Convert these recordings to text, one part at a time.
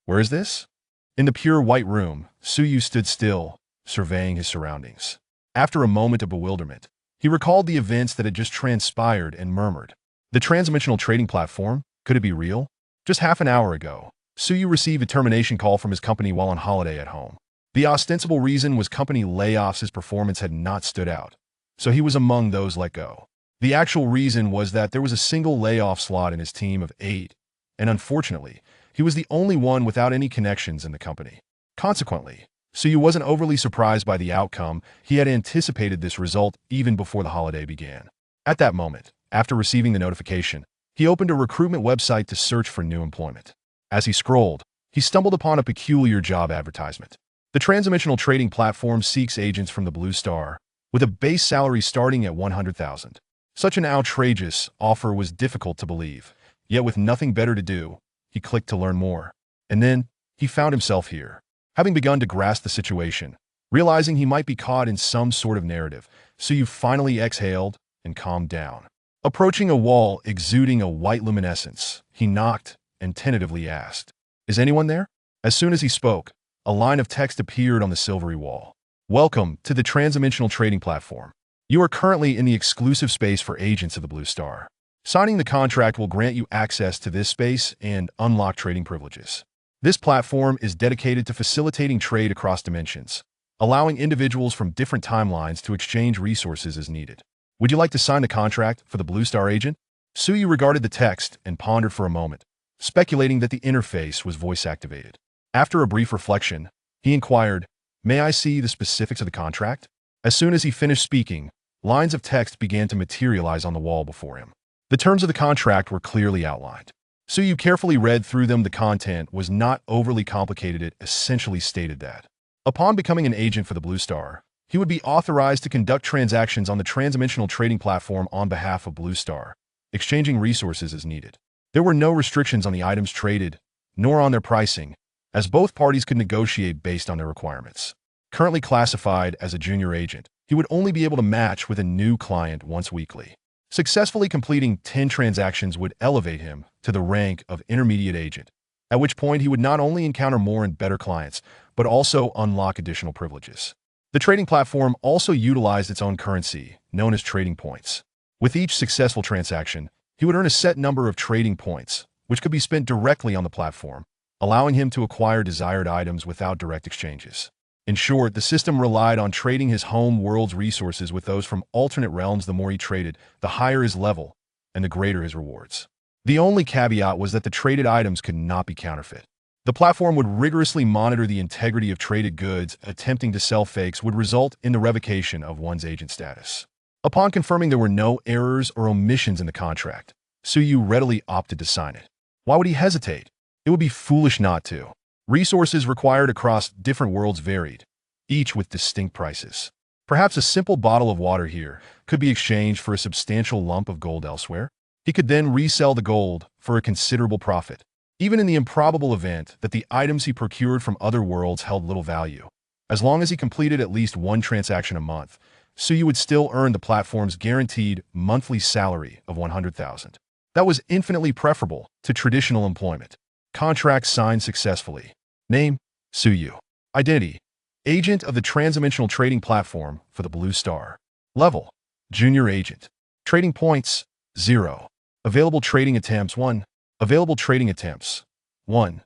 Where is this? In the pure white room, Suyu stood still, surveying his surroundings. After a moment of bewilderment, he recalled the events that had just transpired and murmured. The transdimensional trading platform? Could it be real? Just half an hour ago, Suyu received a termination call from his company while on holiday at home. The ostensible reason was company layoffs. His performance had not stood out, so he was among those let go. The actual reason was that there was a single layoff slot in his team of 8, and unfortunately, he was the only one without any connections in the company. Consequently, Suyu wasn't overly surprised by the outcome. He had anticipated this result even before the holiday began. At that moment, after receiving the notification, he opened a recruitment website to search for new employment. As he scrolled, he stumbled upon a peculiar job advertisement. The transdimensional trading platform seeks agents from the Blue Star, with a base salary starting at 100,000. Such an outrageous offer was difficult to believe, yet with nothing better to do, he clicked to learn more. And then, he found himself here. Having begun to grasp the situation, realizing he might be caught in some sort of narrative, Suyu finally exhaled and calmed down. Approaching a wall exuding a white luminescence, he knocked and tentatively asked, "Is anyone there?" As soon as he spoke, a line of text appeared on the silvery wall. "Welcome to the transdimensional trading platform. You are currently in the exclusive space for agents of the Blue Star. Signing the contract will grant you access to this space and unlock trading privileges. This platform is dedicated to facilitating trade across dimensions, allowing individuals from different timelines to exchange resources as needed. Would you like to sign the contract for the Blue Star agent?" Suyu regarded the text and pondered for a moment, speculating that the interface was voice-activated. After a brief reflection, he inquired, "May I see the specifics of the contract?" As soon as he finished speaking, lines of text began to materialize on the wall before him. The terms of the contract were clearly outlined. Suyu carefully read through them. The content was not overly complicated. It essentially stated that, upon becoming an agent for the Blue Star, he would be authorized to conduct transactions on the transdimensional trading platform on behalf of Blue Star, exchanging resources as needed. There were no restrictions on the items traded, nor on their pricing, as both parties could negotiate based on their requirements. Currently classified as a junior agent, he would only be able to match with a new client once weekly. Successfully completing 10 transactions would elevate him to the rank of intermediate agent, at which point he would not only encounter more and better clients, but also unlock additional privileges. The trading platform also utilized its own currency, known as trading points. With each successful transaction, he would earn a set number of trading points, which could be spent directly on the platform, allowing him to acquire desired items without direct exchanges. In short, the system relied on trading his home world's resources with those from alternate realms. The more he traded, the higher his level, and the greater his rewards. The only caveat was that the traded items could not be counterfeit. The platform would rigorously monitor the integrity of traded goods. Attempting to sell fakes would result in the revocation of one's agent status. Upon confirming there were no errors or omissions in the contract, Suyu readily opted to sign it. Why would he hesitate? It would be foolish not to. Resources required across different worlds varied, each with distinct prices. Perhaps a simple bottle of water here could be exchanged for a substantial lump of gold elsewhere. He could then resell the gold for a considerable profit, even in the improbable event that the items he procured from other worlds held little value. As long as he completed at least one transaction a month, Suyu would still earn the platform's guaranteed monthly salary of 100,000. That was infinitely preferable to traditional employment. Contract signed successfully. Name: Suyu. Identity: agent of the transdimensional trading platform for the Blue Star. Level: junior agent. Trading points: 0. Available trading attempts: 1. Available trading attempts: 1.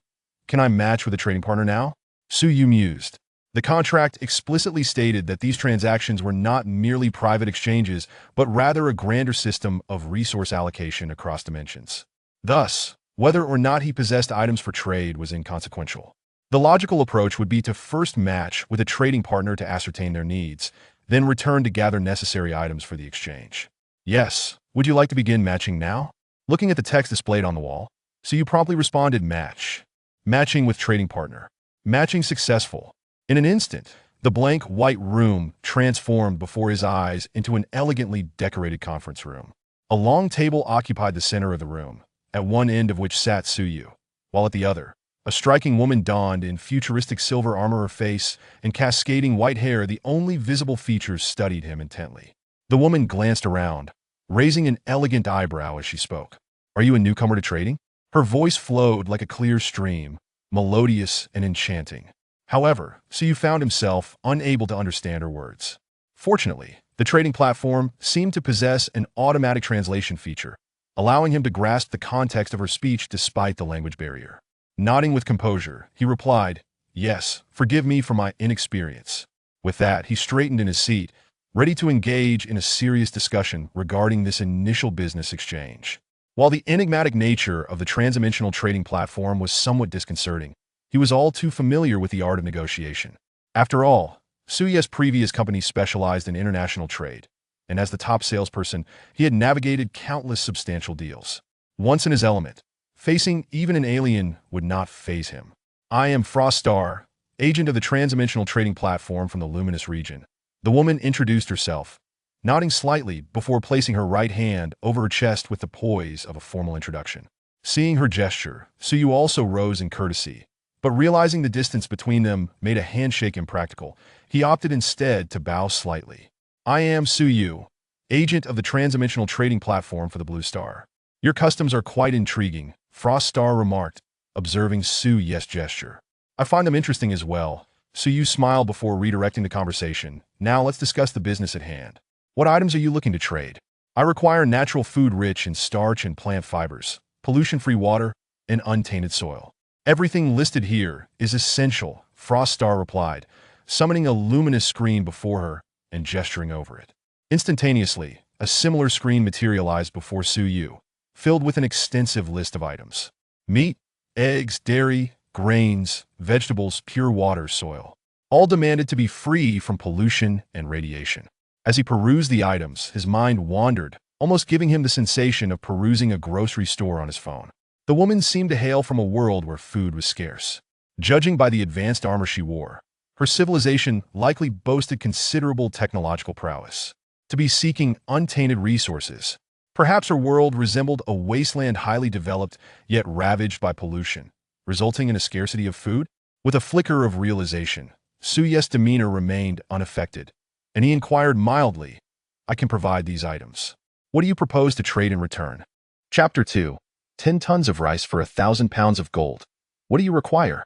Can I match with a trading partner now? Suyu mused. The contract explicitly stated that these transactions were not merely private exchanges, but rather a grander system of resource allocation across dimensions. Thus, whether or not he possessed items for trade was inconsequential. The logical approach would be to first match with a trading partner to ascertain their needs, then return to gather necessary items for the exchange. Yes, would you like to begin matching now? Looking at the text displayed on the wall, Suyu promptly responded, "Match." Matching with trading partner. Matching successful. In an instant, the blank white room transformed before his eyes into an elegantly decorated conference room. A long table occupied the center of the room, at one end of which sat Suyu, while at the other, a striking woman donned in futuristic silver armor. Her face and cascading white hair, the only visible features, studied him intently. The woman glanced around, raising an elegant eyebrow as she spoke. "Are you a newcomer to trading?" Her voice flowed like a clear stream, melodious and enchanting. However, Suyu found himself unable to understand her words. Fortunately, the trading platform seemed to possess an automatic translation feature, allowing him to grasp the context of her speech despite the language barrier. Nodding with composure, he replied, "Yes, forgive me for my inexperience." With that, he straightened in his seat, ready to engage in a serious discussion regarding this initial business exchange. While the enigmatic nature of the transdimensional trading platform was somewhat disconcerting, he was all too familiar with the art of negotiation. After all, Suyu's previous company specialized in international trade, and as the top salesperson, he had navigated countless substantial deals. Once in his element, facing even an alien would not faze him. "I am Froststar, agent of the transdimensional trading platform from the Luminous region." The woman introduced herself, nodding slightly before placing her right hand over her chest with the poise of a formal introduction. Seeing her gesture, Suyu also rose in courtesy, but realizing the distance between them made a handshake impractical, he opted instead to bow slightly. "I am Suyu, agent of the transdimensional trading platform for the Blue Star." "Your customs are quite intriguing," Froststar remarked, observing Suyu's gesture. "I find them interesting as well." Suyu smiled before redirecting the conversation. "Now let's discuss the business at hand. What items are you looking to trade?" "I require natural food rich in starch and plant fibers, pollution-free water, and untainted soil." "Everything listed here is essential," Froststar replied, summoning a luminous screen before her and gesturing over it. Instantaneously, a similar screen materialized before Suyu, filled with an extensive list of items. Meat, eggs, dairy, grains, vegetables, pure water, soil. All demanded to be free from pollution and radiation. As he perused the items, his mind wandered, almost giving him the sensation of perusing a grocery store on his phone. The woman seemed to hail from a world where food was scarce. Judging by the advanced armor she wore, her civilization likely boasted considerable technological prowess. To be seeking untainted resources, perhaps her world resembled a wasteland highly developed yet ravaged by pollution, resulting in a scarcity of food? With a flicker of realization, Suyu's demeanor remained unaffected, and he inquired mildly, "I can provide these items. What do you propose to trade in return?" Chapter 2. 10 tons of rice for 1,000 pounds of gold. What do you require?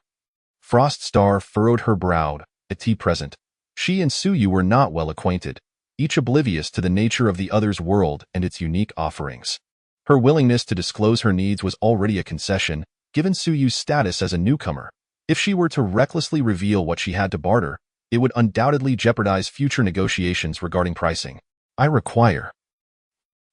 Froststar furrowed her brow. At tea present, she and Suyu were not well acquainted, each oblivious to the nature of the other's world and its unique offerings. Her willingness to disclose her needs was already a concession, given Suyu's status as a newcomer. If she were to recklessly reveal what she had to barter, it would undoubtedly jeopardize future negotiations regarding pricing. "I require."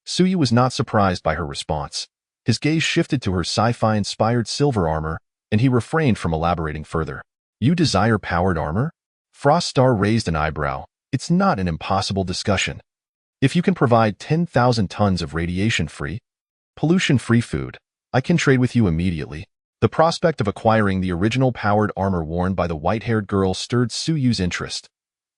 Suyu was not surprised by her response. His gaze shifted to her sci-fi-inspired silver armor, and he refrained from elaborating further. "You desire powered armor?" Froststar raised an eyebrow. "It's not an impossible discussion. If you can provide 10,000 tons of radiation-free, pollution-free food, I can trade with you immediately." The prospect of acquiring the original powered armor worn by the white-haired girl stirred Suyu's interest.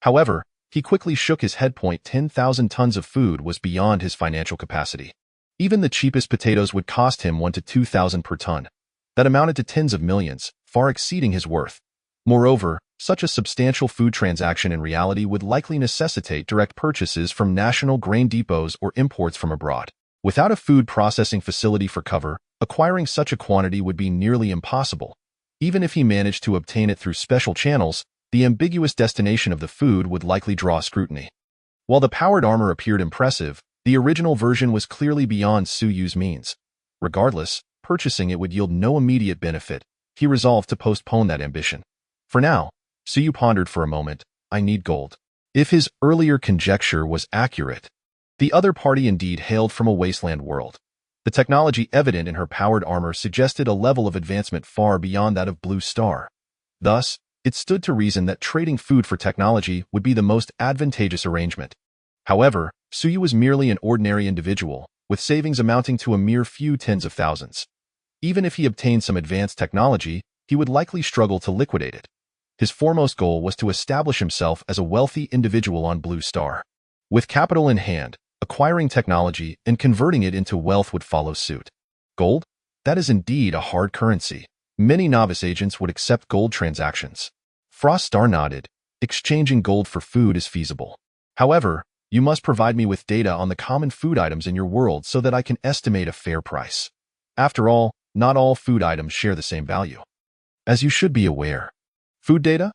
However, he quickly shook his head. 10,000 tons of food was beyond his financial capacity. Even the cheapest potatoes would cost him 1 to 2,000 per ton. That amounted to tens of millions, far exceeding his worth. Moreover, such a substantial food transaction in reality would likely necessitate direct purchases from national grain depots or imports from abroad. Without a food processing facility for cover, acquiring such a quantity would be nearly impossible. Even if he managed to obtain it through special channels, the ambiguous destination of the food would likely draw scrutiny. While the powered armor appeared impressive, the original version was clearly beyond Suyu's means. Regardless, purchasing it would yield no immediate benefit. He resolved to postpone that ambition. For now, Suyu pondered for a moment. "I need gold." If his earlier conjecture was accurate, the other party indeed hailed from a wasteland world. The technology evident in her powered armor suggested a level of advancement far beyond that of Blue Star. Thus, it stood to reason that trading food for technology would be the most advantageous arrangement. However, Suyu was merely an ordinary individual, with savings amounting to a mere few tens of thousands. Even if he obtained some advanced technology, he would likely struggle to liquidate it. His foremost goal was to establish himself as a wealthy individual on Blue Star. With capital in hand, acquiring technology and converting it into wealth would follow suit. Gold? That is indeed a hard currency. Many novice agents would accept gold transactions. Froststar nodded. Exchanging gold for food is feasible. However, you must provide me with data on the common food items in your world so that I can estimate a fair price. After all, not all food items share the same value. As you should be aware. Food data?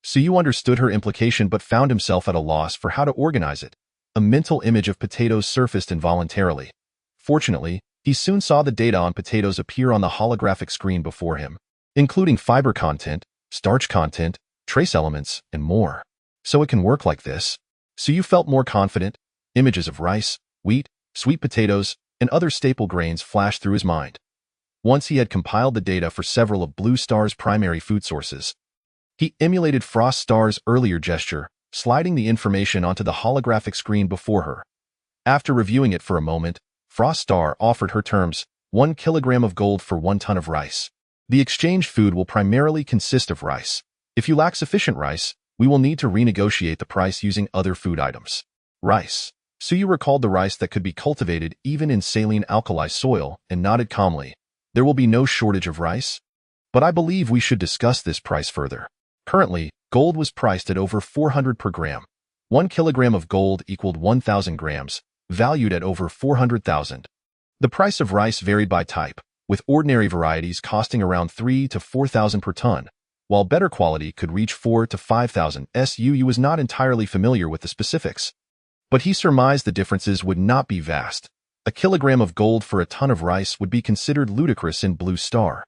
Suyu understood her implication but found himself at a loss for how to organize it. A mental image of potatoes surfaced involuntarily. Fortunately, he soon saw the data on potatoes appear on the holographic screen before him, including fiber content, starch content, trace elements, and more. So it can work like this. Suyu felt more confident. Images of rice, wheat, sweet potatoes, and other staple grains flashed through his mind. Once he had compiled the data for several of Blue Star's primary food sources, he emulated Frost Star's earlier gesture, sliding the information onto the holographic screen before her. After reviewing it for a moment, Frost Star offered her terms: 1 kilogram of gold for 1 ton of rice. The exchange food will primarily consist of rice. If you lack sufficient rice, we will need to renegotiate the price using other food items. Rice. Suyu recalled the rice that could be cultivated even in saline alkali soil and nodded calmly. There will be no shortage of rice? But I believe we should discuss this price further. Currently, gold was priced at over 400 per gram. 1 kilogram of gold equaled 1,000 grams, valued at over 400,000. The price of rice varied by type, with ordinary varieties costing around 3 to 4,000 per ton, while better quality could reach 4 to 5,000. Suyu was not entirely familiar with the specifics, but he surmised the differences would not be vast. A kilogram of gold for a ton of rice would be considered ludicrous in Blue Star.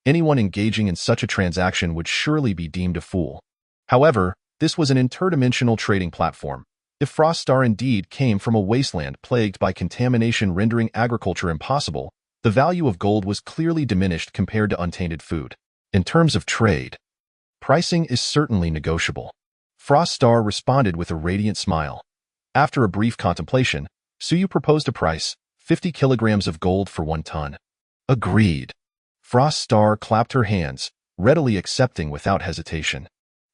Anyone engaging in such a transaction would surely be deemed a fool. However, this was an interdimensional trading platform. If Frost Star indeed came from a wasteland plagued by contamination rendering agriculture impossible, the value of gold was clearly diminished compared to untainted food. In terms of trade, pricing is certainly negotiable. Frost Star responded with a radiant smile. After a brief contemplation, Suyu proposed a price: 50 kilograms of gold for 1 ton. Agreed. Frost Star clapped her hands, readily accepting without hesitation.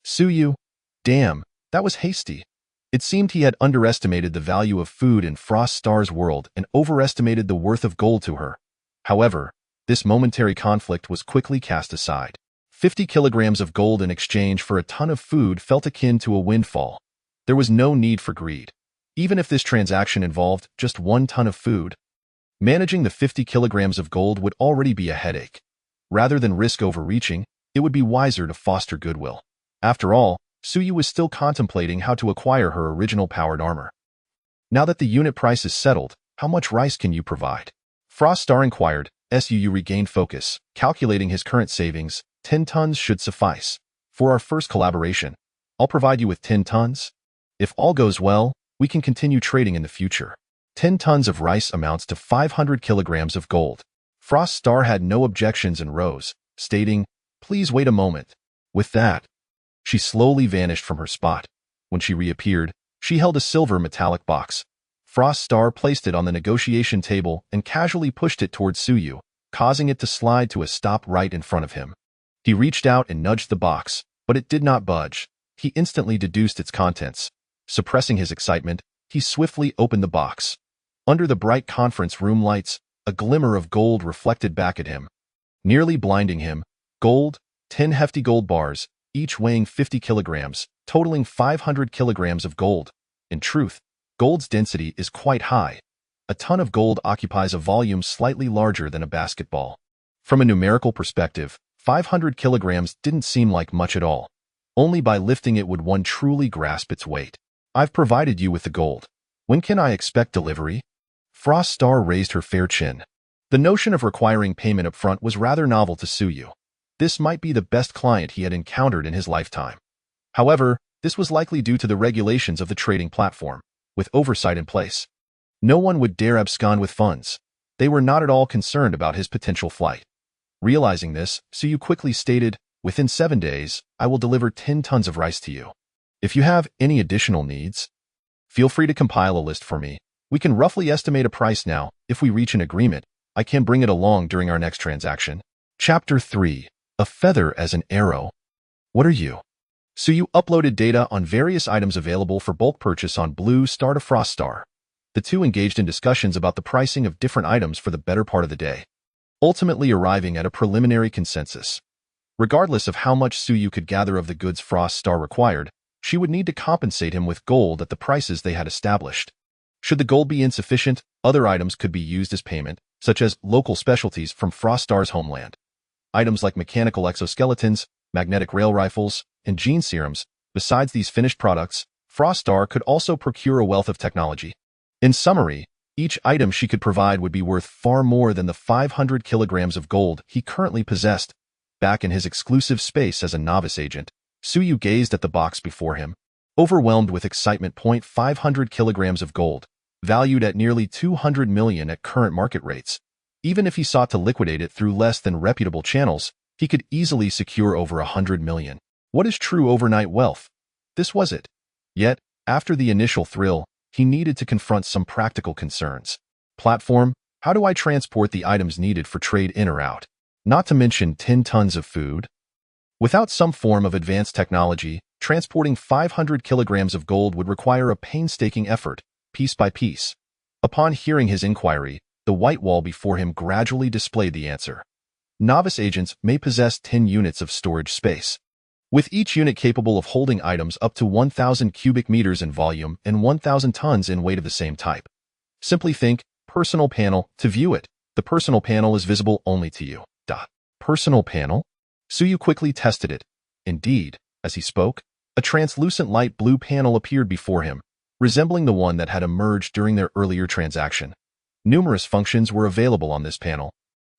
Suyu, damn, that was hasty. It seemed he had underestimated the value of food in Frost Star's world and overestimated the worth of gold to her. However, this momentary conflict was quickly cast aside. 50 kilograms of gold in exchange for a ton of food felt akin to a windfall. There was no need for greed. Even if this transaction involved just 1 ton of food, managing the 50 kilograms of gold would already be a headache. Rather than risk overreaching, it would be wiser to foster goodwill. After all, Suyu was still contemplating how to acquire her original powered armor. Now that the unit price is settled, how much rice can you provide? Frost Star inquired. Suyu regained focus, calculating his current savings. 10 tons should suffice. For our first collaboration, I'll provide you with 10 tons. If all goes well, we can continue trading in the future. 10 tons of rice amounts to 500 kilograms of gold. Frost Star had no objections and rose, stating, "Please wait a moment." With that, she slowly vanished from her spot. When she reappeared, she held a silver metallic box. Frost Star placed it on the negotiation table and casually pushed it towards Suyu, causing it to slide to a stop right in front of him. He reached out and nudged the box, but it did not budge. He instantly deduced its contents. Suppressing his excitement, he swiftly opened the box. Under the bright conference room lights, a glimmer of gold reflected back at him. Nearly blinding him, gold, 10 hefty gold bars, each weighing 50 kilograms, totaling 500 kilograms of gold. In truth, gold's density is quite high. A ton of gold occupies a volume slightly larger than a basketball. From a numerical perspective, 500 kilograms didn't seem like much at all. Only by lifting it would one truly grasp its weight. I've provided you with the gold. When can I expect delivery? Frost Star raised her fair chin. The notion of requiring payment up front was rather novel to Suyu. This might be the best client he had encountered in his lifetime. However, this was likely due to the regulations of the trading platform, with oversight in place. No one would dare abscond with funds. They were not at all concerned about his potential flight. Realizing this, Suyu quickly stated, "Within 7 days, I will deliver 10 tons of rice to you. If you have any additional needs, feel free to compile a list for me. We can roughly estimate a price now. If we reach an agreement, I can bring it along during our next transaction." Chapter 3. A Feather as an Arrow. What are you? Suyu uploaded data on various items available for bulk purchase on Blue Star to Frost Star. The two engaged in discussions about the pricing of different items for the better part of the day, ultimately arriving at a preliminary consensus. Regardless of how much Suyu could gather of the goods Frost Star required, she would need to compensate him with gold at the prices they had established. Should the gold be insufficient, other items could be used as payment, such as local specialties from Frost Star's homeland. items like mechanical exoskeletons, magnetic rail rifles, and gene serums. Besides these finished products, Frostar could also procure a wealth of technology. In summary, each item she could provide would be worth far more than the 500 kilograms of gold he currently possessed. Back in his exclusive space as a novice agent, Suyu gazed at the box before him, overwhelmed with excitement. 500 kilograms of gold, valued at nearly 200 million at current market rates. Even if he sought to liquidate it through less than reputable channels, he could easily secure over 100 million. What is true overnight wealth? This was it. Yet, after the initial thrill, he needed to confront some practical concerns. Platform, how do I transport the items needed for trade in or out? Not to mention 10 tons of food. Without some form of advanced technology, transporting 500 kilograms of gold would require a painstaking effort, piece by piece. Upon hearing his inquiry, the white wall before him gradually displayed the answer. Novice agents may possess 10 units of storage space, with each unit capable of holding items up to 1,000 cubic meters in volume and 1,000 tons in weight of the same type. Simply think, personal panel. To view it, the personal panel is visible only to you. Personal panel? Suyu quickly tested it. Indeed, as he spoke, a translucent light blue panel appeared before him, resembling the one that had emerged during their earlier transaction. Numerous functions were available on this panel,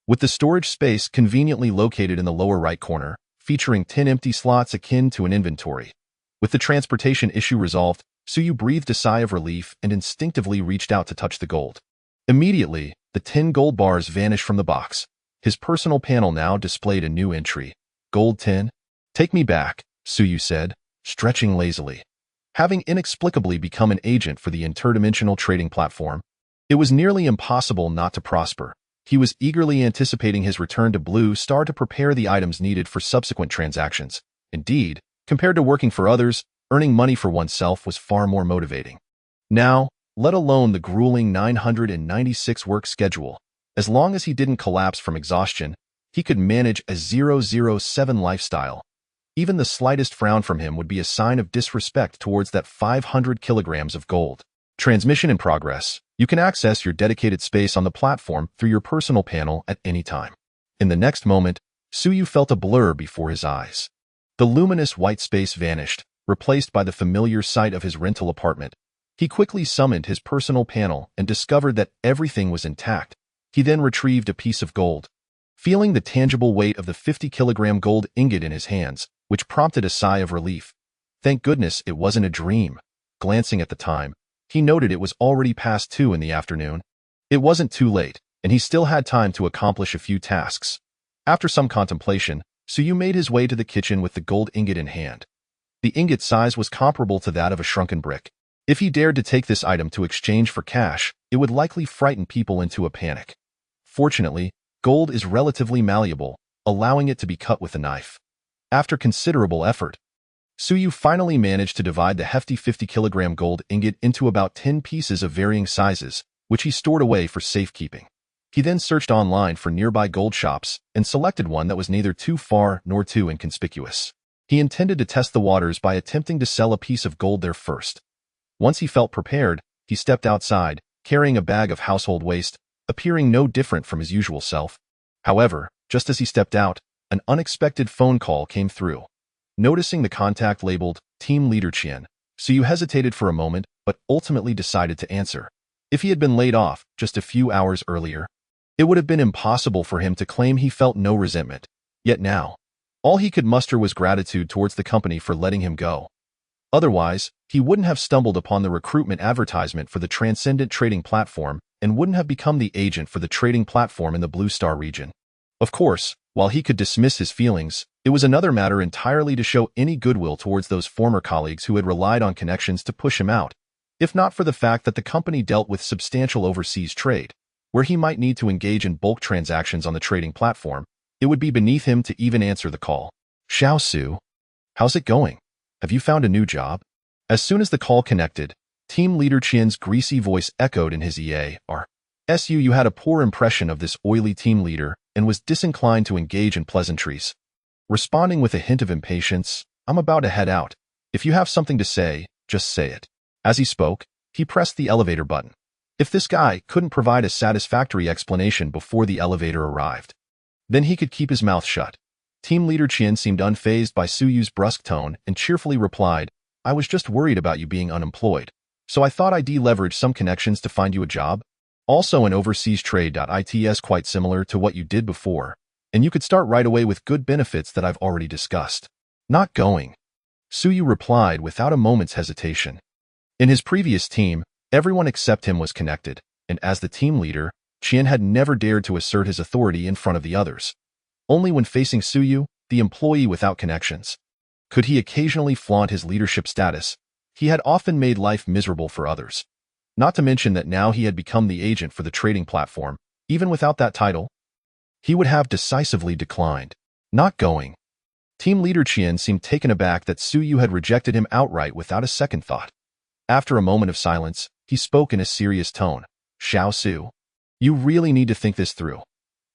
with the storage space conveniently located in the lower right corner, featuring 10 empty slots akin to an inventory. With the transportation issue resolved, Suyu breathed a sigh of relief and instinctively reached out to touch the gold. Immediately, the 10 gold bars vanished from the box. His personal panel now displayed a new entry. Gold 10? Take me back, Suyu said, stretching lazily. Having inexplicably become an agent for the interdimensional trading platform, it was nearly impossible not to prosper. He was eagerly anticipating his return to Blue Star to prepare the items needed for subsequent transactions. Indeed, compared to working for others, earning money for oneself was far more motivating. Now, let alone the grueling 996 work schedule, as long as he didn't collapse from exhaustion, he could manage a 007 lifestyle. Even the slightest frown from him would be a sign of disrespect towards that 500 kilograms of gold. Transmission in progress. You can access your dedicated space on the platform through your personal panel at any time. In the next moment, Suyu felt a blur before his eyes. The luminous white space vanished, replaced by the familiar sight of his rental apartment. He quickly summoned his personal panel and discovered that everything was intact. He then retrieved a piece of gold, feeling the tangible weight of the 50-kilogram gold ingot in his hands, which prompted a sigh of relief. Thank goodness it wasn't a dream. Glancing at the time, he noted it was already past 2 in the afternoon. It wasn't too late, and he still had time to accomplish a few tasks. After some contemplation, Suyu made his way to the kitchen with the gold ingot in hand. The ingot size was comparable to that of a shrunken brick. If he dared to take this item to exchange for cash, it would likely frighten people into a panic. Fortunately, gold is relatively malleable, allowing it to be cut with a knife. After considerable effort, Suyu finally managed to divide the hefty 50-kilogram gold ingot into about 10 pieces of varying sizes, which he stored away for safekeeping. He then searched online for nearby gold shops and selected one that was neither too far nor too inconspicuous. He intended to test the waters by attempting to sell a piece of gold there first. Once he felt prepared, he stepped outside, carrying a bag of household waste, appearing no different from his usual self. However, just as he stepped out, an unexpected phone call came through. Noticing the contact labeled Team Leader Qian, Suyu hesitated for a moment but ultimately decided to answer. If he had been laid off just a few hours earlier, it would have been impossible for him to claim he felt no resentment. Yet now, all he could muster was gratitude towards the company for letting him go. Otherwise, he wouldn't have stumbled upon the recruitment advertisement for the Transcendent Trading Platform and wouldn't have become the agent for the trading platform in the Blue Star region. Of course, while he could dismiss his feelings, it was another matter entirely to show any goodwill towards those former colleagues who had relied on connections to push him out, if not for the fact that the company dealt with substantial overseas trade, where he might need to engage in bulk transactions on the trading platform. It would be beneath him to even answer the call. Xiao Su, how's it going? Have you found a new job? As soon as the call connected, Team Leader Qian's greasy voice echoed in his ear. You had a poor impression of this oily team leader and was disinclined to engage in pleasantries. Responding with a hint of impatience, I'm about to head out. If you have something to say, just say it. As he spoke, he pressed the elevator button. If this guy couldn't provide a satisfactory explanation before the elevator arrived, Then he could keep his mouth shut. Team leader Qian seemed unfazed by Suyu's brusque tone and cheerfully replied, I was just worried about you being unemployed, so I thought I'd leverage some connections to find you a job. Also an overseas trade. It's quite similar to what you did before, and you could start right away with good benefits that I've already discussed. Not going, Suyu replied without a moment's hesitation. In his previous team, everyone except him was connected, and as the team leader, Qian had never dared to assert his authority in front of the others. Only when facing Suyu, the employee without connections, could he occasionally flaunt his leadership status. He had often made life miserable for others. Not to mention that now he had become the agent for the trading platform. Even without that title, he would have decisively declined. Not going. Team leader Qian seemed taken aback that Suyu had rejected him outright without a second thought. After a moment of silence, he spoke in a serious tone. Xiao Su, you really need to think this through.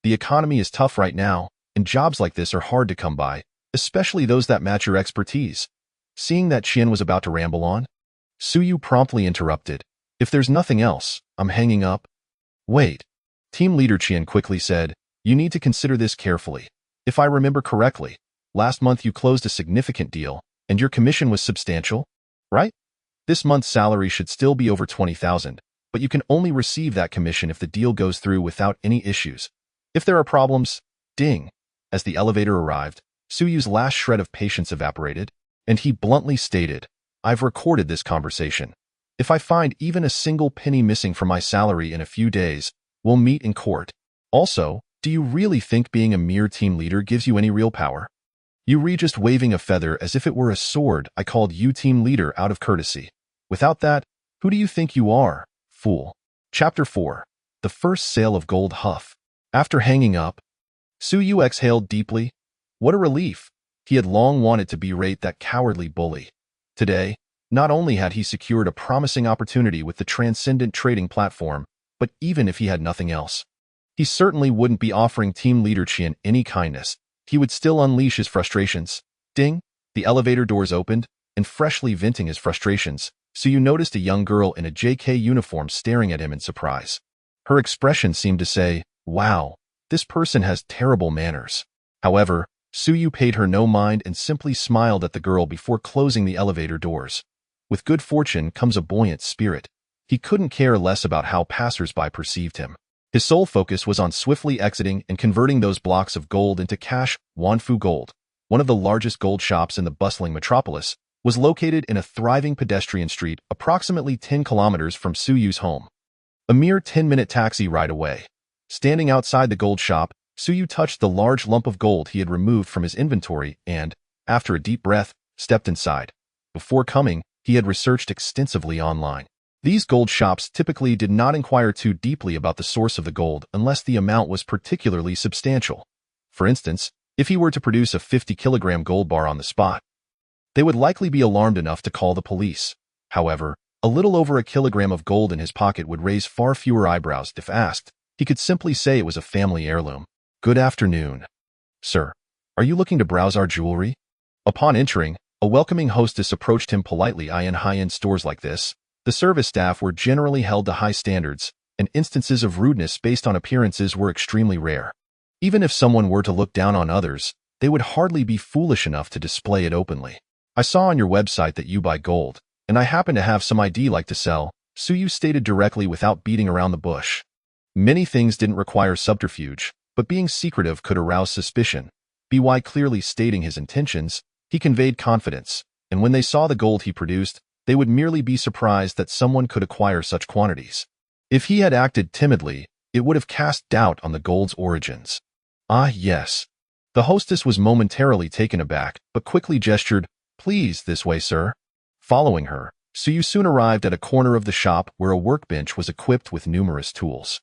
The economy is tough right now, and jobs like this are hard to come by, especially those that match your expertise. Seeing that Qian was about to ramble on, Suyu promptly interrupted. If there's nothing else, I'm hanging up. Wait. Team leader Qian quickly said, you need to consider this carefully. If I remember correctly, last month you closed a significant deal, and your commission was substantial, right? This month's salary should still be over 20,000, but you can only receive that commission if the deal goes through without any issues. If there are problems, ding. As the elevator arrived, Suyu's last shred of patience evaporated, and he bluntly stated, I've recorded this conversation. If I find even a single penny missing from my salary in a few days, we'll meet in court. Also, do you really think being a mere team leader gives you any real power? You just waving a feather as if it were a sword. I called you team leader out of courtesy. Without that, who do you think you are, fool? Chapter 4. The First Sale of Gold Huff. After hanging up, Suyu exhaled deeply. What a relief. He had long wanted to berate that cowardly bully. Today, not only had he secured a promising opportunity with the transcendent trading platform, but even if he had nothing else, he certainly wouldn't be offering team leader Qian any kindness. He would still unleash his frustrations. Ding! The elevator doors opened, and freshly venting his frustrations, Suyu noticed a young girl in a JK uniform staring at him in surprise. Her expression seemed to say, wow, this person has terrible manners. However, Suyu paid her no mind and simply smiled at the girl before closing the elevator doors. With good fortune comes a buoyant spirit. He couldn't care less about how passers-by perceived him. His sole focus was on swiftly exiting and converting those blocks of gold into cash. Wanfu Gold, one of the largest gold shops in the bustling metropolis, was located in a thriving pedestrian street approximately 10 kilometers from Suyu's home. A mere 10-minute taxi ride away. Standing outside the gold shop, Suyu touched the large lump of gold he had removed from his inventory and, after a deep breath, stepped inside. Before coming, he had researched extensively online. These gold shops typically did not inquire too deeply about the source of the gold unless the amount was particularly substantial. For instance, if he were to produce a 50-kilogram gold bar on the spot, they would likely be alarmed enough to call the police. However, a little over a kilogram of gold in his pocket would raise far fewer eyebrows if asked. He could simply say it was a family heirloom. Good afternoon. Sir, are you looking to browse our jewelry? Upon entering, a welcoming hostess approached him politely. In high-end stores like this, the service staff were generally held to high standards, and instances of rudeness based on appearances were extremely rare. Even if someone were to look down on others, they would hardly be foolish enough to display it openly. I saw on your website that you buy gold, and I happen to have some I'd like to sell, Suyu stated directly without beating around the bush. Many things didn't require subterfuge, but being secretive could arouse suspicion. By clearly stating his intentions, he conveyed confidence, and when they saw the gold he produced, they would merely be surprised that someone could acquire such quantities. If he had acted timidly, it would have cast doubt on the gold's origins. Ah, yes. The hostess was momentarily taken aback, but quickly gestured, please, this way, sir. Following her, Suyu soon arrived at a corner of the shop where a workbench was equipped with numerous tools.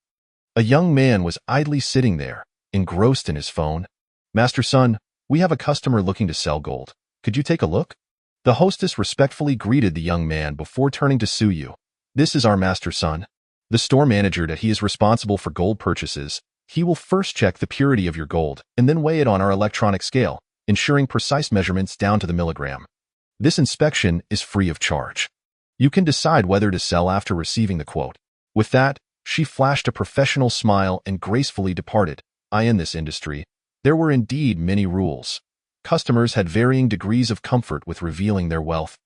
A young man was idly sitting there, engrossed in his phone. Master Son, we have a customer looking to sell gold. Could you take a look? The hostess respectfully greeted the young man before turning to Suyu. This is our Master Son, the store manager. That he is responsible for gold purchases. He will first check the purity of your gold and then weigh it on our electronic scale, ensuring precise measurements down to the milligram. This inspection is free of charge. You can decide whether to sell after receiving the quote. With that, she flashed a professional smile and gracefully departed. In this industry, There were indeed many rules. Customers had varying degrees of comfort with revealing their wealth.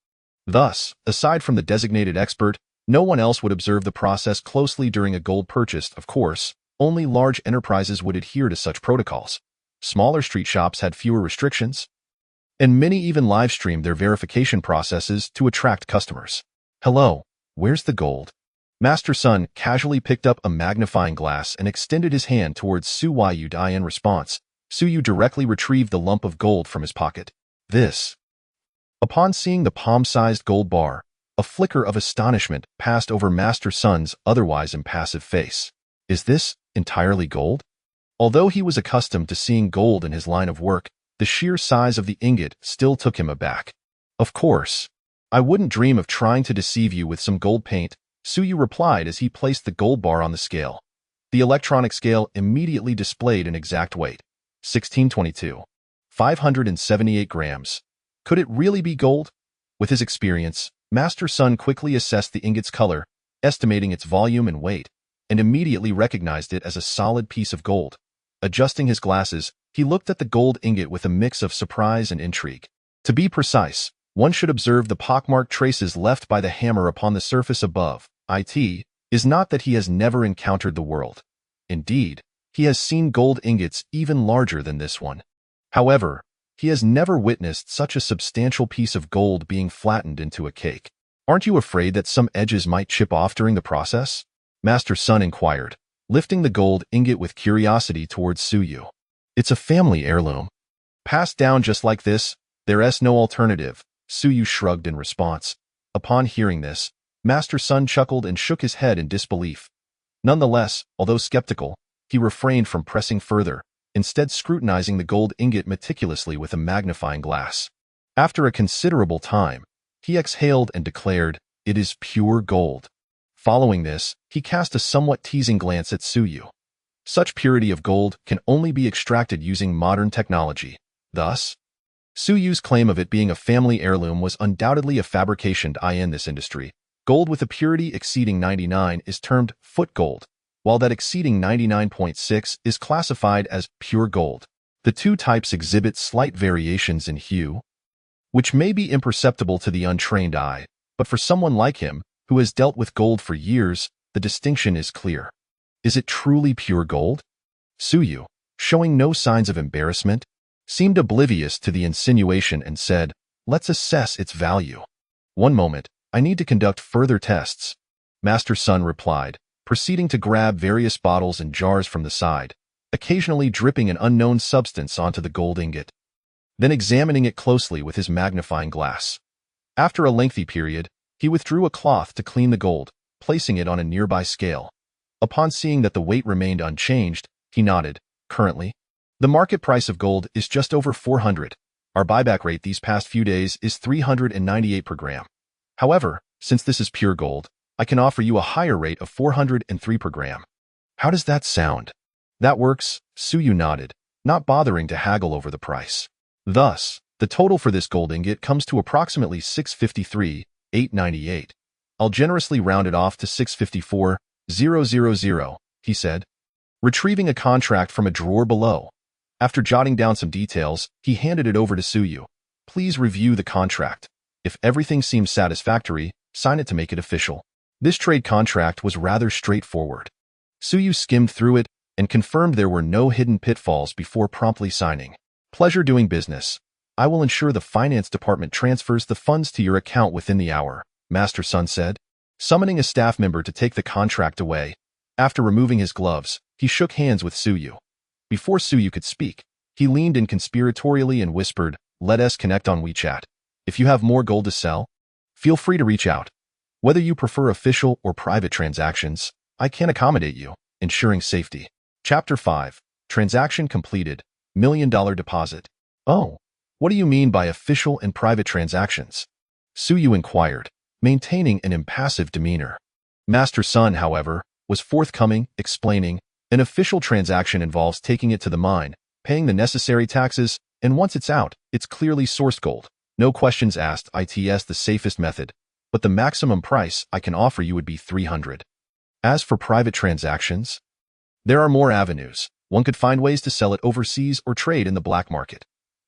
Thus, aside from the designated expert, no one else would observe the process closely during a gold purchase. Of course, only large enterprises would adhere to such protocols. Smaller street shops had fewer restrictions, and many even live-streamed their verification processes to attract customers. Hello, where's the gold? Master Sun casually picked up a magnifying glass and extended his hand towards Su Yu Dai. In response, Su Yu directly retrieved the lump of gold from his pocket. This. Upon seeing the palm-sized gold bar, a flicker of astonishment passed over Master Sun's otherwise impassive face. Is this entirely gold? Although he was accustomed to seeing gold in his line of work, the sheer size of the ingot still took him aback. Of course. I wouldn't dream of trying to deceive you with some gold paint, Su Yu replied as he placed the gold bar on the scale. The electronic scale immediately displayed an exact weight. 1622. 578 grams. Could it really be gold? With his experience, Master Sun quickly assessed the ingot's color, estimating its volume and weight, and immediately recognized it as a solid piece of gold. Adjusting his glasses, he looked at the gold ingot with a mix of surprise and intrigue. To be precise, one should observe the pockmarked traces left by the hammer upon the surface above. It is not that he has never encountered the world. Indeed, he has seen gold ingots even larger than this one. However, he has never witnessed such a substantial piece of gold being flattened into a cake. Aren't you afraid that some edges might chip off during the process? Master Sun inquired, lifting the gold ingot with curiosity towards Su Yu. It's a family heirloom. Passed down just like this, there's no alternative, Su Yu shrugged in response. Upon hearing this, Master Sun chuckled and shook his head in disbelief. Nonetheless, although skeptical, he refrained from pressing further, instead scrutinizing the gold ingot meticulously with a magnifying glass. After a considerable time, he exhaled and declared, "It is pure gold." Following this, he cast a somewhat teasing glance at Su Yu. Such purity of gold can only be extracted using modern technology. Thus, Su Yu's claim of it being a family heirloom was undoubtedly a fabrication. In this industry, gold with a purity exceeding 99 is termed foot gold, while that exceeding 99.6 is classified as pure gold. The two types exhibit slight variations in hue, which may be imperceptible to the untrained eye, but for someone like him, who has dealt with gold for years, the distinction is clear. Is it truly pure gold? Su Yu, showing no signs of embarrassment, seemed oblivious to the insinuation and said, "Let's assess its value." "One moment, I need to conduct further tests," Master Sun replied, proceeding to grab various bottles and jars from the side, occasionally dripping an unknown substance onto the gold ingot, then examining it closely with his magnifying glass. After a lengthy period, he withdrew a cloth to clean the gold, placing it on a nearby scale. Upon seeing that the weight remained unchanged, he nodded. "Currently, the market price of gold is just over 400. Our buyback rate these past few days is 398 per gram. However, since this is pure gold, I can offer you a higher rate of 403 per gram." "How does that sound?" "That works," Su Yu nodded, not bothering to haggle over the price. Thus, the total for this gold ingot comes to approximately 653,898. "I'll generously round it off to 654,000, he said, retrieving a contract from a drawer below. After jotting down some details, he handed it over to Su Yu. "Please review the contract. If everything seems satisfactory, sign it to make it official." This trade contract was rather straightforward. Su Yu skimmed through it and confirmed there were no hidden pitfalls before promptly signing. "Pleasure doing business. I will ensure the finance department transfers the funds to your account within the hour," Master Sun said, summoning a staff member to take the contract away. After removing his gloves, he shook hands with Su Yu. Before Su Yu could speak, he leaned in conspiratorially and whispered, "Let us connect on WeChat. If you have more gold to sell, feel free to reach out. Whether you prefer official or private transactions, I can accommodate you, ensuring safety." Chapter 5. Transaction completed. $1 million deposit. "Oh, what do you mean by official and private transactions?" Su Yu inquired, maintaining an impassive demeanor. Master Sun, however, was forthcoming, explaining, "An official transaction involves taking it to the mine, paying the necessary taxes, and once it's out, it's clearly sourced gold. No questions asked. It's the safest method, but the maximum price I can offer you would be 300. As for private transactions, there are more avenues. One could find ways to sell it overseas or trade in the black market.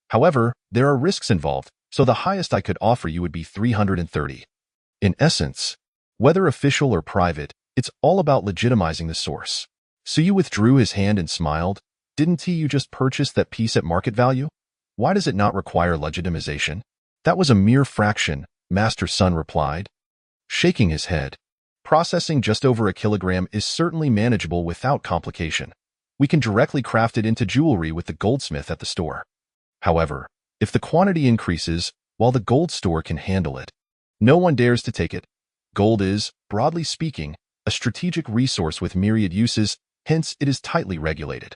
However, there are risks involved, so the highest I could offer you would be 330. In essence, whether official or private, it's all about legitimizing the source. So you withdrew his hand and smiled. Didn't you just purchase that piece at market value? Why does it not require legitimization? That was a mere fraction, Master Sun replied, shaking his head. Processing just over a kilogram is certainly manageable without complication. We can directly craft it into jewelry with the goldsmith at the store. However, if the quantity increases, while the gold store can handle it, no one dares to take it. Gold is, broadly speaking, a strategic resource with myriad uses, hence it is tightly regulated.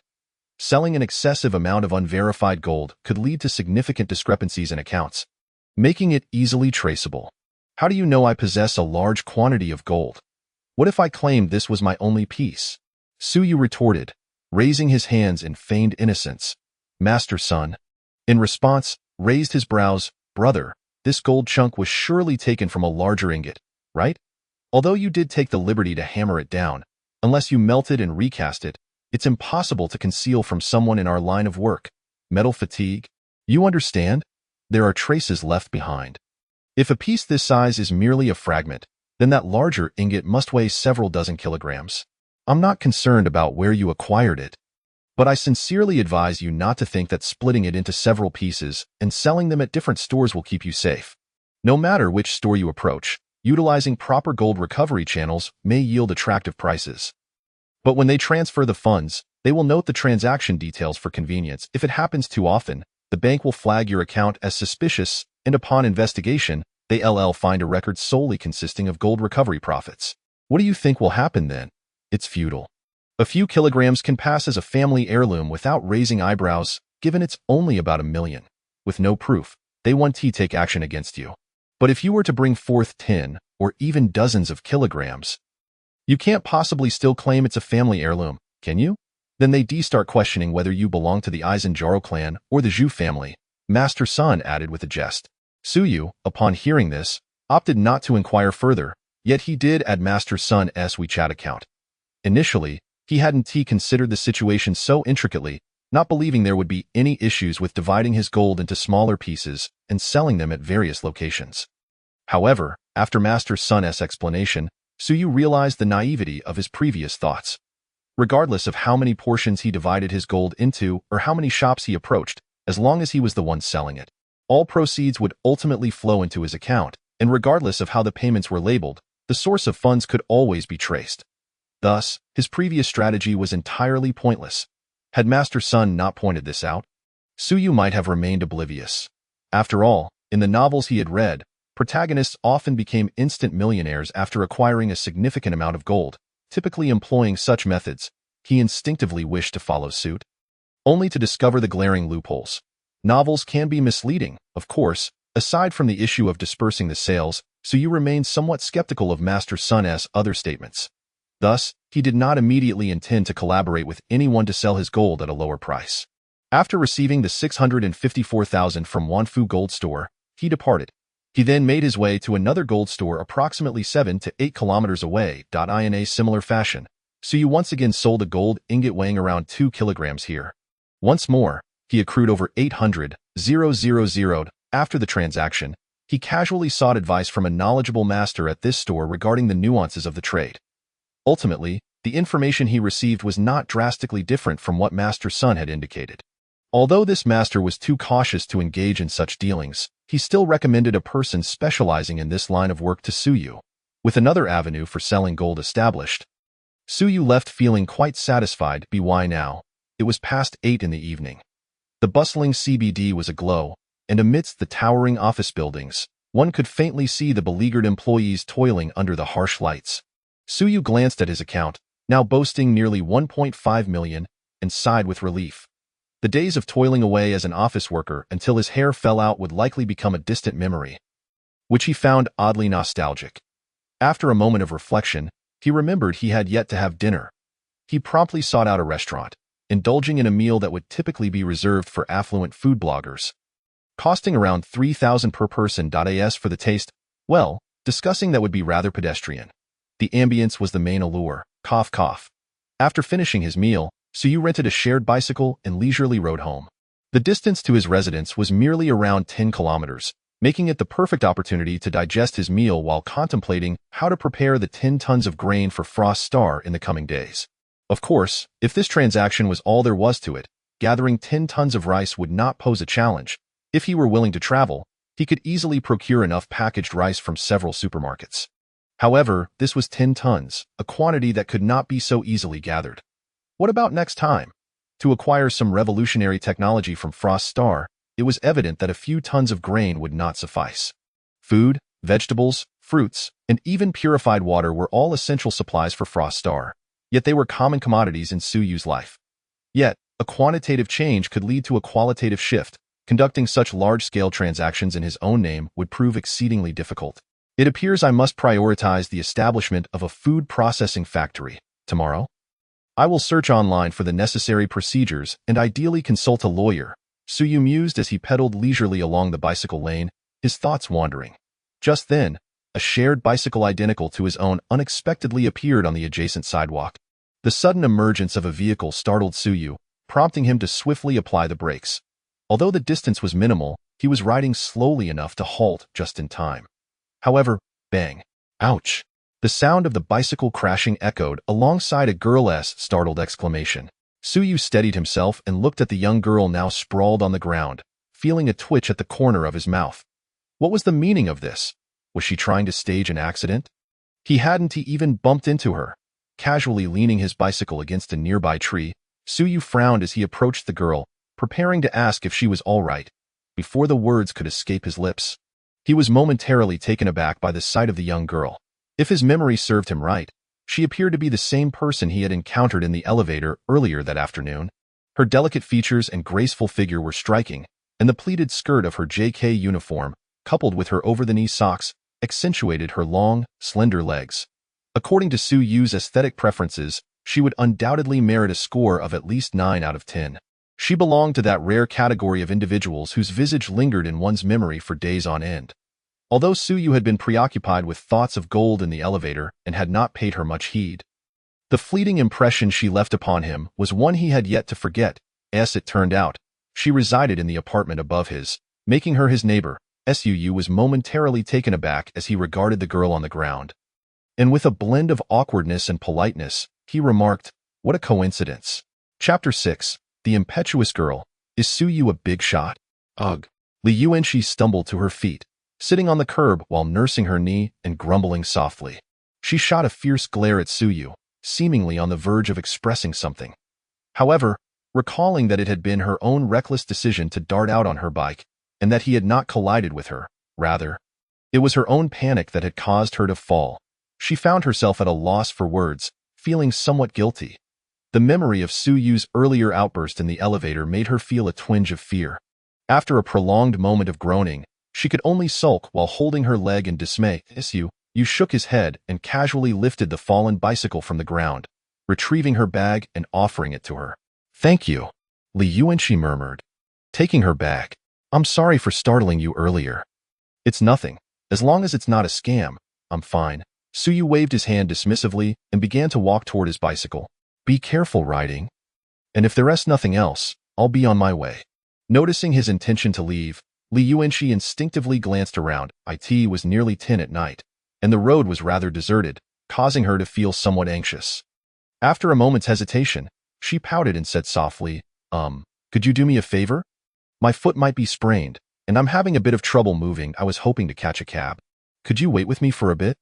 Selling an excessive amount of unverified gold could lead to significant discrepancies in accounts, making it easily traceable. How do you know I possess a large quantity of gold? What if I claimed this was my only piece? Suyu retorted, raising his hands in feigned innocence. Master Sun, in response, raised his brows. Brother, this gold chunk was surely taken from a larger ingot, right? Although you did take the liberty to hammer it down, unless you melted and recast it, it's impossible to conceal from someone in our line of work. Metal fatigue? You understand? There are traces left behind. If a piece this size is merely a fragment, then that larger ingot must weigh several dozen kilograms. I'm not concerned about where you acquired it, but I sincerely advise you not to think that splitting it into several pieces and selling them at different stores will keep you safe. No matter which store you approach, utilizing proper gold recovery channels may yield attractive prices. But when they transfer the funds, they will note the transaction details for convenience. If it happens too often, the bank will flag your account as suspicious, and upon investigation, they'll find a record solely consisting of gold recovery profits. What do you think will happen then? It's futile. A few kilograms can pass as a family heirloom without raising eyebrows, given it's only about 1 million. With no proof, they won't take action against you. But if you were to bring forth 10 or even dozens of kilograms, you can't possibly still claim it's a family heirloom, can you? Then they start questioning whether you belong to the Aizenjaro clan or the Zhu family, Master Sun added with a jest. Suyu, upon hearing this, opted not to inquire further, yet he did add Master Sun's WeChat account. Initially, he hadn't considered the situation so intricately, not believing there would be any issues with dividing his gold into smaller pieces and selling them at various locations. However, after Master Sun's explanation, Suyu realized the naivety of his previous thoughts. Regardless of how many portions he divided his gold into or how many shops he approached, as long as he was the one selling it, all proceeds would ultimately flow into his account, and regardless of how the payments were labeled, the source of funds could always be traced. Thus, his previous strategy was entirely pointless. Had Master Sun not pointed this out, Suyu might have remained oblivious. After all, in the novels he had read, protagonists often became instant millionaires after acquiring a significant amount of gold. Typically employing such methods, he instinctively wished to follow suit, only to discover the glaring loopholes. Novels can be misleading, of course. Aside from the issue of dispersing the sales, Suyu remained somewhat skeptical of Master Sun's other statements. Thus, he did not immediately intend to collaborate with anyone to sell his gold at a lower price. After receiving the 654,000 from Wanfu Gold Store, he departed. He then made his way to another gold store approximately 7 to 8 kilometers away. In a similar fashion, Suyu once again sold a gold ingot weighing around 2 kilograms here. Once more, he accrued over 800,000. After the transaction, he casually sought advice from a knowledgeable master at this store regarding the nuances of the trade. Ultimately, the information he received was not drastically different from what Master Sun had indicated. Although this master was too cautious to engage in such dealings, he still recommended a person specializing in this line of work to Suyu. With another avenue for selling gold established, Suyu left feeling quite satisfied. Why now? It was past 8 in the evening. The bustling CBD was aglow, and amidst the towering office buildings, one could faintly see the beleaguered employees toiling under the harsh lights. Suyu glanced at his account, now boasting nearly 1.5 million, and sighed with relief. The days of toiling away as an office worker until his hair fell out would likely become a distant memory, which he found oddly nostalgic. After a moment of reflection, he remembered he had yet to have dinner. He promptly sought out a restaurant, indulging in a meal that would typically be reserved for affluent food bloggers, costing around 3,000 per person. As for the taste, well, discussing that would be rather pedestrian. The ambience was the main allure. Cough, cough. After finishing his meal, Suyu rented a shared bicycle and leisurely rode home. The distance to his residence was merely around 10 kilometers, making it the perfect opportunity to digest his meal while contemplating how to prepare the 10 tons of grain for Frost Star in the coming days. Of course, if this transaction was all there was to it, gathering 10 tons of rice would not pose a challenge. If he were willing to travel, he could easily procure enough packaged rice from several supermarkets. However, this was 10 tons, a quantity that could not be so easily gathered. What about next time? To acquire some revolutionary technology from Frost Star, it was evident that a few tons of grain would not suffice. Food, vegetables, fruits, and even purified water were all essential supplies for Frost Star, yet they were common commodities in Suyu's life. Yet, a quantitative change could lead to a qualitative shift. Conducting such large-scale transactions in his own name would prove exceedingly difficult. It appears I must prioritize the establishment of a food processing factory tomorrow. I will search online for the necessary procedures and ideally consult a lawyer. Suyu mused as he pedaled leisurely along the bicycle lane, his thoughts wandering. Just then, a shared bicycle identical to his own unexpectedly appeared on the adjacent sidewalk. The sudden emergence of a vehicle startled Suyu, prompting him to swiftly apply the brakes. Although the distance was minimal, he was riding slowly enough to halt just in time. However, bang! Ouch! The sound of the bicycle crashing echoed alongside a girl's startled exclamation. Suyu steadied himself and looked at the young girl now sprawled on the ground, feeling a twitch at the corner of his mouth. What was the meaning of this? Was she trying to stage an accident? He hadn't even bumped into her. Casually leaning his bicycle against a nearby tree, Suyu frowned as he approached the girl, preparing to ask if she was all right. Before the words could escape his lips, he was momentarily taken aback by the sight of the young girl. If his memory served him right, she appeared to be the same person he had encountered in the elevator earlier that afternoon. Her delicate features and graceful figure were striking, and the pleated skirt of her JK uniform, coupled with her over-the-knee socks, accentuated her long, slender legs. According to Suyu's aesthetic preferences, she would undoubtedly merit a score of at least 9 out of 10. She belonged to that rare category of individuals whose visage lingered in one's memory for days on end. Although Suyu had been preoccupied with thoughts of gold in the elevator and had not paid her much heed, the fleeting impression she left upon him was one he had yet to forget. As it turned out, she resided in the apartment above his, making her his neighbor. Suyu was momentarily taken aback as he regarded the girl on the ground. And with a blend of awkwardness and politeness, he remarked, "What a coincidence." Chapter 6. The Impetuous Girl. Is Suyu a big shot? Ugh. Li Yuanxi stumbled to her feet, sitting on the curb while nursing her knee and grumbling softly. She shot a fierce glare at Suyu, seemingly on the verge of expressing something. However, recalling that it had been her own reckless decision to dart out on her bike, and that he had not collided with her, rather, it was her own panic that had caused her to fall, she found herself at a loss for words, feeling somewhat guilty. The memory of Suyu's earlier outburst in the elevator made her feel a twinge of fear. After a prolonged moment of groaning, she could only sulk while holding her leg in dismay. Suyu shook his head and casually lifted the fallen bicycle from the ground, retrieving her bag and offering it to her. "Thank you," Li Yuanxi murmured, taking her bag. "I'm sorry for startling you earlier." "It's nothing. As long as it's not a scam, I'm fine." Suyu waved his hand dismissively and began to walk toward his bicycle. "Be careful riding. And if there's nothing else, I'll be on my way." Noticing his intention to leave, Li Yuanxi instinctively glanced around. It was nearly 10 at night, and the road was rather deserted, causing her to feel somewhat anxious. After a moment's hesitation, she pouted and said softly, could you do me a favor? My foot might be sprained, and I'm having a bit of trouble moving. I was hoping to catch a cab. Could you wait with me for a bit?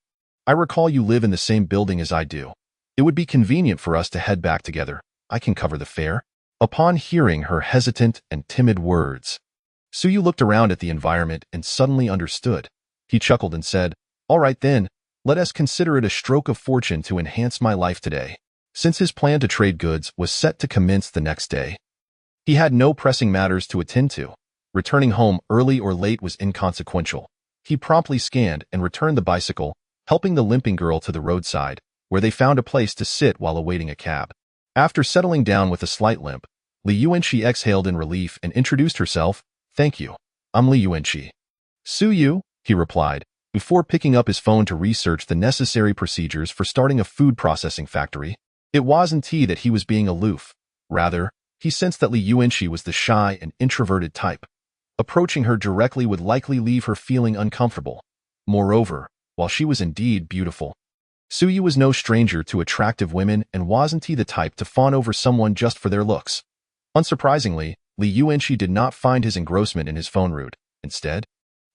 I recall you live in the same building as I do. It would be convenient for us to head back together. I can cover the fare." Upon hearing her hesitant and timid words, Suyu looked around at the environment and suddenly understood. He chuckled and said, "All right then, let us consider it a stroke of fortune to enhance my life today." Since his plan to trade goods was set to commence the next day, he had no pressing matters to attend to. Returning home early or late was inconsequential. He promptly scanned and returned the bicycle, helping the limping girl to the roadside, where they found a place to sit while awaiting a cab. After settling down with a slight limp, Li Yuanxi exhaled in relief and introduced herself. "Thank you. I'm Li Yuanxi." "Suyu," he replied, before picking up his phone to research the necessary procedures for starting a food processing factory. It wasn't that he was being aloof. Rather, he sensed that Li Yuanxi was the shy and introverted type. Approaching her directly would likely leave her feeling uncomfortable. Moreover, while she was indeed beautiful, Suyu was no stranger to attractive women and wasn't he the type to fawn over someone just for their looks. Unsurprisingly, Li Yuanxi did not find his engrossment in his phone rude. Instead,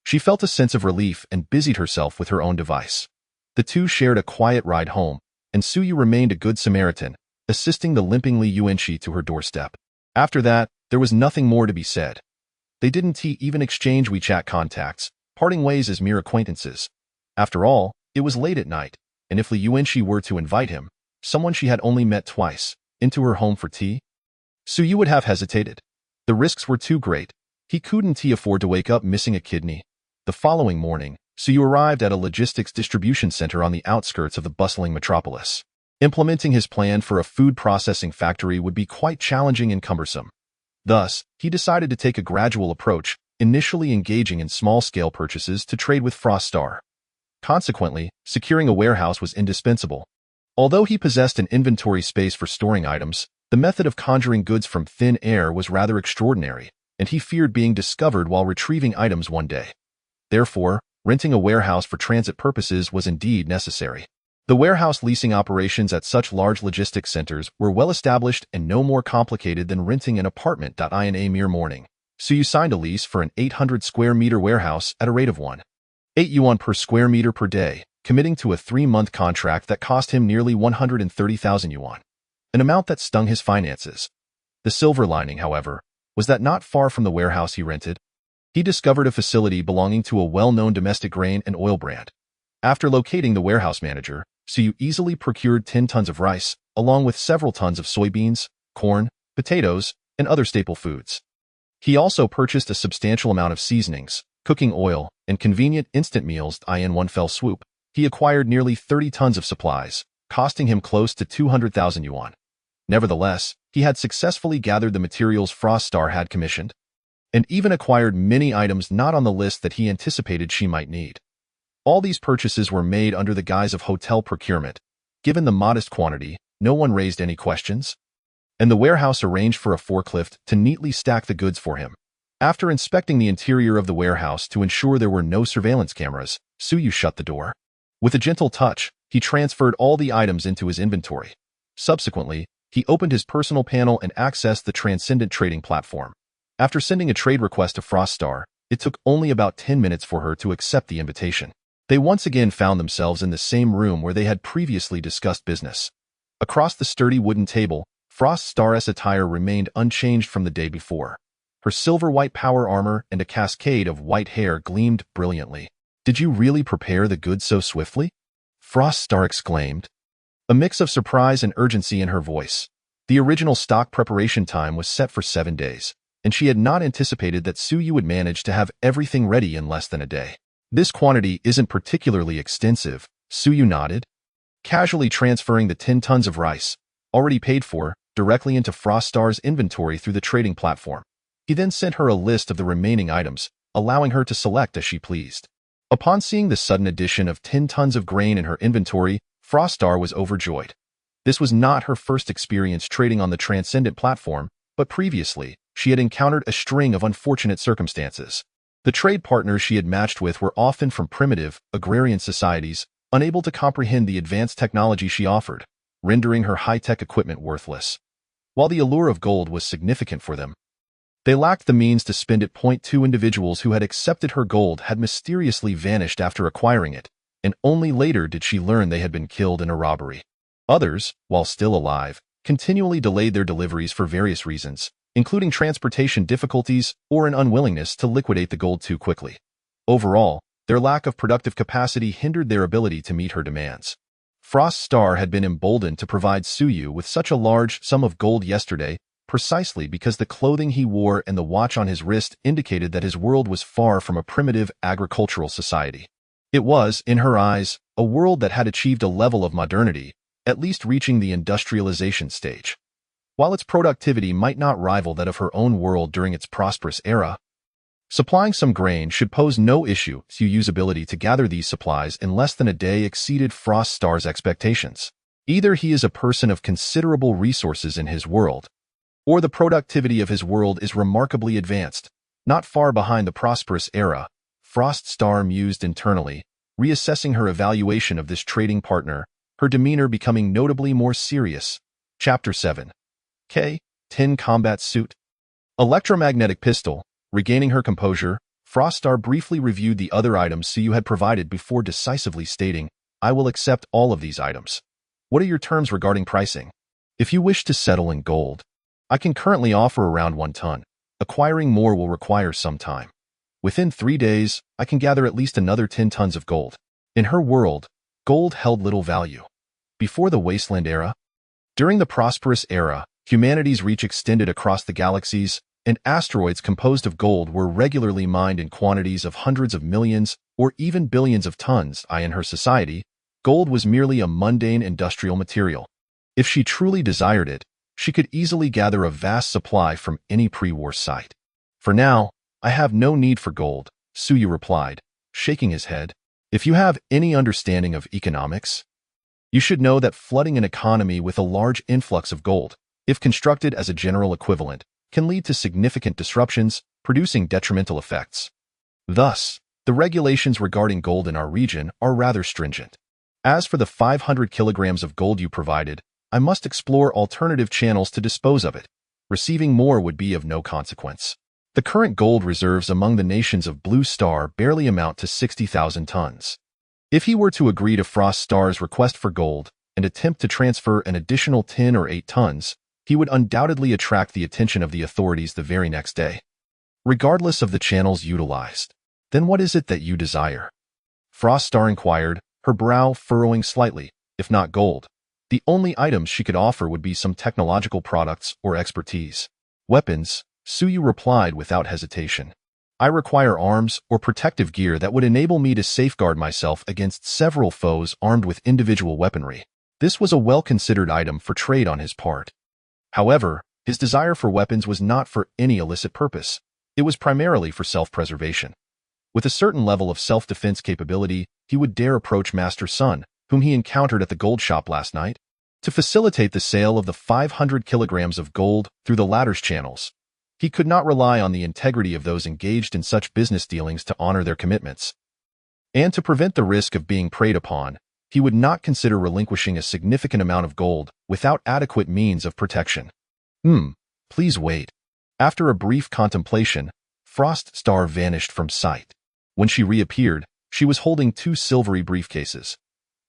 she felt a sense of relief and busied herself with her own device. The two shared a quiet ride home, and Suyu remained a good Samaritan, assisting the limping Li Yuanxi to her doorstep. After that, there was nothing more to be said. They didn't even exchange WeChat contacts, parting ways as mere acquaintances. After all, it was late at night, and if Li Yuanxi were to invite him, someone she had only met twice, into her home for tea, Suyu would have hesitated. The risks were too great. He couldn't afford to wake up missing a kidney. The following morning, Suyu arrived at a logistics distribution center on the outskirts of the bustling metropolis. Implementing his plan for a food processing factory would be quite challenging and cumbersome. Thus, he decided to take a gradual approach, initially engaging in small-scale purchases to trade with Frost Star. Consequently, securing a warehouse was indispensable. Although he possessed an inventory space for storing items, the method of conjuring goods from thin air was rather extraordinary, and he feared being discovered while retrieving items one day. Therefore, renting a warehouse for transit purposes was indeed necessary. The warehouse leasing operations at such large logistics centers were well established and no more complicated than renting an apartment. In a mere morning, Suyu signed a lease for an 800 square meter warehouse at a rate of 1.8 yuan per square meter per day, committing to a 3-month contract that cost him nearly 130,000 yuan, an amount that stung his finances. The silver lining, however, was that not far from the warehouse he rented, he discovered a facility belonging to a well-known domestic grain and oil brand. After locating the warehouse manager, Suyu easily procured 10 tons of rice, along with several tons of soybeans, corn, potatoes, and other staple foods. He also purchased a substantial amount of seasonings, cooking oil, and convenient instant meals. In one fell swoop, he acquired nearly 30 tons of supplies, costing him close to 200,000 yuan. Nevertheless, he had successfully gathered the materials Frost Star had commissioned, and even acquired many items not on the list that he anticipated she might need. All these purchases were made under the guise of hotel procurement. Given the modest quantity, no one raised any questions, and the warehouse arranged for a forklift to neatly stack the goods for him. After inspecting the interior of the warehouse to ensure there were no surveillance cameras, Suyu shut the door. With a gentle touch, he transferred all the items into his inventory. Subsequently, he opened his personal panel and accessed the Transcendent trading platform. After sending a trade request to Frost Star, it took only about 10 minutes for her to accept the invitation. They once again found themselves in the same room where they had previously discussed business. Across the sturdy wooden table, Frost Star's attire remained unchanged from the day before. Her silver-white power armor and a cascade of white hair gleamed brilliantly. "Did you really prepare the goods so swiftly?" Frost Star exclaimed, a mix of surprise and urgency in her voice. The original stock preparation time was set for 7 days, and she had not anticipated that Suyu would manage to have everything ready in less than a day. "This quantity isn't particularly extensive," Suyu nodded, casually transferring the 10 tons of rice, already paid for, directly into Frost Star's inventory through the trading platform. He then sent her a list of the remaining items, allowing her to select as she pleased. Upon seeing the sudden addition of 10 tons of grain in her inventory, Frost Star was overjoyed. This was not her first experience trading on the Transcendent platform, but previously, she had encountered a string of unfortunate circumstances. The trade partners she had matched with were often from primitive, agrarian societies, unable to comprehend the advanced technology she offered, rendering her high-tech equipment worthless. While the allure of gold was significant for them, they lacked the means to spend it. 2 individuals who had accepted her gold had mysteriously vanished after acquiring it, and only later did she learn they had been killed in a robbery. Others, while still alive, continually delayed their deliveries for various reasons, including transportation difficulties or an unwillingness to liquidate the gold too quickly. Overall, their lack of productive capacity hindered their ability to meet her demands. Frost Star had been emboldened to provide Suyu with such a large sum of gold yesterday precisely because the clothing he wore and the watch on his wrist indicated that his world was far from a primitive agricultural society. It was, in her eyes, a world that had achieved a level of modernity, at least reaching the industrialization stage. While its productivity might not rival that of her own world during its prosperous era, supplying some grain should pose no issue. Suyu's ability to gather these supplies in less than a day exceeded Frost Star's expectations. Either he is a person of considerable resources in his world, or the productivity of his world is remarkably advanced, not far behind the prosperous era. Frost Star mused internally, reassessing her evaluation of this trading partner, her demeanor becoming notably more serious. Chapter 7. Tin Combat Suit. Electromagnetic Pistol. Regaining her composure, Froststar briefly reviewed the other items Suyu had provided before decisively stating, "I will accept all of these items. What are your terms regarding pricing? If you wish to settle in gold, I can currently offer around 1 ton. Acquiring more will require some time. Within 3 days, I can gather at least another 10 tons of gold." In her world, gold held little value. Before the Wasteland Era? During the Prosperous Era, humanity's reach extended across the galaxies, and asteroids composed of gold were regularly mined in quantities of hundreds of millions or even billions of tons. In her society, gold was merely a mundane industrial material. If she truly desired it, she could easily gather a vast supply from any pre-war site. "For now, I have no need for gold," Suyu replied, shaking his head. "If you have any understanding of economics, you should know that flooding an economy with a large influx of gold, if constructed as a general equivalent, can lead to significant disruptions, producing detrimental effects. Thus, the regulations regarding gold in our region are rather stringent. As for the 500 kilograms of gold you provided, I must explore alternative channels to dispose of it. Receiving more would be of no consequence. The current gold reserves among the nations of Blue Star barely amount to 60,000 tons. If he were to agree to Frost Star's request for gold and attempt to transfer an additional 10 or 8 tons, he would undoubtedly attract the attention of the authorities the very next day. Regardless of the channels utilized, then what is it that you desire?" Frost Star inquired, her brow furrowing slightly. If not gold, the only items she could offer would be some technological products or expertise. "Weapons," Suyu replied without hesitation. "I require arms or protective gear that would enable me to safeguard myself against several foes armed with individual weaponry." This was a well-considered item for trade on his part. However, his desire for weapons was not for any illicit purpose. It was primarily for self-preservation. With a certain level of self-defense capability, he would dare approach Master Sun, whom he encountered at the gold shop last night, to facilitate the sale of the 500 kilograms of gold through the latter's channels. He could not rely on the integrity of those engaged in such business dealings to honor their commitments. And to prevent the risk of being preyed upon, he would not consider relinquishing a significant amount of gold without adequate means of protection. Please wait." After a brief contemplation, Frost Star vanished from sight. When she reappeared, she was holding 2 silvery briefcases.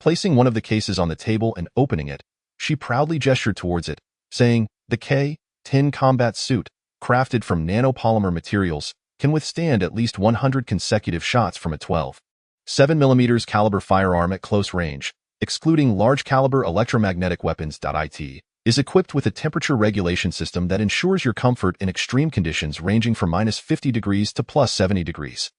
Placing one of the cases on the table and opening it, she proudly gestured towards it, saying, "The Tin Combat Suit, crafted from nanopolymer materials, can withstand at least 100 consecutive shots from a 12.7mm caliber firearm at close range, excluding large-caliber electromagnetic weapons. It is equipped with a temperature regulation system that ensures your comfort in extreme conditions ranging from -50 degrees to +70 degrees.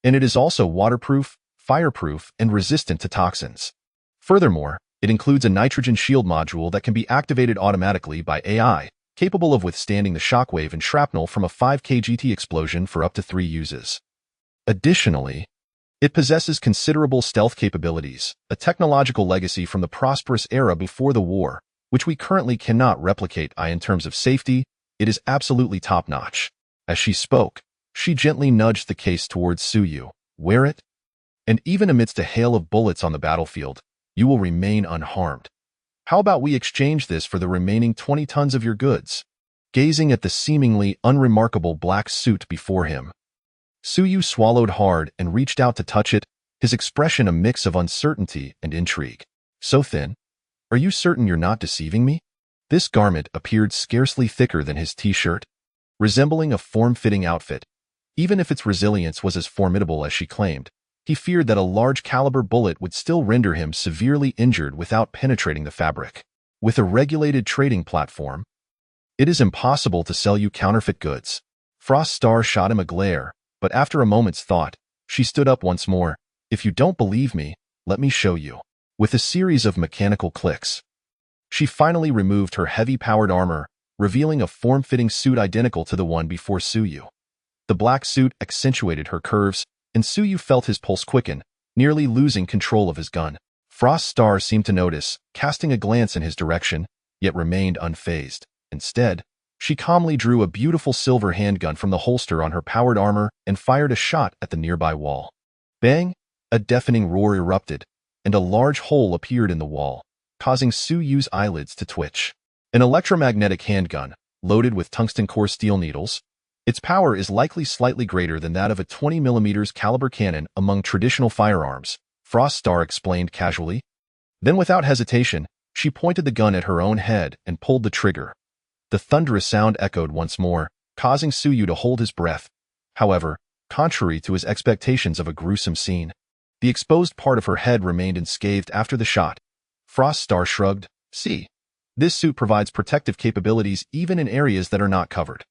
And it is also waterproof, fireproof, and resistant to toxins. Furthermore, it includes a nitrogen shield module that can be activated automatically by AI, capable of withstanding the shockwave and shrapnel from a 5 kgt explosion for up to 3 uses. Additionally, it possesses considerable stealth capabilities, a technological legacy from the prosperous era before the war, which we currently cannot replicate. In terms of safety, it is absolutely top-notch. As she spoke, she gently nudged the case towards Suyu. "Wear it, and even amidst a hail of bullets on the battlefield, you will remain unharmed. How about we exchange this for the remaining 20 tons of your goods?" Gazing at the seemingly unremarkable black suit before him, Suyu swallowed hard and reached out to touch it, his expression a mix of uncertainty and intrigue. "So thin? Are you certain you're not deceiving me?" This garment appeared scarcely thicker than his t-shirt, resembling a form-fitting outfit. Even if its resilience was as formidable as she claimed, he feared that a large-caliber bullet would still render him severely injured without penetrating the fabric. With a regulated trading platform, it is impossible to sell you counterfeit goods. Frost Star shot him a glare, but after a moment's thought, she stood up once more. "If you don't believe me, let me show you." With a series of mechanical clicks, she finally removed her heavy-powered armor, revealing a form-fitting suit identical to the one before Suyu. The black suit accentuated her curves, and Suyu felt his pulse quicken, nearly losing control of his gun. Frost Star seemed to notice, casting a glance in his direction, yet remained unfazed. Instead, She calmly drew a beautiful silver handgun from the holster on her powered armor and fired a shot at the nearby wall. Bang! A deafening roar erupted, and a large hole appeared in the wall, causing Su Yu's eyelids to twitch. An electromagnetic handgun, loaded with tungsten core steel needles. Its power is likely slightly greater than that of a 20mm caliber cannon among traditional firearms, Frost Star explained casually. Then without hesitation, she pointed the gun at her own head and pulled the trigger. The thunderous sound echoed once more, causing Su Yu to hold his breath. However, contrary to his expectations of a gruesome scene, the exposed part of her head remained unscathed after the shot. Frost Star shrugged. See, this suit provides protective capabilities even in areas that are not covered.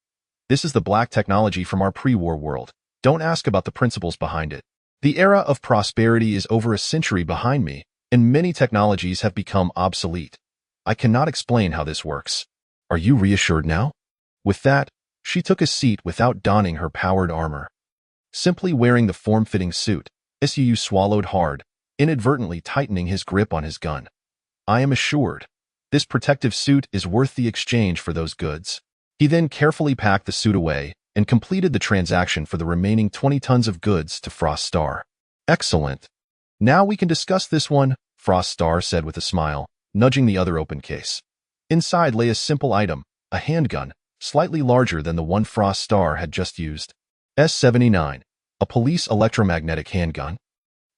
This is the black technology from our pre-war world. Don't ask about the principles behind it. The era of prosperity is over a century behind me, and many technologies have become obsolete. I cannot explain how this works. Are you reassured now? With that, she took a seat without donning her powered armor. Simply wearing the form-fitting suit, Su swallowed hard, inadvertently tightening his grip on his gun. I am assured. This protective suit is worth the exchange for those goods. He then carefully packed the suit away and completed the transaction for the remaining 20 tons of goods to Frost Star. Excellent. Now we can discuss this one, Frost Star said with a smile, nudging the other open case. Inside lay a simple item, a handgun, slightly larger than the one Frost Star had just used. S-79, a police electromagnetic handgun.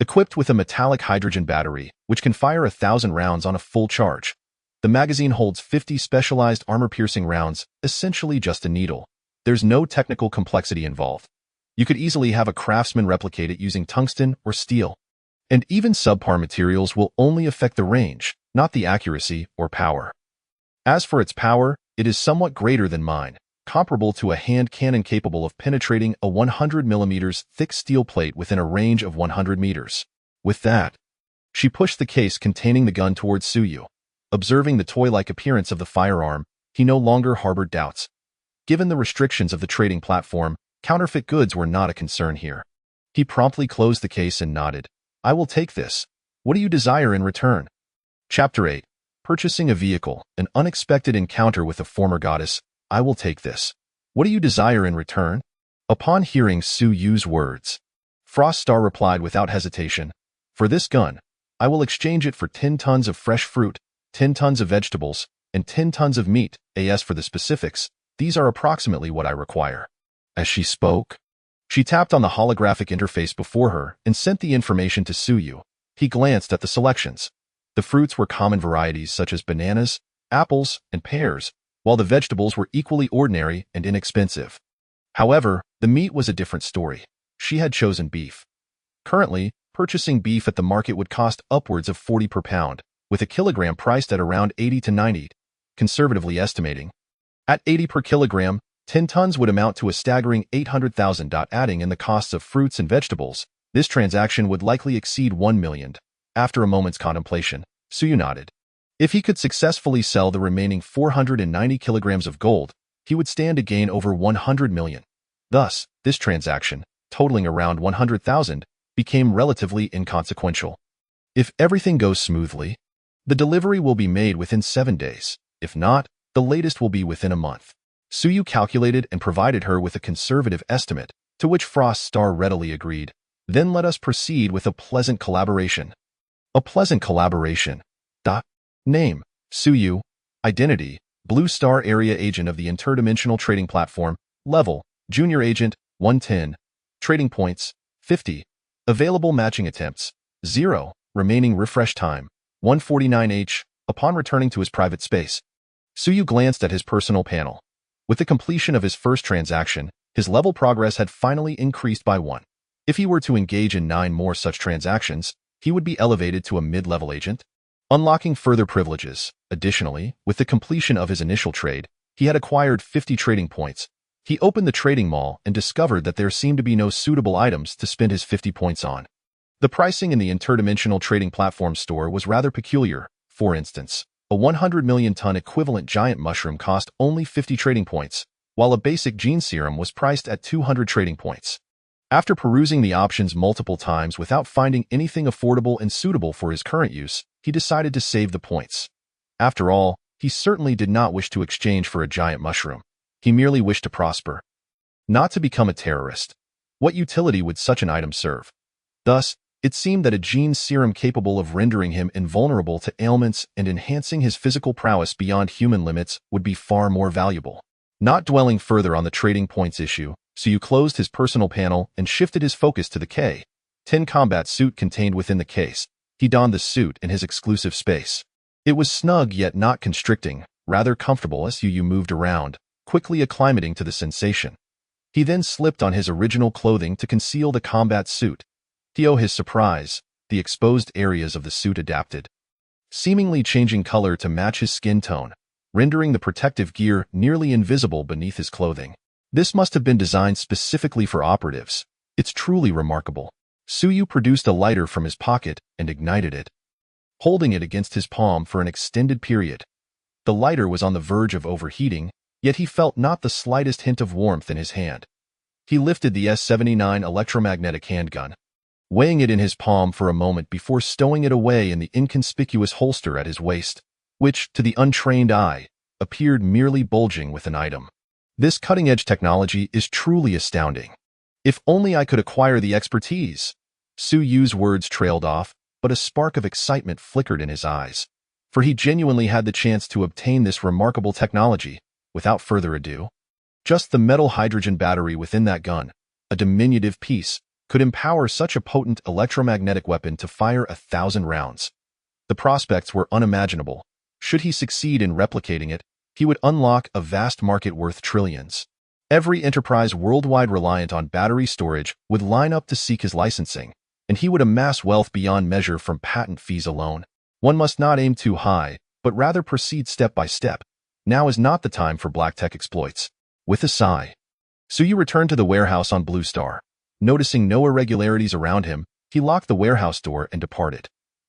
Equipped with a metallic hydrogen battery, which can fire 1,000 rounds on a full charge. The magazine holds 50 specialized armor-piercing rounds, essentially just a needle. There's no technical complexity involved. You could easily have a craftsman replicate it using tungsten or steel. And even subpar materials will only affect the range, not the accuracy or power. As for its power, it is somewhat greater than mine, comparable to a hand cannon capable of penetrating a 100mm thick steel plate within a range of 100 meters. With that, she pushed the case containing the gun towards Su Yu. Observing the toy-like appearance of the firearm, he no longer harbored doubts. Given the restrictions of the trading platform, counterfeit goods were not a concern here. He promptly closed the case and nodded. I will take this. What do you desire in return? Chapter 8. Purchasing a vehicle, an unexpected encounter with a former goddess. I will take this. What do you desire in return? Upon hearing Su Yu's words, Frost Star replied without hesitation. For this gun, I will exchange it for 10 tons of fresh fruit, 10 tons of vegetables, and 10 tons of meat. As for the specifics, these are approximately what I require. As she spoke, she tapped on the holographic interface before her and sent the information to Su Yu. He glanced at the selections. The fruits were common varieties such as bananas, apples, and pears, while the vegetables were equally ordinary and inexpensive. However, the meat was a different story. She had chosen beef. Currently, purchasing beef at the market would cost upwards of 40 per pound, with a kilogram priced at around 80 to 90, conservatively estimating. At 80 per kilogram, 10 tons would amount to a staggering 800,000. Adding in the costs of fruits and vegetables, this transaction would likely exceed 1 million. After a moment's contemplation, Su Yu nodded. If he could successfully sell the remaining 490 kilograms of gold, he would stand to gain over 100 million. Thus, this transaction, totaling around 100,000, became relatively inconsequential. If everything goes smoothly, the delivery will be made within 7 days. If not, the latest will be within a month. Su Yu calculated and provided her with a conservative estimate, to which Frost Star readily agreed. Then let us proceed with a pleasant collaboration. A pleasant collaboration. Name, Su Yu. Identity, Blue Star Area Agent of the Interdimensional Trading Platform. Level, Junior Agent, 110. Trading Points, 50. Available matching attempts, 0. Remaining refresh time, 149H. Upon returning to his private space, Su Yu glanced at his personal panel. With the completion of his first transaction, his level progress had finally increased by 1. If he were to engage in 9 more such transactions, he would be elevated to a mid-level agent, unlocking further privileges. Additionally, with the completion of his initial trade, he had acquired 50 trading points. He opened the trading mall and discovered that there seemed to be no suitable items to spend his 50 points on. The pricing in the Interdimensional Trading Platform store was rather peculiar. For instance, a 100 million ton equivalent giant mushroom cost only 50 trading points, while a basic gene serum was priced at 200 trading points. After perusing the options multiple times without finding anything affordable and suitable for his current use, he decided to save the points. After all, he certainly did not wish to exchange for a giant mushroom. He merely wished to prosper, not to become a terrorist. What utility would such an item serve? Thus, it seemed that a gene serum capable of rendering him invulnerable to ailments and enhancing his physical prowess beyond human limits would be far more valuable. Not dwelling further on the trading points issue, Suyu closed his personal panel and shifted his focus to the K-10 combat suit contained within the case. He donned the suit in his exclusive space. It was snug yet not constricting, rather comfortable as Suyu moved around, quickly acclimating to the sensation. He then slipped on his original clothing to conceal the combat suit. To his surprise, the exposed areas of the suit adapted, seemingly changing color to match his skin tone, rendering the protective gear nearly invisible beneath his clothing. This must have been designed specifically for operatives. It's truly remarkable. Suyu produced a lighter from his pocket and ignited it, holding it against his palm for an extended period. The lighter was on the verge of overheating, yet he felt not the slightest hint of warmth in his hand. He lifted the S-79 electromagnetic handgun, weighing it in his palm for a moment before stowing it away in the inconspicuous holster at his waist, which, to the untrained eye, appeared merely bulging with an item. This cutting-edge technology is truly astounding. If only I could acquire the expertise. Suyu's words trailed off, but a spark of excitement flickered in his eyes, for he genuinely had the chance to obtain this remarkable technology. Without further ado, just the metal hydrogen battery within that gun, a diminutive piece, could empower such a potent electromagnetic weapon to fire 1,000 rounds. The prospects were unimaginable. Should he succeed in replicating it, he would unlock a vast market worth trillions. Every enterprise worldwide reliant on battery storage would line up to seek his licensing, and he would amass wealth beyond measure from patent fees alone. One must not aim too high, but rather proceed step by step. Now is not the time for black tech exploits. With a sigh, Suyu returned to the warehouse on Blue Star. Noticing no irregularities around him, he locked the warehouse door and departed.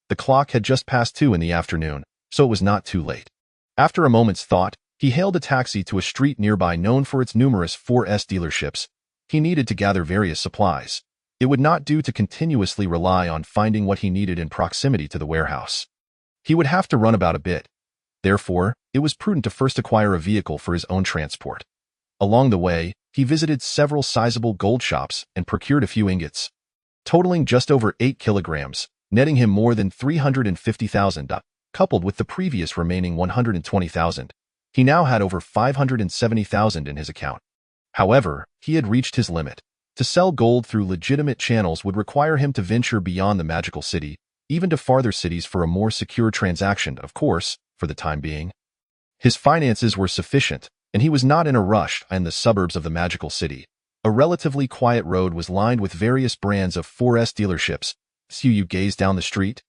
The clock had just passed 2 in the afternoon, so it was not too late. After a moment's thought, he hailed a taxi to a street nearby known for its numerous 4S dealerships. He needed to gather various supplies. It would not do to continuously rely on finding what he needed in proximity to the warehouse. He would have to run about a bit. Therefore, it was prudent to first acquire a vehicle for his own transport. Along the way, he visited several sizable gold shops and procured a few ingots, totaling just over 8 kilograms, netting him more than 350,000, coupled with the previous remaining 120,000. He now had over 570,000 in his account. However, he had reached his limit. To sell gold through legitimate channels would require him to venture beyond the magical city, even to farther cities for a more secure transaction, of course, for the time being. His finances were sufficient, and he was not in a rush in the suburbs of the magical city. A relatively quiet road was lined with various brands of 4S dealerships. Suyu gazed down the street,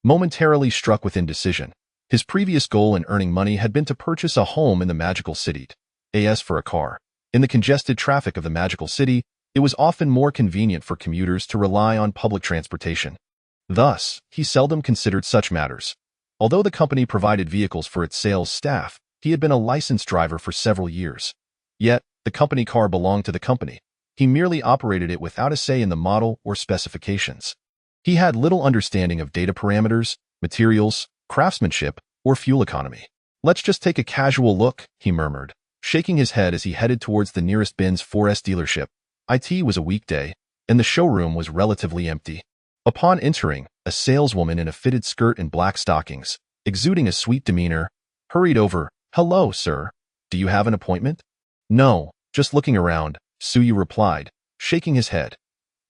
momentarily struck with indecision. His previous goal in earning money had been to purchase a home in the magical city. As for a car, in the congested traffic of the magical city, it was often more convenient for commuters to rely on public transportation. Thus, he seldom considered such matters. Although the company provided vehicles for its sales staff, he had been a licensed driver for several years. Yet, the company car belonged to the company. He merely operated it without a say in the model or specifications. He had little understanding of data parameters, materials, craftsmanship, or fuel economy. "Let's just take a casual look," he murmured, shaking his head as he headed towards the nearest Benz 4S dealership. It was a weekday, and the showroom was relatively empty. Upon entering, a saleswoman in a fitted skirt and black stockings, exuding a sweet demeanor, hurried over. "Hello, sir. Do you have an appointment?" "No, just looking around," Suyu replied, shaking his head.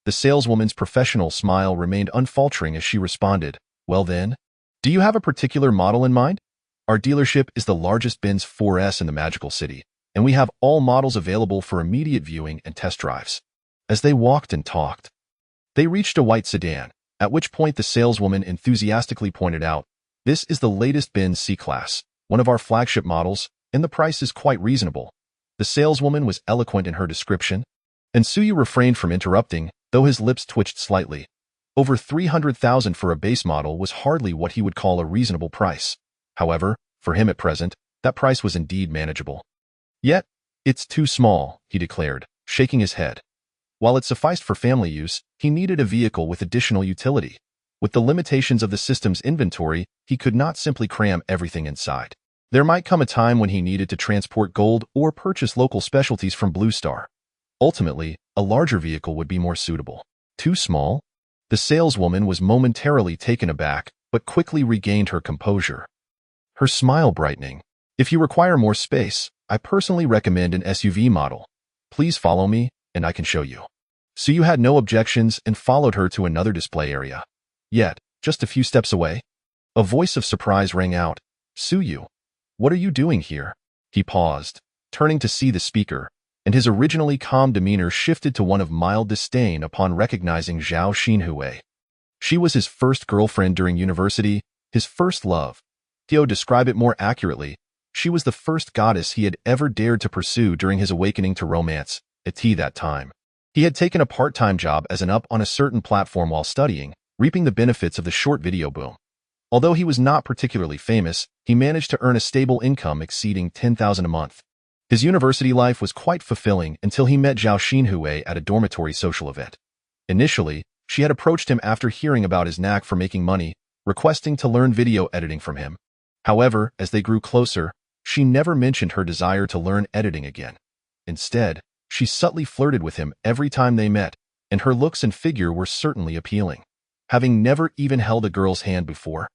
The saleswoman's professional smile remained unfaltering as she responded, "Well then, do you have a particular model in mind? Our dealership is the largest Benz 4S in the magical city, and we have all models available for immediate viewing and test drives." As they walked and talked, they reached a white sedan, at which point the saleswoman enthusiastically pointed out, "This is the latest Benz C-Class, one of our flagship models, and the price is quite reasonable." The saleswoman was eloquent in her description, and Suyu refrained from interrupting, though his lips twitched slightly. Over 300,000 for a base model was hardly what he would call a reasonable price. However, for him at present, that price was indeed manageable. "Yet, it's too small," he declared, shaking his head. While it sufficed for family use, he needed a vehicle with additional utility. With the limitations of the system's inventory, he could not simply cram everything inside. There might come a time when he needed to transport gold or purchase local specialties from Blue Star. Ultimately, a larger vehicle would be more suitable. Too small? The saleswoman was momentarily taken aback, but quickly regained her composure. Her smile brightening. If you require more space, I personally recommend an SUV model. Please follow me, and I can show you. Suyu had no objections and followed her to another display area. Yet, just a few steps away, a voice of surprise rang out. Suyu, what are you doing here? He paused, turning to see the speaker, and his originally calm demeanor shifted to one of mild disdain upon recognizing Zhao Xinhui. She was his first girlfriend during university, his first love. To describe it more accurately, she was the first goddess he had ever dared to pursue during his awakening to romance, at that time. He had taken a part-time job as an up on a certain platform while studying, reaping the benefits of the short video boom. Although he was not particularly famous, he managed to earn a stable income exceeding 10,000 a month. His university life was quite fulfilling until he met Zhao Xinhui at a dormitory social event. Initially, she had approached him after hearing about his knack for making money, requesting to learn video editing from him. However, as they grew closer, she never mentioned her desire to learn editing again. Instead, she subtly flirted with him every time they met, and her looks and figure were certainly appealing. Having never even held a girl's hand before,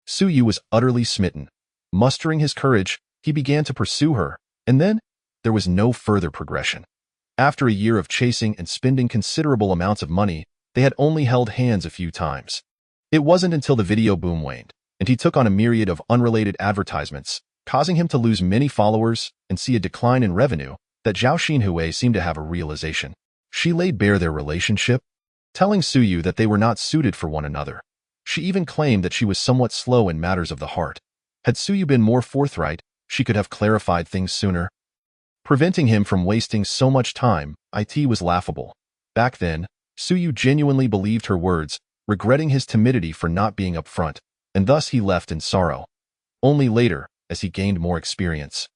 Suyu was utterly smitten. Mustering his courage, he began to pursue her, and then there was no further progression. After a year of chasing and spending considerable amounts of money, they had only held hands a few times. It wasn't until the video boom waned, and he took on a myriad of unrelated advertisements, causing him to lose many followers and see a decline in revenue, that Zhao Xinhui seemed to have a realization. She laid bare their relationship, telling Suyu that they were not suited for one another. She even claimed that she was somewhat slow in matters of the heart. Had Suyu been more forthright, she could have clarified things sooner. Preventing him from wasting so much time, it was laughable. Back then, Suyu genuinely believed her words, regretting his timidity for not being upfront, and thus he left in sorrow. Only later, as he gained more experience,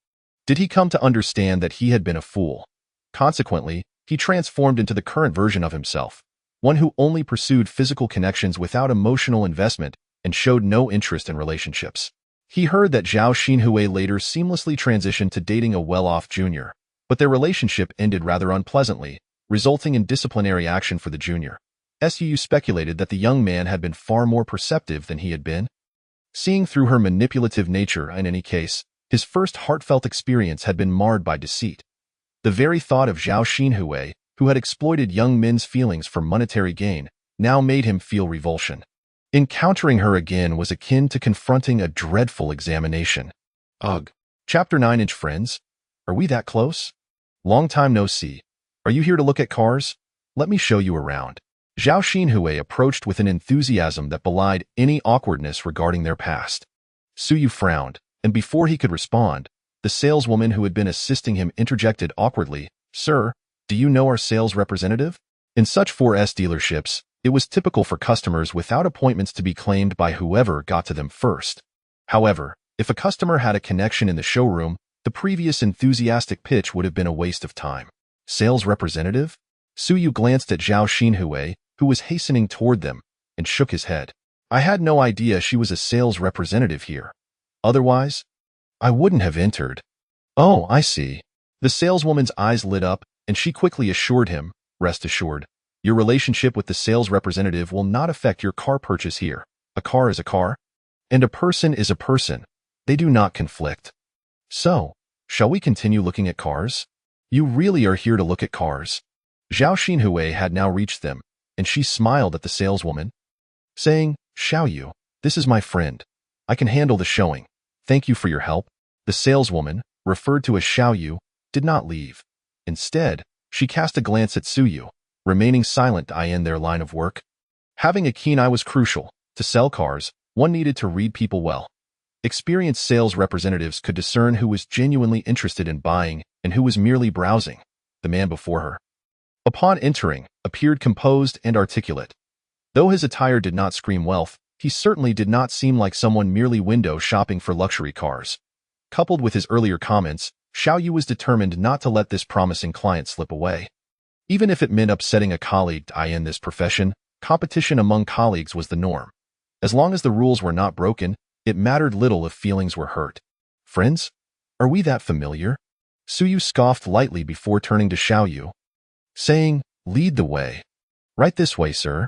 did he come to understand that he had been a fool. Consequently, he transformed into the current version of himself, one who only pursued physical connections without emotional investment and showed no interest in relationships. He heard that Zhao Xinhui later seamlessly transitioned to dating a well-off junior, but their relationship ended rather unpleasantly, resulting in disciplinary action for the junior. Suyu speculated that the young man had been far more perceptive than he had been. Seeing through her manipulative nature, in any case, his first heartfelt experience had been marred by deceit. The very thought of Zhao Xinhui, who had exploited young men's feelings for monetary gain, now made him feel revulsion. Encountering her again was akin to confronting a dreadful examination. Ugh. Chapter 9. Friends, are we that close? Long time no see. Are you here to look at cars? Let me show you around. Zhao Xinhui approached with an enthusiasm that belied any awkwardness regarding their past. Suyu frowned, and before he could respond, the saleswoman who had been assisting him interjected awkwardly, Sir, do you know our sales representative? In such 4S dealerships, it was typical for customers without appointments to be claimed by whoever got to them first. However, if a customer had a connection in the showroom, the previous enthusiastic pitch would have been a waste of time. Sales representative? Suyu glanced at Zhao Xinhui, who was hastening toward them, and shook his head. I had no idea she was a sales representative here. Otherwise, I wouldn't have entered. Oh, I see. The saleswoman's eyes lit up, and she quickly assured him, rest assured, your relationship with the sales representative will not affect your car purchase here. A car is a car, and a person is a person. They do not conflict. So, shall we continue looking at cars? You really are here to look at cars. Zhao Xinhui had now reached them, and she smiled at the saleswoman, saying, Xiaoyu, this is my friend. I can handle the showing. Thank you for your help. The saleswoman, referred to as Xiaoyu, did not leave. Instead, she cast a glance at Suyu, remaining silent to end their line of work. Having a keen eye was crucial. To sell cars, one needed to read people well. Experienced sales representatives could discern who was genuinely interested in buying and who was merely browsing. The man before her, upon entering, appeared composed and articulate. Though his attire did not scream wealth, he certainly did not seem like someone merely window shopping for luxury cars. Coupled with his earlier comments, Xiaoyu was determined not to let this promising client slip away. Even if it meant upsetting a colleague in this profession, competition among colleagues was the norm. As long as the rules were not broken, it mattered little if feelings were hurt. Friends? Are we that familiar? Suyu scoffed lightly before turning to Xiaoyu, saying, lead the way. Right this way, sir.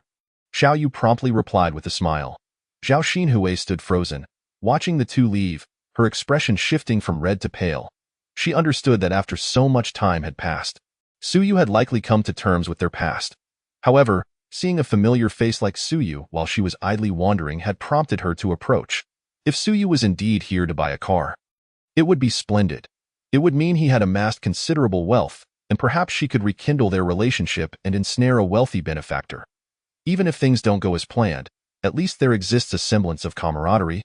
Xiaoyu promptly replied with a smile. Zhao Xinhui stood frozen, watching the two leave, her expression shifting from red to pale. She understood that after so much time had passed, Suyu had likely come to terms with their past. However, seeing a familiar face like Suyu while she was idly wandering had prompted her to approach. If Suyu was indeed here to buy a car, it would be splendid. It would mean he had amassed considerable wealth, and perhaps she could rekindle their relationship and ensnare a wealthy benefactor. Even if things don't go as planned, at least there exists a semblance of camaraderie.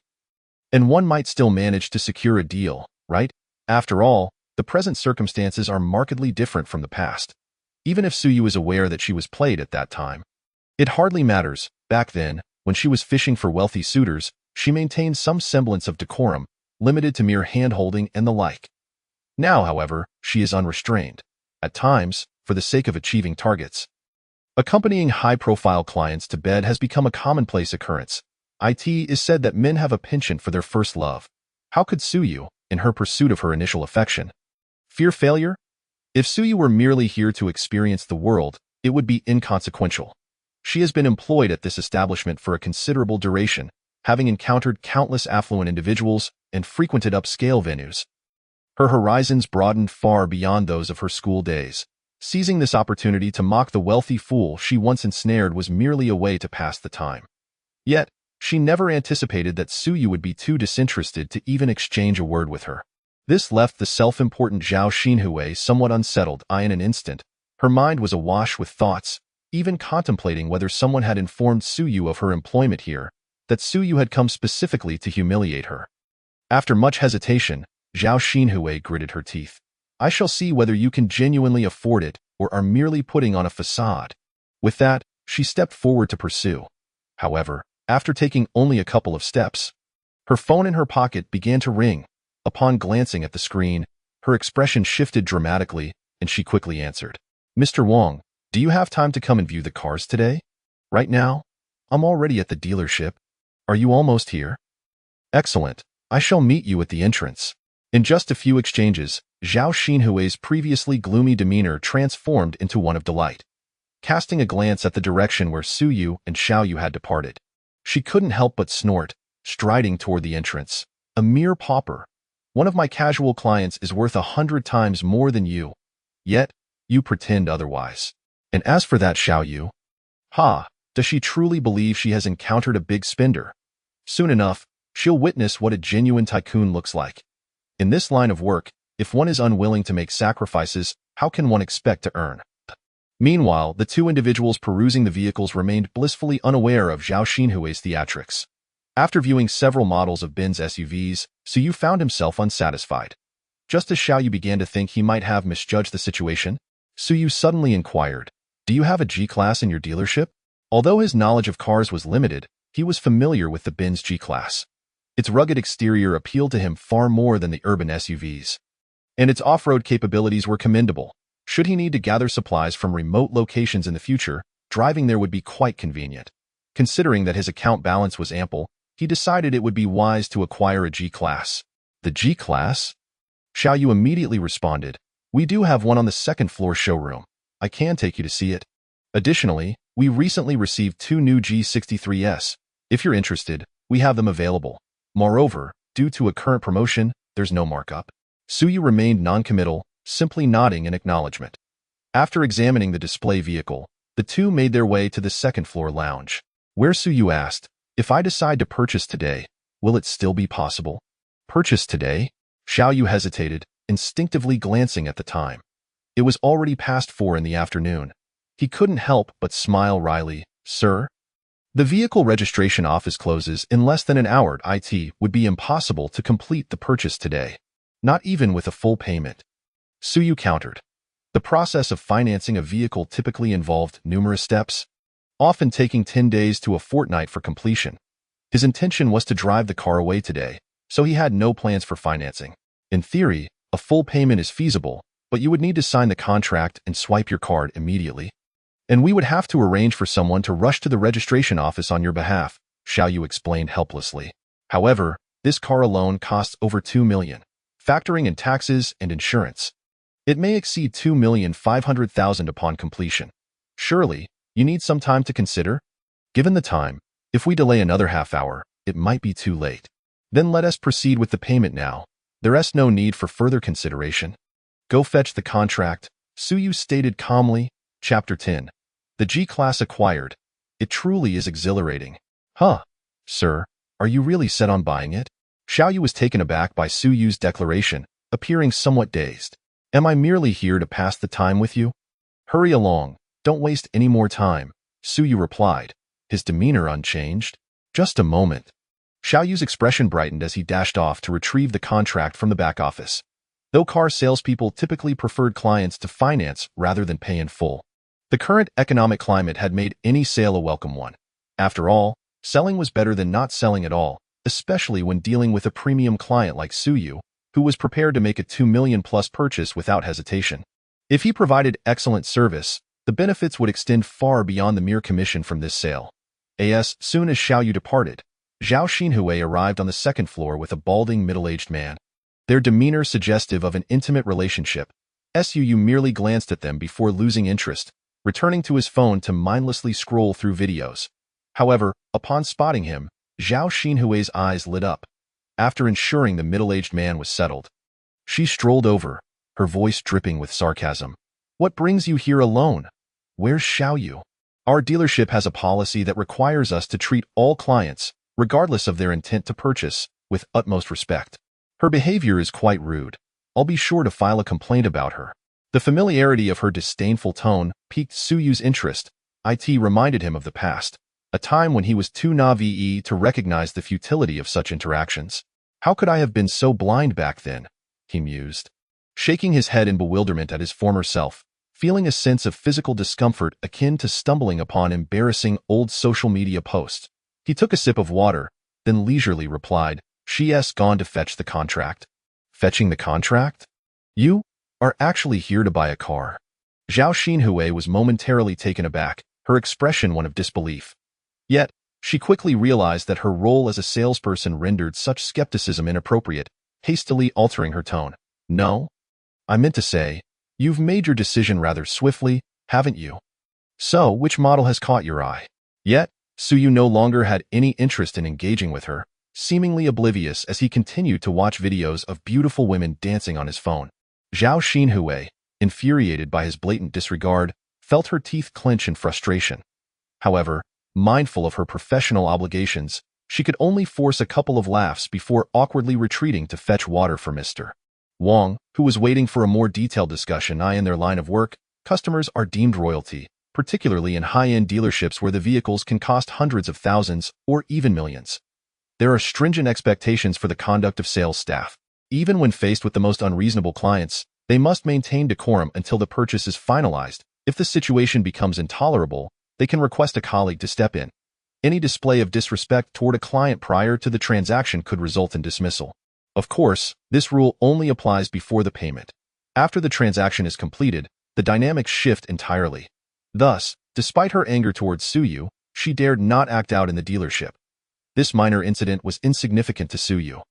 And one might still manage to secure a deal, right? After all, the present circumstances are markedly different from the past. Even if Suyu is aware that she was played at that time, it hardly matters. Back then, when she was fishing for wealthy suitors, she maintained some semblance of decorum, limited to mere hand-holding and the like. Now, however, she is unrestrained. At times, for the sake of achieving targets. Accompanying high-profile clients to bed has become a commonplace occurrence. It is said that men have a penchant for their first love. How could Suyu, in her pursuit of her initial affection, fear failure? If Suyu were merely here to experience the world, it would be inconsequential. She has been employed at this establishment for a considerable duration, having encountered countless affluent individuals and frequented upscale venues. Her horizons broadened far beyond those of her school days. Seizing this opportunity to mock the wealthy fool she once ensnared was merely a way to pass the time. Yet, she never anticipated that Suyu would be too disinterested to even exchange a word with her. This left the self-important Zhao Xinhui somewhat unsettled. In an instant, her mind was awash with thoughts, even contemplating whether someone had informed Suyu of her employment here, that Suyu had come specifically to humiliate her. After much hesitation, Zhao Xinhui gritted her teeth. I shall see whether you can genuinely afford it or are merely putting on a facade. With that, she stepped forward to pursue. However, after taking only a couple of steps, her phone in her pocket began to ring. Upon glancing at the screen, her expression shifted dramatically, and she quickly answered. Mr. Wong, do you have time to come and view the cars today? Right now? I'm already at the dealership. Are you almost here? Excellent. I shall meet you at the entrance. In just a few exchanges, Zhao Xinhui's previously gloomy demeanor transformed into one of delight. Casting a glance at the direction where Suyu and Xiaoyu had departed, she couldn't help but snort, striding toward the entrance. A mere pauper. One of my casual clients is worth 100 times more than you. Yet, you pretend otherwise. And as for that Xiaoyu, does she truly believe she has encountered a big spender? Soon enough, she'll witness what a genuine tycoon looks like. In this line of work, if one is unwilling to make sacrifices, how can one expect to earn? Meanwhile, the two individuals perusing the vehicles remained blissfully unaware of Zhao Xinhui's theatrics. After viewing several models of Ben's SUVs, Suyu found himself unsatisfied. Just as Xiaoyu began to think he might have misjudged the situation, Suyu suddenly inquired, do you have a G-Class in your dealership? Although his knowledge of cars was limited, he was familiar with the Benz G-Class. Its rugged exterior appealed to him far more than the urban SUVs. And its off-road capabilities were commendable. Should he need to gather supplies from remote locations in the future, driving there would be quite convenient. Considering that his account balance was ample, he decided it would be wise to acquire a G-Class. The G-Class? Xiaoyu immediately responded, we do have one on the second-floor showroom. I can take you to see it. Additionally, we recently received 2 new G63s. If you're interested, we have them available. Moreover, due to a current promotion, there's no markup. Suyu remained non-committal, simply nodding in acknowledgement. After examining the display vehicle, the two made their way to the second-floor lounge, where Suyu asked, if I decide to purchase today, will it still be possible? Purchase today? Xiaoyu hesitated, instinctively glancing at the time. It was already past 4 in the afternoon. He couldn't help but smile wryly. Sir? The vehicle registration office closes in less than an hour. It would be impossible to complete the purchase today. Not even with a full payment. Suyu countered. The process of financing a vehicle typically involved numerous steps, often taking 10 days to a fortnight for completion. His intention was to drive the car away today, so he had no plans for financing. In theory, a full payment is feasible, but you would need to sign the contract and swipe your card immediately. And we would have to arrange for someone to rush to the registration office on your behalf, Xiaoyu explained helplessly. However, this car alone costs over 2 million. factoring in taxes and insurance. It may exceed 2,500,000 upon completion. Surely, you need some time to consider? Given the time, if we delay another half hour, it might be too late. Then let us proceed with the payment now. There's no need for further consideration. Go fetch the contract, Suyu stated calmly. Chapter 10. The G-Class acquired. It truly is exhilarating. Huh? Sir, are you really set on buying it? Xiaoyu was taken aback by Suyu's declaration, appearing somewhat dazed. Am I merely here to pass the time with you? Hurry along, don't waste any more time, Suyu replied, his demeanor unchanged. Just a moment. Xiaoyu's expression brightened as he dashed off to retrieve the contract from the back office. Though car salespeople typically preferred clients to finance rather than pay in full, the current economic climate had made any sale a welcome one. After all, selling was better than not selling at all, especially when dealing with a premium client like Suyu, who was prepared to make a 2 million plus purchase without hesitation. If he provided excellent service, the benefits would extend far beyond the mere commission from this sale. As soon as Xiaoyu departed, Zhao Xinhui arrived on the second floor with a balding middle-aged man. Their demeanor suggestive of an intimate relationship. Suyu merely glanced at them before losing interest, returning to his phone to mindlessly scroll through videos. However, upon spotting him, Zhao Xinhui's eyes lit up. After ensuring the middle-aged man was settled, she strolled over, her voice dripping with sarcasm. What brings you here alone? Where's Xiaoyu? Our dealership has a policy that requires us to treat all clients, regardless of their intent to purchase, with utmost respect. Her behavior is quite rude. I'll be sure to file a complaint about her. The familiarity of her disdainful tone piqued Suyu's interest. It reminded him of the past, a time when he was too naive to recognize the futility of such interactions. How could I have been so blind back then? He mused, shaking his head in bewilderment at his former self, feeling a sense of physical discomfort akin to stumbling upon embarrassing old social media posts. He took a sip of water, then leisurely replied, She's gone to fetch the contract. Fetching the contract? You are actually here to buy a car. Zhao Xinhui was momentarily taken aback, her expression one of disbelief. Yet, she quickly realized that her role as a salesperson rendered such skepticism inappropriate, hastily altering her tone. No? I meant to say, you've made your decision rather swiftly, haven't you? So, which model has caught your eye? Yet, Suyu no longer had any interest in engaging with her, seemingly oblivious as he continued to watch videos of beautiful women dancing on his phone. Zhao Xinhui, infuriated by his blatant disregard, felt her teeth clench in frustration. However, mindful of her professional obligations, she could only force a couple of laughs before awkwardly retreating to fetch water for Mr. Wang, who was waiting for a more detailed discussion. In their line of work, customers are deemed royalty, particularly in high-end dealerships where the vehicles can cost hundreds of thousands or even millions. There are stringent expectations for the conduct of sales staff. Even when faced with the most unreasonable clients, they must maintain decorum until the purchase is finalized. If the situation becomes intolerable, they can request a colleague to step in. Any display of disrespect toward a client prior to the transaction could result in dismissal. Of course, this rule only applies before the payment. After the transaction is completed, the dynamics shift entirely. Thus, despite her anger towards Suyu, she dared not act out in the dealership. This minor incident was insignificant to Suyu.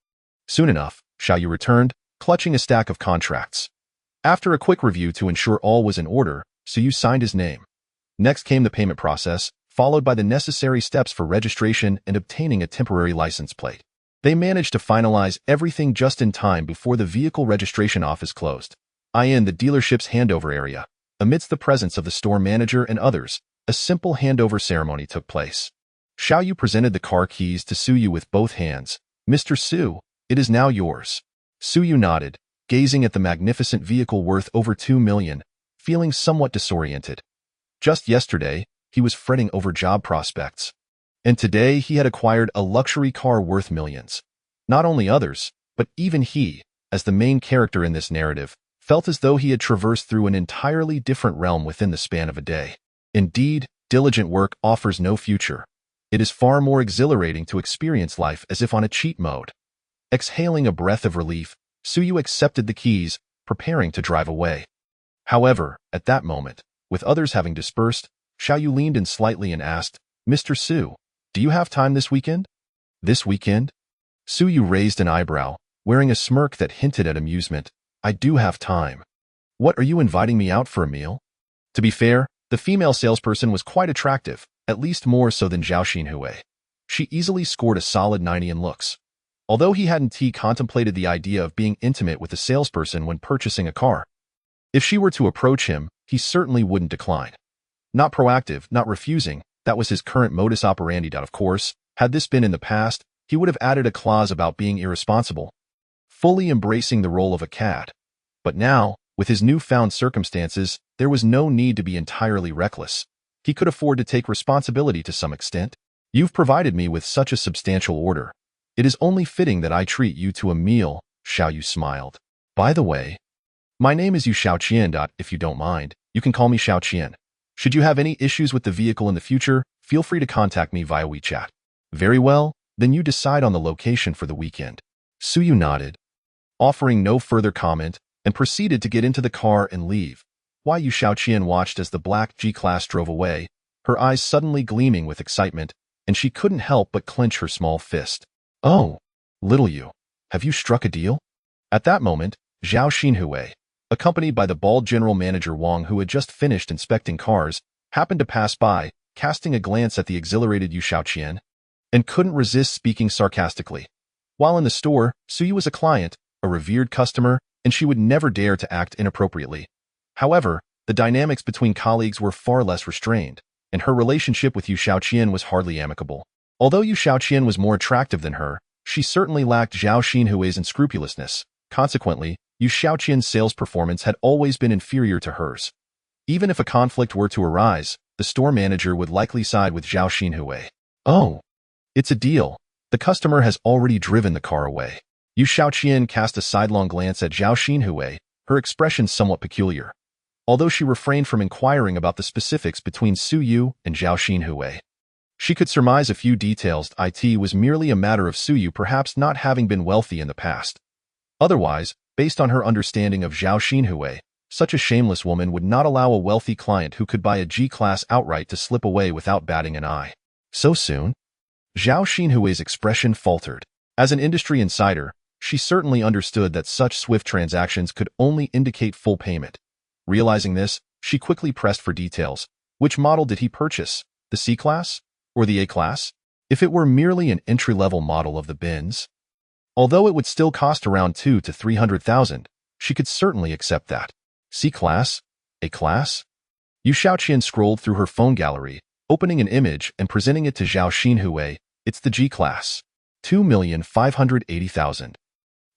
Soon enough, Xiaoyu returned, clutching a stack of contracts. After a quick review to ensure all was in order, Suyu signed his name. Next came the payment process, followed by the necessary steps for registration and obtaining a temporary license plate. They managed to finalize everything just in time before the vehicle registration office closed. In the dealership's handover area, amidst the presence of the store manager and others, a simple handover ceremony took place. Xiaoyu presented the car keys to Suyu with both hands. Mr. Su, it is now yours. Suyu nodded, gazing at the magnificent vehicle worth over 2 million, feeling somewhat disoriented. Just yesterday, he was fretting over job prospects. And today he had acquired a luxury car worth millions. Not only others, but even he, as the main character in this narrative, felt as though he had traversed through an entirely different realm within the span of a day. Indeed, diligent work offers no future. It is far more exhilarating to experience life as if on a cheat mode. Exhaling a breath of relief, Suyu accepted the keys, preparing to drive away. However, at that moment, with others having dispersed, Xiaoyu leaned in slightly and asked, Mr. Su, do you have time this weekend? This weekend? Suyu raised an eyebrow, wearing a smirk that hinted at amusement. "I do have time. What, are you inviting me out for a meal?" To be fair, the female salesperson was quite attractive, at least more so than Zhao Xinhui. She easily scored a solid 90 in looks. Although he hadn't contemplated the idea of being intimate with a salesperson when purchasing a car, if she were to approach him, he certainly wouldn't decline. Not proactive, not refusing, that was his current modus operandi. Of course, had this been in the past, he would have added a clause about being irresponsible, fully embracing the role of a cad. But now, with his newfound circumstances, there was no need to be entirely reckless. He could afford to take responsibility to some extent. "You've provided me with such a substantial order. It is only fitting that I treat you to a meal," Xiao Yu smiled. "By the way, my name is Yu Xiaoqian. If you don't mind, you can call me Xiaoqian. Should you have any issues with the vehicle in the future, feel free to contact me via WeChat." "Very well, then you decide on the location for the weekend." Suyu nodded, offering no further comment, and proceeded to get into the car and leave. While Yu Xiaoqian watched as the black G-Class drove away, her eyes suddenly gleaming with excitement, and she couldn't help but clench her small fist. "Oh, little Yu, have you struck a deal?" At that moment, Zhao Xinhui, accompanied by the bald general manager Wang, who had just finished inspecting cars, happened to pass by, casting a glance at the exhilarated Yu Xiaoqian, and couldn't resist speaking sarcastically. While in the store, Suyu was a client, a revered customer, and she would never dare to act inappropriately. However, the dynamics between colleagues were far less restrained, and her relationship with Yu Xiaoqian was hardly amicable. Although Yu Xiaoqian was more attractive than her, she certainly lacked Zhao Xinhui's unscrupulousness. Consequently, Yu Xiaoqian's sales performance had always been inferior to hers. Even if a conflict were to arise, the store manager would likely side with Zhao Xinhui. "Oh, it's a deal. The customer has already driven the car away." Yu Xiaoqian cast a sidelong glance at Zhao Xinhui, her expression somewhat peculiar. Although she refrained from inquiring about the specifics between Su Yu and Zhao Xinhui, she could surmise a few details. It was merely a matter of Su Yu perhaps not having been wealthy in the past. Otherwise, based on her understanding of Zhao Xinhui, such a shameless woman would not allow a wealthy client who could buy a G-Class outright to slip away without batting an eye. "So soon?" Zhao Xinhui's expression faltered. As an industry insider, she certainly understood that such swift transactions could only indicate full payment. Realizing this, she quickly pressed for details. Which model did he purchase? The C-Class? Or the A-Class? If it were merely an entry-level model of the Benz, although it would still cost around 200,000 to 300,000, she could certainly accept that. C-Class? A-Class? Yu Xiaoqian scrolled through her phone gallery, opening an image and presenting it to Zhao Xinhui. "It's the G-Class. 2,580,000.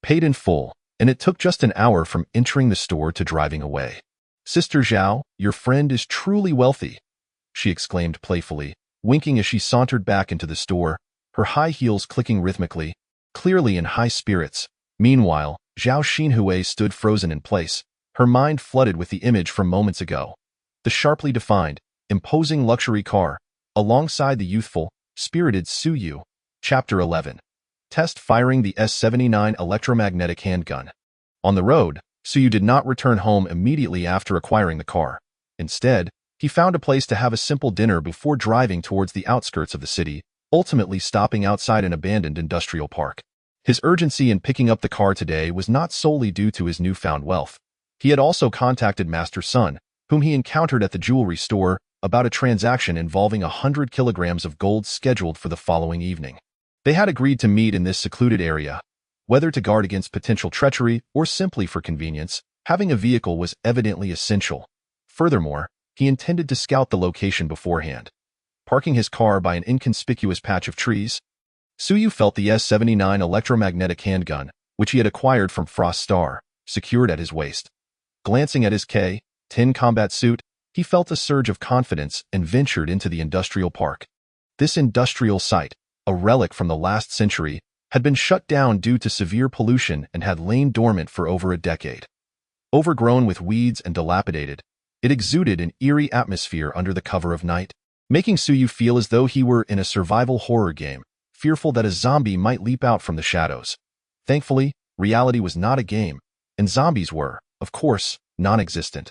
Paid in full, and it took just an hour from entering the store to driving away." "Sister Zhao, your friend is truly wealthy," she exclaimed playfully, winking as she sauntered back into the store, her high heels clicking rhythmically, clearly in high spirits. Meanwhile, Zhao Xinhui stood frozen in place, her mind flooded with the image from moments ago. The sharply defined, imposing luxury car, alongside the youthful, spirited Su Yu. Chapter 11. Test firing the S-79 electromagnetic handgun. On the road, Su Yu did not return home immediately after acquiring the car. Instead, he found a place to have a simple dinner before driving towards the outskirts of the city, ultimately stopping outside an abandoned industrial park. His urgency in picking up the car today was not solely due to his newfound wealth. He had also contacted Master Sun, whom he encountered at the jewelry store, about a transaction involving 100 kilograms of gold scheduled for the following evening. They had agreed to meet in this secluded area. Whether to guard against potential treachery or simply for convenience, having a vehicle was evidently essential. Furthermore, he intended to scout the location beforehand. Parking his car by an inconspicuous patch of trees, Su Yu felt the S-79 electromagnetic handgun, which he had acquired from Frost Star, secured at his waist. Glancing at his K-10 combat suit, he felt a surge of confidence and ventured into the industrial park. This industrial site, a relic from the last century, had been shut down due to severe pollution and had lain dormant for over a decade. Overgrown with weeds and dilapidated, it exuded an eerie atmosphere under the cover of night, making Su Yu feel as though he were in a survival horror game, fearful that a zombie might leap out from the shadows. Thankfully, reality was not a game, and zombies were, of course, non-existent.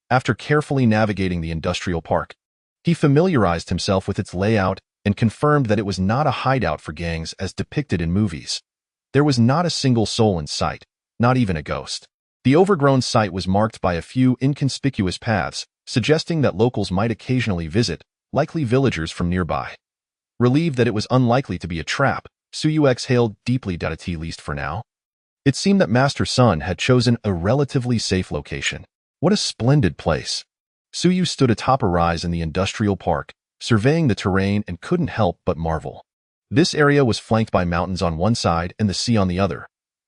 After carefully navigating the industrial park, he familiarized himself with its layout and confirmed that it was not a hideout for gangs as depicted in movies. There was not a single soul in sight, not even a ghost. The overgrown site was marked by a few inconspicuous paths, suggesting that locals might occasionally visit, likely villagers from nearby. Relieved that it was unlikely to be a trap, Suyu exhaled deeply, at least for now. It seemed that Master Sun had chosen a relatively safe location. What a splendid place. Suyu stood atop a rise in the industrial park, surveying the terrain, and couldn't help but marvel. This area was flanked by mountains on one side and the sea on the other.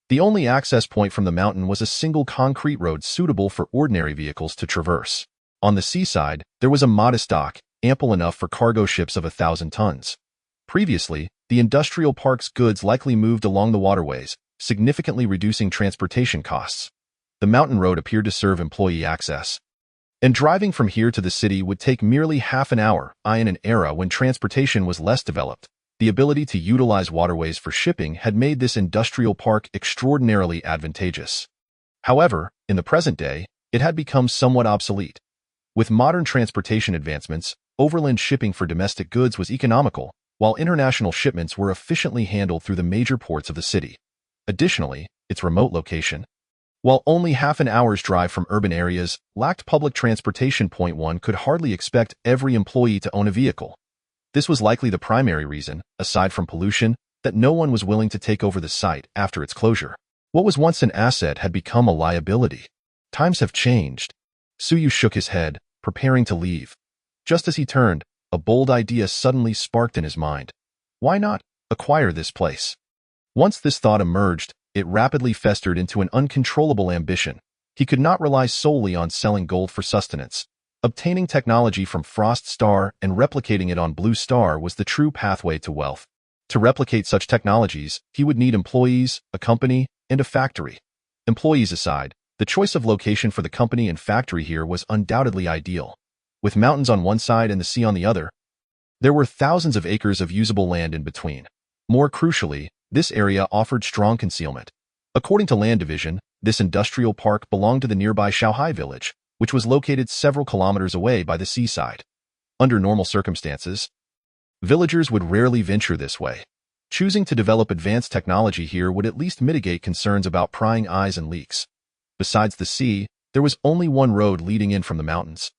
The only access point from the mountain was a single concrete road suitable for ordinary vehicles to traverse. On the seaside, there was a modest dock, ample enough for cargo ships of 1,000 tons. Previously, the industrial park's goods likely moved along the waterways, significantly reducing transportation costs. The mountain road appeared to serve employee access. And driving from here to the city would take merely half an hour. In an era when transportation was less developed, the ability to utilize waterways for shipping had made this industrial park extraordinarily advantageous. However, in the present day, it had become somewhat obsolete. With modern transportation advancements, overland shipping for domestic goods was economical, while international shipments were efficiently handled through the major ports of the city. Additionally, its remote location, while only half an hour's drive from urban areas, lacked public transportation. One could hardly expect every employee to own a vehicle. This was likely the primary reason, aside from pollution, that no one was willing to take over the site after its closure. What was once an asset had become a liability. Times have changed. Suyu shook his head, preparing to leave. Just as he turned, a bold idea suddenly sparked in his mind. Why not acquire this place? Once this thought emerged, it rapidly festered into an uncontrollable ambition. He could not rely solely on selling gold for sustenance. Obtaining technology from Frost Star and replicating it on Blue Star was the true pathway to wealth. To replicate such technologies, he would need employees, a company, and a factory. Employees aside, the choice of location for the company and factory here was undoubtedly ideal. With mountains on one side and the sea on the other, there were thousands of acres of usable land in between. More crucially, this area offered strong concealment. According to Land Division, this industrial park belonged to the nearby Shaohai village, which was located several kilometers away by the seaside. Under normal circumstances, villagers would rarely venture this way. Choosing to develop advanced technology here would at least mitigate concerns about prying eyes and leaks. Besides the sea, there was only one road leading in from the mountains,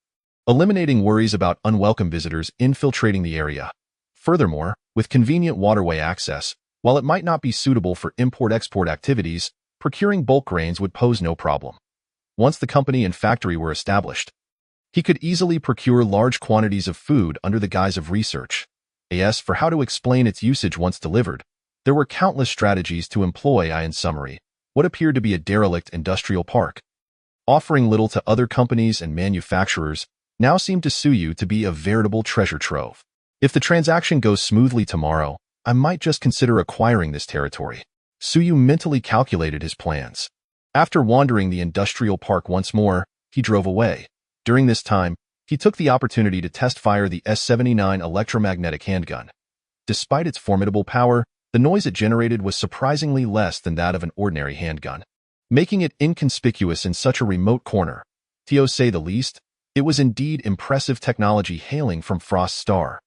eliminating worries about unwelcome visitors infiltrating the area. Furthermore, with convenient waterway access, while it might not be suitable for import-export activities, procuring bulk grains would pose no problem. Once the company and factory were established, he could easily procure large quantities of food under the guise of research. As for how to explain its usage once delivered, there were countless strategies to employ. In summary, what appeared to be a derelict industrial park, offering little to other companies and manufacturers, now seemed to Suyu to be a veritable treasure trove. If the transaction goes smoothly tomorrow, I might just consider acquiring this territory. Suyu mentally calculated his plans. After wandering the industrial park once more, he drove away. During this time, he took the opportunity to test-fire the S-79 electromagnetic handgun. Despite its formidable power, the noise it generated was surprisingly less than that of an ordinary handgun, making it inconspicuous in such a remote corner. To say the least, it was indeed impressive technology hailing from Frost Star.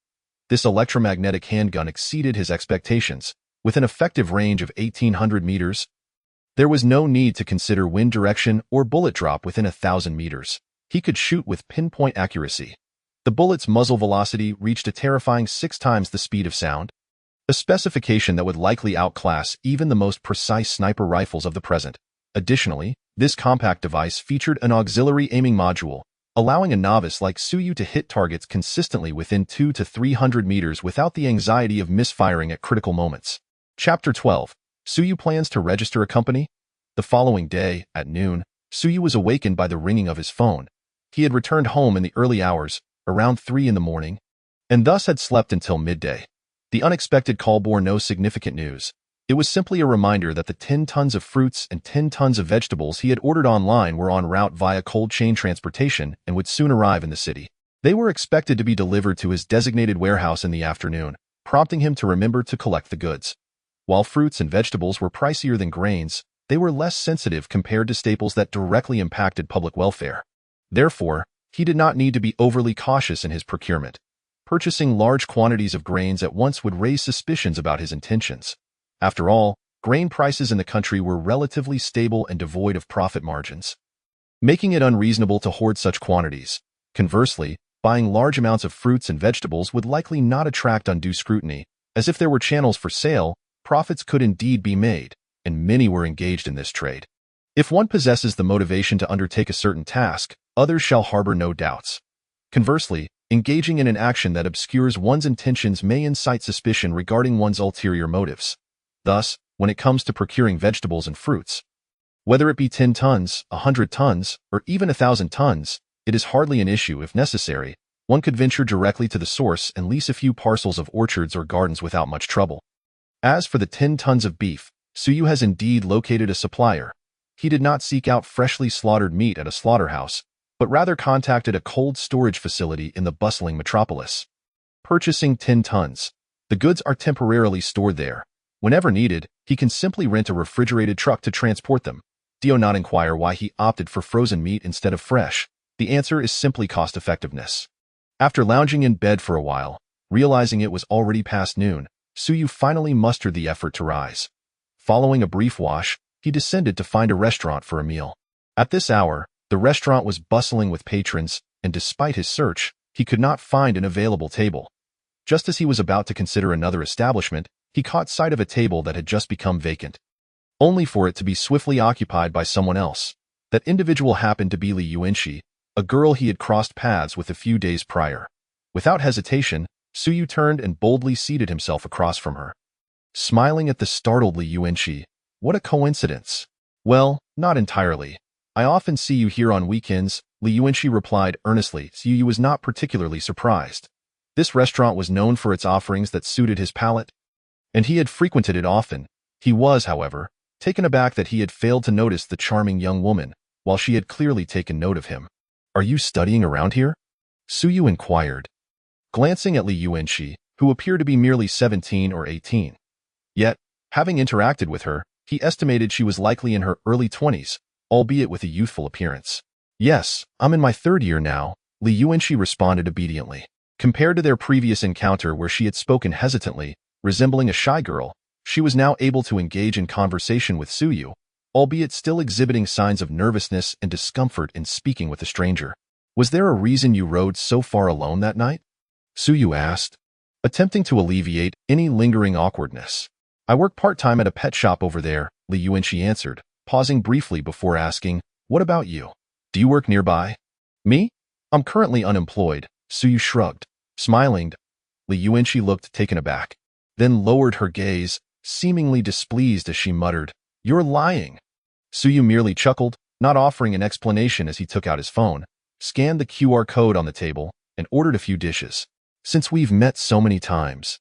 This electromagnetic handgun exceeded his expectations, with an effective range of 1,800 meters. There was no need to consider wind direction or bullet drop within 1,000 meters. He could shoot with pinpoint accuracy. The bullet's muzzle velocity reached a terrifying 6 times the speed of sound, a specification that would likely outclass even the most precise sniper rifles of the present. Additionally, this compact device featured an auxiliary aiming module, allowing a novice like Suyu to hit targets consistently within 200 to 300 meters without the anxiety of misfiring at critical moments. Chapter 12. Suyu plans to register a company? The following day, at noon, Suyu was awakened by the ringing of his phone. He had returned home in the early hours, around 3 in the morning, and thus had slept until midday. The unexpected call bore no significant news. It was simply a reminder that the 10 tons of fruits and 10 tons of vegetables he had ordered online were en route via cold chain transportation and would soon arrive in the city. They were expected to be delivered to his designated warehouse in the afternoon, prompting him to remember to collect the goods. While fruits and vegetables were pricier than grains, they were less sensitive compared to staples that directly impacted public welfare. Therefore, he did not need to be overly cautious in his procurement. Purchasing large quantities of grains at once would raise suspicions about his intentions. After all, Grain prices in the country were relatively stable and devoid of profit margins, making it unreasonable to hoard such quantities. Conversely, buying large amounts of fruits and vegetables would likely not attract undue scrutiny, as if there were channels for sale, profits could indeed be made, and many were engaged in this trade. If one possesses the motivation to undertake a certain task, others shall harbor no doubts. Conversely, engaging in an action that obscures one's intentions may incite suspicion regarding one's ulterior motives. Thus, when it comes to procuring vegetables and fruits, whether it be 10 tons, 100 tons, or even 1,000 tons, it is hardly an issue. If necessary, one could venture directly to the source and lease a few parcels of orchards or gardens without much trouble. As for the 10 tons of beef, Suyu has indeed located a supplier. He did not seek out freshly slaughtered meat at a slaughterhouse, but rather contacted a cold storage facility in the bustling metropolis. Purchasing 10 tons, the goods are temporarily stored there. Whenever needed, he can simply rent a refrigerated truck to transport them. Do not inquire why he opted for frozen meat instead of fresh. The answer is simply cost-effectiveness. After lounging in bed for a while, realizing it was already past noon, Suyu finally mustered the effort to rise. Following a brief wash, he descended to find a restaurant for a meal. At this hour, the restaurant was bustling with patrons, and despite his search, he could not find an available table. Just as he was about to consider another establishment, he caught sight of a table that had just become vacant, only for it to be swiftly occupied by someone else. That individual happened to be Li Yuanxi, a girl he had crossed paths with a few days prior. Without hesitation, Suyu turned and boldly seated himself across from her. Smiling at the startled Li Yuanxi, "What a coincidence." "Well, not entirely. I often see you here on weekends," Li Yuanxi replied earnestly. Suyu was not particularly surprised. This restaurant was known for its offerings that suited his palate, and he had frequented it often. He was, however, taken aback that he had failed to notice the charming young woman, while she had clearly taken note of him. "Are you studying around here?" Suyu inquired, glancing at Li Yuanxi, who appeared to be merely 17 or 18. Yet, having interacted with her, he estimated she was likely in her early 20s, albeit with a youthful appearance. "Yes, I'm in my 3rd year now," Li Yuanxi responded obediently. Compared to their previous encounter where she had spoken hesitantly, resembling a shy girl, she was now able to engage in conversation with Suyu, albeit still exhibiting signs of nervousness and discomfort in speaking with a stranger. "Was there a reason you rode so far alone that night?" Suyu asked, attempting to alleviate any lingering awkwardness. "I work part-time at a pet shop over there," Li Yuanxi answered, pausing briefly before asking, "What about you? Do you work nearby?" "Me? I'm currently unemployed," Suyu shrugged. Smiling, Li Yuanxi looked taken aback, then lowered her gaze, seemingly displeased as she muttered, "You're lying." Suyu merely chuckled, not offering an explanation as he took out his phone, scanned the QR code on the table, and ordered a few dishes. "Since we've met so many times,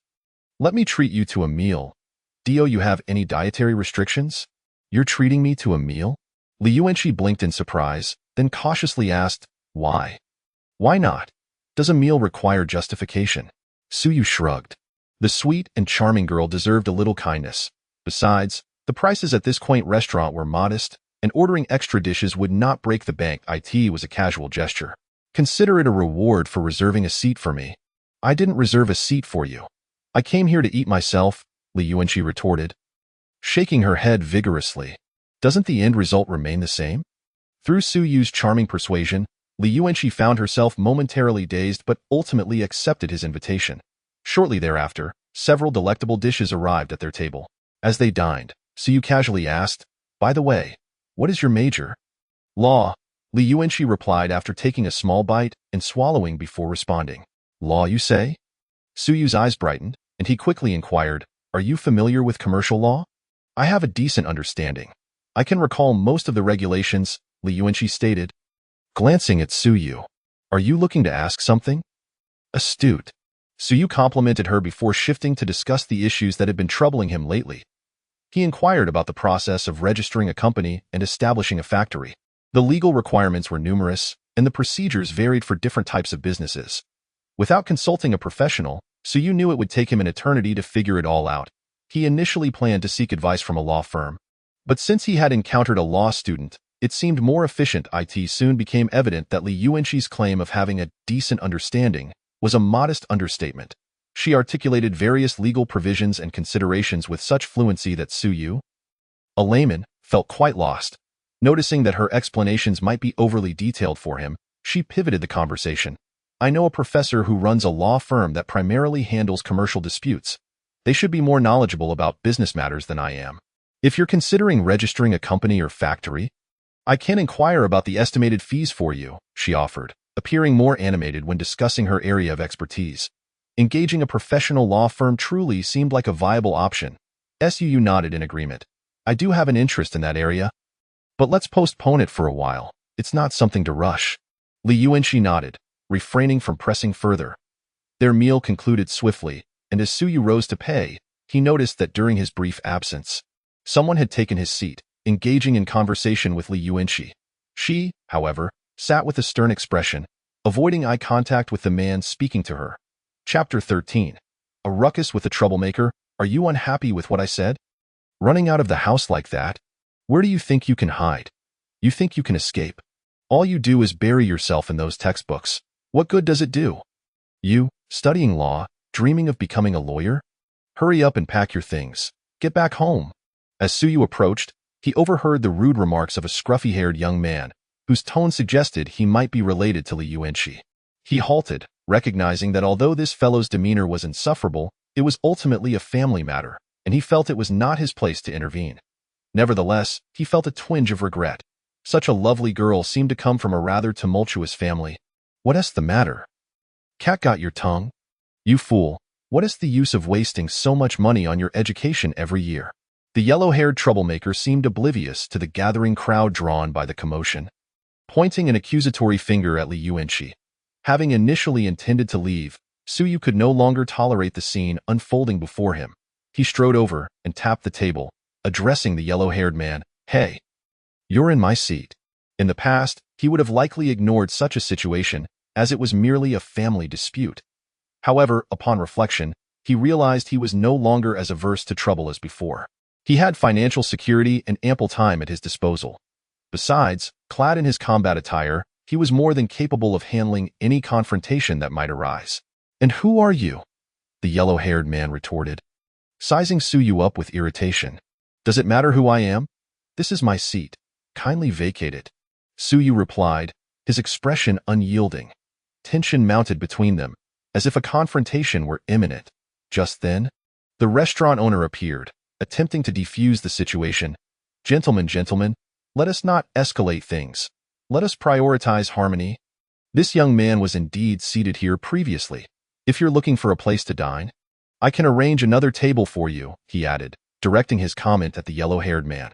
let me treat you to a meal. Do you have any dietary restrictions?" "You're treating me to a meal?" Li Yuanxi blinked in surprise, then cautiously asked, "Why?" "Why not? Does a meal require justification?" Suyu shrugged. The sweet and charming girl deserved a little kindness. Besides, the prices at this quaint restaurant were modest, and ordering extra dishes would not break the bank. It was a casual gesture. "Consider it a reward for reserving a seat for me." "I didn't reserve a seat for you. I came here to eat myself," Li Yuanxi retorted, shaking her head vigorously. "Doesn't the end result remain the same?" Through Suyu's charming persuasion, Li Yuanxi found herself momentarily dazed but ultimately accepted his invitation. Shortly thereafter, several delectable dishes arrived at their table. As they dined, Suyu casually asked, "By the way, what is your major?" "Law," Li Yuanxi replied after taking a small bite and swallowing before responding. "Law, you say?" Suyu's eyes brightened, and he quickly inquired, "Are you familiar with commercial law?" "I have a decent understanding. I can recall most of the regulations," Li Yuanxi stated, glancing at Suyu. "Are you looking to ask something?" "Astute." Suyu complimented her before shifting to discuss the issues that had been troubling him lately. He inquired about the process of registering a company and establishing a factory. The legal requirements were numerous, and the procedures varied for different types of businesses. Without consulting a professional, Suyu knew it would take him an eternity to figure it all out. He initially planned to seek advice from a law firm, but since he had encountered a law student, it seemed more efficient. It soon became evident that Li Yuanxi's claim of having a decent understanding was a modest understatement. She articulated various legal provisions and considerations with such fluency that Suyu, a layman, felt quite lost. Noticing that her explanations might be overly detailed for him, she pivoted the conversation. I know a professor who runs a law firm that primarily handles commercial disputes. They should be more knowledgeable about business matters than I am. If you're considering registering a company or factory, I can inquire about the estimated fees for you, she offered, appearing more animated when discussing her area of expertise. Engaging a professional law firm truly seemed like a viable option. Suu nodded in agreement. I do have an interest in that area, but let's postpone it for a while. It's not something to rush. Li Yuanxi nodded, refraining from pressing further. Their meal concluded swiftly, and as Suyu rose to pay, he noticed that during his brief absence, someone had taken his seat, engaging in conversation with Li Yuanxi. She, however, sat with a stern expression, avoiding eye contact with the man speaking to her. Chapter 13. A ruckus with a troublemaker. Are you unhappy with what I said? Running out of the house like that? Where do you think you can hide? You think you can escape? All you do is bury yourself in those textbooks. What good does it do? You, studying law, dreaming of becoming a lawyer? Hurry up and pack your things. Get back home. As Suyu approached, he overheard the rude remarks of a scruffy-haired young man, whose tone suggested he might be related to Li Yuanxi. He halted, recognizing that although this fellow's demeanor was insufferable, it was ultimately a family matter, and he felt it was not his place to intervene. Nevertheless, he felt a twinge of regret. Such a lovely girl seemed to come from a rather tumultuous family. What's the matter? Cat got your tongue? You fool, what is the use of wasting so much money on your education every year? The yellow-haired troublemaker seemed oblivious to the gathering crowd drawn by the commotion. Pointing an accusatory finger at Li Yuanxi, having initially intended to leave, Suyu could no longer tolerate the scene unfolding before him. He strode over and tapped the table, addressing the yellow-haired man. Hey, you're in my seat. In the past, he would have likely ignored such a situation, as it was merely a family dispute. However, upon reflection, he realized he was no longer as averse to trouble as before. He had financial security and ample time at his disposal. Besides, clad in his combat attire, he was more than capable of handling any confrontation that might arise. And who are you? The yellow-haired man retorted, sizing Suyu up with irritation. Does it matter who I am? This is my seat. Kindly vacate it. Suyu replied, his expression unyielding. Tension mounted between them, as if a confrontation were imminent. Just then, the restaurant owner appeared, attempting to defuse the situation. Gentlemen, let us not escalate things. Let us prioritize harmony. This young man was indeed seated here previously. If you're looking for a place to dine, I can arrange another table for you, he added, directing his comment at the yellow-haired man.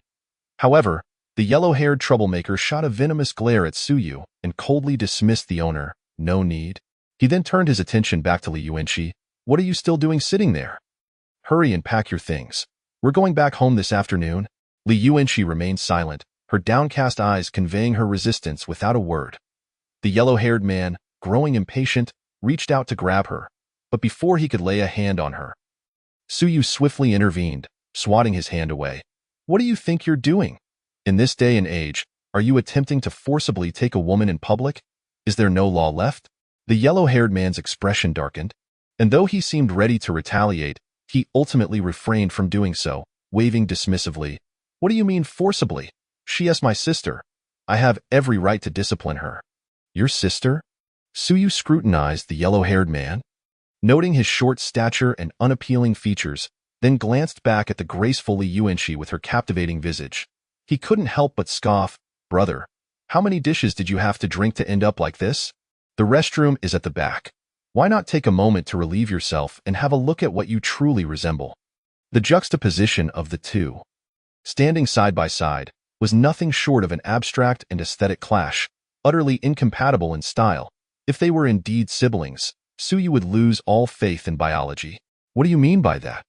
However, the yellow-haired troublemaker shot a venomous glare at Suyu and coldly dismissed the owner. No need. He then turned his attention back to Li Yuanxi. What are you still doing sitting there? Hurry and pack your things. We're going back home this afternoon. Li Yuanxi remained silent, her downcast eyes conveying her resistance without a word. The yellow-haired man, growing impatient, reached out to grab her, but before he could lay a hand on her, Suyu swiftly intervened, swatting his hand away. What do you think you're doing? In this day and age, are you attempting to forcibly take a woman in public? Is there no law left? The yellow-haired man's expression darkened, and though he seemed ready to retaliate, he ultimately refrained from doing so, waving dismissively. What do you mean forcibly? She is my sister. I have every right to discipline her. Your sister? Suyu scrutinized the yellow-haired man, noting his short stature and unappealing features, then glanced back at the graceful Li Yuanxi with her captivating visage. He couldn't help but scoff. Brother, how many dishes did you have to drink to end up like this? The restroom is at the back. Why not take a moment to relieve yourself and have a look at what you truly resemble? The juxtaposition of the two, standing side by side, was nothing short of an abstract and aesthetic clash, utterly incompatible in style. If they were indeed siblings, Suyu would lose all faith in biology. What do you mean by that?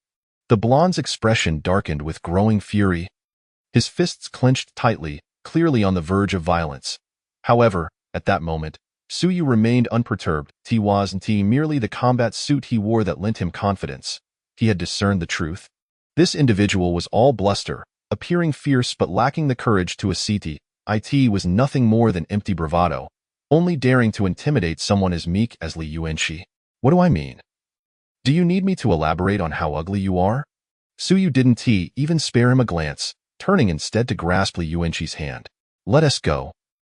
The blonde's expression darkened with growing fury. His fists clenched tightly, clearly on the verge of violence. However, at that moment, Suyu remained unperturbed. It wasn't merely the combat suit he wore that lent him confidence. He had discerned the truth. This individual was all bluster, appearing fierce but lacking the courage to accede. It was nothing more than empty bravado, only daring to intimidate someone as meek as Li Yuanxi. What do I mean? Do you need me to elaborate on how ugly you are? Suyu didn't even spare him a glance, turning instead to grasp Li Yuanqi's hand. Let us go.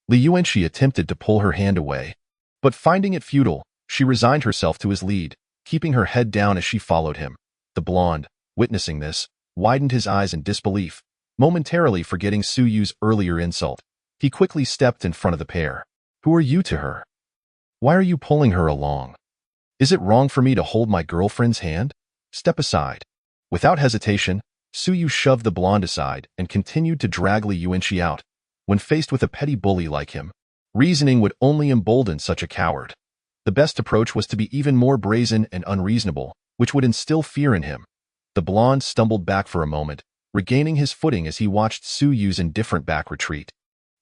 Li Yuanqi attempted to pull her hand away, but finding it futile, she resigned herself to his lead, keeping her head down as she followed him. The blonde, witnessing this, widened his eyes in disbelief, momentarily forgetting Suyu's earlier insult. He quickly stepped in front of the pair. Who are you to her? Why are you pulling her along? Is it wrong for me to hold my girlfriend's hand? Step aside. Without hesitation, Suyu shoved the blonde aside and continued to drag Li Yuanqi out. When faced with a petty bully like him, reasoning would only embolden such a coward. The best approach was to be even more brazen and unreasonable, which would instill fear in him. The blonde stumbled back for a moment, regaining his footing as he watched Suyu's indifferent back retreat.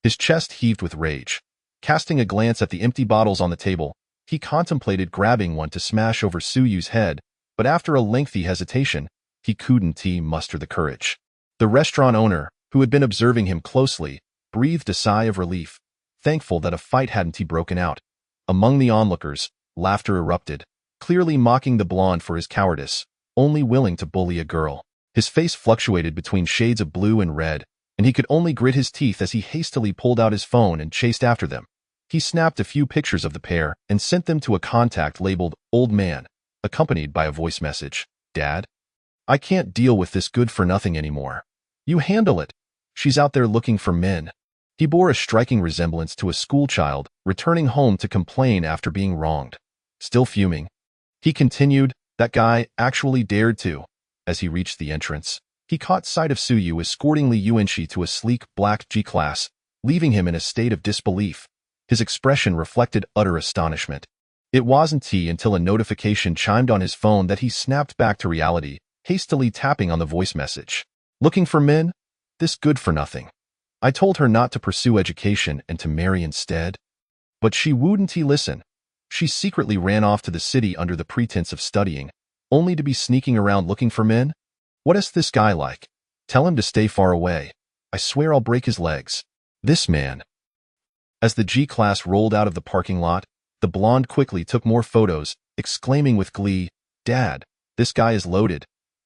His chest heaved with rage. Casting a glance at the empty bottles on the table, he contemplated grabbing one to smash over Suyu's head, but after a lengthy hesitation, he couldn't muster the courage. The restaurant owner, who had been observing him closely, breathed a sigh of relief, thankful that a fight hadn't broken out. Among the onlookers, laughter erupted, clearly mocking the blonde for his cowardice, only willing to bully a girl. His face fluctuated between shades of blue and red, and he could only grit his teeth as he hastily pulled out his phone and chased after them. He snapped a few pictures of the pair and sent them to a contact labeled Old Man, accompanied by a voice message. Dad? I can't deal with this good-for-nothing anymore. You handle it. She's out there looking for men. He bore a striking resemblance to a schoolchild returning home to complain after being wronged. Still fuming, he continued, that guy actually dared to. As he reached the entrance, he caught sight of Suyu escorting Li Yuanqi to a sleek black G-Class, leaving him in a state of disbelief. His expression reflected utter astonishment. It wasn't until a notification chimed on his phone that he snapped back to reality, hastily tapping on the voice message. Looking for men? This good-for-nothing. I told her not to pursue education and to marry instead. But she wouldn't listen. She secretly ran off to the city under the pretense of studying, only to be sneaking around looking for men? What is this guy like? Tell him to stay far away. I swear I'll break his legs. This man. As the G-Class rolled out of the parking lot, the blonde quickly took more photos, exclaiming with glee, Dad, this guy is loaded.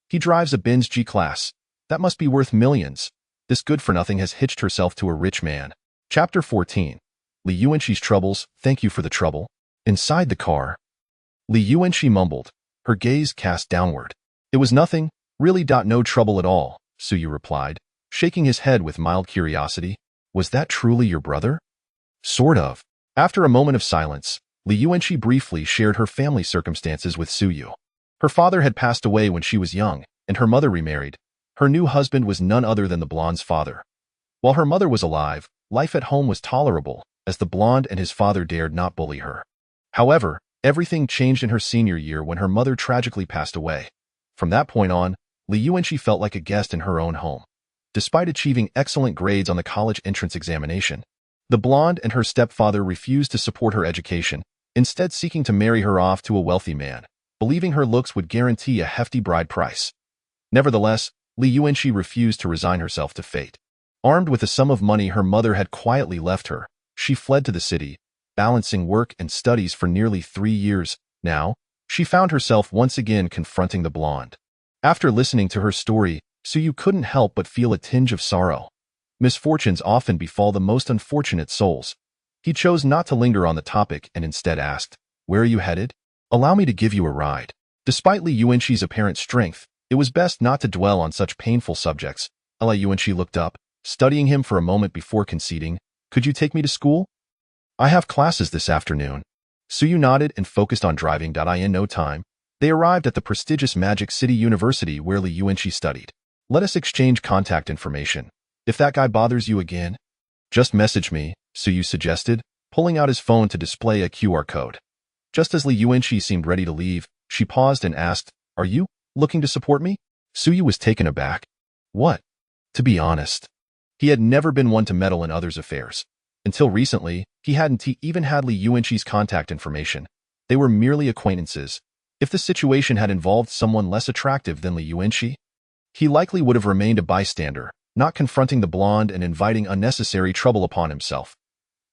He drives a Benz G-Class. That must be worth millions. This good-for-nothing has hitched herself to a rich man. Chapter 14. Li Yuanqi's troubles, thank you for the trouble. Inside the car, Li Yuanqi mumbled, her gaze cast downward. It was nothing, really. No trouble at all, Suyu replied, shaking his head with mild curiosity. Was that truly your brother? Sort of. After a moment of silence, Li Yuanqi briefly shared her family circumstances with Suyu. Her father had passed away when she was young, and her mother remarried. Her new husband was none other than the blonde's father. While her mother was alive, life at home was tolerable, as the blonde and his father dared not bully her. However, everything changed in her senior year when her mother tragically passed away. From that point on, Li Yuanqi felt like a guest in her own home. Despite achieving excellent grades on the college entrance examination, the blonde and her stepfather refused to support her education, instead seeking to marry her off to a wealthy man, believing her looks would guarantee a hefty bride price. Nevertheless, Li Yuanqi refused to resign herself to fate. Armed with a sum of money her mother had quietly left her, she fled to the city, balancing work and studies for nearly 3 years. Now, she found herself once again confronting the blonde. After listening to her story, Suyu couldn't help but feel a tinge of sorrow. Misfortunes often befall the most unfortunate souls. He chose not to linger on the topic and instead asked, Where are you headed? Allow me to give you a ride. Despite Li Yuanqi's apparent strength, it was best not to dwell on such painful subjects. Li Yuanqi looked up, studying him for a moment before conceding, Could you take me to school? I have classes this afternoon. Suyu nodded and focused on driving. In no time, they arrived at the prestigious Magic City University where Li Yuanqi studied. Let us exchange contact information. If that guy bothers you again, just message me, Suyu suggested, pulling out his phone to display a QR code. Just as Li Yuanqi seemed ready to leave, she paused and asked, Are you looking to support me? Suyu was taken aback. What? To be honest, he had never been one to meddle in others' affairs. Until recently, he hadn't even had Li Yuanqi's contact information. They were merely acquaintances. If the situation had involved someone less attractive than Li Yuanqi, he likely would have remained a bystander, not confronting the blonde and inviting unnecessary trouble upon himself.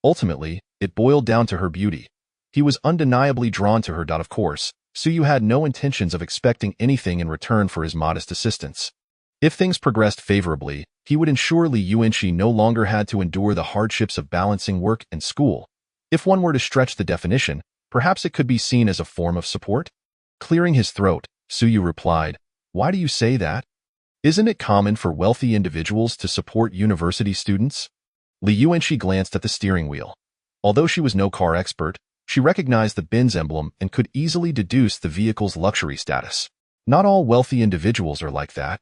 Ultimately, it boiled down to her beauty. He was undeniably drawn to her. Of course, Suyu had no intentions of expecting anything in return for his modest assistance. If things progressed favorably, he would ensure Li Yuanxi no longer had to endure the hardships of balancing work and school. If one were to stretch the definition, perhaps it could be seen as a form of support? Clearing his throat, Suyu replied, "Why do you say that? Isn't it common for wealthy individuals to support university students?" Li Yuanxi glanced at the steering wheel. Although she was no car expert, she recognized the Benz emblem and could easily deduce the vehicle's luxury status. Not all wealthy individuals are like that.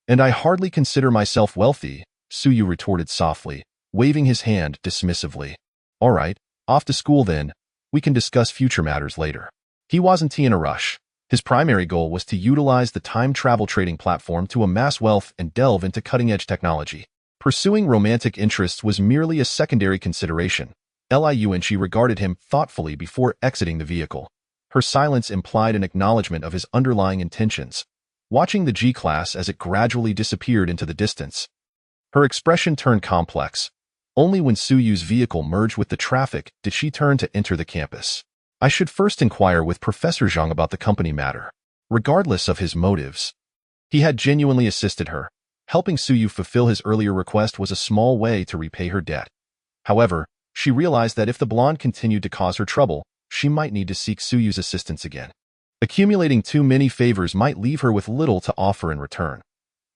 And I hardly consider myself wealthy, Suyu retorted softly, waving his hand dismissively. All right, off to school then. We can discuss future matters later. He wasn't in a rush. His primary goal was to utilize the time travel trading platform to amass wealth and delve into cutting-edge technology. Pursuing romantic interests was merely a secondary consideration. Li Yuanxi regarded him thoughtfully before exiting the vehicle. Her silence implied an acknowledgement of his underlying intentions. Watching the G-Class as it gradually disappeared into the distance, her expression turned complex. Only when Suyu's vehicle merged with the traffic did she turn to enter the campus. I should first inquire with Professor Zhang about the company matter. Regardless of his motives, he had genuinely assisted her. Helping Suyu fulfill his earlier request was a small way to repay her debt. However, she realized that if the blonde continued to cause her trouble, she might need to seek Suyu's assistance again. Accumulating too many favors might leave her with little to offer in return.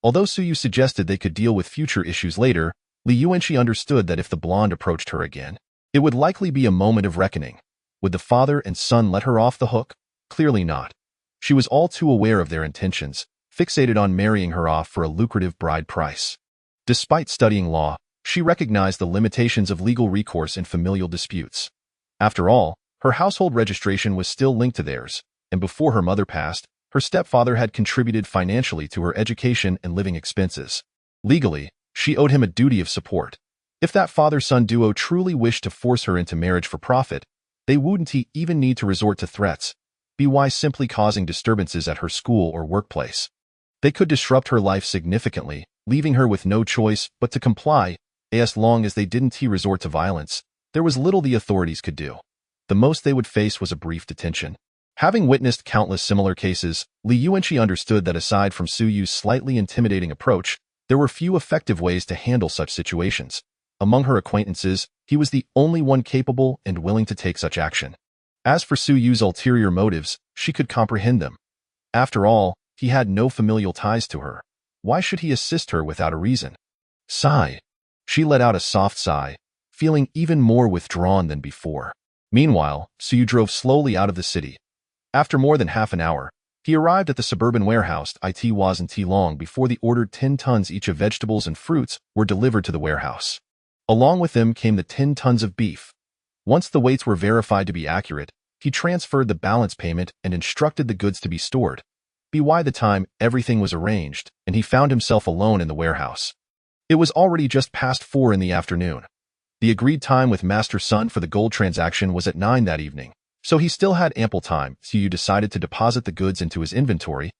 Although Suyu suggested they could deal with future issues later, Li Yuanxi understood that if the blonde approached her again, it would likely be a moment of reckoning. Would the father and son let her off the hook? Clearly not. She was all too aware of their intentions, fixated on marrying her off for a lucrative bride price. Despite studying law, she recognized the limitations of legal recourse in familial disputes. After all, her household registration was still linked to theirs, and before her mother passed, her stepfather had contributed financially to her education and living expenses. Legally, she owed him a duty of support. If that father-son duo truly wished to force her into marriage for profit, they wouldn't even need to resort to threats, by simply causing disturbances at her school or workplace. They could disrupt her life significantly, leaving her with no choice but to comply. As long as they didn't resort to violence, there was little the authorities could do. The most they would face was a brief detention. Having witnessed countless similar cases, Li Yuanxi understood that aside from Suyu's slightly intimidating approach, there were few effective ways to handle such situations. Among her acquaintances, he was the only one capable and willing to take such action. As for Suyu's ulterior motives, she could comprehend them. After all, he had no familial ties to her. Why should he assist her without a reason? Sigh. She let out a soft sigh, feeling even more withdrawn than before. Meanwhile, Suyu drove slowly out of the city. After more than half an hour, he arrived at the suburban warehouse. It wasn't long before the ordered 10 tons each of vegetables and fruits were delivered to the warehouse. Along with them came the 10 tons of beef. Once the weights were verified to be accurate, he transferred the balance payment and instructed the goods to be stored. By the time everything was arranged, and he found himself alone in the warehouse. It was already just past 4 in the afternoon. The agreed time with Master Sun for the gold transaction was at 9 that evening. So he still had ample time. Suyu decided to deposit the goods into his inventory,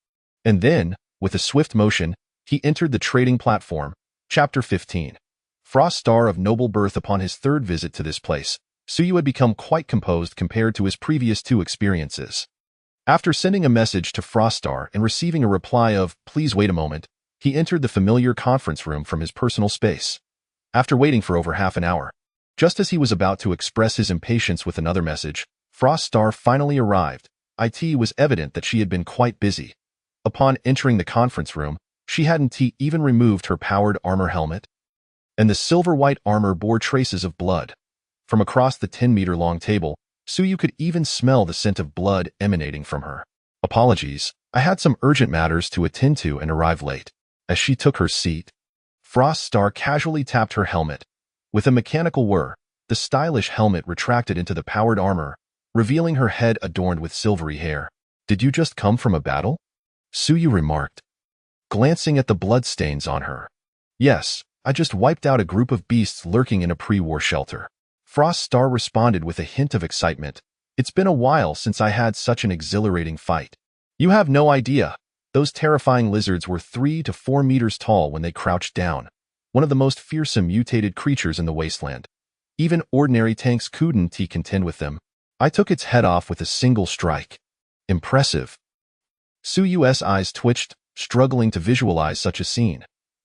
and then, with a swift motion, he entered the trading platform. Chapter 15. Frost Star of noble birth. Upon his third visit to this place, Suyu had become quite composed compared to his previous 2 experiences. After sending a message to Frost Star and receiving a reply of, "Please wait a moment," he entered the familiar conference room from his personal space. After waiting for over half an hour, just as he was about to express his impatience with another message, Frost Star finally arrived. It was evident that she had been quite busy. Upon entering the conference room, she hadn't even removed her powered armor helmet, and the silver-white armor bore traces of blood. From across the 10-meter-long table, Suyu could even smell the scent of blood emanating from her. "Apologies, I had some urgent matters to attend to and arrived late." As she took her seat, Frost Star casually tapped her helmet. With a mechanical whir, the stylish helmet retracted into the powered armor, revealing her head adorned with silvery hair. "Did you just come from a battle?" Suyu remarked, glancing at the bloodstains on her. "Yes, I just wiped out a group of beasts lurking in a pre-war shelter." Frost Star responded with a hint of excitement. "It's been a while since I had such an exhilarating fight. You have no idea. Those terrifying lizards were 3 to 4 meters tall when they crouched down. One of the most fearsome mutated creatures in the wasteland. Even ordinary tanks couldn't contend with them. I took its head off with a single strike." Impressive. Suyu's eyes twitched, struggling to visualize such a scene.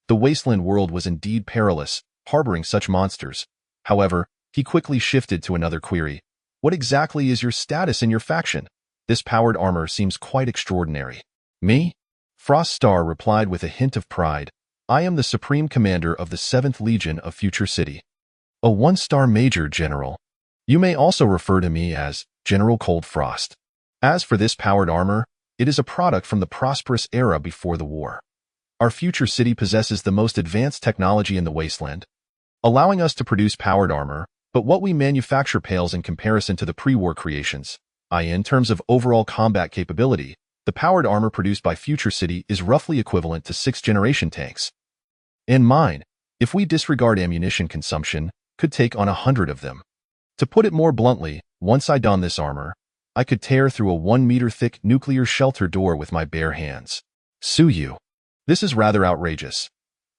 The wasteland world was indeed perilous, harboring such monsters. However, he quickly shifted to another query. What exactly is your status in your faction? This powered armor seems quite extraordinary. Me? Frost Star replied with a hint of pride. I am the Supreme Commander of the 7th Legion of Future City. A 1-star Major General. You may also refer to me as General Cold Frost. As for this powered armor, it is a product from the prosperous era before the war. Our future city possesses the most advanced technology in the wasteland, allowing us to produce powered armor, but what we manufacture pales in comparison to the pre-war creations. In terms of overall combat capability, the powered armor produced by Future City is roughly equivalent to 6th-generation tanks. In mine, if we disregard ammunition consumption, could take on 100 of them. To put it more bluntly, once I don this armor, I could tear through a 1-meter-thick nuclear shelter door with my bare hands. Suyu. This is rather outrageous.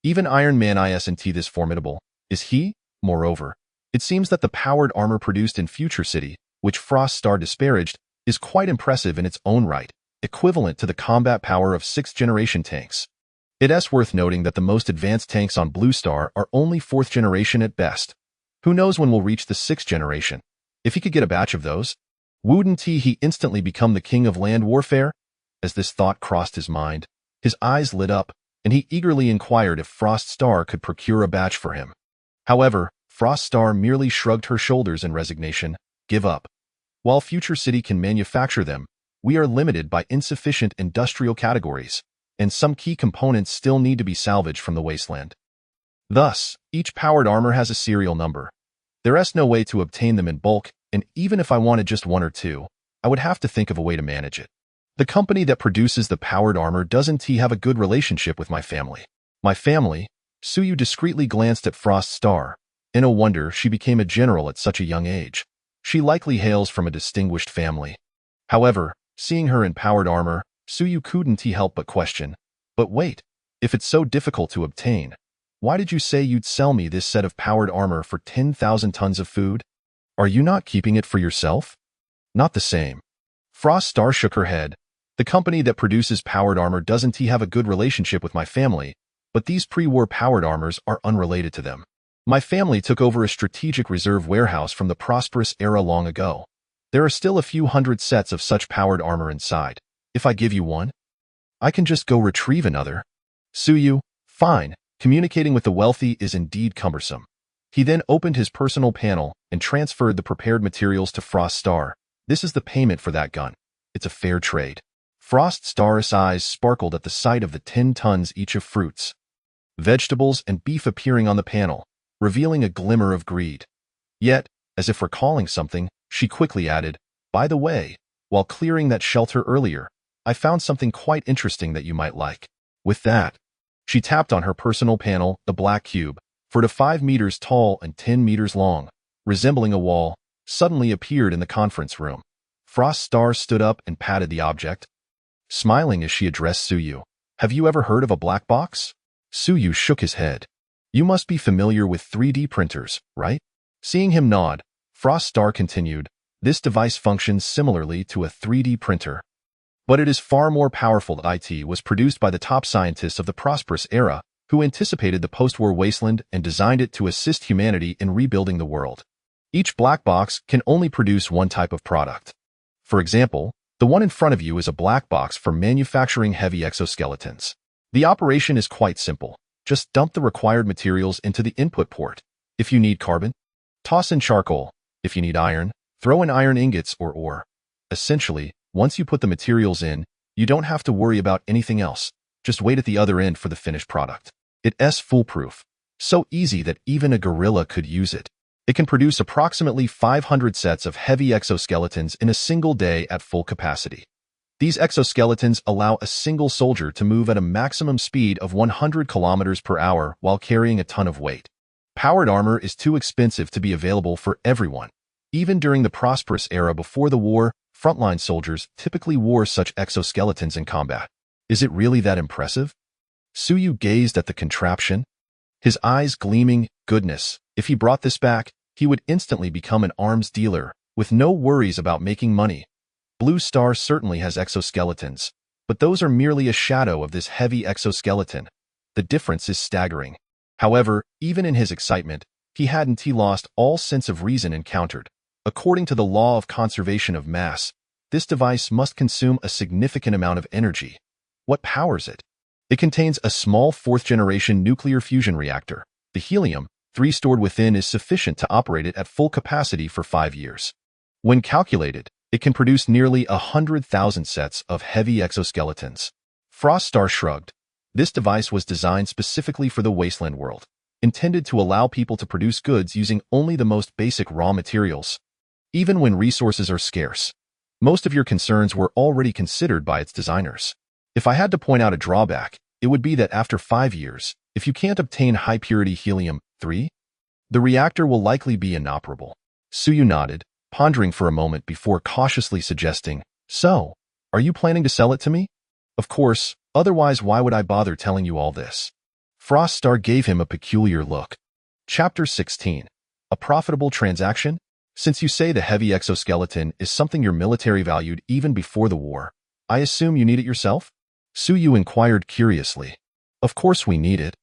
Even Iron Man isn't this formidable, is he? Moreover, it seems that the powered armor produced in Future City, which Frost Star disparaged, is quite impressive in its own right, equivalent to the combat power of 6th-generation tanks. It's worth noting that the most advanced tanks on Blue Star are only 4th generation at best. Who knows when we'll reach the 6th generation? If he could get a batch of those, wouldn't he instantly become the king of land warfare? As this thought crossed his mind, his eyes lit up, and he eagerly inquired if Frost Star could procure a batch for him. However, Frost Star merely shrugged her shoulders in resignation. Give up. While Future City can manufacture them, we are limited by insufficient industrial categories, and some key components still need to be salvaged from the wasteland. Thus, each powered armor has a serial number. There's no way to obtain them in bulk, and even if I wanted just 1 or 2, I would have to think of a way to manage it. The company that produces the powered armor doesn't have a good relationship with my family. My family? Suyu discreetly glanced at Frost Star. In a wonder she became a general at such a young age. She likely hails from a distinguished family. However, seeing her in powered armor, Suyu couldn't help but question. But wait, if it's so difficult to obtain, why did you say you'd sell me this set of powered armor for 10,000 tons of food? Are you not keeping it for yourself? Not the same. Frost Star shook her head. The company that produces powered armor doesn't have a good relationship with my family, but these pre-war powered armors are unrelated to them. My family took over a strategic reserve warehouse from the prosperous era long ago. There are still a few hundred sets of such powered armor inside. If I give you one, I can just go retrieve another. Suyu, fine. Communicating with the wealthy is indeed cumbersome. He then opened his personal panel and transferred the prepared materials to Frost Star. This is the payment for that gun. It's a fair trade. Frost Star's eyes sparkled at the sight of the 10 tons each of fruits, vegetables, and beef appearing on the panel, revealing a glimmer of greed. Yet, as if recalling something, she quickly added, by the way, while clearing that shelter earlier, I found something quite interesting that you might like. With that, she tapped on her personal panel, the black cube, for 5 meters tall and 10 meters long, resembling a wall, suddenly appeared in the conference room. Frost Star stood up and patted the object, smiling as she addressed Suyu. Have you ever heard of a black box? Suyu shook his head. You must be familiar with 3D printers, right? Seeing him nod, Frost Star continued, this device functions similarly to a 3D printer. But it is far more powerful. It was produced by the top scientists of the prosperous era, who anticipated the post-war wasteland and designed it to assist humanity in rebuilding the world. Each black box can only produce one type of product. For example, the one in front of you is a black box for manufacturing heavy exoskeletons. The operation is quite simple. Just dump the required materials into the input port. If you need carbon, toss in charcoal. If you need iron, throw in iron ingots or ore. Essentially, once you put the materials in, you don't have to worry about anything else. Just wait at the other end for the finished product. It's foolproof. So easy that even a gorilla could use it. It can produce approximately 500 sets of heavy exoskeletons in a single day at full capacity. These exoskeletons allow a single soldier to move at a maximum speed of 100 kilometers per hour while carrying a ton of weight. Powered armor is too expensive to be available for everyone. Even during the prosperous era before the war, frontline soldiers typically wore such exoskeletons in combat. Is it really that impressive? Suyu gazed at the contraption, his eyes gleaming. Goodness, if he brought this back, he would instantly become an arms dealer, with no worries about making money. Blue Star certainly has exoskeletons, but those are merely a shadow of this heavy exoskeleton. The difference is staggering. However, even in his excitement, he lost all sense of reason encountered. According to the law of conservation of mass, this device must consume a significant amount of energy. What powers it? It contains a small fourth-generation nuclear fusion reactor. The helium-3 stored within is sufficient to operate it at full capacity for 5 years. When calculated, it can produce nearly 100,000 sets of heavy exoskeletons. Frost Star shrugged. This device was designed specifically for the wasteland world, intended to allow people to produce goods using only the most basic raw materials. Even when resources are scarce, most of your concerns were already considered by its designers. If I had to point out a drawback, it would be that after 5 years, if you can't obtain high-purity helium-3, the reactor will likely be inoperable. Suyu nodded, pondering for a moment before cautiously suggesting, "So, are you planning to sell it to me?" "Of course, otherwise why would I bother telling you all this?" Frost Star gave him a peculiar look. Chapter 16. A profitable transaction? Since you say the heavy exoskeleton is something your military valued even before the war, I assume you need it yourself? Suyu inquired curiously. Of course we need it.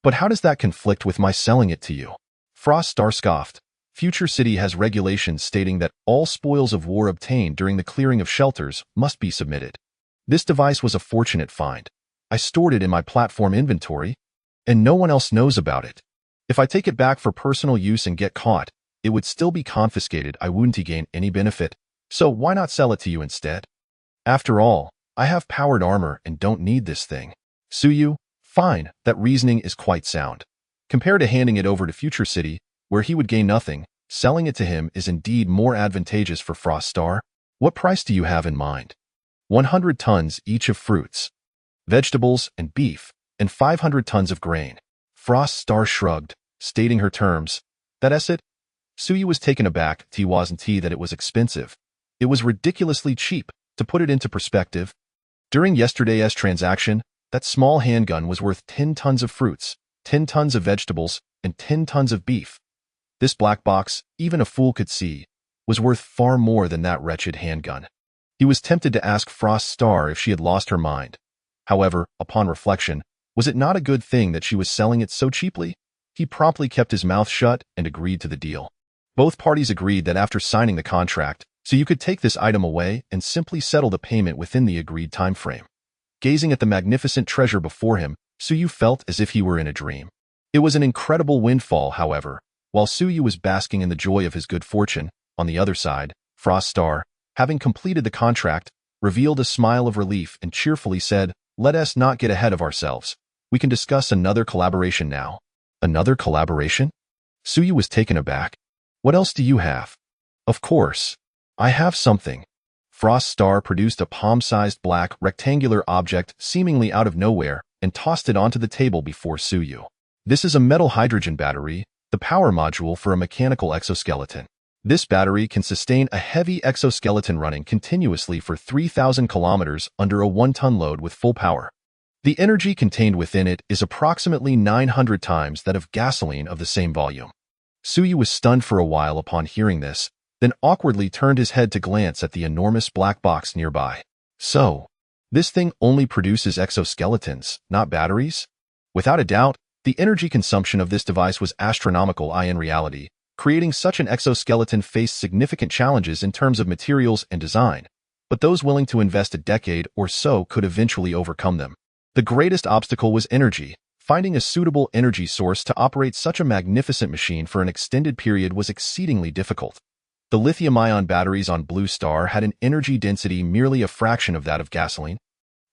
But how does that conflict with my selling it to you? Frost Star scoffed. Future City has regulations stating that all spoils of war obtained during the clearing of shelters must be submitted. This device was a fortunate find. I stored it in my platform inventory, and no one else knows about it. If I take it back for personal use and get caught, it would still be confiscated. I wouldn't gain any benefit, so why not sell it to you instead? After all, I have powered armor and don't need this thing. Suyu, fine, that reasoning is quite sound. Compared to handing it over to Future City, where he would gain nothing, selling it to him is indeed more advantageous for Frost Star. What price do you have in mind? 100 tons each of fruits, vegetables, and beef, and 500 tons of grain. Frost Star shrugged, stating her terms. That's it? Suyu was taken aback. It wasn't that it was expensive. It was ridiculously cheap. To put it into perspective, during yesterday's transaction, that small handgun was worth 10 tons of fruits, 10 tons of vegetables, and 10 tons of beef. This black box, even a fool could see, was worth far more than that wretched handgun. He was tempted to ask Frost Star if she had lost her mind. However, upon reflection, was it not a good thing that she was selling it so cheaply? He promptly kept his mouth shut and agreed to the deal. Both parties agreed that after signing the contract, so you could take this item away and simply settle the payment within the agreed time frame. Gazing at the magnificent treasure before him, Suyu felt as if he were in a dream. It was an incredible windfall, however. While Suyu was basking in the joy of his good fortune, on the other side, Frost Star, having completed the contract, revealed a smile of relief and cheerfully said, "Let us not get ahead of ourselves. We can discuss another collaboration now." Another collaboration? Suyu was taken aback. What else do you have? Of course. I have something. Frost Star produced a palm-sized black, rectangular object seemingly out of nowhere and tossed it onto the table before Suyu. This is a metal hydrogen battery, the power module for a mechanical exoskeleton. This battery can sustain a heavy exoskeleton running continuously for 3,000 kilometers under a 1-ton load with full power. The energy contained within it is approximately 900 times that of gasoline of the same volume. Suyu was stunned for a while upon hearing this, then awkwardly turned his head to glance at the enormous black box nearby. So, this thing only produces exoskeletons, not batteries? Without a doubt, the energy consumption of this device was astronomical. In reality, creating such an exoskeleton faced significant challenges in terms of materials and design, but those willing to invest a decade or so could eventually overcome them. The greatest obstacle was energy. Finding a suitable energy source to operate such a magnificent machine for an extended period was exceedingly difficult. The lithium-ion batteries on Blue Star had an energy density merely a fraction of that of gasoline,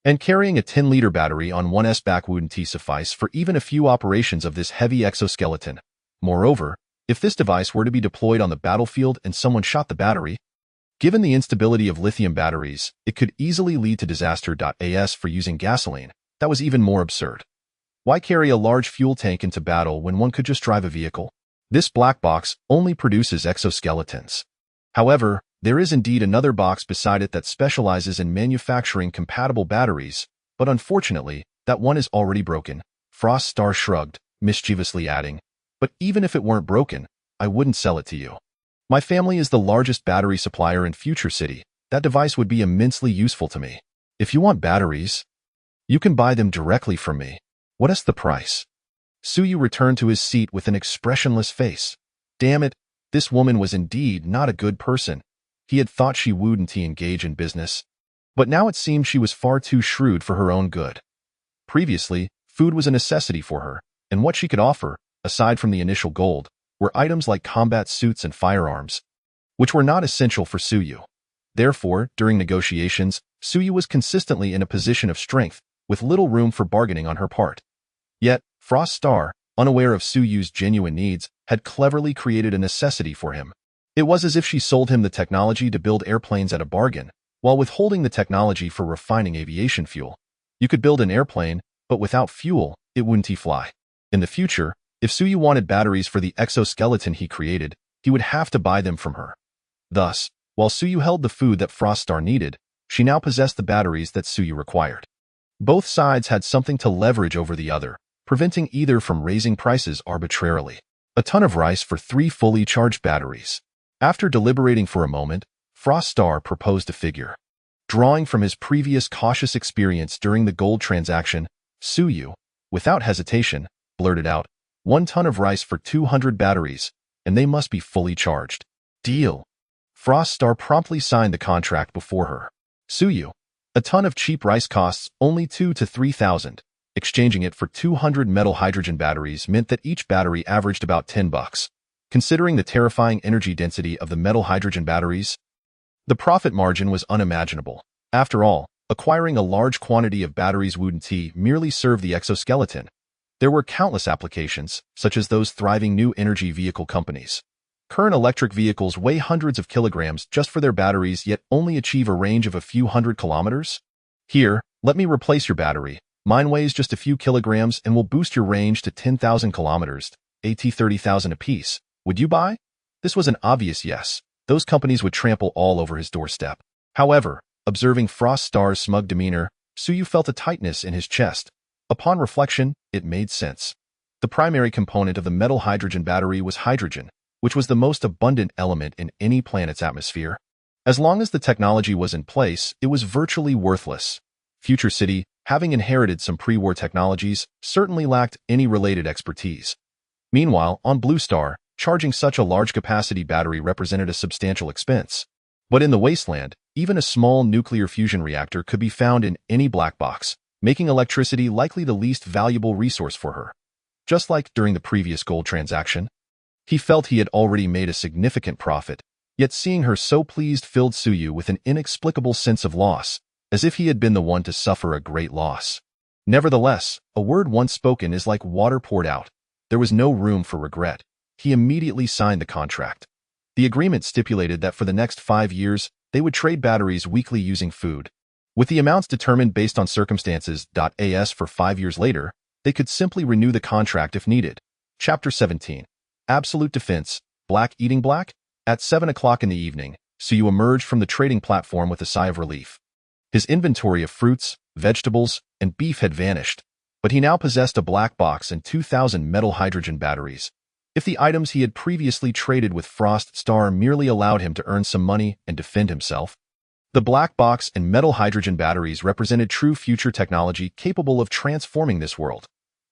and carrying a 10-liter battery on one's back wouldn't suffice for even a few operations of this heavy exoskeleton. Moreover, if this device were to be deployed on the battlefield and someone shot the battery, given the instability of lithium batteries, it could easily lead to disaster. As for using gasoline, that was even more absurd. Why carry a large fuel tank into battle when one could just drive a vehicle? This black box only produces exoskeletons. However, there is indeed another box beside it that specializes in manufacturing compatible batteries, but unfortunately, that one is already broken. Frost Star shrugged, mischievously adding, "But even if it weren't broken, I wouldn't sell it to you. My family is the largest battery supplier in Future City, That device would be immensely useful to me. If you want batteries, you can buy them directly from me. What is the price? Suyu returned to his seat with an expressionless face. Damn it, this woman was indeed not a good person. He had thought she wouldn't engage in business, but now it seemed she was far too shrewd for her own good. Previously, food was a necessity for her, and what she could offer, aside from the initial gold, were items like combat suits and firearms, which were not essential for Suyu. Therefore, during negotiations, Suyu was consistently in a position of strength, with little room for bargaining on her part. Yet, Frost Star, unaware of Suyu's genuine needs, had cleverly created a necessity for him. It was as if she sold him the technology to build airplanes at a bargain, while withholding the technology for refining aviation fuel. You could build an airplane, but without fuel, it wouldn't fly. In the future, if Suyu wanted batteries for the exoskeleton he created, he would have to buy them from her. Thus, while Suyu held the food that Frost Star needed, she now possessed the batteries that Suyu required. Both sides had something to leverage over the other, preventing either from raising prices arbitrarily. A ton of rice for 3 fully charged batteries. After deliberating for a moment, Frost Star proposed a figure. Drawing from his previous cautious experience during the gold transaction, Suyu, without hesitation, blurted out, 1 ton of rice for 200 batteries, and they must be fully charged. Deal. Frost Star promptly signed the contract before her. Suyu, a ton of cheap rice costs only 2,000 to 3,000. Exchanging it for 200 metal hydrogen batteries meant that each battery averaged about $10. Considering the terrifying energy density of the metal hydrogen batteries, the profit margin was unimaginable. After all, acquiring a large quantity of batteries wouldn't merely serve the exoskeleton. There were countless applications, such as those thriving new energy vehicle companies. Current electric vehicles weigh hundreds of kilograms just for their batteries, yet only achieve a range of a few hundred kilometers. Here, let me replace your battery. Mine weighs just a few kilograms and will boost your range to 10,000 kilometers, at 30,000 apiece. Would you buy? This was an obvious yes. Those companies would trample all over his doorstep. However, observing Frost Star's smug demeanor, Suyu felt a tightness in his chest. Upon reflection, it made sense. The primary component of the metal hydrogen battery was hydrogen, which was the most abundant element in any planet's atmosphere. As long as the technology was in place, it was virtually worthless. Future City, having inherited some pre-war technologies, certainly lacked any related expertise. Meanwhile, on Blue Star, charging such a large-capacity battery represented a substantial expense. But in the wasteland, even a small nuclear fusion reactor could be found in any black box, making electricity likely the least valuable resource for her. Just like during the previous gold transaction, he felt he had already made a significant profit, yet seeing her so pleased filled Suyu with an inexplicable sense of loss, as if he had been the one to suffer a great loss. Nevertheless, a word once spoken is like water poured out. There was no room for regret. He immediately signed the contract. The agreement stipulated that for the next 5 years, they would trade batteries weekly using food. With the amounts determined based on circumstances. As for 5 years later, they could simply renew the contract if needed. Chapter 17. Absolute Defense, Black Eating Black? At 7 o'clock in the evening, Suyu emerged from the trading platform with a sigh of relief. His inventory of fruits, vegetables, and beef had vanished, but he now possessed a black box and 2,000 metal hydrogen batteries. If the items he had previously traded with Frost Star merely allowed him to earn some money and defend himself, the black box and metal hydrogen batteries represented true future technology capable of transforming this world.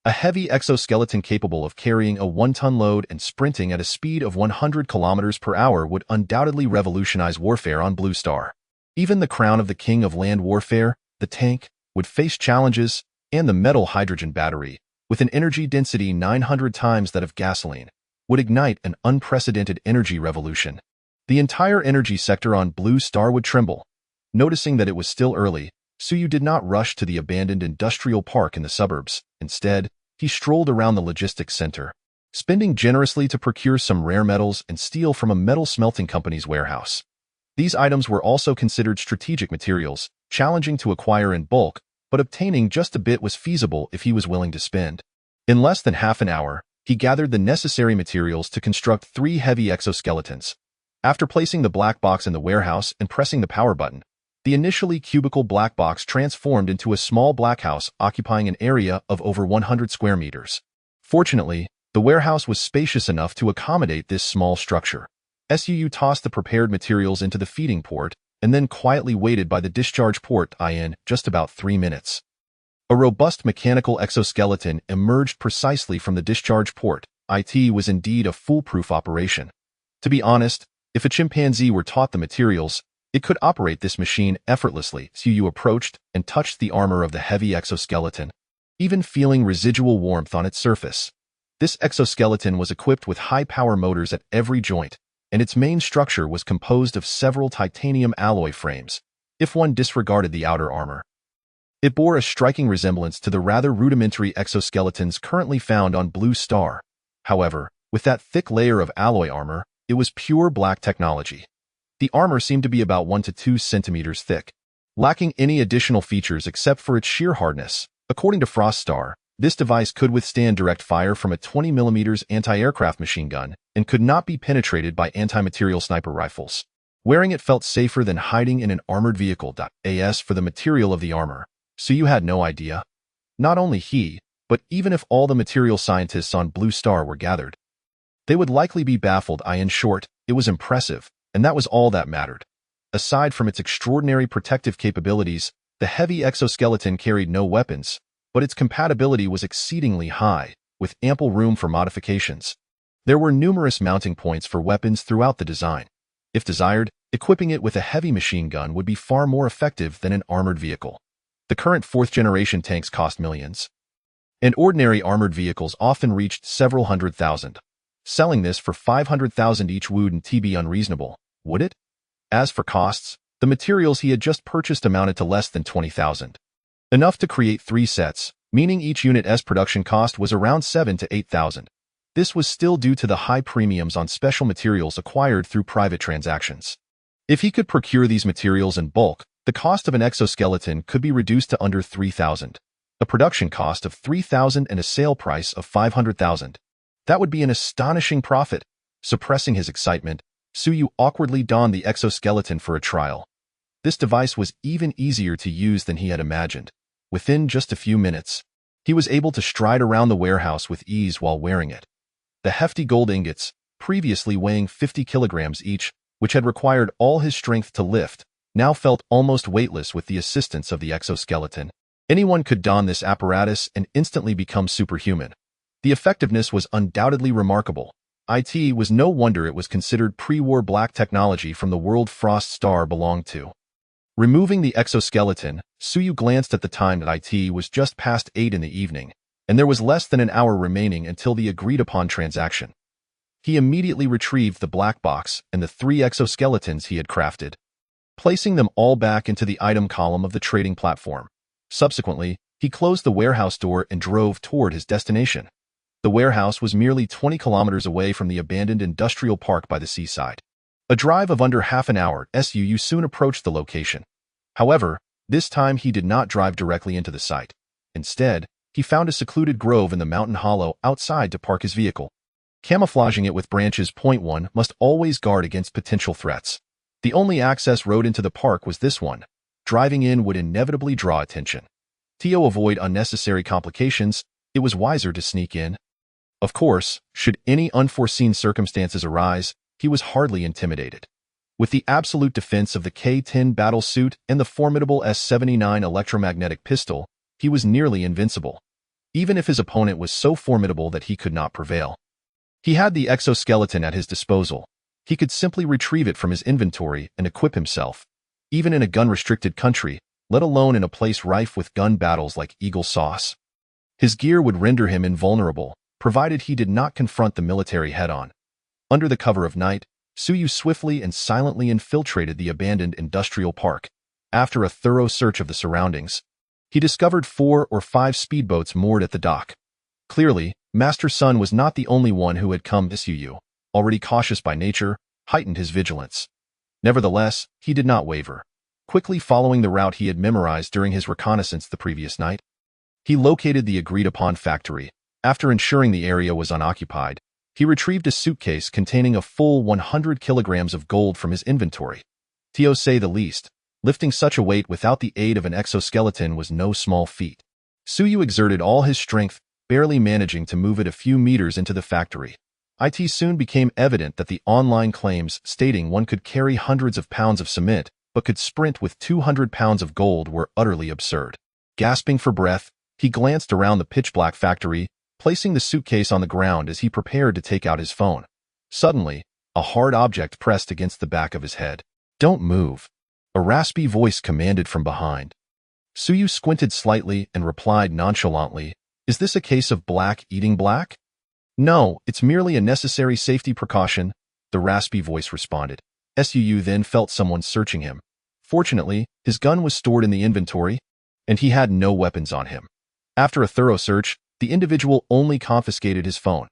A heavy exoskeleton capable of carrying a 1-ton load and sprinting at a speed of 100 kilometers per hour would undoubtedly revolutionize warfare on Blue Star. Even the crown of the king of land warfare, the tank, would face challenges, and the metal hydrogen battery, with an energy density 900 times that of gasoline, would ignite an unprecedented energy revolution. The entire energy sector on Blue Star would tremble. Noticing that it was still early, Suyu did not rush to the abandoned industrial park in the suburbs. Instead, he strolled around the logistics center, spending generously to procure some rare metals and steel from a metal smelting company's warehouse. These items were also considered strategic materials, challenging to acquire in bulk, but obtaining just a bit was feasible if he was willing to spend. In less than half an hour, he gathered the necessary materials to construct 3 heavy exoskeletons. After placing the black box in the warehouse and pressing the power button, the initially cubical black box transformed into a small black house occupying an area of over 100 square meters. Fortunately, the warehouse was spacious enough to accommodate this small structure. Suyu tossed the prepared materials into the feeding port and then quietly waited by the discharge port in just about 3 minutes. A robust mechanical exoskeleton emerged precisely from the discharge port. It was indeed a foolproof operation. To be honest, if a chimpanzee were taught the materials, it could operate this machine effortlessly. Suyu approached and touched the armor of the heavy exoskeleton, even feeling residual warmth on its surface. This exoskeleton was equipped with high-power motors at every joint, and its main structure was composed of several titanium alloy frames, if one disregarded the outer armor. It bore a striking resemblance to the rather rudimentary exoskeletons currently found on Blue Star. However, with that thick layer of alloy armor, it was pure black technology. The armor seemed to be about 1 to 2 centimeters thick, lacking any additional features except for its sheer hardness. According to Frost Star, this device could withstand direct fire from a 20mm anti-aircraft machine gun and could not be penetrated by anti-material sniper rifles. Wearing it felt safer than hiding in an armored vehicle. As for the material of the armor, Suyu had no idea. Not only he, but even if all the material scientists on Blue Star were gathered, they would likely be baffled. In short, it was impressive, and that was all that mattered. Aside from its extraordinary protective capabilities, the heavy exoskeleton carried no weapons, but its compatibility was exceedingly high, with ample room for modifications. There were numerous mounting points for weapons throughout the design. If desired, equipping it with a heavy machine gun would be far more effective than an armored vehicle. The current 4th-generation tanks cost millions, and ordinary armored vehicles often reached several hundred thousand. Selling this for 500,000 each wouldn't be unreasonable, would it? As for costs, the materials he had just purchased amounted to less than 20,000. Enough to create 3 sets, meaning each unit's production cost was around 7 to 8,000. This was still due to the high premiums on special materials acquired through private transactions. If he could procure these materials in bulk, the cost of an exoskeleton could be reduced to under 3,000. A production cost of 3,000 and a sale price of 500,000. That would be an astonishing profit. Suppressing his excitement, Suyu awkwardly donned the exoskeleton for a trial. This device was even easier to use than he had imagined. Within just a few minutes, he was able to stride around the warehouse with ease while wearing it. The hefty gold ingots, previously weighing 50 kilograms each, which had required all his strength to lift, now felt almost weightless with the assistance of the exoskeleton. Anyone could don this apparatus and instantly become superhuman. The effectiveness was undoubtedly remarkable. It was no wonder it was considered pre-war black technology from the world Frost Star belonged to. Removing the exoskeleton, Suyu glanced at the time that it was just past 8 in the evening, and there was less than an hour remaining until the agreed-upon transaction. He immediately retrieved the black box and the 3 exoskeletons he had crafted, placing them all back into the item column of the trading platform. Subsequently, he closed the warehouse door and drove toward his destination. The warehouse was merely 20 kilometers away from the abandoned industrial park by the seaside. A drive of under half an hour, Suyu soon approached the location. However, this time he did not drive directly into the site. Instead, he found a secluded grove in the mountain hollow outside to park his vehicle. Camouflaging it with branches. One must always guard against potential threats. The only access road into the park was this one. Driving in would inevitably draw attention. To avoid unnecessary complications, it was wiser to sneak in. Of course, should any unforeseen circumstances arise, he was hardly intimidated. With the absolute defense of the K-10 battle suit and the formidable S-79 electromagnetic pistol, he was nearly invincible, even if his opponent was so formidable that he could not prevail. He had the exoskeleton at his disposal. He could simply retrieve it from his inventory and equip himself, even in a gun-restricted country, let alone in a place rife with gun battles like Eagle Sauce. His gear would render him invulnerable, provided he did not confront the military head-on. Under the cover of night, Suyu swiftly and silently infiltrated the abandoned industrial park. After a thorough search of the surroundings, he discovered 4 or 5 speedboats moored at the dock. Clearly, Master Sun was not the only one who had come. Suyu, already cautious by nature, heightened his vigilance. Nevertheless, he did not waver. Quickly following the route he had memorized during his reconnaissance the previous night, he located the agreed-upon factory. After ensuring the area was unoccupied, he retrieved a suitcase containing a full 100 kilograms of gold from his inventory. To say the least, lifting such a weight without the aid of an exoskeleton was no small feat. Suyu exerted all his strength, barely managing to move it a few meters into the factory. It soon became evident that the online claims stating one could carry hundreds of pounds of cement but could sprint with 200 pounds of gold were utterly absurd. Gasping for breath, he glanced around the pitch-black factory, placing the suitcase on the ground as he prepared to take out his phone. Suddenly, a hard object pressed against the back of his head. "Don't move," a raspy voice commanded from behind. Suyu squinted slightly and replied nonchalantly, "Is this a case of black eating black?" "No, it's merely a necessary safety precaution," the raspy voice responded. Suyu then felt someone searching him. Fortunately, his gun was stored in the inventory, and he had no weapons on him. After a thorough search, the individual only confiscated his phone.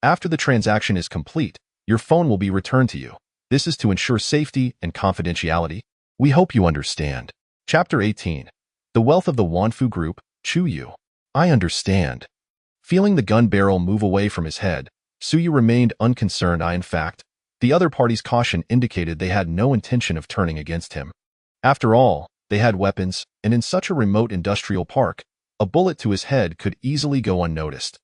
"After the transaction is complete, your phone will be returned to you. This is to ensure safety and confidentiality. We hope you understand." Chapter 18. The Wealth of the Wanfu Group, Chuyu. "I understand." Feeling the gun barrel move away from his head, Suyu remained unconcerned. In fact, the other party's caution indicated they had no intention of turning against him. After all, they had weapons, and in such a remote industrial park, a bullet to his head could easily go unnoticed.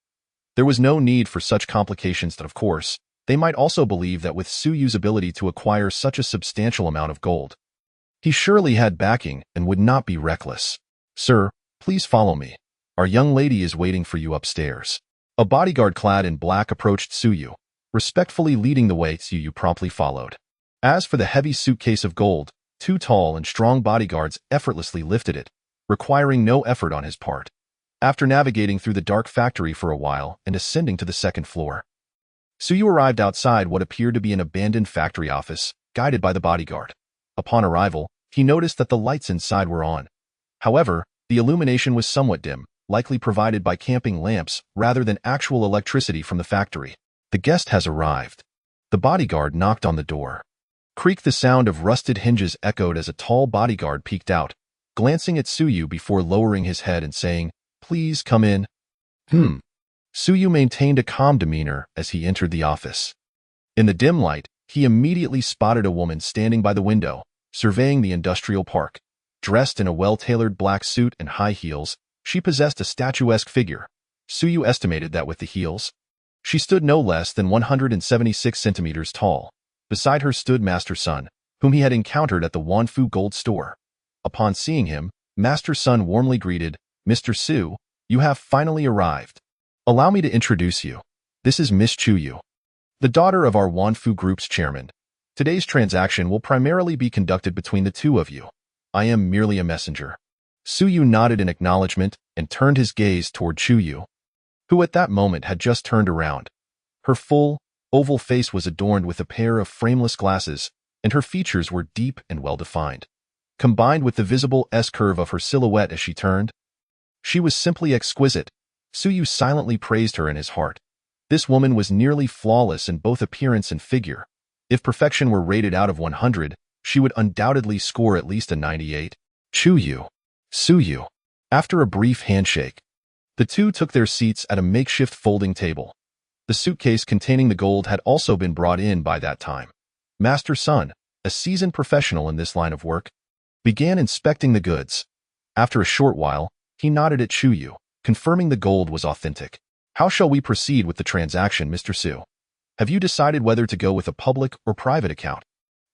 There was no need for such complications that, of course, they might also believe that with Suyu's ability to acquire such a substantial amount of gold, he surely had backing and would not be reckless. "Sir, please follow me. Our young lady is waiting for you upstairs." A bodyguard clad in black approached Suyu, respectfully leading the way. Suyu promptly followed. As for the heavy suitcase of gold, two tall and strong bodyguards effortlessly lifted it, requiring no effort on his part. After navigating through the dark factory for a while and ascending to the second floor, Suyu arrived outside what appeared to be an abandoned factory office, guided by the bodyguard. Upon arrival, he noticed that the lights inside were on. However, the illumination was somewhat dim, likely provided by camping lamps rather than actual electricity from the factory. "The guest has arrived." The bodyguard knocked on the door. Creak, the sound of rusted hinges echoed as a tall bodyguard peeked out, glancing at Suyu before lowering his head and saying, "Please come in." Suyu maintained a calm demeanor as he entered the office. In the dim light, he immediately spotted a woman standing by the window, surveying the industrial park. Dressed in a well-tailored black suit and high heels, she possessed a statuesque figure. Suyu estimated that with the heels, she stood no less than 176 centimeters tall. Beside her stood Master Sun, whom he had encountered at the Wanfu Gold Store. Upon seeing him, Master Sun warmly greeted, "Mr. Su, you have finally arrived. Allow me to introduce you. This is Miss Chuyu, the daughter of our Wanfu Group's chairman. Today's transaction will primarily be conducted between the two of you. I am merely a messenger." Suyu nodded in acknowledgement and turned his gaze toward Chuyu, who at that moment had just turned around. Her full, oval face was adorned with a pair of frameless glasses, and her features were deep and well-defined. Combined with the visible S-curve of her silhouette as she turned, she was simply exquisite. Suyu silently praised her in his heart. This woman was nearly flawless in both appearance and figure. If perfection were rated out of 100, she would undoubtedly score at least a 98. "Chuyu, Suyu." After a brief handshake, the two took their seats at a makeshift folding table. The suitcase containing the gold had also been brought in by that time. Master Sun, a seasoned professional in this line of work, began inspecting the goods. After a short while, he nodded at Chuyu, confirming the gold was authentic. "How shall we proceed with the transaction, Mr. Su? Have you decided whether to go with a public or private account?"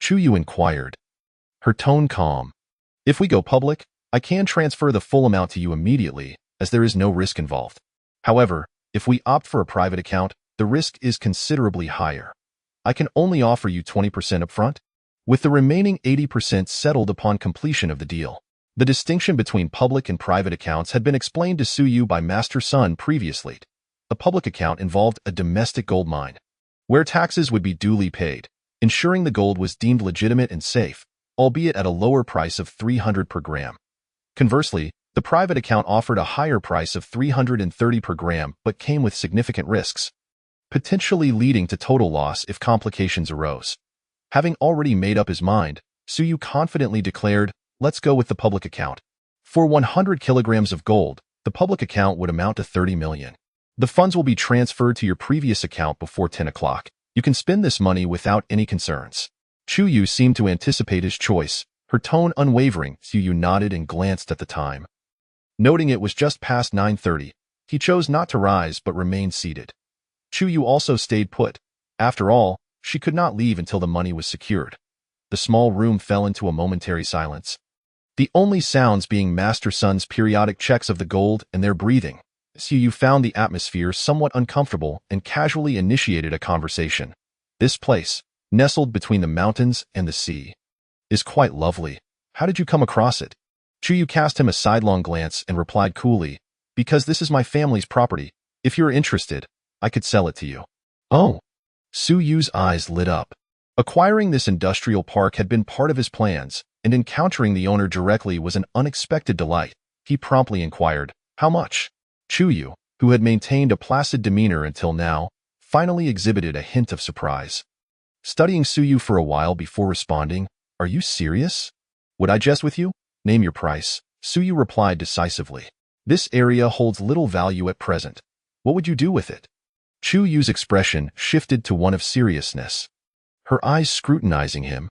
Chuyu inquired, her tone calm. "If we go public, I can transfer the full amount to you immediately, as there is no risk involved. However, if we opt for a private account, the risk is considerably higher. I can only offer you 20% upfront, with the remaining 80% settled upon completion of the deal." The distinction between public and private accounts had been explained to Suyu by Master Sun previously. A public account involved a domestic gold mine, where taxes would be duly paid, ensuring the gold was deemed legitimate and safe, albeit at a lower price of 300 per gram. Conversely, the private account offered a higher price of 330 per gram but came with significant risks, potentially leading to total loss if complications arose. Having already made up his mind, Suyu confidently declared, "Let's go with the public account. For 100 kilograms of gold, the public account would amount to 30 million. The funds will be transferred to your previous account before 10 o'clock. You can spend this money without any concerns." Chuyu seemed to anticipate his choice, her tone unwavering. Suyu nodded and glanced at the time. Noting it was just past 9:30, he chose not to rise but remained seated. Chuyu also stayed put. After all, she could not leave until the money was secured. the small room fell into a momentary silence, the only sounds being master-son's periodic checks of the gold and their breathing. Su found the atmosphere somewhat uncomfortable and casually initiated a conversation. This place, nestled between the mountains and the sea, is quite lovely. How did you come across it? Chu cast him a sidelong glance and replied coolly, because this is my family's property. If you're interested, I could sell it to you. Oh. Yu's eyes lit up. Acquiring this industrial park had been part of his plans, and encountering the owner directly was an unexpected delight. He promptly inquired, how much? Yu, who had maintained a placid demeanor until now, finally exhibited a hint of surprise. Studying Yu for a while before responding, are you serious? Would I jest with you? Name your price. Yu replied decisively. This area holds little value at present. What would you do with it? Yu's expression shifted to one of seriousness, her eyes scrutinizing him.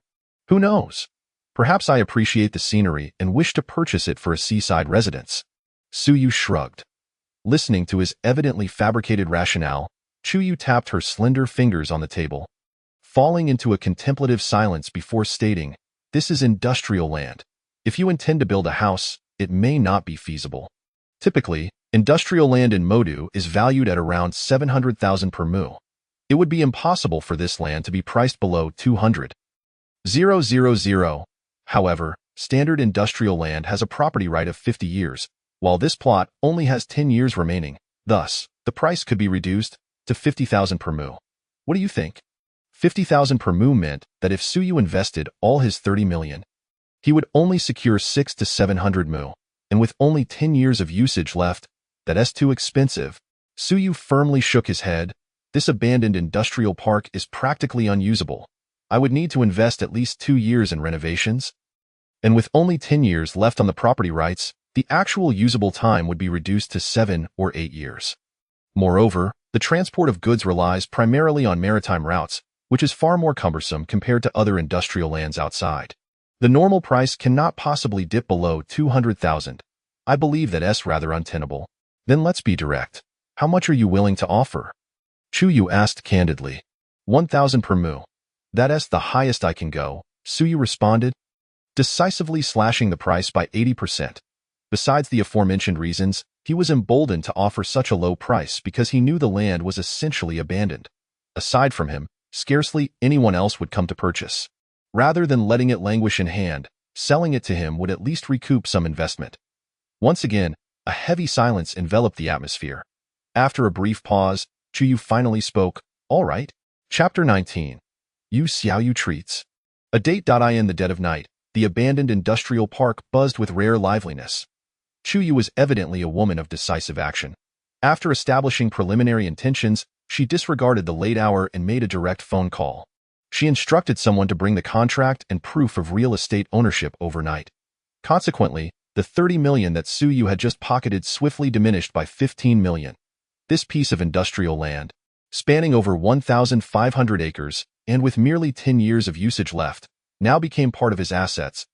Who knows? Perhaps I appreciate the scenery and wish to purchase it for a seaside residence. Yu shrugged. Listening to his evidently fabricated rationale, Yu tapped her slender fingers on the table, falling into a contemplative silence before stating, this is industrial land. If you intend to build a house, it may not be feasible. Typically, industrial land in Modu is valued at around 700,000 per mu. It would be impossible for this land to be priced below 200,000. However, standard industrial land has a property right of 50 years, while this plot only has 10 years remaining. Thus, the price could be reduced to 50,000 per mu. What do you think? 50,000 per mu meant that if Yu invested all his 30 million, he would only secure 600 to 700 mu, and with only 10 years of usage left, that's too expensive. Yu firmly shook his head. This abandoned industrial park is practically unusable. I would need to invest at least 2 years in renovations, and with only 10 years left on the property rights, the actual usable time would be reduced to 7 or 8 years. Moreover, the transport of goods relies primarily on maritime routes, which is far more cumbersome compared to other industrial lands outside. The normal price cannot possibly dip below 200,000. I believe that's rather untenable. Then let's be direct. How much are you willing to offer? Yu asked candidly. 1,000 per mu. That's the highest I can go, Yu responded, decisively slashing the price by 80%. Besides the aforementioned reasons, he was emboldened to offer such a low price because he knew the land was essentially abandoned. Aside from him, scarcely anyone else would come to purchase. Rather than letting it languish in hand, selling it to him would at least recoup some investment. Once again, a heavy silence enveloped the atmosphere. After a brief pause, Yu finally spoke, all right. Chapter 19. Yu Xiaoyu Treats. A date. In the dead of night, the abandoned industrial park buzzed with rare liveliness. Yu was evidently a woman of decisive action. After establishing preliminary intentions, she disregarded the late hour and made a direct phone call. She instructed someone to bring the contract and proof of real estate ownership overnight. Consequently, the 30 million that Yu had just pocketed swiftly diminished by 15 million. This piece of industrial land, spanning over 1,500 acres and with merely 10 years of usage left, now became part of his assets.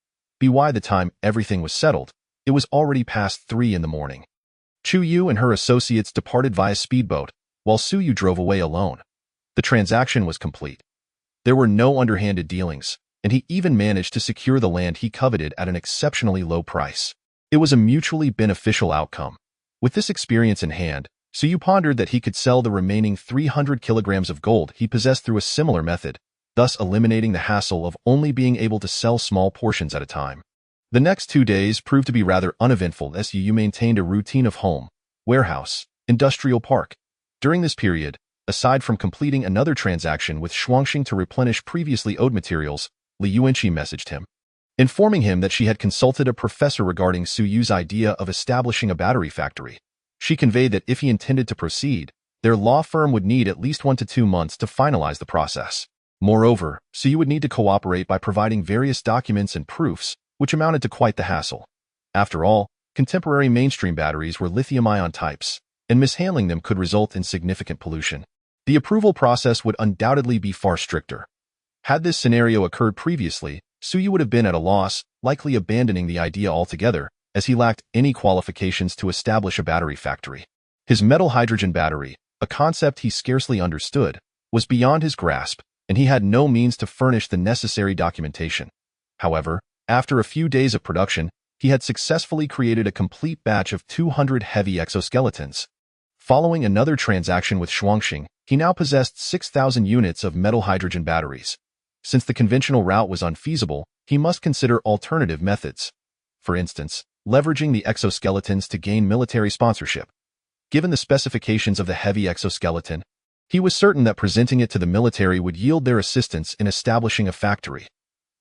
By the time everything was settled, it was already past 3 in the morning. Yu and her associates departed via speedboat, while Yu drove away alone. The transaction was complete. There were no underhanded dealings, and he even managed to secure the land he coveted at an exceptionally low price. It was a mutually beneficial outcome. With this experience in hand, Yu pondered that he could sell the remaining 300 kilograms of gold he possessed through a similar method, thus eliminating the hassle of only being able to sell small portions at a time. The next 2 days proved to be rather uneventful as Yu maintained a routine of home, warehouse, industrial park. During this period, aside from completing another transaction with Shuangxing to replenish previously owed materials, Li Yuanqi messaged him, informing him that she had consulted a professor regarding Yu's idea of establishing a battery factory. She conveyed that if he intended to proceed, their law firm would need at least 1 to 2 months to finalize the process. Moreover, Yu would need to cooperate by providing various documents and proofs, which amounted to quite the hassle. After all, contemporary mainstream batteries were lithium-ion types, and mishandling them could result in significant pollution. The approval process would undoubtedly be far stricter. Had this scenario occurred previously, Yu would have been at a loss, likely abandoning the idea altogether, as he lacked any qualifications to establish a battery factory. His metal hydrogen battery, a concept he scarcely understood, was beyond his grasp, and he had no means to furnish the necessary documentation. However, after a few days of production, he had successfully created a complete batch of 200 heavy exoskeletons. Following another transaction with Shuangxing, he now possessed 6,000 units of metal hydrogen batteries. Since the conventional route was unfeasible, he must consider alternative methods. For instance, leveraging the exoskeletons to gain military sponsorship. Given the specifications of the heavy exoskeleton, he was certain that presenting it to the military would yield their assistance in establishing a factory.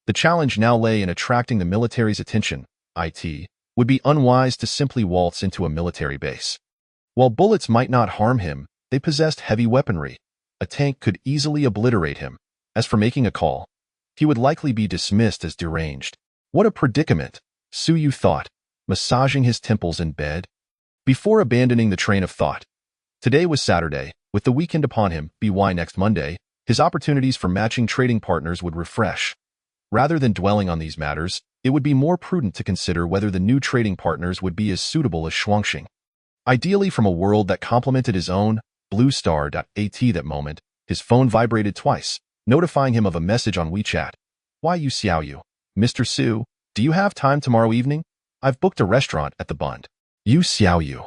The challenge now lay in attracting the military's attention. It would be unwise to simply waltz into a military base. While bullets might not harm him, they possessed heavy weaponry. A tank could easily obliterate him. As for making a call, he would likely be dismissed as deranged. What a predicament, Suyu thought, massaging his temples in bed. Before abandoning the train of thought, today was Saturday, with the weekend upon him, by next Monday, his opportunities for matching trading partners would refresh. Rather than dwelling on these matters, it would be more prudent to consider whether the new trading partners would be as suitable as Shuangxing. Ideally from a world that complemented his own, Blue Star.at that moment, his phone vibrated twice, notifying him of a message on WeChat. Why you Xiaoyu? Mr. Su, do you have time tomorrow evening? I've booked a restaurant at the Bund. You Xiaoyu.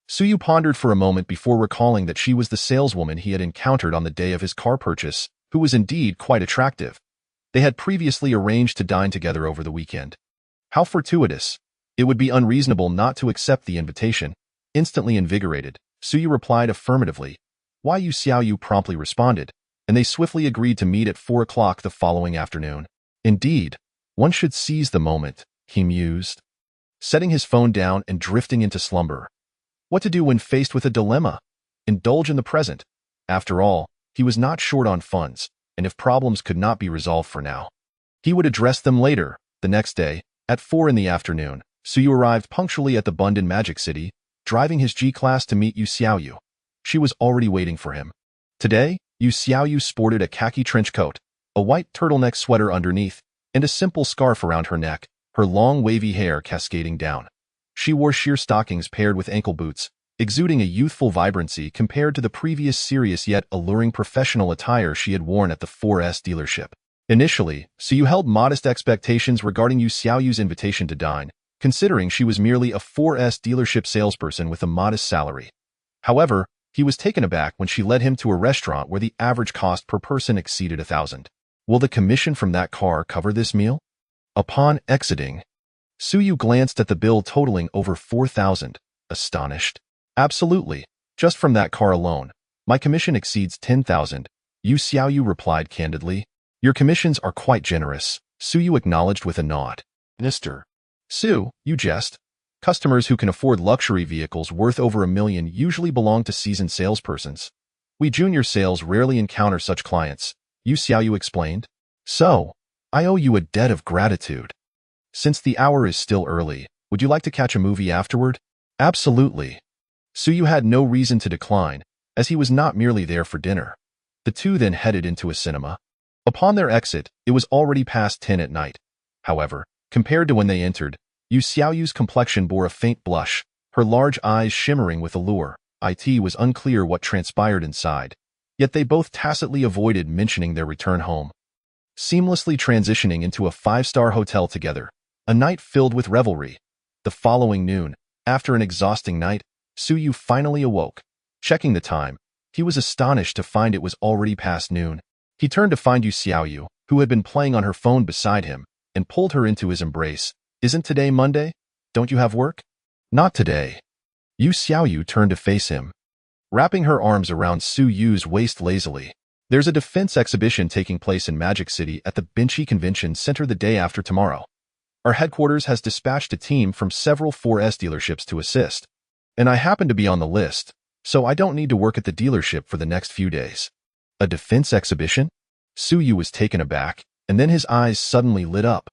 Suyu pondered for a moment before recalling that she was the saleswoman he had encountered on the day of his car purchase, who was indeed quite attractive. They had previously arranged to dine together over the weekend. How fortuitous. It would be unreasonable not to accept the invitation. Instantly invigorated, Suyu replied affirmatively. Why you Xiaoyu promptly responded, and they swiftly agreed to meet at 4 o'clock the following afternoon. Indeed, one should seize the moment, he mused, setting his phone down and drifting into slumber. What to do when faced with a dilemma? Indulge in the present. After all, he was not short on funds, and if problems could not be resolved for now, he would address them later. The next day, at 4 in the afternoon, Suyu arrived punctually at the Bund in Magic City, driving his G-Class to meet Yu Xiaoyu. She was already waiting for him. Today, Yu Xiaoyu sported a khaki trench coat, a white turtleneck sweater underneath, and a simple scarf around her neck, her long wavy hair cascading down. She wore sheer stockings paired with ankle boots, exuding a youthful vibrancy compared to the previous serious yet alluring professional attire she had worn at the 4S dealership. Initially, Suyu held modest expectations regarding Yu Xiaoyu's invitation to dine, considering she was merely a 4S dealership salesperson with a modest salary. However, he was taken aback when she led him to a restaurant where the average cost per person exceeded 1,000. Will the commission from that car cover this meal? Upon exiting, Suyu glanced at the bill totaling over 4,000, astonished. Absolutely, just from that car alone. My commission exceeds 10,000, Yu Xiaoyu replied candidly. Your commissions are quite generous, Suyu acknowledged with a nod. Mr. Su, you jest. Customers who can afford luxury vehicles worth over $1 million usually belong to seasoned salespersons. We junior sales rarely encounter such clients, Yu Xiaoyu explained. So, I owe you a debt of gratitude. Since the hour is still early, would you like to catch a movie afterward? Absolutely. Suyu had no reason to decline, as he was not merely there for dinner. The two then headed into a cinema. Upon their exit, it was already past 10 at night. However, compared to when they entered, Yu Xiaoyu's complexion bore a faint blush, her large eyes shimmering with allure. It was unclear what transpired inside, yet they both tacitly avoided mentioning their return home. Seamlessly transitioning into a 5-star hotel together, a night filled with revelry. The following noon, after an exhausting night, Suyu finally awoke. Checking the time, he was astonished to find it was already past noon. He turned to find Yu Xiaoyu, who had been playing on her phone beside him, and pulled her into his embrace. Isn't today Monday? Don't you have work? Not today. Yu Xiaoyu turned to face him, wrapping her arms around Suyu's waist lazily. There's a defense exhibition taking place in Magic City at the Binchi Convention Center the day after tomorrow. Our headquarters has dispatched a team from several 4S dealerships to assist, and I happen to be on the list, so I don't need to work at the dealership for the next few days. A defense exhibition? Suyu was taken aback, and then his eyes suddenly lit up.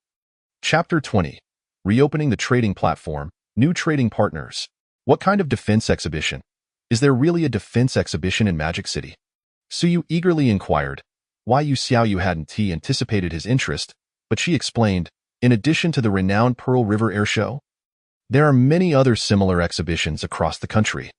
Chapter 20. Reopening the trading platform, new trading partners. What kind of defense exhibition? Is there really a defense exhibition in Magic City? Suyu eagerly inquired. Why Yu Xiaoyu hadn't anticipated his interest, but she explained, in addition to the renowned Pearl River Air Show, there are many other similar exhibitions across the country.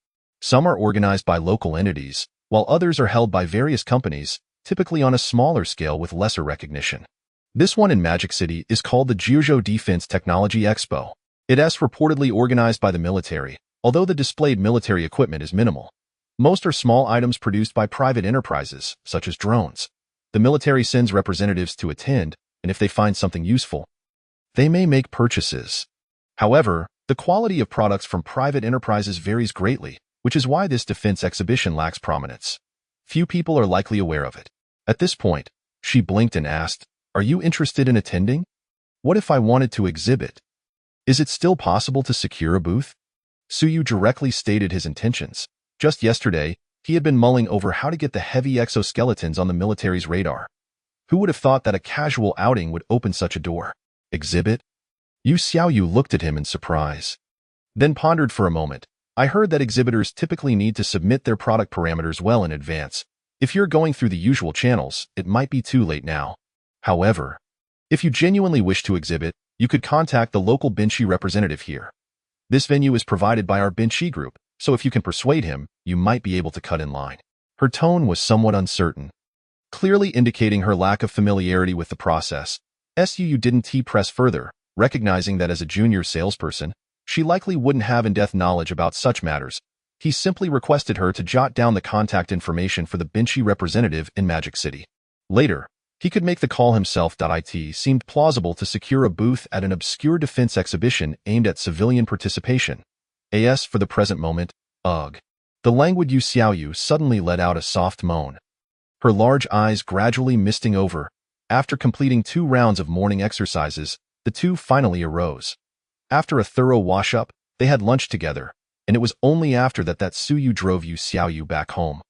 Some are organized by local entities, while others are held by various companies, typically on a smaller scale with lesser recognition. This one in Magic City is called the Jiuzhou Defense Technology Expo. It is reportedly organized by the military, although the displayed military equipment is minimal. Most are small items produced by private enterprises, such as drones. The military sends representatives to attend, and if they find something useful, they may make purchases. However, the quality of products from private enterprises varies greatly, which is why this defense exhibition lacks prominence. Few people are likely aware of it. At this point, she blinked and asked, "Are you interested in attending? What if I wanted to exhibit? Is it still possible to secure a booth?" Suyu directly stated his intentions. Just yesterday, he had been mulling over how to get the heavy exoskeletons on the military's radar. Who would have thought that a casual outing would open such a door? Exhibit? Yu Xiaoyu looked at him in surprise, then pondered for a moment. "I heard that exhibitors typically need to submit their product parameters well in advance. If you're going through the usual channels, it might be too late now. However, if you genuinely wish to exhibit, you could contact the local Benshi representative here. This venue is provided by our Benshi group, so if you can persuade him, you might be able to cut in line." Her tone was somewhat uncertain, clearly indicating her lack of familiarity with the process. Suyu didn't press further, recognizing that as a junior salesperson, she likely wouldn't have in-depth knowledge about such matters. He simply requested her to jot down the contact information for the Benshi representative in Magic City. Later, he could make the call himself. It seemed plausible to secure a booth at an obscure defense exhibition aimed at civilian participation. As for the present moment, ugh. The languid Yu Xiaoyu suddenly let out a soft moan, her large eyes gradually misting over. After completing 2 rounds of morning exercises, the two finally arose. After a thorough wash-up, they had lunch together, and it was only after that Suyu drove Yu Xiaoyu back home.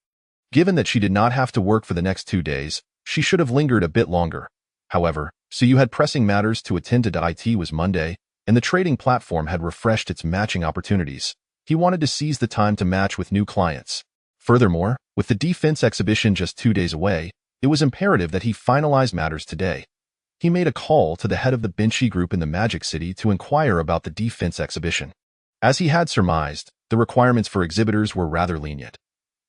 Given that she did not have to work for the next 2 days, she should have lingered a bit longer. However, Suyu had pressing matters to attend to. It was Monday, and the trading platform had refreshed its matching opportunities. He wanted to seize the time to match with new clients. Furthermore, with the defense exhibition just 2 days away, it was imperative that he finalize matters today. He made a call to the head of the Benshi group in the Magic City to inquire about the defense exhibition. As he had surmised, the requirements for exhibitors were rather lenient.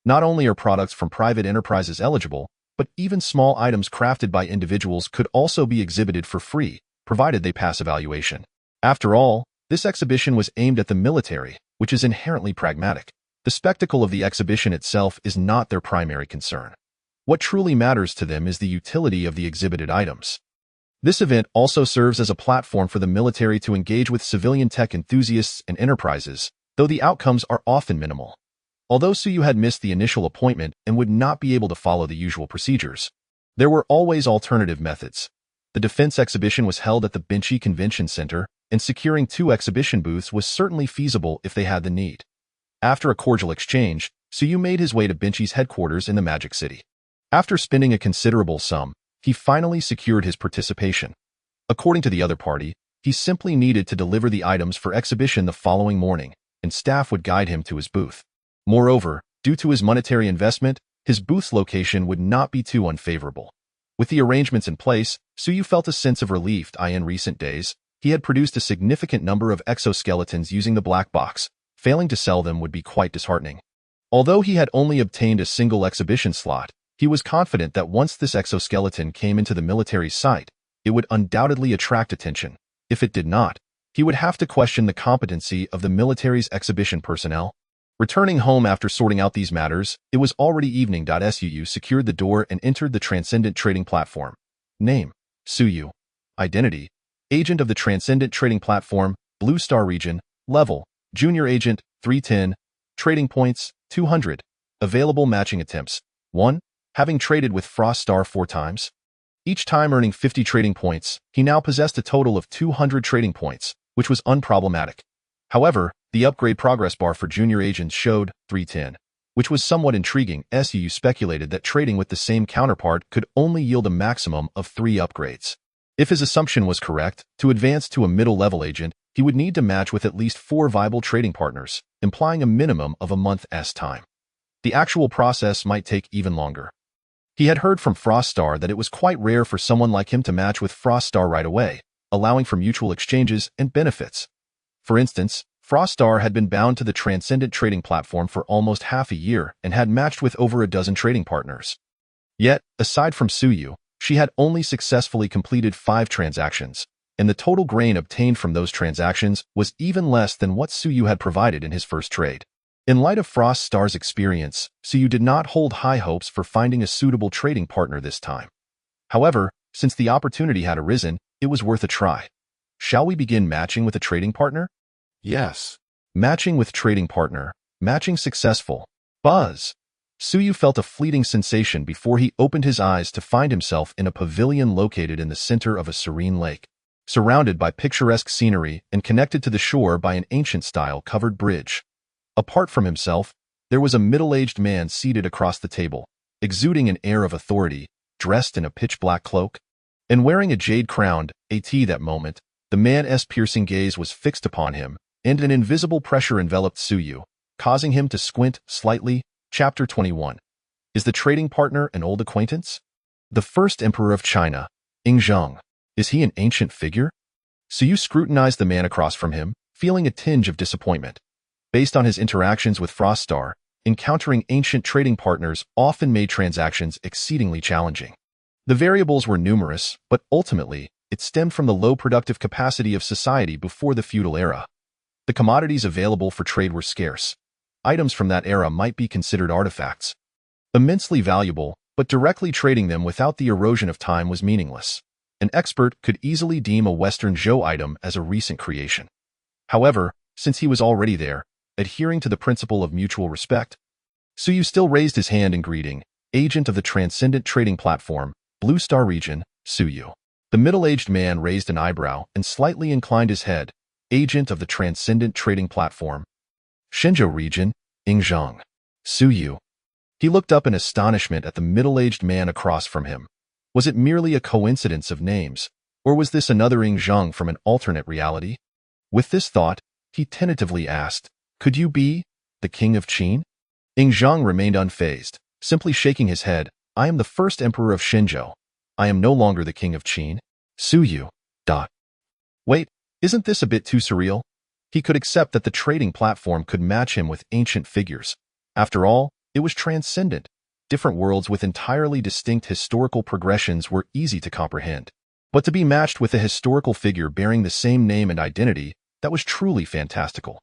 Not only are products from private enterprises eligible, but even small items crafted by individuals could also be exhibited for free, provided they pass evaluation. After all, this exhibition was aimed at the military, which is inherently pragmatic. The spectacle of the exhibition itself is not their primary concern. What truly matters to them is the utility of the exhibited items. This event also serves as a platform for the military to engage with civilian tech enthusiasts and enterprises, though the outcomes are often minimal. Although Suyu had missed the initial appointment and would not be able to follow the usual procedures, there were always alternative methods. The defense exhibition was held at the Benshi Convention Center, and securing 2 exhibition booths was certainly feasible if they had the need. After a cordial exchange, Suyu made his way to Benshi's headquarters in the Magic City. After spending a considerable sum, he finally secured his participation. According to the other party, he simply needed to deliver the items for exhibition the following morning, and staff would guide him to his booth. Moreover, due to his monetary investment, his booth's location would not be too unfavorable. With the arrangements in place, Suyu felt a sense of relief. In recent days, he had produced a significant number of exoskeletons using the black box. Failing to sell them would be quite disheartening. Although he had only obtained a single exhibition slot, he was confident that once this exoskeleton came into the military's sight, it would undoubtedly attract attention. If it did not, he would have to question the competency of the military's exhibition personnel. Returning home after sorting out these matters, it was already evening. Suyu secured the door and entered the Transcendent Trading Platform. Name: Suyu. Identity: Agent of the Transcendent Trading Platform, Blue Star Region. Level: Junior Agent, 310. Trading points: 200. Available matching attempts: 1. Having traded with Frost Star 4 times, each time earning 50 trading points, he now possessed a total of 200 trading points, which was unproblematic. However, the upgrade progress bar for junior agents showed 310, which was somewhat intriguing. Suyu speculated that trading with the same counterpart could only yield a maximum of 3 upgrades. If his assumption was correct, to advance to a middle-level agent, he would need to match with at least 4 viable trading partners, implying a minimum of a month's time. The actual process might take even longer. He had heard from Frost Star that it was quite rare for someone like him to match with Frost Star right away, allowing for mutual exchanges and benefits. For instance, Frost Star had been bound to the Transcendent Trading Platform for almost half a year and had matched with over a dozen trading partners. Yet, aside from Suyu, she had only successfully completed 5 transactions, and the total grain obtained from those transactions was even less than what Suyu had provided in his first trade. In light of Frost Star's experience, Suyu did not hold high hopes for finding a suitable trading partner this time. However, since the opportunity had arisen, it was worth a try. Shall we begin matching with a trading partner? Yes. Matching with trading partner. Matching successful. Buzz. Suyu felt a fleeting sensation before he opened his eyes to find himself in a pavilion located in the center of a serene lake, surrounded by picturesque scenery and connected to the shore by an ancient-style covered bridge. Apart from himself, there was a middle-aged man seated across the table, exuding an air of authority, dressed in a pitch-black cloak, and wearing a jade crown. That moment, the man's piercing gaze was fixed upon him, and an invisible pressure enveloped Suyu, causing him to squint slightly. Chapter 21. Is the trading partner an old acquaintance? The first emperor of China, Yingzheng. Is he an ancient figure? Suyu scrutinized the man across from him, feeling a tinge of disappointment. Based on his interactions with Frost Star, encountering ancient trading partners often made transactions exceedingly challenging. The variables were numerous, but ultimately, it stemmed from the low productive capacity of society before the feudal era. The commodities available for trade were scarce. Items from that era might be considered artifacts. Immensely valuable, but directly trading them without the erosion of time was meaningless. An expert could easily deem a Western Zhou item as a recent creation. However, since he was already there, adhering to the principle of mutual respect, Suyu still raised his hand in greeting. Agent of the Transcendent Trading Platform, Blue Star Region, Suyu. The middle-aged man raised an eyebrow and slightly inclined his head. Agent of the Transcendent Trading Platform, Shenzhou Region, Yingzheng. Suyu. He looked up in astonishment at the middle-aged man across from him. Was it merely a coincidence of names, or was this another Yingzheng from an alternate reality? With this thought, he tentatively asked, "Could you be the king of Qin?" Yingzheng remained unfazed, simply shaking his head. "I am the first emperor of Shenzhou. I am no longer the king of Qin." Suyu. Wait, isn't this a bit too surreal? He could accept that the trading platform could match him with ancient figures. After all, it was transcendent. Different worlds with entirely distinct historical progressions were easy to comprehend. But to be matched with a historical figure bearing the same name and identity, that was truly fantastical.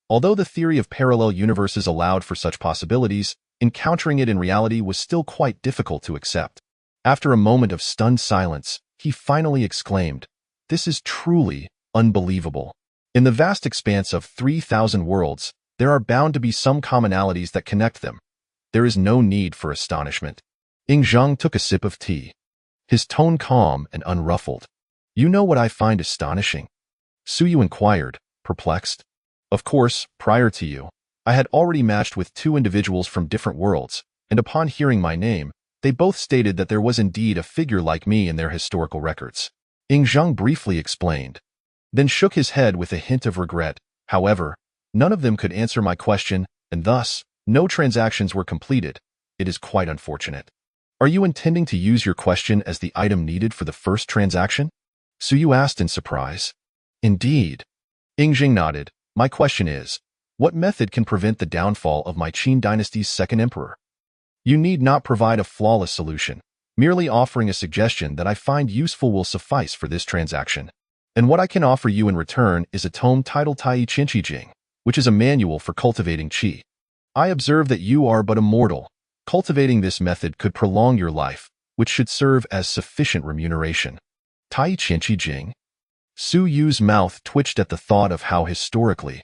Although the theory of parallel universes allowed for such possibilities, encountering it in reality was still quite difficult to accept. After a moment of stunned silence, he finally exclaimed, "This is truly unbelievable. In the vast expanse of 3,000 worlds, there are bound to be some commonalities that connect them. There is no need for astonishment." Yingzheng took a sip of tea, his tone calm and unruffled. "You know what I find astonishing?" Suyu inquired, perplexed. "Of course, prior to you, I had already matched with 2 individuals from different worlds, and upon hearing my name, they both stated that there was indeed a figure like me in their historical records." Yingzheng briefly explained, then shook his head with a hint of regret. "However, none of them could answer my question, and thus, no transactions were completed. It is quite unfortunate." "Are you intending to use your question as the item needed for the first transaction?" Suyu asked in surprise. "Indeed." Yingzheng nodded. "My question is, what method can prevent the downfall of my Qin dynasty's second emperor? You need not provide a flawless solution. Merely offering a suggestion that I find useful will suffice for this transaction. And what I can offer you in return is a tome titled Tai Qi Jing, which is a manual for cultivating qi. I observe that you are but a mortal. Cultivating this method could prolong your life, which should serve as sufficient remuneration." Tai Qi Jing? Suyu's mouth twitched at the thought of how historically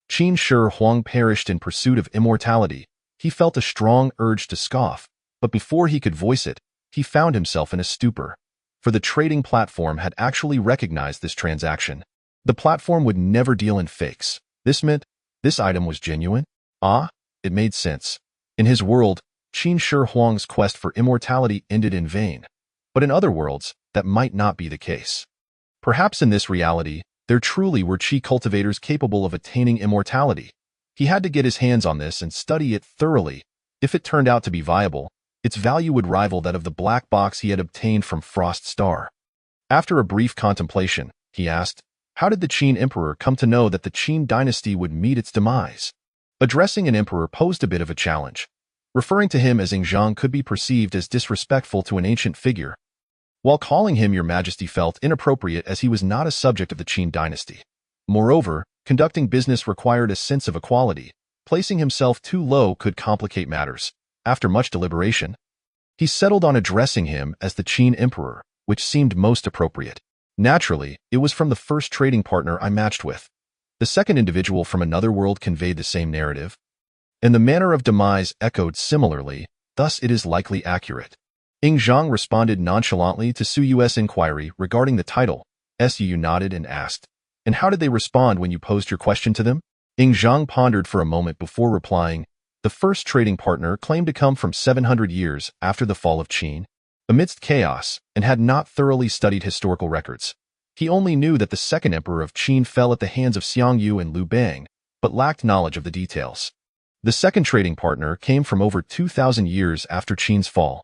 Qin Shi Huang perished in pursuit of immortality. He felt a strong urge to scoff, but before he could voice it, he found himself in a stupor. For the trading platform had actually recognized this transaction. The platform would never deal in fakes. This meant this item was genuine? It made sense. In his world, Qin Shi Huang's quest for immortality ended in vain. But in other worlds, that might not be the case. Perhaps in this reality, there truly were qi cultivators capable of attaining immortality. He had to get his hands on this and study it thoroughly. If it turned out to be viable, its value would rival that of the black box he had obtained from Frost Star. After a brief contemplation, he asked, "How did the Qin emperor come to know that the Qin dynasty would meet its demise?" Addressing an emperor posed a bit of a challenge. Referring to him as Zhang could be perceived as disrespectful to an ancient figure, while calling him Your Majesty felt inappropriate as he was not a subject of the Qin dynasty. Moreover, conducting business required a sense of equality. Placing himself too low could complicate matters. After much deliberation, he settled on addressing him as the Qin Emperor, which seemed most appropriate. Naturally, it was from the first trading partner I matched with. The second individual from another world conveyed the same narrative, and the manner of demise echoed similarly, thus it is likely accurate. Zhang responded nonchalantly to Su Yu's inquiry regarding the title. Su Yu nodded and asked, "And how did they respond when you posed your question to them?" Zhang pondered for a moment before replying, "The first trading partner claimed to come from 700 years after the fall of Qin, amidst chaos, and had not thoroughly studied historical records. He only knew that the second emperor of Qin fell at the hands of Xiang Yu and Liu Bang, but lacked knowledge of the details. The second trading partner came from over 2,000 years after Qin's fall,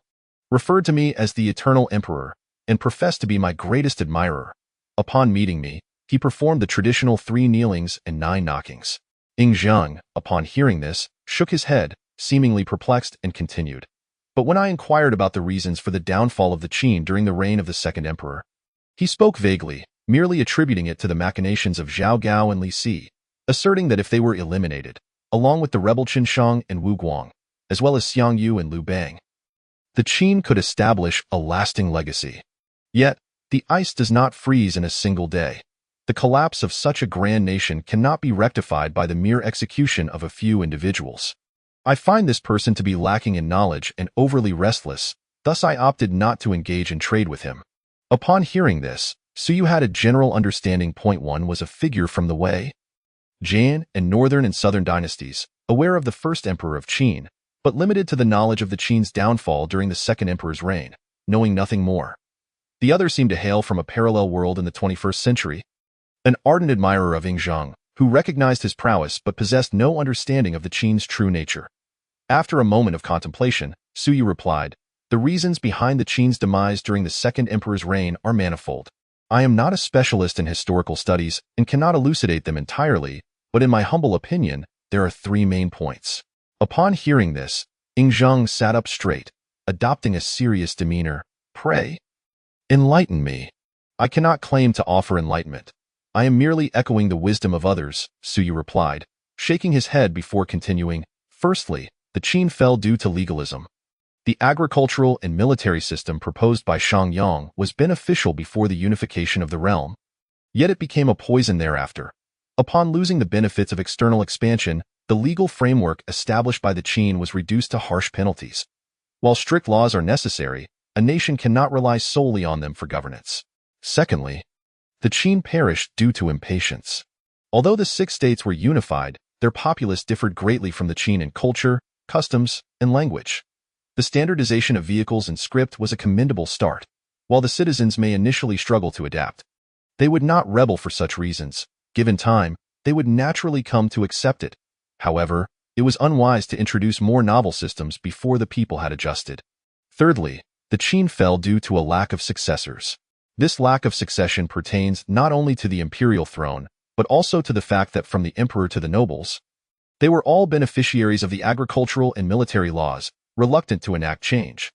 referred to me as the Eternal Emperor, and professed to be my greatest admirer. Upon meeting me, he performed the traditional 3 kneelings and 9 knockings." Zhang, upon hearing this, shook his head, seemingly perplexed, and continued, "But when I inquired about the reasons for the downfall of the Qin during the reign of the second emperor, he spoke vaguely, merely attributing it to the machinations of Zhao Gao and Li Si, asserting that if they were eliminated, along with the rebel Qin Shang and Wu Guang, as well as Xiang Yu and Liu Bang, the Qin could establish a lasting legacy. Yet, the ice does not freeze in a single day. The collapse of such a grand nation cannot be rectified by the mere execution of a few individuals. I find this person to be lacking in knowledge and overly restless, thus I opted not to engage in trade with him." Upon hearing this, Su Yu had a general understanding. Point 1 was a figure from the Wei, Jan, and northern and southern dynasties, aware of the first emperor of Qin, but limited to the knowledge of the Qin's downfall during the second emperor's reign, knowing nothing more. The other seemed to hail from a parallel world in the 21st century, an ardent admirer of Zhang, who recognized his prowess but possessed no understanding of the Qin's true nature. After a moment of contemplation, Su Yu replied, "The reasons behind the Qin's demise during the second emperor's reign are manifold. I am not a specialist in historical studies and cannot elucidate them entirely, but in my humble opinion, there are 3 main points." Upon hearing this, Zhang sat up straight, adopting a serious demeanor. "Pray, enlighten me." "I cannot claim to offer enlightenment. I am merely echoing the wisdom of others," Su Yu replied, shaking his head before continuing. "Firstly, the Qin fell due to legalism. The agricultural and military system proposed by Shang Yang was beneficial before the unification of the realm, yet it became a poison thereafter. Upon losing the benefits of external expansion, the legal framework established by the Qin was reduced to harsh penalties. While strict laws are necessary, a nation cannot rely solely on them for governance. Secondly, the Qin perished due to impatience. Although the 6 states were unified, their populace differed greatly from the Qin in culture, customs, and language. The standardization of vehicles and script was a commendable start. While the citizens may initially struggle to adapt, they would not rebel for such reasons. Given time, they would naturally come to accept it. However, it was unwise to introduce more novel systems before the people had adjusted. Thirdly, the Qin fell due to a lack of successors. This lack of succession pertains not only to the imperial throne, but also to the fact that from the emperor to the nobles, they were all beneficiaries of the agricultural and military laws, reluctant to enact change.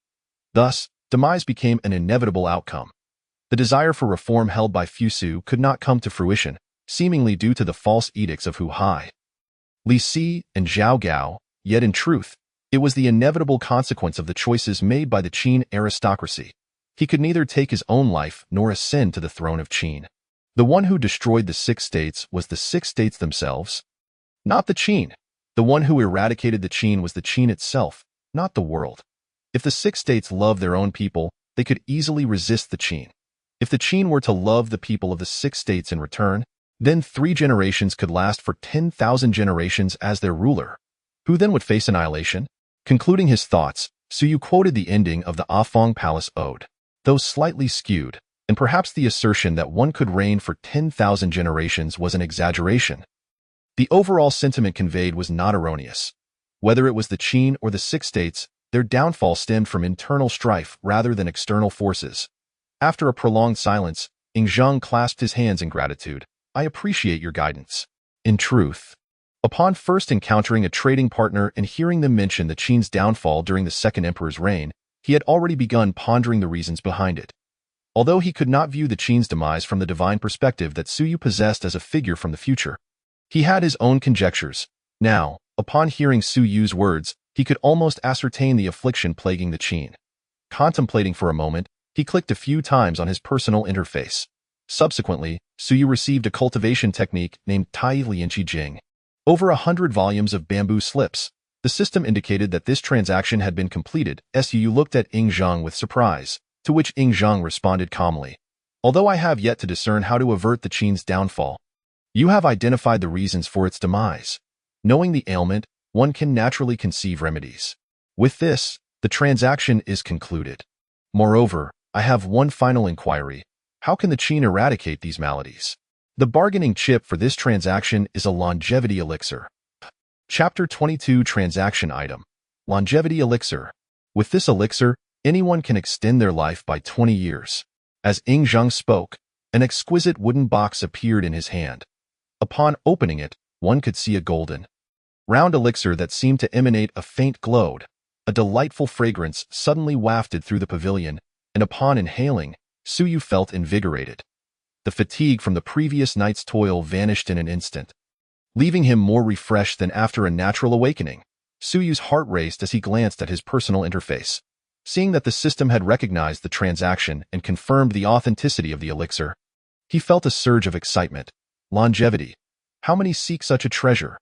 Thus, demise became an inevitable outcome. The desire for reform held by Fusu could not come to fruition, seemingly due to the false edicts of Hu Hai, Li Si, and Zhao Gao, yet in truth, it was the inevitable consequence of the choices made by the Qin aristocracy. He could neither take his own life nor ascend to the throne of Qin. The one who destroyed the 6 states was the 6 states themselves, not the Qin. The one who eradicated the Qin was the Qin itself, not the world. If the 6 states loved their own people, they could easily resist the Qin. If the Qin were to love the people of the 6 states in return, then 3 generations could last for 10,000 generations as their ruler, who then would face annihilation. Concluding his thoughts, Su Yu quoted the ending of the Afong Palace Ode. Though slightly skewed, and perhaps the assertion that one could reign for 10,000 generations was an exaggeration, the overall sentiment conveyed was not erroneous. Whether it was the Qin or the 6 states, their downfall stemmed from internal strife rather than external forces. After a prolonged silence, Zhang clasped his hands in gratitude. "I appreciate your guidance. In truth, Upon first encountering a trading partner and hearing them mention the Qin's downfall during the second emperor's reign, he had already begun pondering the reasons behind it. Although he could not view the Qin's demise from the divine perspective that Suyu possessed as a figure from the future, he had his own conjectures. Now, upon hearing Suyu's words, he could almost ascertain the affliction plaguing the Qin. Contemplating for a moment, he clicked a few times on his personal interface. Subsequently, Suyu received a cultivation technique named Tai Lianqi Jing. Over 100 volumes of bamboo slips. The system indicated that this transaction had been completed. Suyu looked at Ying Zhang with surprise, to which Ying Zhang responded calmly. Although I have yet to discern how to avert the Qin's downfall, you have identified the reasons for its demise. Knowing the ailment, one can naturally conceive remedies. With this, the transaction is concluded. Moreover, I have one final inquiry. How can the Qin eradicate these maladies? The bargaining chip for this transaction is a longevity elixir. Chapter 22 Transaction Item. Longevity Elixir. With this elixir, anyone can extend their life by 20 years. As Ying Zhang spoke, an exquisite wooden box appeared in his hand. Upon opening it, one could see a golden, round elixir that seemed to emanate a faint glow. A delightful fragrance suddenly wafted through the pavilion, and upon inhaling, Suyu felt invigorated. The fatigue from the previous night's toil vanished in an instant, leaving him more refreshed than after a natural awakening. Suyu's heart raced as he glanced at his personal interface. Seeing that the system had recognized the transaction and confirmed the authenticity of the elixir, he felt a surge of excitement. Longevity. How many seek such a treasure?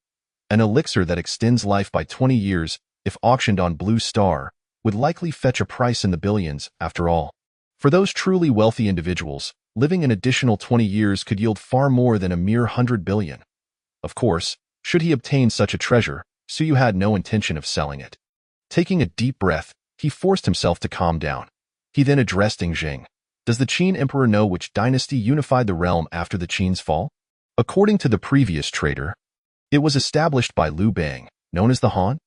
An elixir that extends life by 20 years, if auctioned on Blue Star, would likely fetch a price in the billions, after all. For those truly wealthy individuals, living an additional 20 years could yield far more than a mere 100 billion. Of course, should he obtain such a treasure, Suyu had no intention of selling it. Taking a deep breath, he forced himself to calm down. He then addressed Ying Zhang. Does the Qin emperor know which dynasty unified the realm after the Qin's fall? According to the previous trader, it was established by Liu Bang, known as the Han.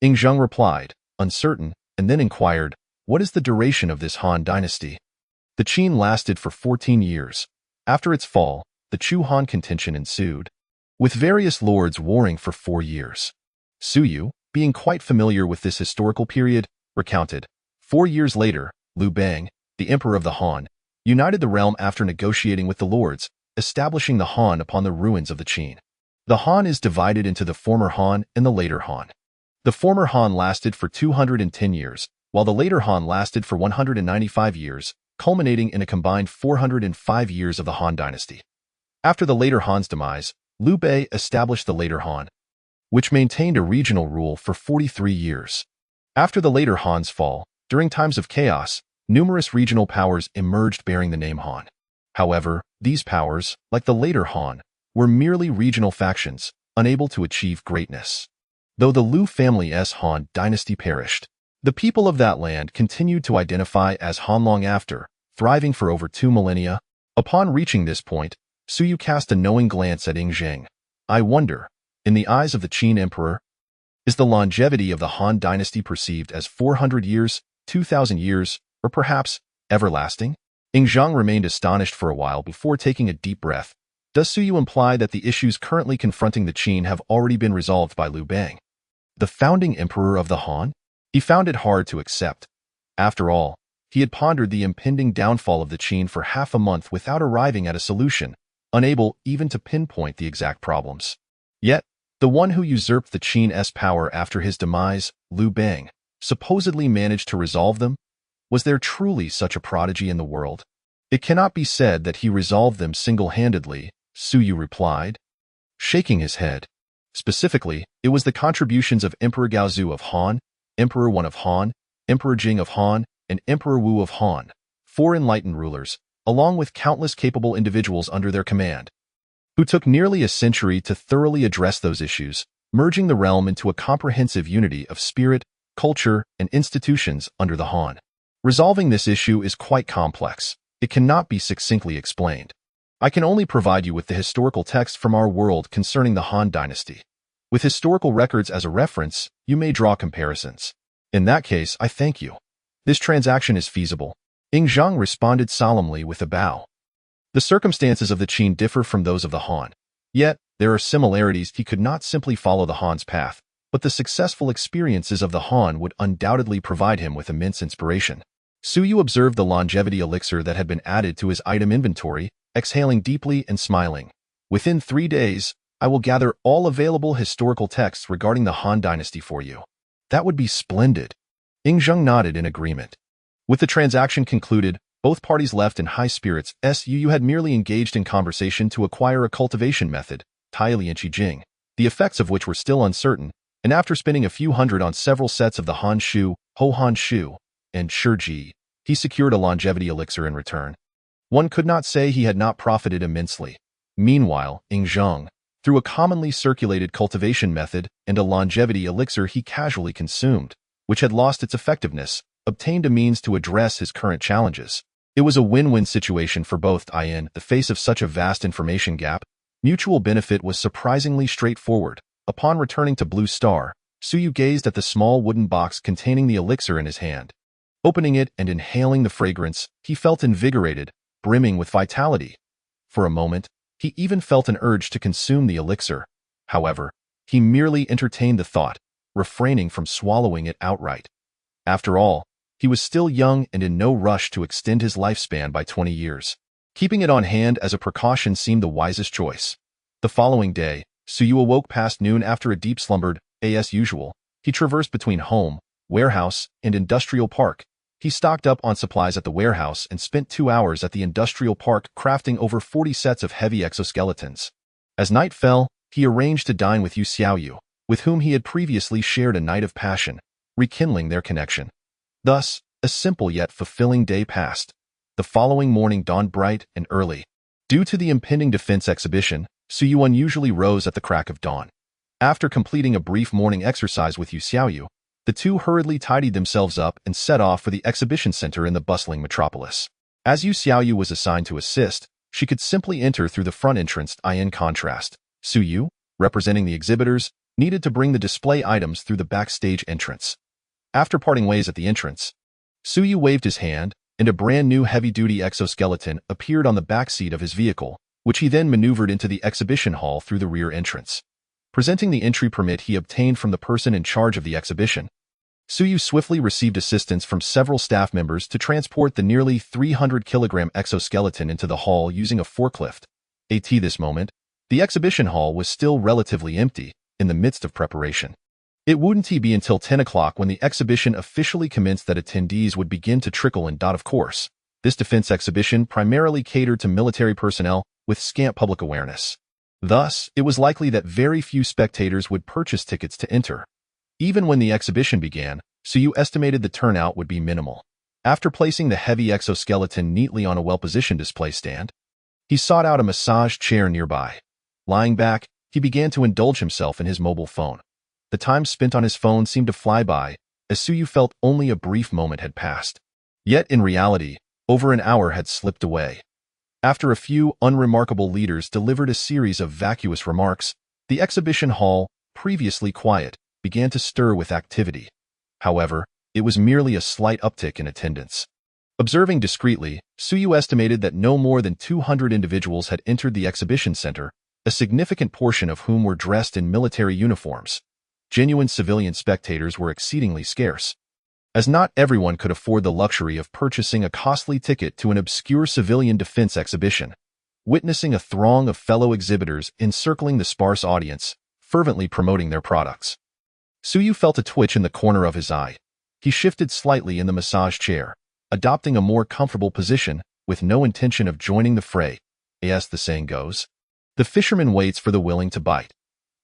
Ying Zhang replied, uncertain, and then inquired, what is the duration of this Han dynasty? The Qin lasted for 14 years. After its fall, the Chu-Han contention ensued, with various lords warring for 4 years. Suyu, being quite familiar with this historical period, recounted, 4 years later, Liu Bang, the emperor of the Han, united the realm after negotiating with the lords, establishing the Han upon the ruins of the Qin. The Han is divided into the former Han and the later Han. The former Han lasted for 210 years, while the later Han lasted for 195 years, culminating in a combined 405 years of the Han dynasty. After the later Han's demise, Liu Bei established the later Han, which maintained a regional rule for 43 years. After the later Han's fall, during times of chaos, numerous regional powers emerged bearing the name Han. However, these powers, like the later Han, were merely regional factions, unable to achieve greatness. Though the Liu family's Han dynasty perished, the people of that land continued to identify as Han long after, thriving for over 2 millennia. Upon reaching this point, Suyu cast a knowing glance at Ying Zhang. I wonder, in the eyes of the Qin emperor, is the longevity of the Han dynasty perceived as 400 years, 2,000 years, or perhaps everlasting? Ying Zhang remained astonished for a while before taking a deep breath. Does Suyu imply that the issues currently confronting the Qin have already been resolved by Liu Bang, the founding emperor of the Han? He found it hard to accept. After all, he had pondered the impending downfall of the Qin for half a month without arriving at a solution, unable even to pinpoint the exact problems. Yet, the one who usurped the Qin's power after his demise, Liu Bang, supposedly managed to resolve them? Was there truly such a prodigy in the world? It cannot be said that he resolved them single-handedly, Suyu replied, shaking his head. Specifically, it was the contributions of Emperor Gaozu of Han, Emperor Wen of Han, Emperor Jing of Han, and Emperor Wu of Han, 4 enlightened rulers, along with countless capable individuals under their command, who took nearly a century to thoroughly address those issues, merging the realm into a comprehensive unity of spirit, culture, and institutions under the Han. Resolving this issue is quite complex. It cannot be succinctly explained. I can only provide you with the historical text from our world concerning the Han dynasty. With historical records as a reference, you may draw comparisons. In that case, I thank you. This transaction is feasible. Ying Zhang responded solemnly with a bow. The circumstances of the Qin differ from those of the Han. Yet, There are similarities. He could not simply follow the Han's path, but the successful experiences of the Han would undoubtedly provide him with immense inspiration. Suyu observed the longevity elixir that had been added to his item inventory, exhaling deeply and smiling. Within 3 days, I will gather all available historical texts regarding the Han dynasty for you. That would be splendid. Ingzheng nodded in agreement. With the transaction concluded, both parties left in high spirits. Suyu had merely engaged in conversation to acquire a cultivation method, Tailianchi Jing, the effects of which were still uncertain, and after spending a few hundred on several sets of the Han Shu, Ho Han Shu, and Shiji, he secured a longevity elixir in return. One could not say he had not profited immensely. Meanwhile, Ingzheng, through a commonly circulated cultivation method and a longevity elixir he casually consumed, which had lost its effectiveness, obtained a means to address his current challenges. It was a win-win situation for both. In the face of such a vast information gap, mutual benefit was surprisingly straightforward. Upon returning to Blue Star, Suyu gazed at the small wooden box containing the elixir in his hand. Opening it and inhaling the fragrance, he felt invigorated, brimming with vitality. For a moment, he even felt an urge to consume the elixir. However, he merely entertained the thought, refraining from swallowing it outright. After all, he was still young and in no rush to extend his lifespan by 20 years. Keeping it on hand as a precaution seemed the wisest choice. The following day, Suyu awoke past noon after a deep slumbered. As usual, he traversed between home, warehouse, and industrial park. He stocked up on supplies at the warehouse and spent 2 hours at the industrial park crafting over 40 sets of heavy exoskeletons. As night fell, he arranged to dine with Yu Xiaoyu, with whom he had previously shared a night of passion, rekindling their connection. Thus, a simple yet fulfilling day passed. The following morning dawned bright and early. Due to the impending defense exhibition, Suyu unusually rose at the crack of dawn. After completing a brief morning exercise with Yu Xiaoyu, the two hurriedly tidied themselves up and set off for the exhibition center in the bustling metropolis. As Yu Xiaoyu was assigned to assist, she could simply enter through the front entrance. In contrast, Suyu, representing the exhibitors, needed to bring the display items through the backstage entrance. After parting ways at the entrance, Suyu waved his hand, and a brand new heavy-duty exoskeleton appeared on the backseat of his vehicle, which he then maneuvered into the exhibition hall through the rear entrance. Presenting the entry permit he obtained from the person in charge of the exhibition, Suyu swiftly received assistance from several staff members to transport the nearly 300-kilogram exoskeleton into the hall using a forklift. At this moment, the exhibition hall was still relatively empty, in the midst of preparation. It wouldn't be until 10 o'clock when the exhibition officially commenced that attendees would begin to trickle in. Of course, this defense exhibition primarily catered to military personnel with scant public awareness. Thus, it was likely that very few spectators would purchase tickets to enter. Even when the exhibition began, Suyu estimated the turnout would be minimal. After placing the heavy exoskeleton neatly on a well-positioned display stand, he sought out a massage chair nearby. Lying back, he began to indulge himself in his mobile phone. The time spent on his phone seemed to fly by, as Suyu felt only a brief moment had passed. Yet in reality, over an hour had slipped away. After a few unremarkable leaders delivered a series of vacuous remarks, the exhibition hall, previously quiet, began to stir with activity. However, it was merely a slight uptick in attendance. Observing discreetly, Suyu estimated that no more than 200 individuals had entered the exhibition center, a significant portion of whom were dressed in military uniforms. Genuine civilian spectators were exceedingly scarce, as not everyone could afford the luxury of purchasing a costly ticket to an obscure civilian defense exhibition. Witnessing a throng of fellow exhibitors encircling the sparse audience, fervently promoting their products, Suyu felt a twitch in the corner of his eye. He shifted slightly in the massage chair, adopting a more comfortable position, with no intention of joining the fray. As the saying goes, the fisherman waits for the willing to bite.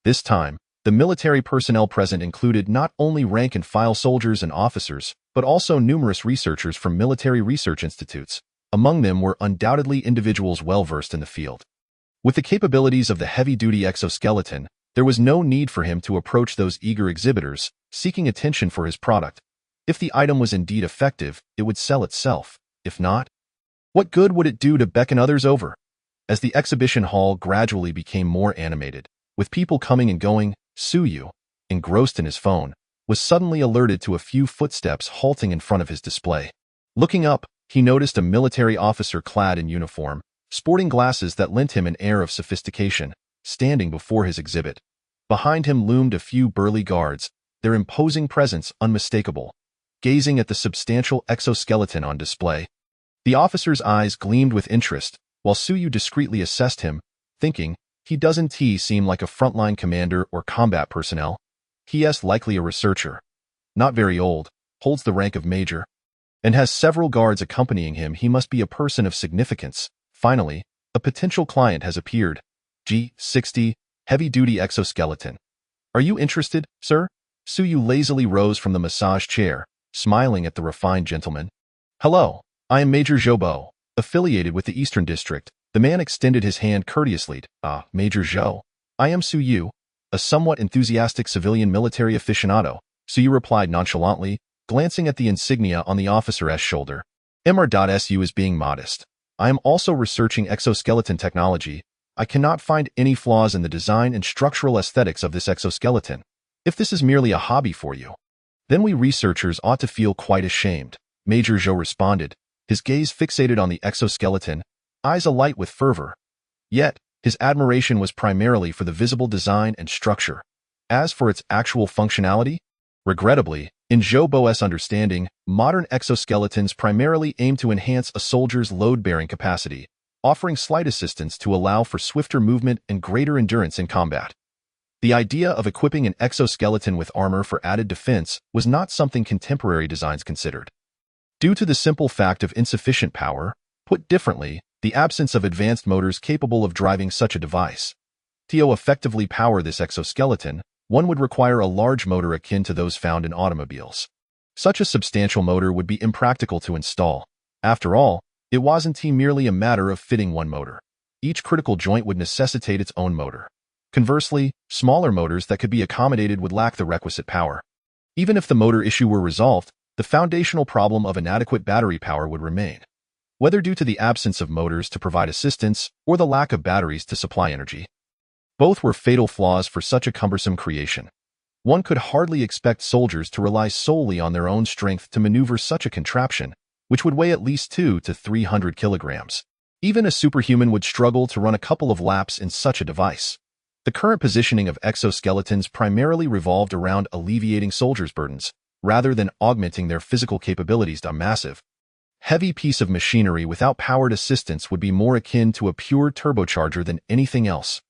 This time, the military personnel present included not only rank-and-file soldiers and officers, but also numerous researchers from military research institutes. Among them were undoubtedly individuals well-versed in the field. With the capabilities of the heavy-duty exoskeleton, there was no need for him to approach those eager exhibitors, seeking attention for his product. If the item was indeed effective, it would sell itself. If not, what good would it do to beckon others over? As the exhibition hall gradually became more animated, with people coming and going, Suyu, engrossed in his phone, was suddenly alerted to a few footsteps halting in front of his display. Looking up, he noticed a military officer clad in uniform, sporting glasses that lent him an air of sophistication. standing before his exhibit. Behind him loomed a few burly guards, their imposing presence unmistakable, gazing at the substantial exoskeleton on display. The officer's eyes gleamed with interest, while Suyu discreetly assessed him, thinking, he doesn't seem like a frontline commander or combat personnel. He's likely a researcher. Not very old, holds the rank of major, and has several guards accompanying him. He must be a person of significance. Finally, a potential client has appeared. G60, heavy-duty exoskeleton. Are you interested, sir? Suyu lazily rose from the massage chair, smiling at the refined gentleman. Hello, I am Major Zhou, affiliated with the Eastern District. The man extended his hand courteously. Major Zhou. I am Suyu, a somewhat enthusiastic civilian military aficionado. Suyu replied nonchalantly, glancing at the insignia on the officer's shoulder. Mr.Su is being modest. I am also researching exoskeleton technology. I cannot find any flaws in the design and structural aesthetics of this exoskeleton. If this is merely a hobby for you, then we researchers ought to feel quite ashamed. Major Zhou responded, his gaze fixated on the exoskeleton, eyes alight with fervor. Yet, his admiration was primarily for the visible design and structure. As for its actual functionality, regrettably, in Zhou's understanding, modern exoskeletons primarily aim to enhance a soldier's load-bearing capacity, offering slight assistance to allow for swifter movement and greater endurance in combat. The idea of equipping an exoskeleton with armor for added defense was not something contemporary designs considered. Due to the simple fact of insufficient power, put differently, the absence of advanced motors capable of driving such a device. To effectively power this exoskeleton, one would require a large motor akin to those found in automobiles. Such a substantial motor would be impractical to install. After all, it wasn't merely a matter of fitting one motor. Each critical joint would necessitate its own motor. Conversely, smaller motors that could be accommodated would lack the requisite power. Even if the motor issue were resolved, the foundational problem of inadequate battery power would remain. Whether due to the absence of motors to provide assistance or the lack of batteries to supply energy. Both were fatal flaws for such a cumbersome creation. One could hardly expect soldiers to rely solely on their own strength to maneuver such a contraption, which would weigh at least 200 to 300 kilograms. Even a superhuman would struggle to run a couple of laps in such a device. The current positioning of exoskeletons primarily revolved around alleviating soldiers' burdens, rather than augmenting their physical capabilities. A massive, heavy piece of machinery without powered assistance would be more akin to a pure turbocharger than anything else.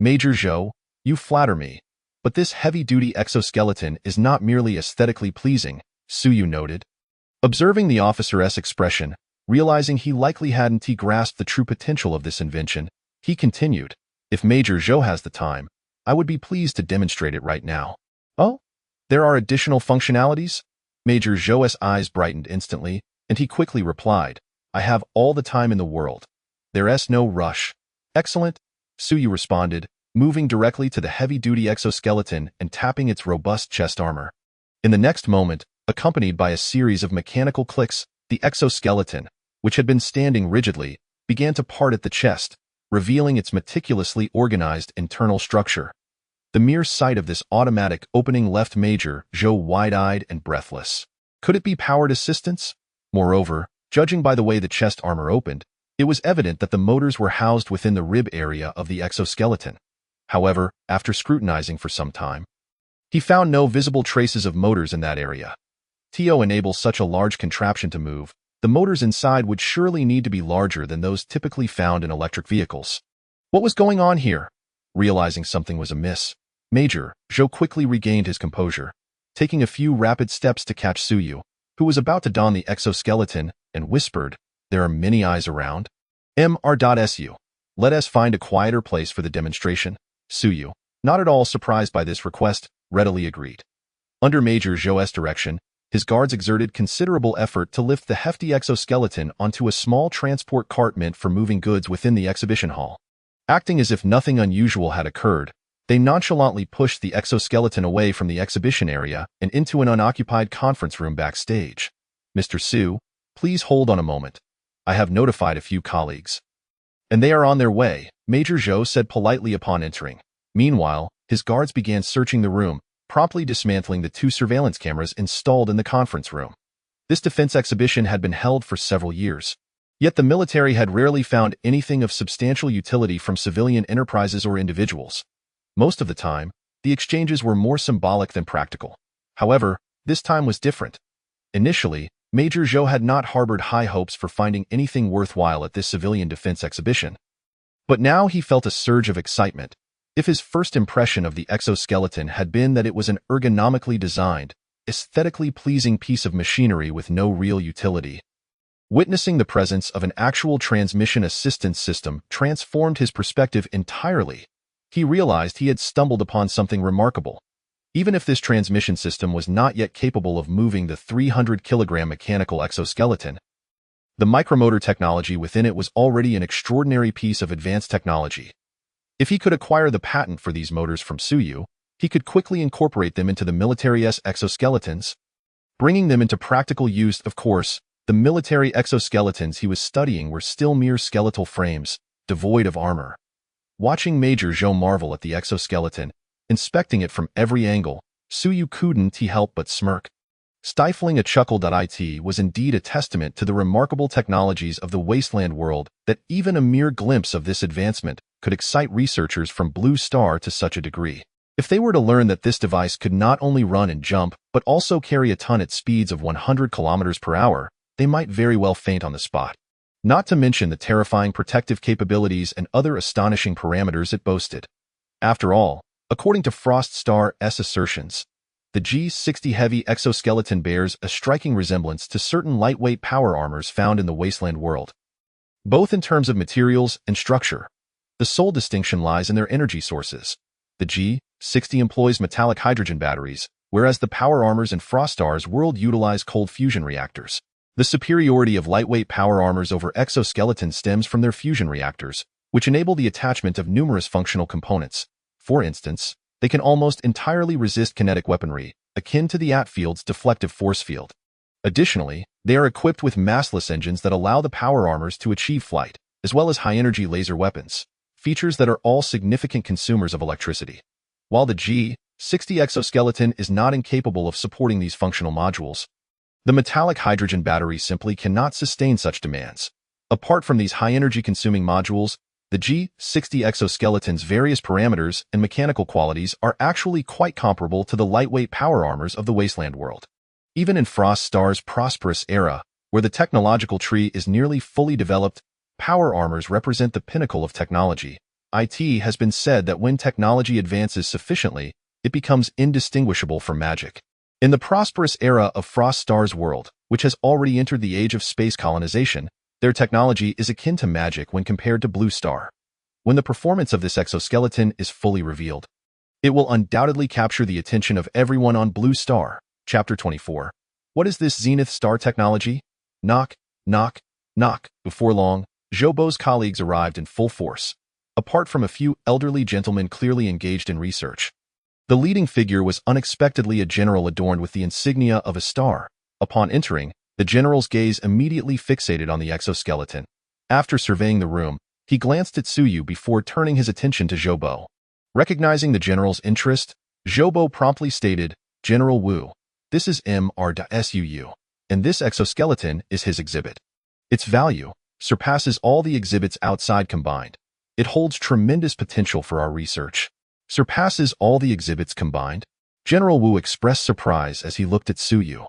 Major Zhou, you flatter me, but this heavy-duty exoskeleton is not merely aesthetically pleasing, Suyu noted. Observing the officer's expression, realizing he likely hadn't grasped the true potential of this invention, he continued, if Major Zhou has the time, I would be pleased to demonstrate it right now. Oh? There are additional functionalities? Major Zhou's eyes brightened instantly, and he quickly replied, I have all the time in the world. There's no rush. Excellent, Suyu responded, moving directly to the heavy-duty exoskeleton and tapping its robust chest armor. In the next moment, accompanied by a series of mechanical clicks, the exoskeleton, which had been standing rigidly, began to part at the chest, revealing its meticulously organized internal structure. The mere sight of this automatic opening left Major Zhou wide-eyed and breathless. Could it be powered assistance? Moreover, judging by the way the chest armor opened, it was evident that the motors were housed within the rib area of the exoskeleton. However, after scrutinizing for some time, he found no visible traces of motors in that area. To enable such a large contraption to move, the motors inside would surely need to be larger than those typically found in electric vehicles. What was going on here? Realizing something was amiss, Major Zhou quickly regained his composure, taking a few rapid steps to catch Suyu, who was about to don the exoskeleton, and whispered, there are many eyes around. Mr.Su. Let us find a quieter place for the demonstration. Suyu, not at all surprised by this request, readily agreed. Under Major Zhou's direction, his guards exerted considerable effort to lift the hefty exoskeleton onto a small transport cart meant for moving goods within the exhibition hall. Acting as if nothing unusual had occurred, they nonchalantly pushed the exoskeleton away from the exhibition area and into an unoccupied conference room backstage. Mr. Su, please hold on a moment. I have notified a few colleagues. And they are on their way, Major Zhou said politely upon entering. Meanwhile, his guards began searching the room, promptly dismantling the 2 surveillance cameras installed in the conference room. This defense exhibition had been held for several years. Yet the military had rarely found anything of substantial utility from civilian enterprises or individuals. Most of the time, the exchanges were more symbolic than practical. However, this time was different. Initially, Major Zhou had not harbored high hopes for finding anything worthwhile at this civilian defense exhibition. But now he felt a surge of excitement. If his first impression of the exoskeleton had been that it was an ergonomically designed, aesthetically pleasing piece of machinery with no real utility, witnessing the presence of an actual transmission assistance system transformed his perspective entirely. He realized he had stumbled upon something remarkable. Even if this transmission system was not yet capable of moving the 300-kilogram mechanical exoskeleton, the micromotor technology within it was already an extraordinary piece of advanced technology. If he could acquire the patent for these motors from Suyu, he could quickly incorporate them into the military's exoskeletons, bringing them into practical use. Of course, the military exoskeletons he was studying were still mere skeletal frames, devoid of armor. Watching Major Zhou marvel at the exoskeleton, inspecting it from every angle, Suyu couldn't help but smirk. Stifling a chuckle. It was indeed a testament to the remarkable technologies of the wasteland world that even a mere glimpse of this advancement could excite researchers from Blue Star to such a degree. If they were to learn that this device could not only run and jump, but also carry a ton at speeds of 100 kilometers per hour, they might very well faint on the spot. Not to mention the terrifying protective capabilities and other astonishing parameters it boasted. After all, according to Frost Star's assertions, the G-60 heavy exoskeleton bears a striking resemblance to certain lightweight power armors found in the wasteland world, both in terms of materials and structure. The sole distinction lies in their energy sources. The G-60 employs metallic hydrogen batteries, whereas the power armors in Frost Star's world utilize cold fusion reactors. The superiority of lightweight power armors over exoskeletons stems from their fusion reactors, which enable the attachment of numerous functional components. For instance, they can almost entirely resist kinetic weaponry, akin to the Atfield's deflective force field. Additionally, they are equipped with massless engines that allow the power armors to achieve flight, as well as high-energy laser weapons, features that are all significant consumers of electricity. While the G-60 exoskeleton is not incapable of supporting these functional modules, the metallic hydrogen battery simply cannot sustain such demands. Apart from these high-energy consuming modules, the G-60 exoskeleton's various parameters and mechanical qualities are actually quite comparable to the lightweight power armors of the wasteland world. Even in Frost Star's prosperous era, where the technological tree is nearly fully developed, power armors represent the pinnacle of technology. It has been said that when technology advances sufficiently, it becomes indistinguishable from magic. In the prosperous era of Frost Star's world, which has already entered the age of space colonization, their technology is akin to magic when compared to Blue Star. When the performance of this exoskeleton is fully revealed, it will undoubtedly capture the attention of everyone on Blue Star. Chapter 24. What is this Zenith Star technology? Knock, knock, knock. Before long, Zhoubo's colleagues arrived in full force. Apart from a few elderly gentlemen clearly engaged in research, the leading figure was unexpectedly a general adorned with the insignia of a star. Upon entering, the general's gaze immediately fixated on the exoskeleton. After surveying the room, he glanced at Suyu before turning his attention to Zhoubo. Recognizing the general's interest, Zhoubo promptly stated, "General Wu, this is Mr.Suu, and this exoskeleton is his exhibit. Its value surpasses all the exhibits outside combined. It holds tremendous potential for our research." Surpasses all the exhibits combined? General Wu expressed surprise as he looked at Suyu.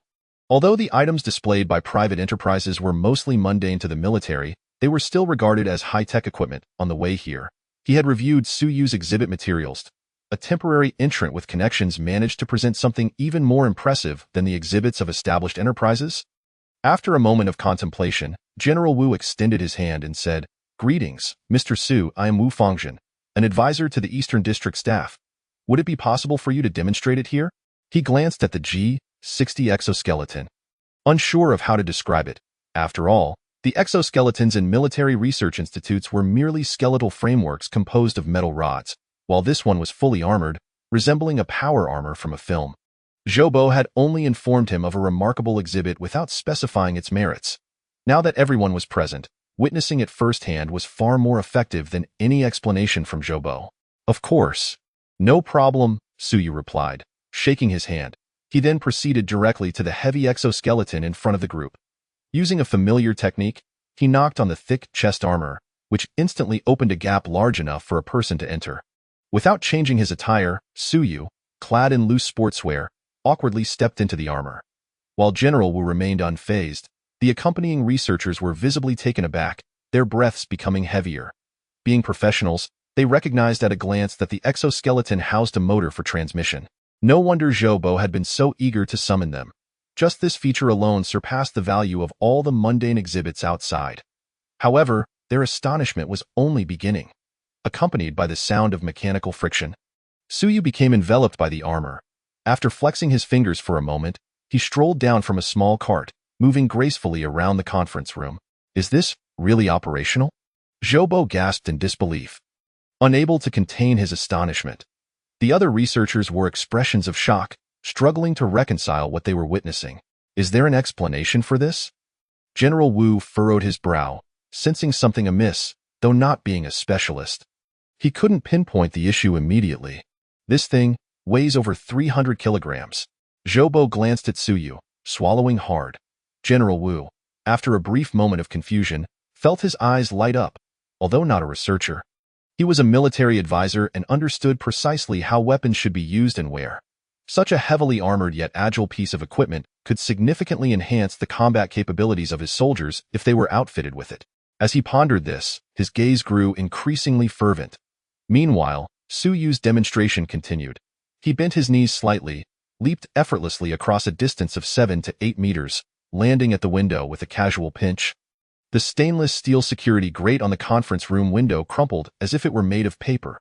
Although the items displayed by private enterprises were mostly mundane to the military, they were still regarded as high-tech equipment. On the way here, he had reviewed Suyu's exhibit materials. A temporary entrant with connections managed to present something even more impressive than the exhibits of established enterprises. After a moment of contemplation, General Wu extended his hand and said, "Greetings, Mr. Su, I am Wu Fangzhen, an advisor to the Eastern District staff. Would it be possible for you to demonstrate it here?" He glanced at the G-60 exoskeleton, unsure of how to describe it. After all, the exoskeletons in military research institutes were merely skeletal frameworks composed of metal rods, while this one was fully armored, resembling a power armor from a film. Zhoubo had only informed him of a remarkable exhibit without specifying its merits. Now that everyone was present, witnessing it firsthand was far more effective than any explanation from Zhoubo. "Of course. No problem," Suyu replied, shaking his hand. He then proceeded directly to the heavy exoskeleton in front of the group. Using a familiar technique, He knocked on the thick chest armor, which instantly opened a gap large enough for a person to enter. Without changing his attire, Suyu, clad in loose sportswear, awkwardly stepped into the armor. While General Wu remained unfazed, the accompanying researchers were visibly taken aback, their breaths becoming heavier. Being professionals, they recognized at a glance that the exoskeleton housed a motor for transmission. No wonder Zhou Bo had been so eager to summon them. Just this feature alone surpassed the value of all the mundane exhibits outside. However, their astonishment was only beginning. Accompanied by the sound of mechanical friction, Suyu became enveloped by the armor. After flexing his fingers for a moment, he strolled down from a small cart, moving gracefully around the conference room. Is this really operational? Zhou Bo gasped in disbelief, unable to contain his astonishment. The other researchers wore expressions of shock, struggling to reconcile what they were witnessing. Is there an explanation for this? General Wu furrowed his brow, sensing something amiss, though not being a specialist. He couldn't pinpoint the issue immediately. This thing weighs over 300 kilograms. Zhou Bo glanced at Suyu, swallowing hard. General Wu, after a brief moment of confusion, felt his eyes light up, although not a researcher. He was a military advisor and understood precisely how weapons should be used and where. Such a heavily armored yet agile piece of equipment could significantly enhance the combat capabilities of his soldiers if they were outfitted with it. As he pondered this, his gaze grew increasingly fervent. Meanwhile, Suyu's demonstration continued. He bent his knees slightly, leaped effortlessly across a distance of 7 to 8 meters, landing at the window with a casual pinch. The stainless steel security grate on the conference room window crumpled as if it were made of paper.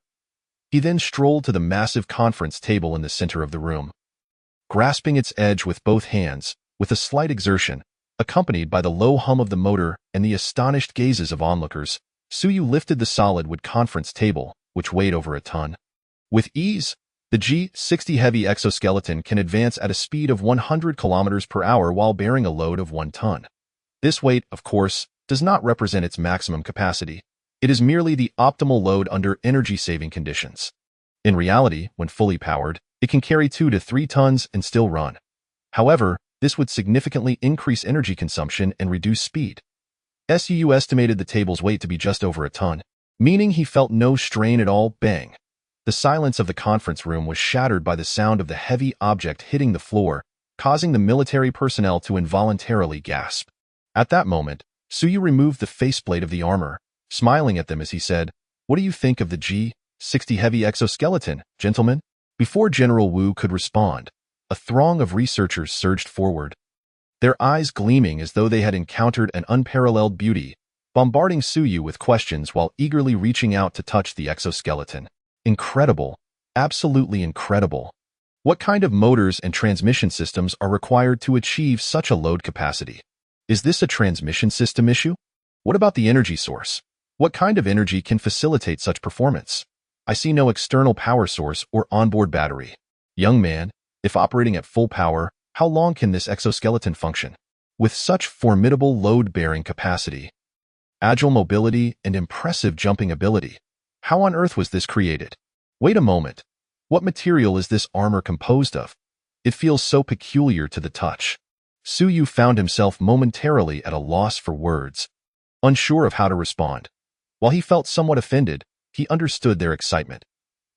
He then strolled to the massive conference table in the center of the room. Grasping its edge with both hands, with a slight exertion, accompanied by the low hum of the motor and the astonished gazes of onlookers, Suyu lifted the solid wood conference table, which weighed over a ton. With ease, the G-60 heavy exoskeleton can advance at a speed of 100 kilometers per hour while bearing a load of 1 ton. This weight, of course, does not represent its maximum capacity. It is merely the optimal load under energy-saving conditions. In reality, when fully powered, it can carry 2 to 3 tons and still run. However, this would significantly increase energy consumption and reduce speed. Suyu estimated the table's weight to be just over a ton, meaning he felt no strain at all. Bang! The silence of the conference room was shattered by the sound of the heavy object hitting the floor, causing the military personnel to involuntarily gasp. At that moment, Suyu removed the faceplate of the armor, smiling at them as he said, "What do you think of the G-60 heavy exoskeleton, gentlemen?" Before General Wu could respond, a throng of researchers surged forward, their eyes gleaming as though they had encountered an unparalleled beauty, bombarding Suyu with questions while eagerly reaching out to touch the exoskeleton. Incredible. Absolutely incredible. What kind of motors and transmission systems are required to achieve such a load capacity? Is this a transmission system issue? What about the energy source? What kind of energy can facilitate such performance? I see no external power source or onboard battery. Young man, if operating at full power, how long can this exoskeleton function? With such formidable load-bearing capacity, agile mobility, and impressive jumping ability, how on earth was this created? Wait a moment. What material is this armor composed of? It feels so peculiar to the touch. Suyu found himself momentarily at a loss for words, unsure of how to respond. While he felt somewhat offended, he understood their excitement.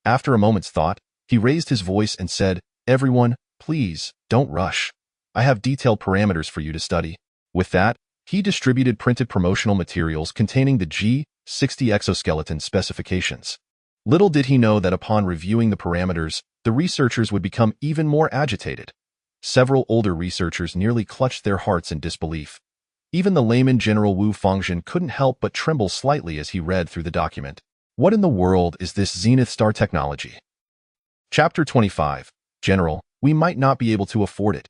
After a moment's thought, he raised his voice and said, "Everyone, please, don't rush. I have detailed parameters for you to study." With that, he distributed printed promotional materials containing the G-60 exoskeleton specifications. Little did he know that upon reviewing the parameters, the researchers would become even more agitated. Several older researchers nearly clutched their hearts in disbelief. Even the layman General Wu Fengzhen couldn't help but tremble slightly as he read through the document. What in the world is this Zenith Star technology? Chapter 25. General, we might not be able to afford it.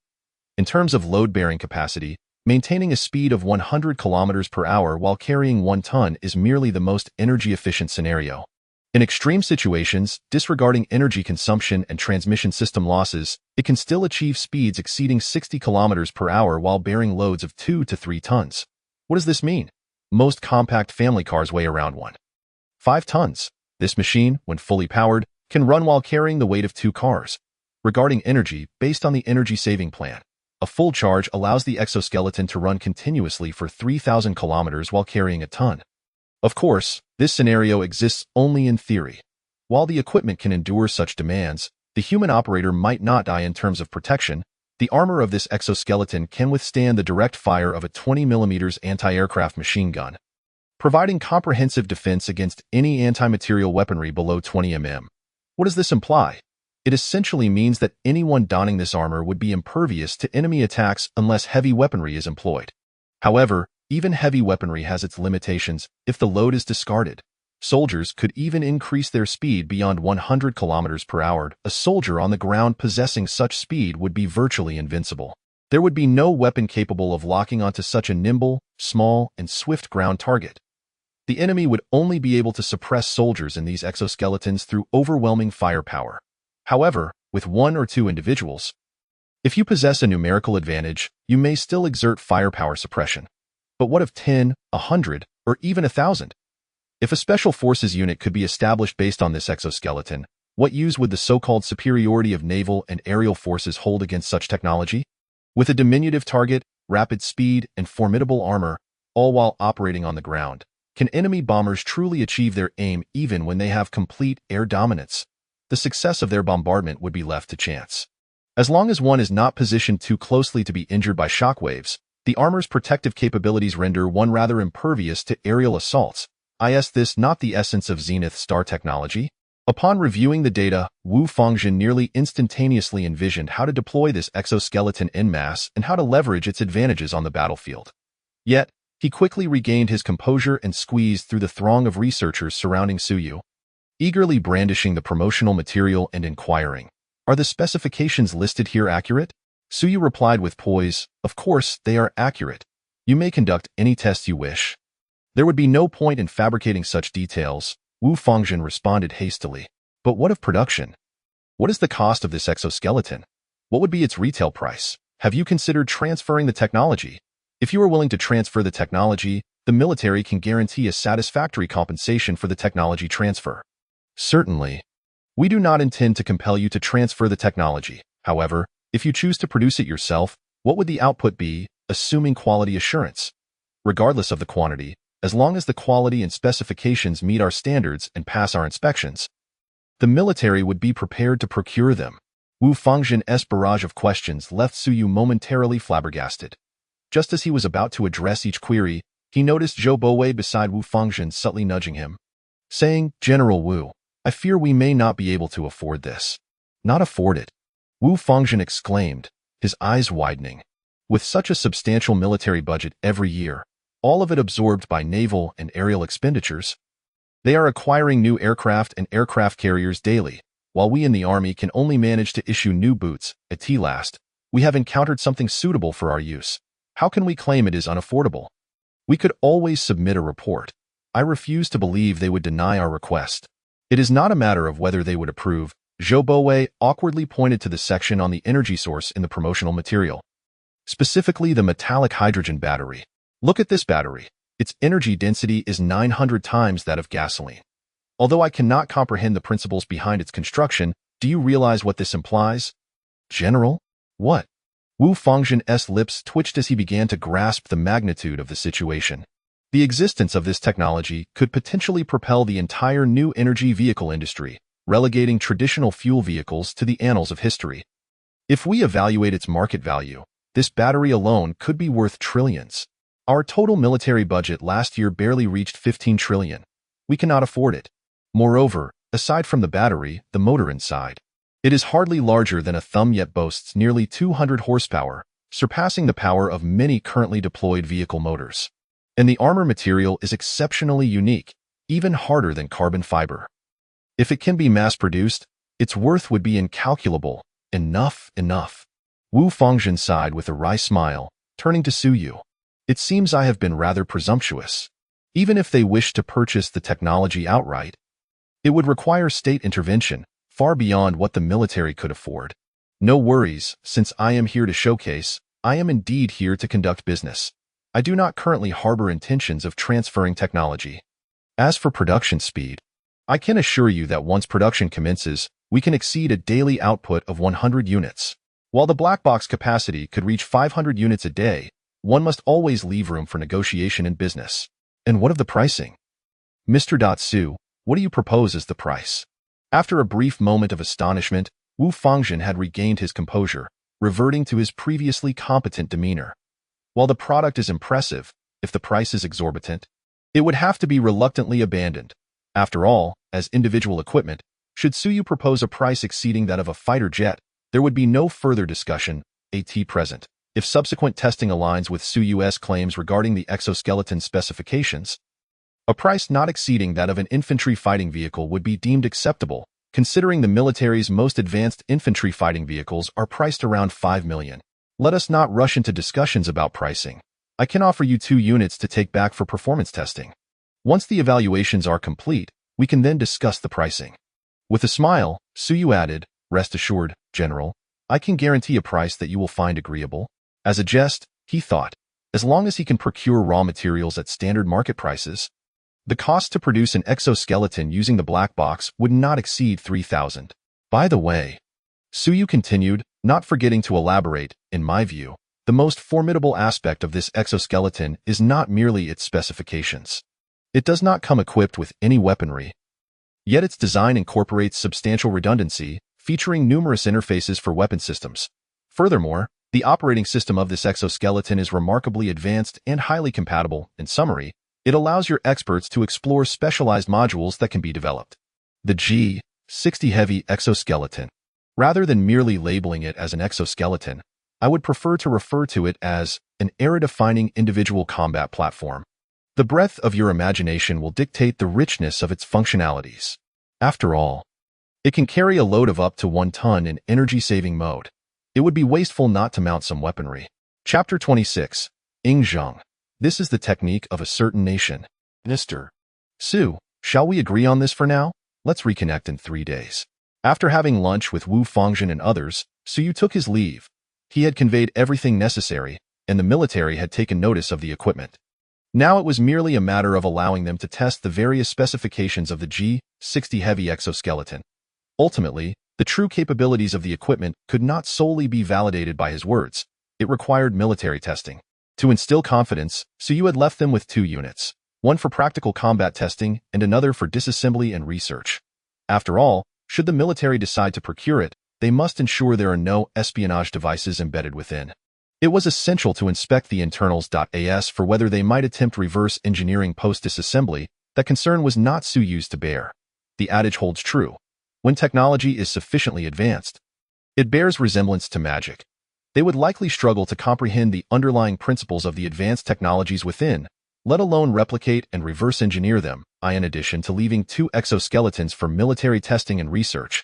In terms of load-bearing capacity, maintaining a speed of 100 kilometers per hour while carrying 1 ton is merely the most energy-efficient scenario. In extreme situations, disregarding energy consumption and transmission system losses, it can still achieve speeds exceeding 60 kilometers per hour while bearing loads of 2 to 3 tons. What does this mean? Most compact family cars weigh around 1.5 tons. This machine, when fully powered, can run while carrying the weight of 2 cars. Regarding energy, based on the energy saving plan, A full charge allows the exoskeleton to run continuously for 3,000 kilometers while carrying a ton. Of course, this scenario exists only in theory. While the equipment can endure such demands, the human operator might not die in terms of protection. The armor of this exoskeleton can withstand the direct fire of a 20 mm anti-aircraft machine gun, providing comprehensive defense against any anti-material weaponry below 20 mm. What does this imply? It essentially means that anyone donning this armor would be impervious to enemy attacks unless heavy weaponry is employed. However, even heavy weaponry has its limitations if the load is discarded. Soldiers could even increase their speed beyond 100 kilometers per hour. A soldier on the ground possessing such speed would be virtually invincible. There would be no weapon capable of locking onto such a nimble, small, and swift ground target. The enemy would only be able to suppress soldiers in these exoskeletons through overwhelming firepower. However, with one or two individuals, if you possess a numerical advantage, you may still exert firepower suppression. But what of 10, 100, or even 1,000? If a special forces unit could be established based on this exoskeleton, what use would the so-called superiority of naval and aerial forces hold against such technology? With a diminutive target, rapid speed, and formidable armor, all while operating on the ground, can enemy bombers truly achieve their aim even when they have complete air dominance? The success of their bombardment would be left to chance. As long as one is not positioned too closely to be injured by shockwaves, the armor's protective capabilities render one rather impervious to aerial assaults. Is this not the essence of Zenith Star technology? Upon reviewing the data, Wu Fangzhen nearly instantaneously envisioned how to deploy this exoskeleton en masse and how to leverage its advantages on the battlefield. Yet, he quickly regained his composure and squeezed through the throng of researchers surrounding Suyu, eagerly brandishing the promotional material and inquiring, "Are the specifications listed here accurate?" Suyu replied with poise, "Of course, they are accurate. You may conduct any tests you wish." There would be no point in fabricating such details, Wu Fangzhen responded hastily. But what of production? What is the cost of this exoskeleton? What would be its retail price? Have you considered transferring the technology? If you are willing to transfer the technology, the military can guarantee a satisfactory compensation for the technology transfer. Certainly. We do not intend to compel you to transfer the technology. However, if you choose to produce it yourself, what would the output be, assuming quality assurance? Regardless of the quantity, as long as the quality and specifications meet our standards and pass our inspections, the military would be prepared to procure them. Wu Fangzhen's barrage of questions left Suyu momentarily flabbergasted. Just as he was about to address each query, he noticed Zhou Bowei beside Wu Fangzhen subtly nudging him, saying, "General Wu, I fear we may not be able to afford this." "Not afford it?" Wu Fangzhen exclaimed, his eyes widening. With such a substantial military budget every year, all of it absorbed by naval and aerial expenditures, they are acquiring new aircraft and aircraft carriers daily, while we in the Army can only manage to issue new boots. At last, we have encountered something suitable for our use. How can we claim it is unaffordable? We could always submit a report. I refuse to believe they would deny our request. It is not a matter of whether they would approve. Zhou Bowei awkwardly pointed to the section on the energy source in the promotional material, specifically the metallic hydrogen battery. Look at this battery. Its energy density is 900 times that of gasoline. Although I cannot comprehend the principles behind its construction, do you realize what this implies? General? What? Wu Fangzhen's lips twitched as he began to grasp the magnitude of the situation. The existence of this technology could potentially propel the entire new energy vehicle industry, relegating traditional fuel vehicles to the annals of history. If we evaluate its market value, this battery alone could be worth trillions. Our total military budget last year barely reached 15 trillion. We cannot afford it. Moreover, aside from the battery, the motor inside, it is hardly larger than a thumb yet boasts nearly 200 horsepower, surpassing the power of many currently deployed vehicle motors. And the armor material is exceptionally unique, even harder than carbon fiber. If it can be mass-produced, its worth would be incalculable. Enough. Wu Fangzhen sighed with a wry smile, turning to Suyu. It seems I have been rather presumptuous. Even if they wished to purchase the technology outright, it would require state intervention, far beyond what the military could afford. No worries, since I am here to showcase, I am indeed here to conduct business. I do not currently harbor intentions of transferring technology. As for production speed, I can assure you that once production commences, we can exceed a daily output of 100 units. While the black box capacity could reach 500 units a day, one must always leave room for negotiation in business. And what of the pricing? Mr. Su, what do you propose as the price? After a brief moment of astonishment, Wu Fangzhen had regained his composure, reverting to his previously competent demeanor. While the product is impressive, if the price is exorbitant, it would have to be reluctantly abandoned. After all, as individual equipment, should Suyu propose a price exceeding that of a fighter jet, there would be no further discussion, at present. If subsequent testing aligns with Suyu's claims regarding the exoskeleton specifications, a price not exceeding that of an infantry fighting vehicle would be deemed acceptable, considering the military's most advanced infantry fighting vehicles are priced around 5 million. Let us not rush into discussions about pricing. I can offer you 2 units to take back for performance testing. Once the evaluations are complete, we can then discuss the pricing. With a smile, Suyu added, "Rest assured, General, I can guarantee a price that you will find agreeable." As a jest, he thought, as long as he can procure raw materials at standard market prices, the cost to produce an exoskeleton using the black box would not exceed 3,000. By the way, Suyu continued, not forgetting to elaborate, in my view, the most formidable aspect of this exoskeleton is not merely its specifications. It does not come equipped with any weaponry, yet its design incorporates substantial redundancy, featuring numerous interfaces for weapon systems. Furthermore, the operating system of this exoskeleton is remarkably advanced and highly compatible. In summary, it allows your experts to explore specialized modules that can be developed. The G-60 Heavy Exoskeleton. Rather than merely labeling it as an exoskeleton, I would prefer to refer to it as an era-defining individual combat platform. The breadth of your imagination will dictate the richness of its functionalities. After all, it can carry a load of up to 1 ton in energy-saving mode. It would be wasteful not to mount some weaponry. Chapter 26. Ingzheng. This is the technique of a certain nation. Mr. Su, shall we agree on this for now? Let's reconnect in 3 days. After having lunch with Wu Fangzhen and others, Suyu took his leave. He had conveyed everything necessary, and the military had taken notice of the equipment. Now it was merely a matter of allowing them to test the various specifications of the G-60 Heavy Exoskeleton. Ultimately, the true capabilities of the equipment could not solely be validated by his words. It required military testing. To instill confidence, Suyu had left them with 2 units, one for practical combat testing and another for disassembly and research. After all, should the military decide to procure it, they must ensure there are no espionage devices embedded within. It was essential to inspect the internals.as for whether they might attempt reverse engineering post-disassembly. That concern was not Suyu's to bear. The adage holds true. When technology is sufficiently advanced, it bears resemblance to magic. They would likely struggle to comprehend the underlying principles of the advanced technologies within, let alone replicate and reverse engineer them, in addition to leaving 2 exoskeletons for military testing and research.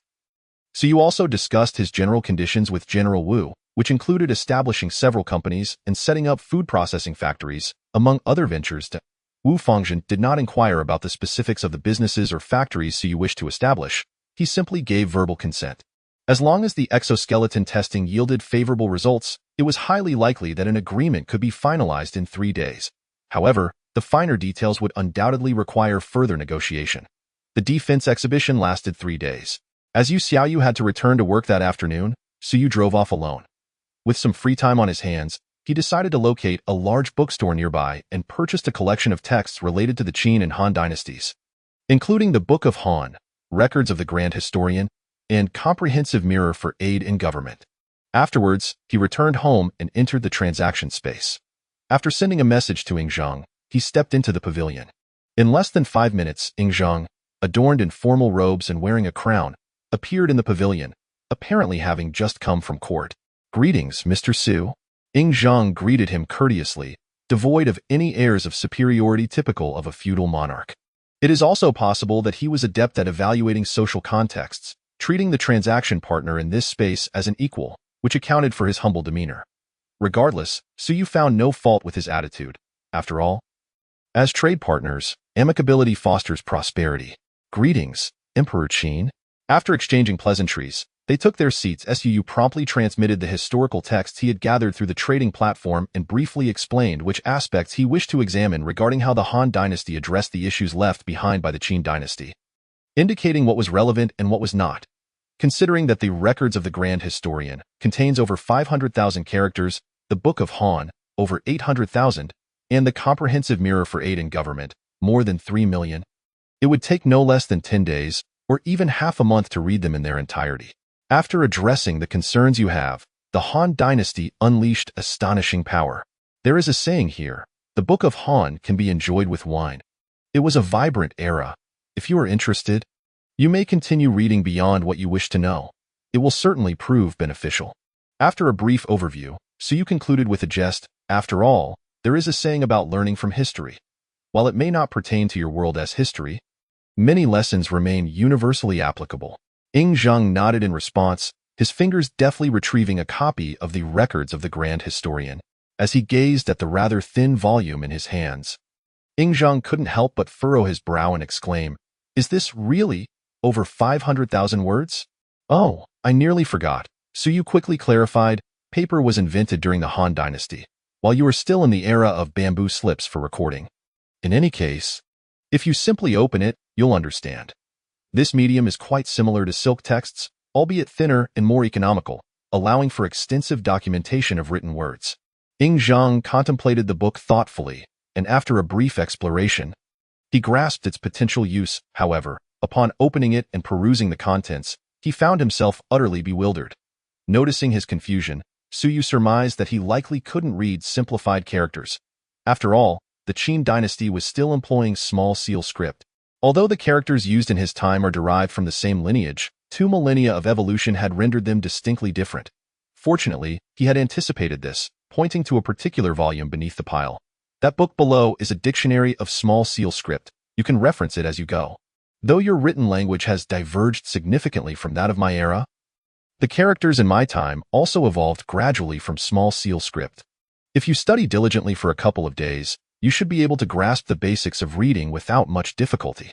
Suyu also discussed his general conditions with General Wu, which included establishing several companies and setting up food processing factories, among other ventures. Wu Fangzhen did not inquire about the specifics of the businesses or factories Suyu wished to establish. He simply gave verbal consent. As long as the exoskeleton testing yielded favorable results, it was highly likely that an agreement could be finalized in 3 days. However, the finer details would undoubtedly require further negotiation. The defense exhibition lasted 3 days. As Yu Xiaoyu had to return to work that afternoon, Suyu drove off alone. With some free time on his hands, he decided to locate a large bookstore nearby and purchased a collection of texts related to the Qin and Han dynasties, including the Book of Han, Records of the Grand Historian, and Comprehensive Mirror for Aid in Government. Afterwards, he returned home and entered the transaction space. After sending a message to Ingzheng, he stepped into the pavilion. In less than 5 minutes, Ingzheng, adorned in formal robes and wearing a crown, appeared in the pavilion, apparently having just come from court. "Greetings, Mr. Su." Ingzheng greeted him courteously, devoid of any airs of superiority typical of a feudal monarch. It is also possible that he was adept at evaluating social contexts, treating the transaction partner in this space as an equal, which accounted for his humble demeanor. Regardless, Suyu found no fault with his attitude. After all, as trade partners, amicability fosters prosperity. "Greetings, Emperor Qin." After exchanging pleasantries, they took their seats. Suyu promptly transmitted the historical texts he had gathered through the trading platform and briefly explained which aspects he wished to examine regarding how the Han dynasty addressed the issues left behind by the Qin dynasty, indicating what was relevant and what was not. Considering that the Records of the Grand Historian contains over 500,000 characters, the Book of Han, over 800,000, and the Comprehensive Mirror for Aid in Government, more than 3 million, it would take no less than 10 days, or even half a month to read them in their entirety. After addressing the concerns you have, the Han Dynasty unleashed astonishing power. There is a saying here, the Book of Han can be enjoyed with wine. It was a vibrant era. If you are interested, you may continue reading beyond what you wish to know. It will certainly prove beneficial. After a brief overview, Suyu concluded with a jest, after all, there is a saying about learning from history. While it may not pertain to your world as history, many lessons remain universally applicable. Ing Zhang nodded in response, his fingers deftly retrieving a copy of the Records of the Grand Historian, as he gazed at the rather thin volume in his hands. Ing Zhang couldn't help but furrow his brow and exclaim, "Is this really over 500,000 words?" "Oh, I nearly forgot." Suyu quickly clarified, paper was invented during the Han Dynasty, while you were still in the era of bamboo slips for recording. In any case, if you simply open it, you'll understand. This medium is quite similar to silk texts, albeit thinner and more economical, allowing for extensive documentation of written words. Ing Zhang contemplated the book thoughtfully, and after a brief exploration, he grasped its potential use. However, upon opening it and perusing the contents, he found himself utterly bewildered. Noticing his confusion, Suyu surmised that he likely couldn't read simplified characters. After all, the Qin dynasty was still employing small seal script. Although the characters used in his time are derived from the same lineage, 2 millennia of evolution had rendered them distinctly different. Fortunately, he had anticipated this, pointing to a particular volume beneath the pile. That book below is a dictionary of small seal script. You can reference it as you go. Though your written language has diverged significantly from that of my era, the characters in my time also evolved gradually from small seal script. If you study diligently for a couple of days, you should be able to grasp the basics of reading without much difficulty.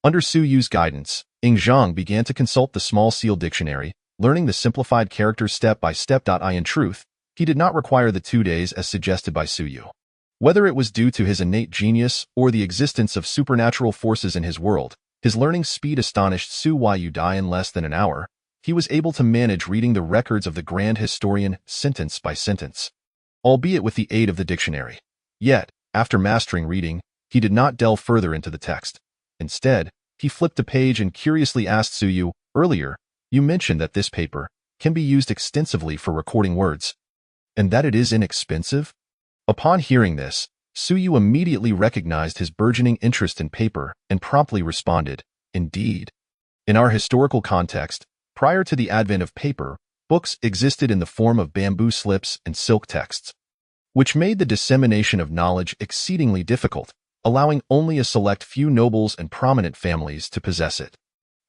Under Suyu's guidance, Ing Zhang began to consult the small seal dictionary, learning the simplified characters step by step. In truth, he did not require the 2 days as suggested by Suyu. Whether it was due to his innate genius or the existence of supernatural forces in his world, his learning speed astonished Suyu. In less than an hour, he was able to manage reading the Records of the Grand Historian sentence by sentence, albeit with the aid of the dictionary. Yet, after mastering reading, he did not delve further into the text. Instead, he flipped a page and curiously asked Suyu, "Earlier, you mentioned that this paper can be used extensively for recording words, and that it is inexpensive?" Upon hearing this, Suyu immediately recognized his burgeoning interest in paper and promptly responded, "Indeed. In our historical context, prior to the advent of paper, books existed in the form of bamboo slips and silk texts, which made the dissemination of knowledge exceedingly difficult, allowing only a select few nobles and prominent families to possess it.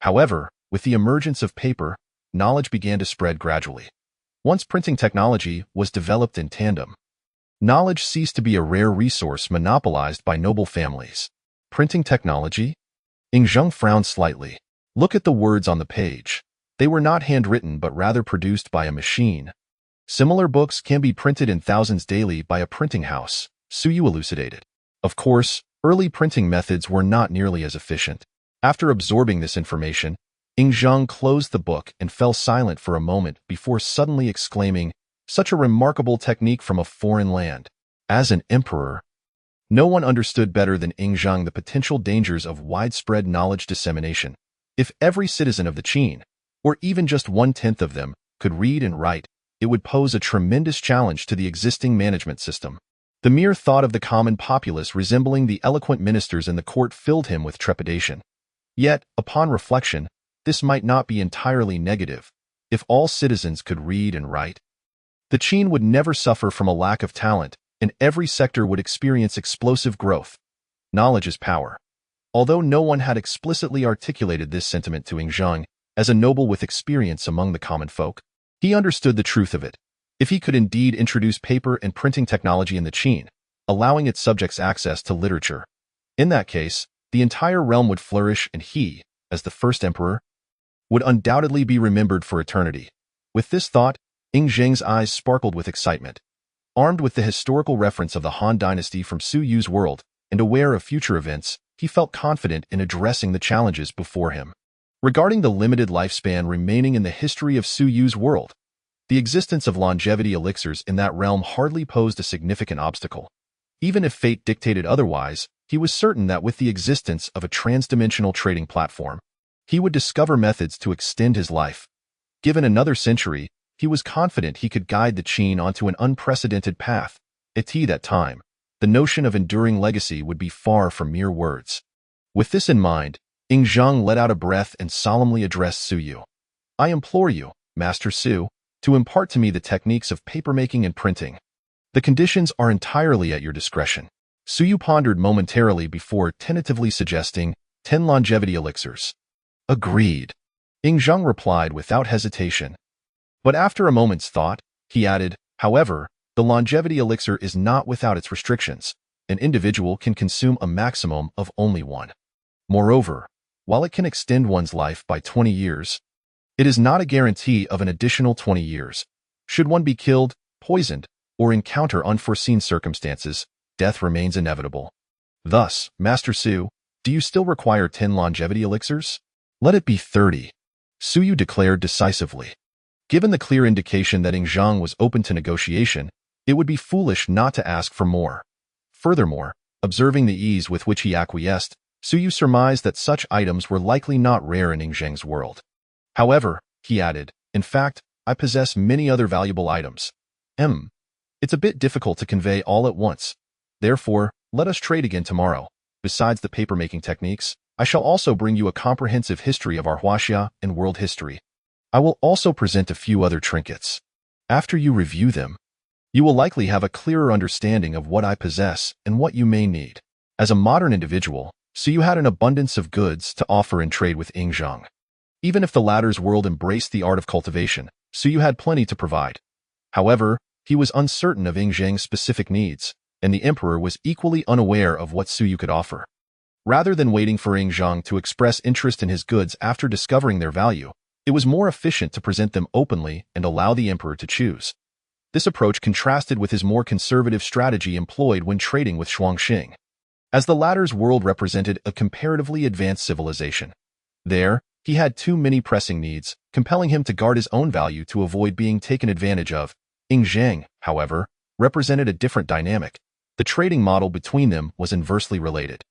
However, with the emergence of paper, knowledge began to spread gradually. Once printing technology was developed in tandem, knowledge ceased to be a rare resource monopolized by noble families. Printing technology? Ing Zhang frowned slightly. Look at the words on the page. They were not handwritten but rather produced by a machine. Similar books can be printed in thousands daily by a printing house, Suyu elucidated. Of course, early printing methods were not nearly as efficient. After absorbing this information, Ing Zhang closed the book and fell silent for a moment before suddenly exclaiming, "Such a remarkable technique from a foreign land." As an emperor, no one understood better than Ing Zhang the potential dangers of widespread knowledge dissemination. If every citizen of the Qin, or even just 1/10 of them, could read and write, it would pose a tremendous challenge to the existing management system. The mere thought of the common populace resembling the eloquent ministers in the court filled him with trepidation. Yet, upon reflection, this might not be entirely negative. If all citizens could read and write, the Qin would never suffer from a lack of talent, and every sector would experience explosive growth. Knowledge is power. Although no one had explicitly articulated this sentiment to Ing Zhang, as a noble with experience among the common folk, he understood the truth of it. If he could indeed introduce paper and printing technology in the Qin, allowing its subjects access to literature, in that case, the entire realm would flourish and he, as the first emperor, would undoubtedly be remembered for eternity. With this thought, Ing Zhang's eyes sparkled with excitement. Armed with the historical reference of the Han Dynasty from Suyu's world and aware of future events, he felt confident in addressing the challenges before him. Regarding the limited lifespan remaining in the history of Su Yu's world, the existence of longevity elixirs in that realm hardly posed a significant obstacle. Even if fate dictated otherwise, he was certain that with the existence of a transdimensional trading platform, he would discover methods to extend his life. Given another century, he was confident he could guide the Qin onto an unprecedented path. At that time, the notion of enduring legacy would be far from mere words. With this in mind, Ing Zhang let out a breath and solemnly addressed Su Yu. I implore you, Master Su, to impart to me the techniques of papermaking and printing. The conditions are entirely at your discretion. Su Yu pondered momentarily before tentatively suggesting 10 longevity elixirs. Agreed. Ing Zhang replied without hesitation. But after a moment's thought, he added, however, the longevity elixir is not without its restrictions. An individual can consume a maximum of only one. Moreover, while it can extend one's life by 20 years, it is not a guarantee of an additional 20 years. Should one be killed, poisoned, or encounter unforeseen circumstances, death remains inevitable. Thus, Master Su, do you still require 10 longevity elixirs? Let it be 30. Su Yu declared decisively. Given the clear indication that Ing Zhang was open to negotiation, it would be foolish not to ask for more. Furthermore, observing the ease with which he acquiesced, Su Yu surmised that such items were likely not rare in Ing Zhang's world. However, he added, in fact, I possess many other valuable items. It's a bit difficult to convey all at once. Therefore, let us trade again tomorrow. Besides the papermaking techniques, I shall also bring you a comprehensive history of our Huaxia and world history. I will also present a few other trinkets. After you review them, you will likely have a clearer understanding of what I possess and what you may need. As a modern individual, Su Yu had an abundance of goods to offer in trade with Ing Zhang. Even if the latter's world embraced the art of cultivation, Su Yu had plenty to provide. However, he was uncertain of Ing Zhang's specific needs, and the emperor was equally unaware of what Su Yu could offer. Rather than waiting for Ing Zhang to express interest in his goods after discovering their value, it was more efficient to present them openly and allow the emperor to choose. This approach contrasted with his more conservative strategy employed when trading with Xuanxing, as the latter's world represented a comparatively advanced civilization. There, he had too many pressing needs, compelling him to guard his own value to avoid being taken advantage of. Ing Zhang, however, represented a different dynamic. The trading model between them was inversely related.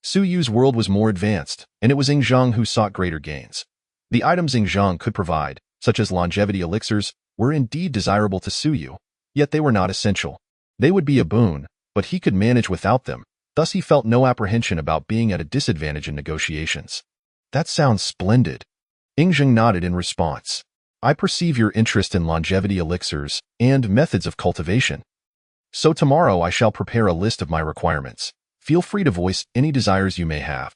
Su Yu's world was more advanced, and it was Ing Zhang who sought greater gains. The items Ing Zhang could provide, such as longevity elixirs, were indeed desirable to Su Yu, yet they were not essential. They would be a boon, but he could manage without them. Thus he felt no apprehension about being at a disadvantage in negotiations. That sounds splendid. Ing Zhang nodded in response. I perceive your interest in longevity elixirs and methods of cultivation. So tomorrow I shall prepare a list of my requirements. Feel free to voice any desires you may have.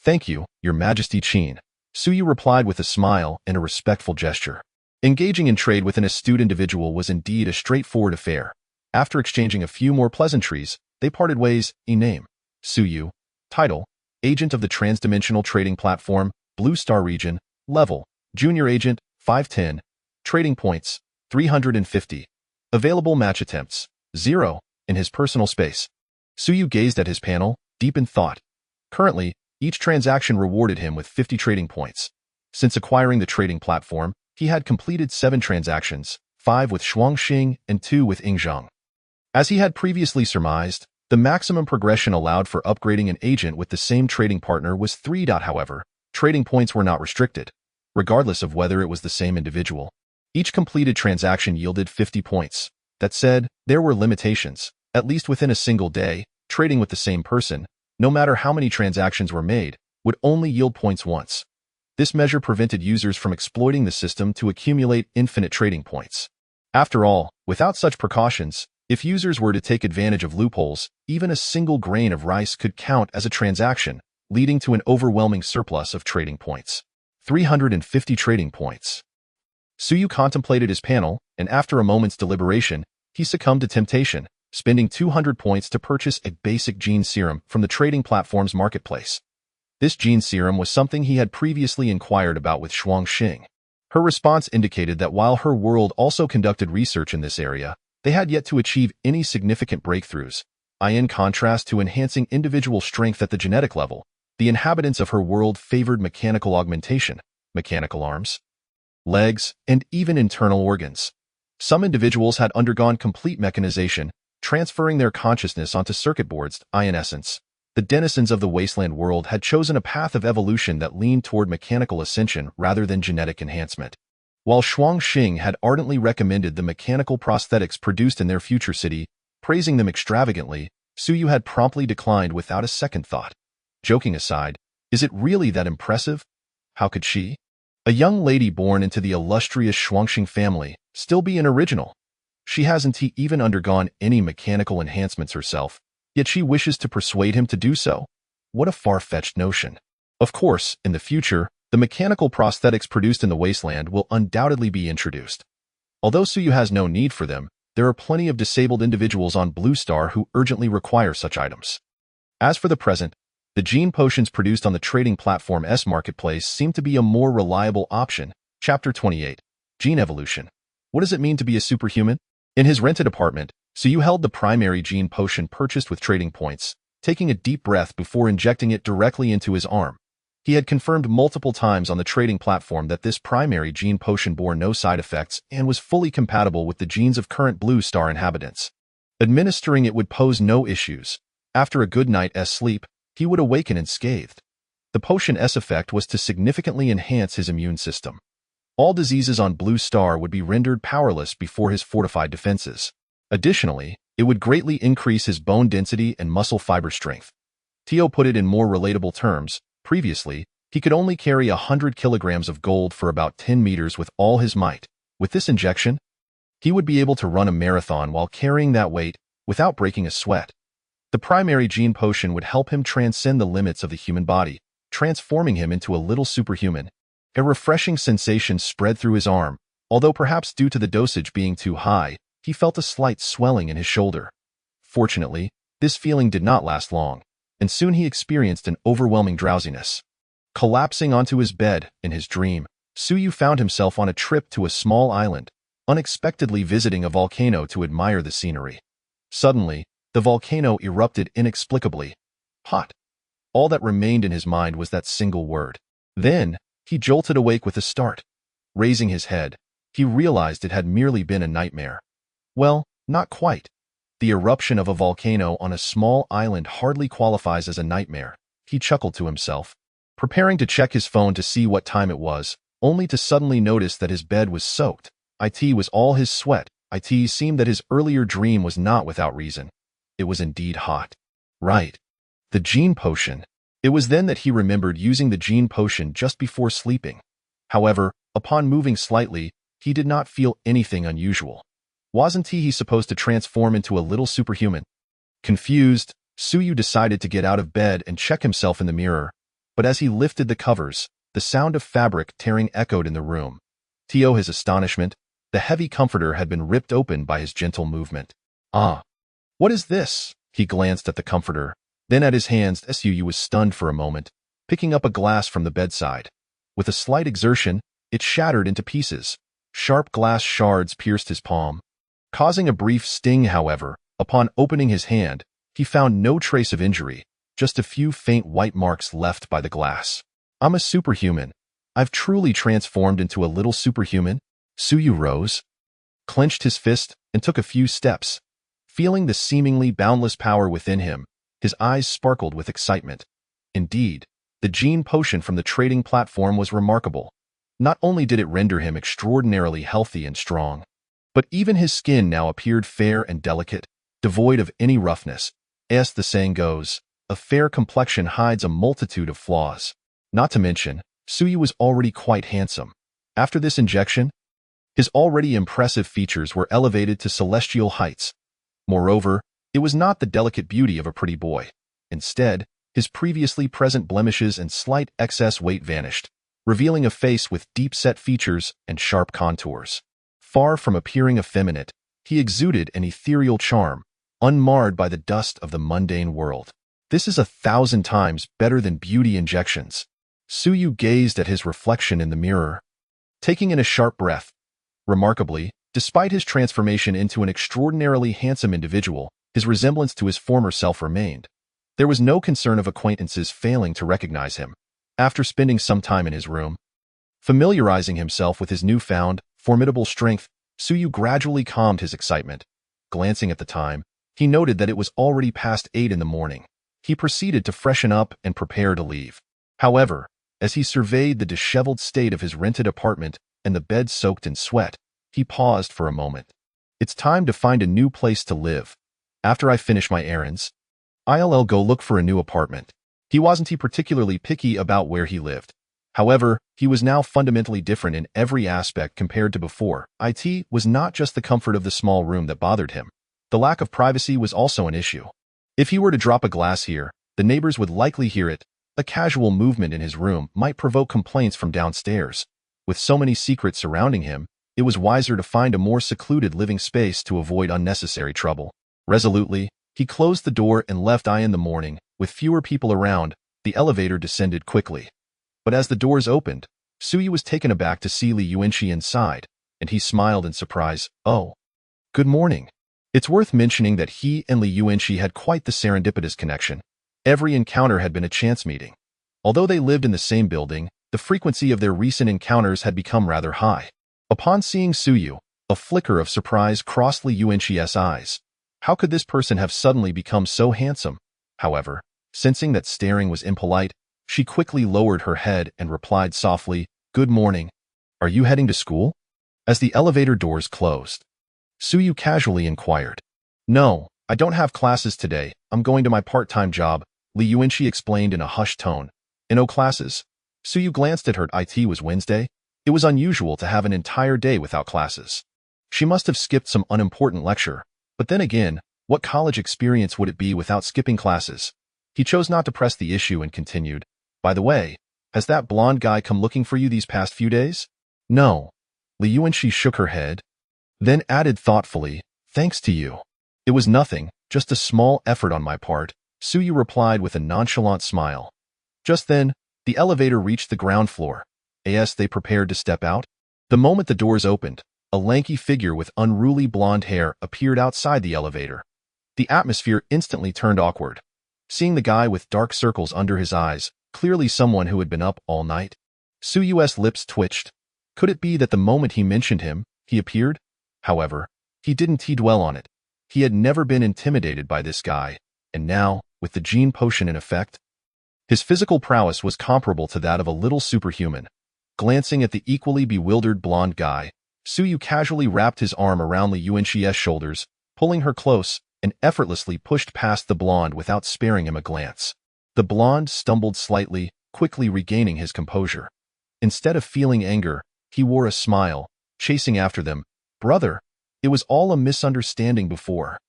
Thank you, Your Majesty Qin. Su Yu replied with a smile and a respectful gesture. Engaging in trade with an astute individual was indeed a straightforward affair. After exchanging a few more pleasantries, they parted ways. Name: Su Yu. Title: Agent of the Transdimensional Trading Platform, Blue Star Region. Level: Junior Agent, 510. Trading Points, 350. Available match attempts, 0, in his personal space. Su Yu gazed at his panel, deep in thought. Currently, each transaction rewarded him with 50 trading points. Since acquiring the trading platform, he had completed 7 transactions, 5 with Xuanxing and 2 with Ing Zhang. As he had previously surmised, the maximum progression allowed for upgrading an agent with the same trading partner was 3. However, trading points were not restricted, regardless of whether it was the same individual. Each completed transaction yielded 50 points. That said, there were limitations. At least within a single day, trading with the same person, no matter how many transactions were made, would only yield points once. This measure prevented users from exploiting the system to accumulate infinite trading points. After all, without such precautions, if users were to take advantage of loopholes, even a single grain of rice could count as a transaction, leading to an overwhelming surplus of trading points. 350 trading points. Su Yu contemplated his panel, and after a moment's deliberation, he succumbed to temptation, spending 200 points to purchase a basic gene serum from the trading platform's marketplace. This gene serum was something he had previously inquired about with Xuanxing. Her response indicated that while her world also conducted research in this area, they had yet to achieve any significant breakthroughs. In contrast to enhancing individual strength at the genetic level, the inhabitants of her world favored mechanical augmentation, mechanical arms, legs, and even internal organs. Some individuals had undergone complete mechanization, transferring their consciousness onto circuit boards. In essence, the denizens of the wasteland world had chosen a path of evolution that leaned toward mechanical ascension rather than genetic enhancement. While Xuangxing had ardently recommended the mechanical prosthetics produced in their future city, praising them extravagantly, Suyu had promptly declined without a second thought. Joking aside, is it really that impressive? How could she, a young lady born into the illustrious Xuangxing family, still be an original? She hasn't even undergone any mechanical enhancements herself, yet she wishes to persuade him to do so. What a far-fetched notion. Of course, in the future, the mechanical prosthetics produced in the wasteland will undoubtedly be introduced. Although Suyu has no need for them, there are plenty of disabled individuals on Blue Star who urgently require such items. As for the present, the gene potions produced on the trading platform S Marketplace seem to be a more reliable option. Chapter 28. Gene Evolution. What does it mean to be a superhuman? In his rented apartment, Suyu held the primary gene potion purchased with trading points, taking a deep breath before injecting it directly into his arm. He had confirmed multiple times on the trading platform that this primary gene potion bore no side effects and was fully compatible with the genes of current Blue Star inhabitants. Administering it would pose no issues. After a good night's sleep, he would awaken unscathed. The potion's effect was to significantly enhance his immune system. All diseases on Blue Star would be rendered powerless before his fortified defenses. Additionally, it would greatly increase his bone density and muscle fiber strength. Tio put it in more relatable terms. Previously, he could only carry 100 kilograms of gold for about 10 meters with all his might. With this injection, he would be able to run a marathon while carrying that weight without breaking a sweat. The primary gene potion would help him transcend the limits of the human body, transforming him into a little superhuman. A refreshing sensation spread through his arm, although perhaps due to the dosage being too high, he felt a slight swelling in his shoulder. Fortunately, this feeling did not last long, and soon he experienced an overwhelming drowsiness. Collapsing onto his bed in his dream, Suyu found himself on a trip to a small island, unexpectedly visiting a volcano to admire the scenery. Suddenly, the volcano erupted inexplicably. Hot. All that remained in his mind was that single word. Then, he jolted awake with a start. Raising his head, he realized it had merely been a nightmare. Well, not quite. The eruption of a volcano on a small island hardly qualifies as a nightmare. He chuckled to himself, preparing to check his phone to see what time it was, only to suddenly notice that his bed was soaked. It was all his sweat. It seemed that his earlier dream was not without reason. It was indeed hot. Right. The gene potion. It was then that he remembered using the gene potion just before sleeping. However, upon moving slightly, he did not feel anything unusual. Wasn't he supposed to transform into a little superhuman? Confused, Suyu decided to get out of bed and check himself in the mirror. But as he lifted the covers, the sound of fabric tearing echoed in the room. To his astonishment, the heavy comforter had been ripped open by his gentle movement. Ah! What is this? He glanced at the comforter, then at his hands. Suyu was stunned for a moment, picking up a glass from the bedside. With a slight exertion, it shattered into pieces. Sharp glass shards pierced his palm. Causing a brief sting, however, upon opening his hand, he found no trace of injury, just a few faint white marks left by the glass. I'm a superhuman. I've truly transformed into a little superhuman. Suyu rose, clenched his fist, and took a few steps. Feeling the seemingly boundless power within him, his eyes sparkled with excitement. Indeed, the gene potion from the trading platform was remarkable. Not only did it render him extraordinarily healthy and strong, but even his skin now appeared fair and delicate, devoid of any roughness. As the saying goes, a fair complexion hides a multitude of flaws. Not to mention, Suyu was already quite handsome. After this injection, his already impressive features were elevated to celestial heights. Moreover, it was not the delicate beauty of a pretty boy. Instead, his previously present blemishes and slight excess weight vanished, revealing a face with deep-set features and sharp contours. Far from appearing effeminate, he exuded an ethereal charm, unmarred by the dust of the mundane world. This is 1,000 times better than beauty injections. Suyu gazed at his reflection in the mirror, taking in a sharp breath. Remarkably, despite his transformation into an extraordinarily handsome individual, his resemblance to his former self remained. There was no concern of acquaintances failing to recognize him. After spending some time in his room, Familiarizing himself with his newfound, formidable strength, Suyu gradually calmed his excitement. Glancing at the time, he noted that it was already past 8 in the morning. He proceeded to freshen up and prepare to leave. However, as he surveyed the disheveled state of his rented apartment and the bed soaked in sweat, he paused for a moment. It's time to find a new place to live. After I finish my errands, I'll go look for a new apartment. He wasn't particularly picky about where he lived. However, he was now fundamentally different in every aspect compared to before. It was not just the comfort of the small room that bothered him. The lack of privacy was also an issue. If he were to drop a glass here, the neighbors would likely hear it. A casual movement in his room might provoke complaints from downstairs. With so many secrets surrounding him, it was wiser to find a more secluded living space to avoid unnecessary trouble. Resolutely, he closed the door and left. In the morning, with fewer people around, the elevator descended quickly. But as the doors opened, Suyu was taken aback to see Li Yuanqi inside, and he smiled in surprise. Oh, good morning. It's worth mentioning that he and Li Yuanqi had quite the serendipitous connection. Every encounter had been a chance meeting. Although they lived in the same building, the frequency of their recent encounters had become rather high. Upon seeing Suyu, a flicker of surprise crossed Li Yuanqi's eyes. How could this person have suddenly become so handsome? However, sensing that staring was impolite, she quickly lowered her head and replied softly, "Good morning. Are you heading to school?" As the elevator doors closed, Suyu casually inquired. "No, I don't have classes today. I'm going to my part-time job," Li Yuanqi explained in a hushed tone. "No classes?" Suyu glanced at her. It was Wednesday. It was unusual to have an entire day without classes. She must have skipped some unimportant lecture. But then again, what college experience would it be without skipping classes? He chose not to press the issue and continued, "By the way, has that blonde guy come looking for you these past few days?" "No." Li Yuanqi shook her head, then added thoughtfully, "Thanks to you." "It was nothing, just a small effort on my part," Suyu replied with a nonchalant smile. Just then, the elevator reached the ground floor. As they prepared to step out, the moment the doors opened, a lanky figure with unruly blonde hair appeared outside the elevator. The atmosphere instantly turned awkward. Seeing the guy with dark circles under his eyes, clearly someone who had been up all night, Suyu's lips twitched. Could it be that the moment he mentioned him, he appeared? However, he didn't dwell on it. He had never been intimidated by this guy, and now, with the gene potion in effect, his physical prowess was comparable to that of a little superhuman. Glancing at the equally bewildered blonde guy, Suyu casually wrapped his arm around Li Yuanqi's shoulders, pulling her close, and effortlessly pushed past the blonde without sparing him a glance. The blonde stumbled slightly, quickly regaining his composure. Instead of feeling anger, he wore a smile, chasing after them. "Brother, it was all a misunderstanding before.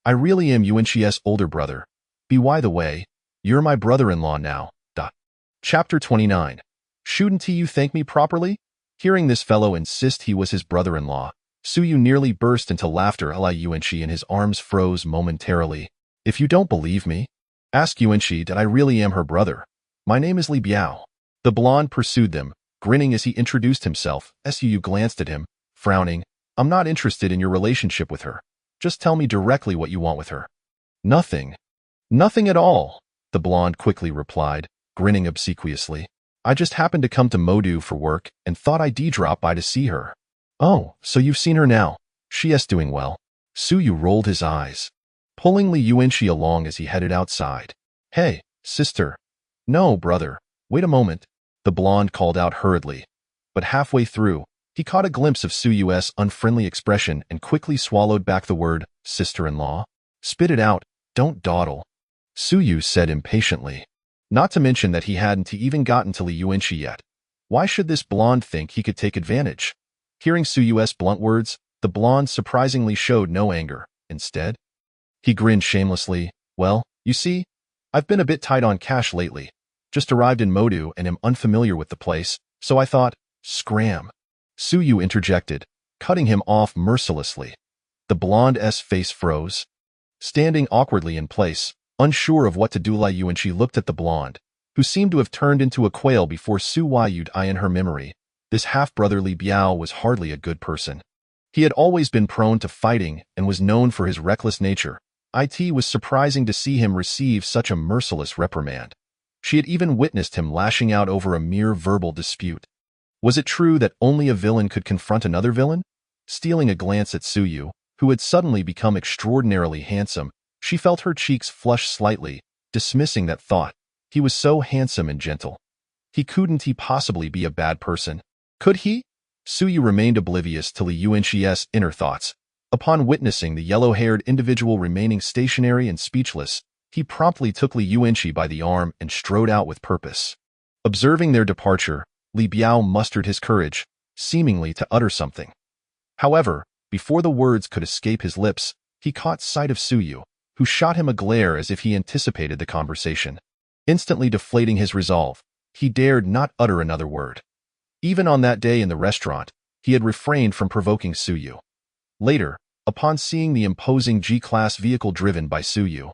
I really am Yuanqi's older brother. By the way, you're my brother-in-law now." Chapter 29. "Shouldn't you thank me properly?" Hearing this fellow insist he was his brother-in-law, Suyu nearly burst into laughter. Li Yuanqi and his arms froze momentarily. "If you don't believe me, ask Yuanqi that I really am her brother. My name is Li Biao." The blonde pursued them, grinning as he introduced himself. Suyu glanced at him, frowning. "I'm not interested in your relationship with her. Just tell me directly what you want with her." "Nothing. Nothing at all," the blonde quickly replied, grinning obsequiously. "I just happened to come to Modu for work and thought I'd drop by to see her." "Oh, so you've seen her now. She's doing well." Suyu rolled his eyes, pulling Li Yuanqi along as he headed outside. "Hey, sister." "No, brother. Wait a moment," the blonde called out hurriedly. But halfway through, he caught a glimpse of Suyu's unfriendly expression and quickly swallowed back the word, "sister-in-law." "Spit it out, don't dawdle," Suyu said impatiently. Not to mention that he hadn't even gotten to Li Yuanqi yet. Why should this blonde think he could take advantage? Hearing Suyu's blunt words, the blonde surprisingly showed no anger. Instead, he grinned shamelessly. "Well, you see, I've been a bit tight on cash lately. Just arrived in Modu and am unfamiliar with the place, so I thought, scram." Suyu interjected, cutting him off mercilessly. The blonde's face froze. Standing awkwardly in place, unsure of what to do, Li Yuanqi looked at the blonde, who seemed to have turned into a quail before Suyu'd in her memory. This half-brother Li Biao was hardly a good person. He had always been prone to fighting and was known for his reckless nature. It was surprising to see him receive such a merciless reprimand. She had even witnessed him lashing out over a mere verbal dispute. Was it true that only a villain could confront another villain? Stealing a glance at Suyu, who had suddenly become extraordinarily handsome, she felt her cheeks flush slightly, dismissing that thought. He was so handsome and gentle. Couldn't he possibly be a bad person? Could he? Suyu remained oblivious to Li Yuanxi's inner thoughts. Upon witnessing the yellow-haired individual remaining stationary and speechless, he promptly took Li Yuanxi by the arm and strode out with purpose. Observing their departure, Li Biao mustered his courage, seemingly to utter something. However, before the words could escape his lips, he caught sight of Suyu, who shot him a glare as if he anticipated the conversation. Instantly deflating his resolve, he dared not utter another word. Even on that day in the restaurant, he had refrained from provoking Suyu. Later, upon seeing the imposing G-class vehicle driven by Suyu,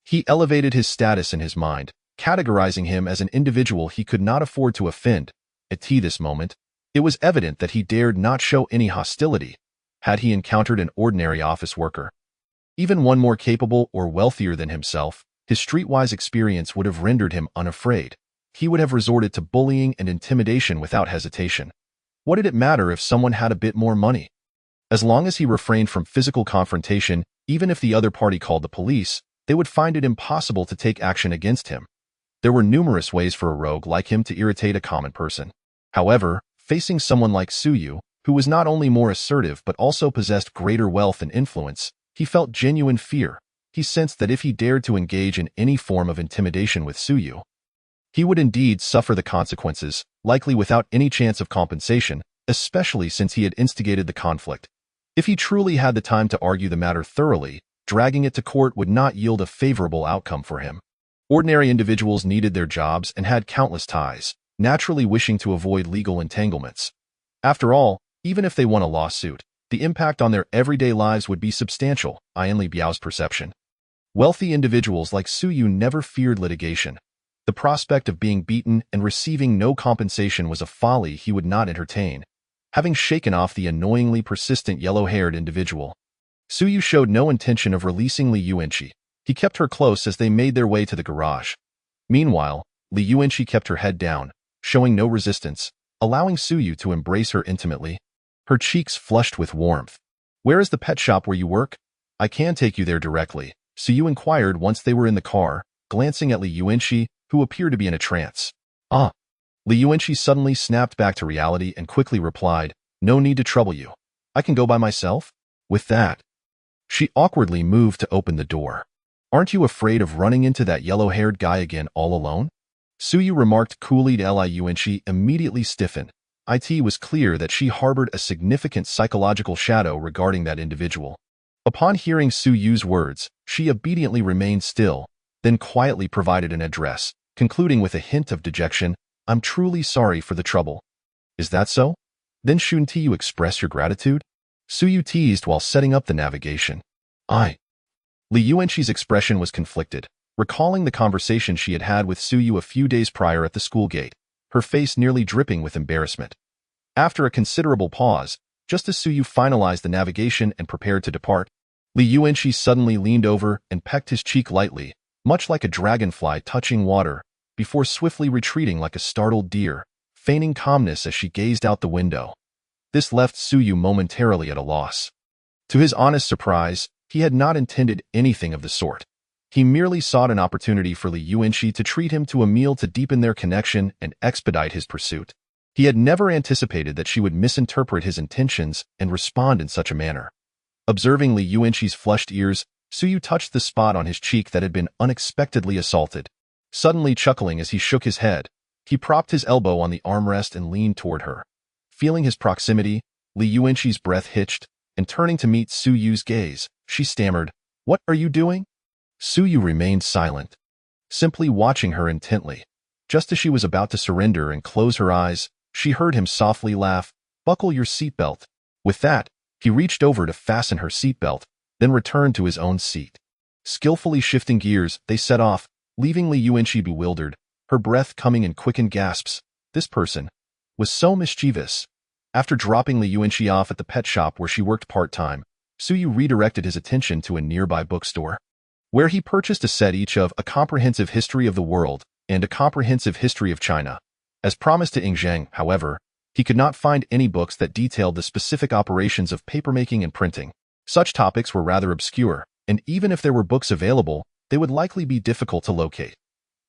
he elevated his status in his mind, categorizing him as an individual he could not afford to offend. At this moment, it was evident that he dared not show any hostility had he encountered an ordinary office worker. Even one more capable or wealthier than himself, his streetwise experience would have rendered him unafraid. He would have resorted to bullying and intimidation without hesitation. What did it matter if someone had a bit more money? As long as he refrained from physical confrontation, even if the other party called the police, they would find it impossible to take action against him. There were numerous ways for a rogue like him to irritate a common person. However, facing someone like Suyu, who was not only more assertive but also possessed greater wealth and influence, he felt genuine fear. He sensed that if he dared to engage in any form of intimidation with Suyu, he would indeed suffer the consequences, likely without any chance of compensation, especially since he had instigated the conflict. If he truly had the time to argue the matter thoroughly, dragging it to court would not yield a favorable outcome for him. Ordinary individuals needed their jobs and had countless ties, naturally wishing to avoid legal entanglements. After all, even if they won a lawsuit, the impact on their everyday lives would be substantial, in Li Biao's perception. Wealthy individuals like Suyu never feared litigation. The prospect of being beaten and receiving no compensation was a folly he would not entertain. Having shaken off the annoyingly persistent yellow-haired individual, Suyu showed no intention of releasing Li Yuanxi. He kept her close as they made their way to the garage. Meanwhile, Li Yuanxi kept her head down, showing no resistance, allowing Suyu to embrace her intimately. Her cheeks flushed with warmth. "Where is the pet shop where you work? I can take you there directly," Suyu inquired once they were in the car, glancing at Li Yuanxi, who appeared to be in a trance. "Ah." Li Yuanxi suddenly snapped back to reality and quickly replied, "No need to trouble you. I can go by myself." With that, she awkwardly moved to open the door. "Aren't you afraid of running into that yellow-haired guy again all alone?" Suyu remarked coolly to Li Yuanxi, immediately stiffened. It was clear that she harbored a significant psychological shadow regarding that individual. Upon hearing Suyu's words, she obediently remained still, then quietly provided an address, concluding with a hint of dejection, "I'm truly sorry for the trouble." "Is that so? Then shouldn't you express your gratitude?" Suyu teased while setting up the navigation. Li Yuanxi's expression was conflicted, recalling the conversation she had had with Suyu a few days prior at the school gate, her face nearly dripping with embarrassment. After a considerable pause, just as Suyu finalized the navigation and prepared to depart, Li Yuanxi suddenly leaned over and pecked his cheek lightly, much like a dragonfly touching water, before swiftly retreating like a startled deer, feigning calmness as she gazed out the window. This left Suyu momentarily at a loss. To his honest surprise, he had not intended anything of the sort. He merely sought an opportunity for Li Yuanxi to treat him to a meal to deepen their connection and expedite his pursuit. He had never anticipated that she would misinterpret his intentions and respond in such a manner. Observing Li Yuanxi's flushed ears, Suyu touched the spot on his cheek that had been unexpectedly assaulted. Suddenly chuckling as he shook his head, he propped his elbow on the armrest and leaned toward her. Feeling his proximity, Li Yuanxi's breath hitched, and turning to meet Suyu's gaze, she stammered, "What are you doing?" Suyu remained silent, simply watching her intently. Just as she was about to surrender and close her eyes, she heard him softly laugh, "Buckle your seatbelt." With that, he reached over to fasten her seatbelt, then returned to his own seat. Skillfully shifting gears, they set off, leaving Li Yuanxi bewildered, her breath coming in quickened gasps. This person was so mischievous. After dropping Li Yuanxi off at the pet shop where she worked part-time, Suyu redirected his attention to a nearby bookstore, where he purchased a set each of A Comprehensive History of the World and A Comprehensive History of China. As promised to Ingzheng, however, He could not find any books that detailed the specific operations of papermaking and printing. Such topics were rather obscure, and even if there were books available, they would likely be difficult to locate.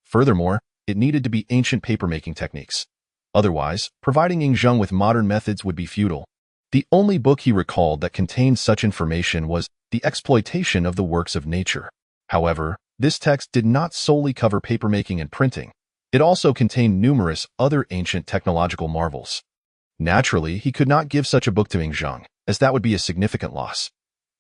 Furthermore, it needed to be ancient papermaking techniques. Otherwise, providing Ing Zheng with modern methods would be futile. The only book he recalled that contained such information was The Exploitation of the Works of Nature. However, this text did not solely cover papermaking and printing. It also contained numerous other ancient technological marvels. Naturally, he could not give such a book to Ing Zheng, as that would be a significant loss.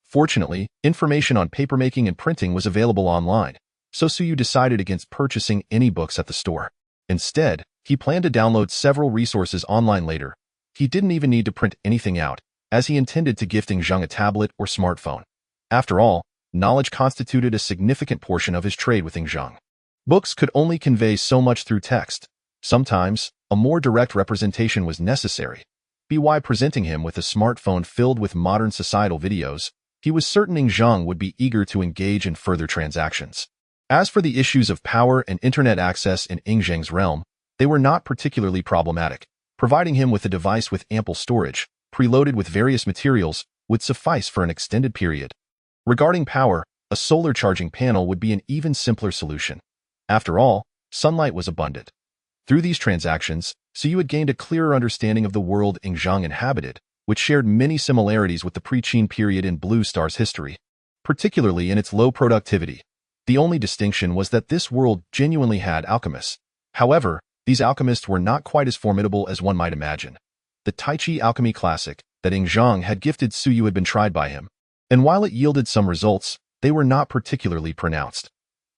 Fortunately, information on papermaking and printing was available online, so Suyu decided against purchasing any books at the store. Instead, he planned to download several resources online later. He didn't even need to print anything out, as he intended to gift Ing Zheng a tablet or smartphone. After all, knowledge constituted a significant portion of his trade with Ing Zheng. Books could only convey so much through text. Sometimes, a more direct representation was necessary. By presenting him with a smartphone filled with modern societal videos, he was certain Ing Zheng would be eager to engage in further transactions. As for the issues of power and internet access in Ing Zheng's realm, they were not particularly problematic. Providing him with a device with ample storage, preloaded with various materials, would suffice for an extended period. Regarding power, a solar charging panel would be an even simpler solution. After all, sunlight was abundant. Through these transactions, Suyu had gained a clearer understanding of the world Ing Zheng inhabited, which shared many similarities with the pre-Qin period in Blue Star's history, particularly in its low productivity. The only distinction was that this world genuinely had alchemists. However, these alchemists were not quite as formidable as one might imagine. The Tai Chi alchemy classic that Ing Zheng had gifted Suyu had been tried by him, and while it yielded some results, they were not particularly pronounced.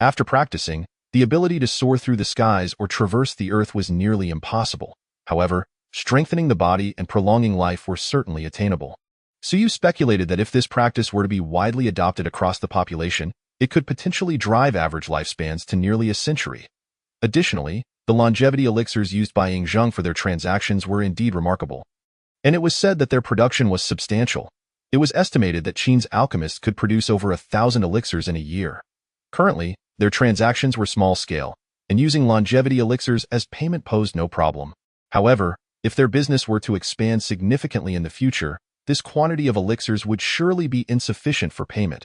After practicing, the ability to soar through the skies or traverse the earth was nearly impossible. However, strengthening the body and prolonging life were certainly attainable. Suyu speculated that if this practice were to be widely adopted across the population, it could potentially drive average lifespans to nearly a century. Additionally, the longevity elixirs used by Ing Zheng for their transactions were indeed remarkable, and it was said that their production was substantial. It was estimated that Qin's alchemists could produce over 1,000 elixirs in a year. Currently, their transactions were small-scale, and using longevity elixirs as payment posed no problem. However, if their business were to expand significantly in the future, this quantity of elixirs would surely be insufficient for payment.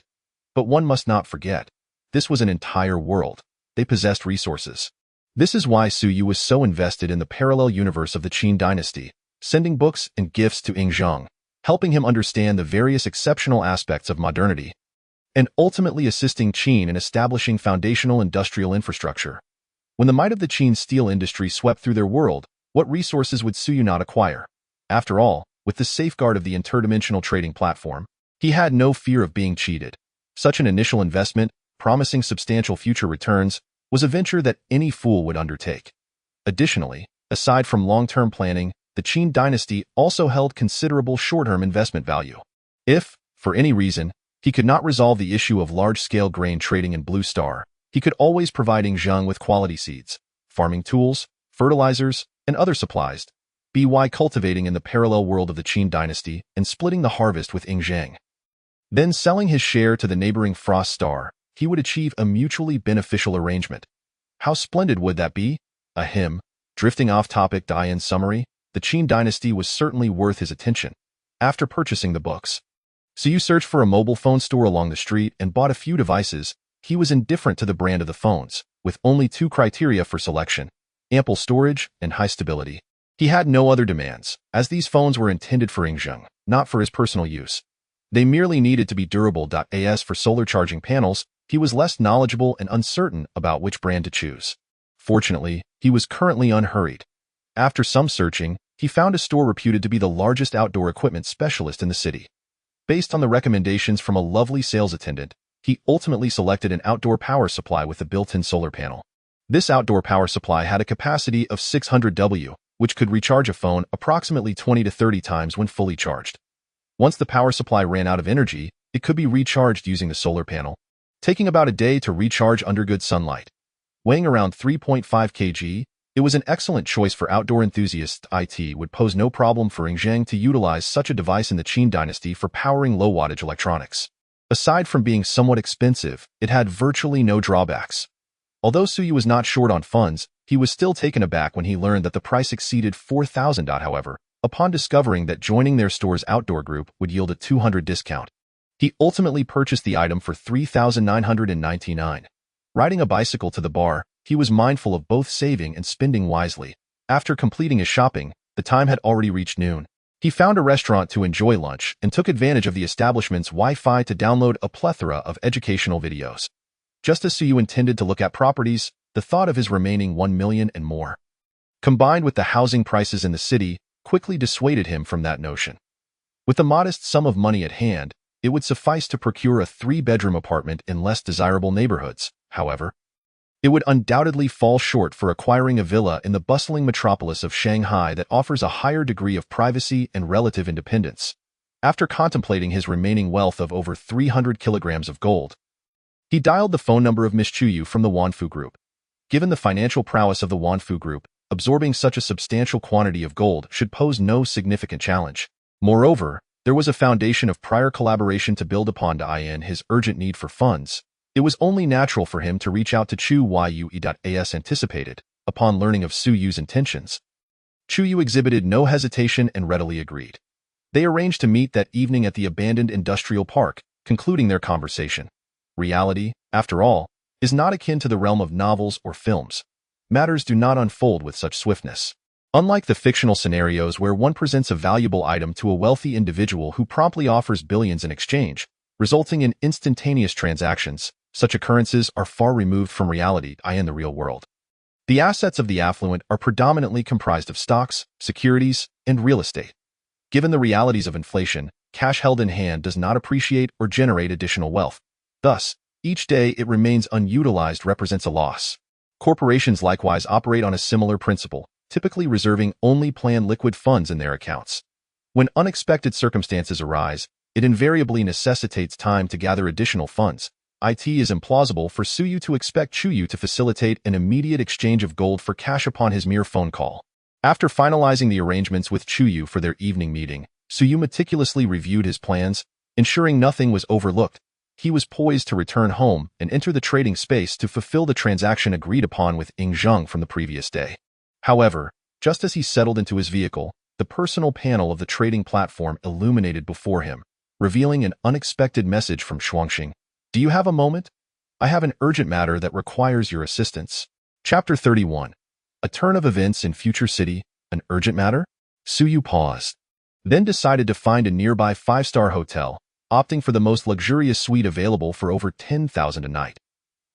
But one must not forget, this was an entire world. They possessed resources. This is why Suyu was so invested in the parallel universe of the Qin dynasty, sending books and gifts to Ing Zheng, helping him understand the various exceptional aspects of modernity, and ultimately assisting Qin in establishing foundational industrial infrastructure. When the might of the Qin steel industry swept through their world, what resources would Suyu not acquire? After all, with the safeguard of the interdimensional trading platform, he had no fear of being cheated. Such an initial investment, promising substantial future returns, was a venture that any fool would undertake. Additionally, aside from long-term planning, the Qin dynasty also held considerable short-term investment value. If, for any reason, he could not resolve the issue of large-scale grain trading in Blue Star, he could always provide Ing Zheng with quality seeds, farming tools, fertilizers, and other supplies, by cultivating in the parallel world of the Qin dynasty and splitting the harvest with Ing Zheng. Then selling his share to the neighboring Frost Star, he would achieve a mutually beneficial arrangement. How splendid would that be? Drifting off topic. In summary, the Qin dynasty was certainly worth his attention. After purchasing the books, Suyu searched for a mobile phone store along the street and bought a few devices. He was indifferent to the brand of the phones, with only two criteria for selection: ample storage and high stability. He had no other demands, as these phones were intended for Ing Zheng, not for his personal use. They merely needed to be durable. As for solar charging panels, he was less knowledgeable and uncertain about which brand to choose. Fortunately, he was currently unhurried. After some searching, he found a store reputed to be the largest outdoor equipment specialist in the city. Based on the recommendations from a lovely sales attendant, he ultimately selected an outdoor power supply with a built-in solar panel. This outdoor power supply had a capacity of 600 W, which could recharge a phone approximately 20 to 30 times when fully charged. Once the power supply ran out of energy, it could be recharged using the solar panel, taking about a day to recharge under good sunlight. Weighing around 3.5 kg, it was an excellent choice for outdoor enthusiasts. It would pose no problem for Ing Zheng to utilize such a device in the Qin dynasty for powering low-wattage electronics. Aside from being somewhat expensive, it had virtually no drawbacks. Although Suyu was not short on funds, he was still taken aback when he learned that the price exceeded 4,000. However, upon discovering that joining their store's outdoor group would yield a 200 discount. He ultimately purchased the item for $3,999. Riding a bicycle to the bar, he was mindful of both saving and spending wisely. After completing his shopping, the time had already reached noon. He found a restaurant to enjoy lunch and took advantage of the establishment's Wi-Fi to download a plethora of educational videos. Just as Suyu intended to look at properties, the thought of his remaining 1 million and more, combined with the housing prices in the city, quickly dissuaded him from that notion. With the modest sum of money at hand, it would suffice to procure a 3-bedroom apartment in less desirable neighborhoods. However, it would undoubtedly fall short for acquiring a villa in the bustling metropolis of Shanghai that offers a higher degree of privacy and relative independence. After contemplating his remaining wealth of over 300 kilograms of gold, he dialed the phone number of Miss Chuyu from the Wanfu Group. Given the financial prowess of the Wanfu Group, absorbing such a substantial quantity of gold should pose no significant challenge. Moreover, there was a foundation of prior collaboration to build upon to in his urgent need for funds. It was only natural for him to reach out to Chu Yue.as anticipated. Upon learning of Suyu's intentions, Chu Yu exhibited no hesitation and readily agreed. They arranged to meet that evening at the abandoned industrial park, concluding their conversation. Reality, after all, is not akin to the realm of novels or films. Matters do not unfold with such swiftness. Unlike the fictional scenarios where one presents a valuable item to a wealthy individual who promptly offers billions in exchange, resulting in instantaneous transactions, such occurrences are far removed from reality in the real world. The assets of the affluent are predominantly comprised of stocks, securities, and real estate. Given the realities of inflation, cash held in hand does not appreciate or generate additional wealth. Thus, each day it remains unutilized represents a loss. Corporations likewise operate on a similar principle, typically reserving only planned liquid funds in their accounts. When unexpected circumstances arise, it invariably necessitates time to gather additional funds. It is implausible for Suyu to expect Chuyu to facilitate an immediate exchange of gold for cash upon his mere phone call. After finalizing the arrangements with Chuyu for their evening meeting, Suyu meticulously reviewed his plans, ensuring nothing was overlooked. He was poised to return home and enter the trading space to fulfill the transaction agreed upon with Ing Zheng from the previous day. However, just as he settled into his vehicle, the personal panel of the trading platform illuminated before him, revealing an unexpected message from Shuangxing. Do you have a moment? I have an urgent matter that requires your assistance. Chapter 31. A turn of events in Future City, an urgent matter? Suyu paused, then decided to find a nearby 5-star hotel, opting for the most luxurious suite available for over 10,000 a night.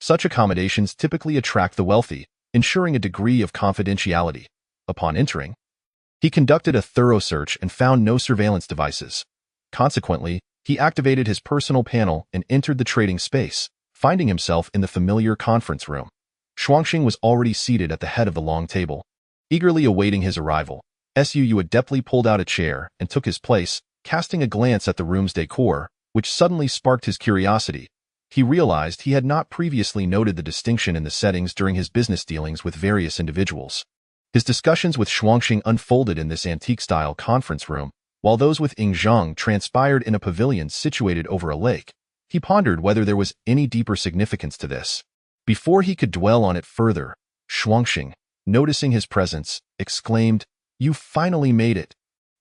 Such accommodations typically attract the wealthy, ensuring a degree of confidentiality. Upon entering, he conducted a thorough search and found no surveillance devices. Consequently, he activated his personal panel and entered the trading space, finding himself in the familiar conference room. Shuangxing was already seated at the head of the long table, eagerly awaiting his arrival. Suyu adeptly pulled out a chair and took his place, casting a glance at the room's decor, which suddenly sparked his curiosity. He realized he had not previously noted the distinction in the settings during his business dealings with various individuals. His discussions with Shuangxing unfolded in this antique-style conference room, while those with Ing Zheng transpired in a pavilion situated over a lake. He pondered whether there was any deeper significance to this. Before he could dwell on it further, Shuangxing, noticing his presence, exclaimed, "You finally made it.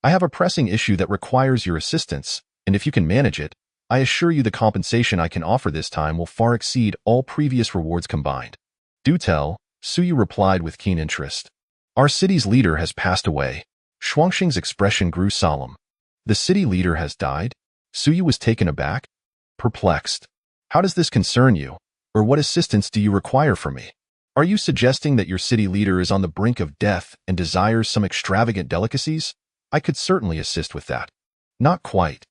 I have a pressing issue that requires your assistance, and if you can manage it, I assure you the compensation I can offer this time will far exceed all previous rewards combined." "Do tell," Suyu replied with keen interest. "Our city's leader has passed away." Shuangxing's expression grew solemn. "The city leader has died?" Suyu was taken aback, perplexed. "How does this concern you? Or what assistance do you require from me? Are you suggesting that your city leader is on the brink of death and desires some extravagant delicacies? I could certainly assist with that." "Not quite.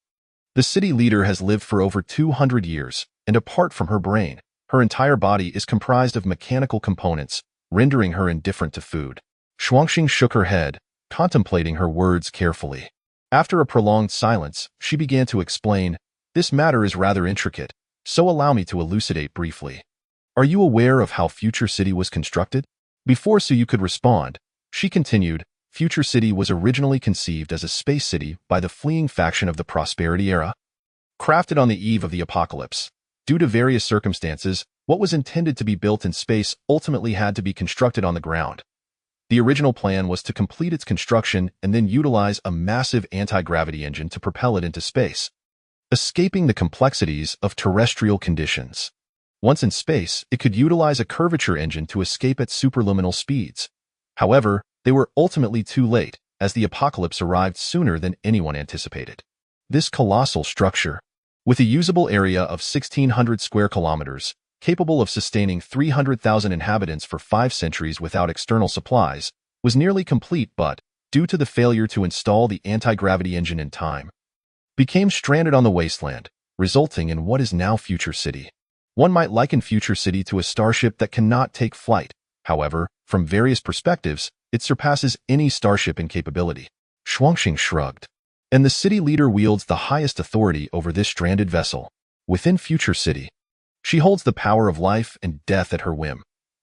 The city leader has lived for over 200 years, and apart from her brain, her entire body is comprised of mechanical components, rendering her indifferent to food." Shuangxing shook her head, contemplating her words carefully. After a prolonged silence, she began to explain, "This matter is rather intricate, so allow me to elucidate briefly. Are you aware of how Future City was constructed?" Before Suyu could respond, she continued, "Future City was originally conceived as a space city by the fleeing faction of the Prosperity Era. Crafted on the eve of the apocalypse, due to various circumstances, what was intended to be built in space ultimately had to be constructed on the ground. The original plan was to complete its construction and then utilize a massive anti-gravity engine to propel it into space, escaping the complexities of terrestrial conditions. Once in space, it could utilize a curvature engine to escape at superluminal speeds. However, they were ultimately too late, as the apocalypse arrived sooner than anyone anticipated. This colossal structure, with a usable area of 1,600 square kilometers, capable of sustaining 300,000 inhabitants for 5 centuries without external supplies, was nearly complete but, due to the failure to install the anti-gravity engine in time, became stranded on the wasteland, resulting in what is now Future City. One might liken Future City to a starship that cannot take flight. However, from various perspectives, it surpasses any starship in capability. Shuangxing shrugged. And the city leader wields the highest authority over this stranded vessel. Within Future City, she holds the power of life and death at her whim.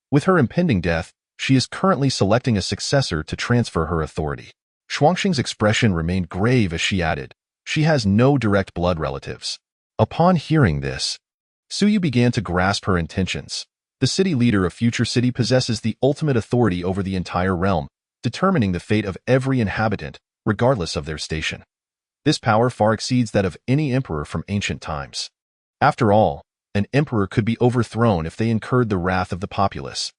With her impending death, she is currently selecting a successor to transfer her authority. Shuangxing's expression remained grave as she added, "She has no direct blood relatives." Upon hearing this, Suyu began to grasp her intentions. The city leader of Future City possesses the ultimate authority over the entire realm, determining the fate of every inhabitant, regardless of their station. This power far exceeds that of any emperor from ancient times. After all, an emperor could be overthrown if they incurred the wrath of the populace.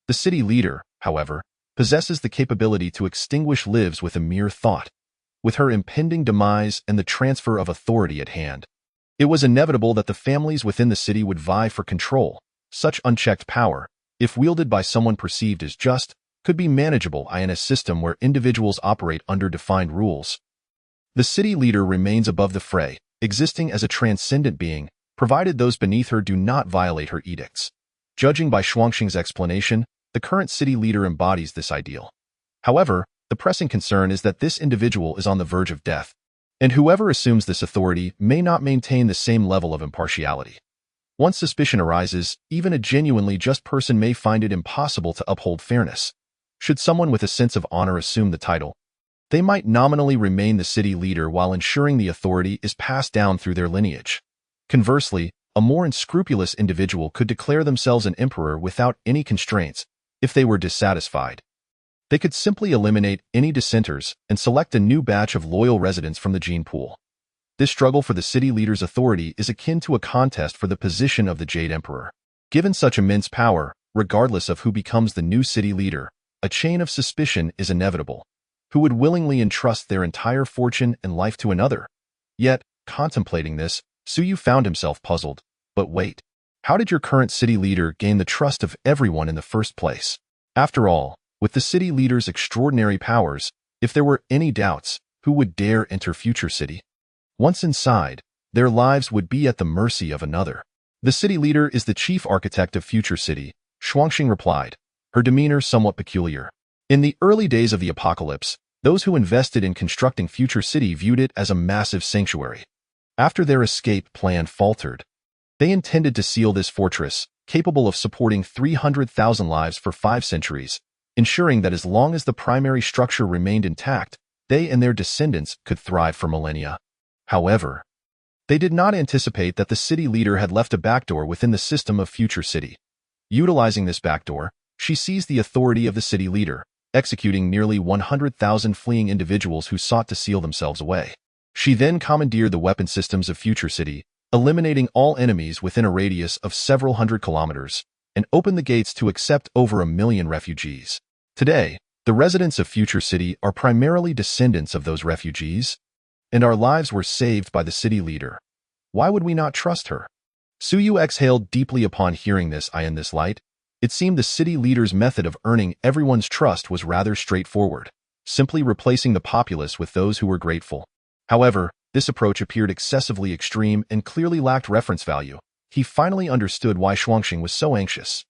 The city leader, however, possesses the capability to extinguish lives with a mere thought. With her impending demise and the transfer of authority at hand, it was inevitable that the families within the city would vie for control. Such unchecked power, if wielded by someone perceived as just, could be manageable in a system where individuals operate under defined rules. The city leader remains above the fray, existing as a transcendent being, provided those beneath her do not violate her edicts. Judging by Shuangxing's explanation, the current city leader embodies this ideal. However, the pressing concern is that this individual is on the verge of death, and whoever assumes this authority may not maintain the same level of impartiality. Once suspicion arises, even a genuinely just person may find it impossible to uphold fairness. Should someone with a sense of honor assume the title, they might nominally remain the city leader while ensuring the authority is passed down through their lineage. Conversely, a more unscrupulous individual could declare themselves an emperor without any constraints. If they were dissatisfied, they could simply eliminate any dissenters and select a new batch of loyal residents from the gene pool. This struggle for the city leader's authority is akin to a contest for the position of the Jade Emperor. Given such immense power, regardless of who becomes the new city leader, a chain of suspicion is inevitable. Who would willingly entrust their entire fortune and life to another? Yet, contemplating this, Suyu found himself puzzled. But wait, how did your current city leader gain the trust of everyone in the first place? After all, with the city leader's extraordinary powers, if there were any doubts, who would dare enter Future City? Once inside, their lives would be at the mercy of another. The city leader is the chief architect of Future City, Shuangxing replied, her demeanor somewhat peculiar. In the early days of the apocalypse, those who invested in constructing Future City viewed it as a massive sanctuary. After their escape plan faltered, they intended to seal this fortress, capable of supporting 300,000 lives for 5 centuries, ensuring that as long as the primary structure remained intact, they and their descendants could thrive for millennia. However, they did not anticipate that the city leader had left a backdoor within the system of Future City. Utilizing this backdoor, she seized the authority of the city leader, executing nearly 100,000 fleeing individuals who sought to seal themselves away. She then commandeered the weapon systems of Future City, eliminating all enemies within a radius of several hundred kilometers, and opened the gates to accept over 1 million refugees. Today, the residents of Future City are primarily descendants of those refugees, and our lives were saved by the city leader. Why would we not trust her? Suyu exhaled deeply upon hearing this. In this light, it seemed the city leader's method of earning everyone's trust was rather straightforward, simply replacing the populace with those who were grateful. However, this approach appeared excessively extreme and clearly lacked reference value. He finally understood why Shuangxing was so anxious.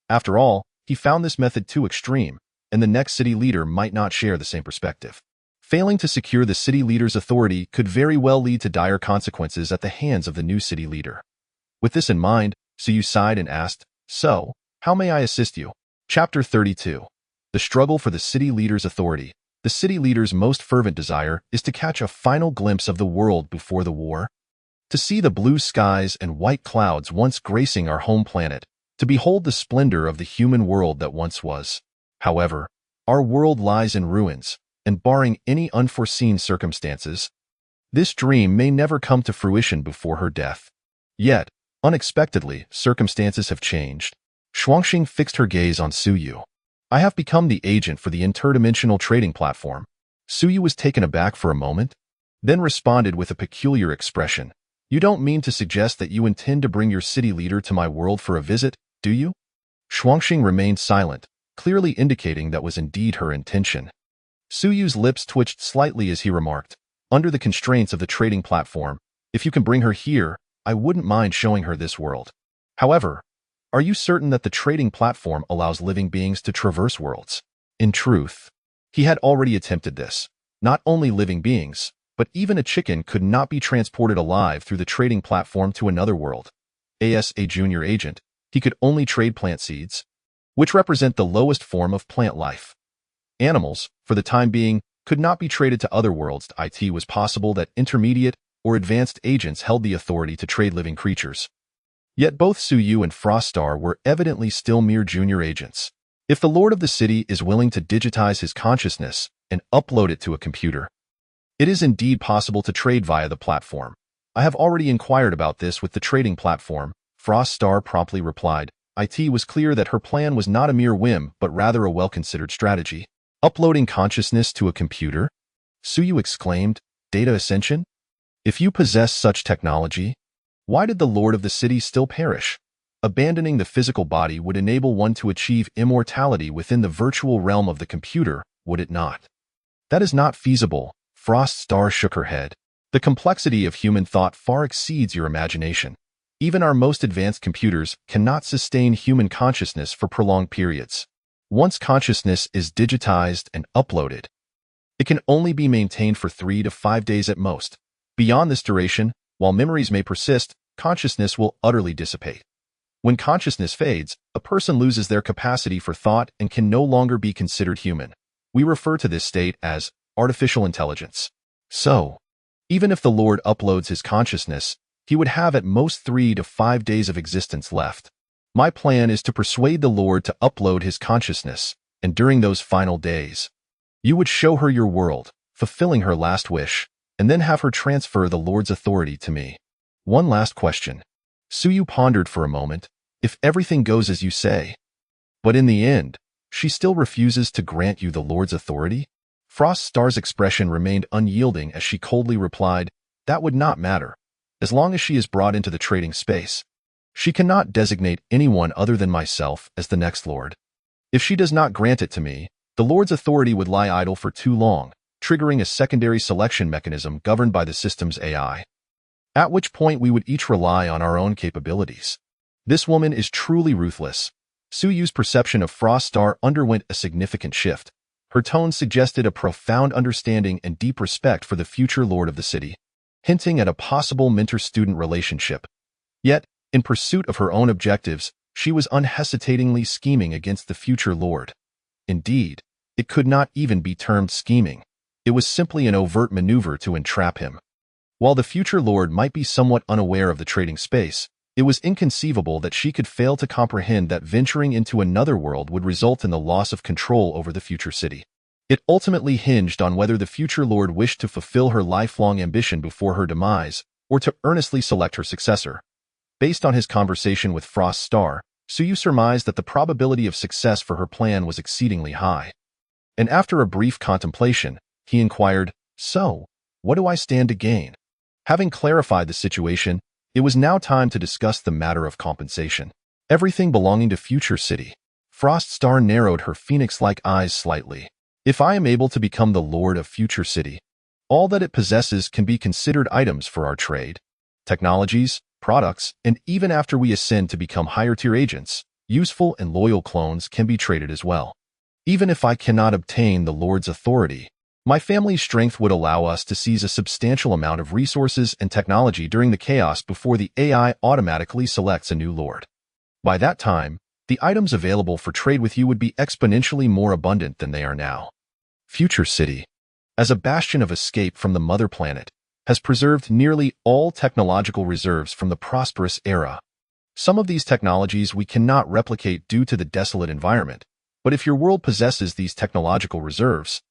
After all, he found this method too extreme, and the next city leader might not share the same perspective. Failing to secure the city leader's authority could very well lead to dire consequences at the hands of the new city leader. With this in mind, Suyu sighed and asked, "So, how may I assist you?" Chapter 32. The struggle for the city leader's authority. The city leader's most fervent desire is to catch a final glimpse of the world before the war, to see the blue skies and white clouds once gracing our home planet, to behold the splendor of the human world that once was. However, Our world lies in ruins, and barring any unforeseen circumstances, this dream may never come to fruition before her death. Yet, unexpectedly, circumstances have changed. Shuangxing fixed her gaze on Suyu. I have become the agent for the interdimensional trading platform. Suyu was taken aback for a moment, then responded with a peculiar expression. You don't mean to suggest that you intend to bring your city leader to my world for a visit, do you? Shuangxing remained silent, clearly indicating that was indeed her intention. Suyu's lips twitched slightly as he remarked, under the constraints of the trading platform, if you can bring her here, I wouldn't mind showing her this world. However, are you certain that the trading platform allows living beings to traverse worlds? In truth, he had already attempted this. Not only living beings, but even a chicken could not be transported alive through the trading platform to another world. As a junior agent, he could only trade plant seeds, which represent the lowest form of plant life. Animals, for the time being, could not be traded to other worlds. It was possible that intermediate or advanced agents held the authority to trade living creatures. Yet both Suyu and Froststar were evidently still mere junior agents. If the Lord of the City is willing to digitize his consciousness and upload it to a computer, it is indeed possible to trade via the platform. I have already inquired about this with the trading platform, Froststar promptly replied. It was clear that her plan was not a mere whim, but rather a well-considered strategy. Uploading consciousness to a computer? Suyu exclaimed, Data Ascension? If you possess such technology, why did the Lord of the City still perish? Abandoning the physical body would enable one to achieve immortality within the virtual realm of the computer, would it not? That is not feasible, Froststar shook her head. The complexity of human thought far exceeds your imagination. Even our most advanced computers cannot sustain human consciousness for prolonged periods. Once consciousness is digitized and uploaded, it can only be maintained for 3 to 5 days at most. Beyond this duration, while memories may persist, consciousness will utterly dissipate. When consciousness fades, a person loses their capacity for thought and can no longer be considered human. We refer to this state as artificial intelligence. So, even if the Lord uploads his consciousness, he would have at most 3 to 5 days of existence left. My plan is to persuade the Lord to upload his consciousness, and during those final days, you would show her your world, fulfilling her last wish, and then have her transfer the Lord's authority to me. One last question. Suyu pondered for a moment. If everything goes as you say, but in the end, she still refuses to grant you the Lord's authority? Froststar's expression remained unyielding as she coldly replied, that would not matter, as long as she is brought into the trading space. She cannot designate anyone other than myself as the next Lord. If she does not grant it to me, the Lord's authority would lie idle for too long, triggering a secondary selection mechanism governed by the system's AI. At which point we would each rely on our own capabilities. This woman is truly ruthless. Suyu's perception of Froststar underwent a significant shift. Her tone suggested a profound understanding and deep respect for the future Lord of the City, hinting at a possible mentor-student relationship. Yet, in pursuit of her own objectives, she was unhesitatingly scheming against the future Lord. Indeed, it could not even be termed scheming. It was simply an overt maneuver to entrap him. While the future Lord might be somewhat unaware of the trading space, it was inconceivable that she could fail to comprehend that venturing into another world would result in the loss of control over the future city. It ultimately hinged on whether the future Lord wished to fulfill her lifelong ambition before her demise, or to earnestly select her successor. Based on his conversation with Froststar, Suyu surmised that the probability of success for her plan was exceedingly high. And after a brief contemplation, he inquired, So, what do I stand to gain? Having clarified the situation, it was now time to discuss the matter of compensation. Everything belonging to Future City. Froststar narrowed her phoenix-like eyes slightly. If I am able to become the Lord of Future City, all that it possesses can be considered items for our trade. Technologies, products, and even after we ascend to become higher-tier agents, useful and loyal clones can be traded as well. Even if I cannot obtain the Lord's authority, my family's strength would allow us to seize a substantial amount of resources and technology during the chaos before the AI automatically selects a new Lord. By that time, the items available for trade with you would be exponentially more abundant than they are now. Future City, as a bastion of escape from the mother planet, has preserved nearly all technological reserves from the prosperous era. Some of these technologies we cannot replicate due to the desolate environment, But if your world possesses these technological reserves,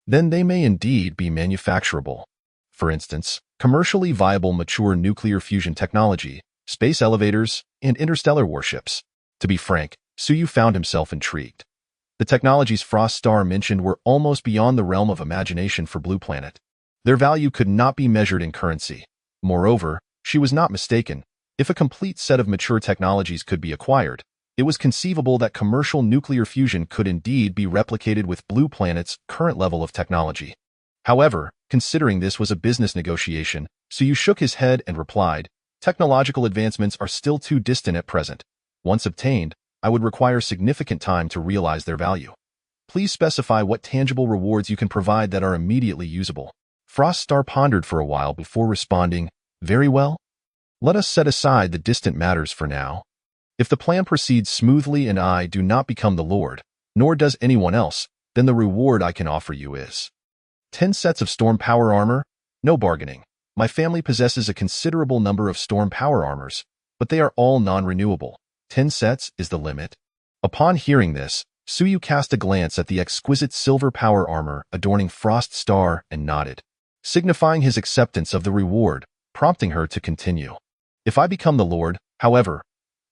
then they may indeed be manufacturable. For instance, commercially viable mature nuclear fusion technology, space elevators, and interstellar warships. To be frank, Suyu found himself intrigued. The technologies Frost Star mentioned were almost beyond the realm of imagination for Blue Planet. Their value could not be measured in currency. Moreover, she was not mistaken. If a complete set of mature technologies could be acquired, it was conceivable that commercial nuclear fusion could indeed be replicated with Blue Planet's current level of technology. However, considering this was a business negotiation, Suyu shook his head and replied, "Technological advancements are still too distant at present. Once obtained, I would require significant time to realize their value. Please specify what tangible rewards you can provide that are immediately usable." Frost Star pondered for a while before responding, "Very well. Let us set aside the distant matters for now. If the plan proceeds smoothly and I do not become the Lord, nor does anyone else, then the reward I can offer you is 10 sets of storm power armor. No bargaining. My family possesses a considerable number of storm power armors, but they are all non-renewable. 10 sets is the limit." Upon hearing this, Suyu cast a glance at the exquisite silver power armor adorning Frost Star and nodded, signifying his acceptance of the reward, prompting her to continue. "If I become the Lord, however,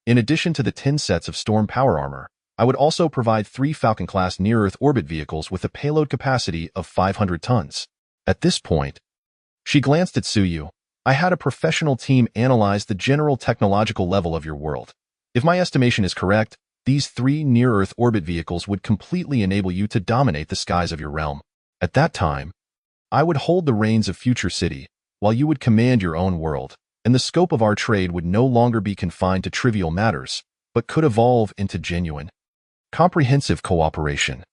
in addition to the 10 sets of storm power armor, I would also provide 3 Falcon-class near-Earth orbit vehicles with a payload capacity of 500 tons. At this point, she glanced at Suyu. "I had a professional team analyze the general technological level of your world. If my estimation is correct, these 3 near-Earth orbit vehicles would completely enable you to dominate the skies of your realm. At that time, I would hold the reins of Future City, while you would command your own world, and the scope of our trade would no longer be confined to trivial matters, but could evolve into genuine, comprehensive cooperation."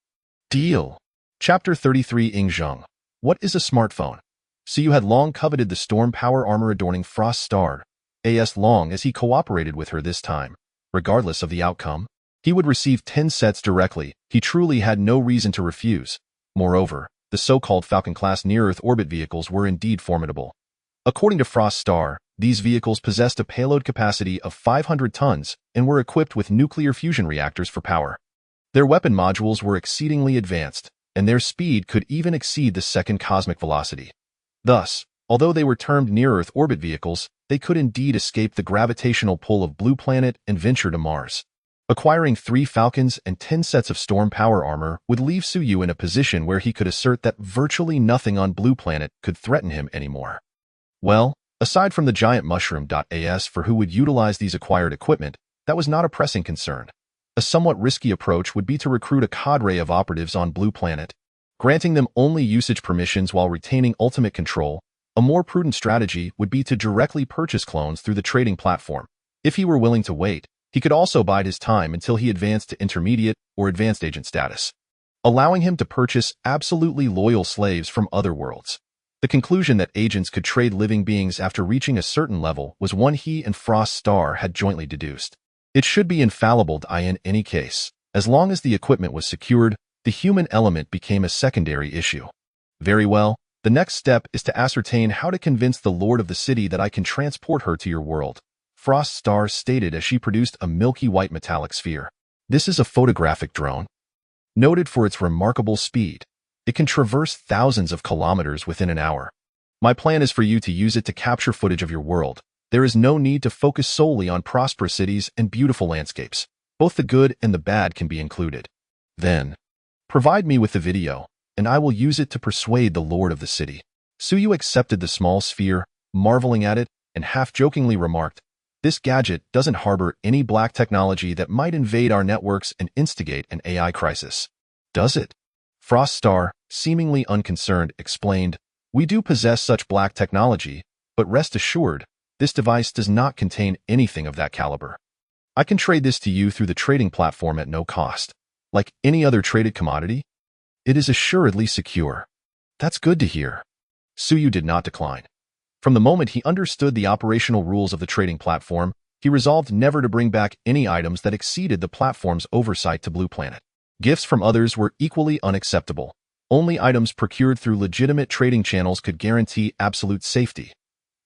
Deal. Chapter 33 Ingzheng. What is a smartphone? Suyu had long coveted the storm power armor adorning Frost Star, as long as he cooperated with her this time. Regardless of the outcome, he would receive 10 sets directly. He truly had no reason to refuse. Moreover, the so-called Falcon-class near-Earth orbit vehicles were indeed formidable. According to Frost Star, these vehicles possessed a payload capacity of 500 tons and were equipped with nuclear fusion reactors for power. Their weapon modules were exceedingly advanced, and their speed could even exceed the second cosmic velocity. Thus, although they were termed near-Earth orbit vehicles, they could indeed escape the gravitational pull of Blue Planet and venture to Mars. Acquiring 3 Falcons and 10 sets of storm power armor would leave Suyu in a position where he could assert that virtually nothing on Blue Planet could threaten him anymore. Well, aside from the giant mushroom.as for who would utilize these acquired equipment, that was not a pressing concern. A somewhat risky approach would be to recruit a cadre of operatives on Blue Planet, granting them only usage permissions while retaining ultimate control. A more prudent strategy would be to directly purchase clones through the trading platform. If he were willing to wait, he could also bide his time until he advanced to intermediate or advanced agent status, allowing him to purchase absolutely loyal slaves from other worlds. The conclusion that agents could trade living beings after reaching a certain level was one he and Frost Star had jointly deduced. It should be infallible in any case. As long as the equipment was secured, the human element became a secondary issue. Very well, the next step is to ascertain how to convince the Lord of the City that I can transport her to your world, Frost Star stated as she produced a milky white metallic sphere. This is a photographic drone. Noted for its remarkable speed, it can traverse thousands of kilometers within an hour. My plan is for you to use it to capture footage of your world. There is no need to focus solely on prosperous cities and beautiful landscapes. Both the good and the bad can be included. Then, provide me with the video, and I will use it to persuade the Lord of the City. Suyu accepted the small sphere, marveling at it, and half-jokingly remarked, "This gadget doesn't harbor any black technology that might invade our networks and instigate an AI crisis, does it?" Frost Star, seemingly unconcerned, explained, "We do possess such black technology, but rest assured, this device does not contain anything of that caliber. I can trade this to you through the trading platform at no cost. Like any other traded commodity, it is assuredly secure." "That's good to hear." Suyu did not decline. From the moment he understood the operational rules of the trading platform, he resolved never to bring back any items that exceeded the platform's oversight to Blue Planet. Gifts from others were equally unacceptable. Only items procured through legitimate trading channels could guarantee absolute safety.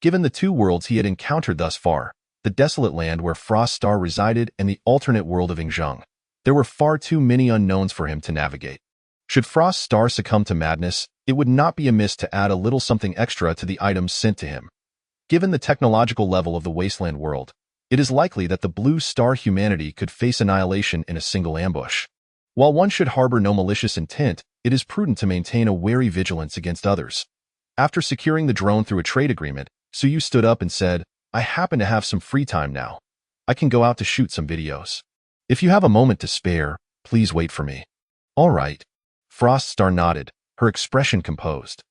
Given the 2 worlds he had encountered thus far, the desolate land where Frost Star resided and the alternate world of Ingzheng, There were far too many unknowns for him to navigate. Should Frost's star succumb to madness, it would not be amiss to add a little something extra to the items sent to him. Given the technological level of the wasteland world, it is likely that the blue star humanity could face annihilation in a single ambush. While one should harbor no malicious intent, it is prudent to maintain a wary vigilance against others. After securing the drone through a trade agreement, Suyu stood up and said, "I happen to have some free time now. I can go out to shoot some videos. If you have a moment to spare, please wait for me." "All right." Froststar nodded, her expression composed.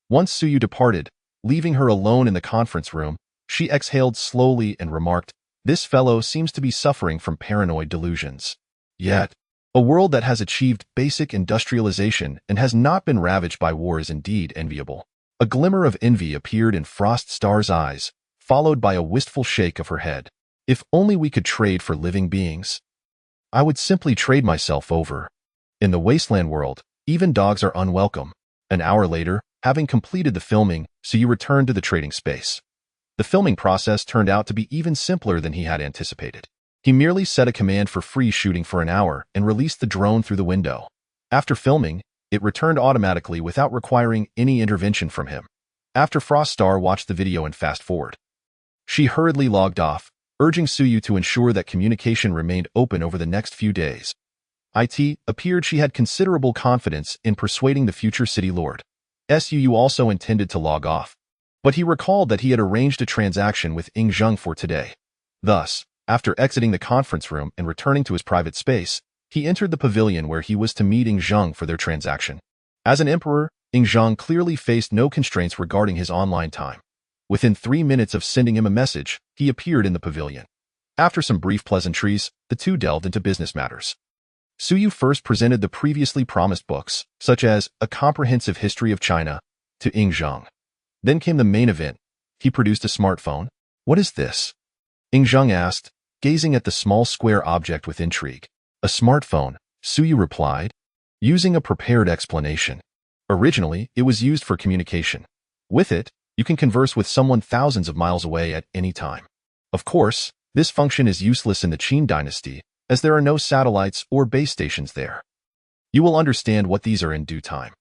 Once Suyu departed, leaving her alone in the conference room, she exhaled slowly and remarked, "This fellow seems to be suffering from paranoid delusions. Yet, a world that has achieved basic industrialization and has not been ravaged by war is indeed enviable." A glimmer of envy appeared in Froststar's eyes, followed by a wistful shake of her head. "If only we could trade for living beings. I would simply trade myself over." In the wasteland world, even dogs are unwelcome. An hour later, having completed the filming, Suyu returned to the trading space. The filming process turned out to be even simpler than he had anticipated. He merely set a command for free shooting for an hour and released the drone through the window. After filming, it returned automatically without requiring any intervention from him. After Froststar watched the video and fast-forward, she hurriedly logged off, urging Suyu to ensure that communication remained open over the next few days. It appeared she had considerable confidence in persuading the future city lord. Suyu also intended to log off, but he recalled that he had arranged a transaction with Ing Zheng for today. Thus, after exiting the conference room and returning to his private space, he entered the pavilion where he was to meet Ing Zheng for their transaction. As an emperor, Ing Zheng clearly faced no constraints regarding his online time. Within 3 minutes of sending him a message, he appeared in the pavilion. After some brief pleasantries, the two delved into business matters. Suyu first presented the previously promised books, such as A Comprehensive History of China, to Ing Zheng. Then came the main event. He produced a smartphone. "What is this?" Ing Zheng asked, gazing at the small square object with intrigue. "A smartphone," Suyu replied, using a prepared explanation. Originally, it was used for communication. With it, you can converse with someone thousands of miles away at any time. Of course, this function is useless in the Qin dynasty, as there are no satellites or base stations there. You will understand what these are in due time.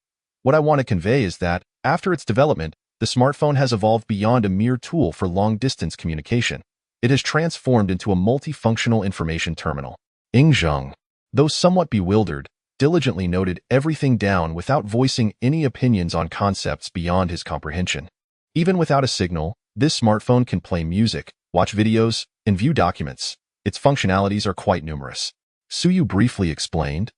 What I want to convey is that, after its development, the smartphone has evolved beyond a mere tool for long-distance communication. It has transformed into a multifunctional information terminal. Ing Zheng, though somewhat bewildered, diligently noted everything down without voicing any opinions on concepts beyond his comprehension. Even without a signal, this smartphone can play music, watch videos, and view documents. Its functionalities are quite numerous. Suyu briefly explained,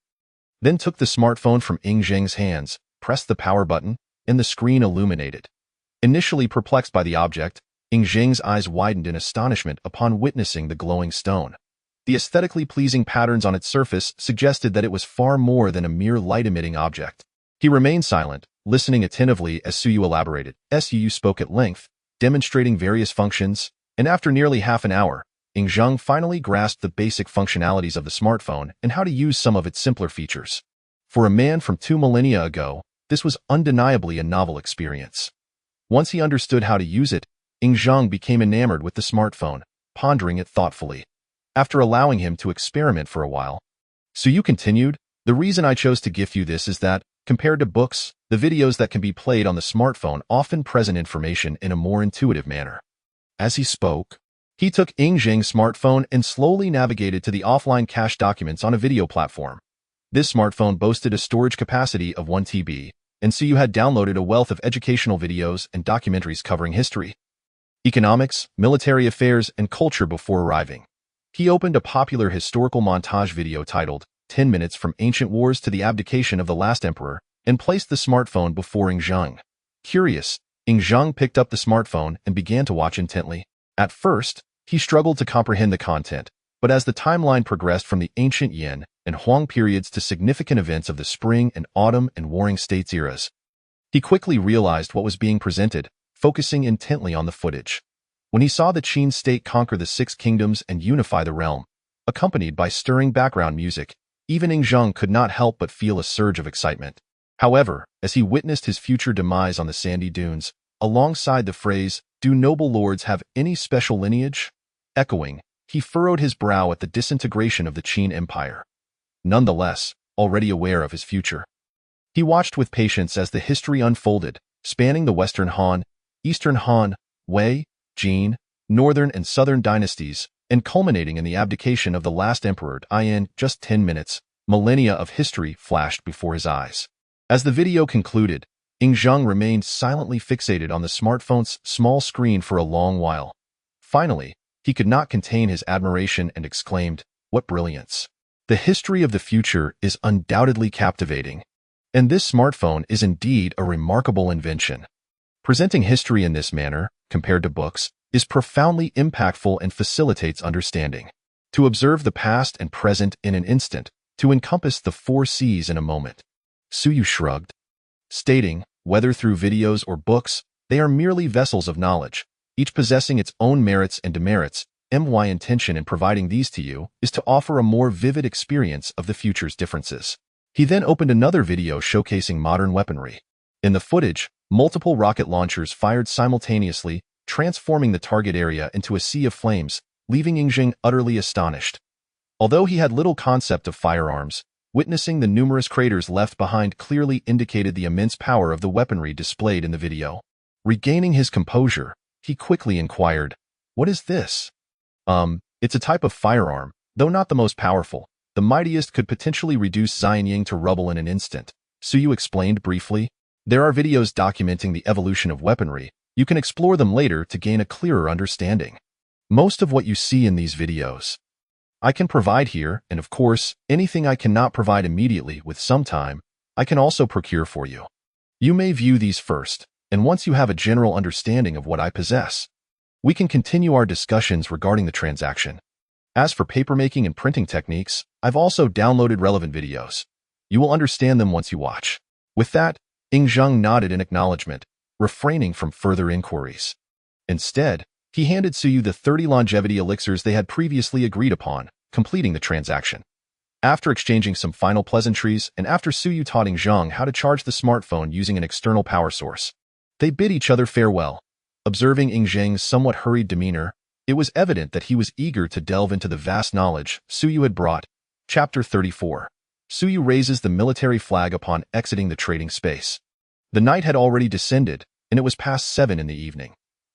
then took the smartphone from Ing Zheng's hands, pressed the power button, and the screen illuminated. Initially perplexed by the object, Ing Zheng's eyes widened in astonishment upon witnessing the glowing stone. The aesthetically pleasing patterns on its surface suggested that it was far more than a mere light-emitting object. He remained silent, listening attentively as Suyu elaborated. Suyu spoke at length, demonstrating various functions, and after nearly half an hour, Ing Zheng finally grasped the basic functionalities of the smartphone and how to use some of its simpler features. For a man from 2 millennia ago, this was undeniably a novel experience. Once he understood how to use it, Ing Zheng became enamored with the smartphone, pondering it thoughtfully. After allowing him to experiment for a while, Suyu continued, "The reason I chose to gift you this is that, compared to books, the videos that can be played on the smartphone often present information in a more intuitive manner." As he spoke, he took Ing Zheng's smartphone and slowly navigated to the offline cache documents on a video platform. This smartphone boasted a storage capacity of 1 TB, and Suyu had downloaded a wealth of educational videos and documentaries covering history, economics, military affairs, and culture before arriving. He opened a popular historical montage video titled 10 Minutes from Ancient Wars to the Abdication of the Last Emperor and placed the smartphone before Ing Zheng. Curious, Ing Zheng picked up the smartphone and began to watch intently. At first, he struggled to comprehend the content, but as the timeline progressed from the ancient Yin and Huang periods to significant events of the Spring and Autumn and Warring States eras, he quickly realized what was being presented, focusing intently on the footage. When he saw the Qin state conquer the 6 kingdoms and unify the realm, accompanied by stirring background music, even Ing Zheng could not help but feel a surge of excitement. However, as he witnessed his future demise on the sandy dunes, alongside the phrase, "Do noble lords have any special lineage?" echoing, he furrowed his brow at the disintegration of the Qin Empire. nonetheless, already aware of his future. He watched with patience as the history unfolded, spanning the Western Han, Eastern Han, Wei, Jin, Northern and Southern dynasties, and culminating in the abdication of the last emperor. In just 10 minutes, millennia of history flashed before his eyes. As the video concluded, Zhang remained silently fixated on the smartphone's small screen for a long while. Finally, he could not contain his admiration and exclaimed, "What brilliance! The history of the future is undoubtedly captivating. And this smartphone is indeed a remarkable invention." Presenting history in this manner, compared to books, is profoundly impactful and facilitates understanding. To observe the past and present in an instant, to encompass the 4 Cs in a moment. Suyu shrugged, stating, whether through videos or books, they are merely vessels of knowledge, each possessing its own merits and demerits. My intention in providing these to you is to offer a more vivid experience of the future's differences. He then opened another video showcasing modern weaponry. In the footage, multiple rocket launchers fired simultaneously, transforming the target area into a sea of flames, leaving Zhang utterly astonished. Although he had little concept of firearms, witnessing the numerous craters left behind clearly indicated the immense power of the weaponry displayed in the video. Regaining his composure, he quickly inquired, "What is this?" It's a type of firearm, though not the most powerful. The mightiest could potentially reduce Xianying to rubble in an instant," Suyu explained briefly. "There are videos documenting the evolution of weaponry. You can explore them later to gain a clearer understanding. Most of what you see in these videos I can provide here, and of course, anything I cannot provide immediately with some time, I can also procure for you. You may view these first, and once you have a general understanding of what I possess, we can continue our discussions regarding the transaction. As for papermaking and printing techniques, I've also downloaded relevant videos. You will understand them once you watch." With that, Zhang nodded in acknowledgement, refraining from further inquiries. Instead, he handed Suyu the 30 longevity elixirs they had previously agreed upon, completing the transaction. After exchanging some final pleasantries and after Suyu taught Zhang how to charge the smartphone using an external power source, they bid each other farewell. Observing Zhang's somewhat hurried demeanor, it was evident that he was eager to delve into the vast knowledge Suyu had brought. Chapter 34. Suyu raises the military flag upon exiting the trading space. The night had already descended, and it was past 7 in the evening.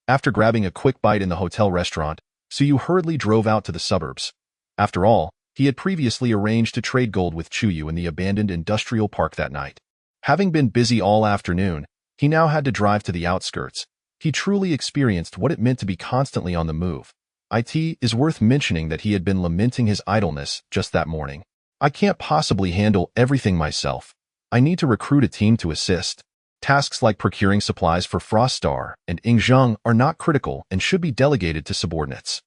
After grabbing a quick bite in the hotel restaurant, Suyu hurriedly drove out to the suburbs. After all, he had previously arranged to trade gold with Chuyu in the abandoned industrial park that night. Having been busy all afternoon, he now had to drive to the outskirts. He truly experienced what it meant to be constantly on the move. It is worth mentioning that he had been lamenting his idleness just that morning. "I can't possibly handle everything myself. I need to recruit a team to assist. Tasks like procuring supplies for Froststar and Zhang are not critical and should be delegated to subordinates.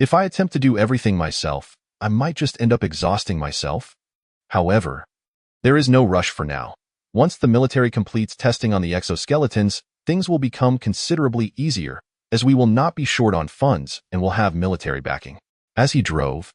If I attempt to do everything myself, I might just end up exhausting myself. However, there is no rush for now. Once the military completes testing on the exoskeletons, things will become considerably easier, as we will not be short on funds and will have military backing." As he drove,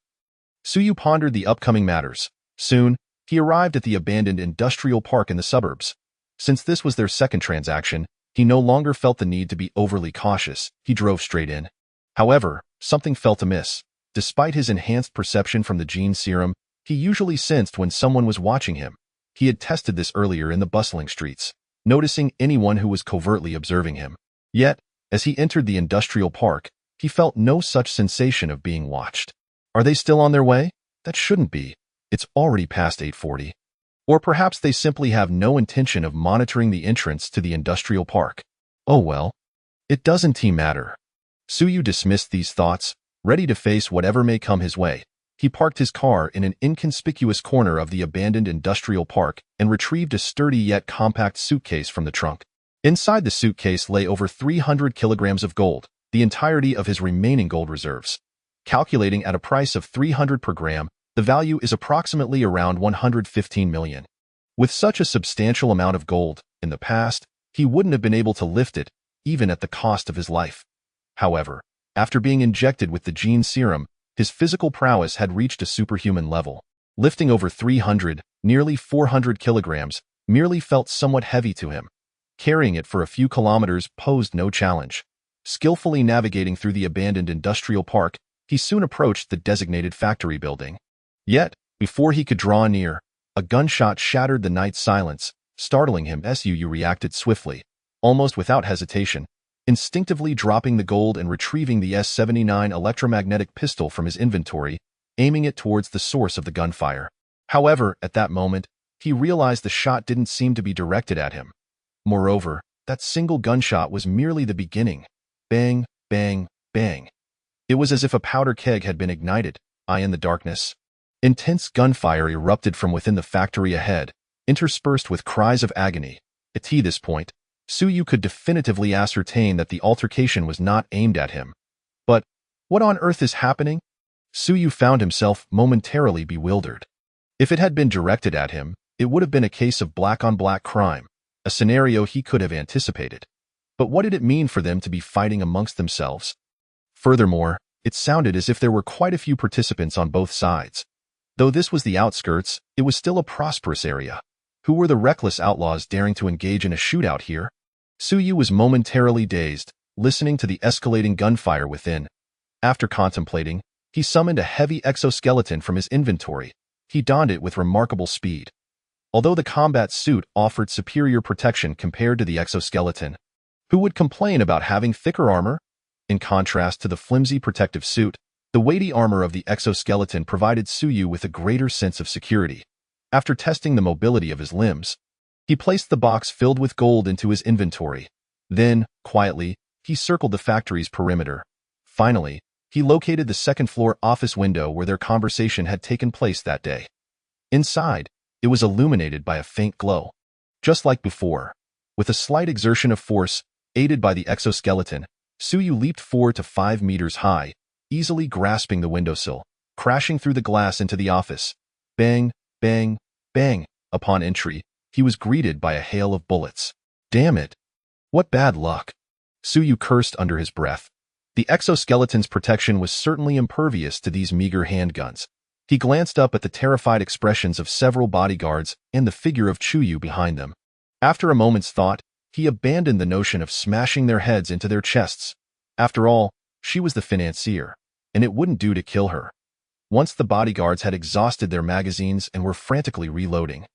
Suyu pondered the upcoming matters. Soon, he arrived at the abandoned industrial park in the suburbs. Since this was their second transaction, he no longer felt the need to be overly cautious. He drove straight in. However, something felt amiss. Despite his enhanced perception from the gene serum, he usually sensed when someone was watching him. He had tested this earlier in the bustling streets, noticing anyone who was covertly observing him. Yet, as he entered the industrial park, he felt no such sensation of being watched. Are they still on their way? That shouldn't be. It's already past 8:40. Or perhaps they simply have no intention of monitoring the entrance to the industrial park. Oh well. It doesn't matter. Suyu dismissed these thoughts, ready to face whatever may come his way. He parked his car in an inconspicuous corner of the abandoned industrial park and retrieved a sturdy yet compact suitcase from the trunk. Inside the suitcase lay over 300 kilograms of gold, the entirety of his remaining gold reserves. Calculating at a price of 300 per gram, the value is approximately around 115 million. With such a substantial amount of gold, in the past, he wouldn't have been able to lift it, even at the cost of his life. However, after being injected with the gene serum, his physical prowess had reached a superhuman level. Lifting over 300, nearly 400 kilograms, merely felt somewhat heavy to him. Carrying it for a few kilometers posed no challenge. Skillfully navigating through the abandoned industrial park, he soon approached the designated factory building. Yet, Before he could draw near, a gunshot shattered the night silence, startling him. Su reacted swiftly, almost without hesitation, instinctively dropping the gold and retrieving the S-79 electromagnetic pistol from his inventory, aiming it towards the source of the gunfire. However, at that moment, he realized the shot didn't seem to be directed at him. Moreover, that single gunshot was merely the beginning. Bang, bang, bang. It was as if a powder keg had been ignited, in the darkness. Intense gunfire erupted from within the factory ahead, interspersed with cries of agony. At this point, Suyu could definitively ascertain that the altercation was not aimed at him. But what on earth is happening? Suyu found himself momentarily bewildered. If it had been directed at him, it would have been a case of black-on-black crime, a scenario he could have anticipated. But what did it mean for them to be fighting amongst themselves? Furthermore, it sounded as if there were quite a few participants on both sides. Though this was the outskirts, it was still a prosperous area. Who were the reckless outlaws daring to engage in a shootout here? Suyu was momentarily dazed, listening to the escalating gunfire within. After contemplating, he summoned a heavy exoskeleton from his inventory. He donned it with remarkable speed. Although the combat suit offered superior protection compared to the exoskeleton, who would complain about having thicker armor? In contrast to the flimsy protective suit, the weighty armor of the exoskeleton provided Suyu with a greater sense of security. After testing the mobility of his limbs, he placed the box filled with gold into his inventory. Then, quietly, he circled the factory's perimeter. Finally, he located the second-floor office window where their conversation had taken place that day. Inside, it was illuminated by a faint glow. Just like before, with a slight exertion of force, aided by the exoskeleton, Suyu leaped 4 to 5 meters high, easily grasping the windowsill, crashing through the glass into the office. Bang, bang, bang. Upon entry, he was greeted by a hail of bullets. Damn it. What bad luck. Suyu cursed under his breath. The exoskeleton's protection was certainly impervious to these meager handguns. He glanced up at the terrified expressions of several bodyguards and the figure of Chuyu behind them. After a moment's thought, he abandoned the notion of smashing their heads into their chests. After all, she was the financier, and it wouldn't do to kill her. Once the bodyguards had exhausted their magazines and were frantically reloading,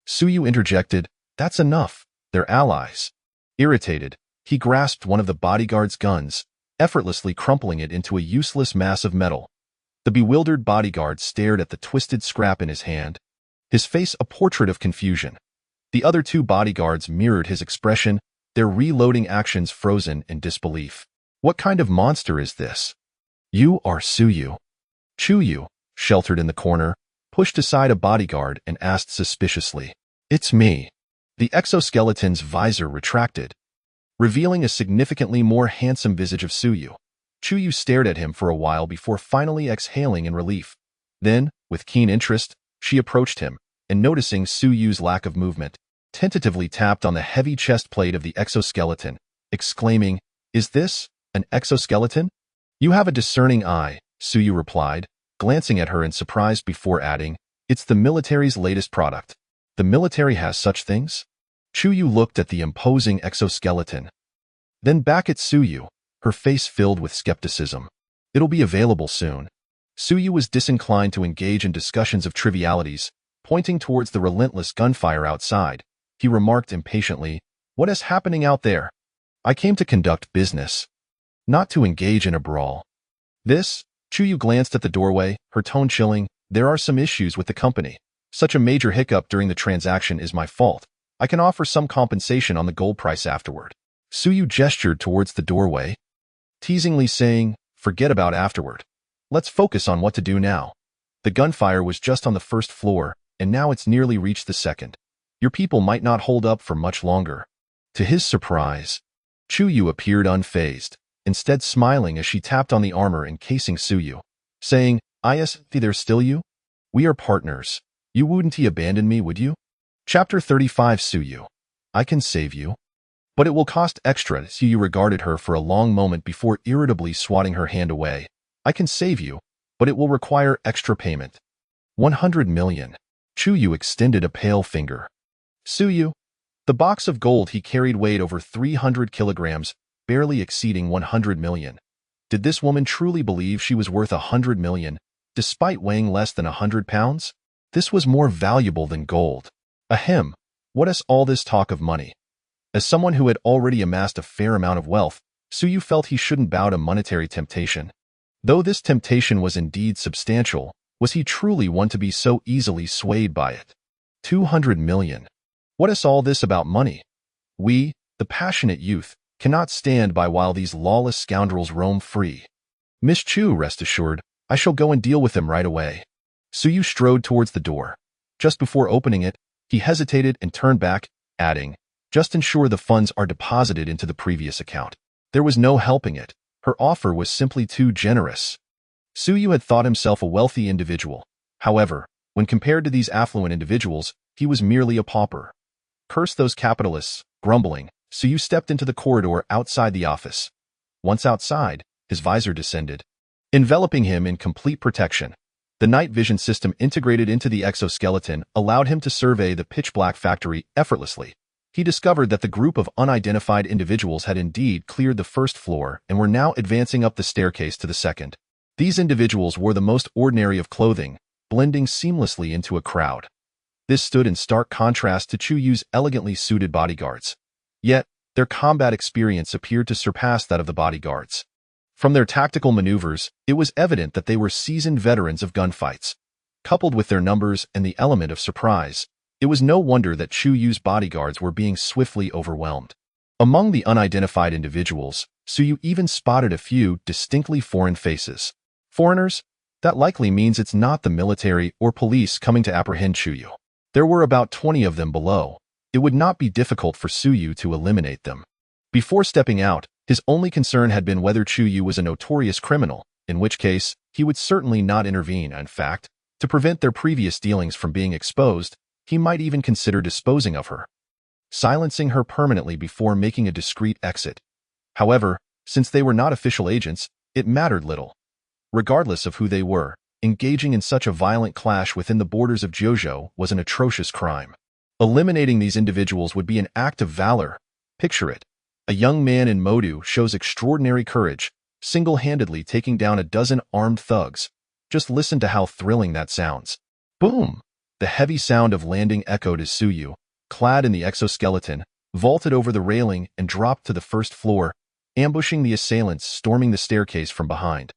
Suyu interjected, "That's enough, they're allies." Irritated, he grasped one of the bodyguard's guns, effortlessly crumpling it into a useless mass of metal. The bewildered bodyguard stared at the twisted scrap in his hand, his face a portrait of confusion. The other 2 bodyguards mirrored his expression, their reloading actions frozen in disbelief. What kind of monster is this? You are Suyu. Chuyu, sheltered in the corner, pushed aside a bodyguard and asked suspiciously, "It's me." The exoskeleton's visor retracted, revealing a significantly more handsome visage of Suyu. Chuyu stared at him for a while before finally exhaling in relief. Then, with keen interest, she approached him, and noticing Suyu's lack of movement, tentatively tapped on the heavy chest plate of the exoskeleton, exclaiming, "Is this an exoskeleton?" "You have a discerning eye," Suyu replied, glancing at her in surprise before adding, "It's the military's latest product." "The military has such things?" Chuyu looked at the imposing exoskeleton, then back at Suyu, her face filled with skepticism. "It'll be available soon." Suyu was disinclined to engage in discussions of trivialities. Pointing towards the relentless gunfire outside, he remarked impatiently, "What is happening out there?" "I came to conduct business, not to engage in a brawl." "This?" Chuyu glanced at the doorway, her tone chilling. "There are some issues with the company. Such a major hiccup during the transaction is my fault. I can offer some compensation on the gold price afterward." Suyu gestured towards the doorway, teasingly saying, "Forget about afterward. Let's focus on what to do now." The gunfire was just on the first floor, and now it's nearly reached the second. Your people might not hold up for much longer. To his surprise, Chuyu appeared unfazed, instead smiling as she tapped on the armor encasing Suyu, saying, "Is there still you? We are partners. You wouldn't abandon me, would you?" Chapter 35 Suyu. "I can save you. But it will cost extra." Suyu regarded her for a long moment before irritably swatting her hand away. "I can save you, but it will require extra payment. 100 million. Chuyu extended a pale finger. Suyu. The box of gold he carried weighed over 300 kilograms, barely exceeding 100 million. Did this woman truly believe she was worth 100 million, despite weighing less than 100 pounds? This was more valuable than gold. Ahem, what is all this talk of money? As someone who had already amassed a fair amount of wealth, Suyu felt he shouldn't bow to monetary temptation. Though this temptation was indeed substantial, was he truly one to be so easily swayed by it? 200 million. What is all this about money? We, the passionate youth, cannot stand by while these lawless scoundrels roam free. Miss Chu, rest assured, I shall go and deal with them right away. Suyu strode towards the door. Just before opening it, he hesitated and turned back, adding, just ensure the funds are deposited into the previous account. There was no helping it. Her offer was simply too generous. Suyu had thought himself a wealthy individual. However, when compared to these affluent individuals, he was merely a pauper. Curse those capitalists, grumbling, Suyu stepped into the corridor outside the office. Once outside, his visor descended, enveloping him in complete protection. The night vision system integrated into the exoskeleton allowed him to survey the pitch-black factory effortlessly. He discovered that the group of unidentified individuals had indeed cleared the first floor and were now advancing up the staircase to the second. These individuals wore the most ordinary of clothing, blending seamlessly into a crowd. This stood in stark contrast to Chuyu's elegantly suited bodyguards. Yet, their combat experience appeared to surpass that of the bodyguards. From their tactical maneuvers, it was evident that they were seasoned veterans of gunfights. Coupled with their numbers and the element of surprise, it was no wonder that Chuyu's bodyguards were being swiftly overwhelmed. Among the unidentified individuals, Suyu even spotted a few distinctly foreign faces. Foreigners? That likely means it's not the military or police coming to apprehend Chuyu. There were about 20 of them below. It would not be difficult for Suyu to eliminate them. Before stepping out, his only concern had been whether Chuyu was a notorious criminal, in which case, he would certainly not intervene. In fact, to prevent their previous dealings from being exposed, he might even consider disposing of her, silencing her permanently before making a discreet exit. However, since they were not official agents, it mattered little. Regardless of who they were, engaging in such a violent clash within the borders of Jojo was an atrocious crime. Eliminating these individuals would be an act of valor. Picture it. A young man in Modu shows extraordinary courage, single-handedly taking down a dozen armed thugs. Just listen to how thrilling that sounds. Boom! The heavy sound of landing echoed as Suyu, clad in the exoskeleton, vaulted over the railing and dropped to the first floor, ambushing the assailants storming the staircase from behind.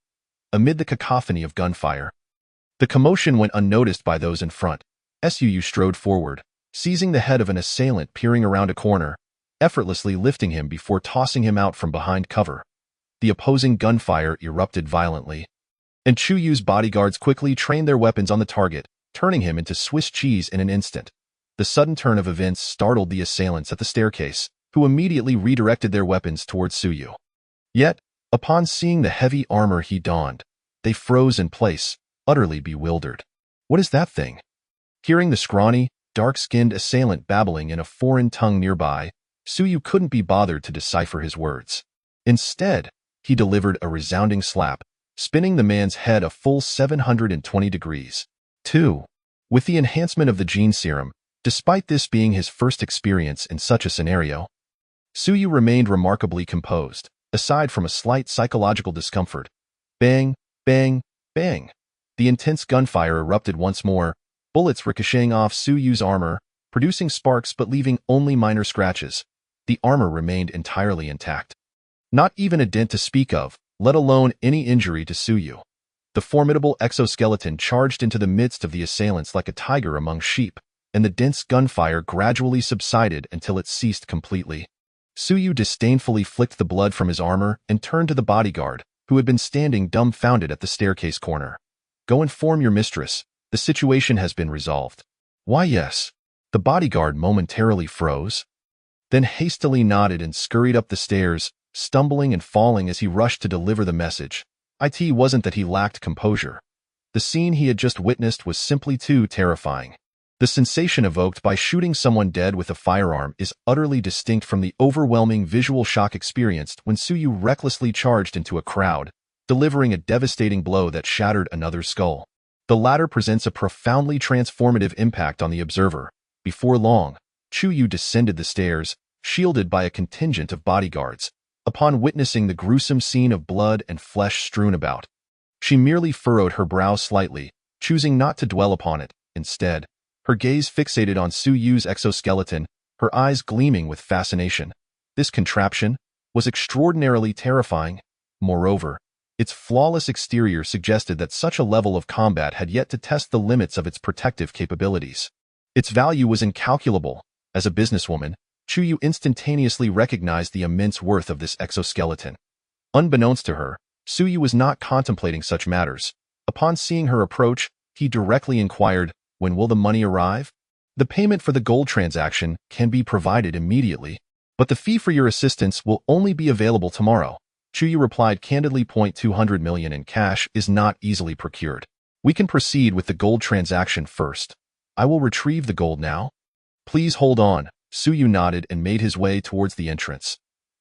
Amid the cacophony of gunfire, the commotion went unnoticed by those in front. Suyu strode forward, seizing the head of an assailant peering around a corner, effortlessly lifting him before tossing him out from behind cover. The opposing gunfire erupted violently, and Chuyu's bodyguards quickly trained their weapons on the target, turning him into Swiss cheese in an instant. The sudden turn of events startled the assailants at the staircase, who immediately redirected their weapons towards Suyu. Yet, upon seeing the heavy armor he donned, they froze in place, utterly bewildered. What is that thing? Hearing the scrawny, dark-skinned assailant babbling in a foreign tongue nearby, Suyu couldn't be bothered to decipher his words. Instead, he delivered a resounding slap, spinning the man's head a full 720 degrees. 2. With the enhancement of the gene serum, despite this being his first experience in such a scenario, Suyu remained remarkably composed, aside from a slight psychological discomfort. Bang, bang, bang. The intense gunfire erupted once more, bullets ricocheting off Suyu's armor, producing sparks but leaving only minor scratches. The armor remained entirely intact. Not even a dent to speak of, let alone any injury to Suyu. The formidable exoskeleton charged into the midst of the assailants like a tiger among sheep, and the dense gunfire gradually subsided until it ceased completely. Suyu disdainfully flicked the blood from his armor and turned to the bodyguard, who had been standing dumbfounded at the staircase corner. Go inform your mistress. The situation has been resolved. Why, yes. The bodyguard momentarily froze, then hastily nodded and scurried up the stairs, stumbling and falling as he rushed to deliver the message. It wasn't that he lacked composure. The scene he had just witnessed was simply too terrifying. The sensation evoked by shooting someone dead with a firearm is utterly distinct from the overwhelming visual shock experienced when Suyu recklessly charged into a crowd, delivering a devastating blow that shattered another's skull. The latter presents a profoundly transformative impact on the observer. Before long, Chuyu descended the stairs, shielded by a contingent of bodyguards. Upon witnessing the gruesome scene of blood and flesh strewn about, she merely furrowed her brow slightly, choosing not to dwell upon it, Instead, her gaze fixated on Su Yu's exoskeleton, her eyes gleaming with fascination. This contraption was extraordinarily terrifying. Moreover, its flawless exterior suggested that such a level of combat had yet to test the limits of its protective capabilities. Its value was incalculable. As a businesswoman, Chuyu instantaneously recognized the immense worth of this exoskeleton. Unbeknownst to her, Suyu was not contemplating such matters. Upon seeing her approach, he directly inquired, "When will the money arrive?" "The payment for the gold transaction can be provided immediately, but the fee for your assistance will only be available tomorrow." Chuyu replied candidly, "200 million in cash is not easily procured. We can proceed with the gold transaction first. I will retrieve the gold now." "Please hold on." Suyu nodded and made his way towards the entrance.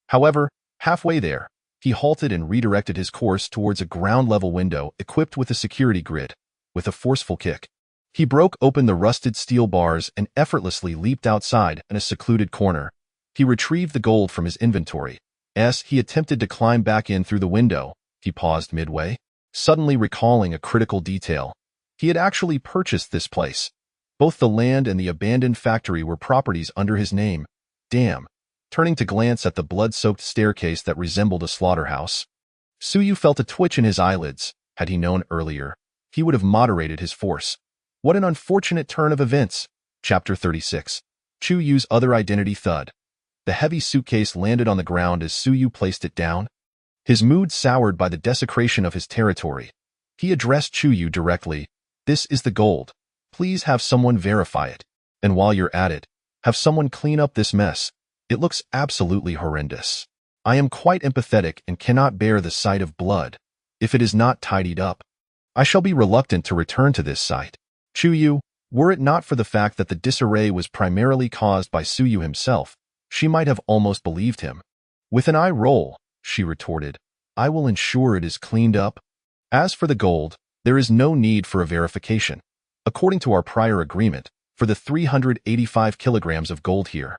However, halfway there, he halted and redirected his course towards a ground-level window equipped with a security grid. With a forceful kick, he broke open the rusted steel bars and effortlessly leaped outside in a secluded corner. He retrieved the gold from his inventory. As he attempted to climb back in through the window, he paused midway, suddenly recalling a critical detail. He had actually purchased this place. Both the land and the abandoned factory were properties under his name. Damn. Turning to glance at the blood-soaked staircase that resembled a slaughterhouse, Suyu felt a twitch in his eyelids. Had he known earlier, he would have moderated his force. What an unfortunate turn of events. Chapter 36. Chuyu's other identity thud. The heavy suitcase landed on the ground as Suyu placed it down. His mood soured by the desecration of his territory. He addressed Chuyu directly. "This is the gold. Please have someone verify it. And while you're at it, have someone clean up this mess. It looks absolutely horrendous. I am quite empathetic and cannot bear the sight of blood. If it is not tidied up, I shall be reluctant to return to this site." Chuyu, were it not for the fact that the disarray was primarily caused by Suyu himself, she might have almost believed him. With an eye roll, she retorted, "I will ensure it is cleaned up. As for the gold, there is no need for a verification. According to our prior agreement, for the 385 kilograms of gold here,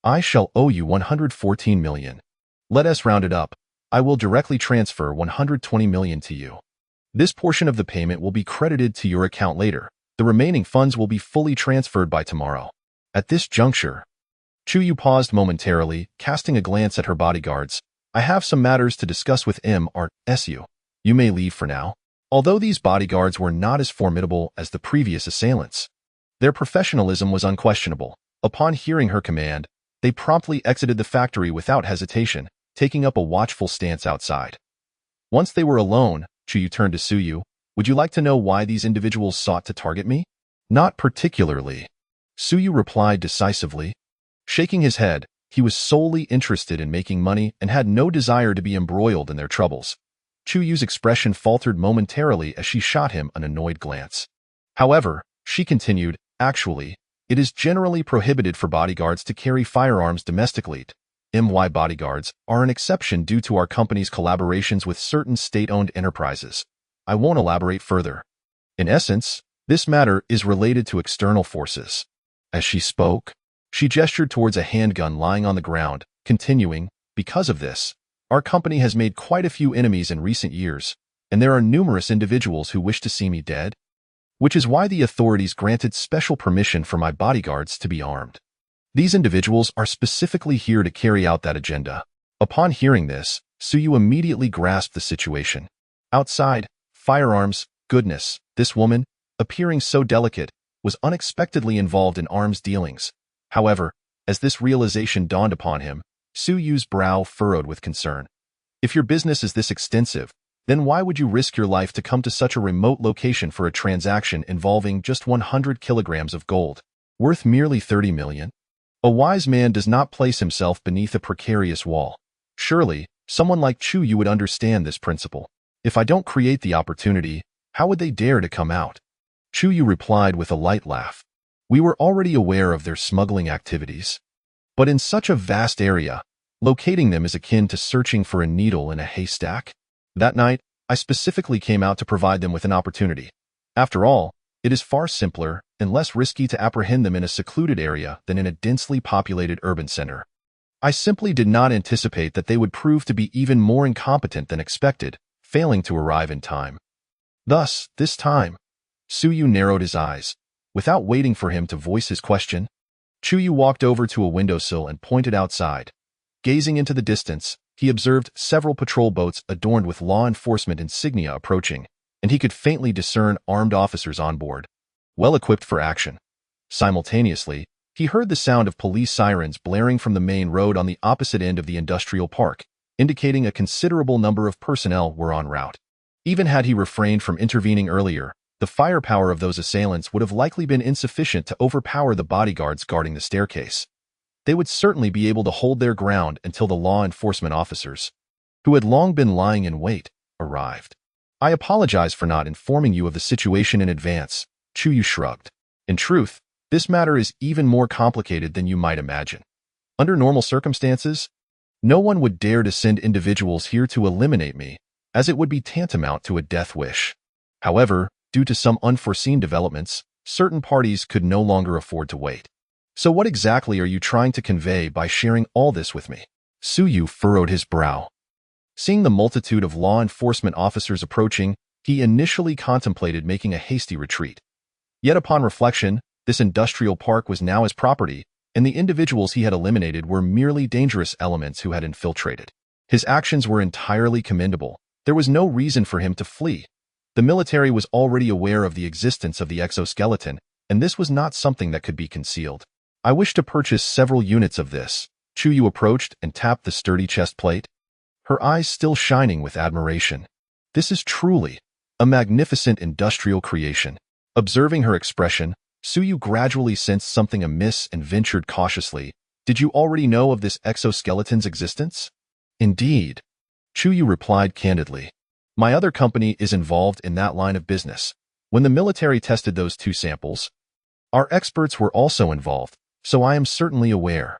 I shall owe you 114 million. Let us round it up. I will directly transfer 120 million to you. This portion of the payment will be credited to your account later. The remaining funds will be fully transferred by tomorrow." At this juncture, Chuyu paused momentarily, casting a glance at her bodyguards. "I have some matters to discuss with Mr. You may leave for now." Although these bodyguards were not as formidable as the previous assailants, their professionalism was unquestionable. Upon hearing her command, they promptly exited the factory without hesitation, taking up a watchful stance outside. Once they were alone, Chuyu turned to Suyu. "Would you like to know why these individuals sought to target me?" "Not particularly," Suyu replied decisively. Shaking his head, he was solely interested in making money and had no desire to be embroiled in their troubles. Chuyu's expression faltered momentarily as she shot him an annoyed glance. However, she continued, "Actually, it is generally prohibited for bodyguards to carry firearms domestically. My bodyguards are an exception due to our company's collaborations with certain state-owned enterprises. I won't elaborate further. In essence, this matter is related to external forces." As she spoke, she gestured towards a handgun lying on the ground, continuing, "Because of this, our company has made quite a few enemies in recent years, and there are numerous individuals who wish to see me dead, which is why the authorities granted special permission for my bodyguards to be armed. These individuals are specifically here to carry out that agenda." Upon hearing this, Suyu immediately grasped the situation. Outside, firearms, goodness, this woman, appearing so delicate, was unexpectedly involved in arms dealings. However, as this realization dawned upon him, Suyu's brow furrowed with concern. If your business is this extensive, then why would you risk your life to come to such a remote location for a transaction involving just 100 kilograms of gold, worth merely 30 million? A wise man does not place himself beneath a precarious wall. Surely, someone like Chuyu would understand this principle. If I don't create the opportunity, how would they dare to come out? Chuyu replied with a light laugh. We were already aware of their smuggling activities. But in such a vast area, locating them is akin to searching for a needle in a haystack. That night, I specifically came out to provide them with an opportunity. After all, it is far simpler and less risky to apprehend them in a secluded area than in a densely populated urban center. I simply did not anticipate that they would prove to be even more incompetent than expected, failing to arrive in time. Thus, this time, Suyu narrowed his eyes. Without waiting for him to voice his question, Chuyu walked over to a windowsill and pointed outside. Gazing into the distance, he observed several patrol boats adorned with law enforcement insignia approaching, and he could faintly discern armed officers on board, well-equipped for action. Simultaneously, he heard the sound of police sirens blaring from the main road on the opposite end of the industrial park, indicating a considerable number of personnel were en route. Even had he refrained from intervening earlier, the firepower of those assailants would have likely been insufficient to overpower the bodyguards guarding the staircase. They would certainly be able to hold their ground until the law enforcement officers, who had long been lying in wait, arrived. I apologize for not informing you of the situation in advance, Chuyu shrugged. In truth, this matter is even more complicated than you might imagine. Under normal circumstances, no one would dare to send individuals here to eliminate me, as it would be tantamount to a death wish. However, due to some unforeseen developments, certain parties could no longer afford to wait. So what exactly are you trying to convey by sharing all this with me? Suyu furrowed his brow. Seeing the multitude of law enforcement officers approaching, he initially contemplated making a hasty retreat. Yet upon reflection, this industrial park was now his property, and the individuals he had eliminated were merely dangerous elements who had infiltrated. His actions were entirely commendable. There was no reason for him to flee. The military was already aware of the existence of the exoskeleton, and this was not something that could be concealed. I wish to purchase several units of this. Chuyu approached and tapped the sturdy chest plate, her eyes still shining with admiration. This is truly a magnificent industrial creation. Observing her expression, Suyu gradually sensed something amiss and ventured cautiously. Did you already know of this exoskeleton's existence? Indeed, Chuyu replied candidly. My other company is involved in that line of business. When the military tested those two samples, our experts were also involved, so I am certainly aware.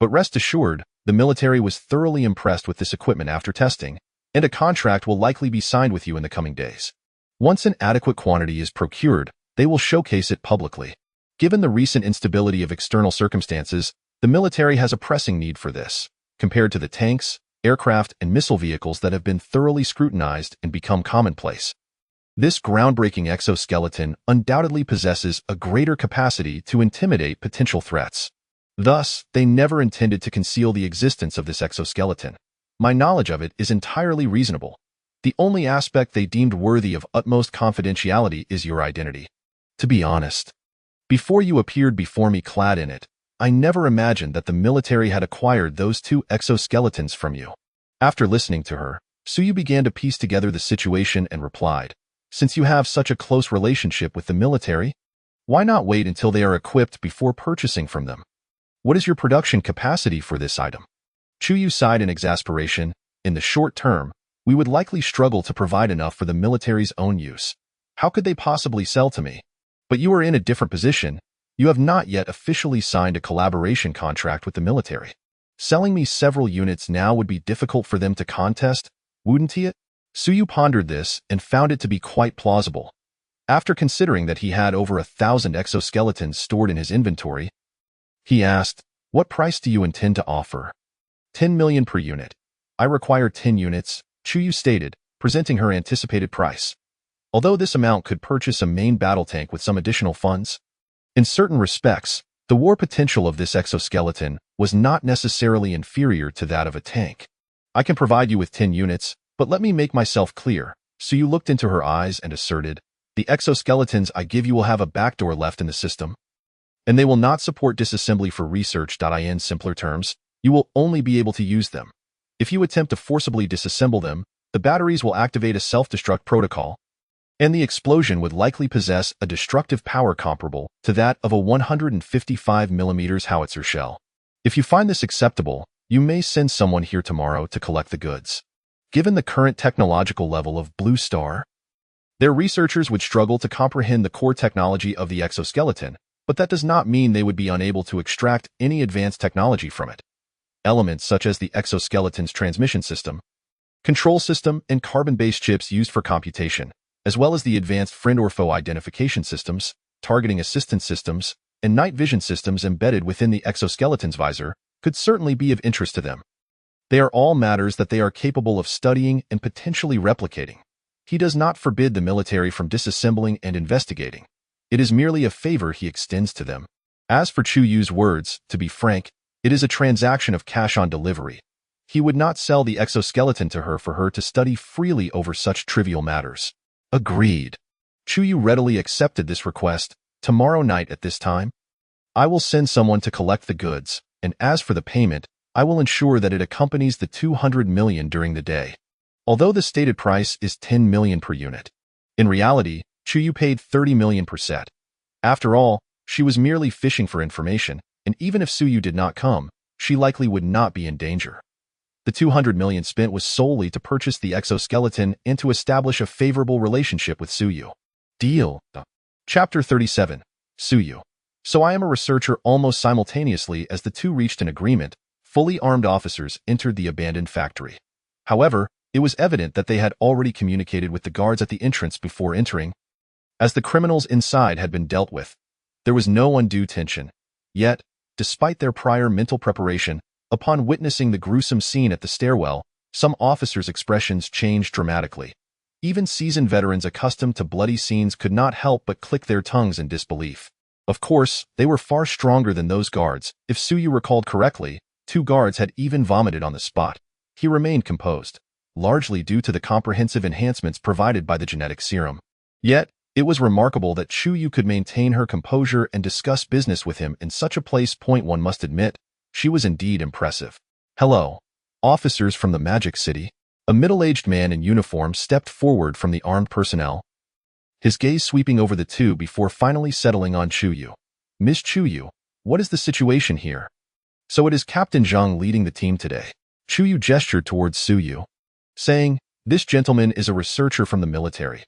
But rest assured, the military was thoroughly impressed with this equipment after testing, and a contract will likely be signed with you in the coming days. Once an adequate quantity is procured, they will showcase it publicly. Given the recent instability of external circumstances, the military has a pressing need for this, compared to the tanks, aircraft, and missile vehicles that have been thoroughly scrutinized and become commonplace. This groundbreaking exoskeleton undoubtedly possesses a greater capacity to intimidate potential threats. Thus, they never intended to conceal the existence of this exoskeleton. My knowledge of it is entirely reasonable. The only aspect they deemed worthy of utmost confidentiality is your identity. To be honest, before you appeared before me clad in it, I never imagined that the military had acquired those two exoskeletons from you. After listening to her, Suyu began to piece together the situation and replied, since you have such a close relationship with the military, why not wait until they are equipped before purchasing from them? What is your production capacity for this item? Chuyu sighed in exasperation. In the short term, we would likely struggle to provide enough for the military's own use. How could they possibly sell to me? But you are in a different position. You have not yet officially signed a collaboration contract with the military. Selling me several units now would be difficult for them to contest, wouldn't it? Suyu pondered this and found it to be quite plausible. After considering that he had over 1,000 exoskeletons stored in his inventory, he asked, what price do you intend to offer? 10 million per unit. I require 10 units, Chuyu stated, presenting her anticipated price. Although this amount could purchase a main battle tank with some additional funds, in certain respects, the war potential of this exoskeleton was not necessarily inferior to that of a tank. I can provide you with 10 units, but let me make myself clear. Suyu looked into her eyes and asserted, the exoskeletons I give you will have a backdoor left in the system, and they will not support disassembly for research. In simpler terms, you will only be able to use them. If you attempt to forcibly disassemble them, the batteries will activate a self-destruct protocol, and the explosion would likely possess a destructive power comparable to that of a 155mm howitzer shell. If you find this acceptable, you may send someone here tomorrow to collect the goods. Given the current technological level of Blue Star, their researchers would struggle to comprehend the core technology of the exoskeleton, but that does not mean they would be unable to extract any advanced technology from it. Elements such as the exoskeleton's transmission system, control system, and carbon-based chips used for computation, as well as the advanced friend or foe identification systems, targeting assistance systems, and night vision systems embedded within the exoskeleton's visor, could certainly be of interest to them. They are all matters that they are capable of studying and potentially replicating. He does not forbid the military from disassembling and investigating. It is merely a favor he extends to them. As for Chu Yu's words, to be frank, it is a transaction of cash on delivery. He would not sell the exoskeleton to her for her to study freely over such trivial matters. Agreed. Chu Yu readily accepted this request. Tomorrow night at this time, I will send someone to collect the goods, and as for the payment, I will ensure that it accompanies the 200 million during the day. Although the stated price is 10 million per unit. In reality, Chu Yu paid 30 million per set. After all, she was merely fishing for information, and even if Su Yu did not come, she likely would not be in danger. The 200 million spent was solely to purchase the exoskeleton and to establish a favorable relationship with Su Yu. Deal. Chapter 37. Su Yu. So I am a researcher. Almost simultaneously as the two reached an agreement, fully armed officers entered the abandoned factory. However, it was evident that they had already communicated with the guards at the entrance before entering. As the criminals inside had been dealt with, there was no undue tension. Yet, despite their prior mental preparation, upon witnessing the gruesome scene at the stairwell, some officers' expressions changed dramatically. Even seasoned veterans accustomed to bloody scenes could not help but click their tongues in disbelief. Of course, they were far stronger than those guards. If Su Yu recalled correctly, 2 guards had even vomited on the spot. He remained composed, largely due to the comprehensive enhancements provided by the genetic serum. Yet, it was remarkable that Chu Yu could maintain her composure and discuss business with him in such a place. One must admit, she was indeed impressive. Hello, officers from the Magic City. A middle-aged man in uniform stepped forward from the armed personnel, his gaze sweeping over the two before finally settling on Chu Yu. Miss Chu Yu, what is the situation here? So it is Captain Zhang leading the team today. Chu Yu gestured towards Su Yu, saying, this gentleman is a researcher from the military.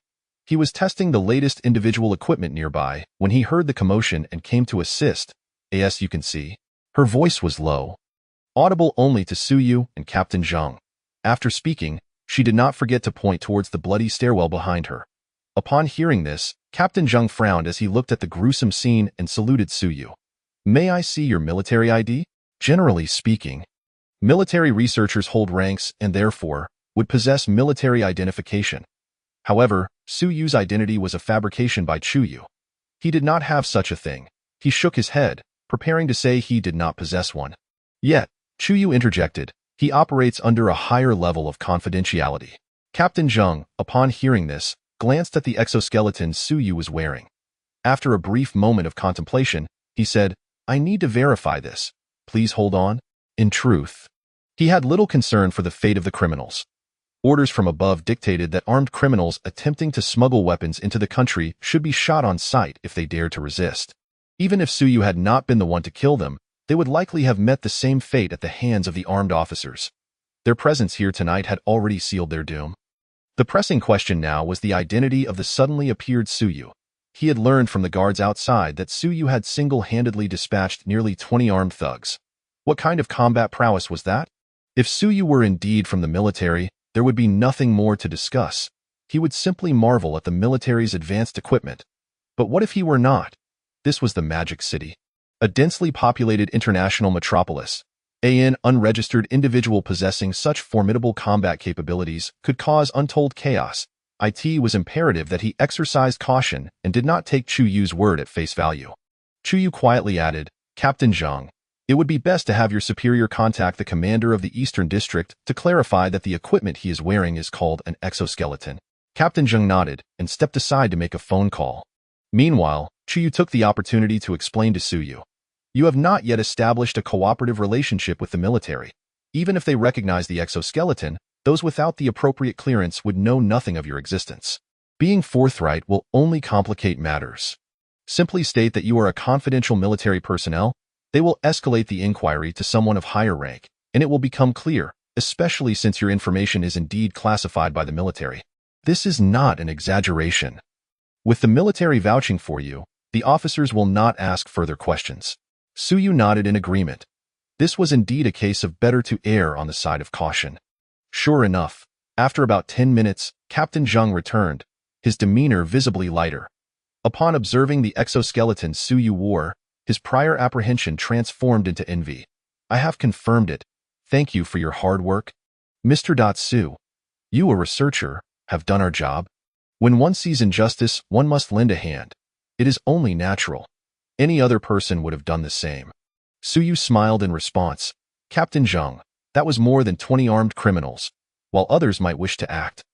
He was testing the latest individual equipment nearby when he heard the commotion and came to assist. As you can see, her voice was low, audible only to Su Yu and Captain Zhang. After speaking, she did not forget to point towards the bloody stairwell behind her. Upon hearing this, Captain Zhang frowned as he looked at the gruesome scene and saluted Su Yu. May I see your military ID? Generally speaking, military researchers hold ranks and therefore would possess military identification. However, Su Yu's identity was a fabrication by Chu Yu. He did not have such a thing. He shook his head, preparing to say he did not possess one. Yet, Chu Yu interjected, he operates under a higher level of confidentiality. Captain Zhang, upon hearing this, glanced at the exoskeleton Su Yu was wearing. After a brief moment of contemplation, he said, I need to verify this. Please hold on. In truth, he had little concern for the fate of the criminals. Orders from above dictated that armed criminals attempting to smuggle weapons into the country should be shot on sight if they dared to resist. Even if Su Yu had not been the one to kill them, they would likely have met the same fate at the hands of the armed officers. Their presence here tonight had already sealed their doom. The pressing question now was the identity of the suddenly appeared Su Yu. He had learned from the guards outside that Su Yu had single-handedly dispatched nearly 20 armed thugs. What kind of combat prowess was that? If Su Yu were indeed from the military, there would be nothing more to discuss. He would simply marvel at the military's advanced equipment. But what if he were not? This was the Magic City, a densely populated international metropolis. An unregistered individual possessing such formidable combat capabilities could cause untold chaos. It was imperative that he exercised caution and did not take Chu Yu's word at face value. Chu Yu quietly added, Captain Zhang, it would be best to have your superior contact the commander of the Eastern District to clarify that the equipment he is wearing is called an exoskeleton. Captain Zhang nodded and stepped aside to make a phone call. Meanwhile, Chu Yu took the opportunity to explain to Su Yu. You have not yet established a cooperative relationship with the military. Even if they recognize the exoskeleton, those without the appropriate clearance would know nothing of your existence. Being forthright will only complicate matters. Simply state that you are a confidential military personnel. They will escalate the inquiry to someone of higher rank, and it will become clear, especially since your information is indeed classified by the military. This is not an exaggeration. With the military vouching for you, the officers will not ask further questions. Su Yu nodded in agreement. This was indeed a case of better to err on the side of caution. Sure enough, after about 10 minutes, Captain Zhang returned, his demeanor visibly lighter. Upon observing the exoskeleton Su Yu wore, his prior apprehension transformed into envy. I have confirmed it. Thank you for your hard work. Mr. Su, you, a researcher, have done our job. When one sees injustice, one must lend a hand. It is only natural. Any other person would have done the same. Suyu smiled in response. Captain Zheng, that was more than 20 armed criminals, while others might wish to act.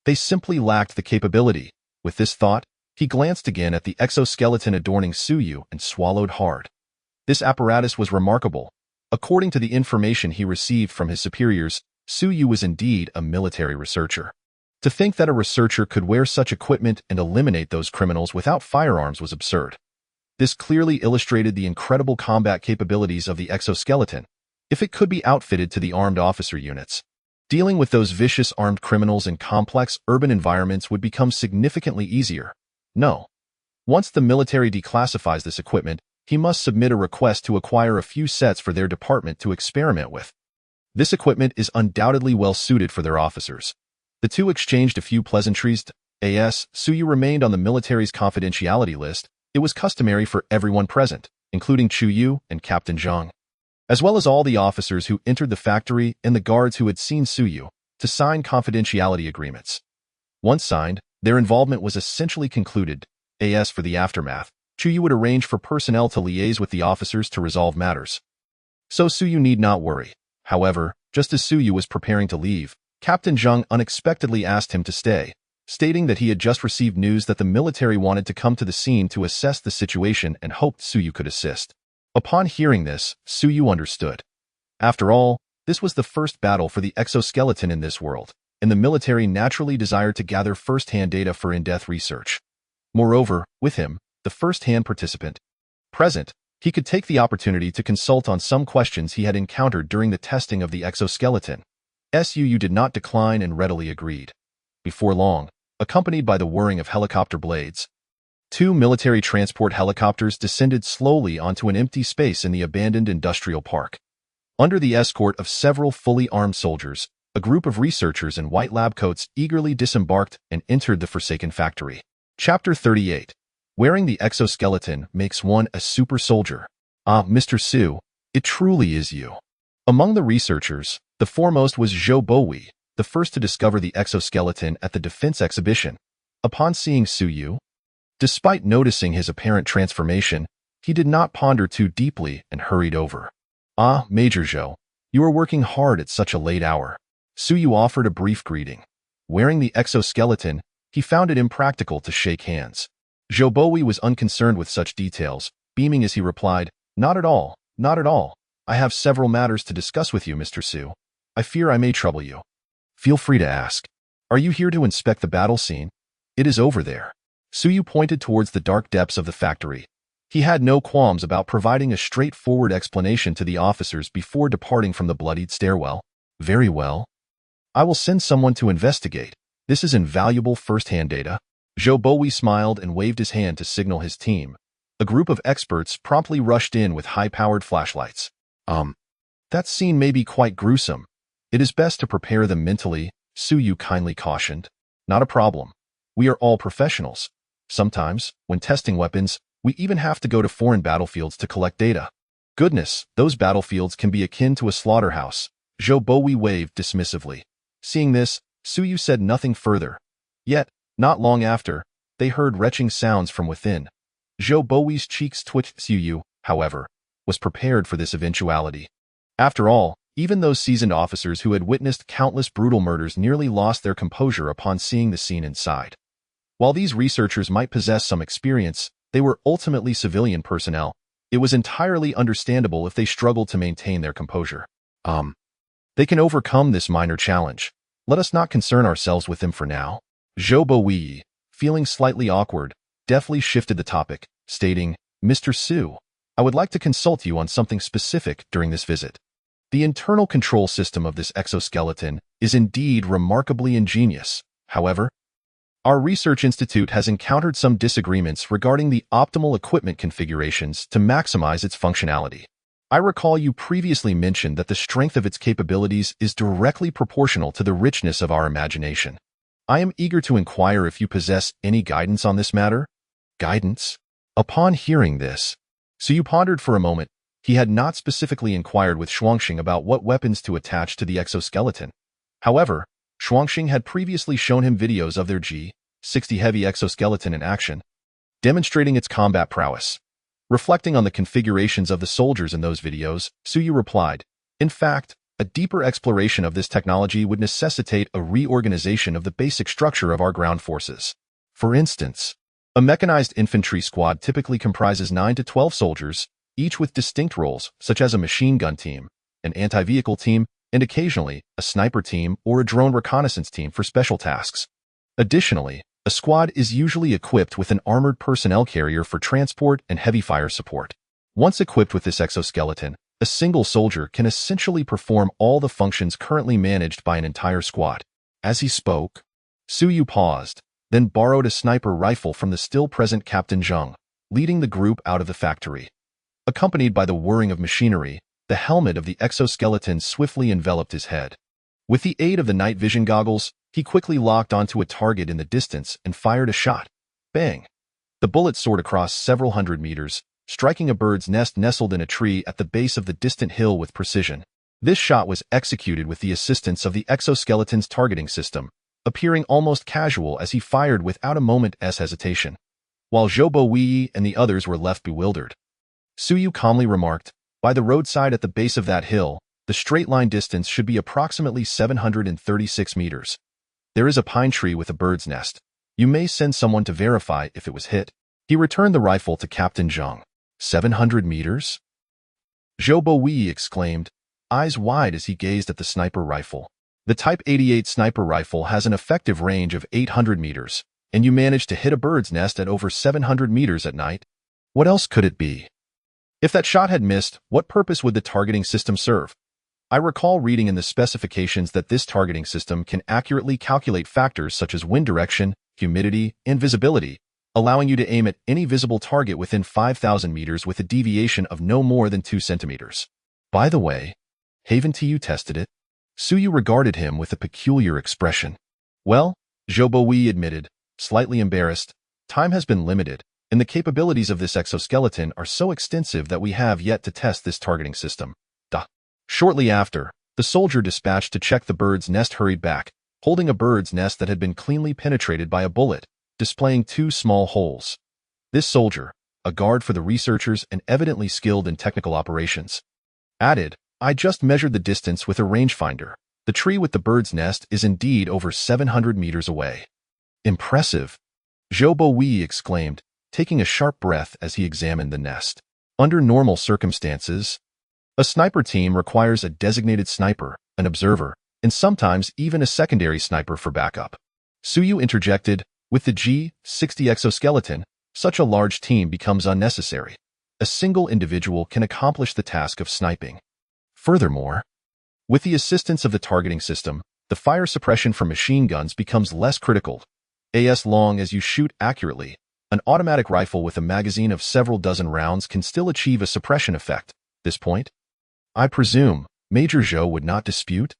They simply lacked the capability. With this thought, he glanced again at the exoskeleton adorning Suyu and swallowed hard. This apparatus was remarkable. According to the information he received from his superiors, Suyu was indeed a military researcher. To think that a researcher could wear such equipment and eliminate those criminals without firearms was absurd. This clearly illustrated the incredible combat capabilities of the exoskeleton, if it could be outfitted to the armed officer units. Dealing with those vicious armed criminals in complex urban environments would become significantly easier. No. Once the military declassifies this equipment, he must submit a request to acquire a few sets for their department to experiment with. This equipment is undoubtedly well suited for their officers. The two exchanged a few pleasantries. Suyu remained on the military's confidentiality list. It was customary for everyone present, including Chuyu and Captain Zhang, as well as all the officers who entered the factory and the guards who had seen Suyu, to sign confidentiality agreements. Once signed, their involvement was essentially concluded. For the aftermath, Chuyu would arrange for personnel to liaise with the officers to resolve matters. So Suyu need not worry. However, just as Suyu was preparing to leave, Captain Zheng unexpectedly asked him to stay, stating that he had just received news that the military wanted to come to the scene to assess the situation and hoped Suyu could assist. Upon hearing this, Suyu understood. After all, this was the first battle for the exoskeleton in this world, and the military naturally desired to gather first-hand data for in-depth research. Moreover, with him, the first-hand participant present, he could take the opportunity to consult on some questions he had encountered during the testing of the exoskeleton. Suyu did not decline and readily agreed. Before long, accompanied by the whirring of helicopter blades, two military transport helicopters descended slowly onto an empty space in the abandoned industrial park. Under the escort of several fully armed soldiers, a group of researchers in white lab coats eagerly disembarked and entered the forsaken factory. Chapter 38. Wearing the exoskeleton makes one a super soldier. Ah, Mr. Su, it truly is you. Among the researchers, the foremost was Zhou Bowi, the first to discover the exoskeleton at the defense exhibition. Upon seeing Suyu, despite noticing his apparent transformation, he did not ponder too deeply and hurried over. Ah, Major Zhou, you are working hard at such a late hour. Suyu offered a brief greeting. Wearing the exoskeleton, he found it impractical to shake hands. Zhou Bowi was unconcerned with such details, beaming as he replied, Not at all, not at all. I have several matters to discuss with you, Mr. Su. I fear I may trouble you. Feel free to ask. Are you here to inspect the battle scene? It is over there. Suyu pointed towards the dark depths of the factory. He had no qualms about providing a straightforward explanation to the officers before departing from the bloodied stairwell. Very well. I will send someone to investigate. This is invaluable first-hand data. Zhou Bowi smiled and waved his hand to signal his team. A group of experts promptly rushed in with high-powered flashlights. That scene may be quite gruesome. It is best to prepare them mentally, Suyu kindly cautioned. Not a problem. We are all professionals. Sometimes, when testing weapons, we even have to go to foreign battlefields to collect data. Goodness, those battlefields can be akin to a slaughterhouse. Zhou Bowi waved dismissively. Seeing this, Suyu said nothing further. Yet, not long after, they heard retching sounds from within. Zhou Bowi's cheeks twitched. Suyu, however, was prepared for this eventuality. After all, even those seasoned officers who had witnessed countless brutal murders nearly lost their composure upon seeing the scene inside. While these researchers might possess some experience, they were ultimately civilian personnel. It was entirely understandable if they struggled to maintain their composure. They can overcome this minor challenge. Let us not concern ourselves with them for now. Zhou Bowi, feeling slightly awkward, deftly shifted the topic, stating, Mr. Su, I would like to consult you on something specific during this visit. The internal control system of this exoskeleton is indeed remarkably ingenious. However, our research institute has encountered some disagreements regarding the optimal equipment configurations to maximize its functionality. I recall you previously mentioned that the strength of its capabilities is directly proportional to the richness of our imagination. I am eager to inquire if you possess any guidance on this matter. Guidance? Upon hearing this, Suyu pondered for a moment. He had not specifically inquired with Shuangxing about what weapons to attach to the exoskeleton. However, Shuangxing had previously shown him videos of their G-60 heavy exoskeleton in action. demonstrating its combat prowess. Reflecting on the configurations of the soldiers in those videos, Suyu replied, "In fact, a deeper exploration of this technology would necessitate a reorganization of the basic structure of our ground forces. For instance, a mechanized infantry squad typically comprises 9 to 12 soldiers, each with distinct roles, such as a machine gun team, an anti-vehicle team, and occasionally a sniper team or a drone reconnaissance team for special tasks. Additionally, a squad is usually equipped with an armored personnel carrier for transport and heavy fire support. Once equipped with this exoskeleton, a single soldier can essentially perform all the functions currently managed by an entire squad." As he spoke, Suyu paused, then borrowed a sniper rifle from the still-present Captain Zheng, leading the group out of the factory. Accompanied by the whirring of machinery, the helmet of the exoskeleton swiftly enveloped his head. With the aid of the night vision goggles, he quickly locked onto a target in the distance and fired a shot. Bang! The bullet soared across several hundred meters, striking a bird's nest nestled in a tree at the base of the distant hill with precision. This shot was executed with the assistance of the exoskeleton's targeting system, appearing almost casual as he fired without a moment's hesitation. While Zhou Wei and the others were left bewildered, Suyu calmly remarked, "By the roadside at the base of that hill, the straight-line distance should be approximately 736 meters. There is a pine tree with a bird's nest. You may send someone to verify if it was hit." He returned the rifle to Captain Zheng. 700 meters? Zhou Wei exclaimed, eyes wide as he gazed at the sniper rifle. The Type 88 sniper rifle has an effective range of 800 meters, and you managed to hit a bird's nest at over 700 meters at night? What else could it be? If that shot had missed, what purpose would the targeting system serve? I recall reading in the specifications that this targeting system can accurately calculate factors such as wind direction, humidity, and visibility, allowing you to aim at any visible target within 5,000 meters with a deviation of no more than 2 centimeters. By the way, haven't you tested it? Suyu regarded him with a peculiar expression. Well, Zhou Wei admitted, slightly embarrassed, time has been limited, and the capabilities of this exoskeleton are so extensive that we have yet to test this targeting system. Shortly after, the soldier dispatched to check the bird's nest hurried back, holding a bird's nest that had been cleanly penetrated by a bullet, displaying 2 small holes. This soldier, a guard for the researchers and evidently skilled in technical operations, added, "I just measured the distance with a rangefinder. The tree with the bird's nest is indeed over 700 meters away." Impressive, Zhou Wei exclaimed, taking a sharp breath as he examined the nest. Under normal circumstances, a sniper team requires a designated sniper, an observer, and sometimes even a secondary sniper for backup. Suyu interjected, "With the G-60 exoskeleton, such a large team becomes unnecessary. A single individual can accomplish the task of sniping. Furthermore, with the assistance of the targeting system, the fire suppression from machine guns becomes less critical. As long as you shoot accurately, an automatic rifle with a magazine of several dozen rounds can still achieve a suppression effect. This point, I presume, Major Zhou would not dispute?"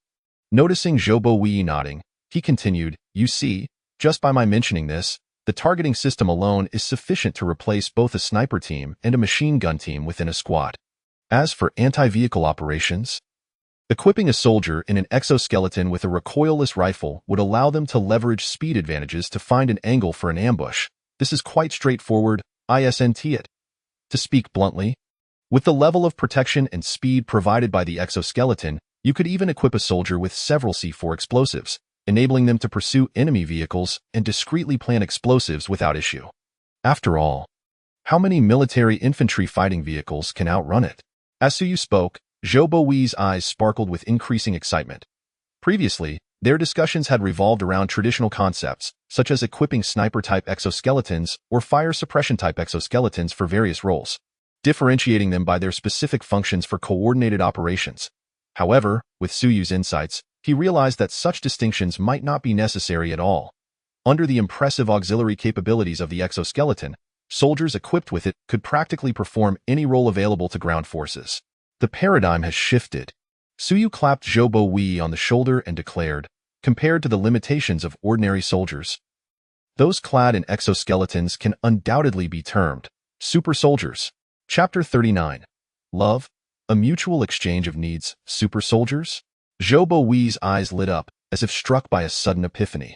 Noticing Zhou Wei nodding, he continued, "You see, just by my mentioning this, the targeting system alone is sufficient to replace both a sniper team and a machine gun team within a squad. As for anti-vehicle operations, equipping a soldier in an exoskeleton with a recoilless rifle would allow them to leverage speed advantages to find an angle for an ambush. This is quite straightforward, isn't it? To speak bluntly, with the level of protection and speed provided by the exoskeleton, you could even equip a soldier with several C4 explosives, enabling them to pursue enemy vehicles and discreetly plant explosives without issue. After all, how many military infantry fighting vehicles can outrun it?" As Suyu spoke, Zhou Wei's eyes sparkled with increasing excitement. Previously, their discussions had revolved around traditional concepts, such as equipping sniper-type exoskeletons or fire suppression-type exoskeletons for various roles, differentiating them by their specific functions for coordinated operations. However, with Suyu's insights, he realized that such distinctions might not be necessary at all. Under the impressive auxiliary capabilities of the exoskeleton, soldiers equipped with it could practically perform any role available to ground forces. The paradigm has shifted. Suyu clapped Zhou Wei on the shoulder and declared, "Compared to the limitations of ordinary soldiers, those clad in exoskeletons can undoubtedly be termed super soldiers." Chapter 39. Love, a mutual exchange of needs, super soldiers? Zhou Wei's eyes lit up, as if struck by a sudden epiphany.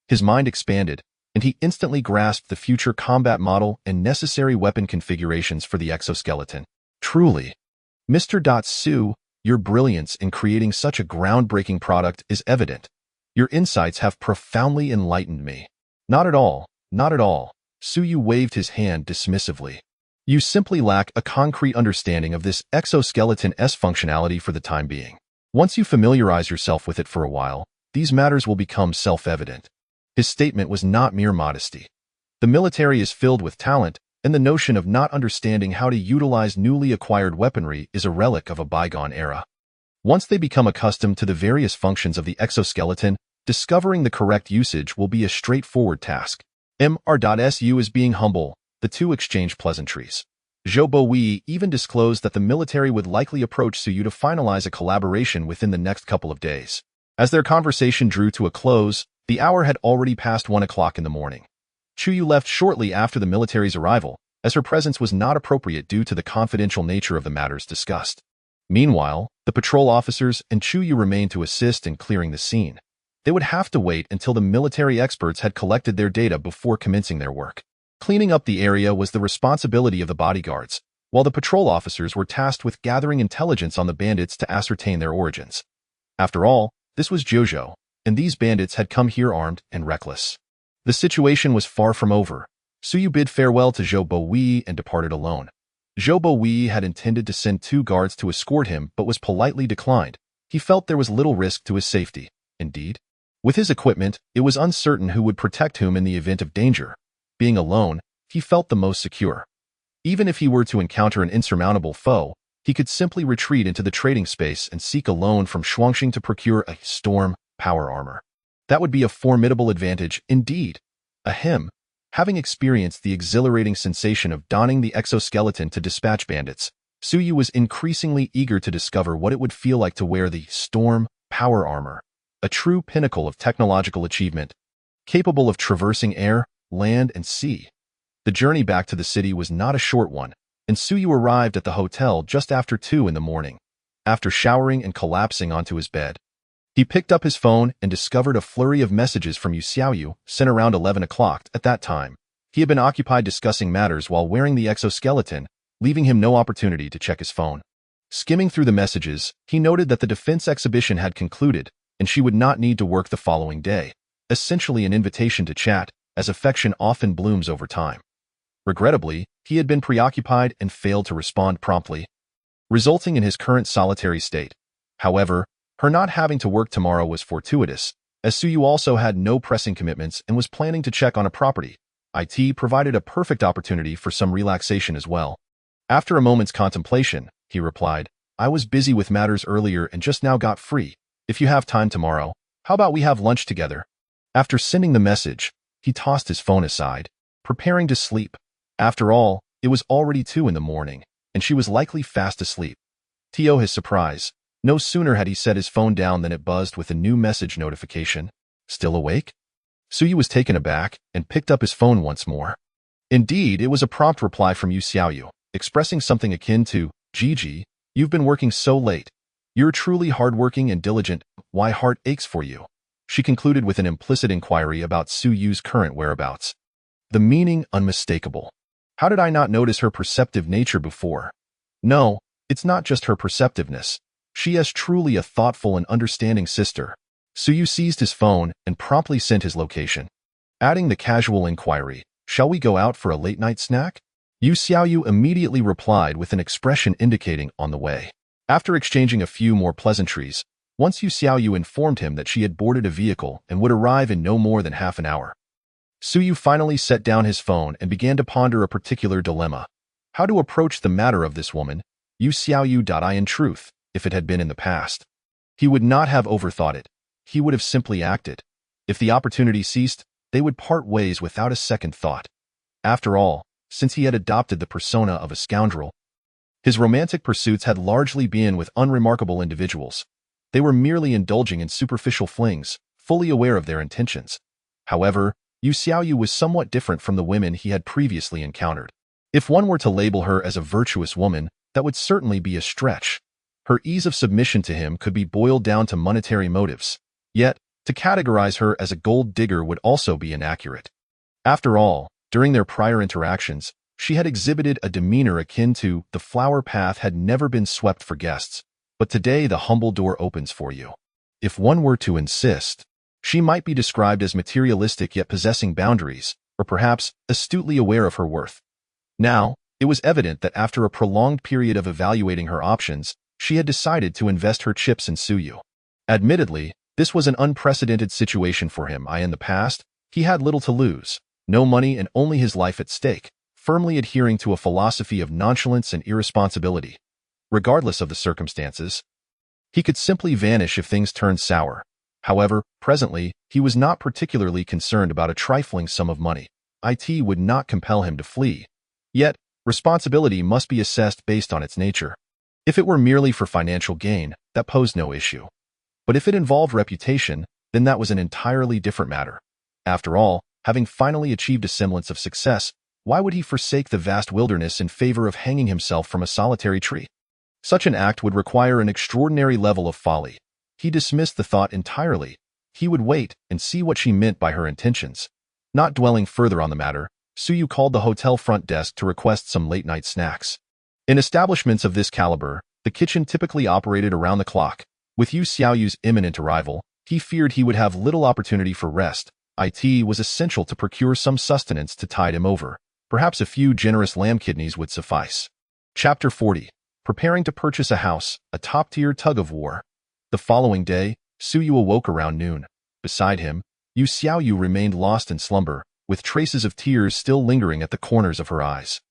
His mind expanded, and and he instantly grasped the future combat model and necessary weapon configurations for the exoskeleton. Truly, Mr. Su, your brilliance in creating such a groundbreaking product is evident. Your insights have profoundly enlightened me. Not at all, not at all. Suyu waved his hand dismissively. You simply lack a concrete understanding of this exoskeleton's functionality for the time being. Once you familiarize yourself with it for a while, these matters will become self-evident. His statement was not mere modesty. The military is filled with talent, and the notion of not understanding how to utilize newly acquired weaponry is a relic of a bygone era. Once they become accustomed to the various functions of the exoskeleton, discovering the correct usage will be a straightforward task. Mr.Su is being humble. The two exchanged pleasantries. Zhou Boyi even disclosed that the military would likely approach Suyu to finalize a collaboration within the next couple of days. As their conversation drew to a close, the hour had already passed 1 o'clock in the morning. Chuyu left shortly after the military's arrival, as her presence was not appropriate due to the confidential nature of the matters discussed. Meanwhile, the patrol officers and Chuyu remained to assist in clearing the scene. They would have to wait until the military experts had collected their data before commencing their work. Cleaning up the area was the responsibility of the bodyguards, while the patrol officers were tasked with gathering intelligence on the bandits to ascertain their origins. After all, this was Jojo, and these bandits had come here armed and reckless. The situation was far from over. Suyu bid farewell to Zhou Boyi and departed alone. Zhou Boyi had intended to send 2 guards to escort him but was politely declined. He felt there was little risk to his safety. Indeed, with his equipment, it was uncertain who would protect whom in the event of danger. Being alone, he felt the most secure. Even if he were to encounter an insurmountable foe, he could simply retreat into the trading space and seek a loan from Shuangxing to procure a storm power armor. That would be a formidable advantage indeed. Ahem. Having experienced the exhilarating sensation of donning the exoskeleton to dispatch bandits, Suyu was increasingly eager to discover what it would feel like to wear the storm power armor, a true pinnacle of technological achievement, capable of traversing air, land, and sea. The journey back to the city was not a short one, and Suyu arrived at the hotel just after 2 in the morning. After showering and collapsing onto his bed, he picked up his phone and discovered a flurry of messages from Yu Xiaoyu sent around 11 o'clock. At that time, he had been occupied discussing matters while wearing the exoskeleton, leaving him no opportunity to check his phone. Skimming through the messages, he noted that the defense exhibition had concluded, and she would not need to work the following day, essentially an invitation to chat, as affection often blooms over time. Regrettably, he had been preoccupied and failed to respond promptly, resulting in his current solitary state. However, her not having to work tomorrow was fortuitous, as Suyu also had no pressing commitments and was planning to check on a property. It provided a perfect opportunity for some relaxation as well. After a moment's contemplation, he replied, I was busy with matters earlier and just now got free. If you have time tomorrow, how about we have lunch together? After sending the message, he tossed his phone aside, preparing to sleep. After all, it was already 2 in the morning, and she was likely fast asleep. To his surprise, no sooner had he set his phone down than it buzzed with a new message notification. Still awake? Suyu was taken aback and picked up his phone once more. Indeed, it was a prompt reply from Yu Xiaoyu, expressing something akin to, Gigi, you've been working so late. You're truly hardworking and diligent. Why heart aches for you? She concluded with an implicit inquiry about Suyu's current whereabouts. The meaning unmistakable. How did I not notice her perceptive nature before? No, it's not just her perceptiveness. She is truly a thoughtful and understanding sister. Suyu seized his phone and promptly sent his location, adding the casual inquiry, shall we go out for a late-night snack? Yu Xiaoyu immediately replied with an expression indicating on the way. After exchanging a few more pleasantries, once Yu Xiaoyu informed him that she had boarded a vehicle and would arrive in no more than half an hour. Suyu finally set down his phone and began to ponder a particular dilemma. How to approach the matter of this woman, Yu Xiaoyu. In truth, if it had been in the past, he would not have overthought it. He would have simply acted. If the opportunity ceased, they would part ways without a second thought. After all, since he had adopted the persona of a scoundrel, his romantic pursuits had largely been with unremarkable individuals. They were merely indulging in superficial flings, fully aware of their intentions. However, Yu Xiaoyu was somewhat different from the women he had previously encountered. If one were to label her as a virtuous woman, that would certainly be a stretch. Her ease of submission to him could be boiled down to monetary motives. Yet, to categorize her as a gold digger would also be inaccurate. After all, during their prior interactions, she had exhibited a demeanor akin to the flower path had never been swept for guests, but today the humble door opens for you. If one were to insist, she might be described as materialistic yet possessing boundaries, or perhaps astutely aware of her worth. Now, it was evident that after a prolonged period of evaluating her options, she had decided to invest her chips in Suyu. Admittedly, this was an unprecedented situation for him. In the past, he had little to lose, no money and only his life at stake, firmly adhering to a philosophy of nonchalance and irresponsibility. Regardless of the circumstances, he could simply vanish if things turned sour. However, presently, he was not particularly concerned about a trifling sum of money. It would not compel him to flee. Yet, responsibility must be assessed based on its nature. If it were merely for financial gain, that posed no issue. But if it involved reputation, then that was an entirely different matter. After all, having finally achieved a semblance of success, why would he forsake the vast wilderness in favor of hanging himself from a solitary tree? Such an act would require an extraordinary level of folly. He dismissed the thought entirely. He would wait and see what she meant by her intentions. Not dwelling further on the matter, Suyu called the hotel front desk to request some late-night snacks. In establishments of this caliber, the kitchen typically operated around the clock. With Yu Xiaoyu's imminent arrival, he feared he would have little opportunity for rest. It was essential to procure some sustenance to tide him over. Perhaps a few generous lamb kidneys would suffice. Chapter 40. Preparing to purchase a house, a top-tier tug-of-war. The following day, Suyu awoke around noon. Beside him, Yu Xiaoyu remained lost in slumber, with traces of tears still lingering at the corners of her eyes.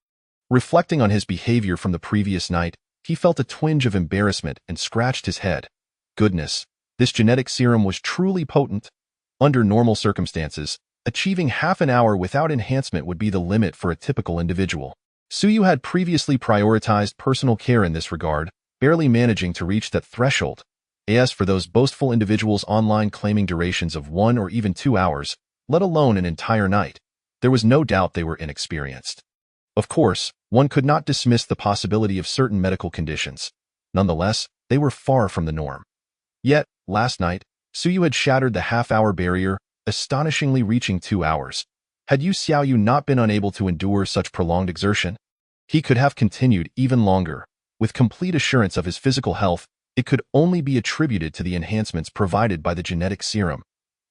Reflecting on his behavior from the previous night, he felt a twinge of embarrassment and scratched his head. Goodness, this genetic serum was truly potent. Under normal circumstances, achieving half an hour without enhancement would be the limit for a typical individual. Suyu had previously prioritized personal care in this regard, barely managing to reach that threshold. As for those boastful individuals online claiming durations of 1 or even 2 hours, let alone an entire night, there was no doubt they were inexperienced. Of course, one could not dismiss the possibility of certain medical conditions. Nonetheless, they were far from the norm. Yet, last night, Suyu had shattered the half-hour barrier, astonishingly reaching 2 hours. Had Yu Xiaoyu not been unable to endure such prolonged exertion, he could have continued even longer. With complete assurance of his physical health, it could only be attributed to the enhancements provided by the genetic serum.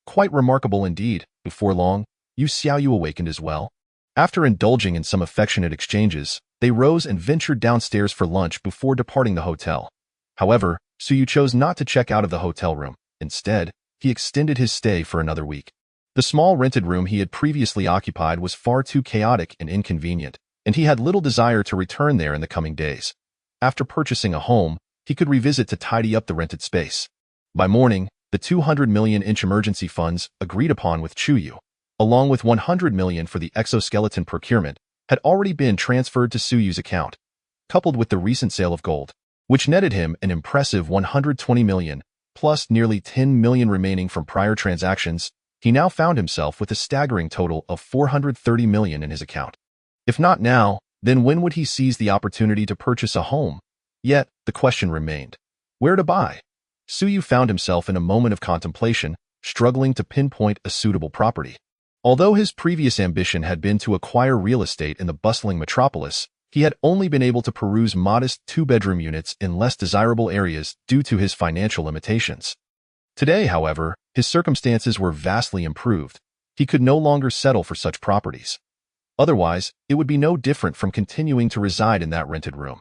Quite remarkable indeed. Before long, Yu Xiaoyu awakened as well. After indulging in some affectionate exchanges, they rose and ventured downstairs for lunch before departing the hotel. However, Suyu chose not to check out of the hotel room. Instead, he extended his stay for another week. The small rented room he had previously occupied was far too chaotic and inconvenient, and he had little desire to return there in the coming days. After purchasing a home, he could revisit to tidy up the rented space. By morning, the 200 million-inch emergency funds agreed upon with Chuyu, along with 100 million for the exoskeleton procurement, had already been transferred to Suyu's account, coupled with the recent sale of gold, which netted him an impressive 120 million, plus nearly 10 million remaining from prior transactions. He now found himself with a staggering total of 430 million in his account. If not now, then when would he seize the opportunity to purchase a home? Yet, the question remained. Where to buy? Suyu found himself in a moment of contemplation, struggling to pinpoint a suitable property. Although his previous ambition had been to acquire real estate in the bustling metropolis, he had only been able to peruse modest 2-bedroom units in less desirable areas due to his financial limitations. Today, however, his circumstances were vastly improved. He could no longer settle for such properties. Otherwise, it would be no different from continuing to reside in that rented room.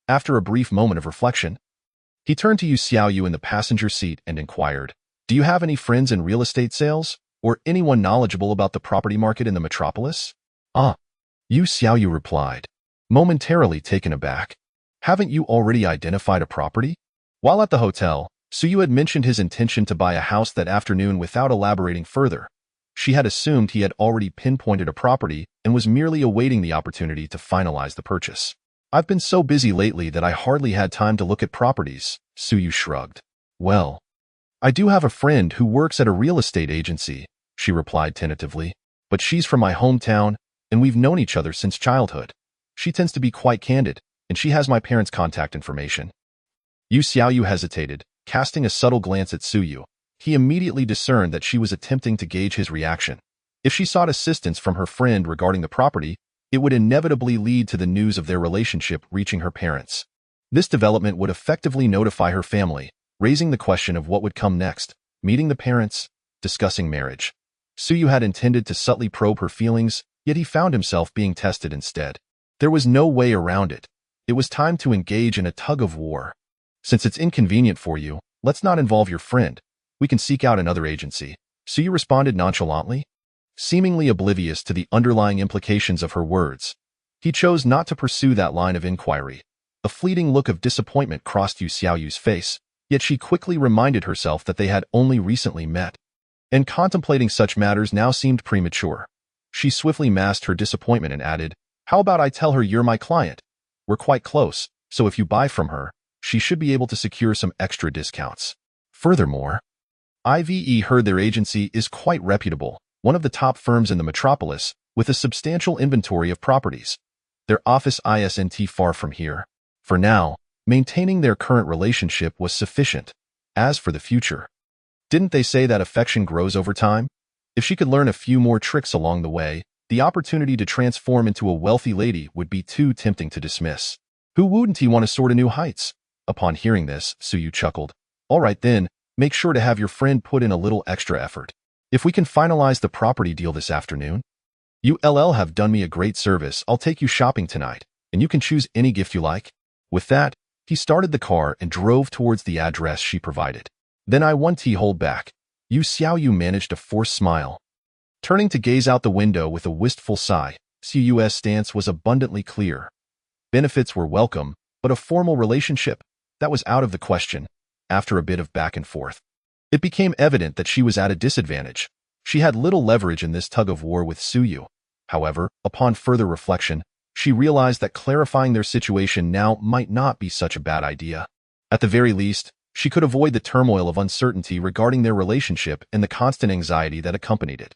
After a brief moment of reflection, he turned to Yu Xiaoyu in the passenger seat and inquired, "Do you have any friends in real estate sales, or anyone knowledgeable about the property market in the metropolis?" Yu Xiaoyu replied, momentarily taken aback. "Haven't you already identified a property?" While at the hotel, Suyu had mentioned his intention to buy a house that afternoon without elaborating further. She had assumed he had already pinpointed a property and was merely awaiting the opportunity to finalize the purchase. "I've been so busy lately that I hardly had time to look at properties," Suyu shrugged. "Well, I do have a friend who works at a real estate agency," she replied tentatively, "but she's from my hometown, and we've known each other since childhood. She tends to be quite candid, and she has my parents' contact information." Yu Xiaoyu hesitated, casting a subtle glance at Suyu. He immediately discerned that she was attempting to gauge his reaction. If she sought assistance from her friend regarding the property, it would inevitably lead to the news of their relationship reaching her parents. This development would effectively notify her family, raising the question of what would come next: meeting the parents, discussing marriage. Suyu had intended to subtly probe her feelings, yet he found himself being tested instead. There was no way around it. It was time to engage in a tug-of-war. Since it's inconvenient for you, let's not involve your friend. We can seek out another agency. Suyu responded nonchalantly, seemingly oblivious to the underlying implications of her words. He chose not to pursue that line of inquiry. A fleeting look of disappointment crossed Yu Xiaoyu's face, yet she quickly reminded herself that they had only recently met, and contemplating such matters now seemed premature. She swiftly masked her disappointment and added, "How about I tell her you're my client? We're quite close, so if you buy from her, she should be able to secure some extra discounts. Furthermore, I've heard their agency is quite reputable, one of the top firms in the metropolis, with a substantial inventory of properties. Their office isn't far from here. For now, maintaining their current relationship was sufficient. As for the future, didn't they say that affection grows over time? If she could learn a few more tricks along the way, the opportunity to transform into a wealthy lady would be too tempting to dismiss. Who wouldn't he want to soar to new heights?" Upon hearing this, Suyu chuckled. "All right then, make sure to have your friend put in a little extra effort. If we can finalize the property deal this afternoon, you'll have done me a great service. I'll take you shopping tonight, and you can choose any gift you like." With that, he started the car and drove towards the address she provided. Then I won't hold back. Yu Xiaoyu managed a forced smile. Turning to gaze out the window with a wistful sigh, Suyu's stance was abundantly clear. Benefits were welcome, but a formal relationship, that was out of the question. After a bit of back and forth, it became evident that she was at a disadvantage. She had little leverage in this tug-of-war with Suyu. However, upon further reflection, she realized that clarifying their situation now might not be such a bad idea. At the very least, she could avoid the turmoil of uncertainty regarding their relationship and the constant anxiety that accompanied it.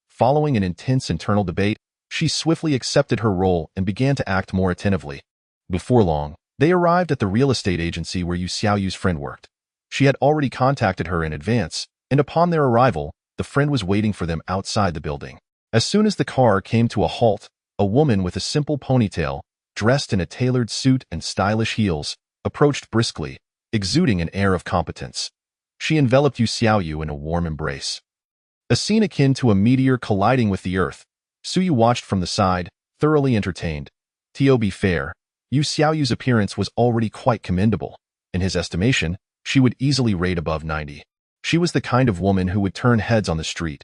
Following an intense internal debate, she swiftly accepted her role and began to act more attentively. Before long, they arrived at the real estate agency where Yu Xiaoyu's friend worked. She had already contacted her in advance, and upon their arrival, the friend was waiting for them outside the building. As soon as the car came to a halt, a woman with a simple ponytail, dressed in a tailored suit and stylish heels, approached briskly, exuding an air of competence. She enveloped Yu Xiaoyu in a warm embrace. A scene akin to a meteor colliding with the earth. Suyu watched from the side, thoroughly entertained. To be fair, Yu Xiaoyu's appearance was already quite commendable. In his estimation, she would easily rate above 90. She was the kind of woman who would turn heads on the street.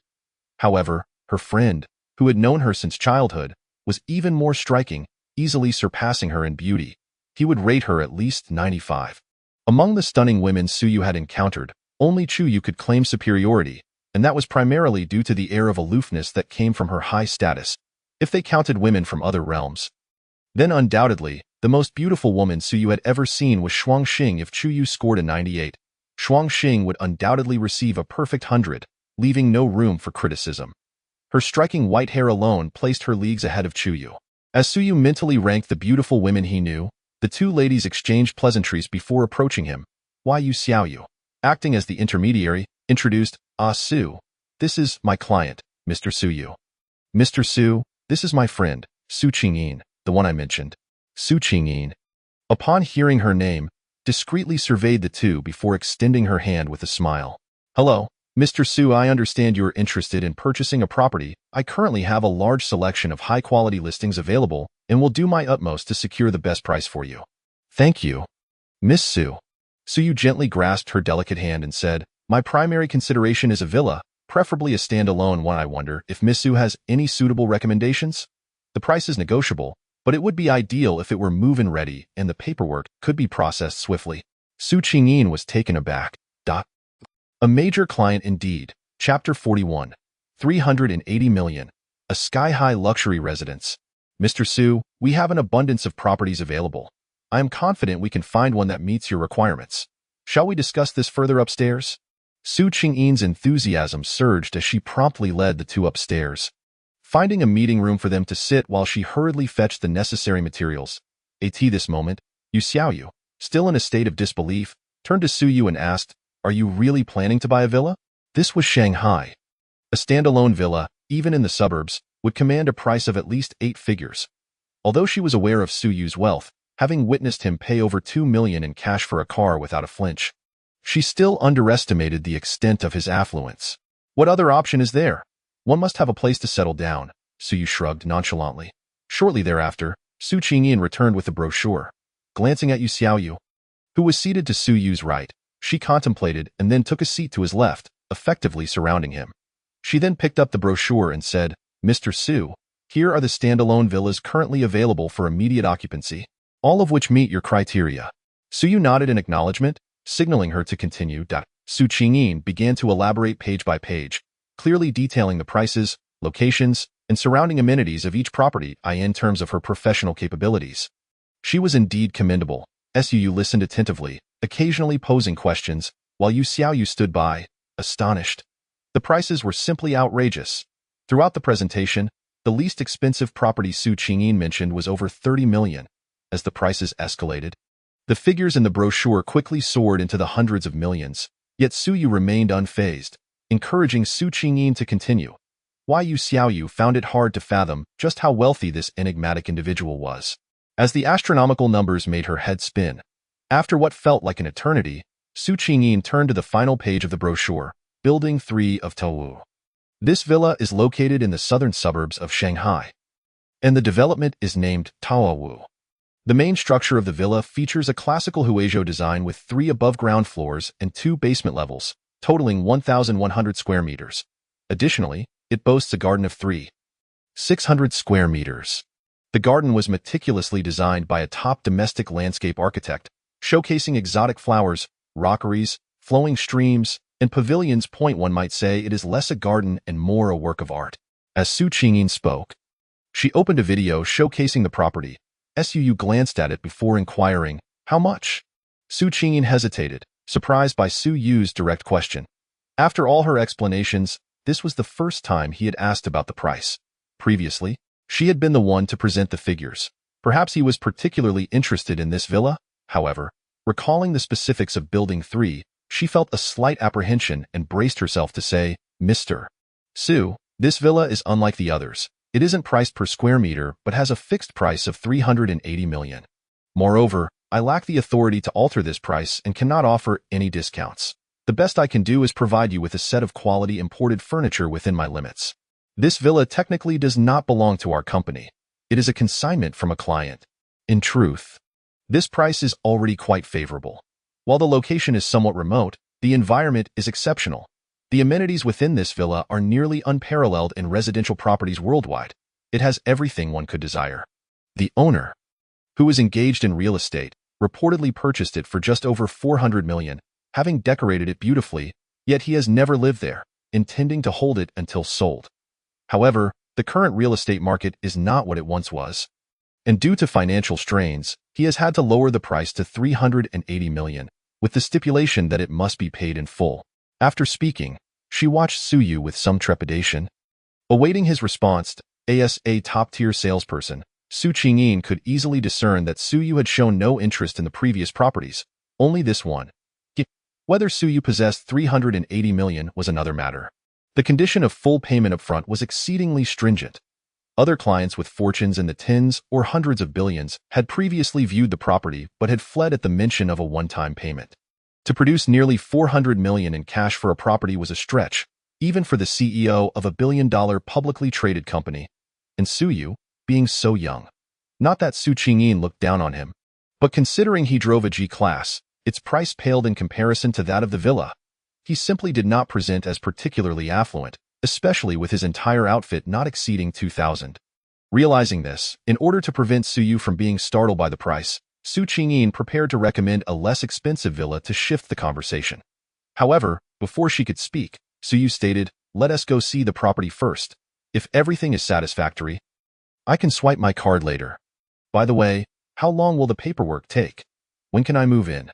However, her friend, who had known her since childhood, was even more striking, easily surpassing her in beauty. He would rate her at least 95. Among the stunning women Suyu had encountered, only Chuyu could claim superiority, and that was primarily due to the air of aloofness that came from her high status. If they counted women from other realms, then undoubtedly, the most beautiful woman Suyu had ever seen was Xuangxing. If Chuyu scored a 98, Xuangxing would undoubtedly receive a perfect 100, leaving no room for criticism. Her striking white hair alone placed her leagues ahead of Chuyu. As Suyu mentally ranked the beautiful women he knew, the two ladies exchanged pleasantries before approaching him. Yu Xiaoyu, acting as the intermediary, introduced, Su, this is my client, Mr. Suyu. Mr. Su, this is my friend, Su Qingyin, the one I mentioned. Su Qingyin, upon hearing her name, discreetly surveyed the two before extending her hand with a smile. Hello, Mr. Su, I understand you're interested in purchasing a property. I currently have a large selection of high-quality listings available and will do my utmost to secure the best price for you. Thank you, Miss Su. Suyu gently grasped her delicate hand and said, my primary consideration is a villa, preferably a standalone one. I wonder if Miss Su has any suitable recommendations? The price is negotiable, but it would be ideal if it were move-in ready and the paperwork could be processed swiftly. Su Qingyin was taken aback. A major client indeed. Chapter 41. 380 million. A sky-high luxury residence. Mr. Su, we have an abundance of properties available. I am confident we can find one that meets your requirements. Shall we discuss this further upstairs? Su Qingyin's enthusiasm surged as she promptly led the two upstairs, finding a meeting room for them to sit while she hurriedly fetched the necessary materials. At this moment, Yu Xiaoyu, still in a state of disbelief, turned to Suyu and asked, are you really planning to buy a villa? This was Shanghai. A standalone villa, even in the suburbs, would command a price of at least 8 figures. Although she was aware of Suyu's wealth, having witnessed him pay over 2 million in cash for a car without a flinch, she still underestimated the extent of his affluence. What other option is there? One must have a place to settle down, Suyu shrugged nonchalantly. Shortly thereafter, Su Qingyin returned with the brochure. Glancing at Yu Xiaoyu, who was seated to Suyu's right, she contemplated and then took a seat to his left, effectively surrounding him. She then picked up the brochure and said, Mr. Su, here are the standalone villas currently available for immediate occupancy, all of which meet your criteria. Suyu nodded in acknowledgement, signaling her to continue. Su Qingyin began to elaborate page by page, clearly detailing the prices, locations, and surrounding amenities of each property in terms of her professional capabilities. She was indeed commendable. Suyu listened attentively, occasionally posing questions, while Yu Xiaoyu stood by, astonished. The prices were simply outrageous. Throughout the presentation, the least expensive property Su Qingyin mentioned was over 30 million. As the prices escalated, the figures in the brochure quickly soared into the hundreds of millions, yet Suyu remained unfazed, encouraging Su Qingyin to continue. Yu Xiaoyu found it hard to fathom just how wealthy this enigmatic individual was. As the astronomical numbers made her head spin, after what felt like an eternity, Su Qingyin turned to the final page of the brochure, Building 3 of Taowu. This villa is located in the southern suburbs of Shanghai, and the development is named Taowu. The main structure of the villa features a classical Huizhou design with 3 above-ground floors and 2 basement levels, totaling 1,100 square meters. Additionally, it boasts a garden of 600 square meters. The garden was meticulously designed by a top domestic landscape architect, showcasing exotic flowers, rockeries, flowing streams, and pavilions. One might say it is less a garden and more a work of art. As Su Qingyin spoke, she opened a video showcasing the property. Suyu glanced at it before inquiring, how much? Su Qingyin hesitated, surprised by Suyu's direct question. After all her explanations, this was the first time he had asked about the price. Previously, she had been the one to present the figures. Perhaps he was particularly interested in this villa. However, recalling the specifics of Building 3, she felt a slight apprehension and braced herself to say, Mr. Su, this villa is unlike the others. It isn't priced per square meter but has a fixed price of 380 million. Moreover, I lack the authority to alter this price and cannot offer any discounts. The best I can do is provide you with a set of quality imported furniture within my limits. This villa technically does not belong to our company. It is a consignment from a client. In truth, this price is already quite favorable. While the location is somewhat remote, the environment is exceptional. The amenities within this villa are nearly unparalleled in residential properties worldwide. It has everything one could desire. The owner, who is engaged in real estate, reportedly purchased it for just over 400 million, having decorated it beautifully, yet he has never lived there, intending to hold it until sold. However, the current real estate market is not what it once was, and due to financial strains, he has had to lower the price to 380 million, with the stipulation that it must be paid in full. After speaking, she watched Suyu with some trepidation. Awaiting his response, as a top-tier salesperson, Su Qingyin could easily discern that Suyu had shown no interest in the previous properties, only this one. Whether Suyu possessed 380 million was another matter. The condition of full payment upfront was exceedingly stringent. Other clients with fortunes in the tens or hundreds of billions had previously viewed the property but had fled at the mention of a one-time payment. To produce nearly 400 million in cash for a property was a stretch, even for the CEO of a billion-dollar publicly traded company. And Suyu, being so young. Not that Su Qingyin looked down on him, but considering he drove a G-Class, its price paled in comparison to that of the villa. He simply did not present as particularly affluent, especially with his entire outfit not exceeding 2,000. Realizing this, in order to prevent Suyu from being startled by the price, Su Qingyin prepared to recommend a less expensive villa to shift the conversation. However, before she could speak, Suyu stated, "Let us go see the property first. If everything is satisfactory, I can swipe my card later. By the way, how long will the paperwork take? When can I move in?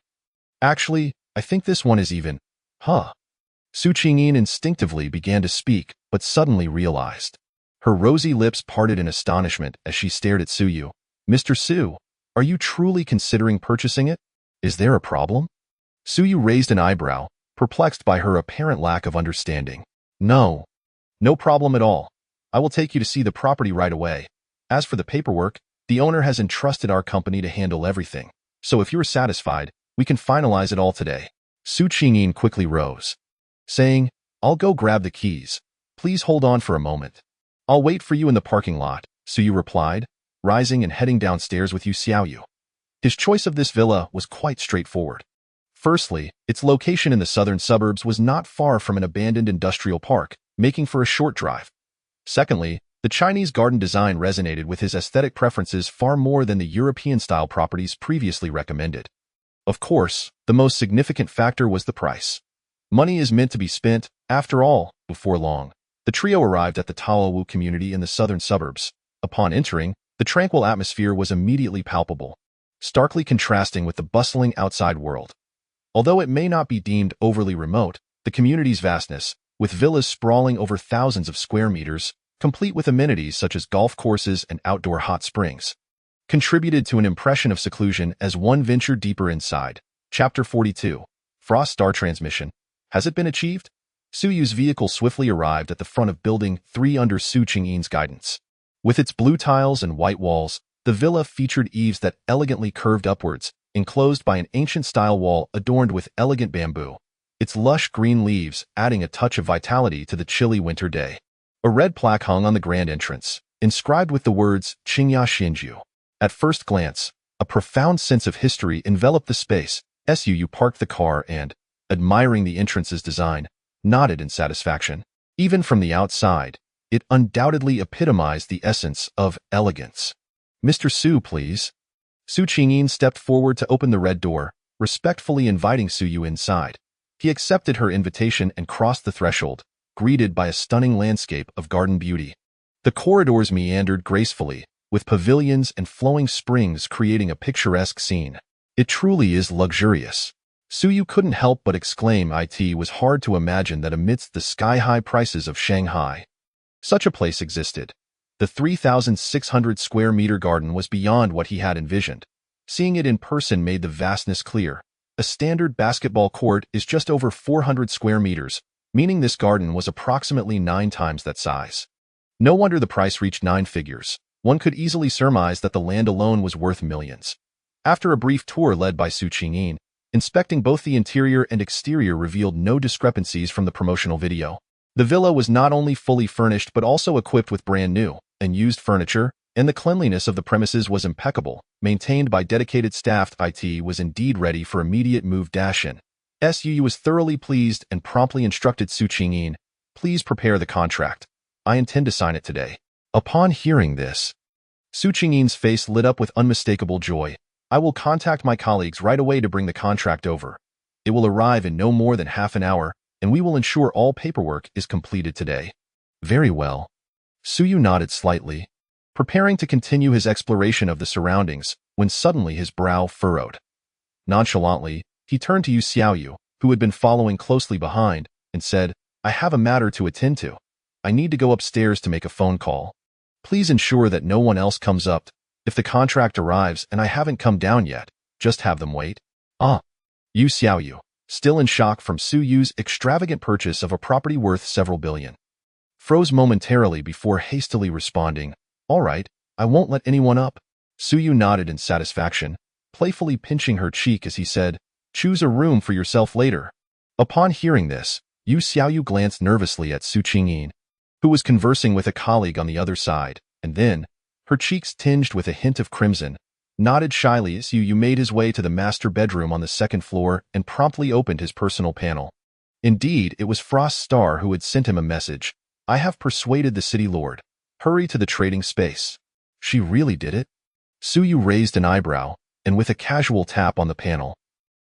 Actually, I think this one is even." Huh? Su Qingyin instinctively began to speak, but suddenly realized. Her rosy lips parted in astonishment as she stared at Suyu. "Mr. Su, are you truly considering purchasing it? Is there a problem?" Suyu raised an eyebrow, perplexed by her apparent lack of understanding. No problem at all. I will take you to see the property right away. As for the paperwork, the owner has entrusted our company to handle everything. So if you are satisfied, we can finalize it all today. Su Qingyin quickly rose, saying, I'll go grab the keys. Please hold on for a moment. I'll wait for you in the parking lot, Su Yu replied, rising and heading downstairs with Yu Xiaoyu. His choice of this villa was quite straightforward. Firstly, its location in the southern suburbs was not far from an abandoned industrial park, making for a short drive. Secondly, the Chinese garden design resonated with his aesthetic preferences far more than the European-style properties previously recommended. Of course, the most significant factor was the price. Money is meant to be spent, after all. Before long, the trio arrived at the Taowu community in the southern suburbs. Upon entering, the tranquil atmosphere was immediately palpable, starkly contrasting with the bustling outside world. Although it may not be deemed overly remote, the community's vastness, with villas sprawling over thousands of square meters, complete with amenities such as golf courses and outdoor hot springs, contributed to an impression of seclusion as one ventured deeper inside. Chapter 42. Frost Star Transmission. Has it been achieved? Su Yu's vehicle swiftly arrived at the front of Building 3 under Su Qingyin's guidance. With its blue tiles and white walls, the villa featured eaves that elegantly curved upwards, enclosed by an ancient-style wall adorned with elegant bamboo, its lush green leaves adding a touch of vitality to the chilly winter day. A red plaque hung on the grand entrance, inscribed with the words Qingya Xinju. At first glance, a profound sense of history enveloped the space. Su Yu parked the car and, admiring the entrance's design, nodded in satisfaction. Even from the outside, it undoubtedly epitomized the essence of elegance. Mr. Su, please. Su Qingyin stepped forward to open the red door, respectfully inviting Su Yu inside. He accepted her invitation and crossed the threshold, greeted by a stunning landscape of garden beauty. The corridors meandered gracefully, with pavilions and flowing springs creating a picturesque scene. It truly is luxurious. Su Yu couldn't help but exclaim. It was hard to imagine that amidst the sky-high prices of Shanghai, such a place existed. The 3,600 square meter garden was beyond what he had envisioned. Seeing it in person made the vastness clear. A standard basketball court is just over 400 square meters, meaning this garden was approximately 9 times that size. No wonder the price reached 9 figures. One could easily surmise that the land alone was worth millions. After a brief tour led by Su Qingyin, inspecting both the interior and exterior revealed no discrepancies from the promotional video. The villa was not only fully furnished but also equipped with brand new and used furniture, and the cleanliness of the premises was impeccable, maintained by dedicated staff. It was indeed ready for immediate move. In. Su was thoroughly pleased and promptly instructed Su Qingyin, please prepare the contract. I intend to sign it today. Upon hearing this, Su Qingyin's face lit up with unmistakable joy. I will contact my colleagues right away to bring the contract over. It will arrive in no more than half an hour, and we will ensure all paperwork is completed today. Very well. Su Yu nodded slightly, preparing to continue his exploration of the surroundings, when suddenly his brow furrowed. Nonchalantly, he turned to Yu Xiaoyu, who had been following closely behind, and said, I have a matter to attend to. I need to go upstairs to make a phone call. Please ensure that no one else comes up. If the contract arrives and I haven't come down yet, just have them wait. Yu Xiaoyu, still in shock from Su Yu's extravagant purchase of a property worth several billion, froze momentarily before hastily responding, all right, I won't let anyone up. Su Yu nodded in satisfaction, playfully pinching her cheek as he said, choose a room for yourself later. Upon hearing this, Yu Xiaoyu glanced nervously at Su Qingyin, who was conversing with a colleague on the other side, and then, her cheeks tinged with a hint of crimson, nodded shyly as Yu made his way to the master bedroom on the second floor and promptly opened his personal panel. Indeed, it was Frost Star who had sent him a message. I have persuaded the city lord. Hurry to the trading space. She really did it? Su Yu raised an eyebrow, and with a casual tap on the panel,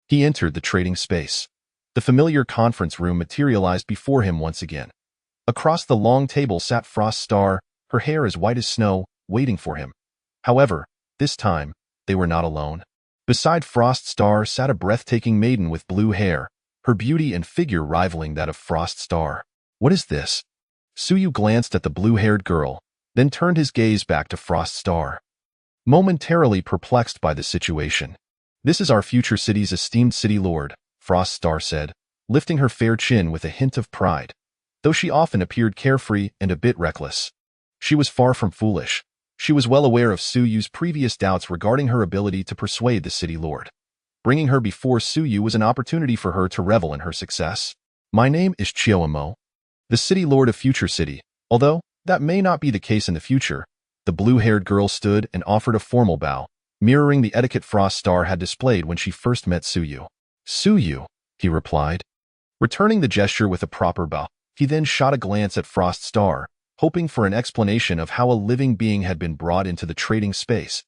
he entered the trading space. The familiar conference room materialized before him once again. Across the long table sat Frost Star, her hair as white as snow, waiting for him. However, this time, they were not alone. Beside Frost Star sat a breathtaking maiden with blue hair, her beauty and figure rivaling that of Frost Star. What is this? Su Yu glanced at the blue-haired girl, then turned his gaze back to Frost Star, momentarily perplexed by the situation. This is our future city's esteemed city lord, Frost Star said, lifting her fair chin with a hint of pride, though she often appeared carefree and a bit reckless. She was far from foolish. She was well aware of Suyu's previous doubts regarding her ability to persuade the city lord. Bringing her before Suyu was an opportunity for her to revel in her success. My name is Chioamo, the city lord of Future City. Although that may not be the case in the future, the blue-haired girl stood and offered a formal bow, mirroring the etiquette Frost Star had displayed when she first met Suyu. Suyu, he replied. Returning the gesture with a proper bow, he then shot a glance at Frost Star, hoping for an explanation of how a living being had been brought into the trading space.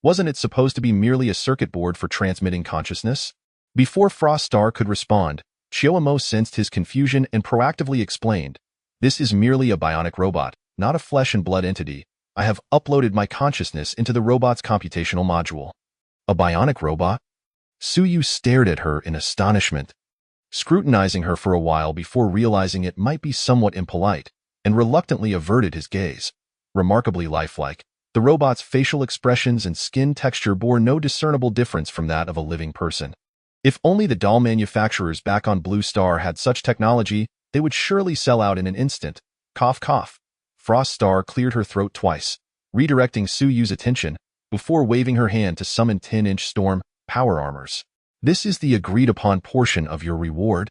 Wasn't it supposed to be merely a circuit board for transmitting consciousness? Before Frost Star could respond, Chioamo sensed his confusion and proactively explained, "This is merely a bionic robot, not a flesh and blood entity. I have uploaded my consciousness into the robot's computational module." A bionic robot? Suyu stared at her in astonishment, scrutinizing her for a while before realizing it might be somewhat impolite, and reluctantly averted his gaze. Remarkably lifelike, the robot's facial expressions and skin texture bore no discernible difference from that of a living person. If only the doll manufacturers back on Blue Star had such technology, they would surely sell out in an instant. Cough, cough. Frost Star cleared her throat twice, redirecting Suyu's attention, before waving her hand to summon 10-inch storm power armors. This is the agreed-upon portion of your reward,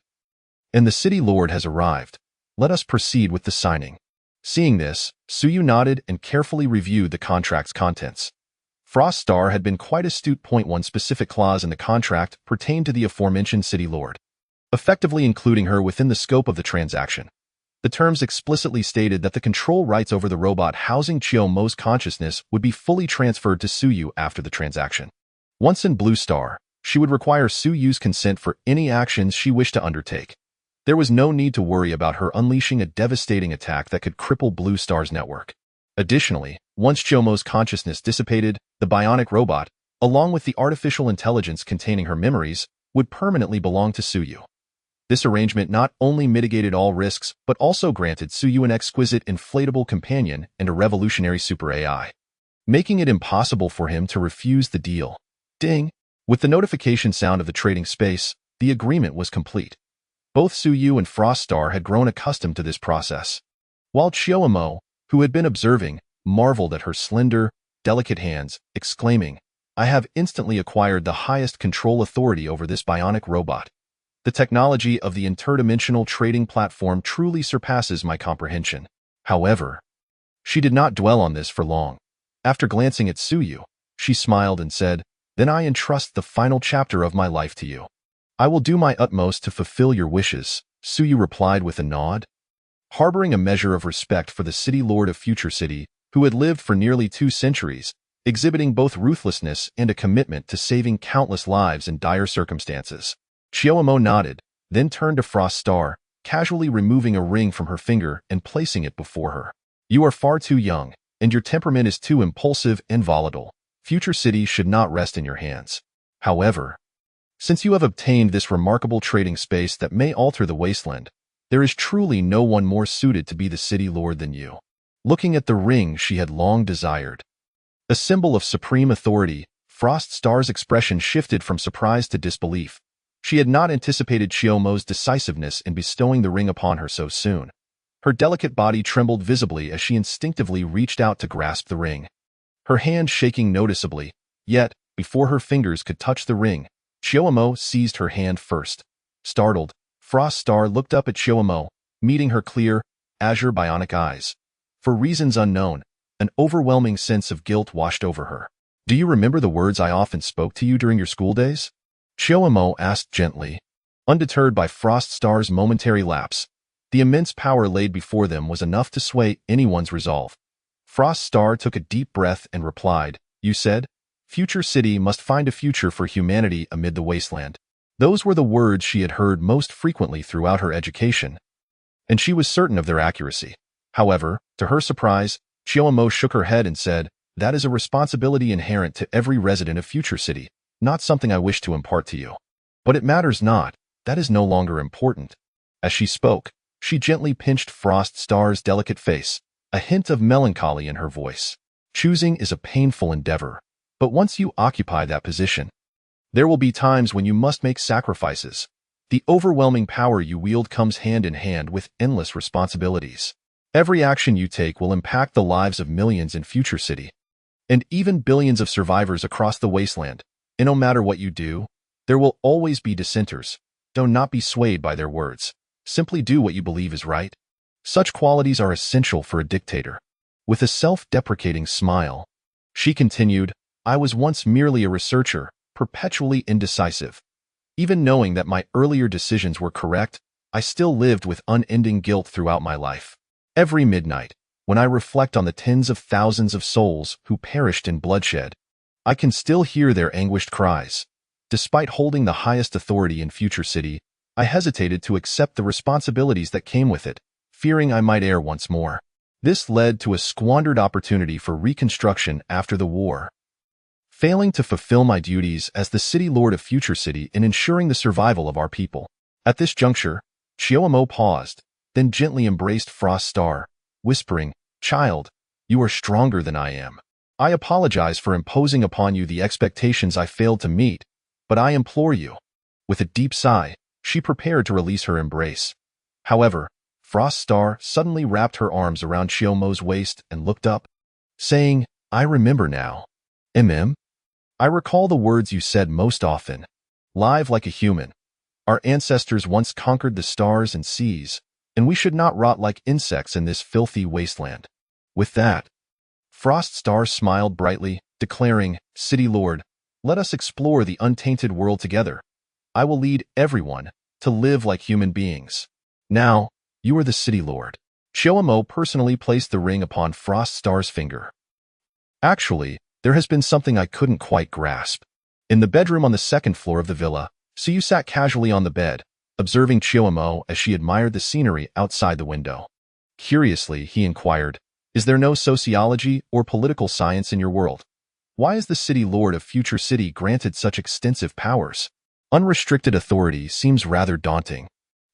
and the city lord has arrived. Let us proceed with the signing. Seeing this, Suyu nodded and carefully reviewed the contract's contents. Frost Star had been quite astute. One specific clause in the contract pertained to the aforementioned city lord, effectively including her within the scope of the transaction. The terms explicitly stated that the control rights over the robot housing Chioamo's consciousness would be fully transferred to Suyu after the transaction. Once in Blue Star, she would require Suyu's consent for any actions she wished to undertake. There was no need to worry about her unleashing a devastating attack that could cripple Blue Star's network. Additionally, once Chioamo's consciousness dissipated, the bionic robot, along with the artificial intelligence containing her memories, would permanently belong to Suyu. This arrangement not only mitigated all risks, but also granted Suyu an exquisite inflatable companion and a revolutionary super AI, making it impossible for him to refuse the deal. Ding! With the notification sound of the trading space, the agreement was complete. Both Suyu and Frost Star had grown accustomed to this process, while Chioamo, who had been observing, marveled at her slender, delicate hands, exclaiming, "I have instantly acquired the highest control authority over this bionic robot. The technology of the interdimensional trading platform truly surpasses my comprehension." However, she did not dwell on this for long. After glancing at Suyu, she smiled and said, "Then I entrust the final chapter of my life to you. I will do my utmost to fulfill your wishes," Suyu replied with a nod. Harboring a measure of respect for the city lord of Future City, who had lived for nearly 2 centuries, exhibiting both ruthlessness and a commitment to saving countless lives in dire circumstances, Chioamo nodded, then turned to Frost Star, casually removing a ring from her finger and placing it before her. "You are far too young, and your temperament is too impulsive and volatile. Future City should not rest in your hands. However, since you have obtained this remarkable trading space that may alter the wasteland, there is truly no one more suited to be the city lord than you." Looking at the ring she had long desired, a symbol of supreme authority, Frost Star's expression shifted from surprise to disbelief. She had not anticipated Chioamo's decisiveness in bestowing the ring upon her so soon. Her delicate body trembled visibly as she instinctively reached out to grasp the ring, her hand shaking noticeably. Yet, before her fingers could touch the ring, Chioamo seized her hand first. Startled, Frost Star looked up at Chioamo, meeting her clear, azure bionic eyes. For reasons unknown, an overwhelming sense of guilt washed over her. "Do you remember the words I often spoke to you during your school days?" Chioamo asked gently. Undeterred by Frost Star's momentary lapse, the immense power laid before them was enough to sway anyone's resolve. Frost Star took a deep breath and replied, "You said, Future City must find a future for humanity amid the wasteland." Those were the words she had heard most frequently throughout her education, and she was certain of their accuracy. However, to her surprise, Chioamo shook her head and said, "That is a responsibility inherent to every resident of Future City, not something I wish to impart to you. But it matters not, that is no longer important." As she spoke, she gently pinched Frost Star's delicate face, a hint of melancholy in her voice. "Choosing is a painful endeavor, but once you occupy that position, there will be times when you must make sacrifices. The overwhelming power you wield comes hand in hand with endless responsibilities. Every action you take will impact the lives of millions in Future City, and even billions of survivors across the wasteland. And no matter what you do, there will always be dissenters. Do not be swayed by their words. Simply do what you believe is right. Such qualities are essential for a dictator. With a self-deprecating smile, she continued, I was once merely a researcher, perpetually indecisive. Even knowing that my earlier decisions were correct, I still lived with unending guilt throughout my life. Every midnight, when I reflect on the tens of thousands of souls who perished in bloodshed, I can still hear their anguished cries. Despite holding the highest authority in Future City, I hesitated to accept the responsibilities that came with it, fearing I might err once more. This led to a squandered opportunity for reconstruction after the war. Failing to fulfill my duties as the City Lord of Future City in ensuring the survival of our people. At this juncture, Chiyomo paused, then gently embraced Frost Star, whispering, Child, you are stronger than I am. I apologize for imposing upon you the expectations I failed to meet, but I implore you. With a deep sigh, she prepared to release her embrace. However, Frost Star suddenly wrapped her arms around Chiyomo's waist and looked up, saying, I remember now. I recall the words you said most often. Live like a human. Our ancestors once conquered the stars and seas, and we should not rot like insects in this filthy wasteland. With that, Frost Star smiled brightly, declaring, City Lord, let us explore the untainted world together. I will lead everyone to live like human beings. Now, you are the City Lord. Chiyomo personally placed the ring upon Frost Star's finger. Actually, there has been something I couldn't quite grasp. In the bedroom on the second floor of the villa, Suyu sat casually on the bed, observing Chiyomo as she admired the scenery outside the window. Curiously, he inquired, Is there no sociology or political science in your world? Why is the City Lord of Future City granted such extensive powers? Unrestricted authority seems rather daunting.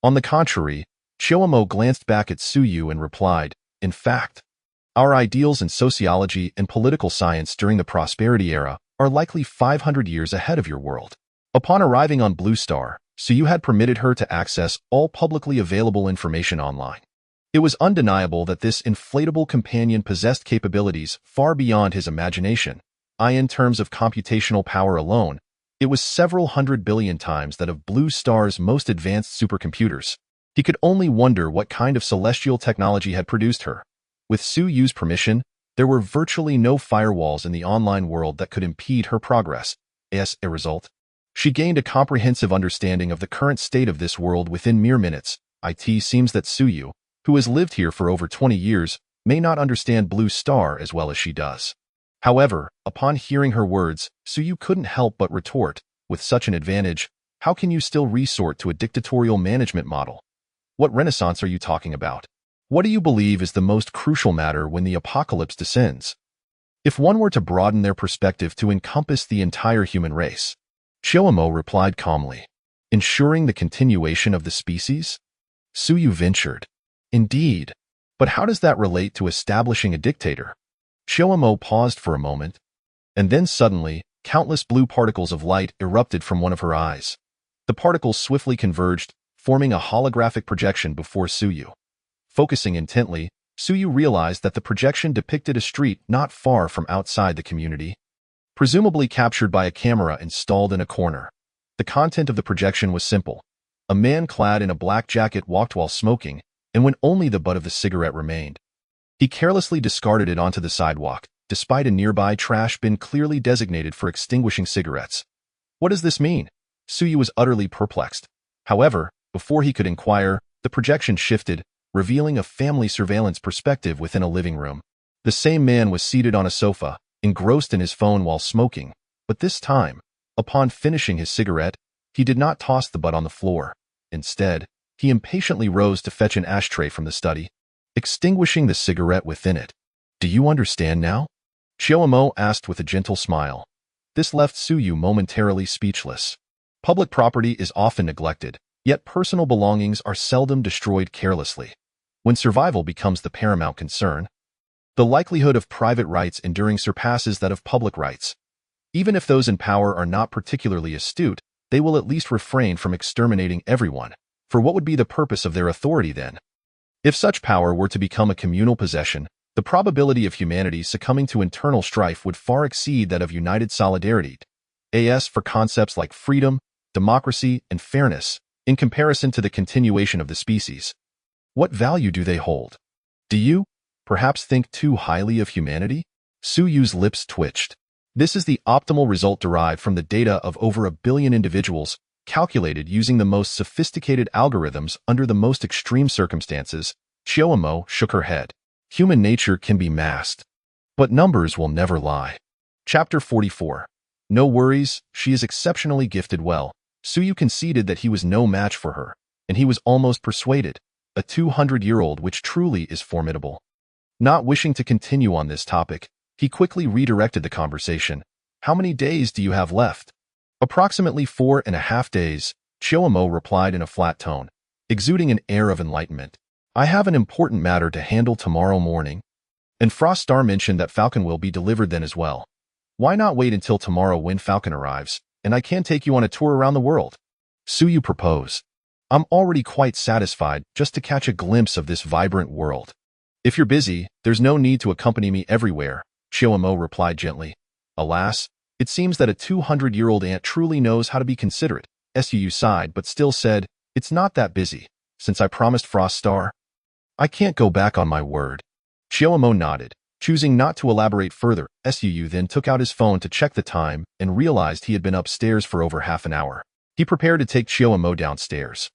On the contrary, Chiyomo glanced back at Suyu and replied, In fact, our ideals in sociology and political science during the Prosperity Era are likely 500 years ahead of your world. Upon arriving on Blue Star, Suyu had permitted her to access all publicly available information online. It was undeniable that this inflatable companion possessed capabilities far beyond his imagination. In terms of computational power alone, it was several hundred billion times that of Blue Star's most advanced supercomputers. He could only wonder what kind of celestial technology had produced her. With Suyu's permission, there were virtually no firewalls in the online world that could impede her progress. As a result, she gained a comprehensive understanding of the current state of this world within mere minutes. It seems that Suyu, who has lived here for over 20 years, may not understand Blue Star as well as she does. However, upon hearing her words, Suyu couldn't help but retort, with such an advantage, how can you still resort to a dictatorial management model? What renaissance are you talking about? What do you believe is the most crucial matter when the apocalypse descends? If one were to broaden their perspective to encompass the entire human race, Chiyomo replied calmly, ensuring the continuation of the species? Suyu ventured, Indeed, but how does that relate to establishing a dictator? Chiyomo paused for a moment, and then suddenly, countless blue particles of light erupted from one of her eyes. The particles swiftly converged, forming a holographic projection before Suyu. Focusing intently, Suyu realized that the projection depicted a street not far from outside the community, presumably captured by a camera installed in a corner. The content of the projection was simple. A man clad in a black jacket walked while smoking, and when only the butt of the cigarette remained, he carelessly discarded it onto the sidewalk, despite a nearby trash bin clearly designated for extinguishing cigarettes. What does this mean? Suyu was utterly perplexed. However, before he could inquire, the projection shifted, revealing a family surveillance perspective within a living room. The same man was seated on a sofa, engrossed in his phone while smoking, but this time, upon finishing his cigarette, he did not toss the butt on the floor. Instead, he impatiently rose to fetch an ashtray from the study, extinguishing the cigarette within it. Do you understand now? Chiyomo asked with a gentle smile. This left Suyu momentarily speechless. Public property is often neglected, yet personal belongings are seldom destroyed carelessly. When survival becomes the paramount concern, the likelihood of private rights enduring surpasses that of public rights. Even if those in power are not particularly astute, they will at least refrain from exterminating everyone. For what would be the purpose of their authority then? If such power were to become a communal possession, the probability of humanity succumbing to internal strife would far exceed that of united solidarity. As for concepts like freedom, democracy, and fairness, in comparison to the continuation of the species, what value do they hold? Do you, perhaps, think too highly of humanity? Su Yu's lips twitched. This is the optimal result derived from the data of over 1 billion individuals, calculated using the most sophisticated algorithms under the most extreme circumstances. Chiyomo shook her head. Human nature can be masked, but numbers will never lie. Chapter 44. No worries, she is exceptionally gifted well. Su Yu conceded that he was no match for her, and he was almost persuaded. A 200-year-old which truly is formidable. Not wishing to continue on this topic, he quickly redirected the conversation. How many days do you have left? Approximately 4.5 days, Chiyomo replied in a flat tone, exuding an air of enlightenment. I have an important matter to handle tomorrow morning. And Frost Star mentioned that Falcon will be delivered then as well. Why not wait until tomorrow when Falcon arrives, and I can take you on a tour around the world? Su Yu proposed. I'm already quite satisfied just to catch a glimpse of this vibrant world. If you're busy, there's no need to accompany me everywhere, Chiyomo replied gently. Alas, it seems that a 200-year-old ant truly knows how to be considerate. Su sighed but still said, it's not that busy, since I promised Frost Star. I can't go back on my word. Chiyomo nodded, choosing not to elaborate further. Su then took out his phone to check the time and realized he had been upstairs for over half an hour. He prepared to take Chiyomo downstairs.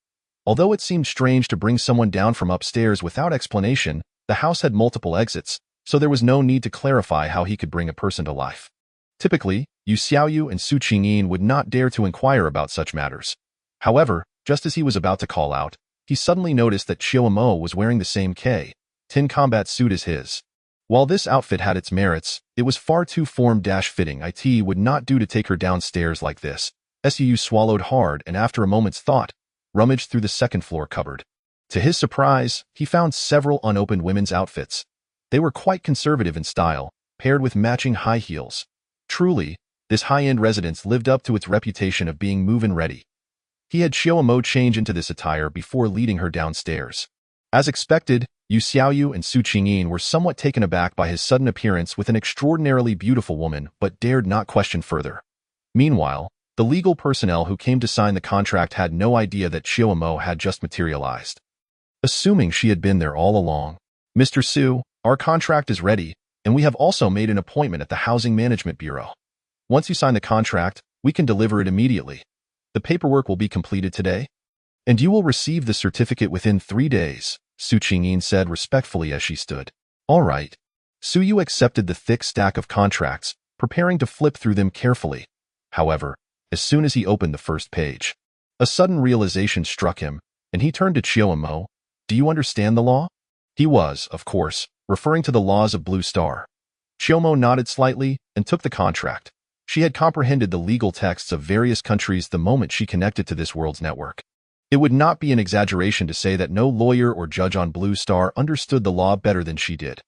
Although it seemed strange to bring someone down from upstairs without explanation, the house had multiple exits, so there was no need to clarify how he could bring a person to life. Typically, Yu Xiaoyu and Su Qingyin would not dare to inquire about such matters. However, just as he was about to call out, he suddenly noticed that Chiyomo was wearing the same K-10 combat suit as his. While this outfit had its merits, it was far too form-fitting. It would not do to take her downstairs like this. Su swallowed hard and after a moment's thought, rummaged through the second-floor cupboard. To his surprise, he found several unopened women's outfits. They were quite conservative in style, paired with matching high heels. Truly, this high-end residence lived up to its reputation of being move-in ready. He had Chiyomo change into this attire before leading her downstairs. As expected, Yu Xiaoyu and Su Qingyin were somewhat taken aback by his sudden appearance with an extraordinarily beautiful woman but dared not question further. Meanwhile, the legal personnel who came to sign the contract had no idea that Chiyomo had just materialized. Assuming she had been there all along. Mr. Su, our contract is ready, and we have also made an appointment at the Housing Management Bureau. Once you sign the contract, we can deliver it immediately. The paperwork will be completed today, and you will receive the certificate within 3 days, Su Qingyin said respectfully as she stood. All right. Su Yu accepted the thick stack of contracts, preparing to flip through them carefully. However, as soon as he opened the first page, a sudden realization struck him, and he turned to Chiyomo. Do you understand the law? He was, of course, referring to the laws of Blue Star. Chiyomo nodded slightly and took the contract. She had comprehended the legal texts of various countries the moment she connected to this world's network. It would not be an exaggeration to say that no lawyer or judge on Blue Star understood the law better than she did.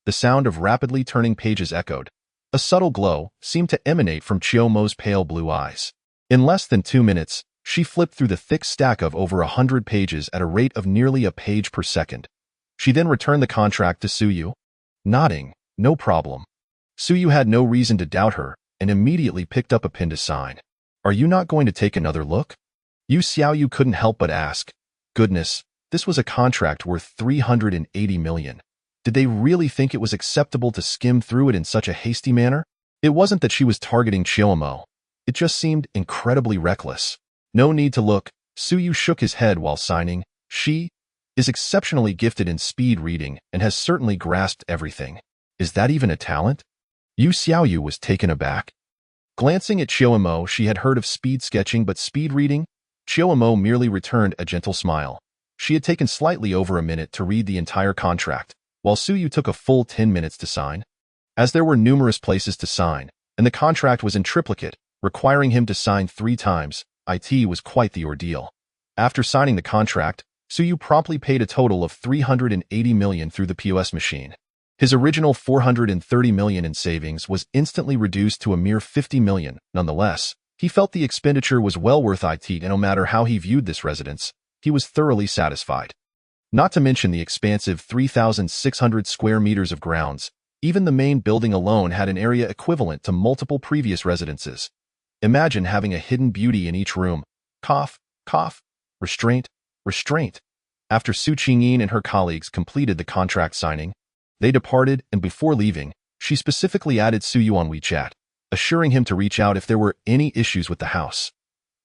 The sound of rapidly turning pages echoed. A subtle glow seemed to emanate from Chiyomo's pale blue eyes. In less than 2 minutes, she flipped through the thick stack of over 100 pages at a rate of nearly a page per second. She then returned the contract to Su Yu, nodding, no problem. Su Yu had no reason to doubt her and immediately picked up a pen to sign. Are you not going to take another look? Yu Xiaoyu couldn't help but ask. Goodness, this was a contract worth 380 million. Did they really think it was acceptable to skim through it in such a hasty manner? It wasn't that she was targeting Chiyomo. It just seemed incredibly reckless. No need to look. Su Yu shook his head while signing. She is exceptionally gifted in speed reading and has certainly grasped everything. Is that even a talent? Yu Xiaoyu was taken aback. Glancing at Chiyomo, she had heard of speed sketching, but speed reading? Chiyomo merely returned a gentle smile. She had taken slightly over a minute to read the entire contract, while Su Yu took a full 10 minutes to sign. As there were numerous places to sign, and the contract was in triplicate, requiring him to sign 3 times, it was quite the ordeal. After signing the contract, Su Yu promptly paid a total of 380 million through the POS machine. His original 430 million in savings was instantly reduced to a mere 50 million. Nonetheless, he felt the expenditure was well worth it, and no matter how he viewed this residence, he was thoroughly satisfied. Not to mention the expansive 3,600 square meters of grounds. Even the main building alone had an area equivalent to multiple previous residences. Imagine having a hidden beauty in each room. Cough, cough, restraint, restraint. After Su Qingyin and her colleagues completed the contract signing, they departed, and before leaving, she specifically added Su Yu on WeChat, assuring him to reach out if there were any issues with the house.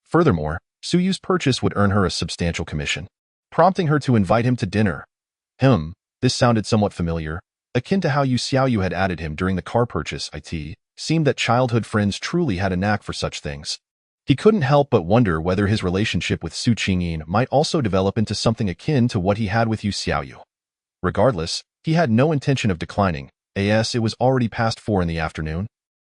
Furthermore, Su Yu's purchase would earn her a substantial commission, prompting her to invite him to dinner. This sounded somewhat familiar, akin to how Yu Xiaoyu had added him during the car purchase. It seemed that childhood friends truly had a knack for such things. He couldn't help but wonder whether his relationship with Su Qingyin might also develop into something akin to what he had with Yu Xiaoyu. Regardless, he had no intention of declining, as it was already past 4 in the afternoon.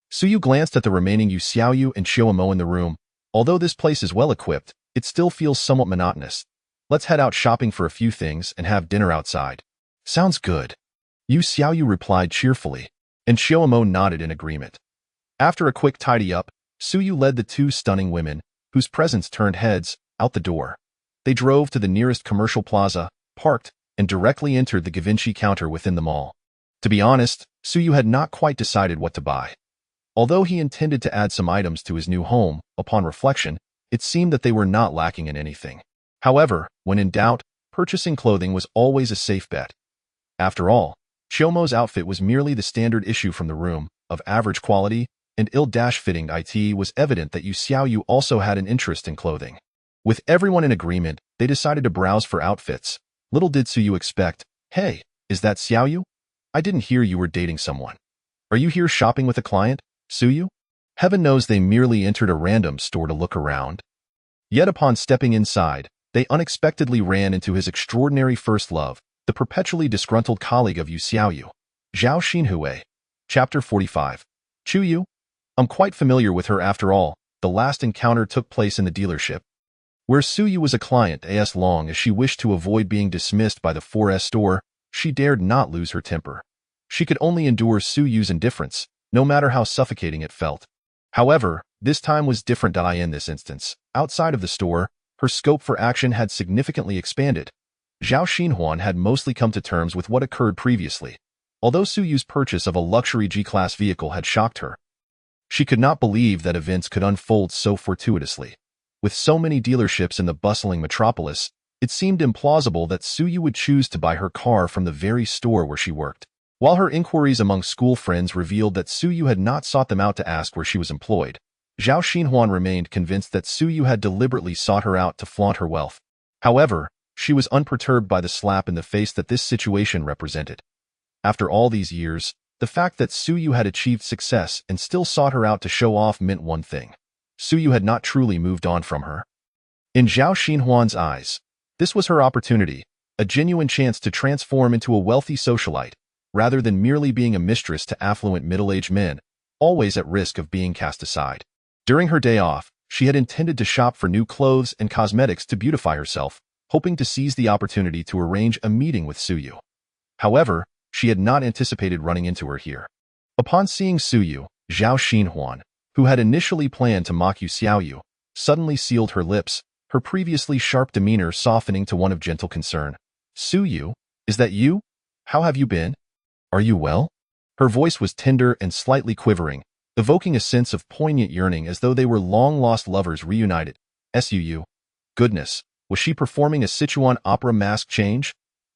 Su Yu glanced at the remaining Yu Xiaoyu and Xiaomo in the room. Although this place is well equipped, it still feels somewhat monotonous. Let's head out shopping for a few things and have dinner outside. Sounds good. Yu Xiaoyu replied cheerfully, and Xiaomo nodded in agreement. After a quick tidy-up, Su Yu led the two stunning women, whose presence turned heads, out the door. They drove to the nearest commercial plaza, parked, and directly entered the Givenchy counter within the mall. To be honest, Su Yu had not quite decided what to buy. Although he intended to add some items to his new home, upon reflection, it seemed that they were not lacking in anything. However, when in doubt, purchasing clothing was always a safe bet. After all, Xiaomo's outfit was merely the standard issue from the room, of average quality and ill-fitting. It was evident that Yu Xiaoyu also had an interest in clothing. With everyone in agreement, they decided to browse for outfits. Little did Su Yu expect, "Hey, is that Xiaoyu? I didn't hear you were dating someone. Are you here shopping with a client, Su Yu?" Heaven knows they merely entered a random store to look around. Yet upon stepping inside, they unexpectedly ran into his extraordinary first love, the perpetually disgruntled colleague of Yu Xiaoyu, Zhao Xinhui. Chapter 45. Chu Yu? I'm quite familiar with her after all. The last encounter took place in the dealership, where Su Yu was a client. As long as she wished to avoid being dismissed by the 4S store, she dared not lose her temper. She could only endure Su Yu's indifference, no matter how suffocating it felt. However, this time was different. In this instance, outside of the store, her scope for action had significantly expanded. Zhao Xinhuan had mostly come to terms with what occurred previously. Although Su Yu's purchase of a luxury G-class vehicle had shocked her, she could not believe that events could unfold so fortuitously. With so many dealerships in the bustling metropolis, it seemed implausible that Su Yu would choose to buy her car from the very store where she worked. While her inquiries among school friends revealed that Su Yu had not sought them out to ask where she was employed, Zhao Xinhuan remained convinced that Su Yu had deliberately sought her out to flaunt her wealth. However, she was unperturbed by the slap in the face that this situation represented. After all these years, the fact that Su Yu had achieved success and still sought her out to show off meant one thing: Su Yu had not truly moved on from her. In Zhao Xinhuan's eyes, this was her opportunity, a genuine chance to transform into a wealthy socialite, rather than merely being a mistress to affluent middle-aged men, always at risk of being cast aside. During her day off, she had intended to shop for new clothes and cosmetics to beautify herself, hoping to seize the opportunity to arrange a meeting with Su Yu. However, she had not anticipated running into her here. Upon seeing Su Yu, Zhao Xinhuan, who had initially planned to mock Yu Xiaoyu, suddenly sealed her lips, her previously sharp demeanor softening to one of gentle concern. "Su Yu, is that you? How have you been? Are you well?" Her voice was tender and slightly quivering, evoking a sense of poignant yearning as though they were long-lost lovers reunited. Su. Goodness, was she performing a Sichuan opera mask change?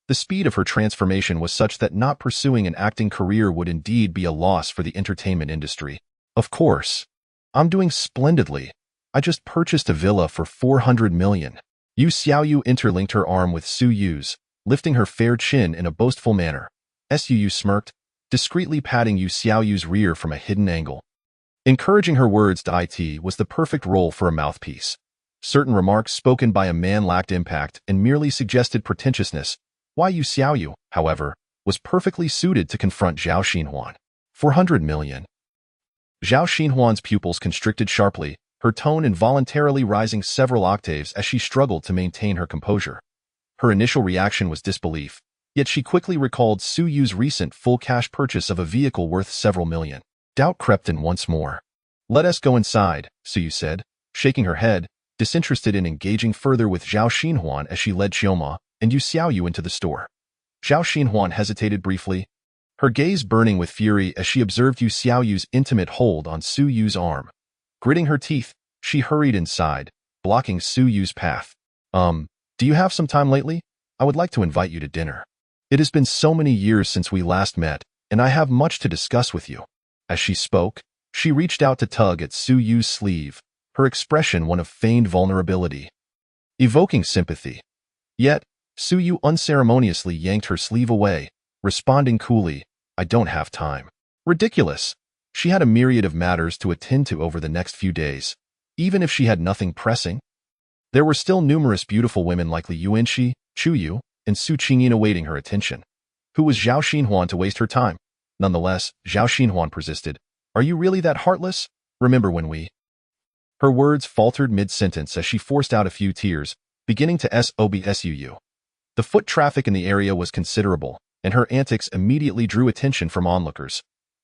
The speed of her transformation was such that not pursuing an acting career would indeed be a loss for the entertainment industry. "Of course. I'm doing splendidly. I just purchased a villa for 400 million. Yu Xiaoyu interlinked her arm with Su Yu's, lifting her fair chin in a boastful manner. Su smirked, discreetly patting Yu Xiaoyu's rear from a hidden angle. Encouraging her words to it was the perfect role for a mouthpiece. Certain remarks spoken by a man lacked impact and merely suggested pretentiousness. Why Yu Xiaoyu, however, was perfectly suited to confront Zhao Xinhuan. 400 million. Zhao Xinhuan's pupils constricted sharply, her tone involuntarily rising several octaves as she struggled to maintain her composure. Her initial reaction was disbelief, yet she quickly recalled Su Yu's recent full-cash purchase of a vehicle worth several million. Doubt crept in once more. "Let us go inside," Su Yu said, shaking her head, disinterested in engaging further with Zhao Xinhuan as she led Xioma and Yu Xiaoyu into the store. Zhao Xinhuan hesitated briefly, her gaze burning with fury as she observed Yu Xiaoyu's intimate hold on Su Yu's arm. Gritting her teeth, she hurried inside, blocking Su Yu's path. Do you have some time lately? I would like to invite you to dinner. It has been so many years since we last met, and I have much to discuss with you. As she spoke, she reached out to tug at Su Yu's sleeve, her expression one of feigned vulnerability, evoking sympathy. Yet, Su Yu unceremoniously yanked her sleeve away, responding coolly, I don't have time. Ridiculous. She had a myriad of matters to attend to over the next few days. Even if she had nothing pressing, there were still numerous beautiful women like Li Yuanxi, Chu Yu, and Su Qingyin awaiting her attention. Who was Zhao Xinhuan to waste her time? Nonetheless, Zhao Xinhuan persisted. Are you really that heartless? Remember when we... Her words faltered mid-sentence as she forced out a few tears, beginning to sobsuu. The foot traffic in the area was considerable, and her antics immediately drew attention from onlookers.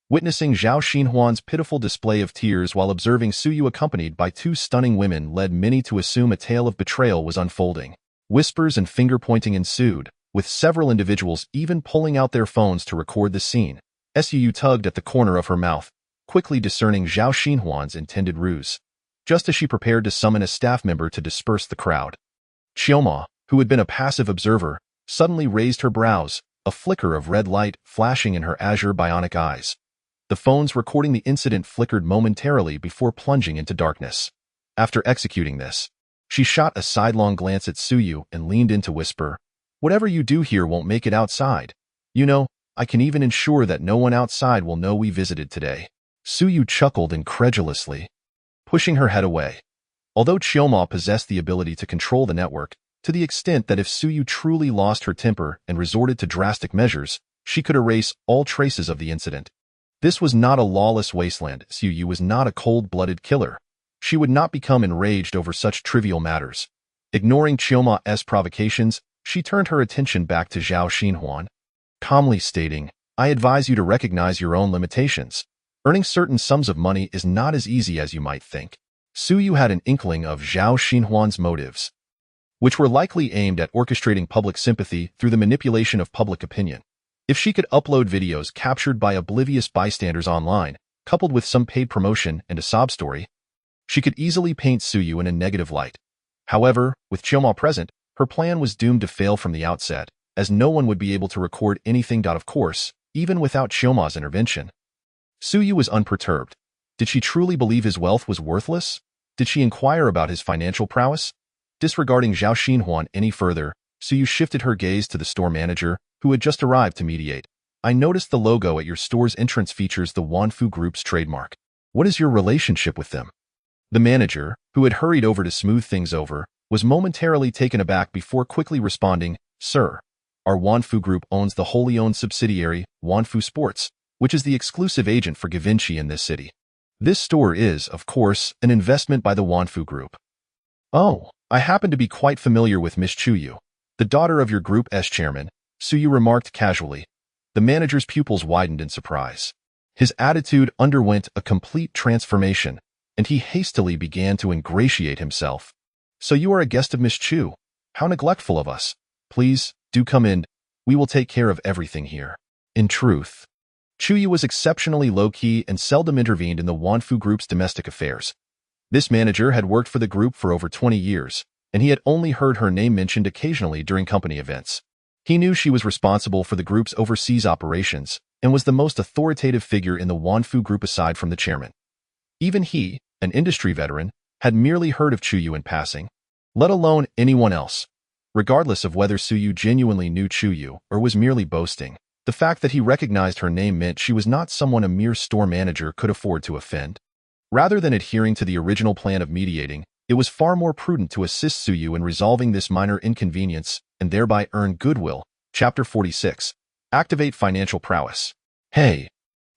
Witnessing Zhao Xinhuan's pitiful display of tears while observing Su Yu accompanied by two stunning women led many to assume a tale of betrayal was unfolding. Whispers and finger-pointing ensued, with several individuals even pulling out their phones to record the scene. Suu tugged at the corner of her mouth, quickly discerning Zhao Xinhuan's intended ruse. Just as she prepared to summon a staff member to disperse the crowd, Qioma, who had been a passive observer, suddenly raised her brows, a flicker of red light flashing in her azure bionic eyes. The phones recording the incident flickered momentarily before plunging into darkness. After executing this, she shot a sidelong glance at Su Yu and leaned in to whisper, Whatever you do here won't make it outside. You know, I can even ensure that no one outside will know we visited today. Su Yu chuckled incredulously, pushing her head away. Although Qioma possessed the ability to control the network, to the extent that if Su Yu truly lost her temper and resorted to drastic measures, she could erase all traces of the incident. This was not a lawless wasteland. Su Yu was not a cold-blooded killer. She would not become enraged over such trivial matters. Ignoring Qioma's provocations, she turned her attention back to Zhao Xinhuan, calmly stating, I advise you to recognize your own limitations. Earning certain sums of money is not as easy as you might think. Su Yu had an inkling of Zhao Xinhuan's motives, which were likely aimed at orchestrating public sympathy through the manipulation of public opinion. If she could upload videos captured by oblivious bystanders online, coupled with some paid promotion and a sob story, she could easily paint Su Yu in a negative light. However, with Qioma present, her plan was doomed to fail from the outset, as no one would be able to record anything. Of course, even without Qioma's intervention, Su Yu was unperturbed. Did she truly believe his wealth was worthless? Did she inquire about his financial prowess? Disregarding Zhao Xinhuan any further, Su Yu shifted her gaze to the store manager, who had just arrived to mediate. I noticed the logo at your store's entrance features the Wanfu Group's trademark. What is your relationship with them? The manager, who had hurried over to smooth things over, was momentarily taken aback before quickly responding, Sir, our Wanfu Group owns the wholly owned subsidiary, Wanfu Sports, which is the exclusive agent for Givenchy in this city. This store is, of course, an investment by the Wanfu Group. Oh, I happen to be quite familiar with Miss Chu Yu, the daughter of your group's chairman, Su Yu remarked casually. The manager's pupils widened in surprise. His attitude underwent a complete transformation, and he hastily began to ingratiate himself. So you are a guest of Miss Chu. How neglectful of us. Please, do come in. We will take care of everything here. In truth, Chu Yu was exceptionally low-key and seldom intervened in the Wanfu Group's domestic affairs. This manager had worked for the group for over 20 years, and he had only heard her name mentioned occasionally during company events. He knew she was responsible for the group's overseas operations and was the most authoritative figure in the Wanfu Group aside from the chairman. Even he, an industry veteran, had merely heard of Chu Yu in passing, let alone anyone else. Regardless of whether Su Yu genuinely knew Chu Yu or was merely boasting, the fact that he recognized her name meant she was not someone a mere store manager could afford to offend. Rather than adhering to the original plan of mediating, it was far more prudent to assist Su Yu in resolving this minor inconvenience and thereby earn goodwill. Chapter 46. Activate Financial Prowess. Hey,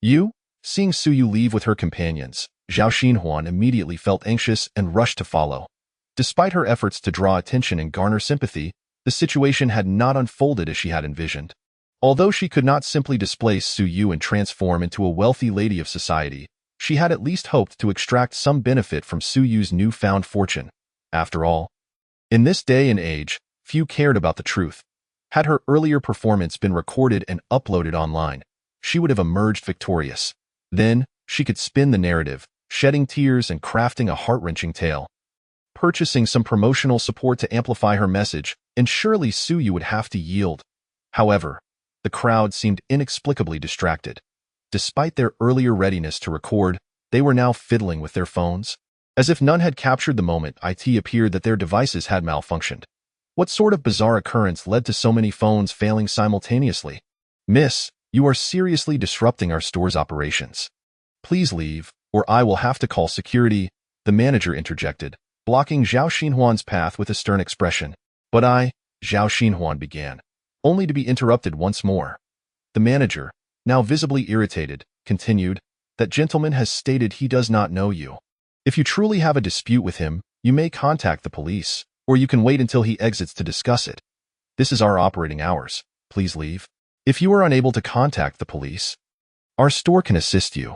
you? Seeing Su Yu leave with her companions, Zhao Xinhuan immediately felt anxious and rushed to follow. Despite her efforts to draw attention and garner sympathy, the situation had not unfolded as she had envisioned. Although she could not simply displace Su Yu and transform into a wealthy lady of society, she had at least hoped to extract some benefit from Su Yu's newfound fortune. After all, in this day and age, few cared about the truth, Had her earlier performance been recorded and uploaded online, she would have emerged victorious. Then, she could spin the narrative, shedding tears and crafting a heart-wrenching tale. Purchasing some promotional support to amplify her message, and surely Suyu would have to yield. However, the crowd seemed inexplicably distracted. Despite their earlier readiness to record, they were now fiddling with their phones. As if none had captured the moment, it appeared that their devices had malfunctioned. What sort of bizarre occurrence led to so many phones failing simultaneously? Miss, you are seriously disrupting our store's operations. Please leave, or I will have to call security, the manager interjected, blocking Zhao Xinhuan's path with a stern expression. But Zhao Xinhuan began, only to be interrupted once more. The manager, now visibly irritated, continued, that gentleman has stated he does not know you. If you truly have a dispute with him, you may contact the police, or you can wait until he exits to discuss it. This is our operating hours. Please leave. If you are unable to contact the police, our store can assist you.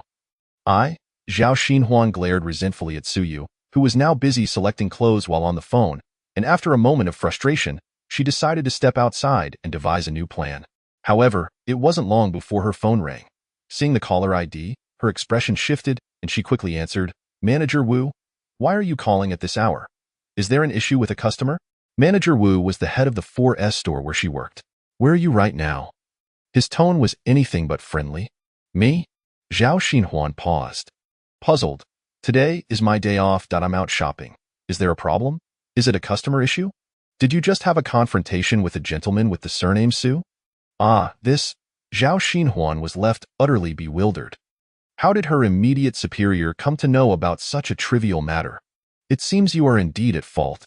Zhao Xinhuan glared resentfully at Suyu, who was now busy selecting clothes while on the phone, and after a moment of frustration, she decided to step outside and devise a new plan. However, it wasn't long before her phone rang. Seeing the caller ID, her expression shifted, and she quickly answered, Manager Wu, why are you calling at this hour? Is there an issue with a customer? Manager Wu was the head of the 4S store where she worked. Where are you right now? His tone was anything but friendly. Me? Zhao Xinhuan paused. Puzzled. Today is my day off. I'm out shopping. Is there a problem? Is it a customer issue? Did you just have a confrontation with a gentleman with the surname Su? This. Zhao Xinhuan was left utterly bewildered. How did her immediate superior come to know about such a trivial matter? It seems you are indeed at fault.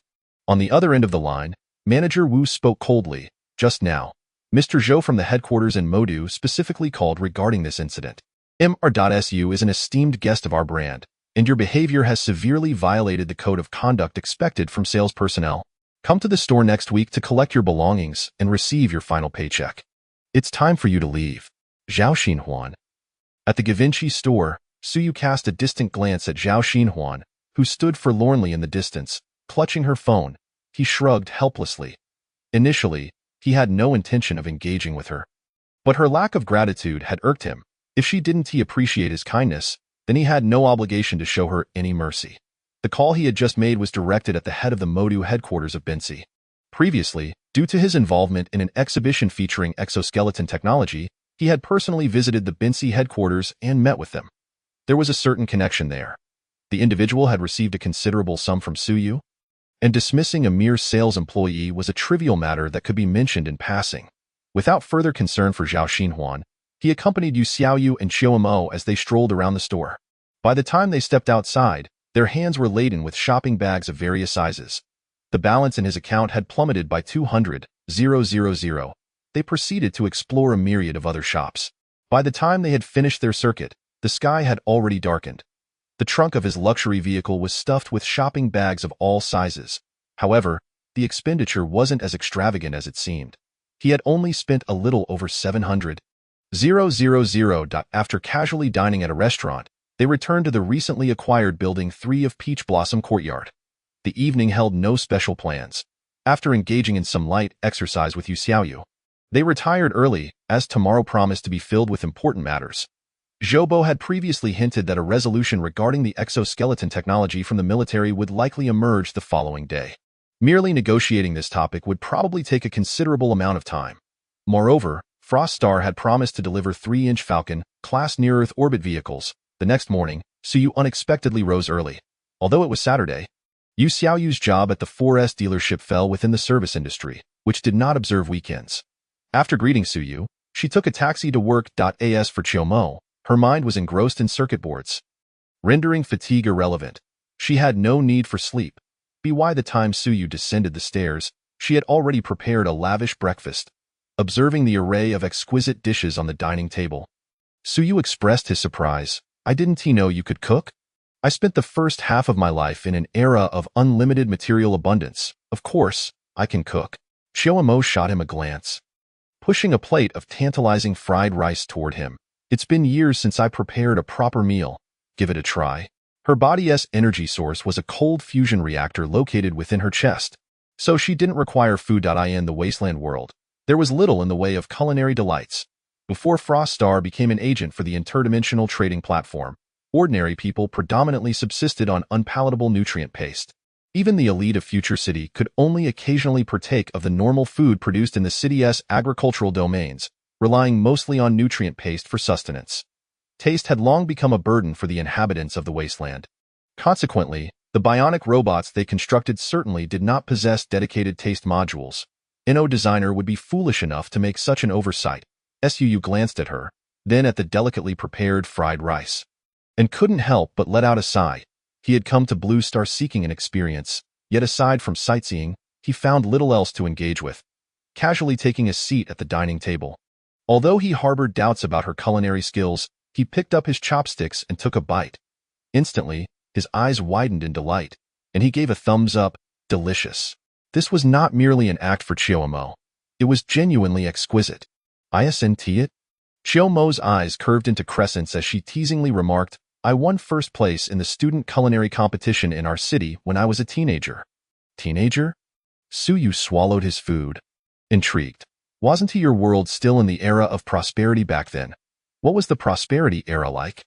On the other end of the line, Manager Wu spoke coldly. Just now, Mr. Zhou from the headquarters in Modu specifically called regarding this incident. Mr.Su is an esteemed guest of our brand, and your behavior has severely violated the code of conduct expected from sales personnel. Come to the store next week to collect your belongings and receive your final paycheck. It's time for you to leave. Zhao Xinhuan. At the Givenchy store, Suyu cast a distant glance at Zhao Xinhuan, who stood forlornly in the distance, clutching her phone. He shrugged helplessly. Initially, he had no intention of engaging with her. But her lack of gratitude had irked him. If she didn't appreciate his kindness, then he had no obligation to show her any mercy. The call he had just made was directed at the head of the Modu headquarters of Binsi. Previously, due to his involvement in an exhibition featuring exoskeleton technology, he had personally visited the Binsi headquarters and met with them. There was a certain connection there. The individual had received a considerable sum from Suyu, and dismissing a mere sales employee was a trivial matter that could be mentioned in passing. Without further concern for Zhao Xinhuan, he accompanied Yu Xiaoyu and Xiaomo as they strolled around the store. By the time they stepped outside, their hands were laden with shopping bags of various sizes. The balance in his account had plummeted by 200,000. They proceeded to explore a myriad of other shops. By the time they had finished their circuit, the sky had already darkened. The trunk of his luxury vehicle was stuffed with shopping bags of all sizes. However, the expenditure wasn't as extravagant as it seemed. He had only spent a little over 700,000. After casually dining at a restaurant, they returned to the recently acquired Building 3 of Peach Blossom Courtyard. The evening held no special plans. After engaging in some light exercise with Yu Xiaoyu, they retired early, as tomorrow promised to be filled with important matters. Zhoubo had previously hinted that a resolution regarding the exoskeleton technology from the military would likely emerge the following day. Merely negotiating this topic would probably take a considerable amount of time. Moreover, Froststar had promised to deliver 3-inch Falcon class near-Earth orbit vehicles. The next morning, Suyu unexpectedly rose early. Although it was Saturday, Yu Xiaoyu's job at the 4S dealership fell within the service industry, which did not observe weekends. After greeting Suyu, she took a taxi to work. As for Xiaomo, her mind was engrossed in circuit boards, rendering fatigue irrelevant. She had no need for sleep. By the time Suyu descended the stairs, she had already prepared a lavish breakfast. Observing the array of exquisite dishes on the dining table, Suyu expressed his surprise. I didn't know you could cook? I spent the first half of my life in an era of unlimited material abundance. Of course, I can cook. Xiaomo shot him a glance, pushing a plate of tantalizing fried rice toward him. It's been years since I prepared a proper meal. Give it a try. Her body's energy source was a cold fusion reactor located within her chest, so she didn't require food. In the wasteland world, There was little in the way of culinary delights. Before Froststar became an agent for the interdimensional trading platform, ordinary people predominantly subsisted on unpalatable nutrient paste. Even the elite of Future City could only occasionally partake of the normal food produced in the city's agricultural domains, relying mostly on nutrient paste for sustenance. Taste had long become a burden for the inhabitants of the wasteland. Consequently, the bionic robots they constructed certainly did not possess dedicated taste modules. No designer would be foolish enough to make such an oversight. Suu glanced at her, then at the delicately prepared fried rice, and couldn't help but let out a sigh. He had come to Blue Star seeking an experience, yet aside from sightseeing, he found little else to engage with, casually taking a seat at the dining table. Although he harbored doubts about her culinary skills, he picked up his chopsticks and took a bite. Instantly, his eyes widened in delight, and he gave a thumbs up. Delicious. This was not merely an act for Chiyomo. It was genuinely exquisite. Isn't it? Chiyomo's eyes curved into crescents as she teasingly remarked, I won first place in the student culinary competition in our city when I was a teenager. Teenager? Suyu swallowed his food. Intrigued. Wasn't your world still in the era of prosperity back then? What was the prosperity era like?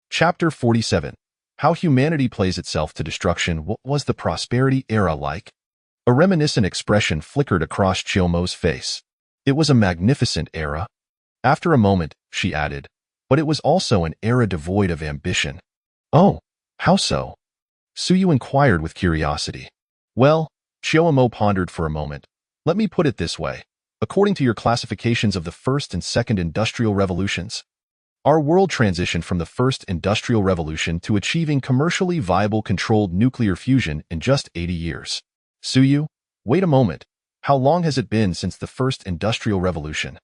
Chapter 47. How Humanity Plays Itself to Destruction. What was the prosperity era like? A reminiscent expression flickered across Chiyomo's face. It was a magnificent era. After a moment, she added, but it was also an era devoid of ambition. Oh, how so? Suyu inquired with curiosity. Well, Chiyomo pondered for a moment. Let me put it this way. According to your classifications of the First and Second Industrial Revolutions, our world transitioned from the First Industrial Revolution to achieving commercially viable controlled nuclear fusion in just 80 years. Suyu, wait a moment. How long has it been since the First Industrial Revolution?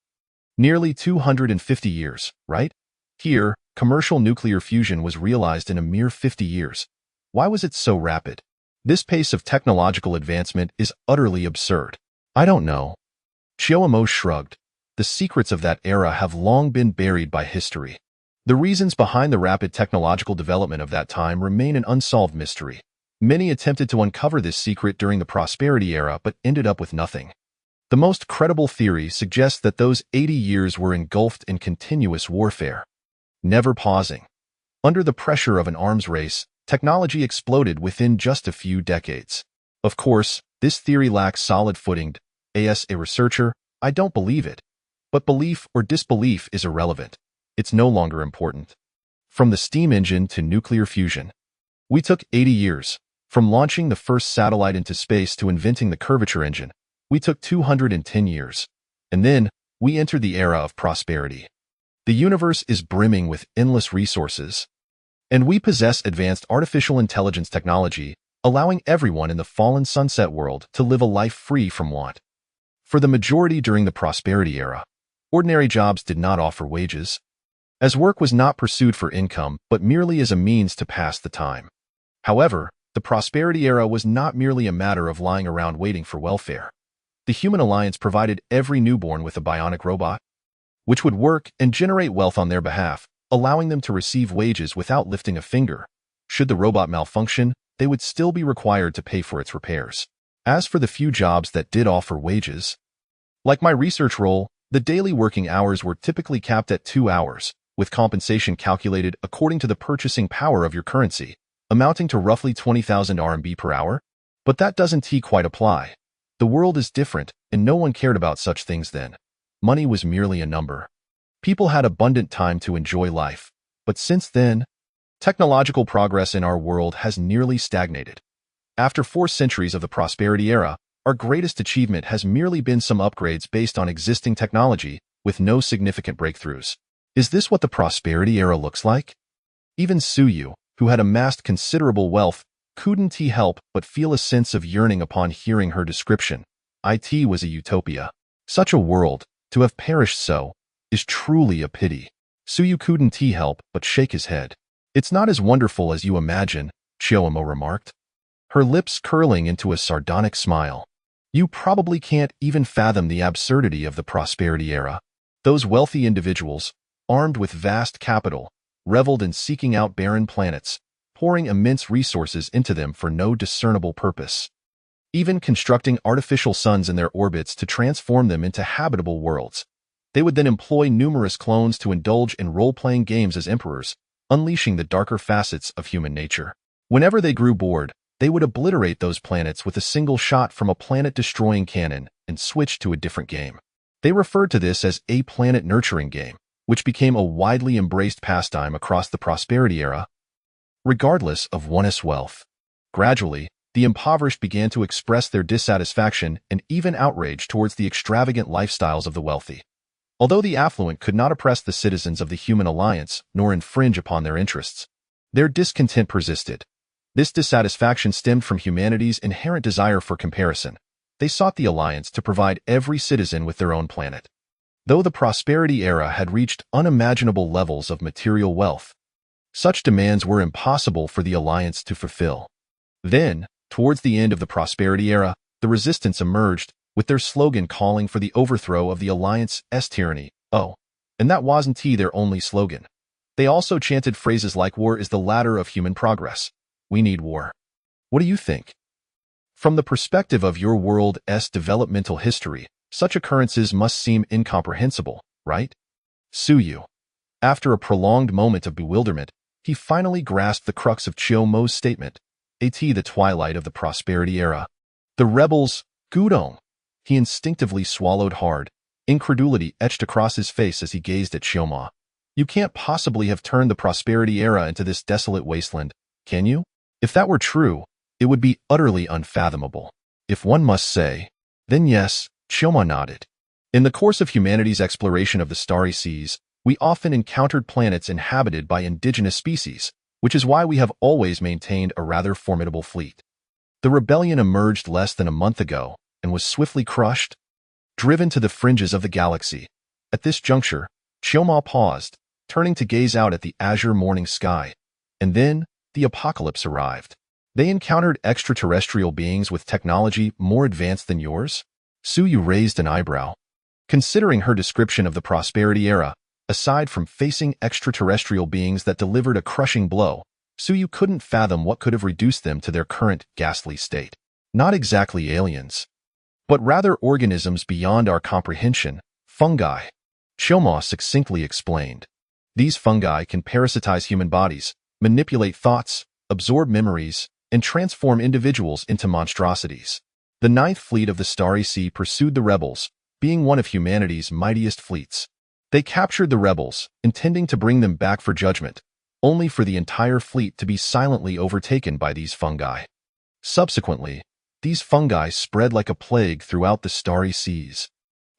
Nearly 250 years, right? Here, commercial nuclear fusion was realized in a mere 50 years. Why was it so rapid? This pace of technological advancement is utterly absurd. I don't know. Chiyomo shrugged. The secrets of that era have long been buried by history. The reasons behind the rapid technological development of that time remain an unsolved mystery. Many attempted to uncover this secret during the prosperity era but ended up with nothing. The most credible theory suggests that those 80 years were engulfed in continuous warfare, never pausing. Under the pressure of an arms race, technology exploded within just a few decades. Of course, this theory lacks solid footing. As a researcher, I don't believe it. But belief or disbelief is irrelevant. It's no longer important. From the steam engine to nuclear fusion, we took 80 years. From launching the first satellite into space to inventing the curvature engine, we took 210 years. And then, we entered the era of prosperity. The universe is brimming with endless resources. And we possess advanced artificial intelligence technology, allowing everyone in the fallen sunset world to live a life free from want. For the majority during the prosperity era, ordinary jobs did not offer wages, as work was not pursued for income but merely as a means to pass the time. However, the prosperity era was not merely a matter of lying around waiting for welfare. The Human Alliance provided every newborn with a bionic robot, which would work and generate wealth on their behalf, allowing them to receive wages without lifting a finger. Should the robot malfunction, they would still be required to pay for its repairs. As for the few jobs that did offer wages, like my research role, the daily working hours were typically capped at 2 hours, with compensation calculated according to the purchasing power of your currency, amounting to roughly 20,000 RMB per hour. But that doesn't quite apply. The world is different, and no one cared about such things then. Money was merely a number. People had abundant time to enjoy life. But since then, technological progress in our world has nearly stagnated. After 4 centuries of the prosperity era, our greatest achievement has merely been some upgrades based on existing technology, with no significant breakthroughs. Is this what the prosperity era looks like? Even Suyu, who had amassed considerable wealth, couldn't help but feel a sense of yearning upon hearing her description. It was a utopia. Such a world, to have perished so, is truly a pity. Suyu couldn't help but shake his head. It's not as wonderful as you imagine, Chiyomo remarked, her lips curling into a sardonic smile. You probably can't even fathom the absurdity of the prosperity era. Those wealthy individuals, armed with vast capital, reveled in seeking out barren planets, pouring immense resources into them for no discernible purpose. even constructing artificial suns in their orbits to transform them into habitable worlds. They would then employ numerous clones to indulge in role-playing games as emperors, unleashing the darker facets of human nature. Whenever they grew bored, they would obliterate those planets with a single shot from a planet-destroying cannon and switch to a different game. They referred to this as a planet-nurturing game, which became a widely embraced pastime across the Prosperity Era, regardless of one's wealth. Gradually, the impoverished began to express their dissatisfaction and even outrage towards the extravagant lifestyles of the wealthy. Although the affluent could not oppress the citizens of the human alliance nor infringe upon their interests, their discontent persisted. This dissatisfaction stemmed from humanity's inherent desire for comparison. They sought the alliance to provide every citizen with their own planet. Though the Prosperity Era had reached unimaginable levels of material wealth, such demands were impossible for the alliance to fulfill. Then, towards the end of the Prosperity Era, the resistance emerged, with their slogan calling for the overthrow of the alliance's tyranny. Oh, and that wasn't their only slogan. They also chanted phrases like "War is the ladder of human progress. We need war." What do you think? From the perspective of your world's developmental history, such occurrences must seem incomprehensible, right? Suyu. After a prolonged moment of bewilderment, he finally grasped the crux of Chiyomo's statement. The twilight of the Prosperity Era. The rebels, Gudong. He instinctively swallowed hard. Incredulity etched across his face as he gazed at Chiyomo. You can't possibly have turned the Prosperity Era into this desolate wasteland, can you? If that were true, it would be utterly unfathomable. If one must say, then yes, Chiyomo nodded. In the course of humanity's exploration of the starry seas, we often encountered planets inhabited by indigenous species, which is why we have always maintained a rather formidable fleet. The rebellion emerged less than a month ago and was swiftly crushed, driven to the fringes of the galaxy. At this juncture, Chiyomo paused, turning to gaze out at the azure morning sky. And then, the apocalypse arrived. They encountered extraterrestrial beings with technology more advanced than yours? Suyu raised an eyebrow. Considering her description of the Prosperity Era, aside from facing extraterrestrial beings that delivered a crushing blow, Suyu couldn't fathom what could have reduced them to their current ghastly state. Not exactly aliens, but rather organisms beyond our comprehension, fungi. Chiyomo succinctly explained. These fungi can parasitize human bodies, manipulate thoughts, absorb memories, and transform individuals into monstrosities. The Ninth Fleet of the Starry Sea pursued the rebels, being one of humanity's mightiest fleets. They captured the rebels, intending to bring them back for judgment, only for the entire fleet to be silently overtaken by these fungi. Subsequently, these fungi spread like a plague throughout the starry seas.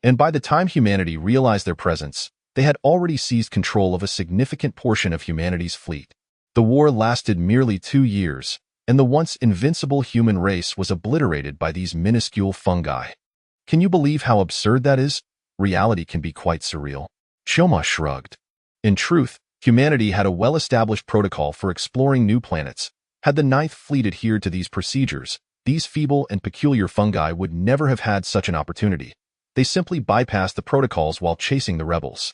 And by the time humanity realized their presence, they had already seized control of a significant portion of humanity's fleet. The war lasted merely 2 years, and the once invincible human race was obliterated by these minuscule fungi. Can you believe how absurd that is? Reality can be quite surreal. Chiyomo shrugged. In truth, humanity had a well-established protocol for exploring new planets. Had the Ninth Fleet adhered to these procedures, these feeble and peculiar fungi would never have had such an opportunity. They simply bypassed the protocols while chasing the rebels.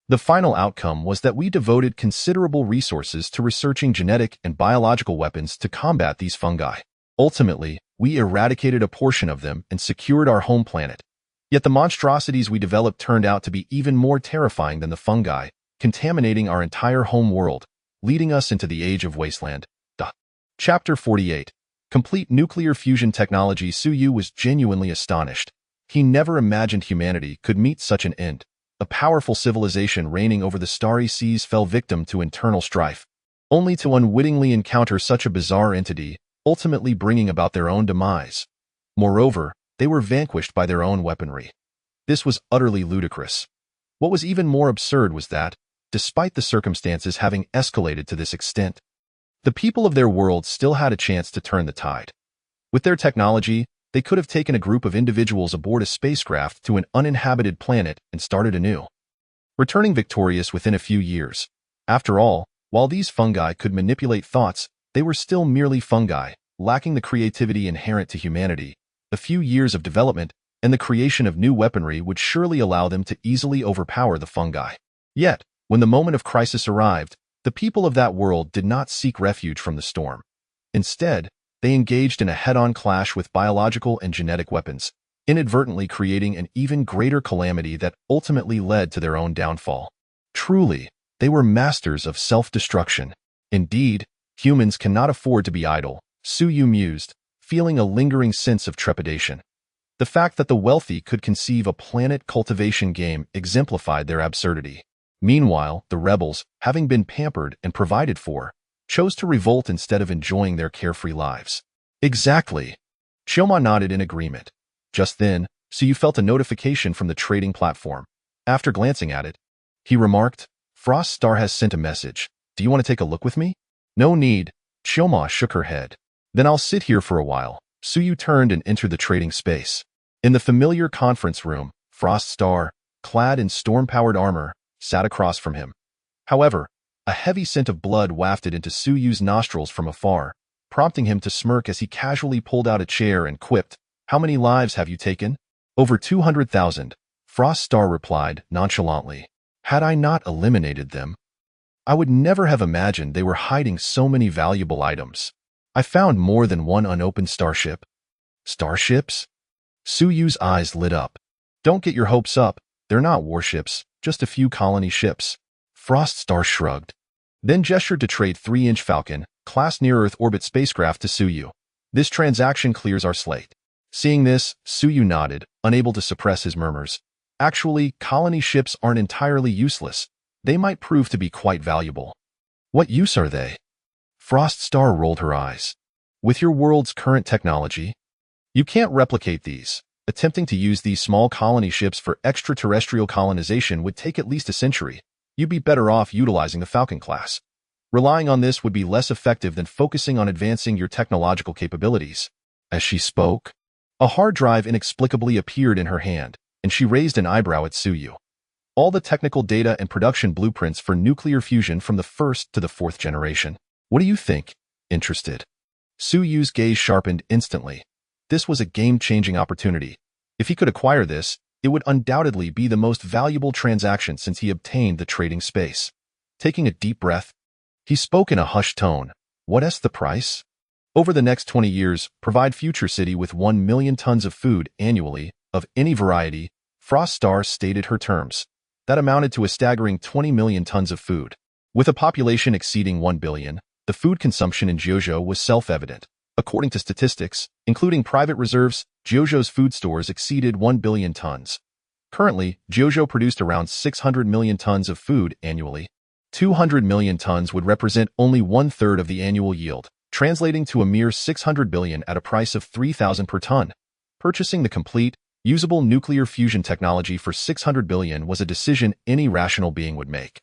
The final outcome was that we devoted considerable resources to researching genetic and biological weapons to combat these fungi. Ultimately, we eradicated a portion of them and secured our home planet. Yet the monstrosities we developed turned out to be even more terrifying than the fungi, contaminating our entire home world, leading us into the Age of Wasteland. Chapter 48. Complete nuclear fusion technology. Suyu was genuinely astonished. He never imagined humanity could meet such an end. A powerful civilization reigning over the starry seas fell victim to internal strife, only to unwittingly encounter such a bizarre entity, ultimately bringing about their own demise. Moreover, they were vanquished by their own weaponry. This was utterly ludicrous. What was even more absurd was that, despite the circumstances having escalated to this extent, the people of their world still had a chance to turn the tide. With their technology, they could have taken a group of individuals aboard a spacecraft to an uninhabited planet and started anew, returning victorious within a few years. After all, while these fungi could manipulate thoughts, they were still merely fungi, lacking the creativity inherent to humanity. A few years of development and the creation of new weaponry would surely allow them to easily overpower the fungi. Yet, when the moment of crisis arrived, the people of that world did not seek refuge from the storm. Instead, they engaged in a head-on clash with biological and genetic weapons, inadvertently creating an even greater calamity that ultimately led to their own downfall. Truly, they were masters of self-destruction. Indeed, humans cannot afford to be idle, Suyu mused, feeling a lingering sense of trepidation. The fact that the wealthy could conceive a planet cultivation game exemplified their absurdity. Meanwhile, the rebels, having been pampered and provided for, chose to revolt instead of enjoying their carefree lives. Exactly. Chioma nodded in agreement. Just then, Suyu felt a notification from the trading platform. After glancing at it, he remarked, "Frost Star has sent a message. Do you want to take a look with me?" "No need." Chioma shook her head. "Then I'll sit here for a while." Suyu turned and entered the trading space. In the familiar conference room, Frost Star, clad in storm-powered armor, sat across from him. However, a heavy scent of blood wafted into Suyu's nostrils from afar, prompting him to smirk as he casually pulled out a chair and quipped, "How many lives have you taken?" "Over 200,000, Frost Star replied nonchalantly. "Had I not eliminated them, I would never have imagined they were hiding so many valuable items. I found more than one unopened starship." "Starships?" Suyu's eyes lit up. "Don't get your hopes up. They're not warships, just a few colony ships." Frost Star shrugged, then gestured to trade 3-inch Falcon, class near-Earth orbit spacecraft to Suyu. "This transaction clears our slate." Seeing this, Suyu nodded, unable to suppress his murmurs. Actually, colony ships aren't entirely useless. They might prove to be quite valuable. "What use are they?" Frost Star rolled her eyes. "With your world's current technology, you can't replicate these. Attempting to use these small colony ships for extraterrestrial colonization would take at least a century. You'd be better off utilizing the Falcon class. Relying on this would be less effective than focusing on advancing your technological capabilities." As she spoke, a hard drive inexplicably appeared in her hand, and she raised an eyebrow at Suyu. "All the technical data and production blueprints for nuclear fusion from the 1st to the 4th generation. What do you think?" Interested. Suyu's gaze sharpened instantly. This was a game-changing opportunity. If he could acquire this, it would undoubtedly be the most valuable transaction since he obtained the trading space. Taking a deep breath, he spoke in a hushed tone. "What's the price?" "Over the next 20 years, provide Future City with 1 million tons of food annually, of any variety," Frost Star stated her terms. That amounted to a staggering 20 million tons of food. With a population exceeding 1 billion, the food consumption in Jeojo was self-evident. According to statistics, including private reserves, Jeojo's food stores exceeded 1 billion tons. Currently, Jeojo produced around 600 million tons of food annually. 200 million tons would represent only 1/3 of the annual yield, translating to a mere 600 billion at a price of 3,000 per ton. Purchasing the complete, usable nuclear fusion technology for 600 billion was a decision any rational being would make.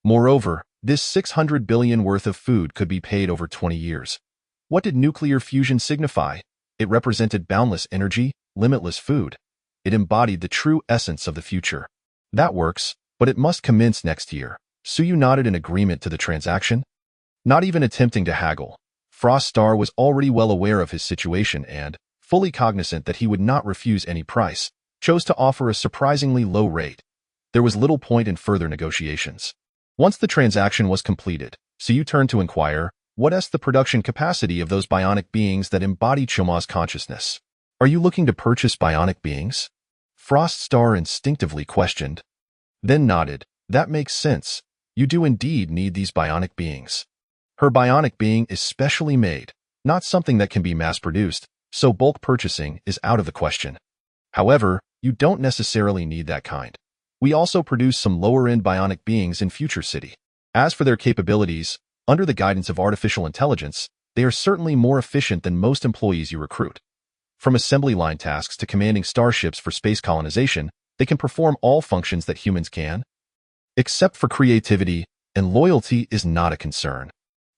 Moreover, this 600 billion worth of food could be paid over 20 years. What did nuclear fusion signify? It represented boundless energy, limitless food. It embodied the true essence of the future. That works, but it must commence next year. Suyu nodded in agreement to the transaction. Not even attempting to haggle, Frost Star was already well aware of his situation and, fully cognizant that he would not refuse any price, chose to offer a surprisingly low rate. There was little point in further negotiations. Once the transaction was completed, Suyu turned to inquire, "What's the production capacity of those bionic beings that embody Choma's consciousness?" "Are you looking to purchase bionic beings?" Frost Star instinctively questioned, then nodded. "That makes sense. You do indeed need these bionic beings. Her bionic being is specially made, not something that can be mass-produced, so bulk purchasing is out of the question. However, you don't necessarily need that kind. We also produce some lower-end bionic beings in Future City. As for their capabilities, under the guidance of artificial intelligence, they are certainly more efficient than most employees you recruit. From assembly line tasks to commanding starships for space colonization, they can perform all functions that humans can. Except for creativity, and loyalty is not a concern.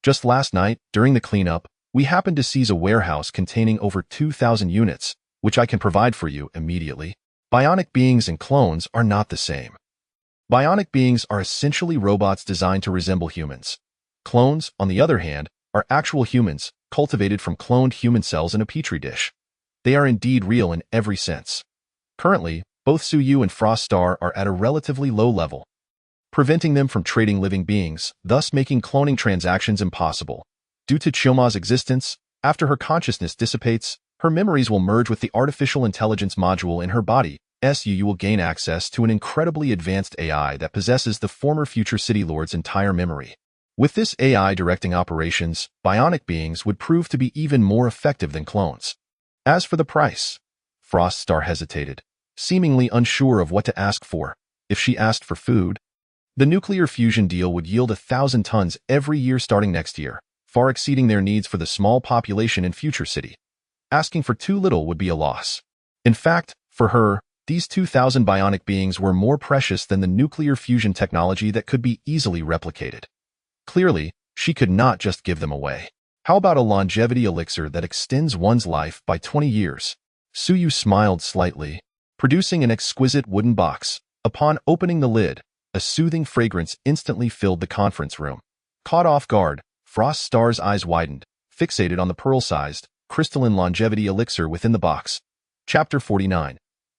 Just last night, during the cleanup, we happened to seize a warehouse containing over 2,000 units, which I can provide for you immediately. Bionic beings and clones are not the same. Bionic beings are essentially robots designed to resemble humans. Clones, on the other hand, are actual humans, cultivated from cloned human cells in a petri dish. They are indeed real in every sense. Currently, both Suyu and Frost Star are at a relatively low level, preventing them from trading living beings, thus making cloning transactions impossible. Due to Choma's existence, After her consciousness dissipates, her memories will merge with the artificial intelligence module in her body. You will gain access to an incredibly advanced AI that possesses the former Future City Lord's entire memory. With this AI directing operations, bionic beings would prove to be even more effective than clones. As for the price, Frost Star hesitated, seemingly unsure of what to ask for. If she asked for food, the nuclear fusion deal would yield 1,000 tons every year starting next year, far exceeding their needs for the small population in Future City. Asking for too little would be a loss. In fact, for her, these 2,000 bionic beings were more precious than the nuclear fusion technology that could be easily replicated. Clearly, she could not just give them away. How about a longevity elixir that extends one's life by 20 years? Suyu smiled slightly, producing an exquisite wooden box. Upon opening the lid, a soothing fragrance instantly filled the conference room. Caught off guard, Frost Star's eyes widened, fixated on the pearl-sized, crystalline longevity elixir within the box. Chapter 49.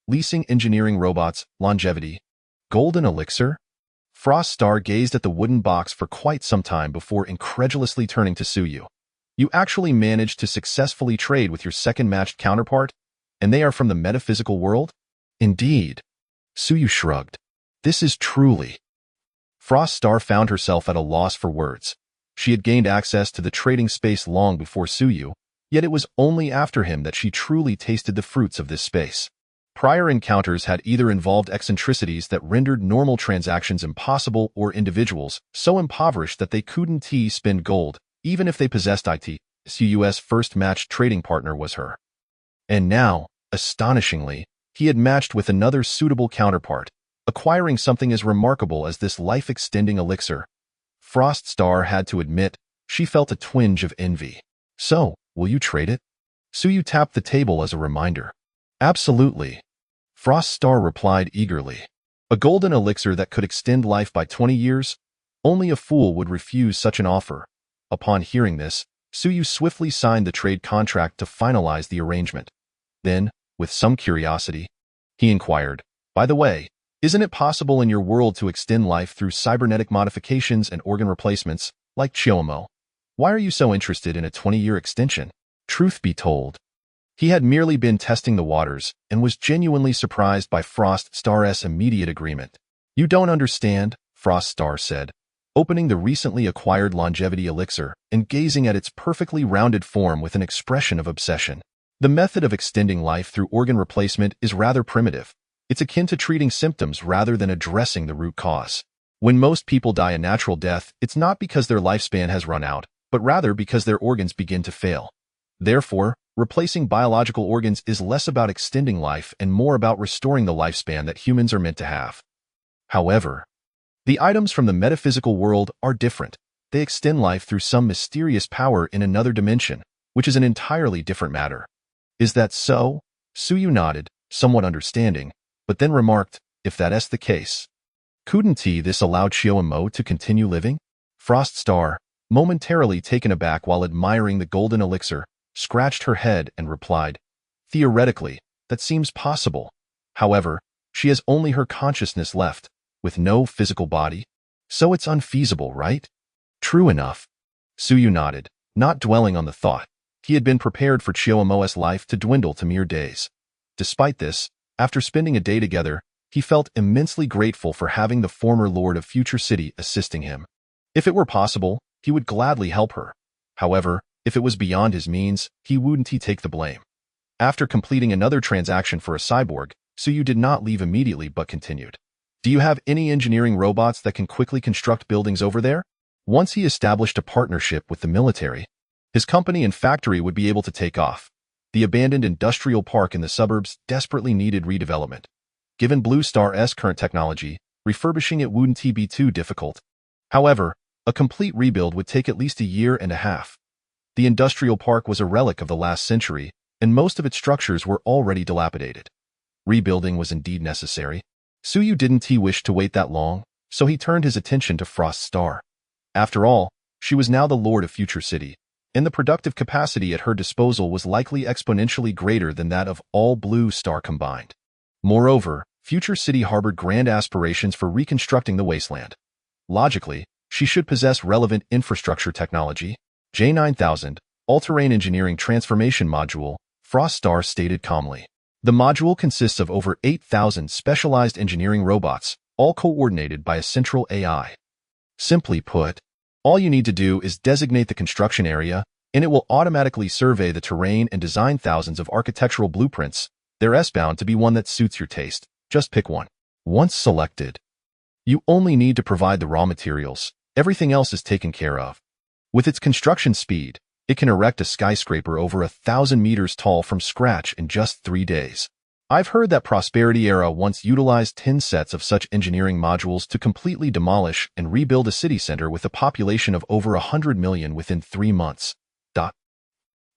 Leasing Engineering Robots, Longevity. Golden Elixir? Frost Star gazed at the wooden box for quite some time before incredulously turning to Suyu. You actually managed to successfully trade with your second-matched counterpart? And they are from the metaphysical world? Indeed. Suyu shrugged. This is truly... Frost Star found herself at a loss for words. She had gained access to the trading space long before Suyu, yet it was only after him that she truly tasted the fruits of this space. Prior encounters had either involved eccentricities that rendered normal transactions impossible or individuals so impoverished that they couldn't spend gold, even if they possessed it. Suyu's first matched trading partner was her. And now, astonishingly, he had matched with another suitable counterpart, acquiring something as remarkable as this life-extending elixir. Frost Star had to admit, she felt a twinge of envy. So, will you trade it? Suyu tapped the table as a reminder. Absolutely. Frost Star replied eagerly. A golden elixir that could extend life by 20 years? Only a fool would refuse such an offer. Upon hearing this, Suyu swiftly signed the trade contract to finalize the arrangement. Then, with some curiosity, he inquired, by the way, isn't it possible in your world to extend life through cybernetic modifications and organ replacements, like Chiomo? Why are you so interested in a 20-year extension? Truth be told, he had merely been testing the waters and was genuinely surprised by Frost Star's immediate agreement. You don't understand, Frost Star said, opening the recently acquired longevity elixir and gazing at its perfectly rounded form with an expression of obsession. The method of extending life through organ replacement is rather primitive. It's akin to treating symptoms rather than addressing the root cause. When most people die a natural death, it's not because their lifespan has run out, but rather because their organs begin to fail. Therefore, replacing biological organs is less about extending life and more about restoring the lifespan that humans are meant to have. However, the items from the metaphysical world are different. They extend life through some mysterious power in another dimension, which is an entirely different matter. Is that so? Suyu nodded, somewhat understanding, but then remarked, if that's the case, couldn't this allow Chiomo to continue living? Frost Star, momentarily taken aback while admiring the golden elixir, scratched her head and replied, theoretically, that seems possible. However, she has only her consciousness left, with no physical body. So it's unfeasible, right? True enough. Suyu nodded, not dwelling on the thought. He had been prepared for Chiomo's life to dwindle to mere days. Despite this, after spending a day together, he felt immensely grateful for having the former Lord of Future City assisting him. If it were possible, he would gladly help her. However, if it was beyond his means, he wouldn't take the blame. After completing another transaction for a cyborg, Suyu did not leave immediately but continued. Do you have any engineering robots that can quickly construct buildings over there? Once he established a partnership with the military, his company and factory would be able to take off. The abandoned industrial park in the suburbs desperately needed redevelopment. Given Blue Star's current technology, refurbishing it wouldn't be too difficult. However, a complete rebuild would take at least a year and a half. The industrial park was a relic of the last century, and most of its structures were already dilapidated. Rebuilding was indeed necessary. Suyu didn't wish to wait that long, so he turned his attention to Frost Star. After all, she was now the Lord of Future City, and the productive capacity at her disposal was likely exponentially greater than that of all Blue Star combined. Moreover, Future City harbored grand aspirations for reconstructing the wasteland. Logically, she should possess relevant infrastructure technology. J9000, All-Terrain Engineering Transformation Module, Frost Star stated calmly. The module consists of over 8,000 specialized engineering robots, all coordinated by a central AI. Simply put, all you need to do is designate the construction area, and it will automatically survey the terrain and design thousands of architectural blueprints. They're S-bound to be one that suits your taste. Just pick one. Once selected, you only need to provide the raw materials. Everything else is taken care of. With its construction speed, it can erect a skyscraper over 1,000 meters tall from scratch in just 3 days. I've heard that Prosperity Era once utilized 10 sets of such engineering modules to completely demolish and rebuild a city center with a population of over 100 million within 3 months.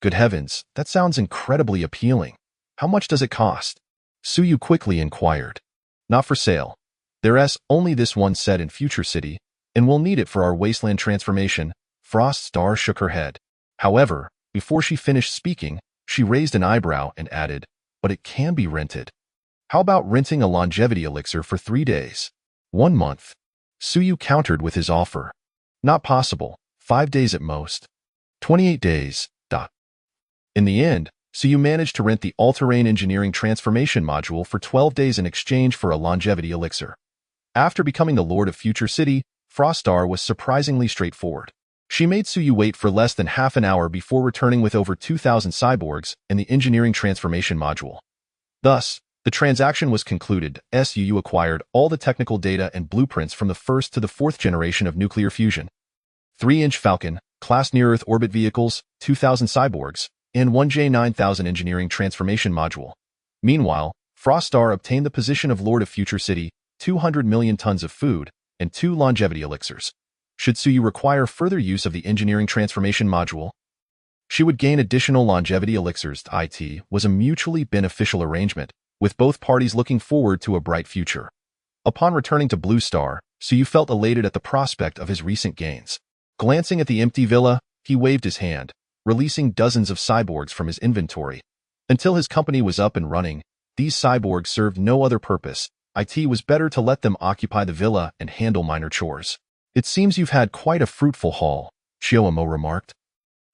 Good heavens, that sounds incredibly appealing. How much does it cost? Suyu quickly inquired. Not for sale. There's only this one set in Future City, and we'll need it for our wasteland transformation. Frost Star shook her head. However, before she finished speaking, she raised an eyebrow and added, but it can be rented. How about renting a longevity elixir for 3 days? 1 month. Suyu countered with his offer. Not possible. 5 days at most. 28 days. In the end, Suyu managed to rent the All-Terrain Engineering Transformation Module for 12 days in exchange for a longevity elixir. After becoming the Lord of Future City, Frost Star was surprisingly straightforward. She made Suyu wait for less than half an hour before returning with over 2,000 cyborgs and the Engineering Transformation Module. Thus, the transaction was concluded. Suyu acquired all the technical data and blueprints from the first to the 4th generation of nuclear fusion. 3-inch Falcon, class near-Earth orbit vehicles, 2,000 cyborgs, and 1J9000 Engineering Transformation Module. Meanwhile, Frost Star obtained the position of Lord of Future City, 200 million tons of food, and 2 longevity elixirs. Should Suyu require further use of the Engineering Transformation Module, she would gain additional longevity elixirs. It was a mutually beneficial arrangement, with both parties looking forward to a bright future. Upon returning to Blue Star, Suyu felt elated at the prospect of his recent gains. Glancing at the empty villa, he waved his hand, releasing dozens of cyborgs from his inventory. Until his company was up and running, these cyborgs served no other purpose. It was better to let them occupy the villa and handle minor chores. It seems you've had quite a fruitful haul, Chiyomo remarked,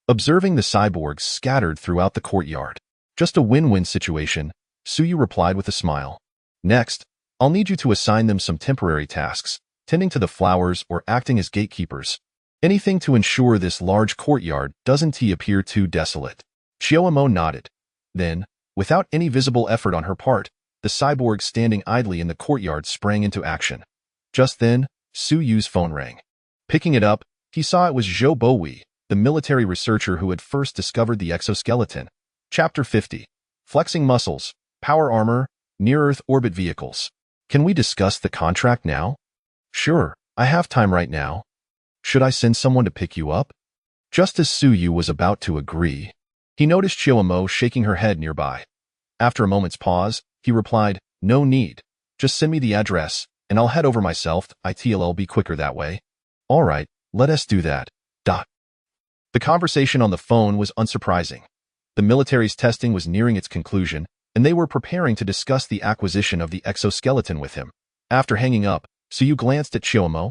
observing the cyborgs scattered throughout the courtyard. Just a win-win situation, Suyu replied with a smile. Next, I'll need you to assign them some temporary tasks, tending to the flowers or acting as gatekeepers. Anything to ensure this large courtyard doesn't appear too desolate. Chiyomo nodded. Then, without any visible effort on her part, the cyborgs standing idly in the courtyard sprang into action. Just then, Suyu's phone rang. Picking it up, he saw it was Zhou Bowie, the military researcher who had first discovered the exoskeleton. Chapter 50. Flexing Muscles, Power Armor, Near-Earth Orbit Vehicles. Can we discuss the contract now? Sure, I have time right now. Should I send someone to pick you up? Just as Suyu was about to agree, he noticed Chiyomo shaking her head nearby. After a moment's pause, he replied, No need. Just send me the address, and I'll head over myself. It'll be quicker that way. All right, let us do that. The conversation on the phone was unsurprising. The military's testing was nearing its conclusion, and they were preparing to discuss the acquisition of the exoskeleton with him. After hanging up, Suyu glanced at Chiyomo,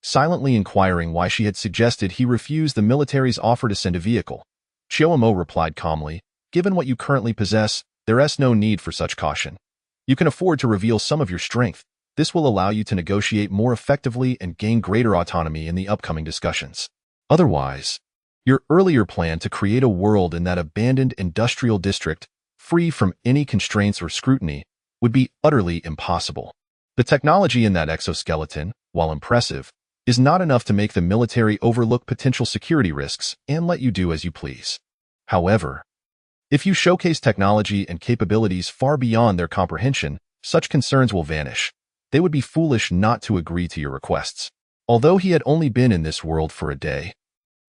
silently inquiring why she had suggested he refuse the military's offer to send a vehicle. Chiyomo replied calmly, Given what you currently possess, there's no need for such caution. You can afford to reveal some of your strength. This will allow you to negotiate more effectively and gain greater autonomy in the upcoming discussions. Otherwise, your earlier plan to create a world in that abandoned industrial district, free from any constraints or scrutiny, would be utterly impossible. The technology in that exoskeleton, while impressive, is not enough to make the military overlook potential security risks and let you do as you please. However, if you showcase technology and capabilities far beyond their comprehension, such concerns will vanish. They would be foolish not to agree to your requests. Although he had only been in this world for a day,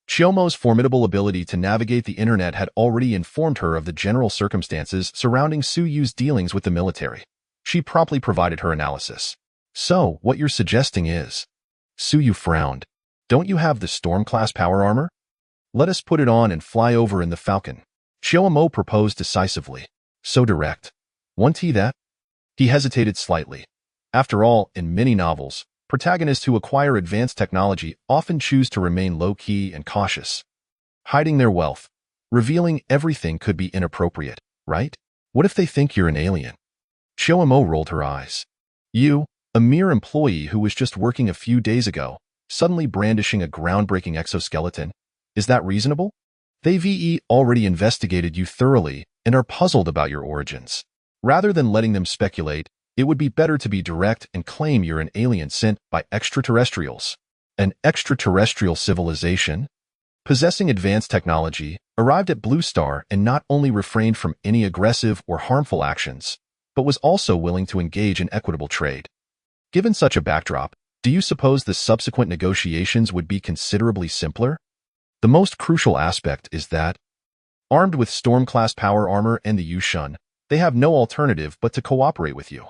Chiyomo's formidable ability to navigate the internet had already informed her of the general circumstances surrounding Suyu's dealings with the military. She promptly provided her analysis. So, what you're suggesting is... Suyu frowned. Don't you have the Storm-class power armor? Let us put it on and fly over in the Falcon. Chiyomo proposed decisively. So direct. Want that? He hesitated slightly. After all, in many novels, protagonists who acquire advanced technology often choose to remain low-key and cautious, hiding their wealth. Revealing everything could be inappropriate, right? What if they think you're an alien? Chiyomo rolled her eyes. You, a mere employee who was just working a few days ago, suddenly brandishing a groundbreaking exoskeleton? Is that reasonable? They've already investigated you thoroughly and are puzzled about your origins. Rather than letting them speculate, it would be better to be direct and claim you're an alien sent by extraterrestrials. An extraterrestrial civilization? Possessing advanced technology, arrived at Blue Star and not only refrained from any aggressive or harmful actions, but was also willing to engage in equitable trade. Given such a backdrop, do you suppose the subsequent negotiations would be considerably simpler? The most crucial aspect is that, armed with Storm-class power armor and the Yushun, they have no alternative but to cooperate with you.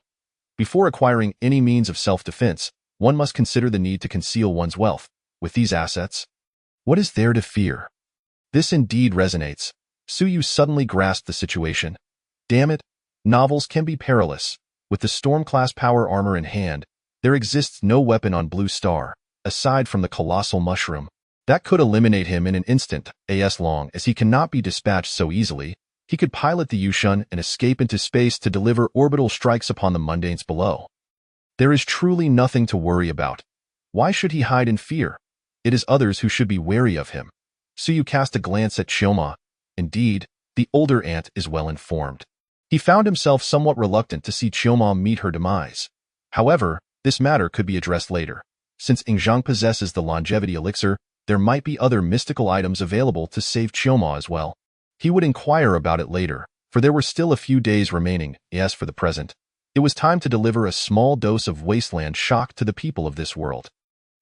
Before acquiring any means of self-defense, one must consider the need to conceal one's wealth. With these assets, what is there to fear? This indeed resonates. Suyu suddenly grasped the situation. Damn it, novels can be perilous. With the Storm-class power armor in hand, there exists no weapon on Blue Star, aside from the colossal mushroom. That could eliminate him in an instant. As long as he cannot be dispatched so easily, he could pilot the Yushun and escape into space to deliver orbital strikes upon the mundanes below. There is truly nothing to worry about. Why should he hide in fear? It is others who should be wary of him. Suyu cast a glance at Chioma. Indeed, the older aunt is well informed. He found himself somewhat reluctant to see Chioma meet her demise. However, this matter could be addressed later. Since Ingzhang possesses the longevity elixir, there might be other mystical items available to save Chioma as well. He would inquire about it later, for there were still a few days remaining. Yes, for the present, it was time to deliver a small dose of wasteland shock to the people of this world.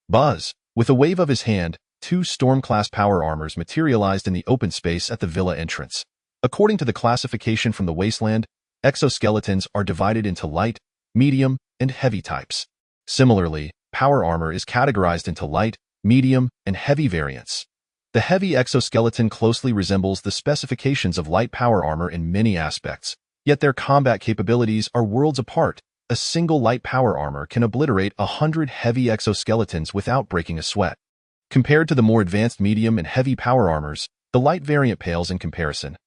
Buzz, with a wave of his hand, 2 Storm-class power armors materialized in the open space at the villa entrance. According to the classification from the wasteland, exoskeletons are divided into light, medium, and heavy types. Similarly, power armor is categorized into light, medium, and heavy variants. The heavy exoskeleton closely resembles the specifications of light power armor in many aspects, yet their combat capabilities are worlds apart. A single light power armor can obliterate 100 heavy exoskeletons without breaking a sweat. Compared to the more advanced medium and heavy power armors, the light variant pales in comparison.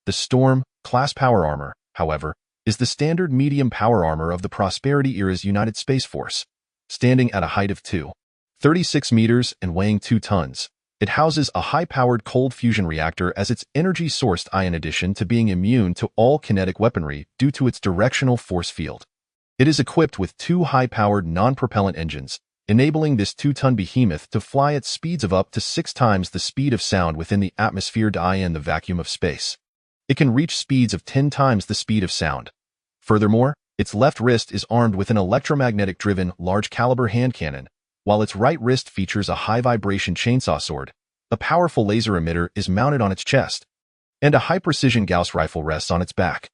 The Storm-class power armor, however, is the standard medium power armor of the Prosperity Era's United Space Force. Standing at a height of 236 meters and weighing 2 tons, it houses a high-powered cold fusion reactor as its energy-sourced in addition to being immune to all kinetic weaponry due to its directional force field. It is equipped with 2 high-powered non-propellant engines, enabling this 2-ton behemoth to fly at speeds of up to 6 times the speed of sound within the atmosphere in the vacuum of space. It can reach speeds of 10 times the speed of sound. Furthermore, its left wrist is armed with an electromagnetic-driven large-caliber hand cannon, while its right wrist features a high-vibration chainsaw sword. A powerful laser emitter is mounted on its chest, and a high-precision Gauss rifle rests on its back.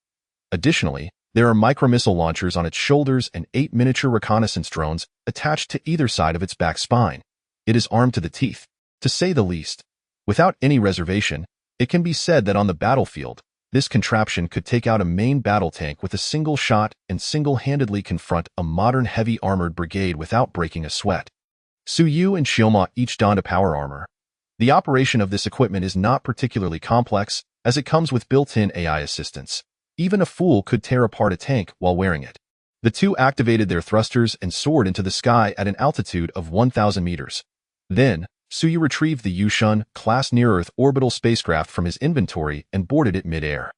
Additionally, there are micromissile launchers on its shoulders and 8 miniature reconnaissance drones attached to either side of its back spine. It is armed to the teeth, to say the least. Without any reservation, it can be said that on the battlefield, this contraption could take out a main battle tank with a single shot and single-handedly confront a modern heavy armored brigade without breaking a sweat. Suyu and Chioma each donned a power armor. The operation of this equipment is not particularly complex, as it comes with built-in AI assistance. Even a fool could tear apart a tank while wearing it. The two activated their thrusters and soared into the sky at an altitude of 1,000 meters. Then, Suyu retrieved the Yushun-class near-Earth orbital spacecraft from his inventory and boarded it mid-air.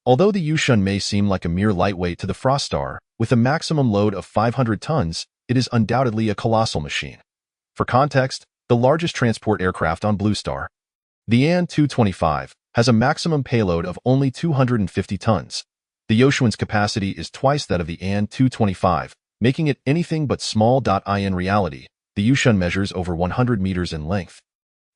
Although the Yushun may seem like a mere lightweight to the Frost Star, with a maximum load of 500 tons, it is undoubtedly a colossal machine. For context, the largest transport aircraft on Blue Star, the An-225, has a maximum payload of only 250 tons. The Yoshuan's capacity is twice that of the An-225, making it anything but small. In reality, the Yushun measures over 100 meters in length,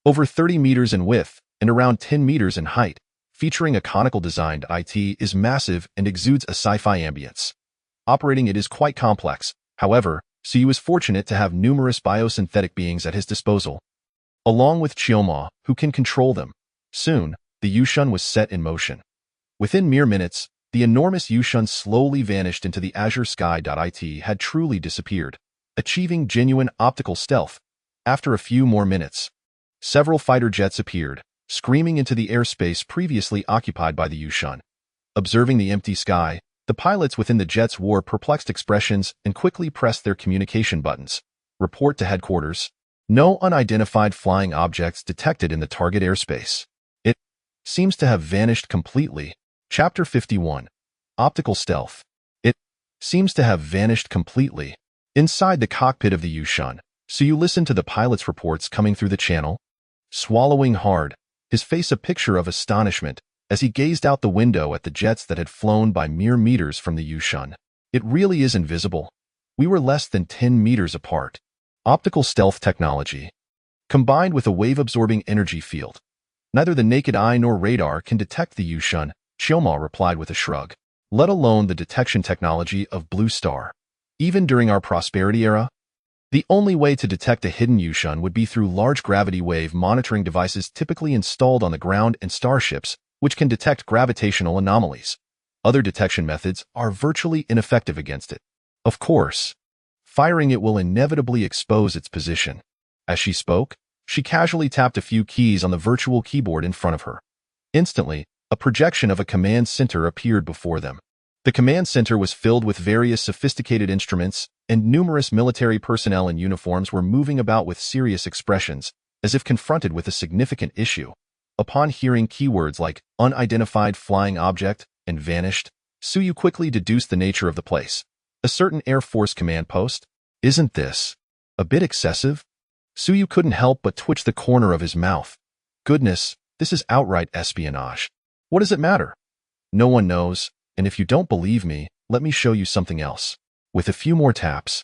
over 30 meters in width, and around 10 meters in height. Featuring a conical design, it is massive and exudes a sci-fi ambience. Operating it is quite complex. However, Suyu is fortunate to have numerous biosynthetic beings at his disposal, along with Chioma, who can control them. Soon, the Yushun was set in motion. Within mere minutes, the enormous Yushun slowly vanished into the azure sky. It had truly disappeared, achieving genuine optical stealth. After a few more minutes, several fighter jets appeared, screaming into the airspace previously occupied by the Yushun. Observing the empty sky, the pilots within the jets wore perplexed expressions and quickly pressed their communication buttons. Report to headquarters. No unidentified flying objects detected in the target airspace. It seems to have vanished completely. Chapter 51. Optical Stealth. It seems to have vanished completely. Inside the cockpit of the Yushun, Suyu listened to the pilot's reports coming through the channel. Swallowing hard, his face a picture of astonishment as he gazed out the window at the jets that had flown by mere meters from the Yushun. It really is invisible. We were less than 10 meters apart. Optical stealth technology. Combined with a wave-absorbing energy field. Neither the naked eye nor radar can detect the Yushun, Chioma replied with a shrug. Let alone the detection technology of Blue Star. Even during our prosperity era, the only way to detect a hidden Yushun would be through large gravity wave monitoring devices typically installed on the ground and starships, which can detect gravitational anomalies. Other detection methods are virtually ineffective against it. Of course, firing it will inevitably expose its position. As she spoke, she casually tapped a few keys on the virtual keyboard in front of her. Instantly, a projection of a command center appeared before them. The command center was filled with various sophisticated instruments, and numerous military personnel in uniforms were moving about with serious expressions, as if confronted with a significant issue. Upon hearing keywords like unidentified flying object and vanished, Suyu quickly deduced the nature of the place. A certain Air Force command post? Isn't this a bit excessive? Suyu couldn't help but twitch the corner of his mouth. Goodness, this is outright espionage. What does it matter? No one knows, and if you don't believe me, let me show you something else. With a few more taps,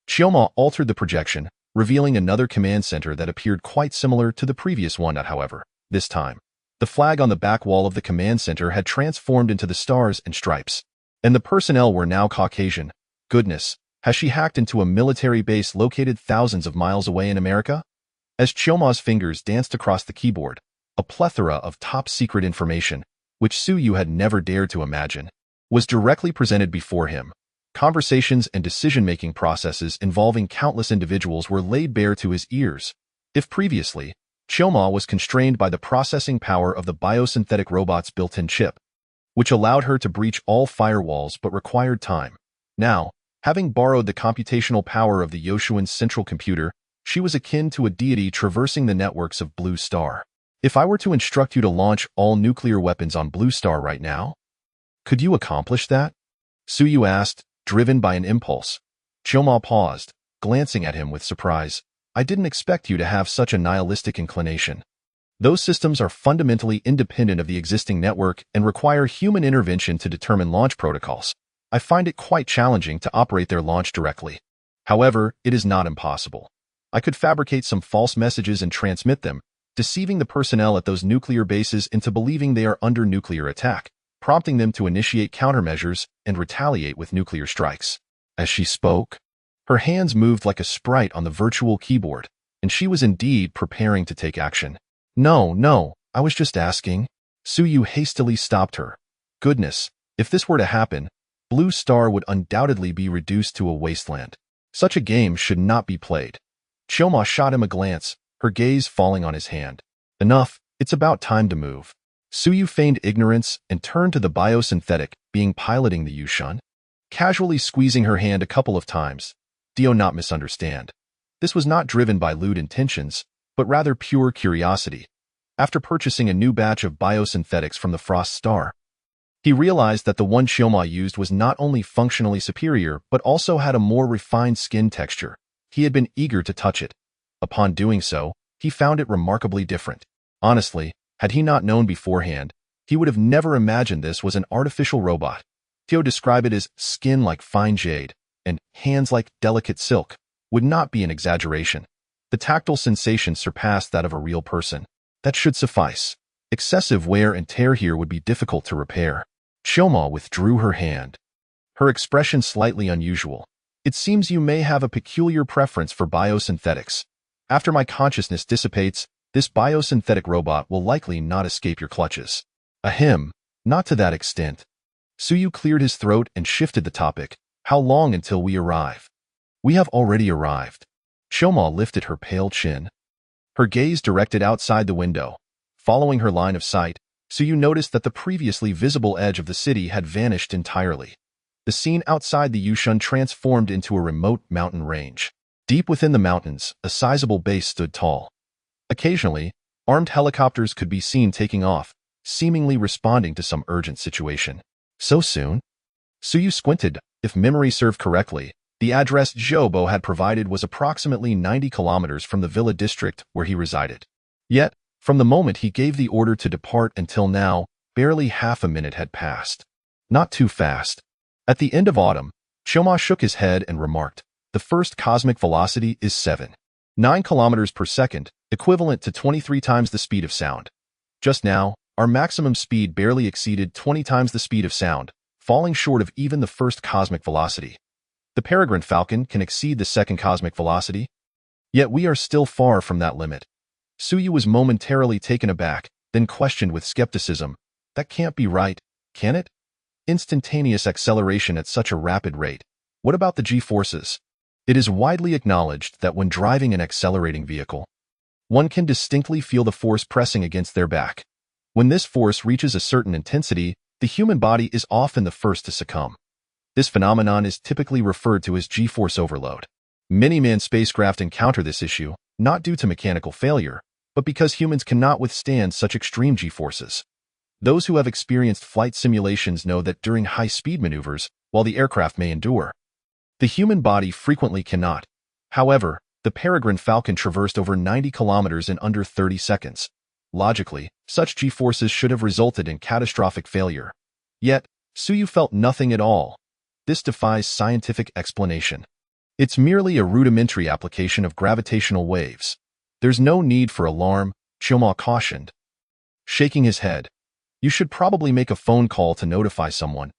Chioma altered the projection, revealing another command center that appeared quite similar to the previous one. However, this time, the flag on the back wall of the command center had transformed into the stars and stripes, and the personnel were now Caucasian. Goodness, has she hacked into a military base located thousands of miles away in America? As Chioma's fingers danced across the keyboard, a plethora of top-secret information, which Suyu had never dared to imagine, was directly presented before him. Conversations and decision-making processes involving countless individuals were laid bare to his ears. If previously, Chioma was constrained by the processing power of the biosynthetic robot's built-in chip, which allowed her to breach all firewalls but required time. Now, having borrowed the computational power of the Yoshuan's central computer, she was akin to a deity traversing the networks of Blue Star. If I were to instruct you to launch all nuclear weapons on Blue Star right now, could you accomplish that? Suyu asked, driven by an impulse. Chioma paused, glancing at him with surprise. I didn't expect you to have such a nihilistic inclination. Those systems are fundamentally independent of the existing network and require human intervention to determine launch protocols. I find it quite challenging to operate their launch directly. However, it is not impossible. I could fabricate some false messages and transmit them, deceiving the personnel at those nuclear bases into believing they are under nuclear attack, prompting them to initiate countermeasures and retaliate with nuclear strikes. As she spoke, her hands moved like a sprite on the virtual keyboard, and she was indeed preparing to take action. No, I was just asking. Suyu hastily stopped her. Goodness, if this were to happen, Blue Star would undoubtedly be reduced to a wasteland. Such a game should not be played. Chioma shot him a glance, her gaze falling on his hand. Enough, it's about time to move. Suyu feigned ignorance and turned to the biosynthetic being piloting the Yushun, casually squeezing her hand a couple of times. Do not misunderstand. This was not driven by lewd intentions, but rather pure curiosity. After purchasing a new batch of biosynthetics from the Frost Star, he realized that the one Chioma used was not only functionally superior, but also had a more refined skin texture. He had been eager to touch it. Upon doing so, he found it remarkably different. Honestly, had he not known beforehand, he would have never imagined this was an artificial robot. Teo described it as skin like fine jade and hands like delicate silk would not be an exaggeration. The tactile sensation surpassed that of a real person. That should suffice. Excessive wear and tear here would be difficult to repair. Chioma withdrew her hand, her expression slightly unusual. It seems you may have a peculiar preference for biosynthetics. After my consciousness dissipates, this biosynthetic robot will likely not escape your clutches. Ahem, not to that extent. Suyu cleared his throat and shifted the topic. How long until we arrive? We have already arrived. Chioma lifted her pale chin, her gaze directed outside the window. Following her line of sight, Suyu noticed that the previously visible edge of the city had vanished entirely. The scene outside the Yushun transformed into a remote mountain range. Deep within the mountains, a sizable base stood tall. Occasionally, armed helicopters could be seen taking off, seemingly responding to some urgent situation. So soon? Suyu squinted. If memory served correctly, the address Jobo had provided was approximately 90 kilometers from the villa district where he resided. Yet, from the moment he gave the order to depart until now, barely half a minute had passed. Not too fast. At the end of autumn, Choma shook his head and remarked, "The first cosmic velocity is 7.9 kilometers per second, equivalent to 23 times the speed of sound. Just now, our maximum speed barely exceeded 20 times the speed of sound, falling short of even the first cosmic velocity. The Peregrine Falcon can exceed the second cosmic velocity, yet we are still far from that limit." Suyu was momentarily taken aback, then questioned with skepticism, "That can't be right, can it? Instantaneous acceleration at such a rapid rate. What about the G-forces?" It is widely acknowledged that when driving an accelerating vehicle, one can distinctly feel the force pressing against their back. When this force reaches a certain intensity, the human body is often the first to succumb. This phenomenon is typically referred to as G-force overload. Many manned spacecraft encounter this issue, not due to mechanical failure, but because humans cannot withstand such extreme G-forces. Those who have experienced flight simulations know that during high-speed maneuvers, while the aircraft may endure, the human body frequently cannot. However, the Peregrine Falcon traversed over 90 kilometers in under 30 seconds. Logically, such G-forces should have resulted in catastrophic failure. Yet, Suyu felt nothing at all. This defies scientific explanation. It's merely a rudimentary application of gravitational waves. There's no need for alarm, Choma cautioned. Shaking his head, "You should probably make a phone call to notify someone.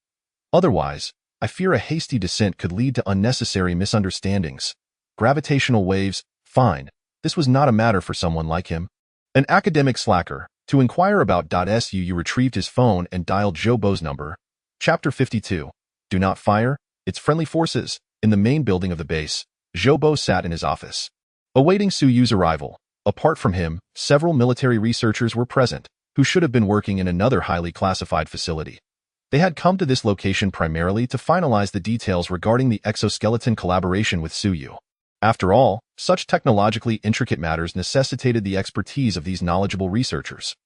Otherwise, I fear a hasty descent could lead to unnecessary misunderstandings. Gravitational waves, fine. This was not a matter for someone like him." An academic slacker. To inquire about Suyu retrieved his phone and dialed Jobo's number. Chapter 52. Do not fire. It's friendly forces. In the main building of the base, Jobo sat in his office, awaiting Suyu's arrival. Apart from him, several military researchers were present, who should have been working in another highly classified facility. They had come to this location primarily to finalize the details regarding the exoskeleton collaboration with Suyu. After all, such technologically intricate matters necessitated the expertise of these knowledgeable researchers.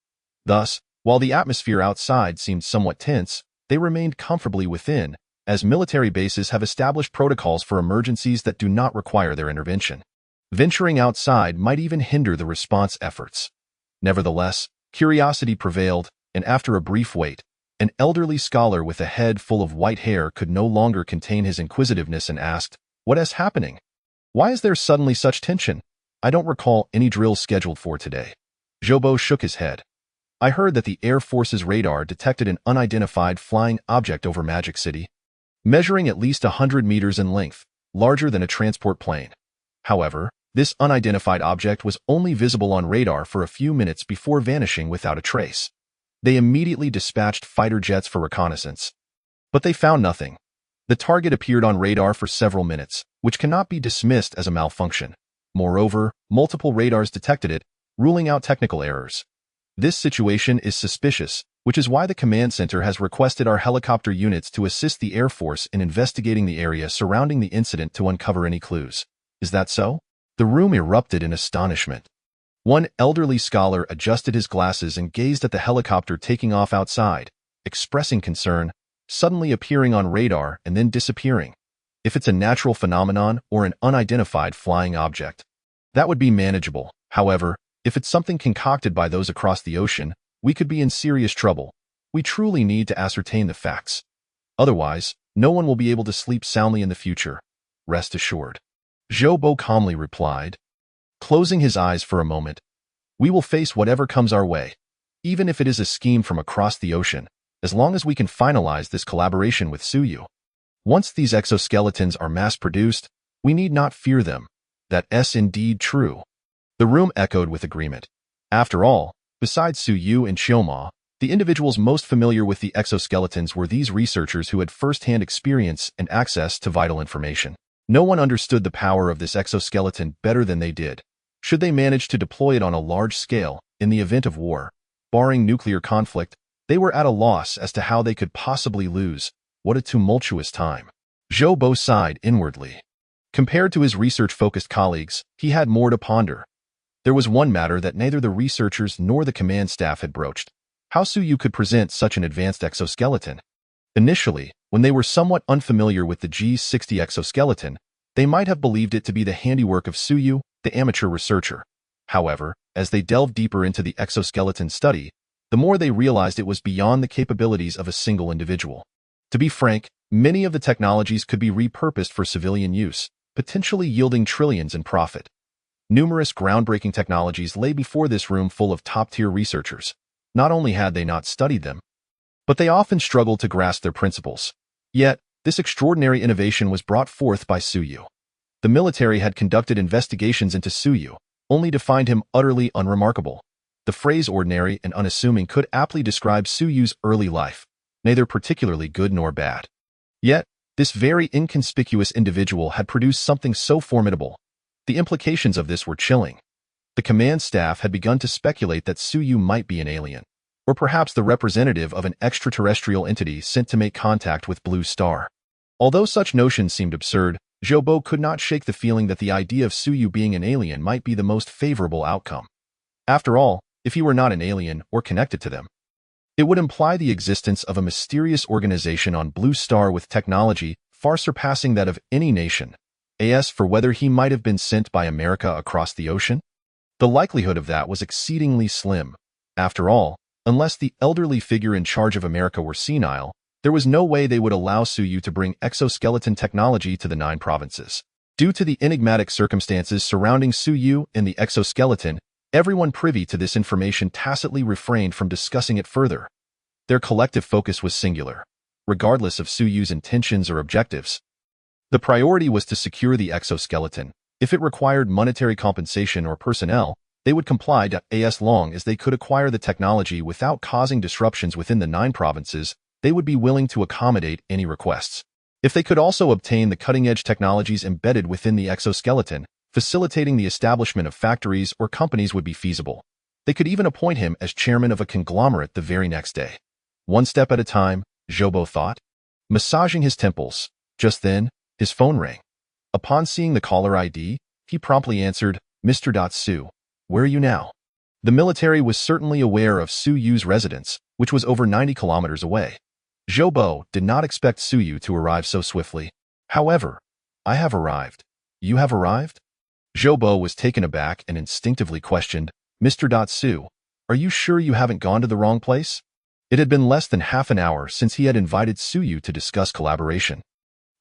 Thus, while the atmosphere outside seemed somewhat tense, they remained comfortably within, as military bases have established protocols for emergencies that do not require their intervention. Venturing outside might even hinder the response efforts. Nevertheless, curiosity prevailed, and after a brief wait, an elderly scholar with a head full of white hair could no longer contain his inquisitiveness and asked, "What is happening? Why is there suddenly such tension? I don't recall any drills scheduled for today." Jobo shook his head. "I heard that the Air Force's radar detected an unidentified flying object over Magic City, measuring at least 100 meters in length, larger than a transport plane. However, this unidentified object was only visible on radar for a few minutes before vanishing without a trace. They immediately dispatched fighter jets for reconnaissance, but they found nothing. The target appeared on radar for several minutes, which cannot be dismissed as a malfunction. Moreover, multiple radars detected it, ruling out technical errors. This situation is suspicious, which is why the command center has requested our helicopter units to assist the Air Force in investigating the area surrounding the incident to uncover any clues. Is that so?" The room erupted in astonishment. One elderly scholar adjusted his glasses and gazed at the helicopter taking off outside, expressing concern, suddenly appearing on radar and then disappearing. If it's a natural phenomenon or an unidentified flying object, that would be manageable. However, if it's something concocted by those across the ocean, we could be in serious trouble. We truly need to ascertain the facts. Otherwise, no one will be able to sleep soundly in the future. Rest assured. Jobo calmly replied, closing his eyes for a moment. "We will face whatever comes our way, even if it is a scheme from across the ocean, as long as we can finalize this collaboration with Suyu. Once these exoskeletons are mass-produced, we need not fear them. That's indeed true." The room echoed with agreement. After all, besides Suyu and Choma, the individuals most familiar with the exoskeletons were these researchers who had first-hand experience and access to vital information. No one understood the power of this exoskeleton better than they did. Should they manage to deploy it on a large scale, in the event of war, Barring nuclear conflict, they were at a loss as to how they could possibly lose. What a tumultuous time. Zhou Bo sighed inwardly. Compared to his research-focused colleagues, he had more to ponder. There was one matter that neither the researchers nor the command staff had broached: how Suyu could present such an advanced exoskeleton. Initially, when they were somewhat unfamiliar with the G60 exoskeleton, they might have believed it to be the handiwork of Suyu, the amateur researcher. However, as they delved deeper into the exoskeleton study, the more they realized it was beyond the capabilities of a single individual. To be frank, many of the technologies could be repurposed for civilian use, potentially yielding trillions in profit. Numerous groundbreaking technologies lay before this room full of top-tier researchers. Not only had they not studied them, but they often struggled to grasp their principles. Yet, this extraordinary innovation was brought forth by Suyu. The military had conducted investigations into Suyu, only to find him utterly unremarkable. The phrase ordinary and unassuming could aptly describe Suyu's early life, neither particularly good nor bad. Yet, this very inconspicuous individual had produced something so formidable. The implications of this were chilling. The command staff had begun to speculate that Suyu might be an alien, or perhaps the representative of an extraterrestrial entity sent to make contact with Blue Star. Although such notions seemed absurd, Zhou Bo could not shake the feeling that the idea of Suyu being an alien might be the most favorable outcome. After all, if he were not an alien or connected to them, it would imply the existence of a mysterious organization on Blue Star with technology far surpassing that of any nation. As for whether he might have been sent by America across the ocean, the likelihood of that was exceedingly slim. After all, unless the elderly figure in charge of America were senile, there was no way they would allow Suyu to bring exoskeleton technology to the 9 provinces. Due to the enigmatic circumstances surrounding Suyu and the exoskeleton, everyone privy to this information tacitly refrained from discussing it further. Their collective focus was singular, regardless of Suyu's intentions or objectives. The priority was to secure the exoskeleton. If it required monetary compensation or personnel, they would comply as long as they could acquire the technology without causing disruptions within the 9 provinces. They would be willing to accommodate any requests. If they could also obtain the cutting-edge technologies embedded within the exoskeleton, facilitating the establishment of factories or companies would be feasible. They could even appoint him as chairman of a conglomerate the very next day. One step at a time, Zhou Bo thought, massaging his temples. Just then, his phone rang. Upon seeing the caller ID, he promptly answered, "Mr. Su, where are you now?" The military was certainly aware of Suyu's residence, which was over 90 kilometers away. Zhou Bo did not expect Suyu to arrive so swiftly. "However, I have arrived." "You have arrived?" Zhou Bo was taken aback and instinctively questioned, "Mr. Su, are you sure you haven't gone to the wrong place?" It had been less than half an hour since he had invited Suyu to discuss collaboration.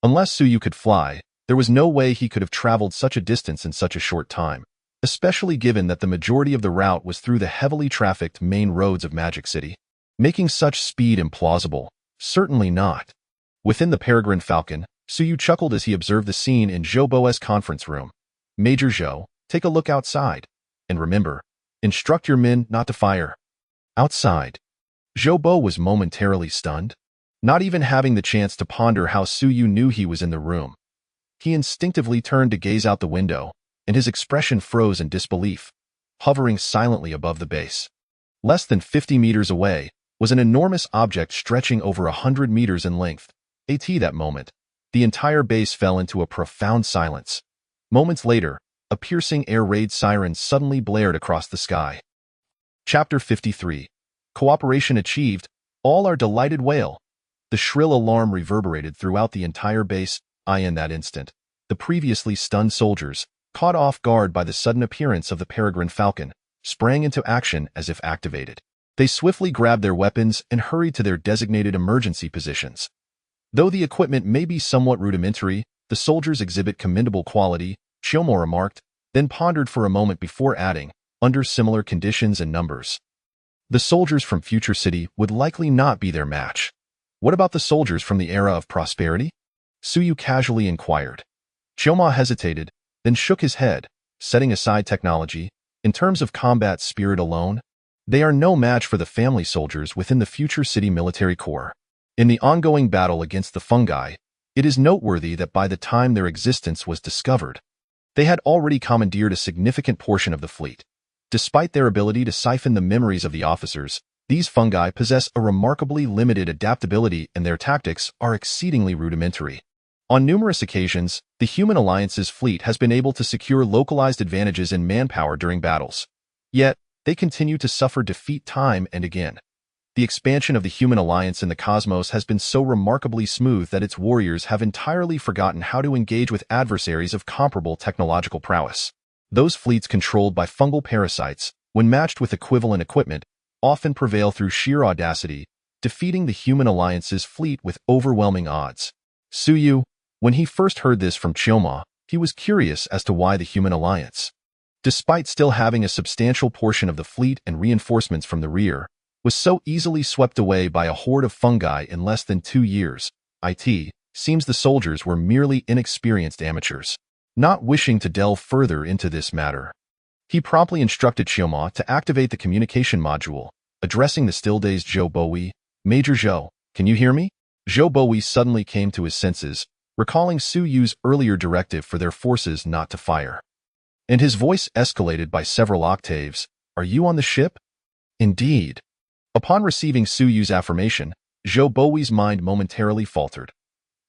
Unless Suyu could fly, there was no way he could have traveled such a distance in such a short time, especially given that the majority of the route was through the heavily trafficked main roads of Magic City. Making such speed implausible. Certainly not. Within the Peregrine Falcon, Suyu chuckled as he observed the scene in Zhou Bo's conference room. "Major Zhou, take a look outside. And remember, instruct your men not to fire." Outside. Zhou Bo was momentarily stunned, not even having the chance to ponder how Suyu knew he was in the room. He instinctively turned to gaze out the window, and his expression froze in disbelief, hovering silently above the base. Less than 50 meters away was an enormous object stretching over 100 meters in length. At that moment, the entire base fell into a profound silence. Moments later, a piercing air raid siren suddenly blared across the sky. Chapter 53. Cooperation achieved. All are delighted wail. The shrill alarm reverberated throughout the entire base. In that instant, the previously stunned soldiers, caught off guard by the sudden appearance of the Peregrine Falcon, sprang into action as if activated. They swiftly grabbed their weapons and hurried to their designated emergency positions. Though the equipment may be somewhat rudimentary, the soldiers exhibit commendable quality, Chiyomo remarked, then pondered for a moment before adding, under similar conditions and numbers. The soldiers from Future City would likely not be their match. What about the soldiers from the era of prosperity? Suyu casually inquired. Chiyomo hesitated, then shook his head, setting aside technology. In terms of combat spirit alone, they are no match for the family soldiers within the Future City Military Corps. In the ongoing battle against the fungi, it is noteworthy that by the time their existence was discovered, they had already commandeered a significant portion of the fleet. Despite their ability to siphon the memories of the officers, these fungi possess a remarkably limited adaptability and their tactics are exceedingly rudimentary. On numerous occasions, the Human Alliance's fleet has been able to secure localized advantages in manpower during battles. Yet, they continue to suffer defeat time and again. The expansion of the Human Alliance in the cosmos has been so remarkably smooth that its warriors have entirely forgotten how to engage with adversaries of comparable technological prowess. Those fleets controlled by fungal parasites, when matched with equivalent equipment, often prevail through sheer audacity, defeating the Human Alliance's fleet with overwhelming odds. Suyu, when he first heard this from Chioma, he was curious as to why the Human Alliance, despite still having a substantial portion of the fleet and reinforcements from the rear, was so easily swept away by a horde of fungi in less than 2 years. It seems the soldiers were merely inexperienced amateurs. Not wishing to delve further into this matter, he promptly instructed Chioma to activate the communication module, addressing the still-dazed Zhou Bowie. "Major Zhou, can you hear me?" Zhou Bowie suddenly came to his senses, recalling Su Yu's earlier directive for their forces not to fire. And his voice escalated by several octaves. "Are you on the ship?" "Indeed." Upon receiving Su Yu's affirmation, Zhou Bowie's mind momentarily faltered.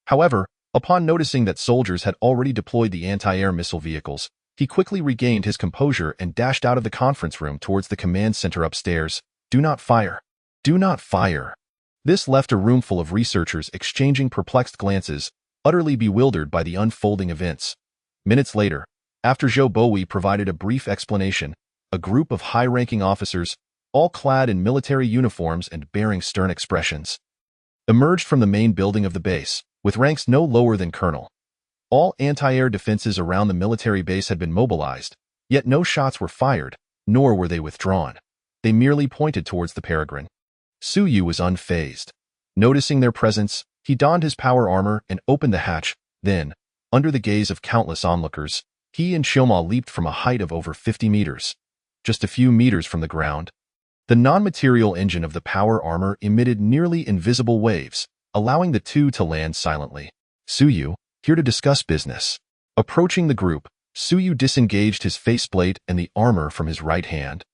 However, upon noticing that soldiers had already deployed the anti-air missile vehicles, he quickly regained his composure and dashed out of the conference room towards the command center upstairs. "Do not fire. Do not fire." This left a room full of researchers exchanging perplexed glances, utterly bewildered by the unfolding events. Minutes later, after Zhou Bowie provided a brief explanation, a group of high-ranking officers, all clad in military uniforms and bearing stern expressions, emerged from the main building of the base, with ranks no lower than colonel. All anti-air defenses around the military base had been mobilized, yet no shots were fired, nor were they withdrawn. They merely pointed towards the Peregrine. Suyu was unfazed. Noticing their presence, he donned his power armor and opened the hatch. Then, under the gaze of countless onlookers, he and Chioma leaped from a height of over 50 meters. Just a few meters from the ground, the non-material engine of the power armor emitted nearly invisible waves, allowing the two to land silently. "Suyu, here to discuss business." Approaching the group, Suyu disengaged his faceplate and the armor from his right hand,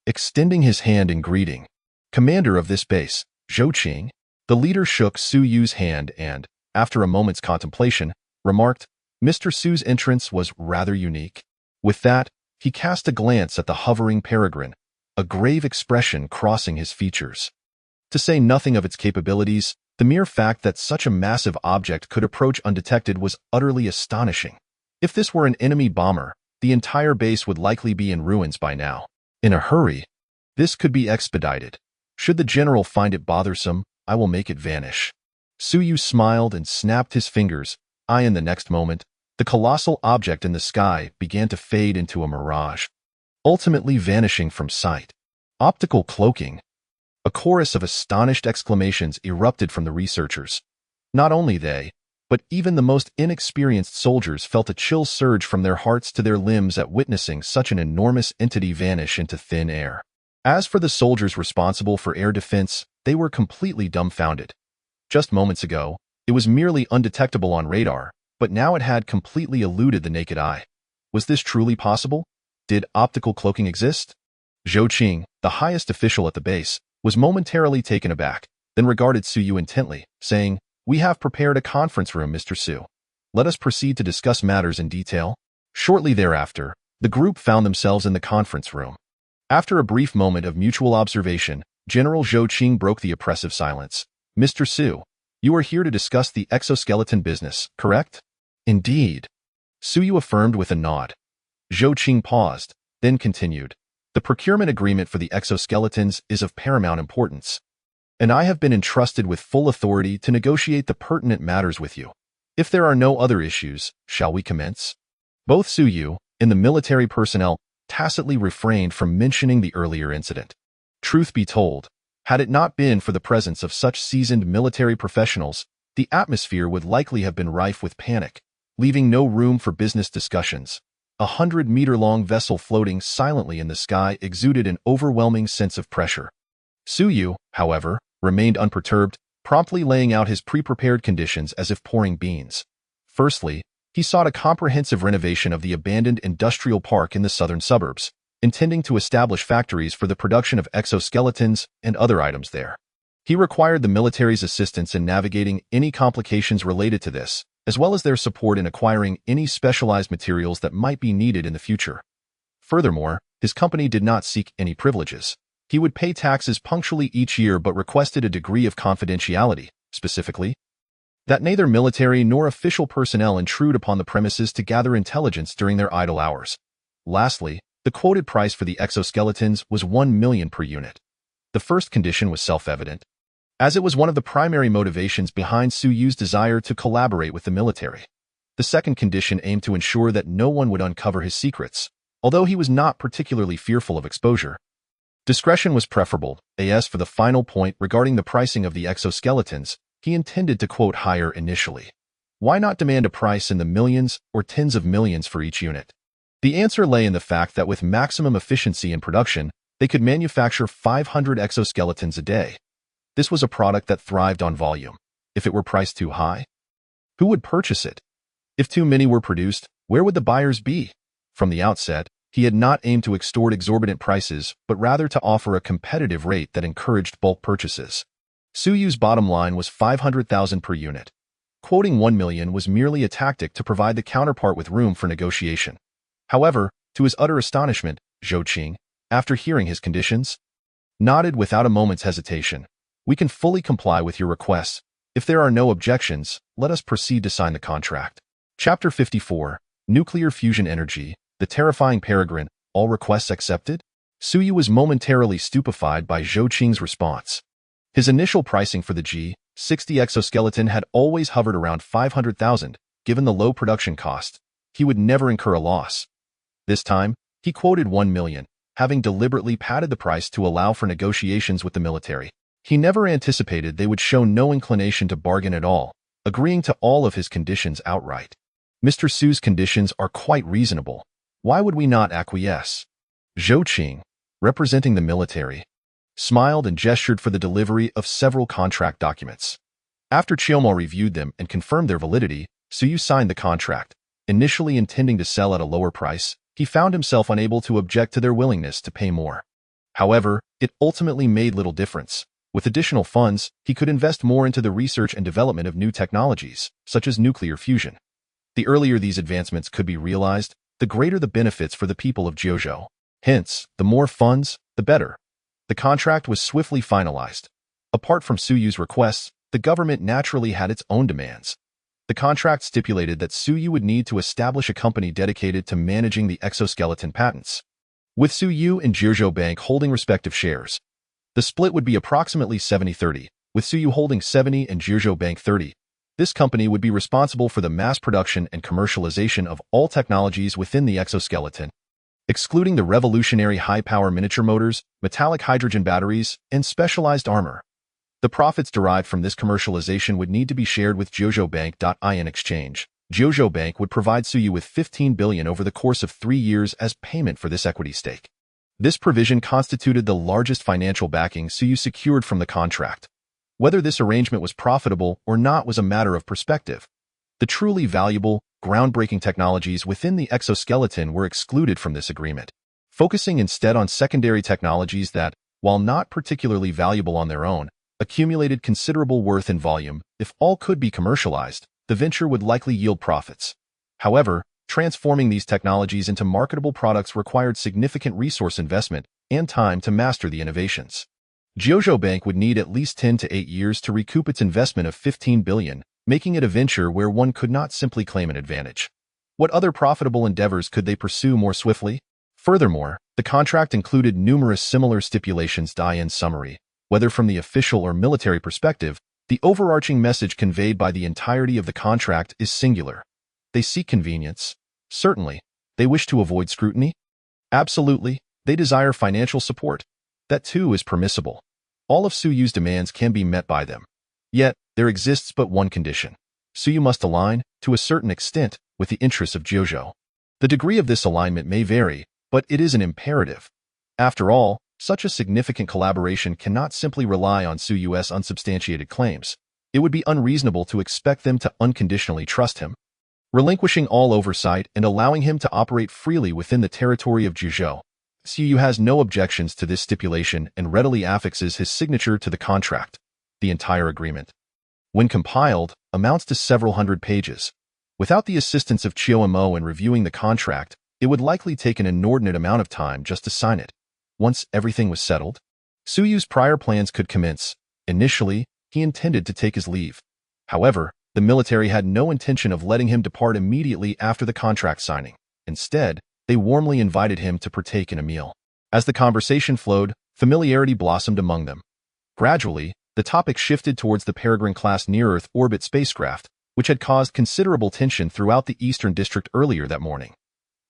extending his hand in greeting. "Commander of this base, Zhou Qing." The leader shook Suyu's hand and, after a moment's contemplation, remarked, "Mr. Su's entrance was rather unique." With that, he cast a glance at the hovering Peregrine, a grave expression crossing his features. To say nothing of its capabilities, the mere fact that such a massive object could approach undetected was utterly astonishing. If this were an enemy bomber, the entire base would likely be in ruins by now. In a hurry, this could be expedited. Should the general find it bothersome, I will make it vanish. Suyu smiled and snapped his fingers. In the next moment, the colossal object in the sky began to fade into a mirage, ultimately vanishing from sight. Optical cloaking. A chorus of astonished exclamations erupted from the researchers. Not only they, but even the most inexperienced soldiers felt a chill surge from their hearts to their limbs at witnessing such an enormous entity vanish into thin air. As for the soldiers responsible for air defense, they were completely dumbfounded. Just moments ago, it was merely undetectable on radar, but now it had completely eluded the naked eye. Was this truly possible? Did optical cloaking exist? Zhou Qing, the highest official at the base, was momentarily taken aback, then regarded Suyu intently, saying, "We have prepared a conference room, Mr. Su. Let us proceed to discuss matters in detail." Shortly thereafter, the group found themselves in the conference room. After a brief moment of mutual observation, General Zhou Qing broke the oppressive silence. "Mr. Su, you are here to discuss the exoskeleton business, correct?" "Indeed," Suyu affirmed with a nod. Zhou Qing paused, then continued. "The procurement agreement for the exoskeletons is of paramount importance, and I have been entrusted with full authority to negotiate the pertinent matters with you. If there are no other issues, shall we commence?" Both Suyu and the military personnel tacitly refrained from mentioning the earlier incident. Truth be told, had it not been for the presence of such seasoned military professionals, the atmosphere would likely have been rife with panic, leaving no room for business discussions. 100-meter-long vessel floating silently in the sky exuded an overwhelming sense of pressure. Suyu, however, remained unperturbed, promptly laying out his pre-prepared conditions as if pouring beans. Firstly, he sought a comprehensive renovation of the abandoned industrial park in the southern suburbs, intending to establish factories for the production of exoskeletons and other items there. He required the military's assistance in navigating any complications related to this, as well as their support in acquiring any specialized materials that might be needed in the future. Furthermore, his company did not seek any privileges. He would pay taxes punctually each year but requested a degree of confidentiality, specifically, that neither military nor official personnel intrude upon the premises to gather intelligence during their idle hours. Lastly, the quoted price for the exoskeletons was 1 million per unit. The first condition was self-evident, as it was one of the primary motivations behind Su Yu's desire to collaborate with the military. The second condition aimed to ensure that no one would uncover his secrets, although he was not particularly fearful of exposure. Discretion was preferable. As for the final point regarding the pricing of the exoskeletons, he intended to quote higher initially. Why not demand a price in the millions or tens of millions for each unit? The answer lay in the fact that with maximum efficiency in production, they could manufacture 500 exoskeletons a day. This was a product that thrived on volume. If it were priced too high, who would purchase it? If too many were produced, where would the buyers be? From the outset, he had not aimed to extort exorbitant prices, but rather to offer a competitive rate that encouraged bulk purchases. Su Yu's bottom line was 500,000 per unit. Quoting 1 million was merely a tactic to provide the counterpart with room for negotiation. However, to his utter astonishment, Zhou Qing, after hearing his conditions, nodded without a moment's hesitation. We can fully comply with your requests. If there are no objections, let us proceed to sign the contract. Chapter 54, Nuclear Fusion Energy, the Terrifying Peregrine, all requests accepted? Su Yu was momentarily stupefied by Zhou Qing's response. His initial pricing for the G60 exoskeleton had always hovered around 500,000, given the low production cost. He would never incur a loss. This time, he quoted 1 million, having deliberately padded the price to allow for negotiations with the military. He never anticipated they would show no inclination to bargain at all, agreeing to all of his conditions outright. Mr. Su's conditions are quite reasonable. Why would we not acquiesce? Zhou Qing, representing the military, smiled and gestured for the delivery of several contract documents. After Qiumo reviewed them and confirmed their validity, Su Yu signed the contract. Initially intending to sell at a lower price, he found himself unable to object to their willingness to pay more. However, it ultimately made little difference. With additional funds, he could invest more into the research and development of new technologies, such as nuclear fusion. The earlier these advancements could be realized, the greater the benefits for the people of Jiuzhou. Hence, the more funds, the better. The contract was swiftly finalized. Apart from Su Yu's requests, the government naturally had its own demands. The contract stipulated that Su Yu would need to establish a company dedicated to managing the exoskeleton patents, with Su Yu and Jiuzhou Bank holding respective shares. The split would be approximately 70-30, with Su Yu holding 70 and Jiuzhou Bank 30. This company would be responsible for the mass production and commercialization of all technologies within the exoskeleton, excluding the revolutionary high-power miniature motors, metallic hydrogen batteries, and specialized armor. The profits derived from this commercialization would need to be shared with Jiuzhou Bank. In exchange, Jiuzhou Bank would provide Su Yu with 15 billion over the course of 3 years as payment for this equity stake. This provision constituted the largest financial backing Su Yu secured from the contract. Whether this arrangement was profitable or not was a matter of perspective. The truly valuable, groundbreaking technologies within the exoskeleton were excluded from this agreement, focusing instead on secondary technologies that, while not particularly valuable on their own, accumulated considerable worth and volume. If all could be commercialized, the venture would likely yield profits. However, transforming these technologies into marketable products required significant resource investment and time to master the innovations. Jiuzhou Bank would need at least 10 to 8 years to recoup its investment of 15 billion, making it a venture where one could not simply claim an advantage. What other profitable endeavors could they pursue more swiftly? Furthermore, the contract included numerous similar stipulations. In summary, whether from the official or military perspective, the overarching message conveyed by the entirety of the contract is singular. They seek convenience. Certainly. They wish to avoid scrutiny. Absolutely. They desire financial support. That too is permissible. All of Su Yu's demands can be met by them. Yet, there exists but one condition. Su Yu must align, to a certain extent, with the interests of Jiuzhou. The degree of this alignment may vary, but it is an imperative. After all, such a significant collaboration cannot simply rely on Su Yu's unsubstantiated claims. It would be unreasonable to expect them to unconditionally trust him. Relinquishing all oversight and allowing him to operate freely within the territory of Jiuzhou. Suyu has no objections to this stipulation and readily affixes his signature to the contract. The entire agreement, when compiled, amounts to several hundred pages. Without the assistance of Chiyo in reviewing the contract, it would likely take an inordinate amount of time just to sign it. Once everything was settled, Suyu's prior plans could commence. Initially, he intended to take his leave. However, the military had no intention of letting him depart immediately after the contract signing. Instead, they warmly invited him to partake in a meal. As the conversation flowed, familiarity blossomed among them. Gradually, the topic shifted towards the Peregrine-class near-Earth orbit spacecraft, which had caused considerable tension throughout the Eastern District earlier that morning.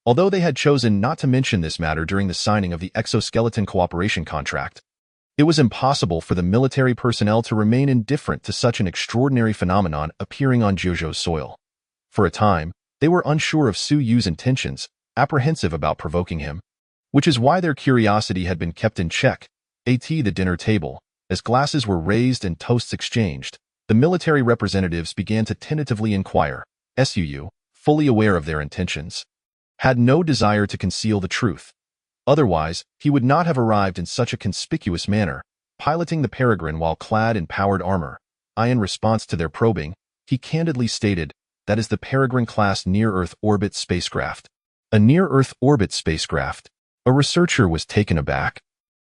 Although they had chosen not to mention this matter during the signing of the exoskeleton cooperation contract, it was impossible for the military personnel to remain indifferent to such an extraordinary phenomenon appearing on Jojo's soil. For a time, they were unsure of Suyu's intentions, apprehensive about provoking him, which is why their curiosity had been kept in check. At the dinner table, as glasses were raised and toasts exchanged, the military representatives began to tentatively inquire. Suyu, fully aware of their intentions, had no desire to conceal the truth. Otherwise, he would not have arrived in such a conspicuous manner, piloting the Peregrine while clad in powered armor. In response to their probing, he candidly stated, "That is the Peregrine-class near-Earth orbit spacecraft." A near-Earth orbit spacecraft? A researcher was taken aback,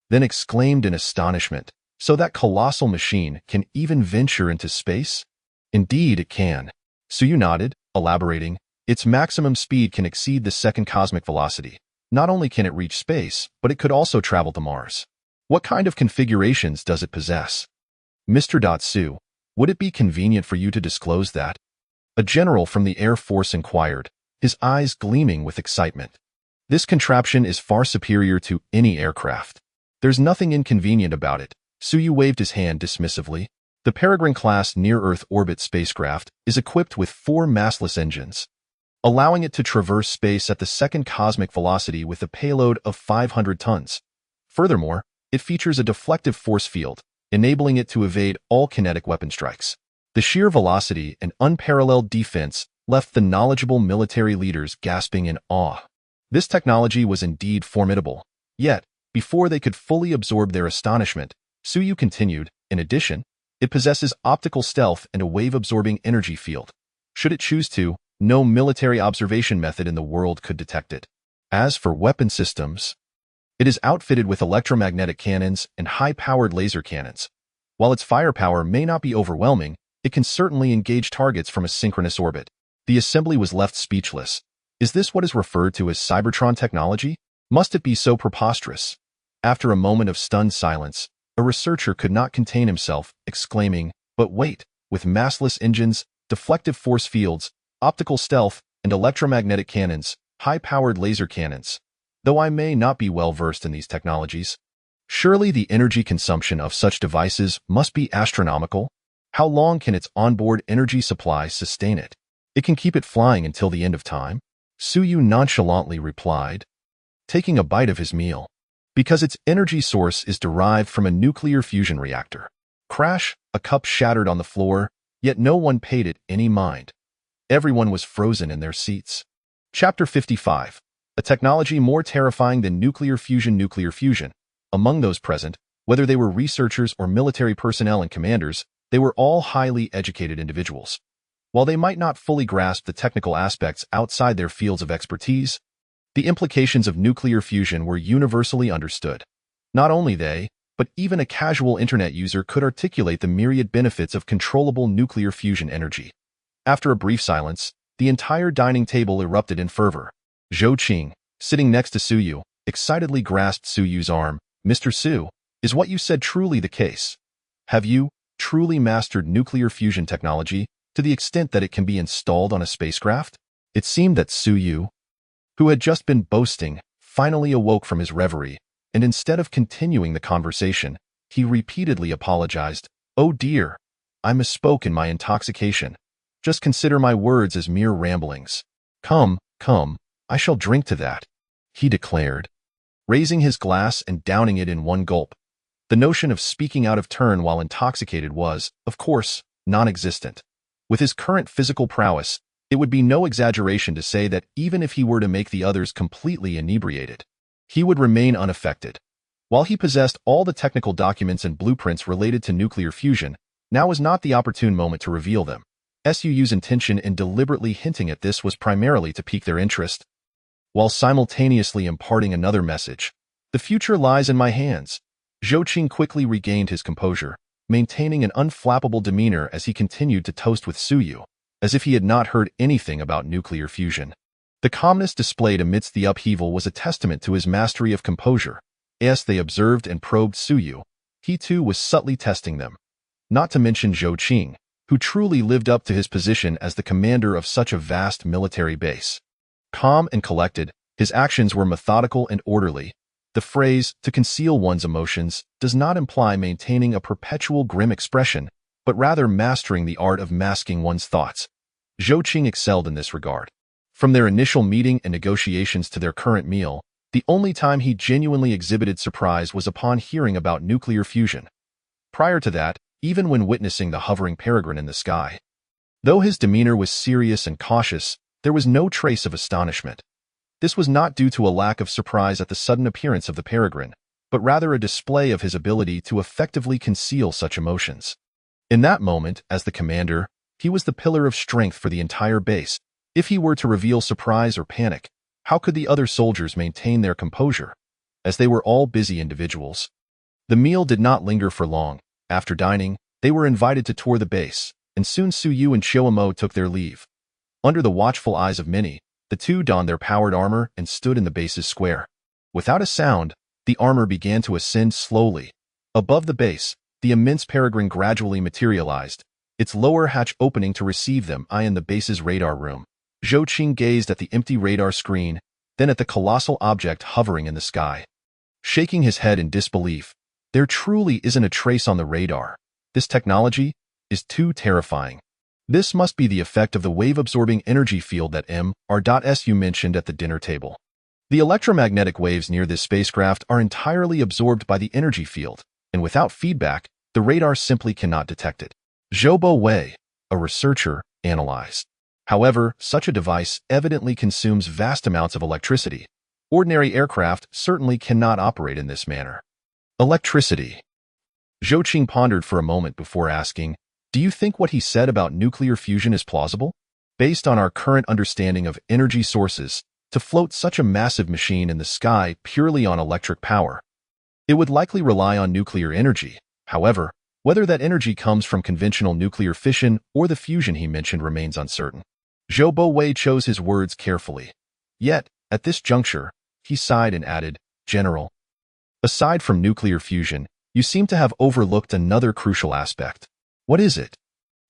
then exclaimed in astonishment, "So that colossal machine can even venture into space?" "Indeed it can." Suyu nodded, elaborating, "Its maximum speed can exceed the second cosmic velocity. Not only can it reach space, but it could also travel to Mars." "What kind of configurations does it possess?" "Mr. Su, would it be convenient for you to disclose that?" A general from the Air Force inquired, his eyes gleaming with excitement. "This contraption is far superior to any aircraft. There's nothing inconvenient about it." Suyu waved his hand dismissively. The Peregrine-class near-Earth orbit spacecraft is equipped with 4 massless engines, allowing it to traverse space at the second cosmic velocity with a payload of 500 tons. Furthermore, it features a deflective force field, enabling it to evade all kinetic weapon strikes. The sheer velocity and unparalleled defense left the knowledgeable military leaders gasping in awe. This technology was indeed formidable. Yet, before they could fully absorb their astonishment, Suyu continued, "In addition, it possesses optical stealth and a wave-absorbing energy field. Should it choose to, no military observation method in the world could detect it. As for weapon systems, it is outfitted with electromagnetic cannons and high-powered laser cannons. While its firepower may not be overwhelming, it can certainly engage targets from a synchronous orbit." The assembly was left speechless. Is this what is referred to as Cybertron technology? Must it be so preposterous? After a moment of stunned silence, a researcher could not contain himself, exclaiming, "But wait, with massless engines, deflective force fields, optical stealth, and electromagnetic cannons, high-powered laser cannons. Though I may not be well versed in these technologies, surely the energy consumption of such devices must be astronomical? How long can its onboard energy supply sustain it? It can keep it flying until the end of time?" Suyu nonchalantly replied, taking a bite of his meal. "Because its energy source is derived from a nuclear fusion reactor." Crash, a cup shattered on the floor, yet no one paid it any mind. Everyone was frozen in their seats. Chapter 55. A technology more terrifying than nuclear fusion. Among those present, whether they were researchers or military personnel and commanders, they were all highly educated individuals. While they might not fully grasp the technical aspects outside their fields of expertise, the implications of nuclear fusion were universally understood. Not only they, but even a casual internet user could articulate the myriad benefits of controllable nuclear fusion energy. After a brief silence, the entire dining table erupted in fervor. Zhou Qing, sitting next to Suyu, excitedly grasped Suyu's arm. "Mr. Su, is what you said truly the case? Have you truly mastered nuclear fusion technology to the extent that it can be installed on a spacecraft?" It seemed that Suyu, who had just been boasting, finally awoke from his reverie, and instead of continuing the conversation, he repeatedly apologized. "Oh dear, I misspoke in my intoxication. Just consider my words as mere ramblings." Come, I shall drink to that," he declared, raising his glass and downing it in one gulp. The notion of speaking out of turn while intoxicated was, of course, non-existent. With his current physical prowess, it would be no exaggeration to say that even if he were to make the others completely inebriated, he would remain unaffected. While he possessed all the technical documents and blueprints related to nuclear fusion, now was not the opportune moment to reveal them. SUU's intention in deliberately hinting at this was primarily to pique their interest, while simultaneously imparting another message. The future lies in my hands. Zhou Qing quickly regained his composure, maintaining an unflappable demeanor as he continued to toast with Suyu, as if he had not heard anything about nuclear fusion. The calmness displayed amidst the upheaval was a testament to his mastery of composure. As they observed and probed Suyu, he too was subtly testing them. Not to mention Zhou Qing, who truly lived up to his position as the commander of such a vast military base. Calm and collected, his actions were methodical and orderly. The phrase, to conceal one's emotions, does not imply maintaining a perpetual grim expression, but rather mastering the art of masking one's thoughts. Zhou Qing excelled in this regard. From their initial meeting and negotiations to their current meal, the only time he genuinely exhibited surprise was upon hearing about nuclear fusion. Prior to that, even when witnessing the hovering peregrine in the sky. Though his demeanor was serious and cautious, there was no trace of astonishment. This was not due to a lack of surprise at the sudden appearance of the peregrine, but rather a display of his ability to effectively conceal such emotions. In that moment, as the commander, he was the pillar of strength for the entire base. If he were to reveal surprise or panic, how could the other soldiers maintain their composure, as they were all busy individuals? The meal did not linger for long. After dining, they were invited to tour the base, and soon Suyu and Xiaomo took their leave. Under the watchful eyes of many, the two donned their powered armor and stood in the base's square. Without a sound, the armor began to ascend slowly. Above the base, the immense peregrine gradually materialized, its lower hatch opening to receive them in the base's radar room. Zhou Qing gazed at the empty radar screen, then at the colossal object hovering in the sky. Shaking his head in disbelief, there truly isn't a trace on the radar. This technology is too terrifying. This must be the effect of the wave-absorbing energy field that M.R.S.U mentioned at the dinner table. The electromagnetic waves near this spacecraft are entirely absorbed by the energy field, and without feedback, the radar simply cannot detect it. Zhou Wei, a researcher, analyzed. However, such a device evidently consumes vast amounts of electricity. Ordinary aircraft certainly cannot operate in this manner. Electricity. Zhou Qing pondered for a moment before asking, "Do you think what he said about nuclear fusion is plausible? Based on our current understanding of energy sources, to float such a massive machine in the sky purely on electric power, it would likely rely on nuclear energy. However, whether that energy comes from conventional nuclear fission or the fusion he mentioned remains uncertain." Zhou Wei chose his words carefully. Yet, at this juncture, he sighed and added, "General, aside from nuclear fusion, you seem to have overlooked another crucial aspect. What is it?"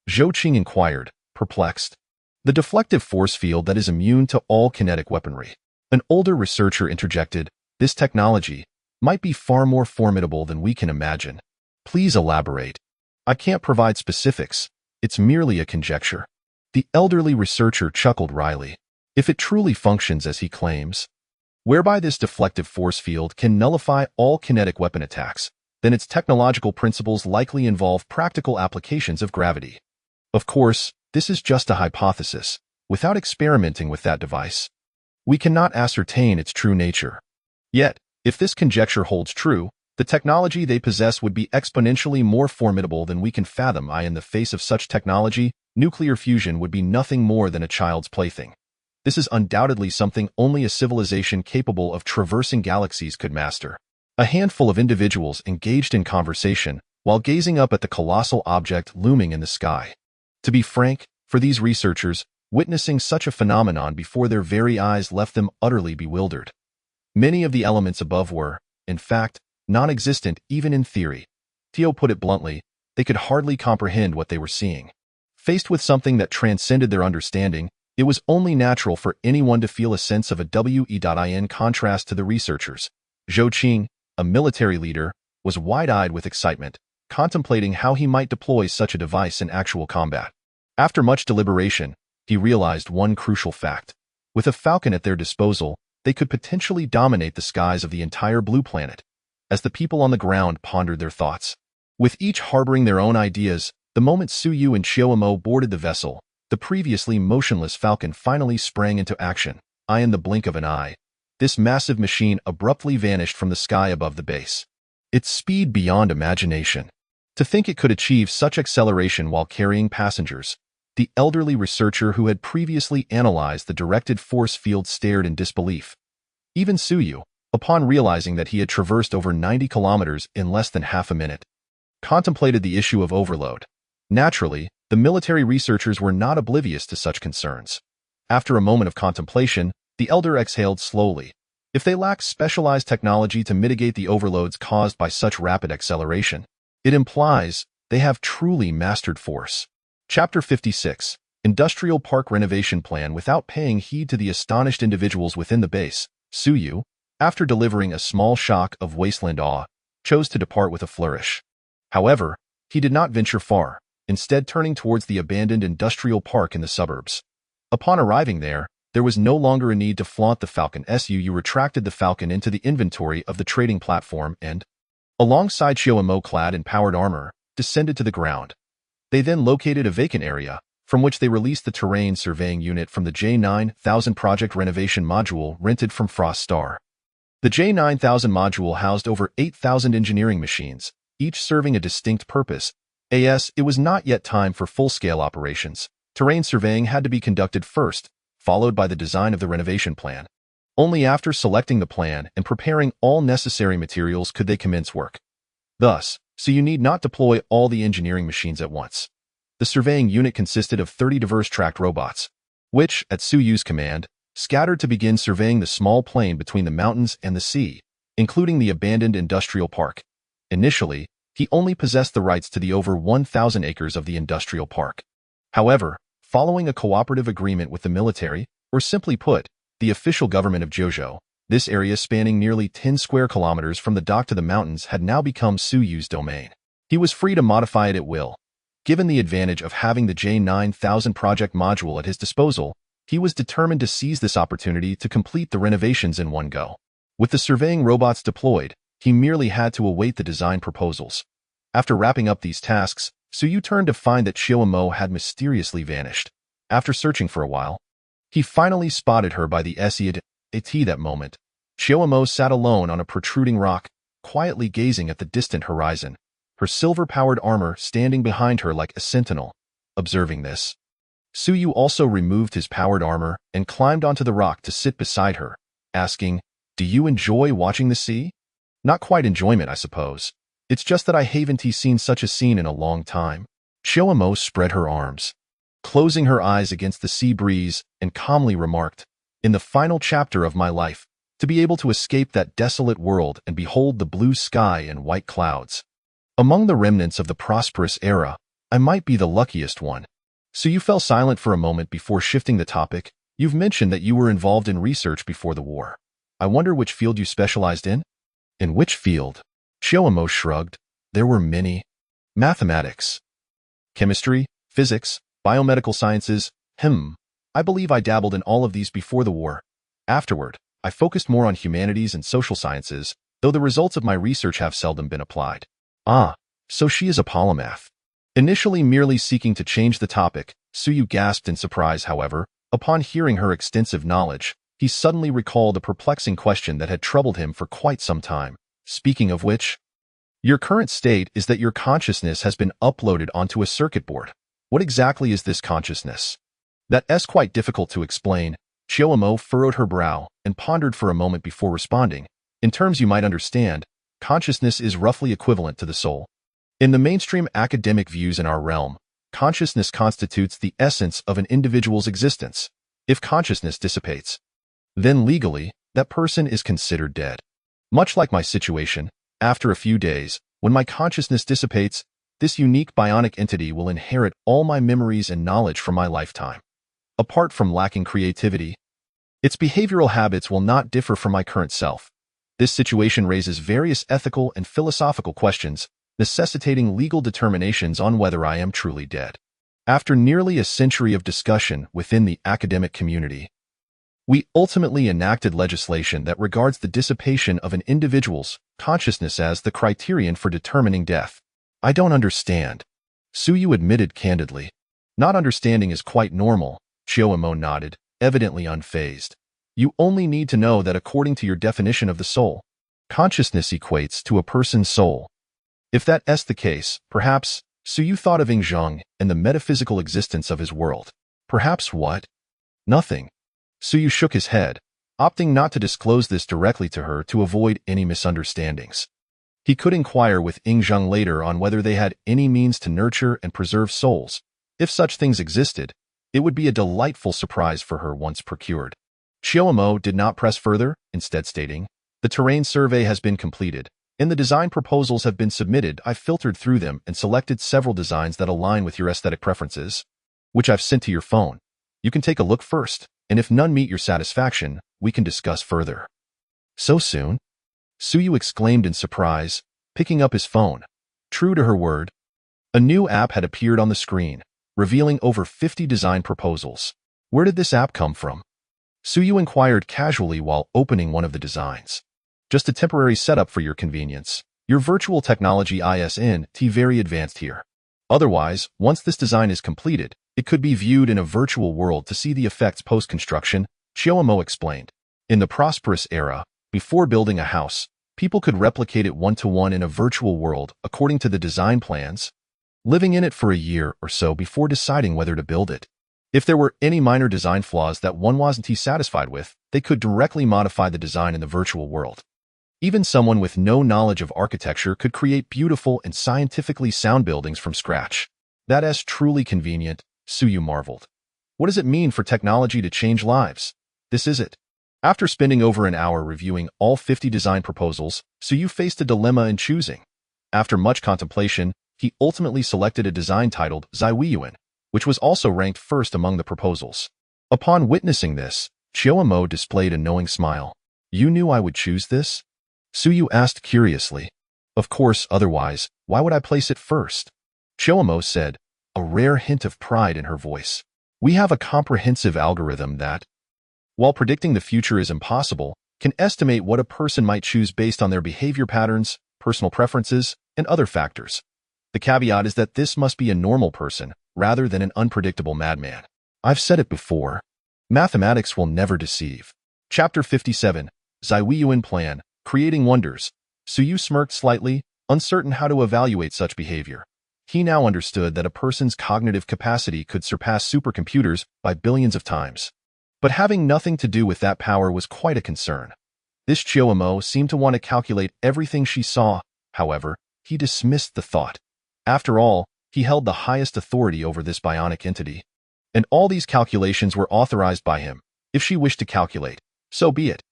Zhou Qing inquired, perplexed. "The deflective force field that is immune to all kinetic weaponry." An older researcher interjected, "This technology might be far more formidable than we can imagine. Please elaborate." "I can't provide specifics. It's merely a conjecture." The elderly researcher chuckled wryly. "If it truly functions as he claims, whereby this deflective force field can nullify all kinetic weapon attacks, then its technological principles likely involve practical applications of gravity. Of course, this is just a hypothesis. Without experimenting with that device, we cannot ascertain its true nature. Yet, if this conjecture holds true, the technology they possess would be exponentially more formidable than we can fathom. In the face of such technology, nuclear fusion would be nothing more than a child's plaything. This is undoubtedly something only a civilization capable of traversing galaxies could master." A handful of individuals engaged in conversation while gazing up at the colossal object looming in the sky. To be frank, for these researchers, witnessing such a phenomenon before their very eyes left them utterly bewildered. Many of the elements above were, in fact, non-existent even in theory. Theo put it bluntly, they could hardly comprehend what they were seeing. Faced with something that transcended their understanding, it was only natural for anyone to feel a sense of a in contrast to the researchers. Zhou Qing, a military leader, was wide-eyed with excitement, contemplating how he might deploy such a device in actual combat. After much deliberation, he realized one crucial fact. With a falcon at their disposal, they could potentially dominate the skies of the entire blue planet. As the people on the ground pondered their thoughts, with each harboring their own ideas, the moment Suyu and Xiaomo boarded the vessel, the previously motionless falcon finally sprang into action. In the blink of an eye, this massive machine abruptly vanished from the sky above the base. Its speed beyond imagination. To think it could achieve such acceleration while carrying passengers. The elderly researcher who had previously analyzed the directed force field stared in disbelief. Even Suyu, upon realizing that he had traversed over 90 kilometers in less than half a minute, contemplated the issue of overload. Naturally, the military researchers were not oblivious to such concerns. After a moment of contemplation, the elder exhaled slowly. If they lack specialized technology to mitigate the overloads caused by such rapid acceleration, it implies they have truly mastered force. Chapter 56. Industrial Park Renovation Plan. Without paying heed to the astonished individuals within the base, Suyu, after delivering a small shock of wasteland awe, chose to depart with a flourish. However, he did not venture far, instead turning towards the abandoned industrial park in the suburbs. Upon arriving there was no longer a need to flaunt the Falcon. Suyu retracted the Falcon into the inventory of the trading platform and, alongside Shioamo clad in powered armor, descended to the ground. They then located a vacant area, from which they released the terrain surveying unit from the J9000 project renovation module rented from Frost Star. The J9000 module housed over 8,000 engineering machines, each serving a distinct purpose. As it was not yet time for full-scale operations, terrain surveying had to be conducted first, followed by the design of the renovation plan. Only after selecting the plan and preparing all necessary materials could they commence work. Thus, so you need not deploy all the engineering machines at once. The surveying unit consisted of 30 diverse tracked robots, which, at Suyu's command, scattered to begin surveying the small plain between the mountains and the sea, including the abandoned industrial park. Initially, he only possessed the rights to the over 1,000 acres of the industrial park. However, following a cooperative agreement with the military, or simply put, the official government of Jojo, this area spanning nearly 10 square kilometers from the dock to the mountains had now become Suyu's domain. He was free to modify it at will. Given the advantage of having the J9000 project module at his disposal, he was determined to seize this opportunity to complete the renovations in one go. With the surveying robots deployed, he merely had to await the design proposals. After wrapping up these tasks, Suyu turned to find that Shioamo had mysteriously vanished. After searching for a while, he finally spotted her by the Esiad. At that moment, Shioamo sat alone on a protruding rock, quietly gazing at the distant horizon, her silver-powered armor standing behind her like a sentinel. Observing this, Suyu also removed his powered armor and climbed onto the rock to sit beside her, asking, "Do you enjoy watching the sea?" "Not quite enjoyment, I suppose. It's just that I haven't seen such a scene in a long time." Shioamo spread her arms, closing her eyes against the sea breeze, and calmly remarked, "In the final chapter of my life, to be able to escape that desolate world and behold the blue sky and white clouds. Among the remnants of the prosperous era, I might be the luckiest one." So you fell silent for a moment before shifting the topic. "You've mentioned that you were involved in research before the war. I wonder which field you specialized in?" "In which field?" Shioamo shrugged. "There were many. Mathematics, chemistry, physics, biomedical sciences. I believe I dabbled in all of these before the war. Afterward, I focused more on humanities and social sciences, though the results of my research have seldom been applied." "Ah, so she is a polymath." Initially merely seeking to change the topic, Suyu gasped in surprise. However, upon hearing her extensive knowledge, he suddenly recalled a perplexing question that had troubled him for quite some time. "Speaking of which, your current state is that your consciousness has been uploaded onto a circuit board. What exactly is this consciousness?" "That's quite difficult to explain." Shioamo furrowed her brow and pondered for a moment before responding. "In terms you might understand, consciousness is roughly equivalent to the soul. In the mainstream academic views in our realm, consciousness constitutes the essence of an individual's existence. If consciousness dissipates, then legally, that person is considered dead. Much like my situation, after a few days, when my consciousness dissipates, this unique bionic entity will inherit all my memories and knowledge from my lifetime. Apart from lacking creativity, its behavioral habits will not differ from my current self. This situation raises various ethical and philosophical questions, necessitating legal determinations on whether I am truly dead. After nearly a century of discussion within the academic community, we ultimately enacted legislation that regards the dissipation of an individual's consciousness as the criterion for determining death." "I don't understand," Suyu admitted candidly. "Not understanding is quite normal," Shioamo nodded, evidently unfazed. You only need to know that according to your definition of the soul, consciousness equates to a person's soul. If that's the case, perhaps, so you thought of Zhang and the metaphysical existence of his world. Perhaps what? Nothing. Suyu shook his head, opting not to disclose this directly to her to avoid any misunderstandings. He could inquire with Zhang later on whether they had any means to nurture and preserve souls. If such things existed, it would be a delightful surprise for her once procured. Xiaomo did not press further, instead stating, "The terrain survey has been completed, and the design proposals have been submitted. I've filtered through them and selected several designs that align with your aesthetic preferences, which I've sent to your phone. You can take a look first, and if none meet your satisfaction, we can discuss further." So soon? Suyu exclaimed in surprise, picking up his phone. True to her word, a new app had appeared on the screen, revealing over 50 design proposals. Where did this app come from? Suyu inquired casually while opening one of the designs. Just a temporary setup for your convenience. Your virtual technology isn't very advanced here. Otherwise, once this design is completed, it could be viewed in a virtual world to see the effects post-construction, Xiaomo explained. In the prosperous era, before building a house, people could replicate it one-to-one in a virtual world according to the design plans, living in it for a year or so before deciding whether to build it. If there were any minor design flaws that one wasn't satisfied with, they could directly modify the design in the virtual world. Even someone with no knowledge of architecture could create beautiful and scientifically sound buildings from scratch. That's truly convenient, Suyu marveled. What does it mean for technology to change lives? This is it. After spending over an hour reviewing all 50 design proposals, Suyu faced a dilemma in choosing. After much contemplation, he ultimately selected a design titled Ziwiyuan, which was also ranked first among the proposals. Upon witnessing this, Xiaomo displayed a knowing smile. "You knew I would choose this?" Suyu asked curiously. "Of course, otherwise, why would I place it first?" Xiaomo said, a rare hint of pride in her voice. "We have a comprehensive algorithm that, while predicting the future is impossible, can estimate what a person might choose based on their behavior patterns, personal preferences, and other factors. The caveat is that this must be a normal person, rather than an unpredictable madman. I've said it before. Mathematics will never deceive." Chapter 57, Ziwiyuan Plan, Creating Wonders. Suyu smirked slightly, uncertain how to evaluate such behavior. He now understood that a person's cognitive capacity could surpass supercomputers by billions of times. But having nothing to do with that power was quite a concern. This Chiyomo seemed to want to calculate everything she saw. However, he dismissed the thought. After all, he held the highest authority over this bionic entity. And all these calculations were authorized by him. If she wished to calculate, so be it.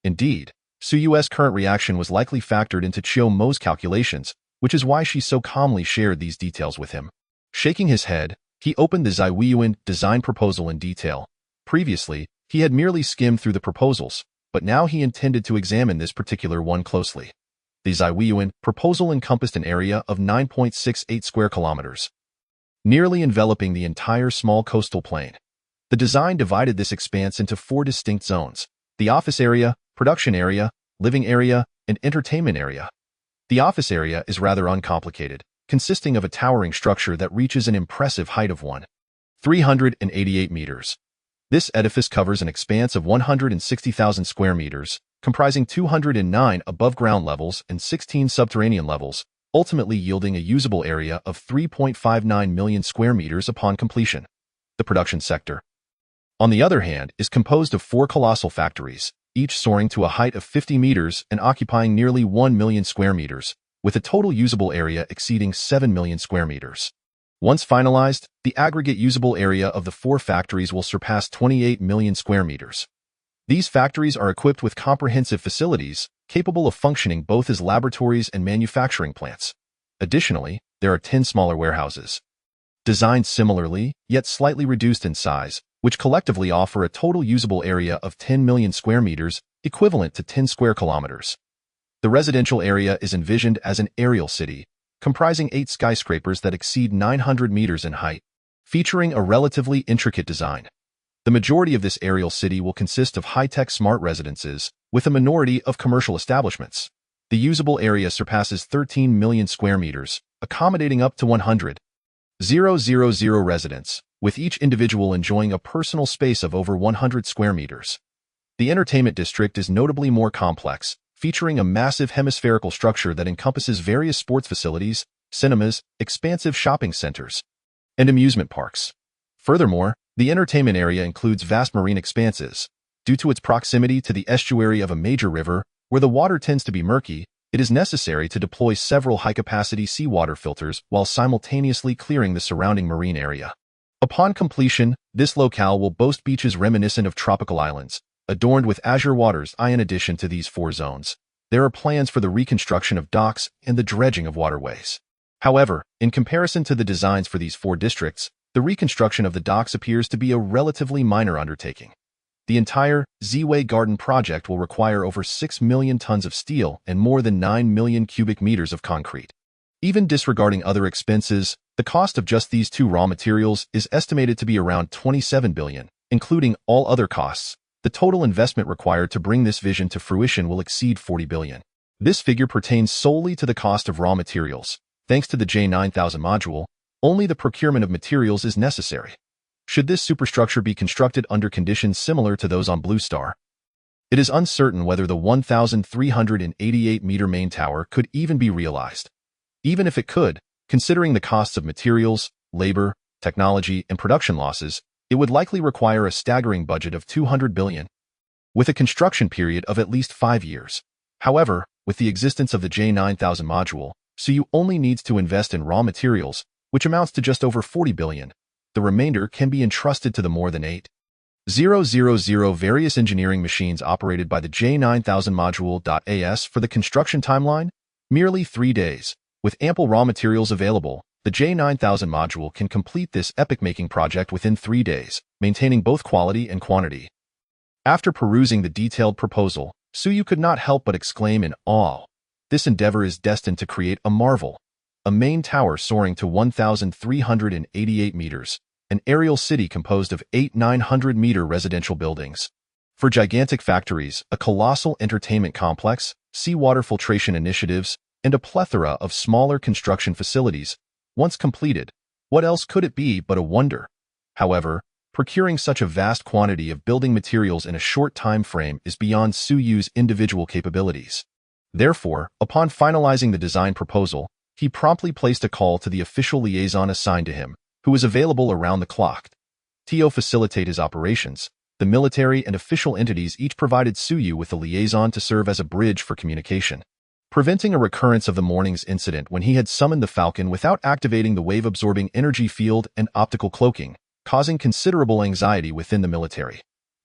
Indeed, Suyu's current reaction was likely factored into Chiyomo's calculations, which is why she so calmly shared these details with him. Shaking his head, he opened the Ziwiyuan design proposal in detail. Previously, he had merely skimmed through the proposals, but now he intended to examine this particular one closely. The Ziwiyuan proposal encompassed an area of 9.68 square kilometers, nearly enveloping the entire small coastal plain. The design divided this expanse into 4 distinct zones: the office area, production area, living area, and entertainment area. The office area is rather uncomplicated, consisting of a towering structure that reaches an impressive height of 388 meters. This edifice covers an expanse of 160,000 square meters, comprising 209 above-ground levels and 16 subterranean levels, ultimately yielding a usable area of 3.59 million square meters upon completion. The production sector, on the other hand, is composed of 4 colossal factories, each soaring to a height of 50 meters and occupying nearly 1 million square meters, with a total usable area exceeding 7 million square meters. Once finalized, the aggregate usable area of the 4 factories will surpass 28 million square meters. These factories are equipped with comprehensive facilities, capable of functioning both as laboratories and manufacturing plants. Additionally, there are 10 smaller warehouses, designed similarly, yet slightly reduced in size, which collectively offer a total usable area of 10 million square meters, equivalent to 10 square kilometers. The residential area is envisioned as an aerial city, comprising 8 skyscrapers that exceed 900 meters in height, featuring a relatively intricate design. The majority of this aerial city will consist of high-tech smart residences, with a minority of commercial establishments. The usable area surpasses 13 million square meters, accommodating up to 100,000 residents, with each individual enjoying a personal space of over 100 square meters. The entertainment district is notably more complex, featuring a massive hemispherical structure that encompasses various sports facilities, cinemas, expansive shopping centers, and amusement parks. Furthermore, the entertainment area includes vast marine expanses. Due to its proximity to the estuary of a major river, where the water tends to be murky, it is necessary to deploy several high-capacity seawater filters while simultaneously clearing the surrounding marine area. Upon completion, this locale will boast beaches reminiscent of tropical islands, adorned with azure waters. In addition to these 4 zones, there are plans for the reconstruction of docks and the dredging of waterways. However, in comparison to the designs for these 4 districts, the reconstruction of the docks appears to be a relatively minor undertaking. The entire Z-Way Garden project will require over 6 million tons of steel and more than 9 million cubic meters of concrete. Even disregarding other expenses, the cost of just these 2 raw materials is estimated to be around 27 billion, including all other costs. The total investment required to bring this vision to fruition will exceed 40 billion. This figure pertains solely to the cost of raw materials. Thanks to the J9000 module, only the procurement of materials is necessary. Should this superstructure be constructed under conditions similar to those on Blue Star, it is uncertain whether the 1,388-meter main tower could even be realized. Even if it could, considering the costs of materials, labor, technology, and production losses, it would likely require a staggering budget of 200 billion, with a construction period of at least 5 years. However, with the existence of the J9000 module, SUYU only needs to invest in raw materials, which amounts to just over 40 billion. The remainder can be entrusted to the more than 8,000 various engineering machines operated by the J9000 module.as for the construction timeline, merely 3 days. With ample raw materials available, the J9000 module can complete this epic-making project within 3 days, maintaining both quality and quantity. After perusing the detailed proposal, SUYU could not help but exclaim in awe. This endeavor is destined to create a marvel. A main tower soaring to 1,388 meters, an aerial city composed of 8 900-meter residential buildings. For gigantic factories, a colossal entertainment complex, seawater filtration initiatives, and a plethora of smaller construction facilities. Once completed, what else could it be but a wonder? However, procuring such a vast quantity of building materials in a short time frame is beyond SUYU's individual capabilities. Therefore, upon finalizing the design proposal, he promptly placed a call to the official liaison assigned to him, who was available around the clock. To facilitate his operations, the military and official entities each provided SUYU with a liaison to serve as a bridge for communication, preventing a recurrence of the morning's incident when he had summoned the Falcon without activating the wave-absorbing energy field and optical cloaking, causing considerable anxiety within the military.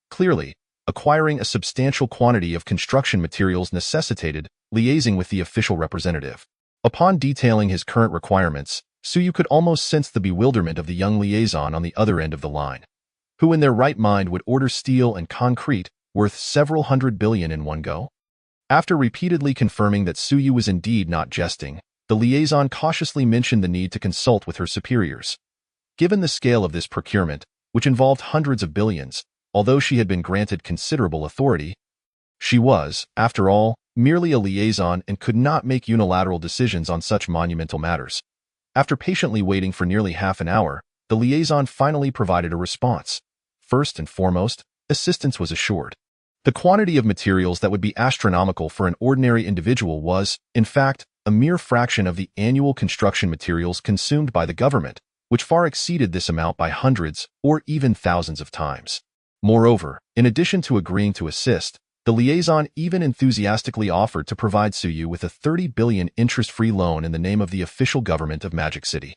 Clearly, acquiring a substantial quantity of construction materials necessitated liaising with the official representative. Upon detailing his current requirements, SUYU could almost sense the bewilderment of the young liaison on the other end of the line, who in their right mind would order steel and concrete worth several hundred billion in one go. After repeatedly confirming that SUYU was indeed not jesting, the liaison cautiously mentioned the need to consult with her superiors. Given the scale of this procurement, which involved hundreds of billions, although she had been granted considerable authority, she was, after all, merely a liaison and could not make unilateral decisions on such monumental matters. After patiently waiting for nearly half an hour, the liaison finally provided a response. First and foremost, assistance was assured. The quantity of materials that would be astronomical for an ordinary individual was, in fact, a mere fraction of the annual construction materials consumed by the government, which far exceeded this amount by hundreds or even thousands of times. Moreover, in addition to agreeing to assist, the liaison even enthusiastically offered to provide SUYU with a 30 billion interest-free loan in the name of the official government of Magic City.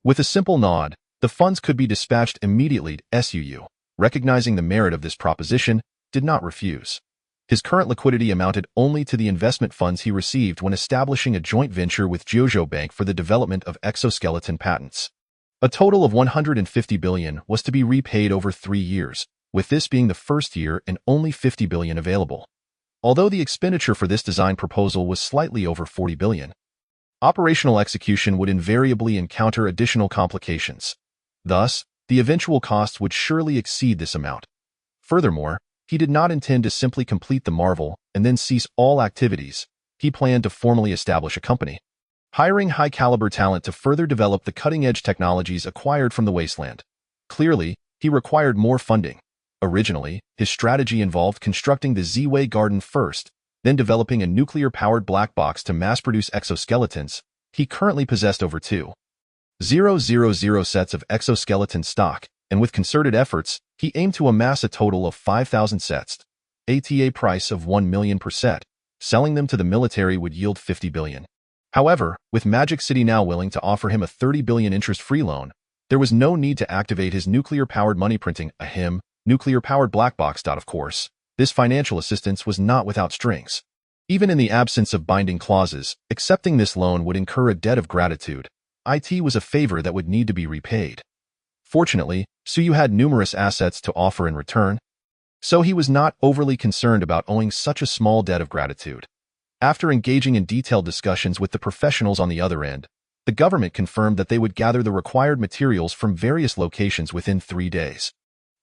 With a simple nod, the funds could be dispatched immediately to SUYU. Recognizing the merit of this proposition, did not refuse. His current liquidity amounted only to the investment funds he received when establishing a joint venture with Jojo Bank for the development of exoskeleton patents. A total of 150 billion was to be repaid over 3 years, with this being the first year and only 50 billion available. Although the expenditure for this design proposal was slightly over 40 billion, operational execution would invariably encounter additional complications. Thus, the eventual costs would surely exceed this amount. Furthermore, he did not intend to simply complete the marvel and then cease all activities. He planned to formally establish a company, hiring high-caliber talent to further develop the cutting-edge technologies acquired from the wasteland. Clearly, he required more funding. Originally, his strategy involved constructing the Z-Way garden first, then developing a nuclear-powered black box to mass-produce exoskeletons. He currently possessed over 2,000 sets of exoskeleton stock, and with concerted efforts, he aimed to amass a total of 5,000 sets. ATA price of 1 million per set. Selling them to the military would yield 50 billion. However, with Magic City now willing to offer him a 30 billion interest-free loan, there was no need to activate his nuclear-powered money printing, nuclear-powered black box. Of course, this financial assistance was not without strings. Even in the absence of binding clauses, accepting this loan would incur a debt of gratitude. It was a favor that would need to be repaid. Fortunately, Suyu had numerous assets to offer in return, so he was not overly concerned about owing such a small debt of gratitude. After engaging in detailed discussions with the professionals on the other end, the government confirmed that they would gather the required materials from various locations within 3 days.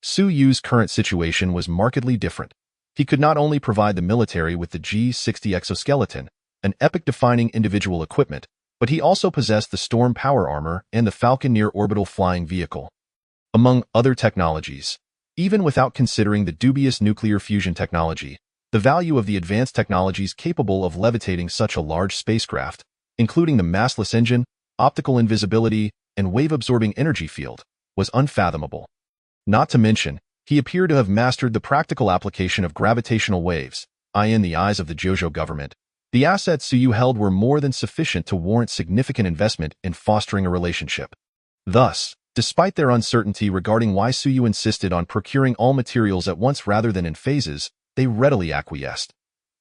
Suyu's current situation was markedly different. He could not only provide the military with the G-60 exoskeleton, an epic-defining individual equipment, but he also possessed the Storm power armor and the Falcon near-orbital flying vehicle. Among other technologies, even without considering the dubious nuclear fusion technology, the value of the advanced technologies capable of levitating such a large spacecraft, including the massless engine, optical invisibility, and wave-absorbing energy field, was unfathomable. Not to mention, he appeared to have mastered the practical application of gravitational waves. In the eyes of the Jojo government, the assets Suyu held were more than sufficient to warrant significant investment in fostering a relationship. Thus, despite their uncertainty regarding why Suyu insisted on procuring all materials at once rather than in phases, they readily acquiesced.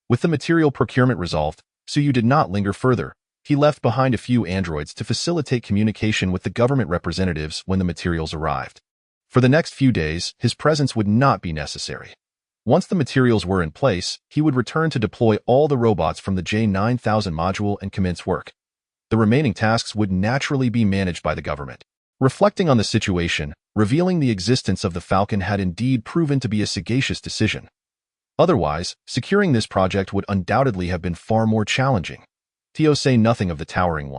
With the material procurement resolved, Suyu did not linger further. He left behind a few androids to facilitate communication with the government representatives when the materials arrived. For the next few days, his presence would not be necessary. Once the materials were in place, he would return to deploy all the robots from the J9000 module and commence work. The remaining tasks would naturally be managed by the government. Reflecting on the situation, revealing the existence of the Falcon had indeed proven to be a sagacious decision. Otherwise, securing this project would undoubtedly have been far more challenging. To say nothing of the towering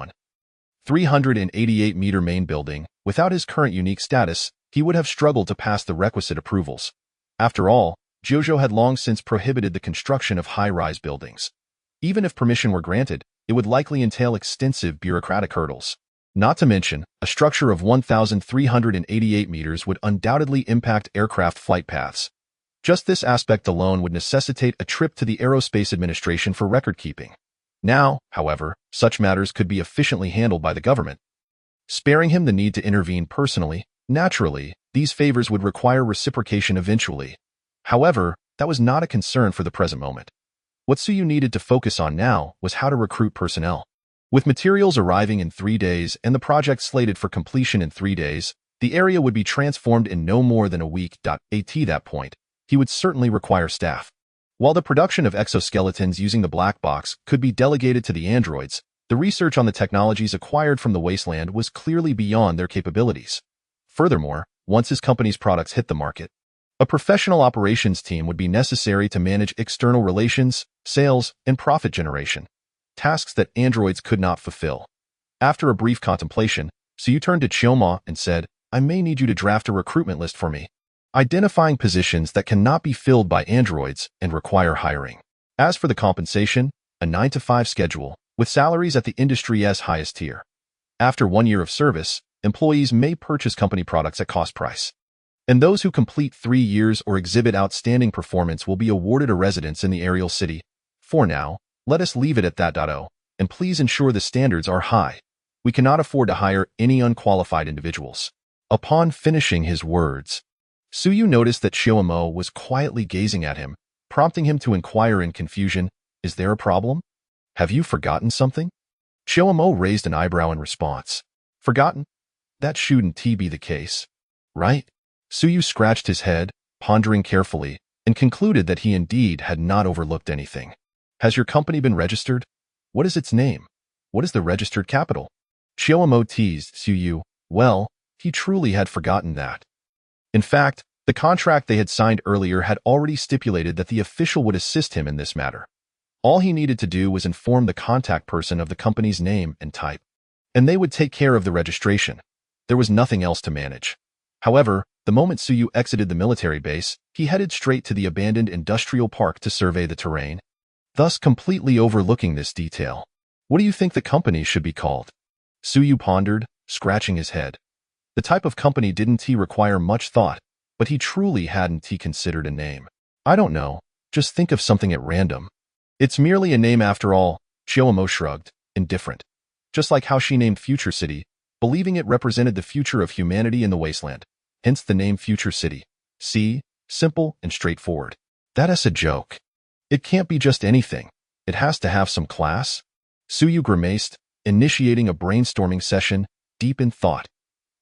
388-meter main building. Without his current unique status, he would have struggled to pass the requisite approvals. After all, Jojo had long since prohibited the construction of high-rise buildings. Even if permission were granted, it would likely entail extensive bureaucratic hurdles. Not to mention, a structure of 1,388 meters would undoubtedly impact aircraft flight paths. Just this aspect alone would necessitate a trip to the Aerospace Administration for record-keeping. Now, however, such matters could be efficiently handled by the government, sparing him the need to intervene personally. Naturally, these favors would require reciprocation eventually. However, that was not a concern for the present moment. What Suyu needed to focus on now was how to recruit personnel. With materials arriving in 3 days and the project slated for completion in 3 days, the area would be transformed in no more than a week. At that point, he would certainly require staff. While the production of exoskeletons using the black box could be delegated to the androids, the research on the technologies acquired from the wasteland was clearly beyond their capabilities. Furthermore, once his company's products hit the market, a professional operations team would be necessary to manage external relations, sales, and profit generation, tasks that androids could not fulfill. After a brief contemplation, Suyu turned to Chioma and said, "I may need you to draft a recruitment list for me, identifying positions that cannot be filled by androids and require hiring. As for the compensation, a 9-to-5 schedule, with salaries at the industry's highest tier. After 1 year of service, employees may purchase company products at cost price. And those who complete 3 years or exhibit outstanding performance will be awarded a residence in the aerial city. For now, let us leave it at that. And please ensure the standards are high. We cannot afford to hire any unqualified individuals." Upon finishing his words, Suyu noticed that Chioma was quietly gazing at him, prompting him to inquire in confusion, "Is there a problem? Have you forgotten something?" Chioma raised an eyebrow in response. "Forgotten? That shouldn't be the case, right?" Suyu scratched his head, pondering carefully, and concluded that he indeed had not overlooked anything. "Has your company been registered? What is its name? What is the registered capital?" Chioma teased Suyu. Well, he truly had forgotten that. In fact, the contract they had signed earlier had already stipulated that the official would assist him in this matter. All he needed to do was inform the contact person of the company's name and type, and they would take care of the registration. There was nothing else to manage. However, The moment Suyu exited the military base, he headed straight to the abandoned industrial park to survey the terrain, thus completely overlooking this detail. What do you think the company should be called? Suyu pondered, scratching his head. The type of company didn't he require much thought, but he truly hadn't he considered a name. I don't know, just think of something at random. It's merely a name after all, Chiyomo shrugged, indifferent. Just like how she named Future City, believing it represented the future of humanity in the wasteland. Hence the name Future City. See? Simple and straightforward. That's a joke. It can't be just anything. It has to have some class. Suyu grimaced, initiating a brainstorming session, deep in thought.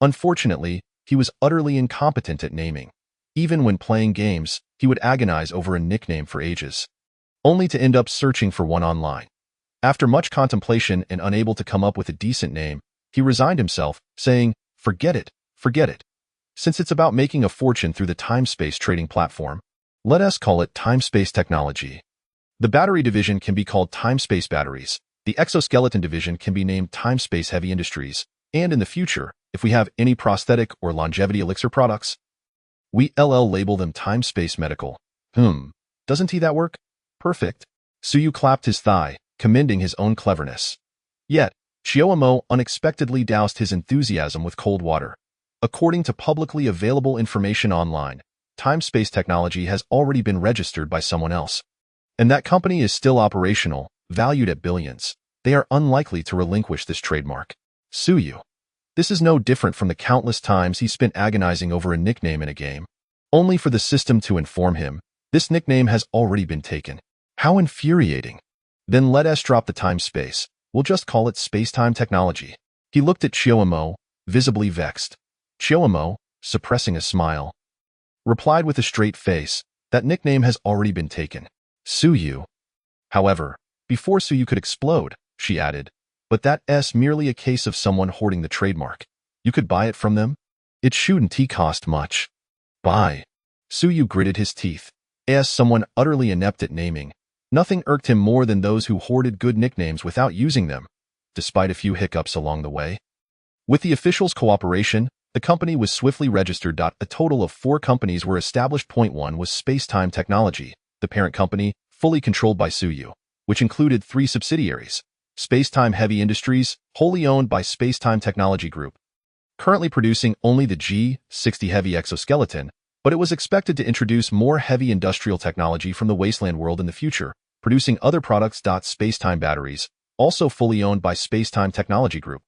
Unfortunately, he was utterly incompetent at naming. Even when playing games, he would agonize over a nickname for ages, only to end up searching for one online. After much contemplation and unable to come up with a decent name, he resigned himself, saying, forget it. Since it's about making a fortune through the time-space trading platform, let us call it time-space technology. The battery division can be called time-space batteries, the exoskeleton division can be named time-space heavy industries, and in the future, if we have any prosthetic or longevity elixir products, we label them time-space medical. Doesn't that work? Perfect. Suyu clapped his thigh, commending his own cleverness. Yet, Chiyomo unexpectedly doused his enthusiasm with cold water. According to publicly available information online, time-space technology has already been registered by someone else. And that company is still operational, valued at billions. They are unlikely to relinquish this trademark. Suyu. This is no different from the countless times he spent agonizing over a nickname in a game, only for the system to inform him, this nickname has already been taken. How infuriating. Then let us drop the time-space. We'll just call it space-time technology. He looked at Chiyomo, visibly vexed. Chiyomo, suppressing a smile, replied with a straight face, that nickname has already been taken. Suyu. However, before Suyu could explode, she added, but that's merely a case of someone hoarding the trademark. You could buy it from them? It shouldn't cost much. Buy. Suyu gritted his teeth. As someone utterly inept at naming, nothing irked him more than those who hoarded good nicknames without using them, despite a few hiccups along the way. With the officials' cooperation, the company was swiftly registered. A total of 4 companies were established. Point 1 was Space-Time Technology, the parent company, fully controlled by Suyu, which included 3 subsidiaries. Space-Time Heavy Industries, wholly owned by Space-Time Technology Group, currently producing only the G60 heavy exoskeleton, but it was expected to introduce more heavy industrial technology from the wasteland world in the future, producing other products. Space-Time Batteries, also fully owned by Space-Time Technology Group,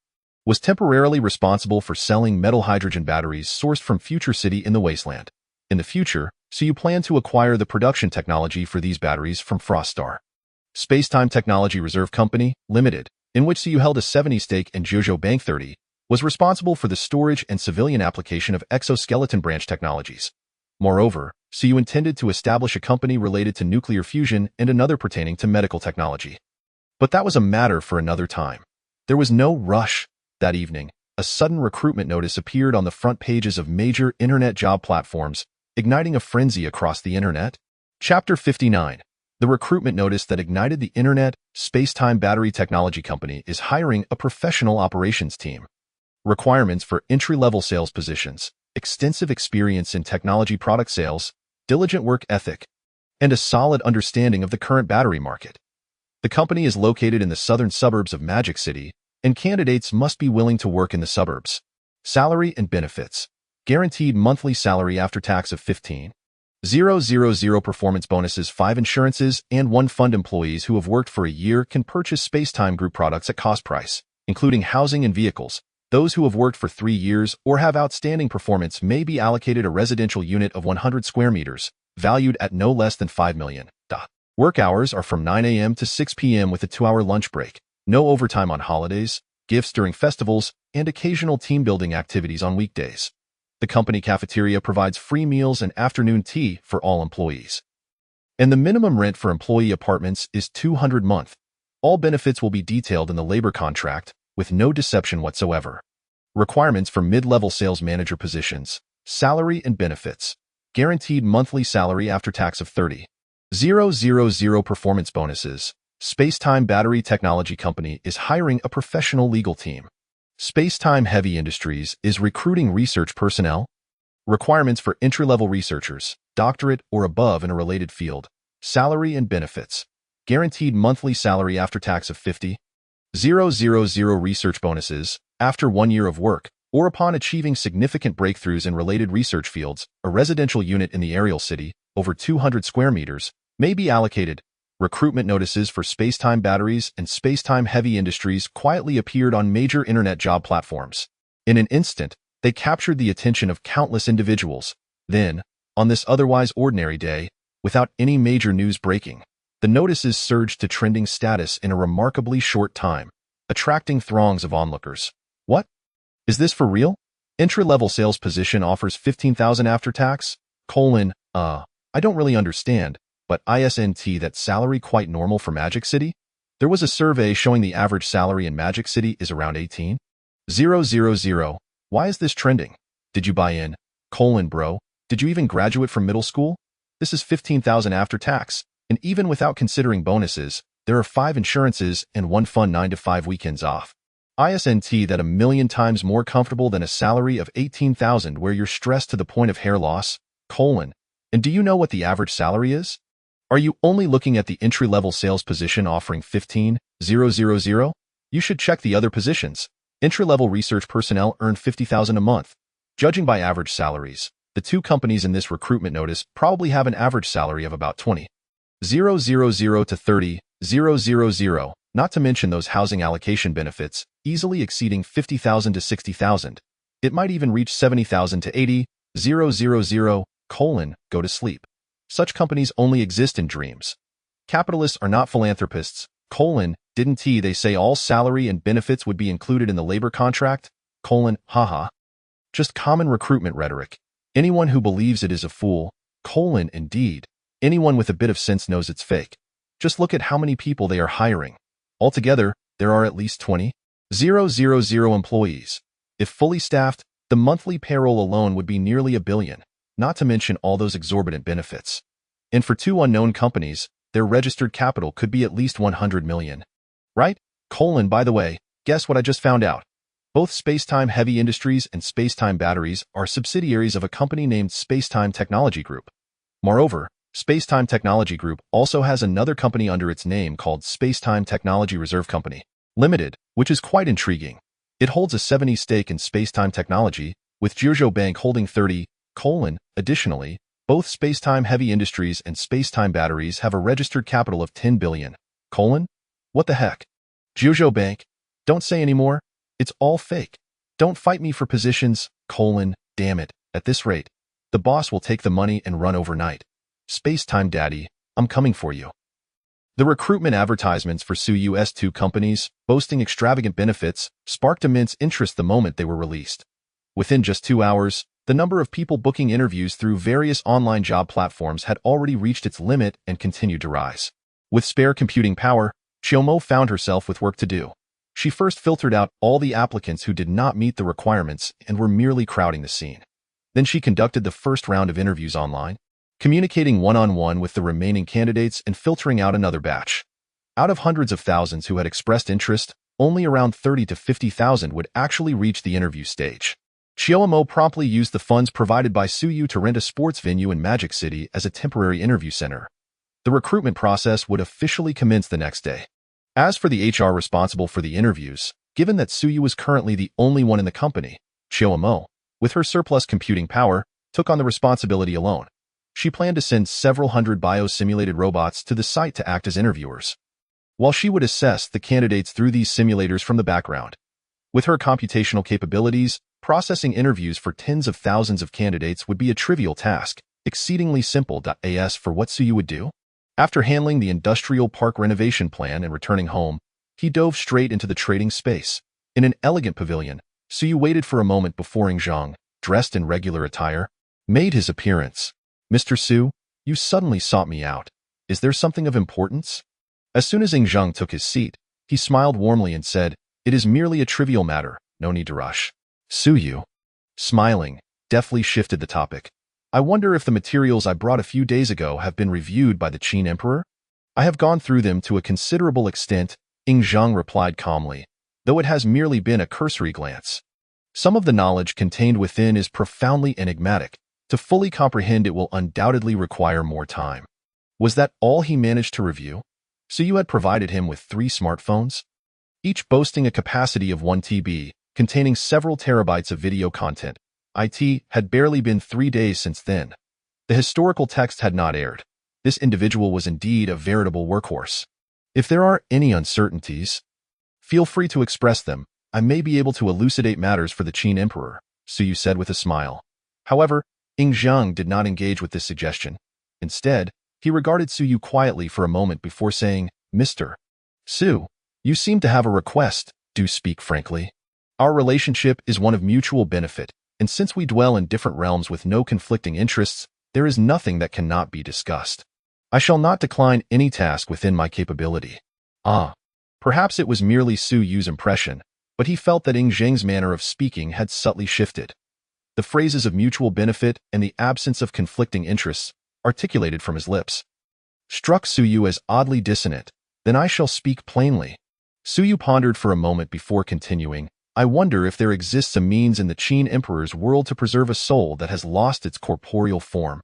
was temporarily responsible for selling metal hydrogen batteries sourced from Future City in the wasteland. In the future, Suyu planned to acquire the production technology for these batteries from Froststar. Space-Time Technology Reserve Company, Limited, in which Suyu held a 70% stake and Jojo Bank 30%, was responsible for the storage and civilian application of exoskeleton branch technologies. Moreover, Suyu intended to establish a company related to nuclear fusion and another pertaining to medical technology. But that was a matter for another time. There was no rush. That evening, a sudden recruitment notice appeared on the front pages of major internet job platforms, igniting a frenzy across the internet. Chapter 59. The recruitment notice that ignited the internet, Space-Time Battery Technology Company is hiring a professional operations team. Requirements for entry-level sales positions, extensive experience in technology product sales, diligent work ethic, and a solid understanding of the current battery market. The company is located in the southern suburbs of Magic City, and candidates must be willing to work in the suburbs. Salary and benefits. Guaranteed monthly salary after tax of 15,000 performance bonuses, 5 insurances, and 1 fund. Employees who have worked for a year can purchase Space-Time Group products at cost price, including housing and vehicles. Those who have worked for 3 years or have outstanding performance may be allocated a residential unit of 100 square meters, valued at no less than $5 million. Work hours are from 9 a.m. to 6 p.m. with a 2-hour lunch break. No overtime on holidays, gifts during festivals, and occasional team-building activities on weekdays. The company cafeteria provides free meals and afternoon tea for all employees. And the minimum rent for employee apartments is $200 a month. All benefits will be detailed in the labor contract, with no deception whatsoever. Requirements for mid-level sales manager positions. Salary and benefits. Guaranteed monthly salary after tax of 30,000 performance bonuses. Space-Time Battery Technology Company is hiring a professional legal team. Space-Time Heavy Industries is recruiting research personnel. Requirements for entry-level researchers, doctorate or above in a related field. Salary and benefits. Guaranteed monthly salary after tax of 50,000 research bonuses after 1 year of work or upon achieving significant breakthroughs in related research fields. A residential unit in the aerial city, over 200 square meters, may be allocated. Recruitment notices for space-time batteries and space-time heavy industries quietly appeared on major internet job platforms. In an instant, they captured the attention of countless individuals. Then, on this otherwise ordinary day, without any major news breaking, the notices surged to trending status in a remarkably short time, attracting throngs of onlookers. What? Is this for real? Entry-level sales position offers 15,000 after tax? I don't really understand, but isn't that salary quite normal for Magic City? There was a survey showing the average salary in Magic City is around 18,000. Why is this trending? Did you buy in? Bro, did you even graduate from middle school? This is 15,000 after tax, and even without considering bonuses, there are 5 insurances and 1 fun 9 to 5 weekends off. Isn't that a million times more comfortable than a salary of 18,000 where you're stressed to the point of hair loss? And do you know what the average salary is? Are you only looking at the entry-level sales position offering 15,000? You should check the other positions. Entry-level research personnel earn 50,000 a month. Judging by average salaries, the 2 companies in this recruitment notice probably have an average salary of about 20,000 to 30,000, not to mention those housing allocation benefits, easily exceeding 50,000 to 60,000. It might even reach 70,000 to 80,000. Go to sleep. Such companies only exist in dreams. Capitalists are not philanthropists. Didn't they say all salary and benefits would be included in the labor contract? Haha. Just common recruitment rhetoric. Anyone who believes it is a fool. Indeed. Anyone with a bit of sense knows it's fake. Just look at how many people they are hiring. Altogether, there are at least 20,000 employees. If fully staffed, the monthly payroll alone would be nearly $1 billion, not to mention all those exorbitant benefits. And for 2 unknown companies, their registered capital could be at least 100 million. Right? By the way, guess what I just found out? Both Spacetime Heavy Industries and Spacetime Batteries are subsidiaries of a company named Spacetime Technology Group. Moreover, Spacetime Technology Group also has another company under its name called Spacetime Technology Reserve Company Limited, which is quite intriguing. It holds a 70% stake in Spacetime Technology, with Jiuzhou Bank holding 30%. Additionally, both Spacetime Heavy Industries and Spacetime Batteries have a registered capital of 10 billion. What the heck? Jiuzhou Bank? Don't say anymore. It's all fake. Don't fight me for positions. Damn it. At this rate, the boss will take the money and run overnight. Spacetime Daddy, I'm coming for you. The recruitment advertisements for Su's 2 companies, boasting extravagant benefits, sparked immense interest the moment they were released. Within just 2 hours, the number of people booking interviews through various online job platforms had already reached its limit and continued to rise. With spare computing power, Xiaomo found herself with work to do. She first filtered out all the applicants who did not meet the requirements and were merely crowding the scene. Then she conducted the first round of interviews online, communicating one-on-one with the remaining candidates and filtering out another batch. Out of hundreds of thousands who had expressed interest, only around 30 to 50,000 would actually reach the interview stage. Xiaomo promptly used the funds provided by Suyu to rent a sports venue in Magic City as a temporary interview center. The recruitment process would officially commence the next day. As for the HR responsible for the interviews, given that Suyu was currently the only one in the company, Xiaomo, with her surplus computing power, took on the responsibility alone. She planned to send several hundred bio-simulated robots to the site to act as interviewers, while she would assess the candidates through these simulators from the background. With her computational capabilities, processing interviews for tens of thousands of candidates would be a trivial task, exceedingly simple. As for what Suyu would do? After handling the industrial park renovation plan and returning home, he dove straight into the trading space. In an elegant pavilion, Suyu waited for a moment before Ing Zhang, dressed in regular attire, made his appearance. Mr. Su, you suddenly sought me out. Is there something of importance? As soon as Ing Zhang took his seat, he smiled warmly and said, "It is merely a trivial matter, no need to rush." Suyu, smiling, deftly shifted the topic. "I wonder if the materials I brought a few days ago have been reviewed by the Qin Emperor?" "I have gone through them to a considerable extent," Ing Zhang replied calmly, "though it has merely been a cursory glance." Some of the knowledge contained within is profoundly enigmatic. To fully comprehend it will undoubtedly require more time. Was that all he managed to review? So you had provided him with 3 smartphones, each boasting a capacity of 1 TB, containing several terabytes of video content. It had barely been 3 days since then. The historical text had not aired. This individual was indeed a veritable workhorse. If there are any uncertainties, feel free to express them. I may be able to elucidate matters for the Qin Emperor, Suyu said with a smile. However, Ing Zheng did not engage with this suggestion. Instead, he regarded Suyu quietly for a moment before saying, Mr. Su, you seem to have a request. Do speak frankly. Our relationship is one of mutual benefit, and since we dwell in different realms with no conflicting interests, there is nothing that cannot be discussed. I shall not decline any task within my capability. Perhaps it was merely Su Yu's impression, but he felt that Ing Zheng's manner of speaking had subtly shifted. The phrases of mutual benefit and the absence of conflicting interests, articulated from his lips, struck Suyu as oddly dissonant. Then I shall speak plainly. Suyu pondered for a moment before continuing. I wonder if there exists a means in the Qin Emperor's world to preserve a soul that has lost its corporeal form.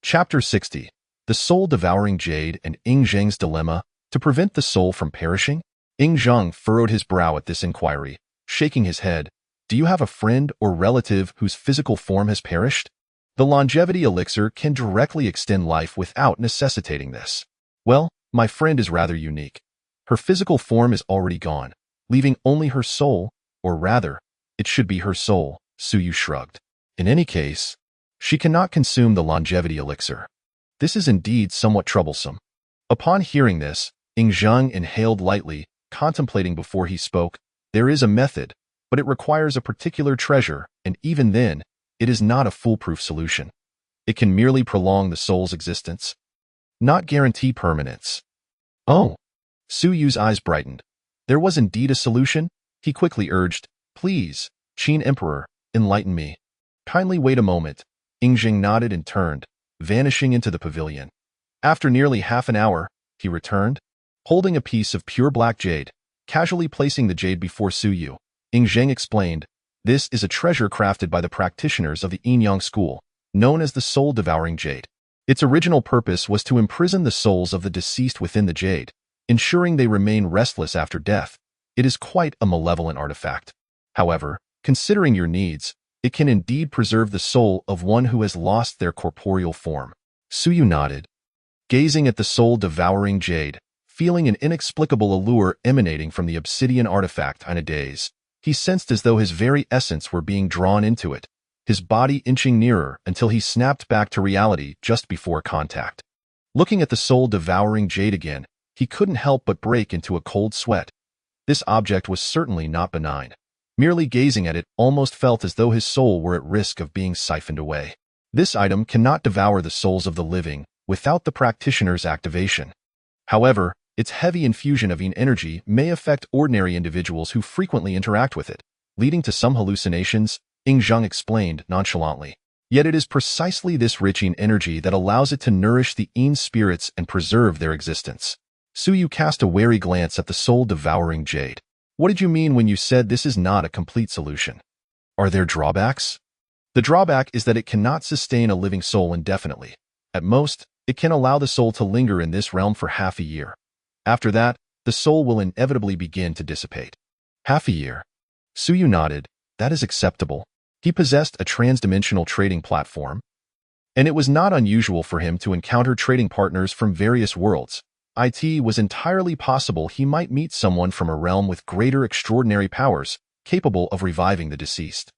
Chapter 60. The Soul-Devouring Jade and Ing Zheng's Dilemma. To prevent the soul from perishing? Ing Zheng furrowed his brow at this inquiry, shaking his head. Do you have a friend or relative whose physical form has perished? The longevity elixir can directly extend life without necessitating this. Well, my friend is rather unique. Her physical form is already gone, leaving only her soul, or rather, it should be her soul, Suyu shrugged. In any case, she cannot consume the longevity elixir. This is indeed somewhat troublesome. Upon hearing this, Ing Zheng inhaled lightly, contemplating before he spoke. There is a method, but it requires a particular treasure, and even then, it is not a foolproof solution. It can merely prolong the soul's existence, not guarantee permanence. Oh! Suyu's eyes brightened. There was indeed a solution? He quickly urged. Please, Qin Emperor, enlighten me. Kindly wait a moment. Ing Zheng nodded and turned, vanishing into the pavilion. After nearly half an hour, he returned, holding a piece of pure black jade. Casually placing the jade before Suyu, Ing Zheng explained, this is a treasure crafted by the practitioners of the Yin-Yang school, known as the Soul-Devouring Jade. Its original purpose was to imprison the souls of the deceased within the jade, ensuring they remain restless after death. It is quite a malevolent artifact. However, considering your needs, it can indeed preserve the soul of one who has lost their corporeal form. Suyu nodded, gazing at the soul-devouring jade, feeling an inexplicable allure emanating from the obsidian artifact in a daze. He sensed as though his very essence were being drawn into it, his body inching nearer until he snapped back to reality just before contact. Looking at the soul-devouring jade again, he couldn't help but break into a cold sweat. This object was certainly not benign. Merely gazing at it almost felt as though his soul were at risk of being siphoned away. This item cannot devour the souls of the living without the practitioner's activation. However, its heavy infusion of yin energy may affect ordinary individuals who frequently interact with it, leading to some hallucinations, Ing Zheng explained nonchalantly. Yet it is precisely this rich yin energy that allows it to nourish the yin spirits and preserve their existence. Suyu cast a wary glance at the soul-devouring jade. What did you mean when you said this is not a complete solution? Are there drawbacks? The drawback is that it cannot sustain a living soul indefinitely. At most, it can allow the soul to linger in this realm for half a year. After that, the soul will inevitably begin to dissipate. Half a year. Suyu nodded. That is acceptable. He possessed a transdimensional trading platform, and it was not unusual for him to encounter trading partners from various worlds. It was entirely possible he might meet someone from a realm with greater extraordinary powers, capable of reviving the deceased.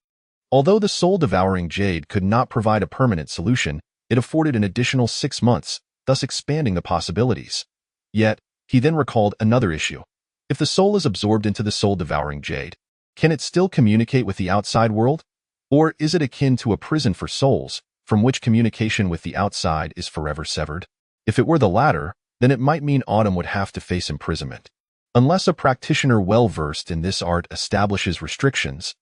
Although the soul-devouring jade could not provide a permanent solution, it afforded an additional 6 months, thus expanding the possibilities. Yet, he then recalled another issue. If the soul is absorbed into the soul-devouring jade, can it still communicate with the outside world? Or is it akin to a prison for souls, from which communication with the outside is forever severed? If it were the latter, then it might mean Autumn would have to face imprisonment. Unless a practitioner well-versed in this art establishes restrictions,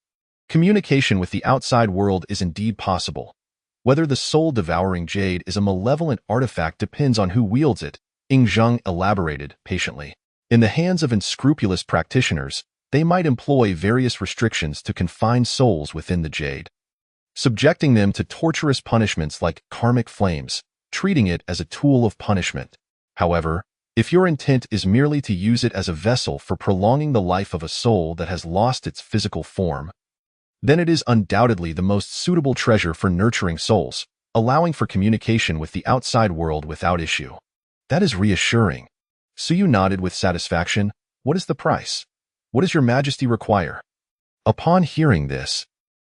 communication with the outside world is indeed possible. Whether the soul-devouring jade is a malevolent artifact depends on who wields it, Ing Zheng elaborated patiently. In the hands of unscrupulous practitioners, they might employ various restrictions to confine souls within the jade, subjecting them to torturous punishments like karmic flames, treating it as a tool of punishment. However, if your intent is merely to use it as a vessel for prolonging the life of a soul that has lost its physical form, then it is undoubtedly the most suitable treasure for nurturing souls, allowing for communication with the outside world without issue. That is reassuring. Suyu nodded with satisfaction. What is the price? What does your majesty require? Upon hearing this,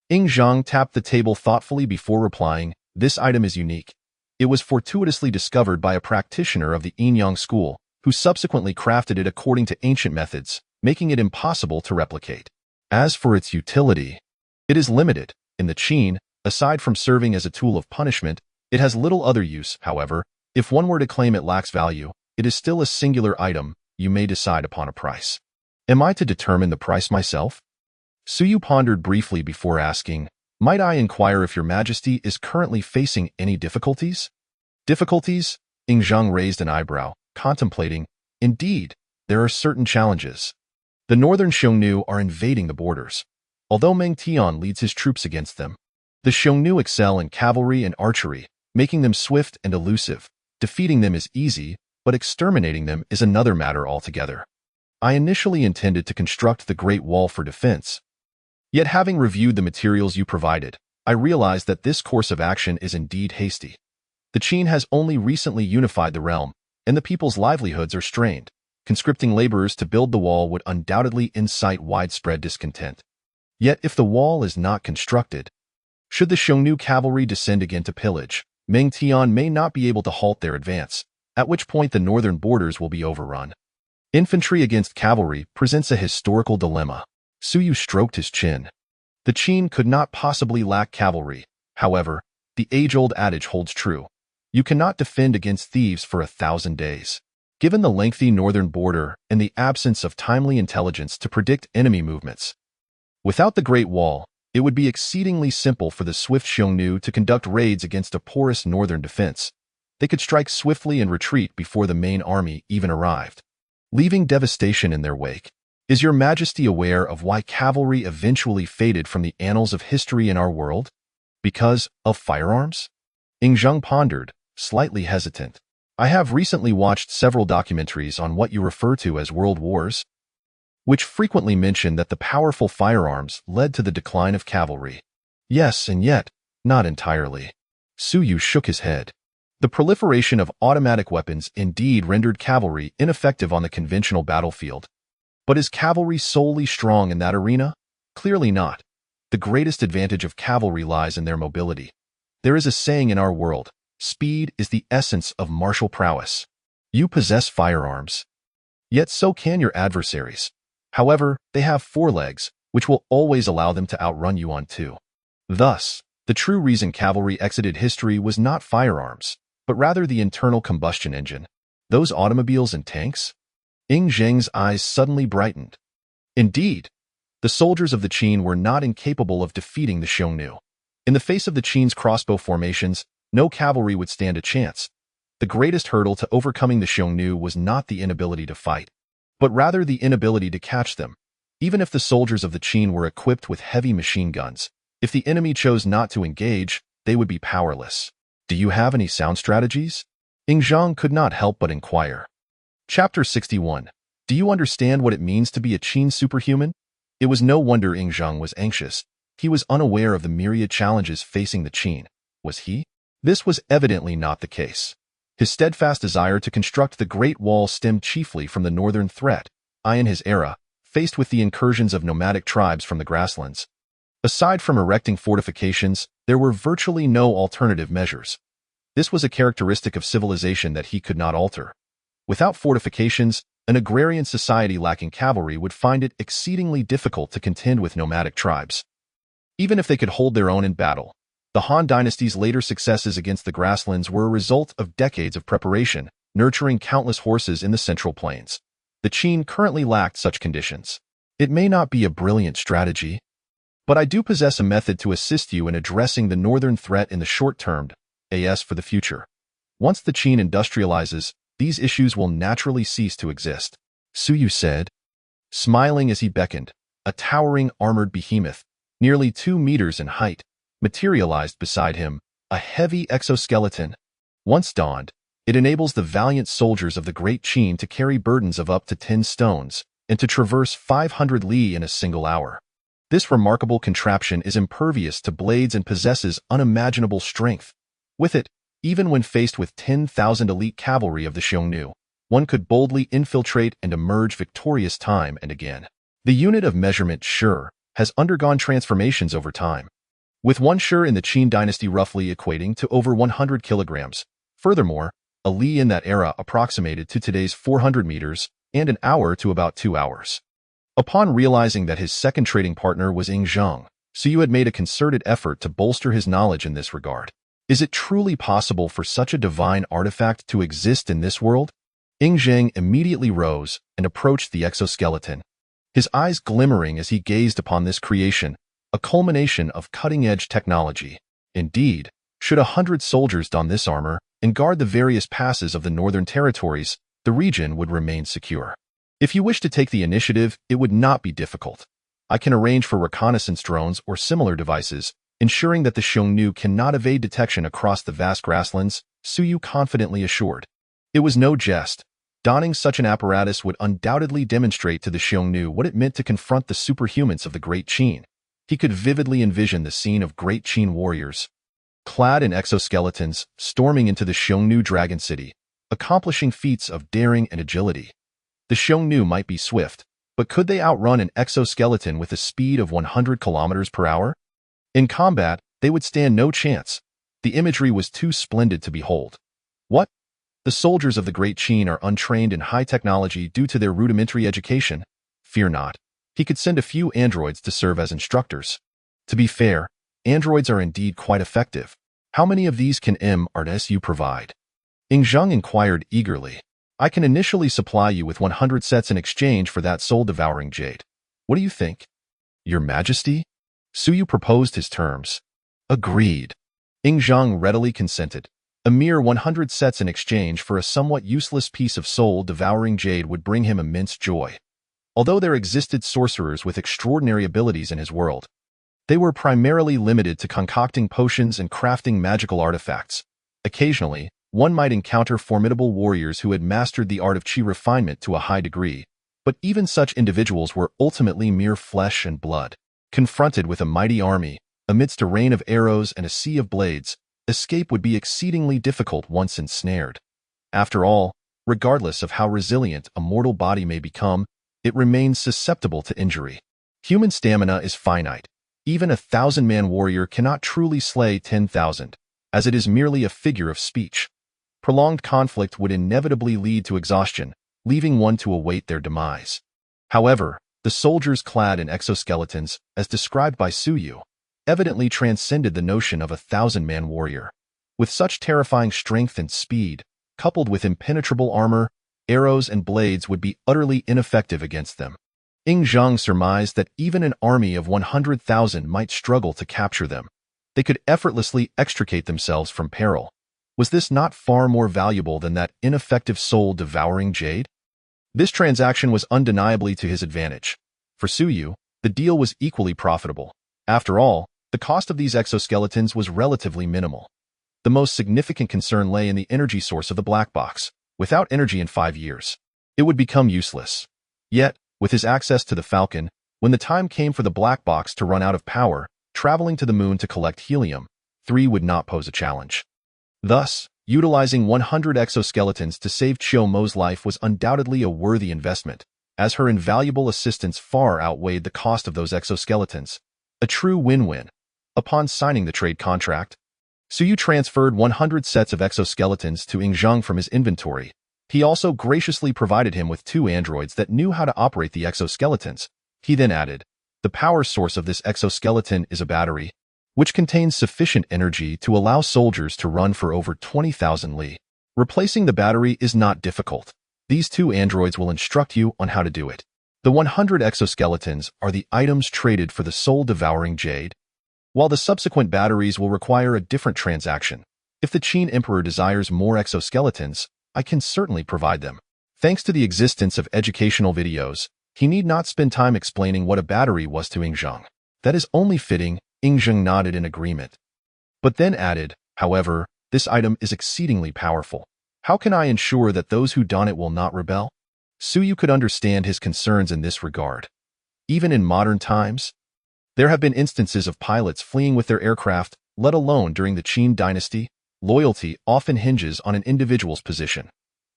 Ing Zhang tapped the table thoughtfully before replying, this item is unique. It was fortuitously discovered by a practitioner of the Yin-Yang school, who subsequently crafted it according to ancient methods, making it impossible to replicate. As for its utility, it is limited. In the Qin, aside from serving as a tool of punishment, it has little other use. However, if one were to claim it lacks value, it is still a singular item. You may decide upon a price. Am I to determine the price myself? Suyu pondered briefly before asking, might I inquire if your majesty is currently facing any difficulties? Difficulties? Ing Zhang raised an eyebrow, contemplating. Indeed, there are certain challenges. The northern Xiongnu are invading the borders. Although Meng Tian leads his troops against them, the Xiongnu excel in cavalry and archery, making them swift and elusive. Defeating them is easy, but exterminating them is another matter altogether. I initially intended to construct the Great Wall for defense. Yet having reviewed the materials you provided, I realized that this course of action is indeed hasty. The Qin has only recently unified the realm, and the people's livelihoods are strained. Conscripting laborers to build the wall would undoubtedly incite widespread discontent. Yet if the wall is not constructed, should the Xiongnu cavalry descend again to pillage, Meng Tian may not be able to halt their advance, at which point the northern borders will be overrun. Infantry against cavalry presents a historical dilemma. Suyu stroked his chin. The Qin could not possibly lack cavalry. However, the age-old adage holds true. You cannot defend against thieves for 1,000 days. Given the lengthy northern border and the absence of timely intelligence to predict enemy movements, without the Great Wall, it would be exceedingly simple for the swift Xiongnu to conduct raids against a porous northern defense. They could strike swiftly and retreat before the main army even arrived, leaving devastation in their wake. Is your majesty aware of why cavalry eventually faded from the annals of history in our world? Because of firearms? Ing Zhang pondered, slightly hesitant. I have recently watched several documentaries on what you refer to as world wars, which frequently mention that the powerful firearms led to the decline of cavalry. Yes, and yet, not entirely. Suyu shook his head. The proliferation of automatic weapons indeed rendered cavalry ineffective on the conventional battlefield. But is cavalry solely strong in that arena? Clearly not. The greatest advantage of cavalry lies in their mobility. There is a saying in our world, speed is the essence of martial prowess. You possess firearms. Yet so can your adversaries. However, they have 4 legs, which will always allow them to outrun you on 2. Thus, the true reason cavalry exited history was not firearms, but rather the internal combustion engine. Those automobiles and tanks? Ing Zheng's eyes suddenly brightened. Indeed, the soldiers of the Qin were not incapable of defeating the Xiongnu. In the face of the Qin's crossbow formations, no cavalry would stand a chance. The greatest hurdle to overcoming the Xiongnu was not the inability to fight, but rather the inability to catch them. Even if the soldiers of the Qin were equipped with heavy machine guns, if the enemy chose not to engage, they would be powerless. Do you have any sound strategies? Ing Zhang could not help but inquire. Chapter 61. Do you understand what it means to be a Qin superhuman? It was no wonder Ing Zhang was anxious. He was unaware of the myriad challenges facing the Qin. Was he? This was evidently not the case. His steadfast desire to construct the Great Wall stemmed chiefly from the northern threat. In his era, faced with the incursions of nomadic tribes from the grasslands, aside from erecting fortifications, there were virtually no alternative measures. This was a characteristic of civilization that he could not alter. Without fortifications, an agrarian society lacking cavalry would find it exceedingly difficult to contend with nomadic tribes. Even if they could hold their own in battle, the Han dynasty's later successes against the grasslands were a result of decades of preparation, nurturing countless horses in the central plains. The Qin currently lacked such conditions. It may not be a brilliant strategy, but I do possess a method to assist you in addressing the northern threat in the short term, as for the future. Once the Qin industrializes, these issues will naturally cease to exist. Suyu said. Smiling as he beckoned, a towering armored behemoth, nearly 2 meters in height, materialized beside him, a heavy exoskeleton. Once donned, it enables the valiant soldiers of the Great Qin to carry burdens of up to 10 stones and to traverse 500 li in a single hour. This remarkable contraption is impervious to blades and possesses unimaginable strength. With it, even when faced with 10,000 elite cavalry of the Xiongnu, one could boldly infiltrate and emerge victorious time and again. The unit of measurement shi has undergone transformations over time, with 1 shi in the Qin dynasty roughly equating to over 100 kilograms. Furthermore, a li in that era approximated to today's 400 meters and an hour to about 2 hours. Upon realizing that his second trading partner was Ing Zheng, Suyu had made a concerted effort to bolster his knowledge in this regard. Is it truly possible for such a divine artifact to exist in this world? Ing Zheng immediately rose and approached the exoskeleton, his eyes glimmering as he gazed upon this creation, a culmination of cutting-edge technology. Indeed, should 100 soldiers don this armor and guard the various passes of the northern territories, the region would remain secure. If you wish to take the initiative, it would not be difficult. I can arrange for reconnaissance drones or similar devices, ensuring that the Xiongnu cannot evade detection across the vast grasslands, Suyu confidently assured. It was no jest. Donning such an apparatus would undoubtedly demonstrate to the Xiongnu what it meant to confront the superhumans of the Great Qin. He could vividly envision the scene of Great Qin warriors, clad in exoskeletons, storming into the Xiongnu Dragon City, accomplishing feats of daring and agility. The Xiongnu might be swift, but could they outrun an exoskeleton with a speed of 100 kilometers per hour? In combat, they would stand no chance. The imagery was too splendid to behold. What? The soldiers of the Great Qin are untrained in high technology due to their rudimentary education? Fear not. He could send a few androids to serve as instructors. To be fair, androids are indeed quite effective. How many of these can MRSU provide? Ing Zheng inquired eagerly. I can initially supply you with 100 sets in exchange for that soul-devouring jade. What do you think? Your Majesty? Suyu proposed his terms. Agreed. Ing Zheng readily consented. A mere 100 sets in exchange for a somewhat useless piece of soul-devouring jade would bring him immense joy. Although there existed sorcerers with extraordinary abilities in his world, they were primarily limited to concocting potions and crafting magical artifacts. Occasionally, one might encounter formidable warriors who had mastered the art of qi refinement to a high degree, but even such individuals were ultimately mere flesh and blood. Confronted with a mighty army, amidst a rain of arrows and a sea of blades, escape would be exceedingly difficult once ensnared. After all, regardless of how resilient a mortal body may become, it remains susceptible to injury. Human stamina is finite. Even a 1,000-man warrior cannot truly slay 10,000, as it is merely a figure of speech. Prolonged conflict would inevitably lead to exhaustion, leaving one to await their demise. However, the soldiers clad in exoskeletons, as described by Suyu, evidently transcended the notion of a 1,000-man warrior. With such terrifying strength and speed, coupled with impenetrable armor, arrows and blades would be utterly ineffective against them. Ing Zheng surmised that even an army of 100,000 might struggle to capture them. They could effortlessly extricate themselves from peril. Was this not far more valuable than that ineffective soul-devouring jade? This transaction was undeniably to his advantage. For Suyu, the deal was equally profitable. After all, the cost of these exoskeletons was relatively minimal. The most significant concern lay in the energy source of the black box. Without energy in 5 years, it would become useless. Yet, with his access to the Falcon, when the time came for the black box to run out of power, traveling to the moon to collect helium-3 would not pose a challenge. Thus, utilizing 100 exoskeletons to save Chiu Mo's life was undoubtedly a worthy investment, as her invaluable assistance far outweighed the cost of those exoskeletons. A true win-win. Upon signing the trade contract, Suyu transferred 100 sets of exoskeletons to Ing Zheng from his inventory. He also graciously provided him with 2 androids that knew how to operate the exoskeletons. He then added, the power source of this exoskeleton is a battery, which contains sufficient energy to allow soldiers to run for over 20,000 li. Replacing the battery is not difficult. These 2 androids will instruct you on how to do it. The 100 exoskeletons are the items traded for the soul-devouring jade, while the subsequent batteries will require a different transaction. If the Qin Emperor desires more exoskeletons, I can certainly provide them. Thanks to the existence of educational videos, He need not spend time explaining what a battery was to Ingzhang. That is only fitting. Ingzhang nodded in agreement, but then added, however, this item is exceedingly powerful. How can I ensure that those who don it will not rebel? Suyu could understand his concerns in this regard. Even in modern times, there have been instances of pilots fleeing with their aircraft, let alone during the Qin dynasty. Loyalty often hinges on an individual's position.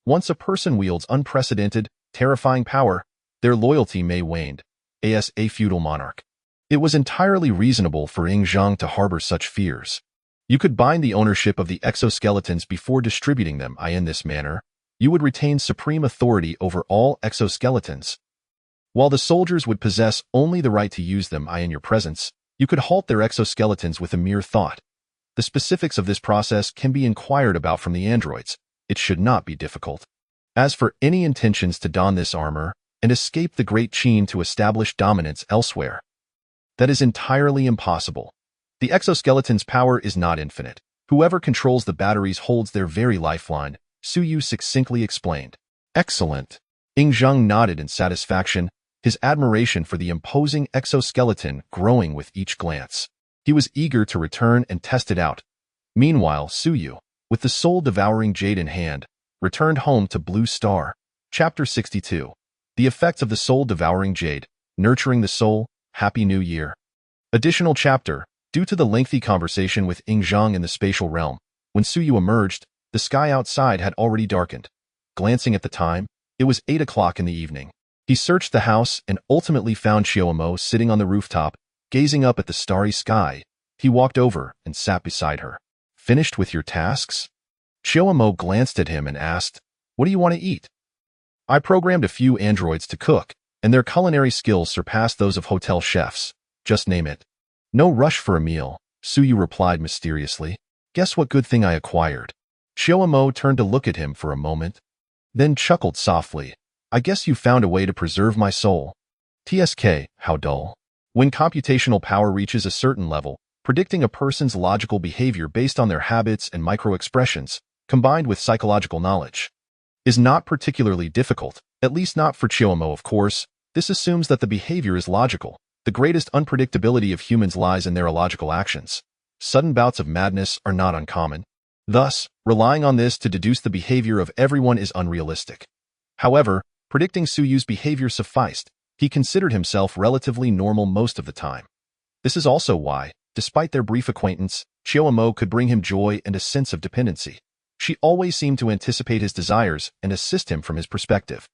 Once a person wields unprecedented, terrifying power, their loyalty may wane. As a feudal monarch, it was entirely reasonable for Ingzhang to harbor such fears. You could bind the ownership of the exoskeletons before distributing them. In this manner, you would retain supreme authority over all exoskeletons. While the soldiers would possess only the right to use them in your presence, you could halt their exoskeletons with a mere thought. The specifics of this process can be inquired about from the androids. It should not be difficult. As for any intentions to don this armor and escape the Great Qin to establish dominance elsewhere, that is entirely impossible. The exoskeleton's power is not infinite. Whoever controls the batteries holds their very lifeline, Suyu succinctly explained. Excellent. Ingzhang nodded in satisfaction, his admiration for the imposing exoskeleton growing with each glance. He was eager to return and test it out. Meanwhile, Suyu, with the soul-devouring jade in hand, returned home to Blue Star. Chapter 62. The effects of the soul-devouring jade, nurturing the soul. Happy New Year. Additional chapter. Due to the lengthy conversation with Ingzhang in the spatial realm, when Suyu emerged, the sky outside had already darkened. Glancing at the time, it was 8 o'clock in the evening. He searched the house and ultimately found Chiyomo sitting on the rooftop, gazing up at the starry sky. He walked over and sat beside her. Finished with your tasks? Chiyomo glanced at him and asked, what do you want to eat? I programmed a few androids to cook, and their culinary skills surpass those of hotel chefs. Just name it. No rush for a meal, Suyu replied mysteriously. Guess what good thing I acquired? Chiyomo turned to look at him for a moment, then chuckled softly. I guess you found a way to preserve my soul. TSK, how dull. When computational power reaches a certain level, predicting a person's logical behavior based on their habits and micro-expressions, combined with psychological knowledge, is not particularly difficult, at least not for Chiyomo, of course. This assumes that the behavior is logical. The greatest unpredictability of humans lies in their illogical actions. Sudden bouts of madness are not uncommon. Thus, relying on this to deduce the behavior of everyone is unrealistic. However, predicting Suyu's behavior sufficed. He considered himself relatively normal most of the time. This is also why, despite their brief acquaintance, Chiyomo could bring him joy and a sense of dependency. She always seemed to anticipate his desires and assist him from his perspective.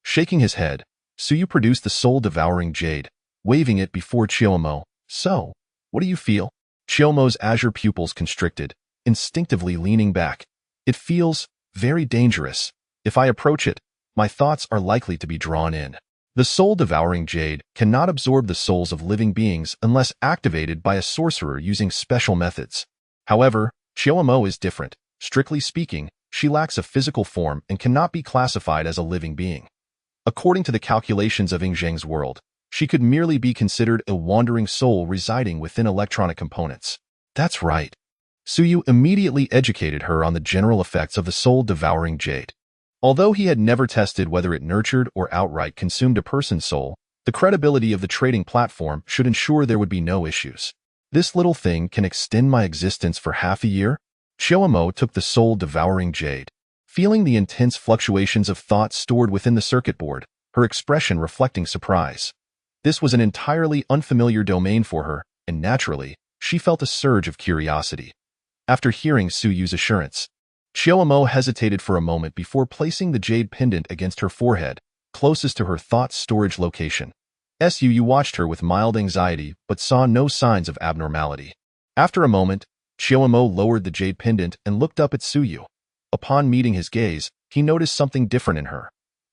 Shaking his head, Suyu produced the soul-devouring jade, waving it before Chiyomo. So, what do you feel? Chiyomo's azure pupils constricted, instinctively leaning back. It feels very dangerous. If I approach it, my thoughts are likely to be drawn in. The soul-devouring jade cannot absorb the souls of living beings unless activated by a sorcerer using special methods. However, Chiyomo is different. Strictly speaking, she lacks a physical form and cannot be classified as a living being. According to the calculations of Ingzhang's world, she could merely be considered a wandering soul residing within electronic components. That's right. Suyu immediately educated her on the general effects of the soul-devouring jade. Although he had never tested whether it nurtured or outright consumed a person's soul, the credibility of the trading platform should ensure there would be no issues. This little thing can extend my existence for half a year? Chiyomo took the soul-devouring jade. Feeling the intense fluctuations of thought stored within the circuit board, her expression reflecting surprise. This was an entirely unfamiliar domain for her, and naturally, she felt a surge of curiosity. After hearing Suyu's assurance, Chiyomo hesitated for a moment before placing the jade pendant against her forehead, closest to her thought storage location. Suyu watched her with mild anxiety but saw no signs of abnormality. After a moment, Chiyomo lowered the jade pendant and looked up at Suyu. Upon meeting his gaze, he noticed something different in her.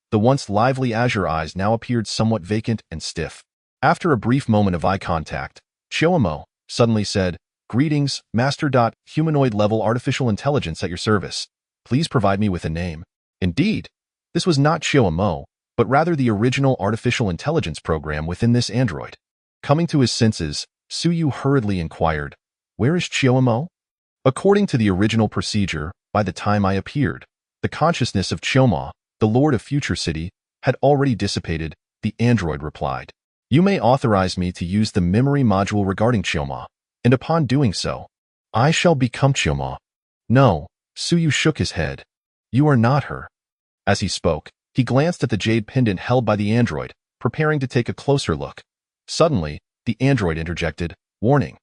The once lively azure eyes now appeared somewhat vacant and stiff. After a brief moment of eye contact, Chiyomo suddenly said, Greetings, Master. Humanoid-level artificial intelligence at your service. Please provide me with a name. Indeed, this was not Chiyomo, but rather the original artificial intelligence program within this android. Coming to his senses, Suyu hurriedly inquired, Where is Chiyomo? According to the original procedure, by the time I appeared, the consciousness of Chiyomo, the Lord of Future City, had already dissipated. the android replied. You may authorize me to use the memory module regarding Chioma, and upon doing so, I shall become Chioma. No, Suyu shook his head. You are not her. As he spoke, he glanced at the jade pendant held by the android, preparing to take a closer look. Suddenly, the android interjected, warning.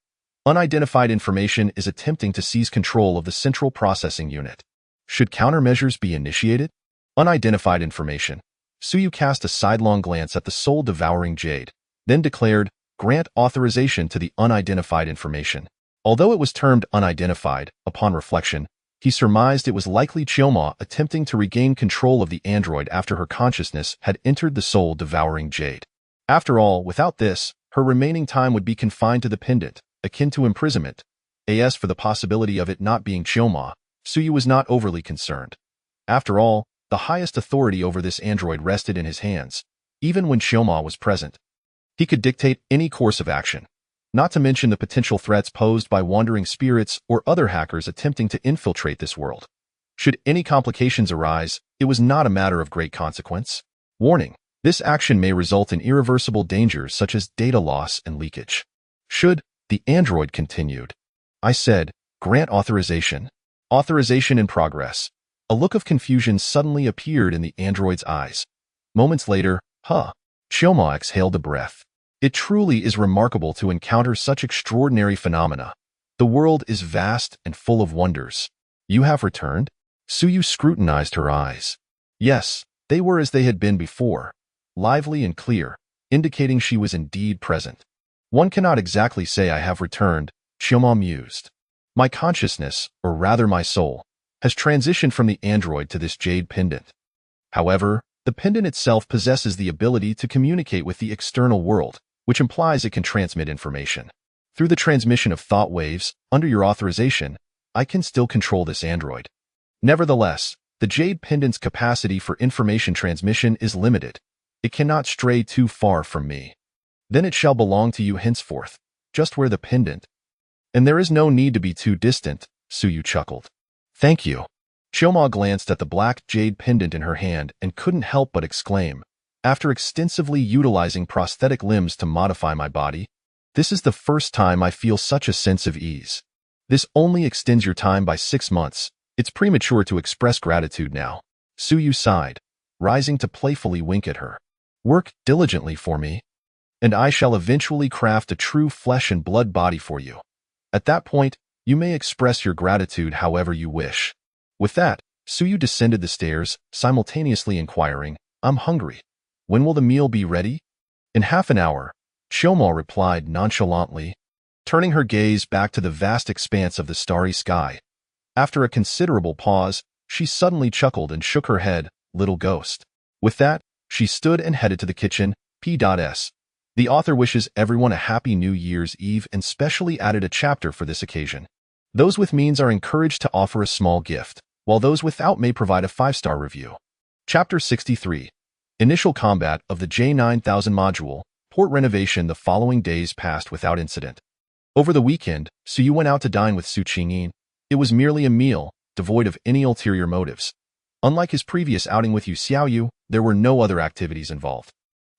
Unidentified information is attempting to seize control of the central processing unit. Should countermeasures be initiated? Unidentified information. Suyu cast a sidelong glance at the soul-devouring jade, then declared, grant authorization to the unidentified information. Although it was termed unidentified, upon reflection, he surmised it was likely Chioma attempting to regain control of the android after her consciousness had entered the soul-devouring jade. After all, without this, her remaining time would be confined to the pendant, akin to imprisonment. As for the possibility of it not being Chioma, Suyu was not overly concerned. After all, the highest authority over this android rested in his hands, even when Chioma was present. He could dictate any course of action, not to mention the potential threats posed by wandering spirits or other hackers attempting to infiltrate this world. Should any complications arise, it was not a matter of great consequence. Warning: this action may result in irreversible dangers such as data loss and leakage. Should, the android continued. I said, grant authorization. Authorization in progress. A look of confusion suddenly appeared in the android's eyes. Moments later, Chioma exhaled a breath. It truly is remarkable to encounter such extraordinary phenomena. The world is vast and full of wonders. You have returned? Suyu scrutinized her eyes. Yes, they were as they had been before, lively and clear, indicating she was indeed present. One cannot exactly say I have returned, Chioma mused. My consciousness, or rather my soul, has transitioned from the android to this jade pendant. However, the pendant itself possesses the ability to communicate with the external world, which implies it can transmit information. Through the transmission of thought waves, under your authorization, I can still control this android. Nevertheless, the jade pendant's capacity for information transmission is limited. It cannot stray too far from me. Then it shall belong to you henceforth, just where the pendant. And there is no need to be too distant, Suyu chuckled. Thank you. Chioma glanced at the black jade pendant in her hand and couldn't help but exclaim, after extensively utilizing prosthetic limbs to modify my body, this is the first time I feel such a sense of ease. This only extends your time by 6 months. It's premature to express gratitude now. Suyu sighed, rising to playfully wink at her. Work diligently for me, and I shall eventually craft a true flesh and blood body for you. At that point, you may express your gratitude however you wish. With that, Suyu descended the stairs, simultaneously inquiring, I'm hungry. When will the meal be ready? In half an hour, Chioma replied nonchalantly, turning her gaze back to the vast expanse of the starry sky. After a considerable pause, she suddenly chuckled and shook her head, little ghost. With that, she stood and headed to the kitchen. P.S. The author wishes everyone a happy New Year's Eve and specially added a chapter for this occasion. Those with means are encouraged to offer a small gift, while those without may provide a 5-star review. Chapter 63. Initial combat of the J9000 module, port renovation. The following days passed without incident. Over the weekend, Suyu went out to dine with Su Qingyin. It was merely a meal, devoid of any ulterior motives. Unlike his previous outing with Yu Xiaoyu, there were no other activities involved.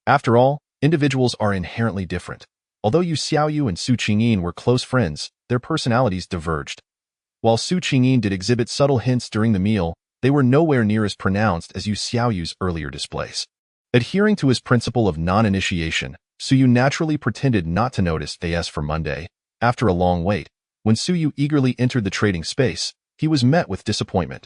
After all, individuals are inherently different. Although Yu Xiaoyu and Su Qingyin were close friends, their personalities diverged. While Su Qingyin did exhibit subtle hints during the meal, they were nowhere near as pronounced as Yu Xiaoyu's earlier displays. Adhering to his principle of non-initiation, Suyu naturally pretended not to notice as for Monday. After a long wait, when Suyu eagerly entered the trading space, he was met with disappointment.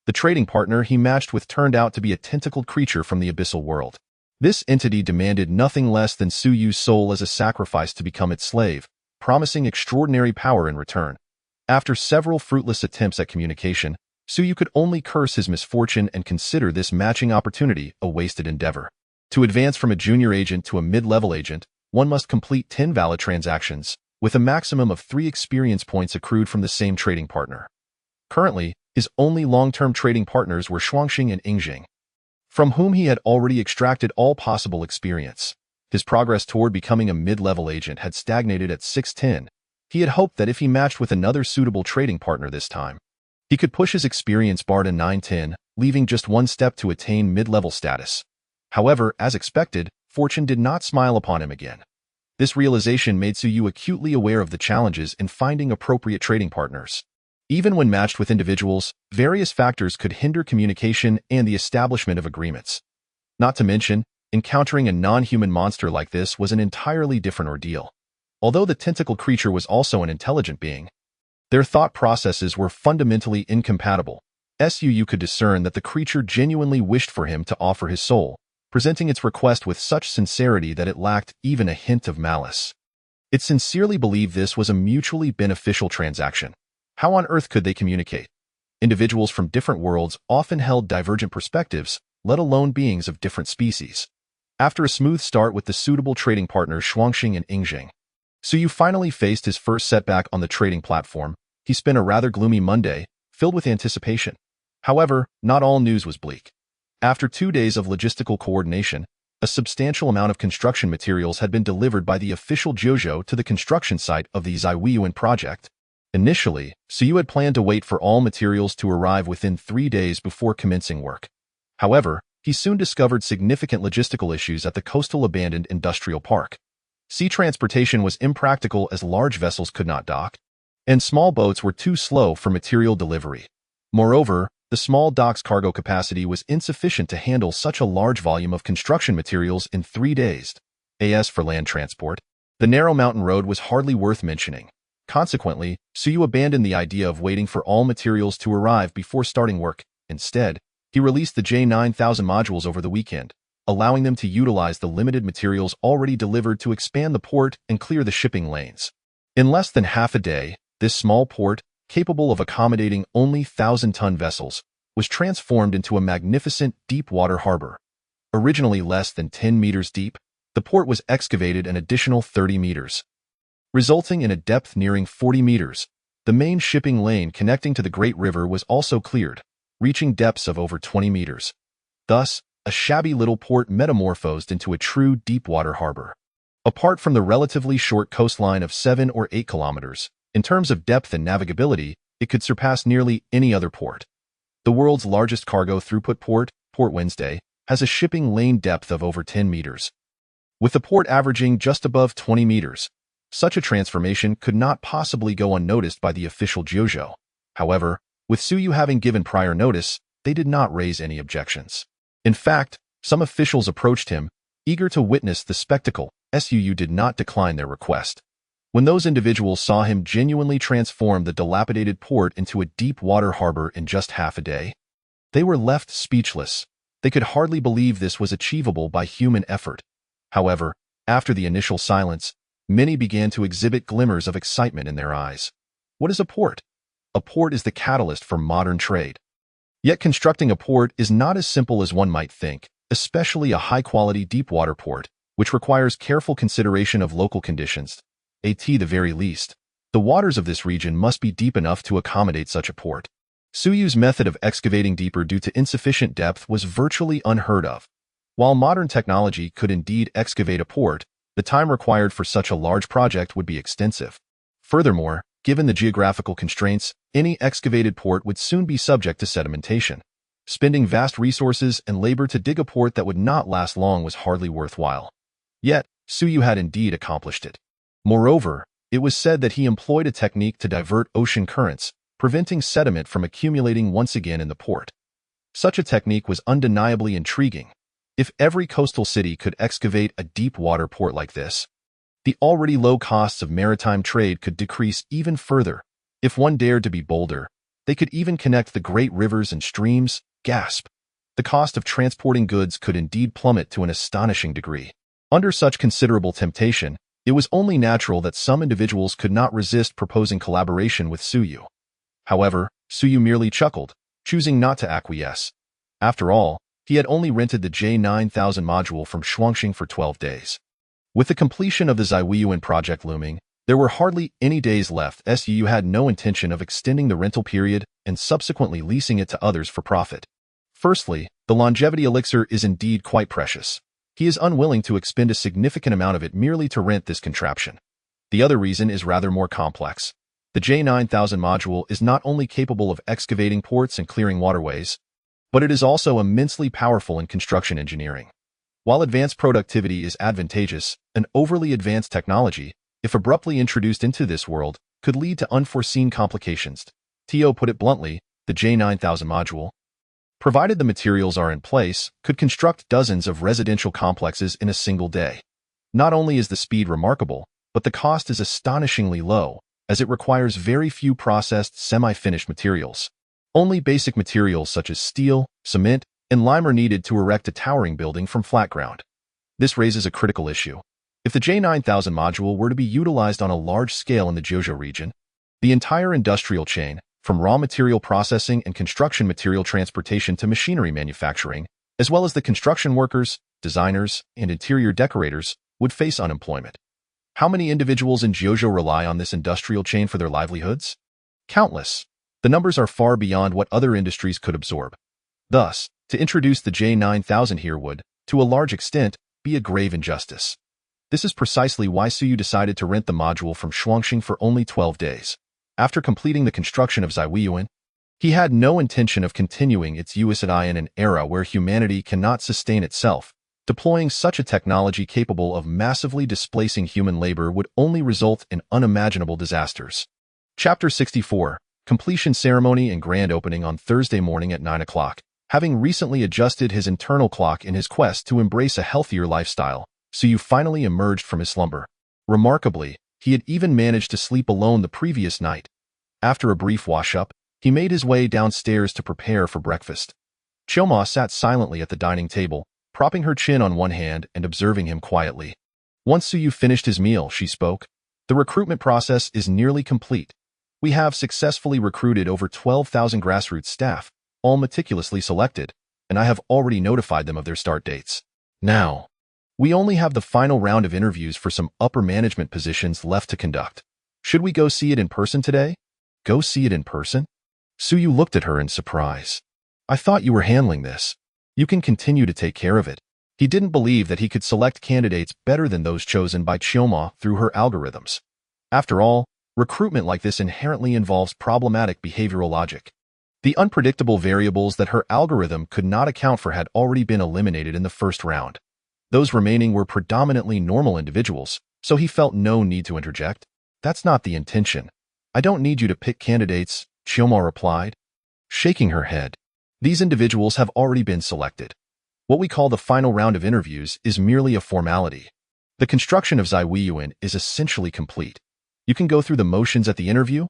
The trading partner he matched with turned out to be a tentacled creature from the abyssal world. This entity demanded nothing less than Suyu's soul as a sacrifice to become its slave, promising extraordinary power in return. After several fruitless attempts at communication, Suyu could only curse his misfortune and consider this matching opportunity a wasted endeavor. To advance from a junior agent to a mid-level agent, one must complete 10 valid transactions, with a maximum of 3 experience points accrued from the same trading partner. Currently, his only long-term trading partners were Shuangxing and Yingjing, from whom he had already extracted all possible experience. His progress toward becoming a mid-level agent had stagnated at 610. He had hoped that if he matched with another suitable trading partner this time, he could push his experience bar to 910, leaving just one step to attain mid-level status. However, as expected, fortune did not smile upon him again. This realization made Suyu acutely aware of the challenges in finding appropriate trading partners. Even when matched with individuals, various factors could hinder communication and the establishment of agreements. Not to mention, encountering a non-human monster like this was an entirely different ordeal. Although the tentacle creature was also an intelligent being, their thought processes were fundamentally incompatible. Suyu could discern that the creature genuinely wished for him to offer his soul, presenting its request with such sincerity that it lacked even a hint of malice. It sincerely believed this was a mutually beneficial transaction. How on earth could they communicate? Individuals from different worlds often held divergent perspectives, let alone beings of different species. After a smooth start with the suitable trading partners Shuangxing and Yingzheng, Suyu finally faced his first setback on the trading platform. He spent a rather gloomy Monday, filled with anticipation. However, not all news was bleak. After 2 days of logistical coordination, a substantial amount of construction materials had been delivered by the official Jojo to the construction site of the Zaiwiyuan project. Initially, Suyu had planned to wait for all materials to arrive within 3 days before commencing work. However, he soon discovered significant logistical issues at the coastal abandoned industrial park. Sea transportation was impractical as large vessels could not dock, and small boats were too slow for material delivery. Moreover, the small dock's cargo capacity was insufficient to handle such a large volume of construction materials in 3 days. As for land transport, the narrow mountain road was hardly worth mentioning. Consequently, Suyu abandoned the idea of waiting for all materials to arrive before starting work. Instead, he released the J9000 modules over the weekend, allowing them to utilize the limited materials already delivered to expand the port and clear the shipping lanes. In less than half a day, this small port, capable of accommodating only 1,000-ton vessels, was transformed into a magnificent deep-water harbor. Originally less than 10 meters deep, the port was excavated an additional 30 meters, resulting in a depth nearing 40 meters. The main shipping lane connecting to the Great River was also cleared, reaching depths of over 20 meters. Thus, a shabby little port metamorphosed into a true deep-water harbor. Apart from the relatively short coastline of 7 or 8 kilometers, in terms of depth and navigability, it could surpass nearly any other port. The world's largest cargo throughput port, Port Wednesday, has a shipping lane depth of over 10 meters, with the port averaging just above 20 meters. Such a transformation could not possibly go unnoticed by the official Jojo. However, with Suyu having given prior notice, they did not raise any objections. In fact, some officials approached him, eager to witness the spectacle. Suyu did not decline their request. When those individuals saw him genuinely transform the dilapidated port into a deep-water harbor in just half a day, they were left speechless. They could hardly believe this was achievable by human effort. However, after the initial silence, many began to exhibit glimmers of excitement in their eyes. What is a port? A port is the catalyst for modern trade. Yet constructing a port is not as simple as one might think, especially a high-quality deep-water port, which requires careful consideration of local conditions. At the very least, the waters of this region must be deep enough to accommodate such a port. Suyu's method of excavating deeper due to insufficient depth was virtually unheard of. While modern technology could indeed excavate a port, the time required for such a large project would be extensive. Furthermore, given the geographical constraints, any excavated port would soon be subject to sedimentation. Spending vast resources and labor to dig a port that would not last long was hardly worthwhile. Yet, Suyu had indeed accomplished it. Moreover, it was said that he employed a technique to divert ocean currents, preventing sediment from accumulating once again in the port. Such a technique was undeniably intriguing. If every coastal city could excavate a deep-water port like this, the already low costs of maritime trade could decrease even further. If one dared to be bolder, they could even connect the great rivers and streams. Gasp! The cost of transporting goods could indeed plummet to an astonishing degree. Under such considerable temptation, it was only natural that some individuals could not resist proposing collaboration with Suyu. However, Suyu merely chuckled, choosing not to acquiesce. After all, he had only rented the J9000 module from Shuangxing for 12 days. With the completion of the Zaiwiyuan project looming, there were hardly any days left. Suyu had no intention of extending the rental period and subsequently leasing it to others for profit. Firstly, the longevity elixir is indeed quite precious. He is unwilling to expend a significant amount of it merely to rent this contraption. The other reason is rather more complex. The J9000 module is not only capable of excavating ports and clearing waterways, but it is also immensely powerful in construction engineering. While advanced productivity is advantageous, an overly advanced technology, if abruptly introduced into this world, could lead to unforeseen complications. Tio put it bluntly, the J9000 module, provided the materials are in place, could construct dozens of residential complexes in a single day. Not only is the speed remarkable, but the cost is astonishingly low, as it requires very few processed semi-finished materials. Only basic materials such as steel, cement, and lime are needed to erect a towering building from flat ground. This raises a critical issue. If the J9000 module were to be utilized on a large scale in the Jeoju region, the entire industrial chain, from raw material processing and construction material transportation to machinery manufacturing, as well as the construction workers, designers, and interior decorators, would face unemployment. How many individuals in Jeoju rely on this industrial chain for their livelihoods? Countless. The numbers are far beyond what other industries could absorb. Thus, to introduce the J9000 here would, to a large extent, be a grave injustice. This is precisely why Suyu decided to rent the module from Shuangxing for only 12 days. After completing the construction of Zaiwiyuan, he had no intention of continuing its use in an era where humanity cannot sustain itself. Deploying such a technology capable of massively displacing human labor would only result in unimaginable disasters. Chapter 64, Completion Ceremony and Grand Opening on Thursday morning at 9 o'clock. Having recently adjusted his internal clock in his quest to embrace a healthier lifestyle, Suyu finally emerged from his slumber. Remarkably, he had even managed to sleep alone the previous night. After a brief wash-up, he made his way downstairs to prepare for breakfast. Chioma sat silently at the dining table, propping her chin on one hand and observing him quietly. Once Suyu finished his meal, she spoke. The recruitment process is nearly complete. We have successfully recruited over 12,000 grassroots staff, all meticulously selected, and I have already notified them of their start dates. Now, we only have the final round of interviews for some upper management positions left to conduct. Should we go see it in person today? Go see it in person? Suyu looked at her in surprise. I thought you were handling this. You can continue to take care of it. He didn't believe that he could select candidates better than those chosen by Chioma through her algorithms. After all, recruitment like this inherently involves problematic behavioral logic. The unpredictable variables that her algorithm could not account for had already been eliminated in the first round. Those remaining were predominantly normal individuals, so he felt no need to interject. That's not the intention. I don't need you to pick candidates, Chioma replied, shaking her head. These individuals have already been selected. What we call the final round of interviews is merely a formality. The construction of Zaiwiyuan is essentially complete. You can go through the motions at the interview,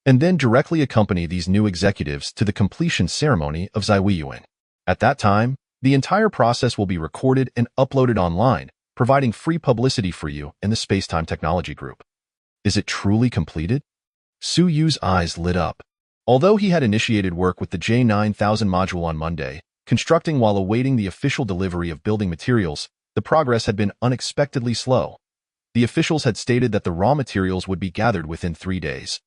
and then directly accompany these new executives to the completion ceremony of Zaiwiyuan. At that time, the entire process will be recorded and uploaded online, providing free publicity for you and the Space-Time Technology Group. Is it truly completed? Suyu's eyes lit up. Although he had initiated work with the J9000 module on Monday, constructing while awaiting the official delivery of building materials, the progress had been unexpectedly slow. The officials had stated that the raw materials would be gathered within 3 days.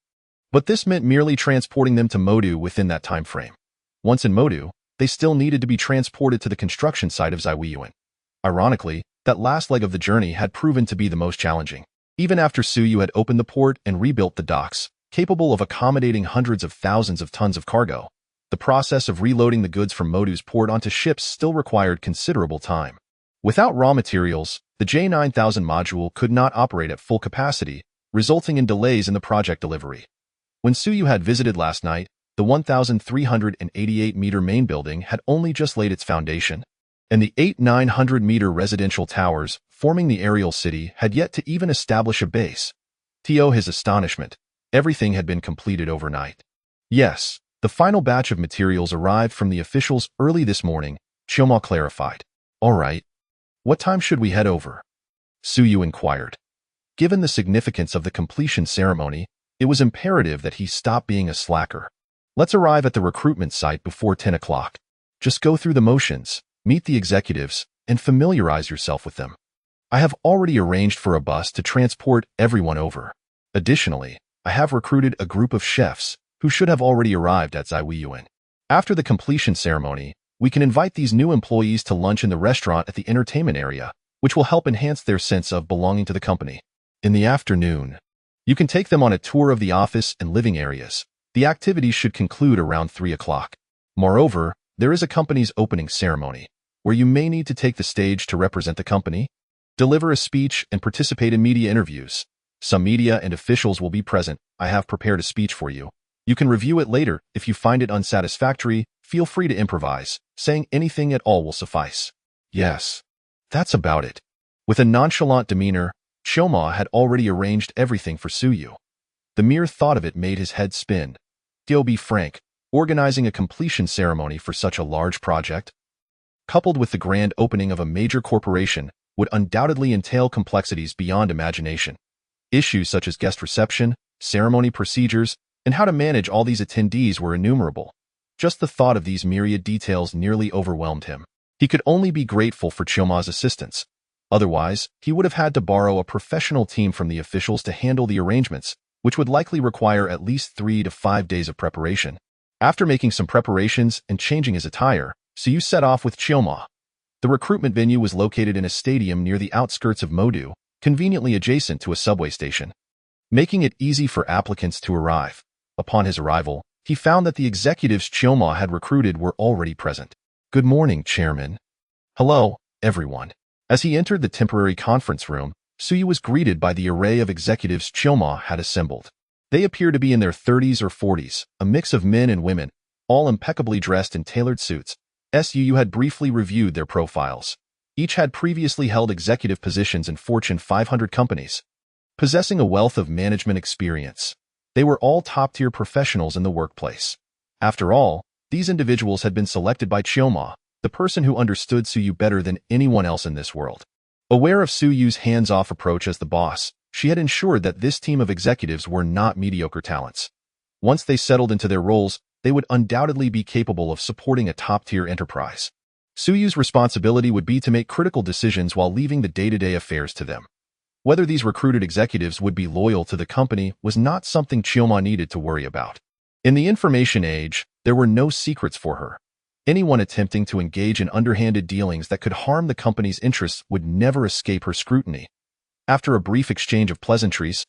But this meant merely transporting them to Modu within that time frame. Once in Modu, they still needed to be transported to the construction site of Zaiwiyuan. Ironically, that last leg of the journey had proven to be the most challenging. Even after Suyu had opened the port and rebuilt the docks, capable of accommodating hundreds of thousands of tons of cargo, the process of reloading the goods from Modu's port onto ships still required considerable time. Without raw materials, the J9000 module could not operate at full capacity, resulting in delays in the project delivery. When Suyu had visited last night, the 1,388-meter main building had only just laid its foundation, and the 900-meter residential towers forming the aerial city had yet to even establish a base. To his astonishment, everything had been completed overnight. Yes, the final batch of materials arrived from the officials early this morning, Chioma clarified. All right. What time should we head over? Suyu inquired. Given the significance of the completion ceremony, it was imperative that he stop being a slacker. Let's arrive at the recruitment site before 10 o'clock. Just go through the motions, meet the executives, and familiarize yourself with them. I have already arranged for a bus to transport everyone over. Additionally, I have recruited a group of chefs who should have already arrived at Zaiwiyuan. After the completion ceremony, we can invite these new employees to lunch in the restaurant at the entertainment area, which will help enhance their sense of belonging to the company. In the afternoon, you can take them on a tour of the office and living areas. The activities should conclude around 3 o'clock. Moreover, there is a company's opening ceremony, where you may need to take the stage to represent the company, deliver a speech, and participate in media interviews. Some media and officials will be present. I have prepared a speech for you. You can review it later. If you find it unsatisfactory, feel free to improvise. Saying anything at all will suffice. Yes, that's about it. With a nonchalant demeanor, Choma had already arranged everything for Suyu. The mere thought of it made his head spin. To be frank, organizing a completion ceremony for such a large project, coupled with the grand opening of a major corporation, would undoubtedly entail complexities beyond imagination. Issues such as guest reception, ceremony procedures, and how to manage all these attendees were innumerable. Just the thought of these myriad details nearly overwhelmed him. He could only be grateful for Choma's assistance. Otherwise, he would have had to borrow a professional team from the officials to handle the arrangements, which would likely require at least 3 to 5 days of preparation. After making some preparations and changing his attire, Suyu set off with Choma. The recruitment venue was located in a stadium near the outskirts of Modu, conveniently adjacent to a subway station, making it easy for applicants to arrive. Upon his arrival, he found that the executives Choma had recruited were already present. Good morning, Chairman. Hello, everyone. As he entered the temporary conference room, Suyu was greeted by the array of executives Choma had assembled. They appeared to be in their 30s or 40s, a mix of men and women, all impeccably dressed in tailored suits. Suyu had briefly reviewed their profiles. Each had previously held executive positions in Fortune 500 companies, possessing a wealth of management experience. They were all top-tier professionals in the workplace. After all, these individuals had been selected by Choma, the person who understood Suyu better than anyone else in this world. Aware of Suyu's hands-off approach as the boss, she had ensured that this team of executives were not mediocre talents. Once they settled into their roles, they would undoubtedly be capable of supporting a top-tier enterprise. Suyu's responsibility would be to make critical decisions while leaving the day-to-day affairs to them. Whether these recruited executives would be loyal to the company was not something Choma needed to worry about. In the information age, there were no secrets for her. Anyone attempting to engage in underhanded dealings that could harm the company's interests would never escape her scrutiny. After a brief exchange of pleasantries,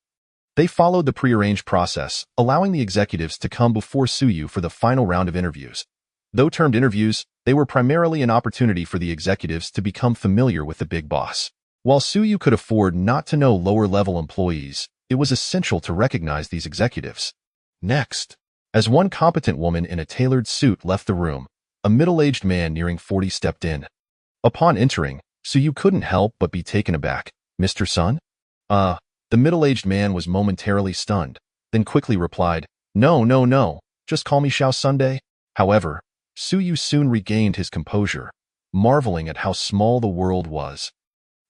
they followed the prearranged process, allowing the executives to come before Suyu for the final round of interviews. Though termed interviews, they were primarily an opportunity for the executives to become familiar with the big boss. While Suyu could afford not to know lower-level employees, it was essential to recognize these executives. Next, as one competent woman in a tailored suit left the room, a middle-aged man nearing 40 stepped in. Upon entering, Suyu couldn't help but be taken aback. Mr. Sun? The middle-aged man was momentarily stunned, then quickly replied, No, just call me Xiao Sunday. However, Suyu soon regained his composure, marveling at how small the world was.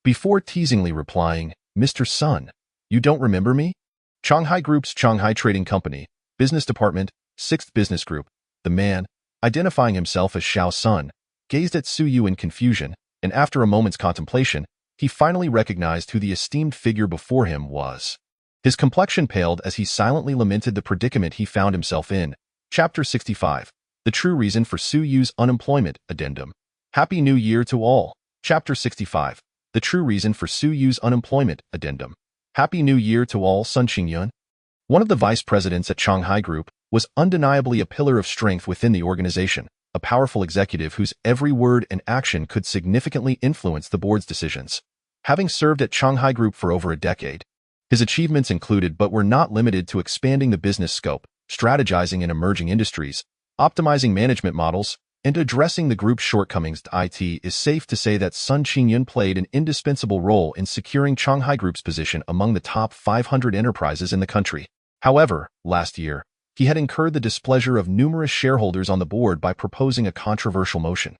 Before teasingly replying, Mr. Sun, you don't remember me? Shanghai Group's Shanghai Trading Company, Business Department, 6th Business Group. The man, identifying himself as Xiao Sun, gazed at Suyu in confusion, and after a moment's contemplation, he finally recognized who the esteemed figure before him was. His complexion paled as he silently lamented the predicament he found himself in. Chapter 65. The True Reason for Suyu's Unemployment, Addendum. Happy New Year to all. Chapter 65. The True Reason for Suyu's Unemployment, Addendum. Happy New Year to all. Sun Qingyun, one of the vice presidents at Shanghai Group, was undeniably a pillar of strength within the organization, a powerful executive whose every word and action could significantly influence the board's decisions. Having served at Shanghai Group for over a decade, his achievements included but were not limited to expanding the business scope, strategizing in emerging industries, optimizing management models, and addressing the group's shortcomings. It is safe to say that Sun Qingyun played an indispensable role in securing Shanghai Group's position among the top 500 enterprises in the country. However, last year, he had incurred the displeasure of numerous shareholders on the board by proposing a controversial motion.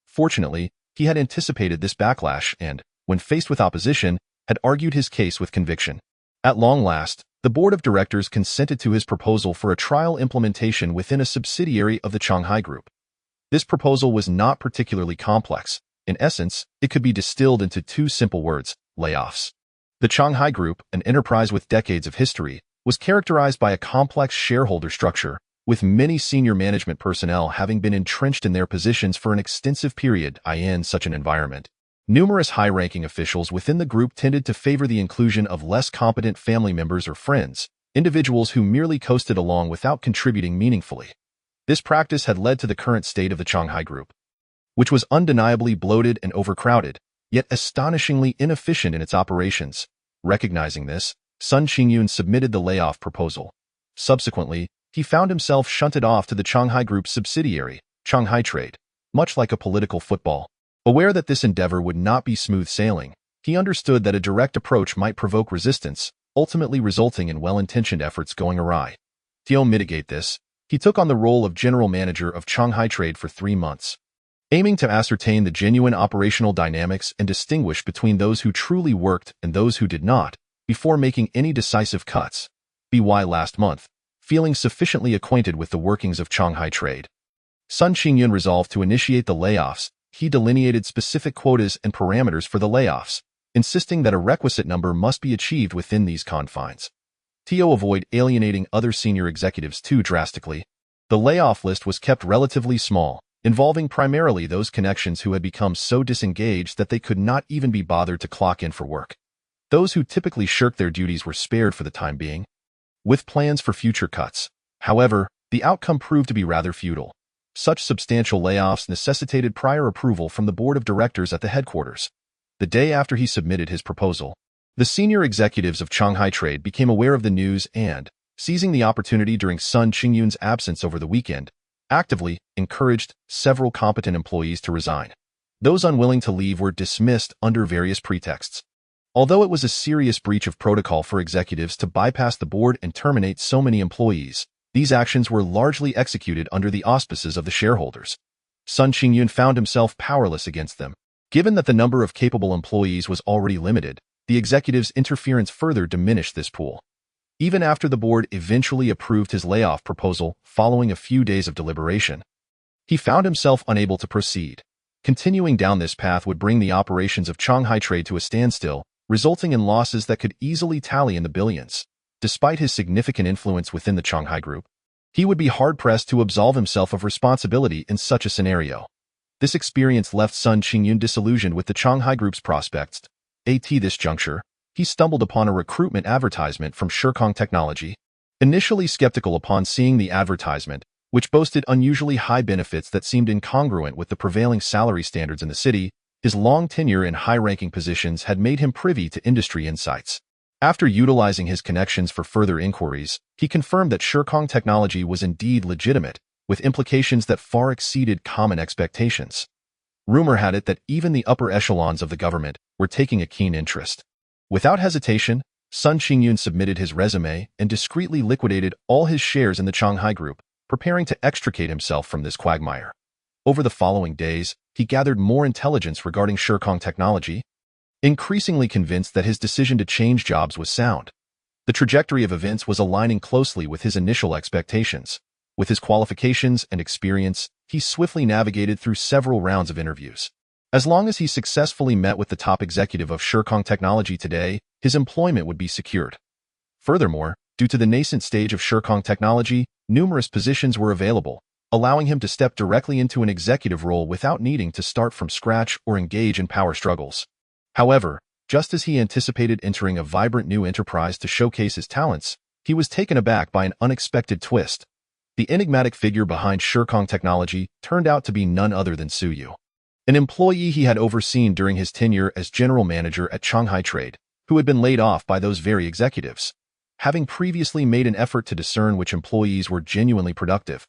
Fortunately, he had anticipated this backlash and, when faced with opposition, had argued his case with conviction. At long last, the board of directors consented to his proposal for a trial implementation within a subsidiary of the Shanghai Group. This proposal was not particularly complex. In essence, it could be distilled into 2 simple words: layoffs. The Shanghai Group, an enterprise with decades of history, was characterized by a complex shareholder structure, with many senior management personnel having been entrenched in their positions for an extensive period. In such an environment, numerous high-ranking officials within the group tended to favor the inclusion of less competent family members or friends, individuals who merely coasted along without contributing meaningfully. This practice had led to the current state of the Shanghai Group. which was undeniably bloated and overcrowded, yet astonishingly inefficient in its operations. Recognizing this, Sun Qingyun submitted the layoff proposal. Subsequently, he found himself shunted off to the Shanghai Group's subsidiary, Shanghai Trade, much like a political football. Aware that this endeavor would not be smooth sailing, he understood that a direct approach might provoke resistance, ultimately resulting in well-intentioned efforts going awry. To mitigate this, he took on the role of general manager of Shanghai Trade for 3 months. Aiming to ascertain the genuine operational dynamics and distinguish between those who truly worked and those who did not, before making any decisive cuts. Last month, feeling sufficiently acquainted with the workings of Shanghai Trade, Sun Qingyun resolved to initiate the layoffs. He delineated specific quotas and parameters for the layoffs, insisting that a requisite number must be achieved within these confines. To avoid alienating other senior executives too drastically, the layoff list was kept relatively small, involving primarily those connections who had become so disengaged that they could not even be bothered to clock in for work. Those who typically shirked their duties were spared for the time being, with plans for future cuts. However, the outcome proved to be rather futile. Such substantial layoffs necessitated prior approval from the board of directors at the headquarters. The day after he submitted his proposal, the senior executives of Shanghai Trade became aware of the news and, seizing the opportunity during Sun Qingyun's absence over the weekend, actively encouraged several competent employees to resign. Those unwilling to leave were dismissed under various pretexts. Although it was a serious breach of protocol for executives to bypass the board and terminate so many employees, these actions were largely executed under the auspices of the shareholders. Sun Qingyun found himself powerless against them. Given that the number of capable employees was already limited, the executives' interference further diminished this pool. Even after the board eventually approved his layoff proposal following a few days of deliberation, he found himself unable to proceed. Continuing down this path would bring the operations of Shanghai Trade to a standstill, resulting in losses that could easily tally in the billions. Despite his significant influence within the Shanghai Group, he would be hard-pressed to absolve himself of responsibility in such a scenario. This experience left Sun Qingyun disillusioned with the Shanghai Group's prospects. At this juncture, he stumbled upon a recruitment advertisement from Shirkong Technology. Initially skeptical upon seeing the advertisement, which boasted unusually high benefits that seemed incongruent with the prevailing salary standards in the city, his long tenure in high-ranking positions had made him privy to industry insights. After utilizing his connections for further inquiries, he confirmed that Shirkong Technology was indeed legitimate, with implications that far exceeded common expectations. Rumor had it that even the upper echelons of the government were taking a keen interest. Without hesitation, Sun Qingyun submitted his resume and discreetly liquidated all his shares in the Shanghai Group, preparing to extricate himself from this quagmire. Over the following days, he gathered more intelligence regarding Shirkong Technology, increasingly convinced that his decision to change jobs was sound. The trajectory of events was aligning closely with his initial expectations. With his qualifications and experience, he swiftly navigated through several rounds of interviews. As long as he successfully met with the top executive of Shirkong Technology today, his employment would be secured. Furthermore, due to the nascent stage of Shirkong Technology, numerous positions were available, allowing him to step directly into an executive role without needing to start from scratch or engage in power struggles. However, just as he anticipated entering a vibrant new enterprise to showcase his talents, he was taken aback by an unexpected twist. The enigmatic figure behind Shirkong Technology turned out to be none other than Su Yu, an employee he had overseen during his tenure as general manager at Shanghai Trade, who had been laid off by those very executives. Having previously made an effort to discern which employees were genuinely productive,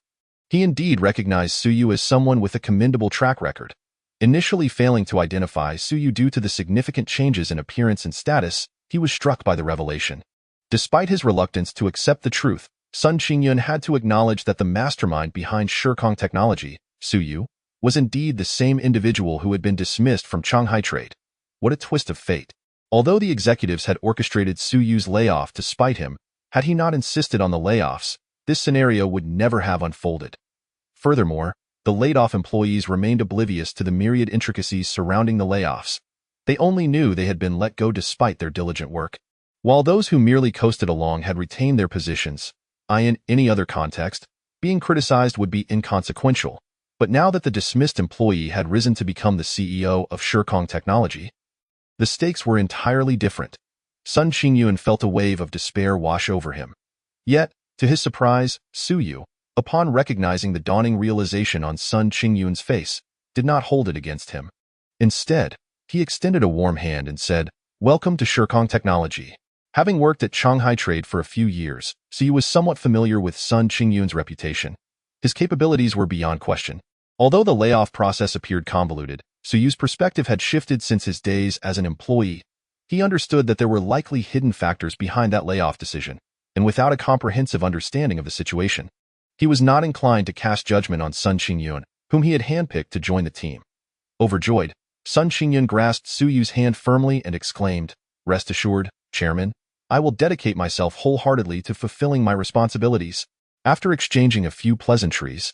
he indeed recognized Su Yu as someone with a commendable track record. Initially failing to identify Su Yu due to the significant changes in appearance and status, he was struck by the revelation. Despite his reluctance to accept the truth, Sun Qingyun had to acknowledge that the mastermind behind Shirkong Technology, Su Yu, was indeed the same individual who had been dismissed from Shanghai Trade. What a twist of fate. Although the executives had orchestrated Su Yu's layoff to spite him, had he not insisted on the layoffs, this scenario would never have unfolded. Furthermore, the laid-off employees remained oblivious to the myriad intricacies surrounding the layoffs. They only knew they had been let go despite their diligent work. While those who merely coasted along had retained their positions, in any other context, being criticized would be inconsequential. But now that the dismissed employee had risen to become the CEO of Shirkong Technology, the stakes were entirely different. Sun Qingyun felt a wave of despair wash over him. Yet, to his surprise, Su Yu, upon recognizing the dawning realization on Sun Qingyun's face, did not hold it against him. Instead, he extended a warm hand and said, "Welcome to Shirkong Technology." Having worked at Shanghai Trade for a few years, Suyu was somewhat familiar with Sun Qingyun's reputation. His capabilities were beyond question. Although the layoff process appeared convoluted, Suyu's perspective had shifted since his days as an employee. He understood that there were likely hidden factors behind that layoff decision, and without a comprehensive understanding of the situation, he was not inclined to cast judgment on Sun Qingyun, whom he had handpicked to join the team. Overjoyed, Sun Qingyun grasped Suyu's hand firmly and exclaimed, "Rest assured, Chairman, I will dedicate myself wholeheartedly to fulfilling my responsibilities." After exchanging a few pleasantries,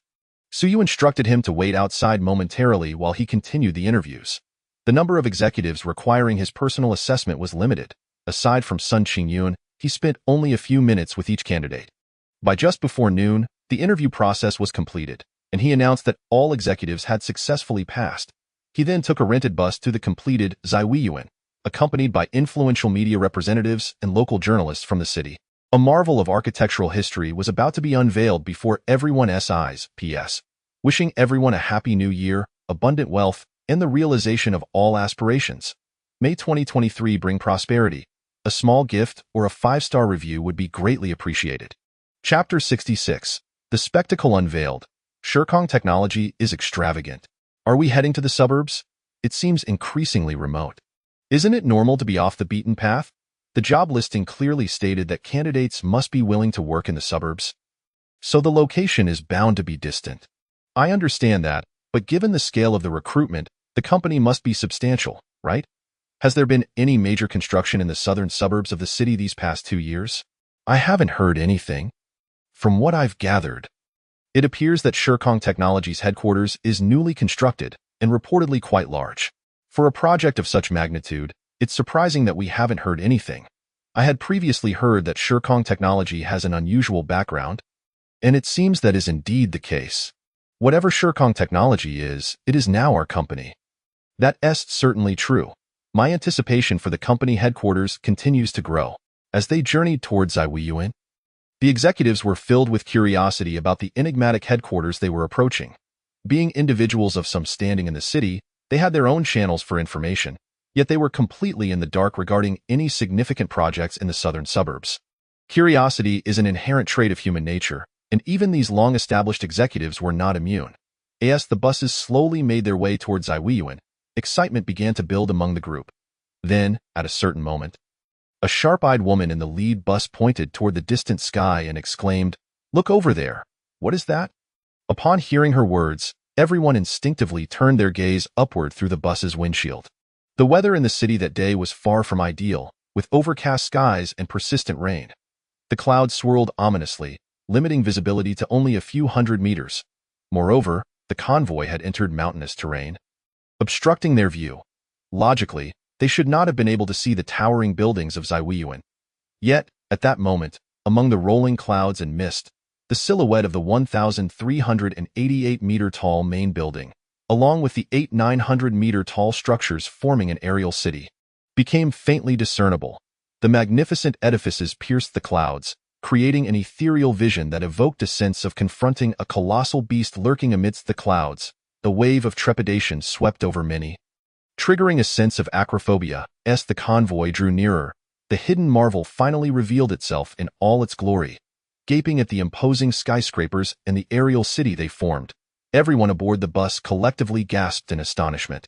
Suyu instructed him to wait outside momentarily while he continued the interviews. The number of executives requiring his personal assessment was limited. Aside from Sun Qingyun, he spent only a few minutes with each candidate. By just before noon, the interview process was completed, and he announced that all executives had successfully passed. He then took a rented bus to the completed Zaiwiyuan, accompanied by influential media representatives and local journalists from the city. A marvel of architectural history was about to be unveiled before everyone's eyes. P.S. Wishing everyone a happy new year, abundant wealth, and the realization of all aspirations. May 2023 bring prosperity. A small gift or a 5-star review would be greatly appreciated. Chapter 66. The Spectacle Unveiled. Shirkong Technology is extravagant. Are we heading to the suburbs? It seems increasingly remote. Isn't it normal to be off the beaten path? The job listing clearly stated that candidates must be willing to work in the suburbs. So the location is bound to be distant. I understand that, but given the scale of the recruitment, the company must be substantial, right? Has there been any major construction in the southern suburbs of the city these past 2 years? I haven't heard anything. From what I've gathered, it appears that Shirkong Technology's headquarters is newly constructed and reportedly quite large. For a project of such magnitude, it's surprising that we haven't heard anything. I had previously heard that Shirkong Technology has an unusual background, and it seems that is indeed the case. Whatever Shirkong Technology is, it is now our company. That is certainly true. My anticipation for the company headquarters continues to grow. As they journeyed towards Zaiwiyuan, the executives were filled with curiosity about the enigmatic headquarters they were approaching. Being individuals of some standing in the city, they had their own channels for information, yet they were completely in the dark regarding any significant projects in the southern suburbs. Curiosity is an inherent trait of human nature, and even these long-established executives were not immune. As the buses slowly made their way towards Zaiwiyuan, excitement began to build among the group. Then, at a certain moment, a sharp-eyed woman in the lead bus pointed toward the distant sky and exclaimed, "Look over there! What is that?" Upon hearing her words, everyone instinctively turned their gaze upward through the bus's windshield. The weather in the city that day was far from ideal, with overcast skies and persistent rain. The clouds swirled ominously, limiting visibility to only a few hundred meters. Moreover, the convoy had entered mountainous terrain, obstructing their view. Logically, they should not have been able to see the towering buildings of Zaiwiyuan. Yet, at that moment, among the rolling clouds and mist, the silhouette of the 1,388-meter-tall main building, along with the 8,900-meter-tall structures forming an aerial city, became faintly discernible. The magnificent edifices pierced the clouds, creating an ethereal vision that evoked a sense of confronting a colossal beast lurking amidst the clouds. The wave of trepidation swept over many, triggering a sense of acrophobia. As the convoy drew nearer, the hidden marvel finally revealed itself in all its glory. Gaping at the imposing skyscrapers and the aerial city they formed, everyone aboard the bus collectively gasped in astonishment.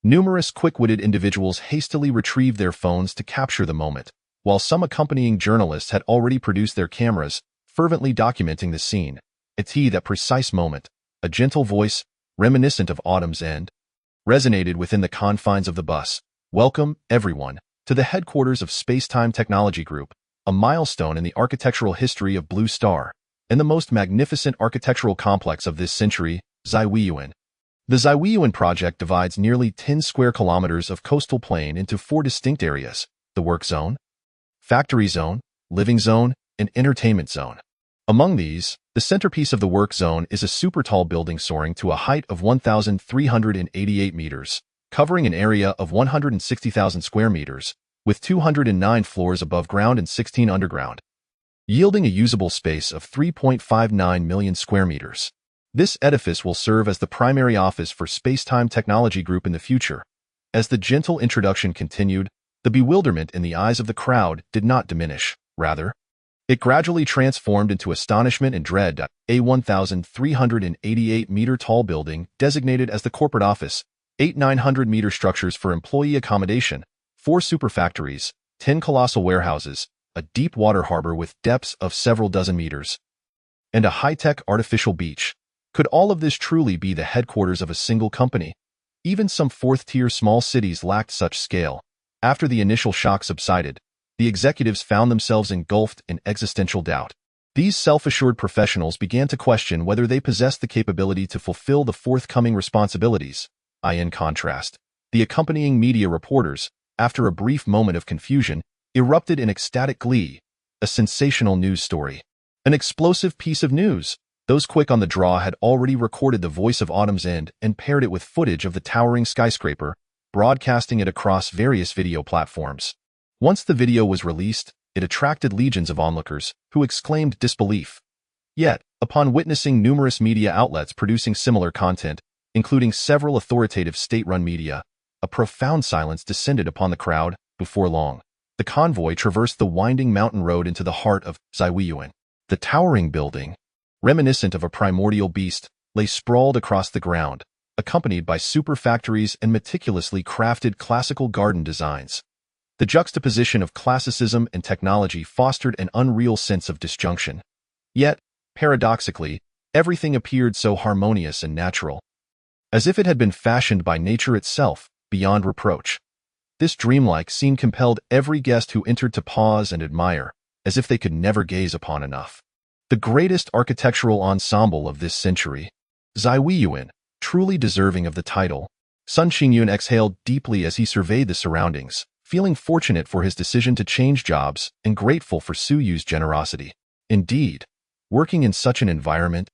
Numerous quick-witted individuals hastily retrieved their phones to capture the moment, while some accompanying journalists had already produced their cameras, fervently documenting the scene. At that precise moment, a gentle voice, reminiscent of autumn's end, resonated within the confines of the bus. "Welcome, everyone, to the headquarters of Space-Time Technology Group, a milestone in the architectural history of Blue Star, and the most magnificent architectural complex of this century, Zaiwiyuan." The Zaiwiyuan project divides nearly 10 square kilometers of coastal plain into 4 distinct areas: the work zone, factory zone, living zone, and entertainment zone. Among these, the centerpiece of the work zone is a super-tall building soaring to a height of 1,388 meters, covering an area of 160,000 square meters, with 209 floors above ground and 16 underground, yielding a usable space of 3.59 million square meters. This edifice will serve as the primary office for Spacetime Technology Group in the future. As the gentle introduction continued, the bewilderment in the eyes of the crowd did not diminish. Rather, it gradually transformed into astonishment and dread. A 1,388-meter tall building, designated as the corporate office, 8 900-meter structures for employee accommodation, 4 superfactories, 10 colossal warehouses, a deep water harbor with depths of several dozen meters, and a high-tech artificial beach. Could all of this truly be the headquarters of a single company? Even some fourth-tier small cities lacked such scale. After the initial shock subsided, the executives found themselves engulfed in existential doubt. These self-assured professionals began to question whether they possessed the capability to fulfill the forthcoming responsibilities. In contrast, the accompanying media reporters, after a brief moment of confusion, erupted in ecstatic glee. A sensational news story. An explosive piece of news. Those quick on the draw had already recorded the voice of Autumn's End and paired it with footage of the towering skyscraper, broadcasting it across various video platforms. Once the video was released, it attracted legions of onlookers, who exclaimed disbelief. Yet, upon witnessing numerous media outlets producing similar content, including several authoritative state-run media, a profound silence descended upon the crowd. Before long, the convoy traversed the winding mountain road into the heart of Zaiwiyuan. The towering building, reminiscent of a primordial beast, lay sprawled across the ground, accompanied by superfactories and meticulously crafted classical garden designs. The juxtaposition of classicism and technology fostered an unreal sense of disjunction. Yet, paradoxically, everything appeared so harmonious and natural, as if it had been fashioned by nature itself, beyond reproach. This dreamlike scene compelled every guest who entered to pause and admire, as if they could never gaze upon enough. The greatest architectural ensemble of this century. Zaiwiyuan, truly deserving of the title. Sun Qingyun exhaled deeply as he surveyed the surroundings, feeling fortunate for his decision to change jobs and grateful for Su Yu's generosity. Indeed, working in such an environment,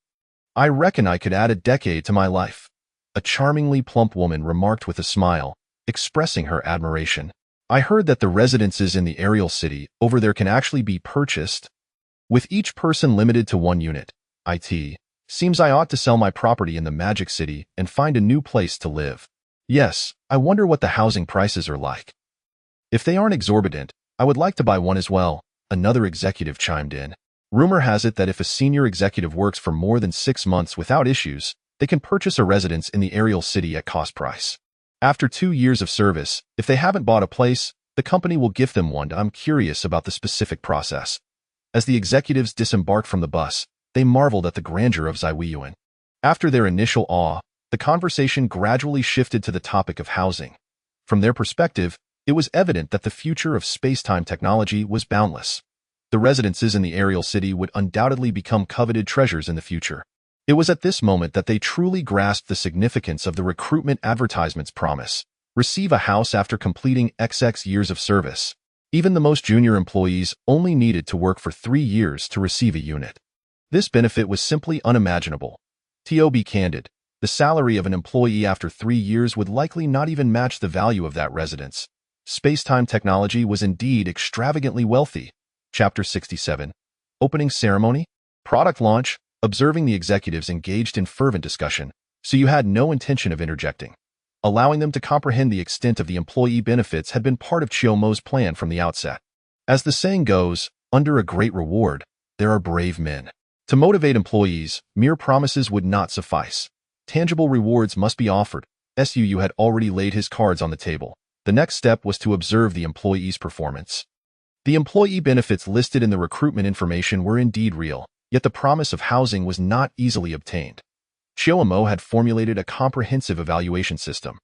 I reckon I could add a decade to my life. A charmingly plump woman remarked with a smile, expressing her admiration. I heard that the residences in the aerial city over there can actually be purchased, with each person limited to 1 unit. Seems I ought to sell my property in the Magic City and find a new place to live. Yes, I wonder what the housing prices are like. If they aren't exorbitant, I would like to buy one as well, another executive chimed in. Rumor has it that if a senior executive works for more than 6 months without issues, they can purchase a residence in the aerial city at cost price. After 2 years of service, if they haven't bought a place, the company will gift them one. I'm curious about the specific process. As the executives disembarked from the bus, they marveled at the grandeur of Zaiwiyuan. After their initial awe, the conversation gradually shifted to the topic of housing. From their perspective, it was evident that the future of space-time technology was boundless. The residences in the aerial city would undoubtedly become coveted treasures in the future. It was at this moment that they truly grasped the significance of the recruitment advertisement's promise. Receive a house after completing XX years of service. Even the most junior employees only needed to work for 3 years to receive a unit. This benefit was simply unimaginable. To be candid, the salary of an employee after 3 years would likely not even match the value of that residence. Space-time technology was indeed extravagantly wealthy. Chapter 67. Opening Ceremony? Product Launch. Observing the executives engaged in fervent discussion, so you had no intention of interjecting. Allowing them to comprehend the extent of the employee benefits had been part of Chiyomo's plan from the outset. As the saying goes, under a great reward, there are brave men. To motivate employees, mere promises would not suffice. Tangible rewards must be offered. Su had already laid his cards on the table. The next step was to observe the employee's performance. The employee benefits listed in the recruitment information were indeed real, yet the promise of housing was not easily obtained. Chiyomo had formulated a comprehensive evaluation system.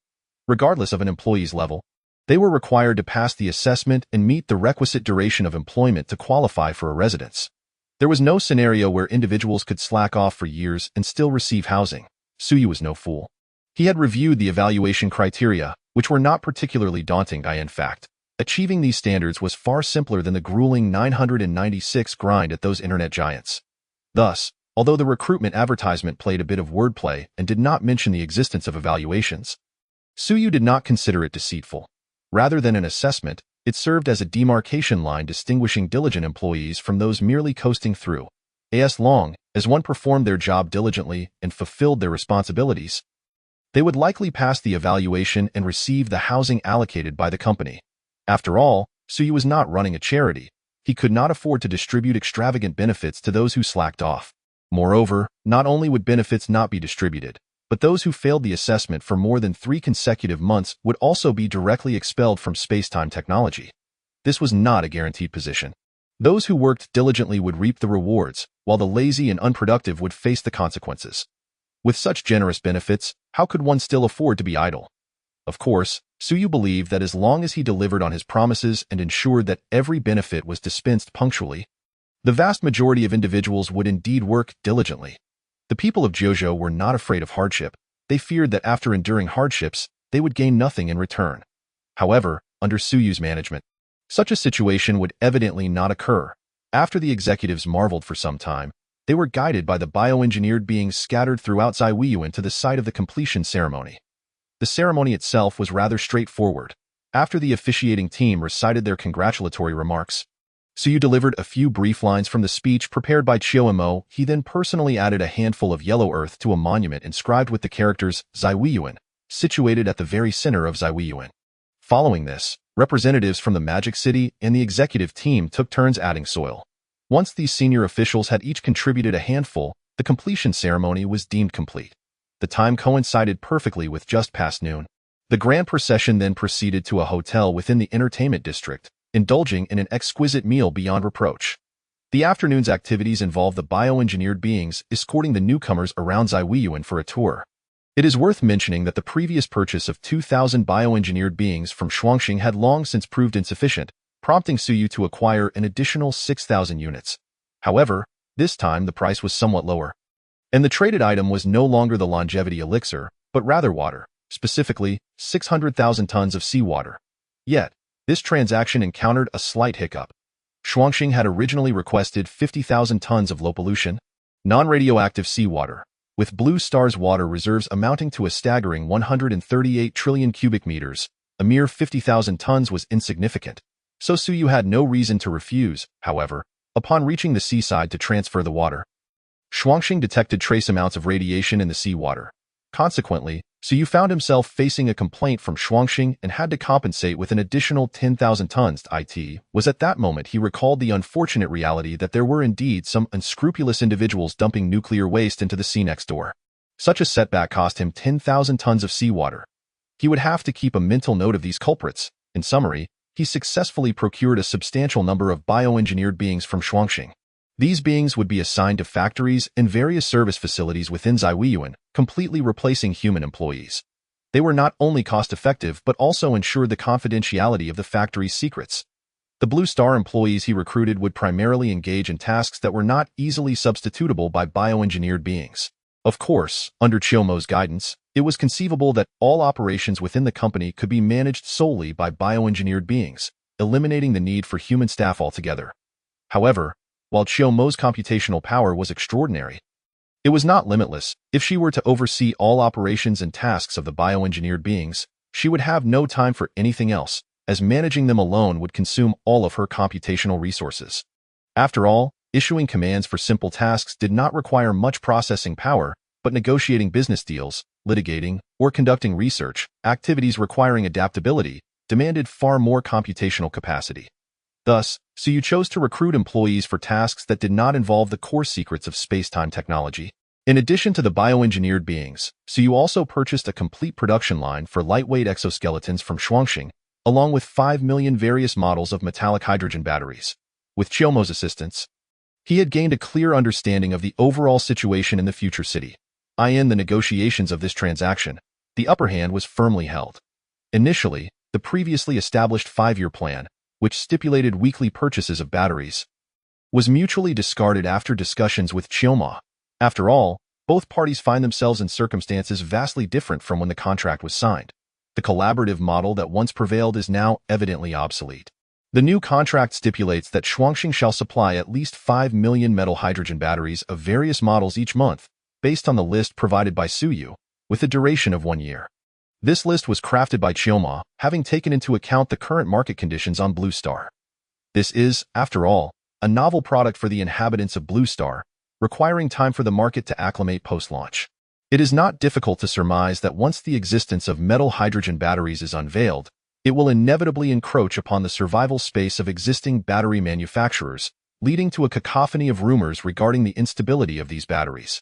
Regardless of an employee's level, they were required to pass the assessment and meet the requisite duration of employment to qualify for a residence. There was no scenario where individuals could slack off for years and still receive housing. Suyu was no fool. He had reviewed the evaluation criteria, which were not particularly daunting. In fact, achieving these standards was far simpler than the grueling 996 grind at those internet giants. Thus, although the recruitment advertisement played a bit of wordplay and did not mention the existence of evaluations, Suyu did not consider it deceitful. Rather than an assessment, it served as a demarcation line distinguishing diligent employees from those merely coasting through. As long as one performed their job diligently and fulfilled their responsibilities, they would likely pass the evaluation and receive the housing allocated by the company. After all, Suyu was not running a charity. He could not afford to distribute extravagant benefits to those who slacked off. Moreover, not only would benefits not be distributed, but those who failed the assessment for more than 3 consecutive months would also be directly expelled from space-time technology. This was not a guaranteed position. Those who worked diligently would reap the rewards, while the lazy and unproductive would face the consequences. With such generous benefits, how could one still afford to be idle? Of course, Suyu believed that as long as he delivered on his promises and ensured that every benefit was dispensed punctually, the vast majority of individuals would indeed work diligently. The people of Jojo were not afraid of hardship. They feared that after enduring hardships, they would gain nothing in return. However, under Suyu's management, such a situation would evidently not occur. After the executives marveled for some time, they were guided by the bioengineered beings scattered throughout Ziwiyuan to the site of the completion ceremony. The ceremony itself was rather straightforward. After the officiating team recited their congratulatory remarks, Suyu delivered a few brief lines from the speech prepared by Chiyomo. He then personally added a handful of yellow earth to a monument inscribed with the characters Ziwiyuan, situated at the very center of Ziwiyuan. Following this, representatives from the Magic City and the executive team took turns adding soil. Once these senior officials had each contributed a handful, the completion ceremony was deemed complete. The time coincided perfectly with just past noon. The grand procession then proceeded to a hotel within the entertainment district, indulging in an exquisite meal beyond reproach. The afternoon's activities involved the bioengineered beings escorting the newcomers around Ziwiyuan for a tour. It is worth mentioning that the previous purchase of 2,000 bioengineered beings from Shuangxing had long since proved insufficient, prompting Suyu to acquire an additional 6,000 units. However, this time the price was somewhat lower, and the traded item was no longer the longevity elixir, but rather water, specifically 600,000 tons of seawater. Yet, this transaction encountered a slight hiccup. Shuangxing had originally requested 50,000 tons of low-pollution, non-radioactive seawater, with Blue Star's water reserves amounting to a staggering 138 trillion cubic meters. A mere 50,000 tons was insignificant. So Suyu had no reason to refuse. However, upon reaching the seaside to transfer the water, Shuangxing detected trace amounts of radiation in the seawater. Consequently, Suyu found himself facing a complaint from Shuangxing and had to compensate with an additional 10,000 tons. It was at that moment he recalled the unfortunate reality that there were indeed some unscrupulous individuals dumping nuclear waste into the sea next door. Such a setback cost him 10,000 tons of seawater. He would have to keep a mental note of these culprits. In summary, he successfully procured a substantial number of bioengineered beings from Shuangxing. These beings would be assigned to factories and various service facilities within Ziwiyuan, completely replacing human employees. They were not only cost-effective but also ensured the confidentiality of the factory's secrets. The Blue Star employees he recruited would primarily engage in tasks that were not easily substitutable by bioengineered beings. Of course, under Chiyomo's guidance, it was conceivable that all operations within the company could be managed solely by bioengineered beings, eliminating the need for human staff altogether. However, while Chiyomo's computational power was extraordinary, it was not limitless. If she were to oversee all operations and tasks of the bioengineered beings, she would have no time for anything else, as managing them alone would consume all of her computational resources. After all, issuing commands for simple tasks did not require much processing power, but negotiating business deals, litigating, or conducting research, activities requiring adaptability, demanded far more computational capacity. Thus, Suyu chose to recruit employees for tasks that did not involve the core secrets of space-time technology. In addition to the bioengineered beings, Suyu also purchased a complete production line for lightweight exoskeletons from Shuangxing, along with 5 million various models of metallic hydrogen batteries. With Chiyomo's assistance, he had gained a clear understanding of the overall situation in the future city. In the negotiations of this transaction, the upper hand was firmly held. Initially, the previously established 5-year plan, which stipulated weekly purchases of batteries, was mutually discarded after discussions with Chiyomo. After all, both parties find themselves in circumstances vastly different from when the contract was signed. The collaborative model that once prevailed is now evidently obsolete. The new contract stipulates that Shuangxing shall supply at least 5 million metal hydrogen batteries of various models each month, based on the list provided by Suyu, with a duration of 1 year. This list was crafted by Chiyomo, having taken into account the current market conditions on Blue Star. This is, after all, a novel product for the inhabitants of Blue Star, requiring time for the market to acclimate post-launch. It is not difficult to surmise that once the existence of metal hydrogen batteries is unveiled, it will inevitably encroach upon the survival space of existing battery manufacturers, leading to a cacophony of rumors regarding the instability of these batteries.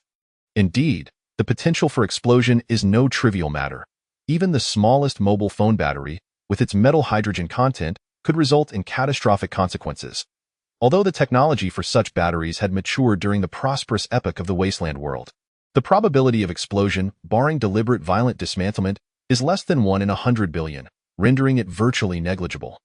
Indeed, the potential for explosion is no trivial matter. Even the smallest mobile phone battery, with its metal hydrogen content, could result in catastrophic consequences. Although the technology for such batteries had matured during the prosperous epoch of the wasteland world, the probability of explosion, barring deliberate violent dismantlement, is less than 1 in 100 billion, rendering it virtually negligible.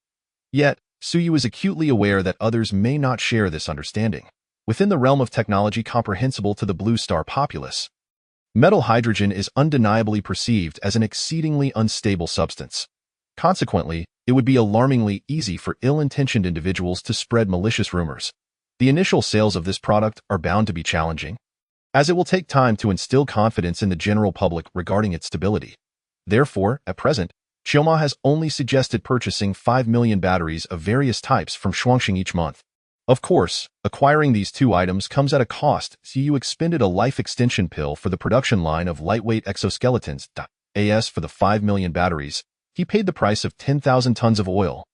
Yet, Suyu is acutely aware that others may not share this understanding. Within the realm of technology comprehensible to the Blue Star populace, metal hydrogen is undeniably perceived as an exceedingly unstable substance. Consequently, it would be alarmingly easy for ill-intentioned individuals to spread malicious rumors. The initial sales of this product are bound to be challenging, as it will take time to instill confidence in the general public regarding its stability. Therefore, at present, Xiaoma has only suggested purchasing 5 million batteries of various types from Shuangxing each month. Of course, acquiring these two items comes at a cost, so you expended a life extension pill for the production line of lightweight exoskeletons. As for the 5 million batteries, he paid the price of 10,000 tons of oil.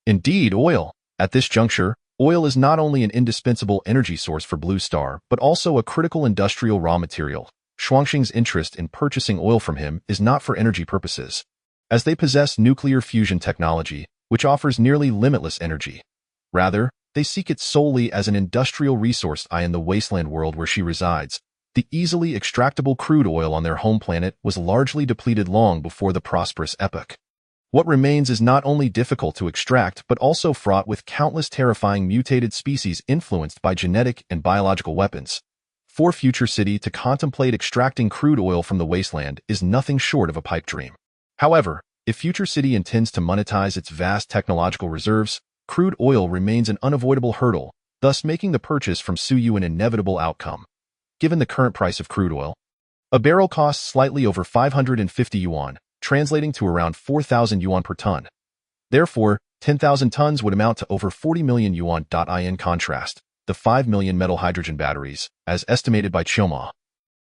Indeed, oil. At this juncture, oil is not only an indispensable energy source for Blue Star, but also a critical industrial raw material. Shuangxing's interest in purchasing oil from him is not for energy purposes, as they possess nuclear fusion technology, which offers nearly limitless energy. Rather, they seek it solely as an industrial resource. In the wasteland world where she resides, the easily extractable crude oil on their home planet was largely depleted long before the prosperous epoch. What remains is not only difficult to extract but also fraught with countless terrifying mutated species influenced by genetic and biological weapons. For Future City to contemplate extracting crude oil from the wasteland is nothing short of a pipe dream. However, if Future City intends to monetize its vast technological reserves, crude oil remains an unavoidable hurdle, thus making the purchase from Suyu an inevitable outcome. Given the current price of crude oil, a barrel costs slightly over 550 yuan, translating to around 4,000 yuan per ton. Therefore, 10,000 tons would amount to over 40 million yuan. In contrast, the 5 million metal hydrogen batteries, as estimated by Xiaoma,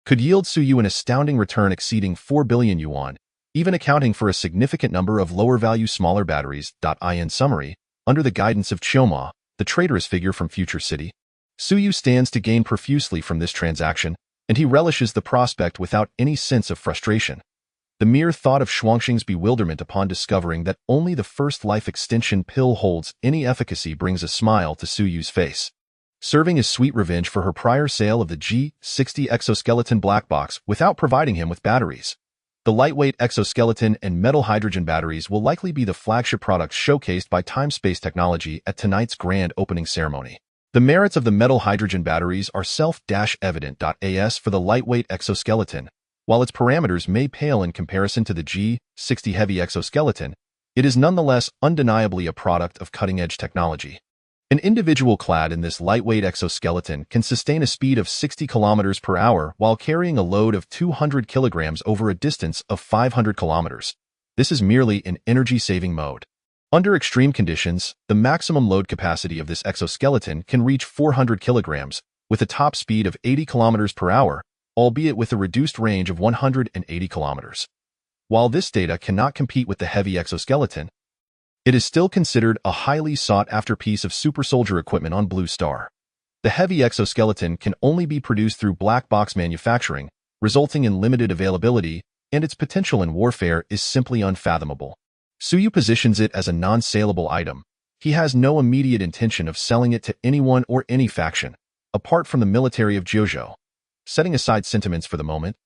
could yield Suyu an astounding return exceeding 4 billion yuan, even accounting for a significant number of lower-value smaller batteries. In summary, under the guidance of Xiaoma, the traitorous figure from Future City, Suyu stands to gain profusely from this transaction, and he relishes the prospect without any sense of frustration. The mere thought of Shuangxing's bewilderment upon discovering that only the first life extension pill holds any efficacy brings a smile to Suyu's face. Serving as sweet revenge for her prior sale of the G60 exoskeleton black box without providing him with batteries, the lightweight exoskeleton and metal hydrogen batteries will likely be the flagship products showcased by Time-Space Technology at tonight's grand opening ceremony. The merits of the metal hydrogen batteries are self-evident. As for the lightweight exoskeleton, while its parameters may pale in comparison to the G60 heavy exoskeleton, it is nonetheless undeniably a product of cutting-edge technology. An individual clad in this lightweight exoskeleton can sustain a speed of 60 kilometers per hour while carrying a load of 200 kilograms over a distance of 500 kilometers. This is merely in energy-saving mode. Under extreme conditions, the maximum load capacity of this exoskeleton can reach 400 kilograms, with a top speed of 80 kilometers per hour, albeit with a reduced range of 180 kilometers. While this data cannot compete with the heavy exoskeleton, it is still considered a highly sought-after piece of super soldier equipment on Blue Star. The heavy exoskeleton can only be produced through black box manufacturing, resulting in limited availability, and its potential in warfare is simply unfathomable. Suyu positions it as a non-saleable item. He has no immediate intention of selling it to anyone or any faction, apart from the military of Jiuzhou. Setting aside sentiments for the moment,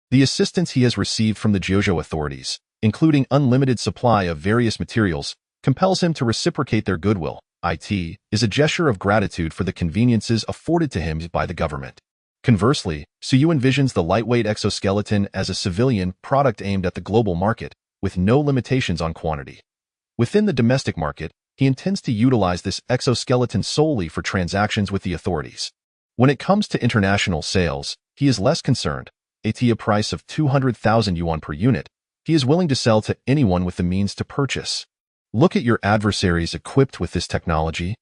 the assistance he has received from the Jiuzhou authorities, including unlimited supply of various materials, compels him to reciprocate their goodwill. It is a gesture of gratitude for the conveniences afforded to him by the government. Conversely, Suyu envisions the lightweight exoskeleton as a civilian product aimed at the global market, with no limitations on quantity. Within the domestic market, he intends to utilize this exoskeleton solely for transactions with the authorities. When it comes to international sales, he is less concerned. At a price of 200,000 yuan per unit, he is willing to sell to anyone with the means to purchase. Look at your adversaries equipped with this technology.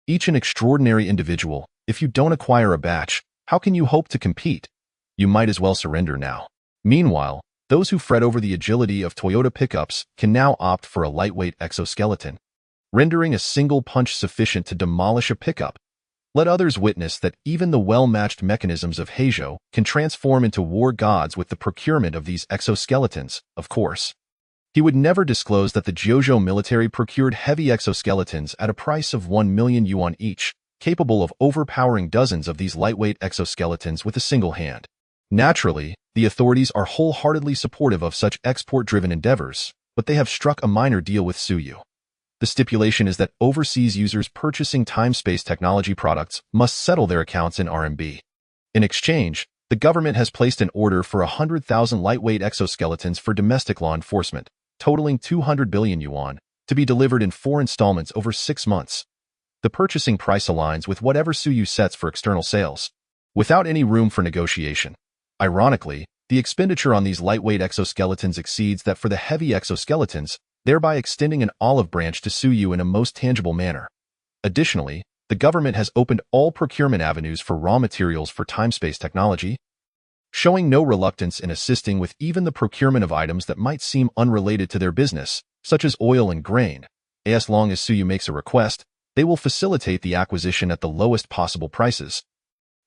Each an extraordinary individual. If you don't acquire a batch, How can you hope to compete? You might as well surrender now. Meanwhile, those who fret over the agility of Toyota pickups can now opt for a lightweight exoskeleton, rendering a single punch sufficient to demolish a pickup. Let others witness that even the well-matched mechanisms of Heijo can transform into war gods with the procurement of these exoskeletons, of course. He would never disclose that the Jiuzhou military procured heavy exoskeletons at a price of 1 million yuan each, capable of overpowering dozens of these lightweight exoskeletons with a single hand. Naturally, the authorities are wholeheartedly supportive of such export-driven endeavors, but they have struck a minor deal with Suyu. The stipulation is that overseas users purchasing time-space technology products must settle their accounts in RMB. In exchange, the government has placed an order for 100,000 lightweight exoskeletons for domestic law enforcement, totaling 200 billion yuan, to be delivered in 4 installments over 6 months. The purchasing price aligns with whatever Suyu sets for external sales, without any room for negotiation. Ironically, the expenditure on these lightweight exoskeletons exceeds that for the heavy exoskeletons, thereby extending an olive branch to Suyu in a most tangible manner. Additionally, the government has opened all procurement avenues for raw materials for time-space technology, showing no reluctance in assisting with even the procurement of items that might seem unrelated to their business, such as oil and grain. As long as Suyu makes a request, they will facilitate the acquisition at the lowest possible prices,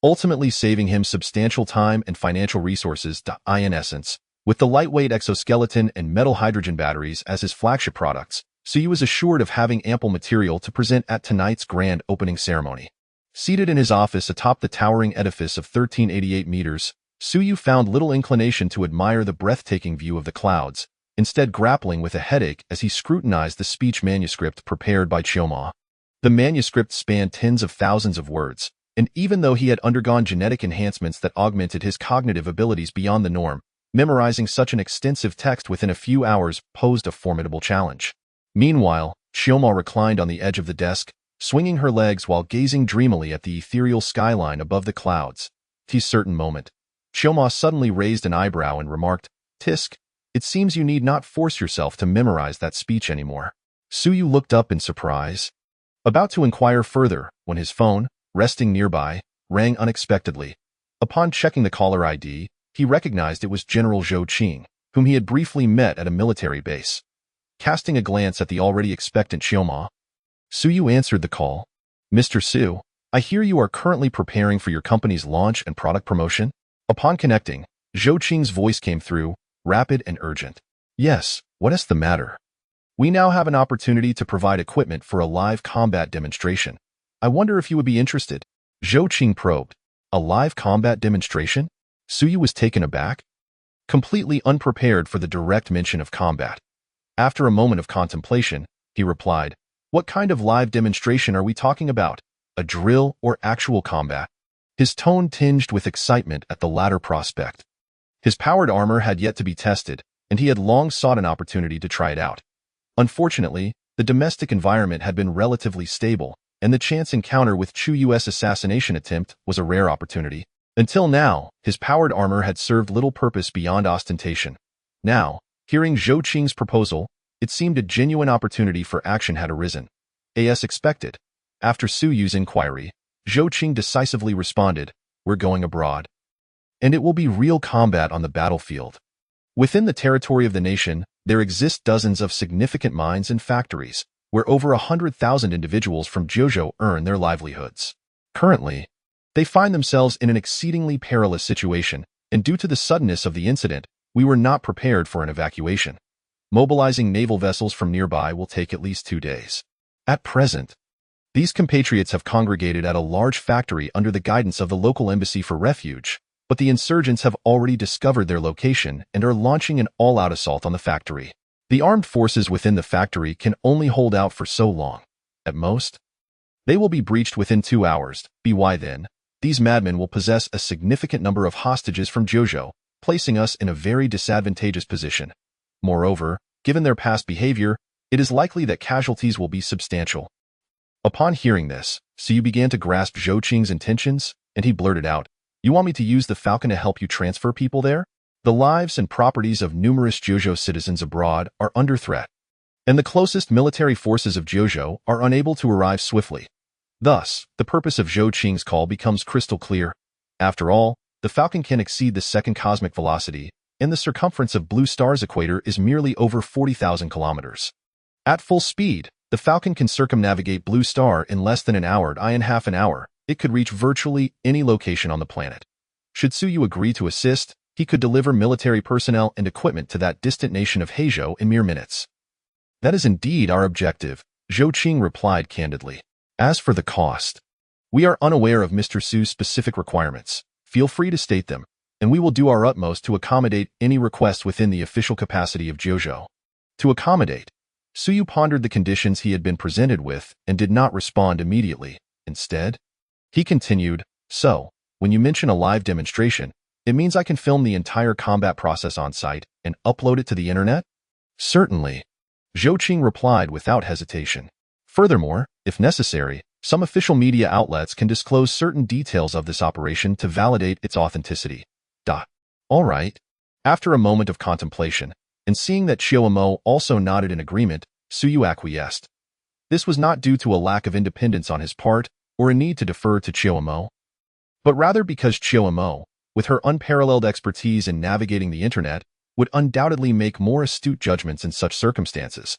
ultimately saving him substantial time and financial resources. In essence, with the lightweight exoskeleton and metal hydrogen batteries as his flagship products, Suyu is assured of having ample material to present at tonight's grand opening ceremony. Seated in his office atop the towering edifice of 1388 meters, Suyu found little inclination to admire the breathtaking view of the clouds, instead grappling with a headache as he scrutinized the speech manuscript prepared by Chioma. The manuscript spanned tens of thousands of words, and even though he had undergone genetic enhancements that augmented his cognitive abilities beyond the norm, memorizing such an extensive text within a few hours posed a formidable challenge. Meanwhile, Chioma reclined on the edge of the desk, swinging her legs while gazing dreamily at the ethereal skyline above the clouds. At a certain moment, Chioma suddenly raised an eyebrow and remarked, "Tisk, it seems you need not force yourself to memorize that speech anymore." Suyu looked up in surprise, about to inquire further, when his phone, resting nearby, rang unexpectedly. Upon checking the caller ID, he recognized it was General Zhou Qing, whom he had briefly met at a military base. Casting a glance at the already expectant Chioma, Suyu answered the call. "Mr. Su, I hear you are currently preparing for your company's launch and product promotion?" Upon connecting, Zhou Qing's voice came through, rapid and urgent. "Yes, what is the matter? We now have an opportunity to provide equipment for a live combat demonstration. I wonder if you would be interested." Zhou Qing probed. "A live combat demonstration?" Suyu was taken aback, completely unprepared for the direct mention of combat. After a moment of contemplation, he replied, "What kind of live demonstration are we talking about? A drill or actual combat?" His tone tinged with excitement at the latter prospect. His powered armor had yet to be tested, and he had long sought an opportunity to try it out. Unfortunately, the domestic environment had been relatively stable, and the chance encounter with Chu Yu's assassination attempt was a rare opportunity. Until now, his powered armor had served little purpose beyond ostentation. Now, hearing Zhou Qing's proposal, it seemed a genuine opportunity for action had arisen. As expected, after Suyu's inquiry, Zhou Qing decisively responded, "We're going abroad. And it will be real combat on the battlefield. Within the territory of the nation, there exist dozens of significant mines and factories, where over 100,000 individuals from Jiuzhou earn their livelihoods. Currently, they find themselves in an exceedingly perilous situation, and due to the suddenness of the incident, we were not prepared for an evacuation. Mobilizing naval vessels from nearby will take at least 2 days. At present, these compatriots have congregated at a large factory under the guidance of the local embassy for refuge, but the insurgents have already discovered their location and are launching an all-out assault on the factory. The armed forces within the factory can only hold out for so long. At most, they will be breached within 2 hours. By then, these madmen will possess a significant number of hostages from Jiuzhou, placing us in a very disadvantageous position. Moreover, given their past behavior, it is likely that casualties will be substantial." Upon hearing this, Suyu began to grasp Zhou Qing's intentions, and he blurted out, "You want me to use the Falcon to help you transfer people there? The lives and properties of numerous Jiuzhou citizens abroad are under threat, and the closest military forces of Jiuzhou are unable to arrive swiftly. Thus, the purpose of Zhou Qing's call becomes crystal clear. After all, the Falcon can exceed the second cosmic velocity, and the circumference of Blue Star's equator is merely over 40,000 kilometers. At full speed, the Falcon can circumnavigate Blue Star in less than an hour. In half an hour, it could reach virtually any location on the planet. Should Suyu agree to assist, he could deliver military personnel and equipment to that distant nation of Heizhou in mere minutes. That is indeed our objective, Zhou Qing replied candidly. As for the cost, we are unaware of Mr. Su's specific requirements. Feel free to state them, and we will do our utmost to accommodate any request within the official capacity of Jiuzhou. To accommodate, Suyu pondered the conditions he had been presented with and did not respond immediately. Instead, he continued, so, when you mention a live demonstration, it means I can film the entire combat process on site and upload it to the internet? Certainly, Zhou Qing replied without hesitation. Furthermore, if necessary, some official media outlets can disclose certain details of this operation to validate its authenticity. All right. After a moment of contemplation, and seeing that Qiuemo also nodded in agreement, Suyu acquiesced. This was not due to a lack of independence on his part or a need to defer to Qiuemo, but rather because Qiuemo, with her unparalleled expertise in navigating the internet, would undoubtedly make more astute judgments in such circumstances.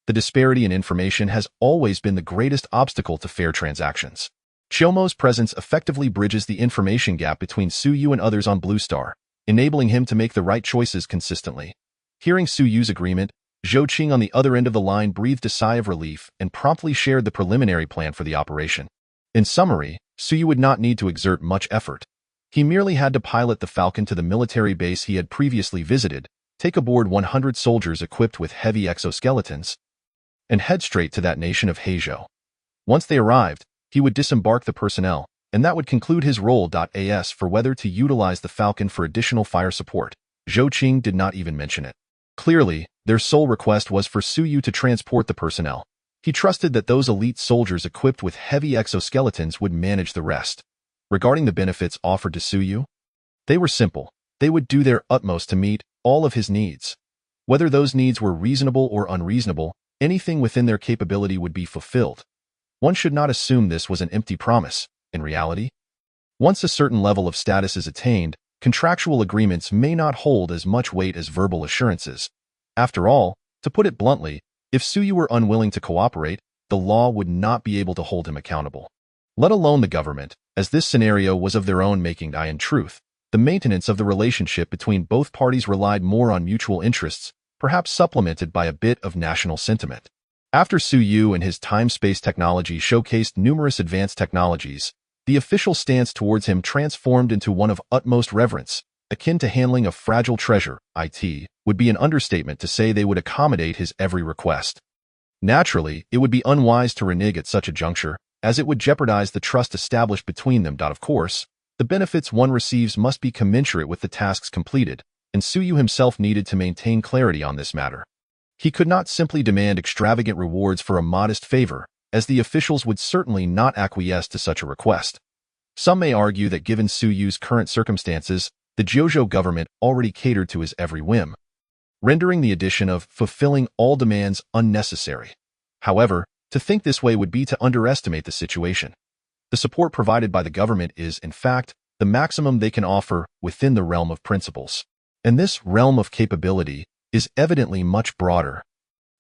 The disparity in information has always been the greatest obstacle to fair transactions. Qiuemo's presence effectively bridges the information gap between Suyu and others on Blue Star, enabling him to make the right choices consistently. Hearing Suyu's agreement, Zhou Qing on the other end of the line breathed a sigh of relief and promptly shared the preliminary plan for the operation. In summary, Suyu would not need to exert much effort. He merely had to pilot the Falcon to the military base he had previously visited, take aboard 100 soldiers equipped with heavy exoskeletons, and head straight to that nation of Heizhou. Once they arrived, he would disembark the personnel, and that would conclude his role. As for whether to utilize the Falcon for additional fire support, Zhou Qing did not even mention it. Clearly, their sole request was for Suyu to transport the personnel. He trusted that those elite soldiers equipped with heavy exoskeletons would manage the rest. Regarding the benefits offered to Suyu, they were simple. They would do their utmost to meet all of his needs. Whether those needs were reasonable or unreasonable, anything within their capability would be fulfilled. One should not assume this was an empty promise. In reality, once a certain level of status is attained, contractual agreements may not hold as much weight as verbal assurances. After all, to put it bluntly, if Suyu were unwilling to cooperate, the law would not be able to hold him accountable. Let alone the government, as this scenario was of their own making. In truth, the maintenance of the relationship between both parties relied more on mutual interests, perhaps supplemented by a bit of national sentiment. After Suyu and his time-space technology showcased numerous advanced technologies, the official stance towards him transformed into one of utmost reverence, akin to handling a fragile treasure. It would be an understatement to say they would accommodate his every request. Naturally, it would be unwise to renege at such a juncture, as it would jeopardize the trust established between them. Of course, the benefits one receives must be commensurate with the tasks completed, and Suyu himself needed to maintain clarity on this matter. He could not simply demand extravagant rewards for a modest favor, as the officials would certainly not acquiesce to such a request. Some may argue that given Suyu's current circumstances, the Jiuzhou government already catered to his every whim, rendering the addition of fulfilling all demands unnecessary. However, to think this way would be to underestimate the situation. The support provided by the government is, in fact, the maximum they can offer within the realm of principles. And this realm of capability is evidently much broader,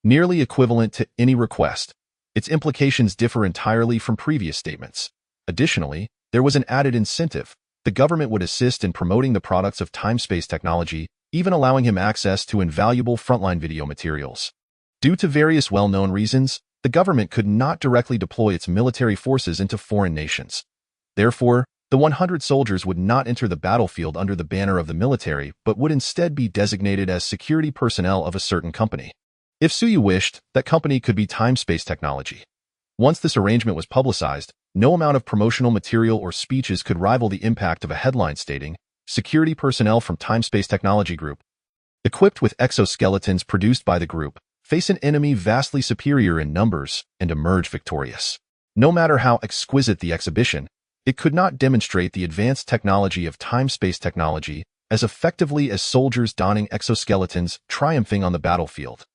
nearly equivalent to any request. Its implications differ entirely from previous statements. Additionally, there was an added incentive. The government would assist in promoting the products of time-space technology, even allowing him access to invaluable frontline video materials. Due to various well-known reasons, the government could not directly deploy its military forces into foreign nations. Therefore, the 100 soldiers would not enter the battlefield under the banner of the military, but would instead be designated as security personnel of a certain company. If Suyu wished, that company could be time-space technology. Once this arrangement was publicized, no amount of promotional material or speeches could rival the impact of a headline stating, "Security personnel from Time-Space Technology Group, equipped with exoskeletons produced by the group, face an enemy vastly superior in numbers and emerge victorious." No matter how exquisite the exhibition, it could not demonstrate the advanced technology of time-space technology as effectively as soldiers donning exoskeletons triumphing on the battlefield.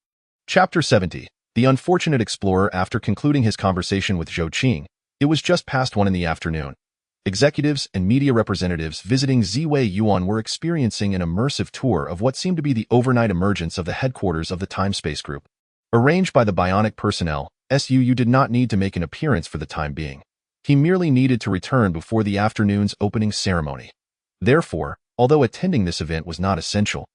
Chapter 70. The unfortunate explorer. After concluding his conversation with Zhou Qing, it was just past 1 in the afternoon. Executives and media representatives visiting Ziwei Yuan were experiencing an immersive tour of what seemed to be the overnight emergence of the headquarters of the Time-Space Group. Arranged by the bionic personnel, Suu did not need to make an appearance for the time being. He merely needed to return before the afternoon's opening ceremony. Therefore, although attending this event was not essential,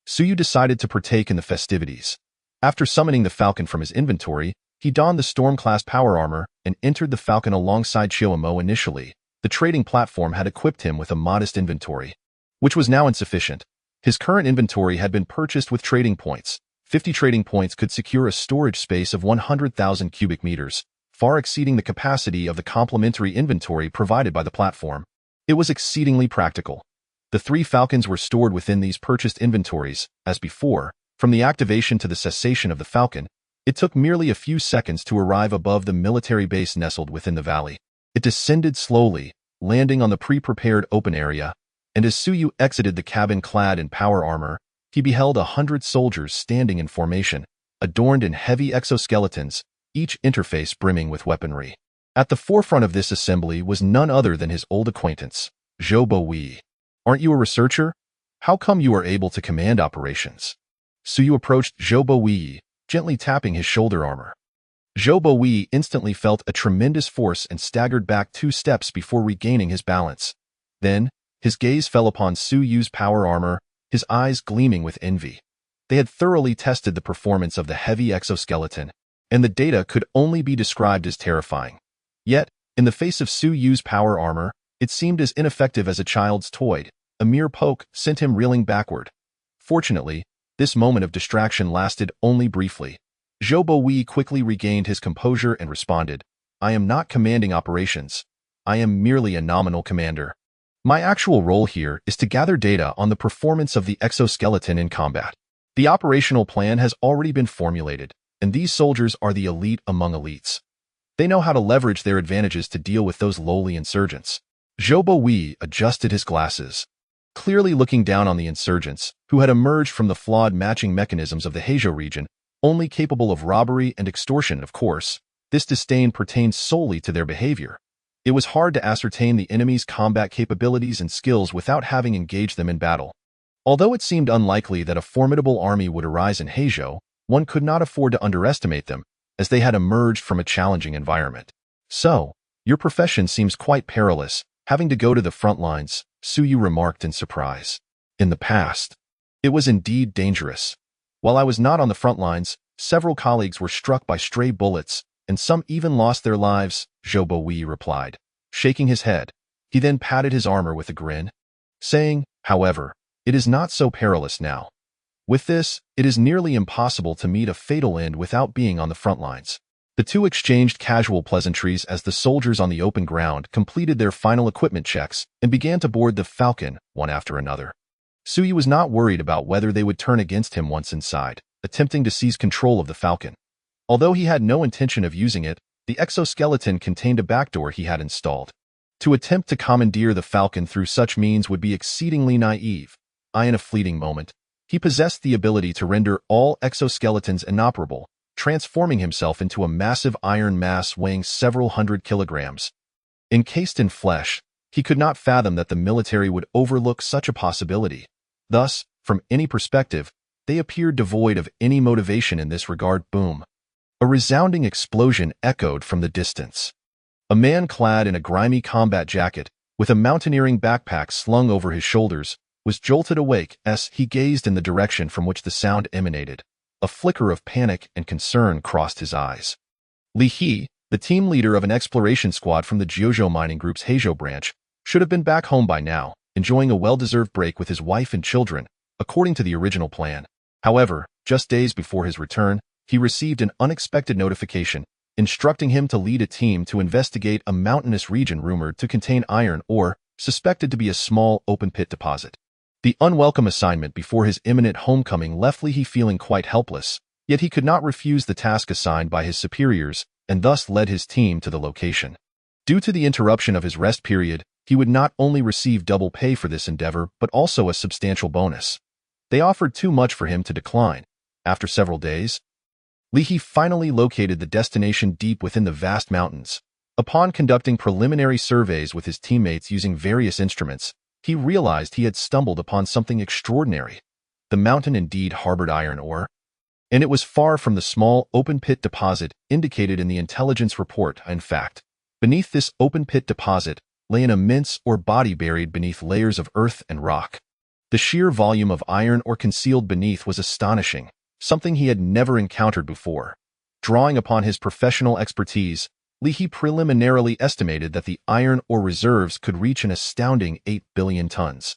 Suyu decided to partake in the festivities. After summoning the Falcon from his inventory, he donned the Storm-class power armor and entered the Falcon alongside Shiomo. Initially, the trading platform had equipped him with a modest inventory, which was now insufficient. His current inventory had been purchased with trading points. 50 trading points could secure a storage space of 100,000 cubic meters, far exceeding the capacity of the complementary inventory provided by the platform. It was exceedingly practical. The 3 Falcons were stored within these purchased inventories. As before, from the activation to the cessation of the Falcon, it took merely a few seconds to arrive above the military base nestled within the valley. It descended slowly, landing on the pre-prepared open area, and as Suyu exited the cabin clad in power armor, he beheld 100 soldiers standing in formation, adorned in heavy exoskeletons, each interface brimming with weaponry. At the forefront of this assembly was none other than his old acquaintance, Zhou Boyi. "Aren't you a researcher? How come you are able to command operations?" Suyu approached Zhou Boyi, gently tapping his shoulder armor. Zhou Boyi instantly felt a tremendous force and staggered back 2 steps before regaining his balance. Then, his gaze fell upon Suyu's power armor, his eyes gleaming with envy. They had thoroughly tested the performance of the heavy exoskeleton, and the data could only be described as terrifying. Yet, in the face of Suyu's power armor, it seemed as ineffective as a child's toy. A mere poke sent him reeling backward. Fortunately, this moment of distraction lasted only briefly. Zhou Boyi quickly regained his composure and responded, "I am not commanding operations. I am merely a nominal commander. My actual role here is to gather data on the performance of the exoskeleton in combat. The operational plan has already been formulated, and these soldiers are the elite among elites. They know how to leverage their advantages to deal with those lowly insurgents." Zhou Boyi adjusted his glasses, clearly looking down on the insurgents, who had emerged from the flawed matching mechanisms of the Heizhou region, only capable of robbery and extortion. Of course, this disdain pertained solely to their behavior. It was hard to ascertain the enemy's combat capabilities and skills without having engaged them in battle. Although it seemed unlikely that a formidable army would arise in Heizhou, one could not afford to underestimate them, as they had emerged from a challenging environment. "So, your profession seems quite perilous, having to go to the front lines," Suyu remarked in surprise. "In the past, it was indeed dangerous. While I was not on the front lines, several colleagues were struck by stray bullets, and some even lost their lives," Zhou Boyi replied, shaking his head. He then patted his armor with a grin, saying, "However, it is not so perilous now. With this, it is nearly impossible to meet a fatal end without being on the front lines." The two exchanged casual pleasantries as the soldiers on the open ground completed their final equipment checks and began to board the Falcon, one after another. Suyu was not worried about whether they would turn against him once inside, attempting to seize control of the Falcon. Although he had no intention of using it, the exoskeleton contained a backdoor he had installed. To attempt to commandeer the Falcon through such means would be exceedingly naive. In a fleeting moment, he possessed the ability to render all exoskeletons inoperable, transforming himself into a massive iron mass weighing several hundred kilograms. Encased in flesh, he could not fathom that the military would overlook such a possibility. Thus, from any perspective, they appeared devoid of any motivation in this regard. Boom! A resounding explosion echoed from the distance. A man clad in a grimy combat jacket, with a mountaineering backpack slung over his shoulders, was jolted awake as he gazed in the direction from which the sound emanated. A flicker of panic and concern crossed his eyes. Li He, the team leader of an exploration squad from the Jiuzhou Mining Group's Heizhou branch, should have been back home by now, enjoying a well-deserved break with his wife and children, according to the original plan. However, just days before his return, he received an unexpected notification, instructing him to lead a team to investigate a mountainous region rumored to contain iron ore, suspected to be a small open-pit deposit. The unwelcome assignment before his imminent homecoming left Li He feeling quite helpless, yet he could not refuse the task assigned by his superiors, and thus led his team to the location. Due to the interruption of his rest period, he would not only receive double pay for this endeavor, but also a substantial bonus. They offered too much for him to decline. After several days, Li He finally located the destination deep within the vast mountains. Upon conducting preliminary surveys with his teammates using various instruments, he realized he had stumbled upon something extraordinary. The mountain indeed harbored iron ore, and it was far from the small open-pit deposit indicated in the intelligence report. In fact, beneath this open-pit deposit lay an immense ore body buried beneath layers of earth and rock. The sheer volume of iron ore concealed beneath was astonishing, something he had never encountered before. Drawing upon his professional expertise, Leahy preliminarily estimated that the iron ore reserves could reach an astounding 8 billion tons.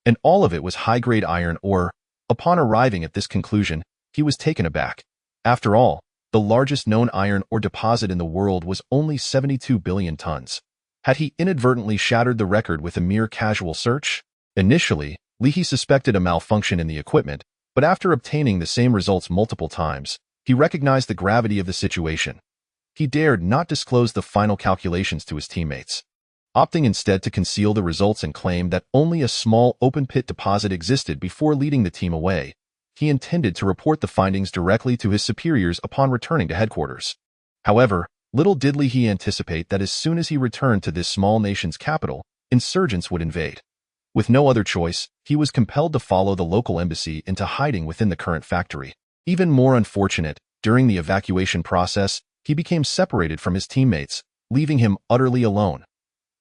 And all of it was high-grade iron ore. Upon arriving at this conclusion, he was taken aback. After all, the largest known iron ore deposit in the world was only 72 billion tons. Had he inadvertently shattered the record with a mere casual search? Initially, Leahy suspected a malfunction in the equipment, but after obtaining the same results multiple times, he recognized the gravity of the situation. He dared not disclose the final calculations to his teammates, opting instead to conceal the results and claim that only a small open-pit deposit existed before leading the team away. He intended to report the findings directly to his superiors upon returning to headquarters. However, little did Leahy anticipate that as soon as he returned to this small nation's capital, insurgents would invade. With no other choice, he was compelled to follow the local embassy into hiding within the current factory. Even more unfortunate, during the evacuation process, he became separated from his teammates, leaving him utterly alone.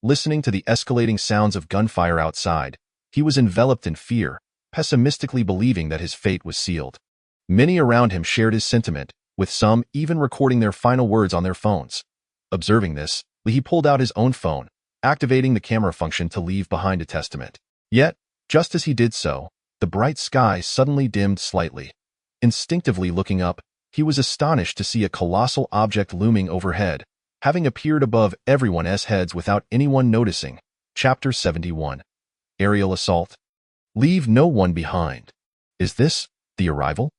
Listening to the escalating sounds of gunfire outside, he was enveloped in fear, pessimistically believing that his fate was sealed. Many around him shared his sentiment, with some even recording their final words on their phones. Observing this, Leahy pulled out his own phone, activating the camera function to leave behind a testament. Yet, just as he did so, the bright sky suddenly dimmed slightly. Instinctively looking up, he was astonished to see a colossal object looming overhead, having appeared above everyone's heads without anyone noticing. Chapter 71. Aerial Assault. Leave no one behind. Is this the arrival?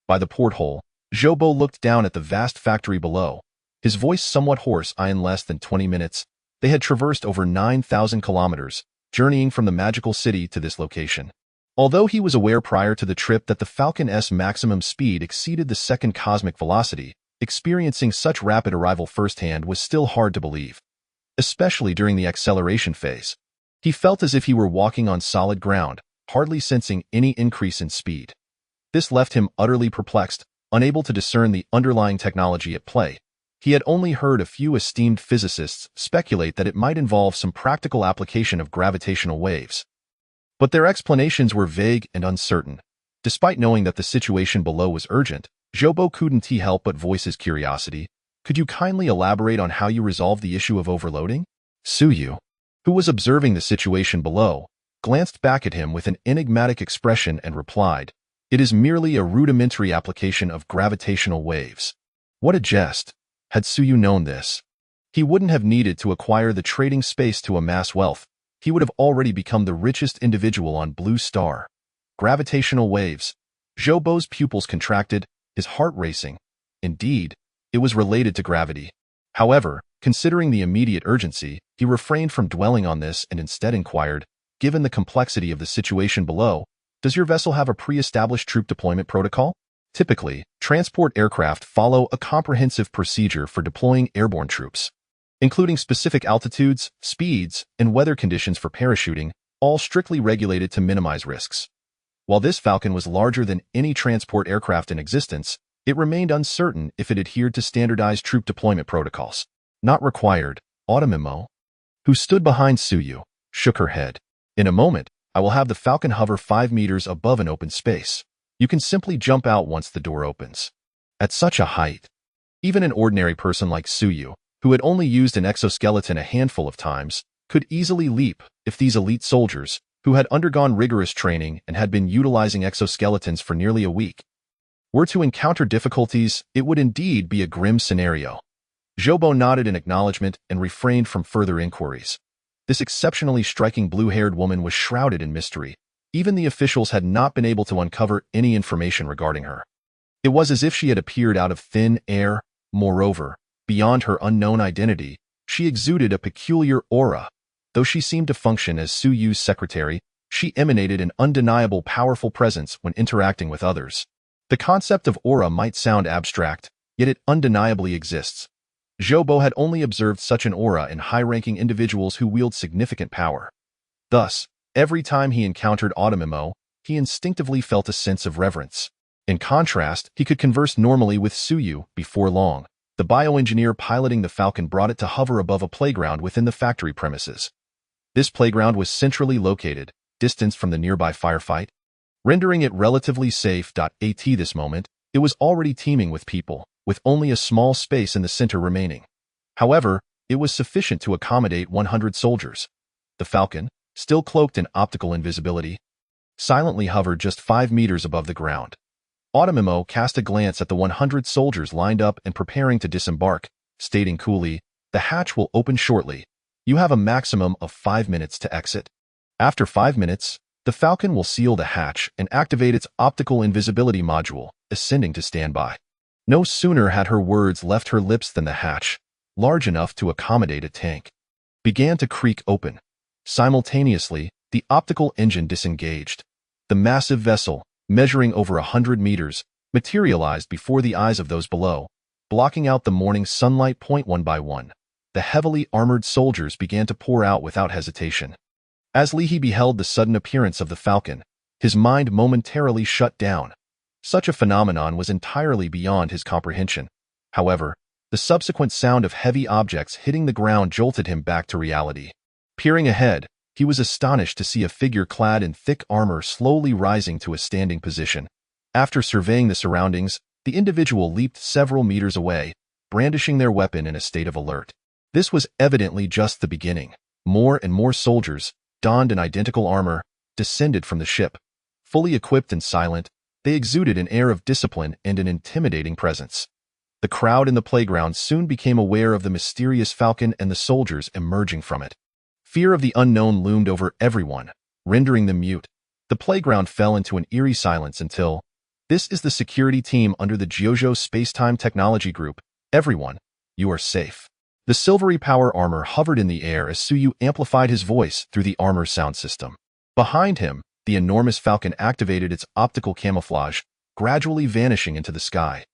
By the porthole, Jobo looked down at the vast factory below, his voice somewhat hoarse. In less than 20 minutes, they had traversed over 9,000 kilometers, journeying from the magical city to this location. Although he was aware prior to the trip that the Falcon's maximum speed exceeded the second cosmic velocity, experiencing such rapid arrival firsthand was still hard to believe, especially during the acceleration phase. He felt as if he were walking on solid ground, hardly sensing any increase in speed. This left him utterly perplexed, unable to discern the underlying technology at play. He had only heard a few esteemed physicists speculate that it might involve some practical application of gravitational waves. But their explanations were vague and uncertain. Despite knowing that the situation below was urgent, Jobo couldn't help but voice his curiosity. Could you kindly elaborate on how you resolved the issue of overloading? Suyu, who was observing the situation below, glanced back at him with an enigmatic expression and replied, "It is merely a rudimentary application of gravitational waves." What a jest! Had Suyu known this, he wouldn't have needed to acquire the trading space to amass wealth. He would have already become the richest individual on Blue Star. Gravitational waves. Jobo's pupils contracted, his heart racing. Indeed, it was related to gravity. However, considering the immediate urgency, he refrained from dwelling on this and instead inquired, given the complexity of the situation below, does your vessel have a pre-established troop deployment protocol? Typically, transport aircraft follow a comprehensive procedure for deploying airborne troops, including specific altitudes, speeds, and weather conditions for parachuting, all strictly regulated to minimize risks. While this Falcon was larger than any transport aircraft in existence, it remained uncertain if it adhered to standardized troop deployment protocols. Not required. Automimo, who stood behind Suyu, shook her head. In a moment, I will have the Falcon hover 5 meters above an open space. You can simply jump out once the door opens. At such a height, even an ordinary person like Suyu, who had only used an exoskeleton a handful of times, could easily leap. If these elite soldiers, who had undergone rigorous training and had been utilizing exoskeletons for nearly a week, were to encounter difficulties, it would indeed be a grim scenario. Jobo nodded in acknowledgement and refrained from further inquiries. This exceptionally striking blue-haired woman was shrouded in mystery. Even the officials had not been able to uncover any information regarding her. It was as if she had appeared out of thin air. Moreover, beyond her unknown identity, she exuded a peculiar aura. Though she seemed to function as Suyu's secretary, she emanated an undeniable powerful presence when interacting with others. The concept of aura might sound abstract, yet it undeniably exists. Zhou had only observed such an aura in high-ranking individuals who wield significant power. Thus, every time he encountered Autumnimo, he instinctively felt a sense of reverence. In contrast, he could converse normally with Suyu before long. The bioengineer piloting the Falcon brought it to hover above a playground within the factory premises. This playground was centrally located, distanced from the nearby firefight, rendering it relatively safe. At this moment, it was already teeming with people, with only a small space in the center remaining. However, it was sufficient to accommodate 100 soldiers. The Falcon, still cloaked in optical invisibility, silently hovered just 5 meters above the ground. Autumnimo cast a glance at the 100 soldiers lined up and preparing to disembark, stating coolly, "The hatch will open shortly. You have a maximum of 5 minutes to exit." After 5 minutes, the Falcon will seal the hatch and activate its optical invisibility module, ascending to standby. No sooner had her words left her lips than the hatch, large enough to accommodate a tank, began to creak open. Simultaneously, the optical engine disengaged. The massive vessel, measuring over 100 meters, materialized before the eyes of those below, blocking out the morning sunlight. One by one, the heavily armored soldiers began to pour out without hesitation. As Leahy beheld the sudden appearance of the Falcon, his mind momentarily shut down. Such a phenomenon was entirely beyond his comprehension. However, the subsequent sound of heavy objects hitting the ground jolted him back to reality. Peering ahead, he was astonished to see a figure clad in thick armor slowly rising to a standing position. After surveying the surroundings, the individual leaped several meters away, brandishing their weapon in a state of alert. This was evidently just the beginning. More and more soldiers, donned in identical armor, descended from the ship. Fully equipped and silent, they exuded an air of discipline and an intimidating presence. The crowd in the playground soon became aware of the mysterious Falcon and the soldiers emerging from it. Fear of the unknown loomed over everyone, rendering them mute. The playground fell into an eerie silence until, "This is the security team under the Jiuzhou Spacetime Technology Group. Everyone, you are safe." The silvery power armor hovered in the air as Suyu amplified his voice through the armor sound system. Behind him, the enormous Falcon activated its optical camouflage, gradually vanishing into the sky.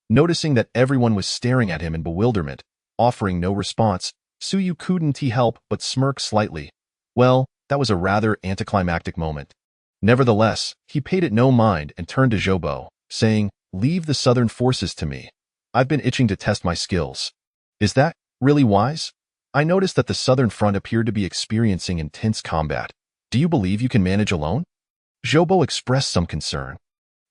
Noticing that everyone was staring at him in bewilderment, offering no response, Suyu couldn't help but smirk slightly. Well, that was a rather anticlimactic moment. Nevertheless, he paid it no mind and turned to Zhou, saying, "Leave the southern forces to me. I've been itching to test my skills." "Is that really wise? I noticed that the southern front appeared to be experiencing intense combat. Do you believe you can manage alone?" Zhou expressed some concern.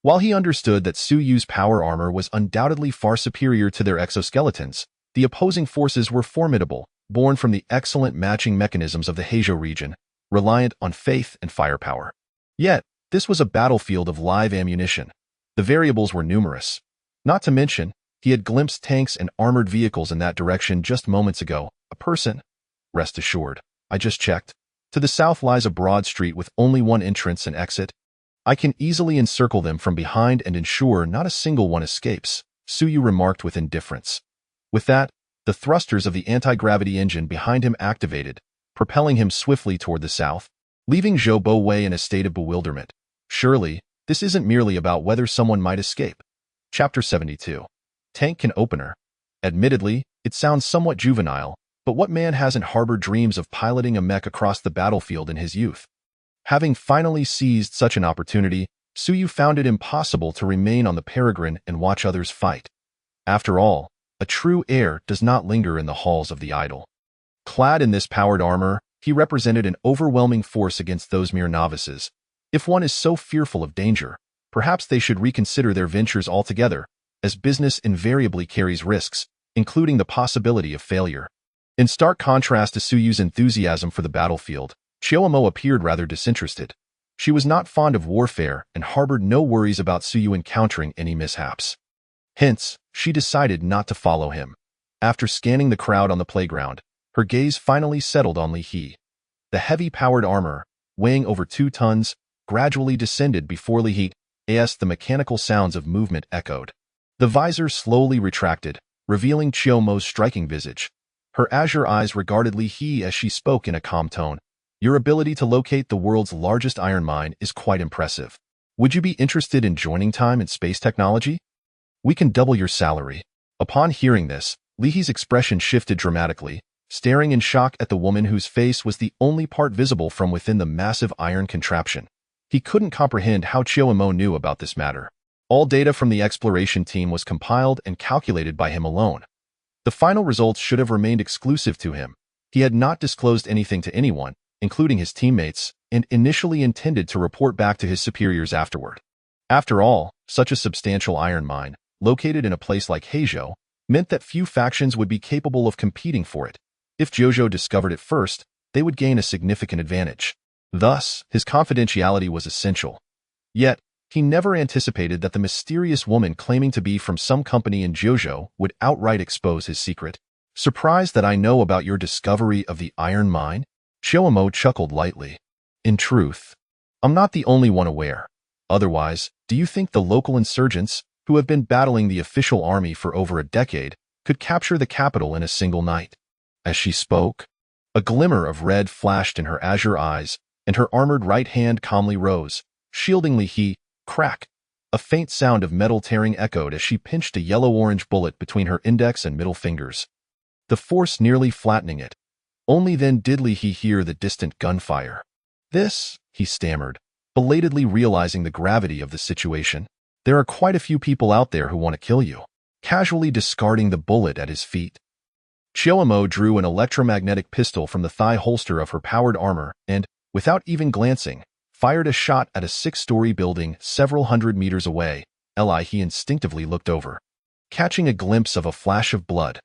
While he understood that Suyu's power armor was undoubtedly far superior to their exoskeletons, the opposing forces were formidable, born from the excellent matching mechanisms of the Heizhou region, reliant on faith and firepower. Yet, this was a battlefield of live ammunition. The variables were numerous. Not to mention, he had glimpsed tanks and armored vehicles in that direction just moments ago. A person? Rest assured, I just checked. To the south lies a broad street with only one entrance and exit. I can easily encircle them from behind and ensure not a single one escapes, Suyu remarked with indifference. With that, the thrusters of the anti-gravity engine behind him activated, propelling him swiftly toward the south, leaving Zhou Wei in a state of bewilderment. Surely, this isn't merely about whether someone might escape. Chapter 72. Tank Can Opener. Admittedly, it sounds somewhat juvenile, but what man hasn't harbored dreams of piloting a mech across the battlefield in his youth? Having finally seized such an opportunity, Suyu found it impossible to remain on the Peregrine and watch others fight. After all, a true heir does not linger in the halls of the idle. Clad in this powered armor, he represented an overwhelming force against those mere novices. If one is so fearful of danger, perhaps they should reconsider their ventures altogether, as business invariably carries risks, including the possibility of failure. In stark contrast to Suyu's enthusiasm for the battlefield, Chiyomo appeared rather disinterested. She was not fond of warfare and harbored no worries about Suyu encountering any mishaps. Hence, she decided not to follow him. After scanning the crowd on the playground, her gaze finally settled on Li He. The heavy powered armor, weighing over 2 tons, gradually descended before Li He, as the mechanical sounds of movement echoed. The visor slowly retracted, revealing Chiyomo's striking visage. Her azure eyes regarded Li He as she spoke in a calm tone. "Your ability to locate the world's largest iron mine is quite impressive. Would you be interested in joining time in space technology? We can double your salary." Upon hearing this, Li He's expression shifted dramatically, staring in shock at the woman whose face was the only part visible from within the massive iron contraption. He couldn't comprehend how Chiao Mo knew about this matter. All data from the exploration team was compiled and calculated by him alone. The final results should have remained exclusive to him. He had not disclosed anything to anyone, including his teammates, and initially intended to report back to his superiors afterward. After all, such a substantial iron mine, located in a place like Heizhou, meant that few factions would be capable of competing for it. If Jojo discovered it first, they would gain a significant advantage. Thus, his confidentiality was essential. Yet, he never anticipated that the mysterious woman claiming to be from some company in Jojo would outright expose his secret. Surprised that I know about your discovery of the iron mine? Chiao Mo chuckled lightly. In truth, I'm not the only one aware. Otherwise, do you think the local insurgents, who have been battling the official army for over a decade, could capture the capital in a single night? As she spoke, a glimmer of red flashed in her azure eyes, and her armored right hand calmly rose, shielding Li He. Crack! A faint sound of metal tearing echoed as she pinched a yellow-orange bullet between her index and middle fingers, the force nearly flattening it. Only then did Li He hear the distant gunfire. This, he stammered, belatedly realizing the gravity of the situation. There are quite a few people out there who want to kill you. Casually discarding the bullet at his feet, Chiao Mo drew an electromagnetic pistol from the thigh holster of her powered armor and, without even glancing, fired a shot at a 6-story building several hundred meters away. He instinctively looked over, catching a glimpse of a flash of blood.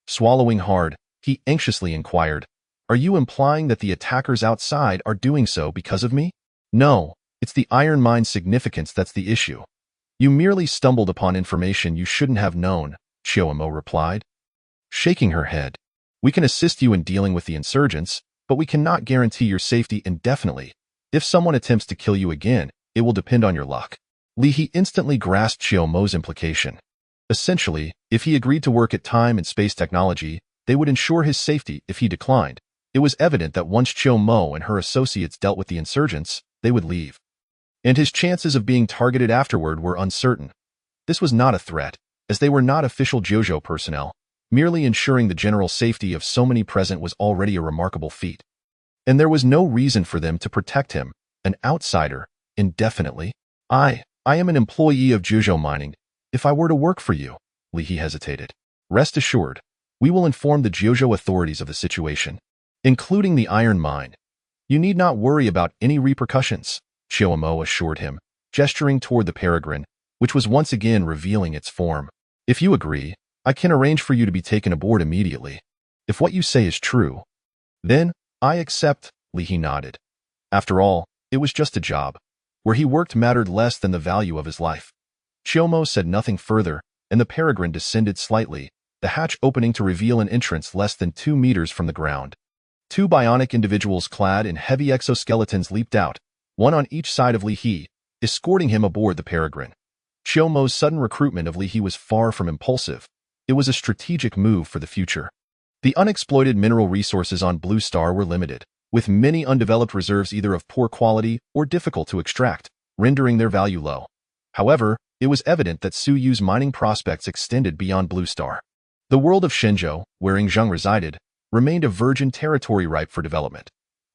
Swallowing hard, he anxiously inquired, "Are you implying that the attackers outside are doing so because of me?" "No, it's the iron mine's significance that's the issue. You merely stumbled upon information you shouldn't have known," Chiao Mo replied, shaking her head. "We can assist you in dealing with the insurgents, but we cannot guarantee your safety indefinitely. If someone attempts to kill you again, it will depend on your luck." Li He instantly grasped Chiao Mo's implication. Essentially, if he agreed to work at time and space technology, they would ensure his safety. If he declined, it was evident that once Chiao Mo and her associates dealt with the insurgents, they would leave. And his chances of being targeted afterward were uncertain. This was not a threat, as they were not official Jojo personnel. Merely ensuring the general safety of so many present was already a remarkable feat. And there was no reason for them to protect him, an outsider, indefinitely. I am an employee of Jojo Mining. If I were to work for you," Li He hesitated. "Rest assured, we will inform the Jojo authorities of the situation, including the iron mine. You need not worry about any repercussions," Chiao Mo assured him, gesturing toward the peregrine, which was once again revealing its form. "If you agree, I can arrange for you to be taken aboard immediately. If what you say is true, then I accept," Li He nodded. After all, it was just a job. Where he worked mattered less than the value of his life. Chiao Mo said nothing further, and the peregrine descended slightly, the hatch opening to reveal an entrance less than 2 meters from the ground. 2 bionic individuals clad in heavy exoskeletons leaped out, one on each side of Li He, escorting him aboard the peregrine. Chiao Mo's sudden recruitment of Li He was far from impulsive. It was a strategic move for the future. The unexploited mineral resources on Blue Star were limited, with many undeveloped reserves either of poor quality or difficult to extract, rendering their value low. However, it was evident that Su Yu's mining prospects extended beyond Blue Star. The world of Shenzhou, where Zheng resided, remained a virgin territory ripe for development.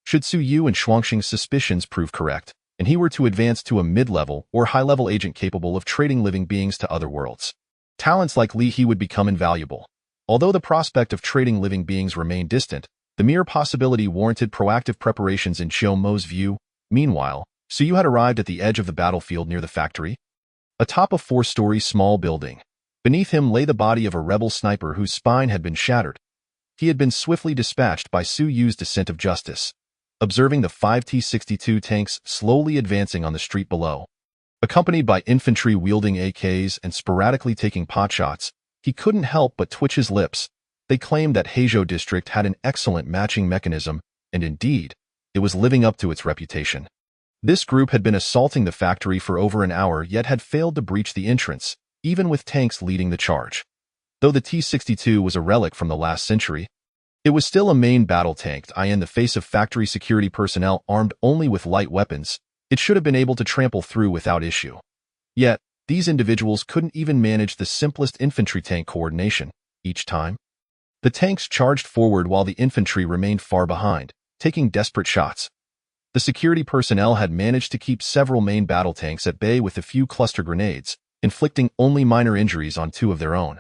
Should Su Yu and Shuangxing's suspicions prove correct, and he were to advance to a mid-level or high-level agent capable of trading living beings to other worlds, talents like Li He would become invaluable. Although the prospect of trading living beings remained distant, the mere possibility warranted proactive preparations in Chiao Mo's view. Meanwhile, Su Yu had arrived at the edge of the battlefield near the factory, atop a 4-story small building. Beneath him lay the body of a rebel sniper whose spine had been shattered. He had been swiftly dispatched by Su Yu's descent of justice. Observing the 5 T-62 tanks slowly advancing on the street below, accompanied by infantry wielding AKs and sporadically taking potshots, he couldn't help but twitch his lips. They claimed that Heizhou district had an excellent matching mechanism, and indeed, it was living up to its reputation. This group had been assaulting the factory for over an hour yet had failed to breach the entrance, even with tanks leading the charge. Though the T-62 was a relic from the last century, it was still a main battle tank. In the face of factory security personnel armed only with light weapons, it should have been able to trample through without issue. Yet, these individuals couldn't even manage the simplest infantry tank coordination. Each time, The tanks charged forward while the infantry remained far behind, taking desperate shots. The security personnel had managed to keep several main battle tanks at bay with a few cluster grenades, inflicting only minor injuries on 2 of their own.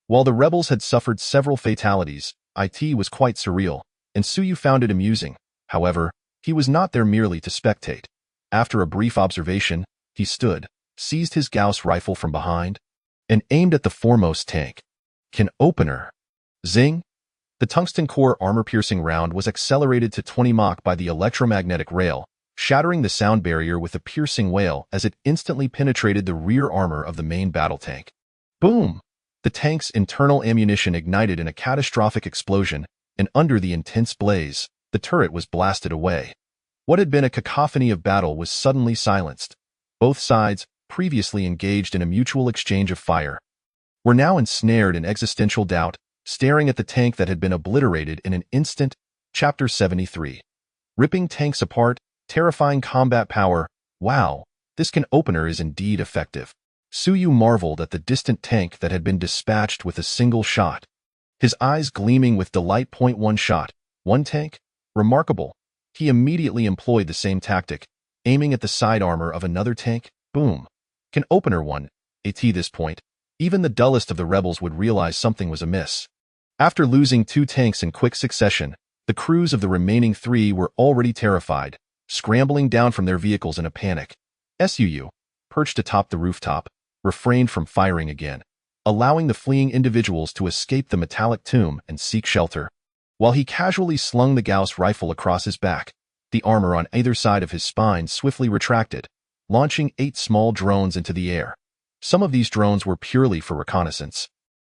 While the rebels had suffered several fatalities, it was quite surreal, and Suyu found it amusing. However, he was not there merely to spectate. After a brief observation, he stood, seized his Gauss rifle from behind, and aimed at the foremost tank. Can opener. Zing! The tungsten core armor-piercing round was accelerated to 20 Mach by the electromagnetic rail, shattering the sound barrier with a piercing wail as it instantly penetrated the rear armor of the main battle tank. Boom! The tank's internal ammunition ignited in a catastrophic explosion, and under the intense blaze, the turret was blasted away. What had been a cacophony of battle was suddenly silenced. Both sides, previously engaged in a mutual exchange of fire, were now ensnared in existential doubt, staring at the tank that had been obliterated in an instant. Chapter 73. Ripping tanks apart, terrifying combat power. Wow, this can opener is indeed effective. Suyu marveled at the distant tank that had been dispatched with a single shot. His eyes gleaming with delight. One shot, one tank? Remarkable. He immediately employed the same tactic, aiming at the side armor of another tank. Boom. Can opener one. At this point, even the dullest of the rebels would realize something was amiss. After losing 2 tanks in quick succession, the crews of the remaining 3 were already terrified, scrambling down from their vehicles in a panic. Suyu, perched atop the rooftop, refrained from firing again, allowing the fleeing individuals to escape the metallic tomb and seek shelter. While he casually slung the Gauss rifle across his back, the armor on either side of his spine swiftly retracted, launching 8 small drones into the air. Some of these drones were purely for reconnaissance,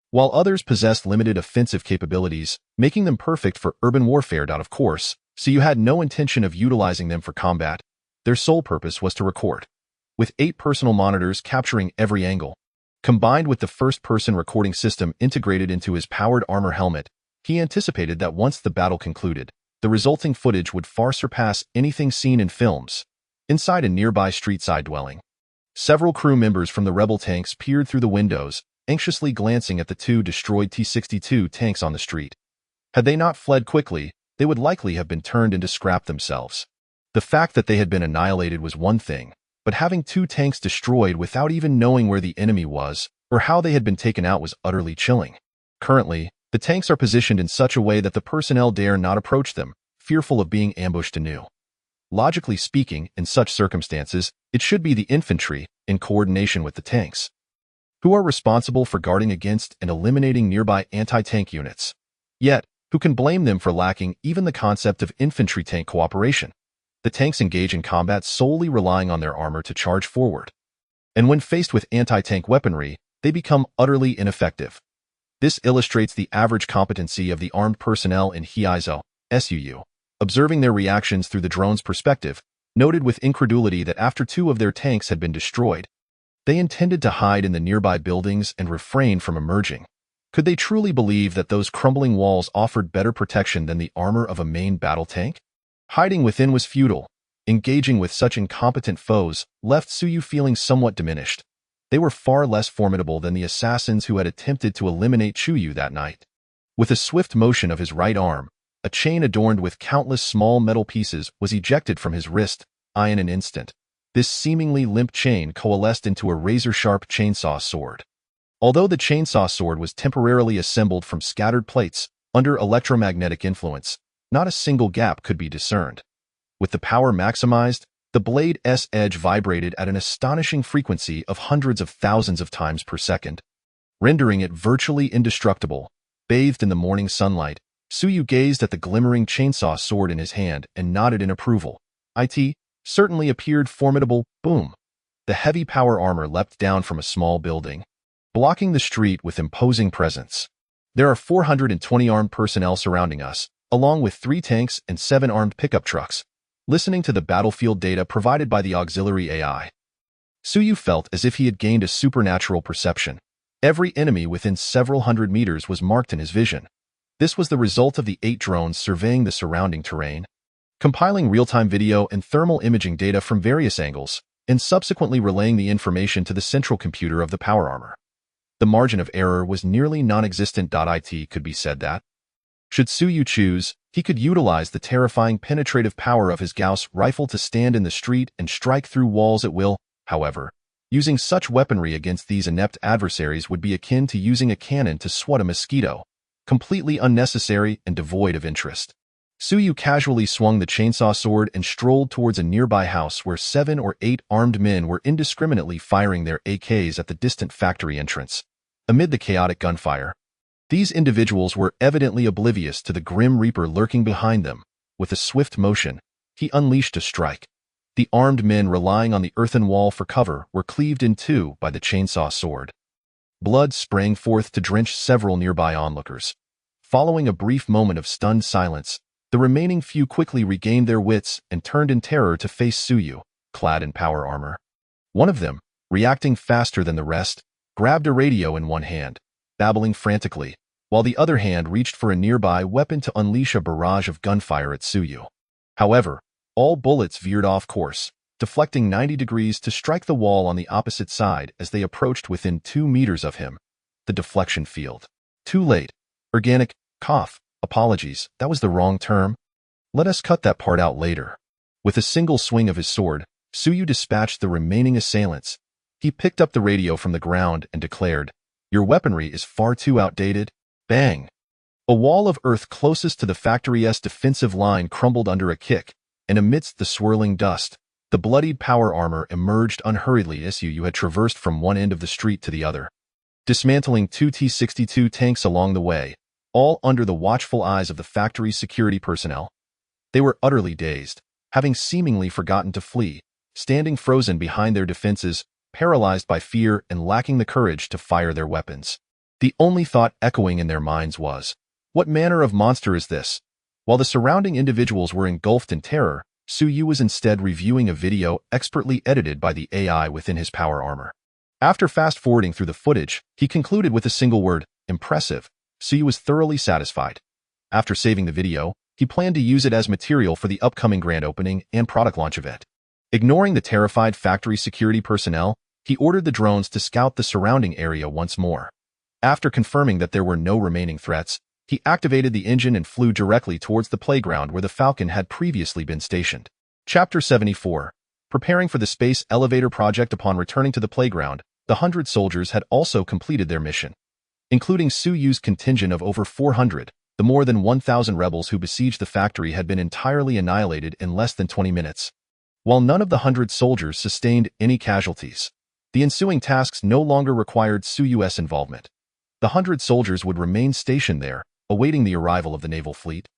while others possessed limited offensive capabilities, making them perfect for urban warfare. Of course, so you had no intention of utilizing them for combat. Their sole purpose was to record. With 8 personal monitors capturing every angle, combined with the first-person recording system integrated into his powered armor helmet, he anticipated that once the battle concluded, the resulting footage would far surpass anything seen in films. Inside a nearby street-side dwelling, several crew members from the rebel tanks peered through the windows, anxiously glancing at the 2 destroyed T-62 tanks on the street. Had they not fled quickly, they would likely have been turned into scrap themselves. The fact that they had been annihilated was one thing, but having 2 tanks destroyed without even knowing where the enemy was or how they had been taken out was utterly chilling. Currently, the tanks are positioned in such a way that the personnel dare not approach them, fearful of being ambushed anew. Logically speaking, in such circumstances, it should be the infantry, in coordination with the tanks, who are responsible for guarding against and eliminating nearby anti-tank units. Yet, who can blame them for lacking even the concept of infantry-tank cooperation? The tanks engage in combat solely relying on their armor to charge forward. And when faced with anti-tank weaponry, they become utterly ineffective. This illustrates the average competency of the armed personnel in Heizo, Suu. Observing their reactions through the drone's perspective, noted with incredulity that after 2 of their tanks had been destroyed, they intended to hide in the nearby buildings and refrain from emerging. Could they truly believe that those crumbling walls offered better protection than the armor of a main battle tank? Hiding within was futile. Engaging with such incompetent foes left Suyu feeling somewhat diminished. They were far less formidable than the assassins who had attempted to eliminate Chuyu that night. With a swift motion of his right arm, a chain adorned with countless small metal pieces was ejected from his wrist. In an instant, this seemingly limp chain coalesced into a razor-sharp chainsaw sword. Although the chainsaw sword was temporarily assembled from scattered plates, under electromagnetic influence, not a single gap could be discerned. With the power maximized, the blade's edge vibrated at an astonishing frequency of hundreds of thousands of times per second, rendering it virtually indestructible. Bathed in the morning sunlight, Suyu gazed at the glimmering chainsaw sword in his hand and nodded in approval. It certainly appeared formidable. Boom! The heavy power armor leapt down from a small building, blocking the street with imposing presence. There are 420 armed personnel surrounding us, along with 3 tanks and 7 armed pickup trucks. Listening to the battlefield data provided by the auxiliary AI, Suyu felt as if he had gained a supernatural perception. Every enemy within several hundred meters was marked in his vision. This was the result of the 8 drones surveying the surrounding terrain, compiling real-time video and thermal imaging data from various angles, and subsequently relaying the information to the central computer of the power armor. The margin of error was nearly non-existent. It could be said that, Should Suyu choose, he could utilize the terrifying penetrative power of his Gauss rifle to stand in the street and strike through walls at will. However, using such weaponry against these inept adversaries would be akin to using a cannon to swat a mosquito, completely unnecessary and devoid of interest. Suyu casually swung the chainsaw sword and strolled towards a nearby house where 7 or 8 armed men were indiscriminately firing their AKs at the distant factory entrance. Amid the chaotic gunfire, these individuals were evidently oblivious to the Grim Reaper lurking behind them. With a swift motion, he unleashed a strike. The armed men relying on the earthen wall for cover were cleaved in two by the chainsaw sword. Blood sprang forth to drench several nearby onlookers. Following a brief moment of stunned silence, the remaining few quickly regained their wits and turned in terror to face Suyu, clad in power armor. One of them, reacting faster than the rest, grabbed a radio in one hand, babbling frantically, while the other hand reached for a nearby weapon to unleash a barrage of gunfire at Suyu. However, all bullets veered off course, deflecting 90 degrees to strike the wall on the opposite side as they approached within 2 meters of him. The deflection field. Too late. Organic, cough, apologies, that was the wrong term. Let us cut that part out later. With a single swing of his sword, Suyu dispatched the remaining assailants. He picked up the radio from the ground and declared, "Your weaponry is far too outdated." Bang! A wall of earth closest to the factory's defensive line crumbled under a kick, and amidst the swirling dust, the bloodied power armor emerged unhurriedly as Suyu had traversed from one end of the street to the other, dismantling 2 T-62 tanks along the way, all under the watchful eyes of the factory's security personnel. They were utterly dazed, having seemingly forgotten to flee, standing frozen behind their defenses, paralyzed by fear and lacking the courage to fire their weapons. The only thought echoing in their minds was, "What manner of monster is this?" While the surrounding individuals were engulfed in terror, Suyu was instead reviewing a video expertly edited by the AI within his power armor. After fast-forwarding through the footage, he concluded with a single word, "Impressive." Suyu was thoroughly satisfied. After saving the video, he planned to use it as material for the upcoming grand opening and product launch event. Ignoring the terrified factory security personnel, he ordered the drones to scout the surrounding area once more. After confirming that there were no remaining threats, he activated the engine and flew directly towards the playground where the Falcon had previously been stationed. Chapter 74. Preparing for the space elevator project. Upon returning to the playground, the 100 soldiers had also completed their mission. Including Suyu's contingent of over 400, the more than 1,000 rebels who besieged the factory had been entirely annihilated in less than 20 minutes. While none of the 100 soldiers sustained any casualties, the ensuing tasks no longer required Suyu's involvement. The 100 soldiers would remain stationed there, awaiting the arrival of the naval fleet,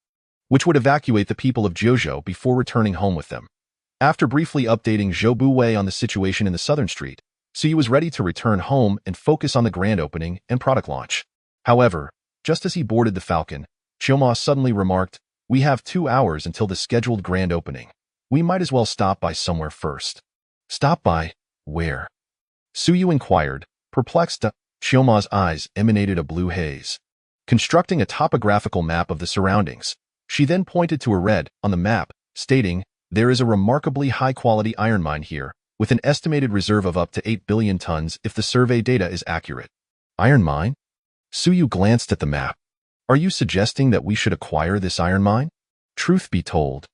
which would evacuate the people of Jojo before returning home with them. After briefly updating Zhou Buwei on the situation in the southern street, Suyu was ready to return home and focus on the grand opening and product launch. However, just as he boarded the Falcon, Chioma suddenly remarked, "We have 2 hours until the scheduled grand opening. We might as well stop by somewhere first." "Stop by? Where?" Suyu inquired, perplexed. Chioma's eyes emanated a blue haze. Constructing a topographical map of the surroundings, she then pointed to a red on the map, stating, "There is a remarkably high-quality iron mine here, with an estimated reserve of up to 8 billion tons if the survey data is accurate." Iron mine? Suyu glanced at the map. "Are you suggesting that we should acquire this iron mine?" Truth be told,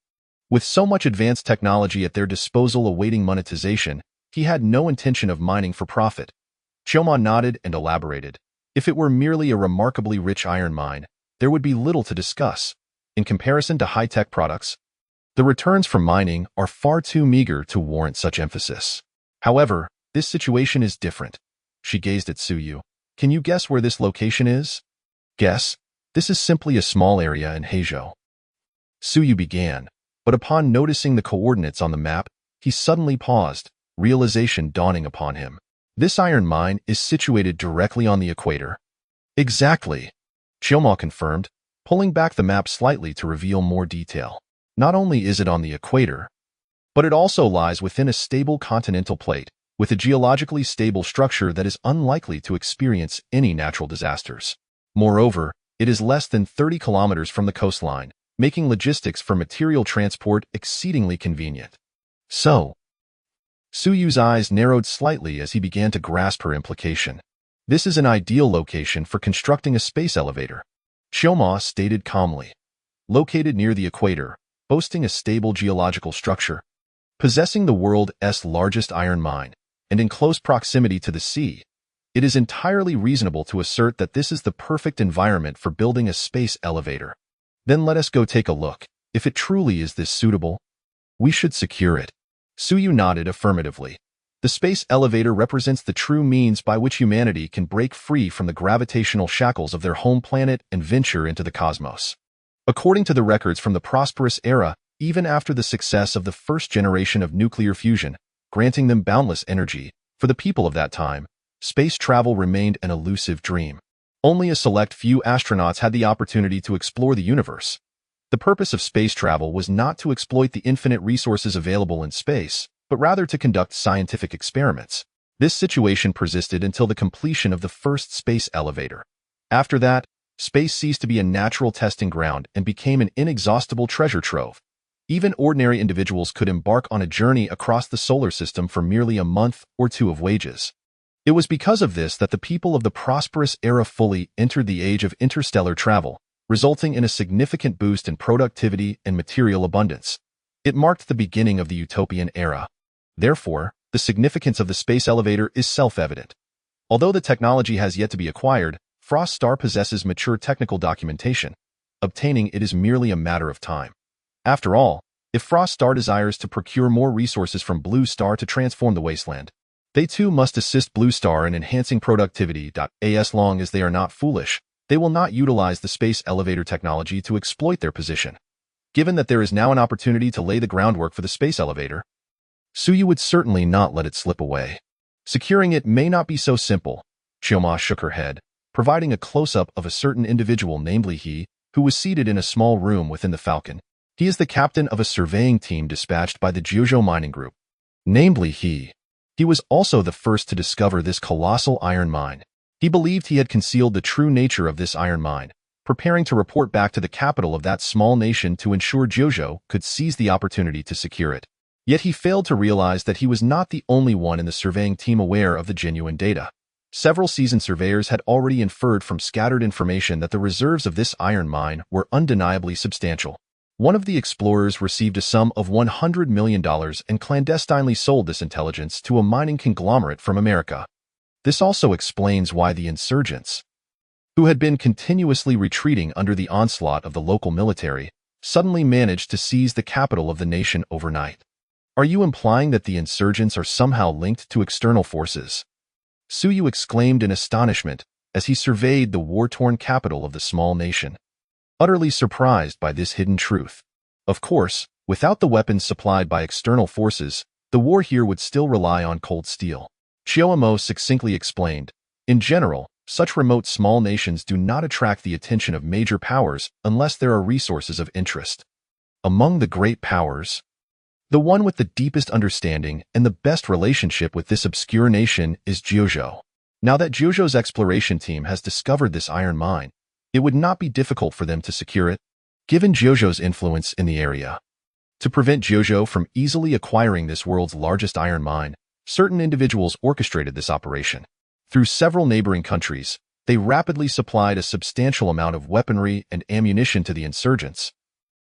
with so much advanced technology at their disposal awaiting monetization, he had no intention of mining for profit. Chioma nodded and elaborated. If it were merely a remarkably rich iron mine, there would be little to discuss. In comparison to high-tech products, the returns from mining are far too meager to warrant such emphasis. However, this situation is different. She gazed at Suyu. "Can you guess where this location is?" "Guess? This is simply a small area in Heizhou." Suyu began, but upon noticing the coordinates on the map, he suddenly paused, realization dawning upon him. This iron mine is situated directly on the equator. Exactly, Chioma confirmed, pulling back the map slightly to reveal more detail. Not only is it on the equator, but it also lies within a stable continental plate, with a geologically stable structure that is unlikely to experience any natural disasters. Moreover, it is less than 30 kilometers from the coastline, making logistics for material transport exceedingly convenient. So, Suyu's eyes narrowed slightly as he began to grasp her implication. This is an ideal location for constructing a space elevator. Chioma stated calmly. Located near the equator, boasting a stable geological structure, possessing the world's largest iron mine, and in close proximity to the sea, it is entirely reasonable to assert that this is the perfect environment for building a space elevator. Then let us go take a look. If it truly is this suitable, we should secure it. Suyu nodded affirmatively. The space elevator represents the true means by which humanity can break free from the gravitational shackles of their home planet and venture into the cosmos. According to the records from the prosperous era, even after the success of the first generation of nuclear fusion, granting them boundless energy, for the people of that time, space travel remained an elusive dream. Only a select few astronauts had the opportunity to explore the universe. The purpose of space travel was not to exploit the infinite resources available in space, but rather to conduct scientific experiments. This situation persisted until the completion of the first space elevator. After that, space ceased to be a natural testing ground and became an inexhaustible treasure trove. Even ordinary individuals could embark on a journey across the solar system for merely a month or two of wages. It was because of this that the people of the prosperous era fully entered the age of interstellar travel, resulting in a significant boost in productivity and material abundance. It marked the beginning of the utopian era. Therefore, the significance of the space elevator is self-evident. Although the technology has yet to be acquired, Frost Star possesses mature technical documentation. Obtaining it is merely a matter of time. After all, if Frost Star desires to procure more resources from Blue Star to transform the wasteland, they too must assist Blue Star in enhancing productivity. As long as they are not foolish, they will not utilize the space elevator technology to exploit their position. Given that there is now an opportunity to lay the groundwork for the space elevator, Suyu would certainly not let it slip away. Securing it may not be so simple. Chioma shook her head, providing a close-up of a certain individual, namely he, who was seated in a small room within the Falcon. He is the captain of a surveying team dispatched by the Jiuzhou Mining Group. Namely he. He was also the first to discover this colossal iron mine. He believed he had concealed the true nature of this iron mine, preparing to report back to the capital of that small nation to ensure Jiuzhou could seize the opportunity to secure it. Yet he failed to realize that he was not the only one in the surveying team aware of the genuine data. Several seasoned surveyors had already inferred from scattered information that the reserves of this iron mine were undeniably substantial. One of the explorers received a sum of $100 million and clandestinely sold this intelligence to a mining conglomerate from America. This also explains why the insurgents, who had been continuously retreating under the onslaught of the local military, suddenly managed to seize the capital of the nation overnight. Are you implying that the insurgents are somehow linked to external forces? Suyu exclaimed in astonishment as he surveyed the war-torn capital of the small nation, utterly surprised by this hidden truth. Of course, without the weapons supplied by external forces, the war here would still rely on cold steel. Chioma succinctly explained, in general, such remote small nations do not attract the attention of major powers unless there are resources of interest. Among the great powers, the one with the deepest understanding and the best relationship with this obscure nation is Jiuzhou. Now that Jiuzhou's exploration team has discovered this iron mine, it would not be difficult for them to secure it, given Jiuzhou's influence in the area. To prevent Jiuzhou from easily acquiring this world's largest iron mine, certain individuals orchestrated this operation. Through several neighboring countries, they rapidly supplied a substantial amount of weaponry and ammunition to the insurgents,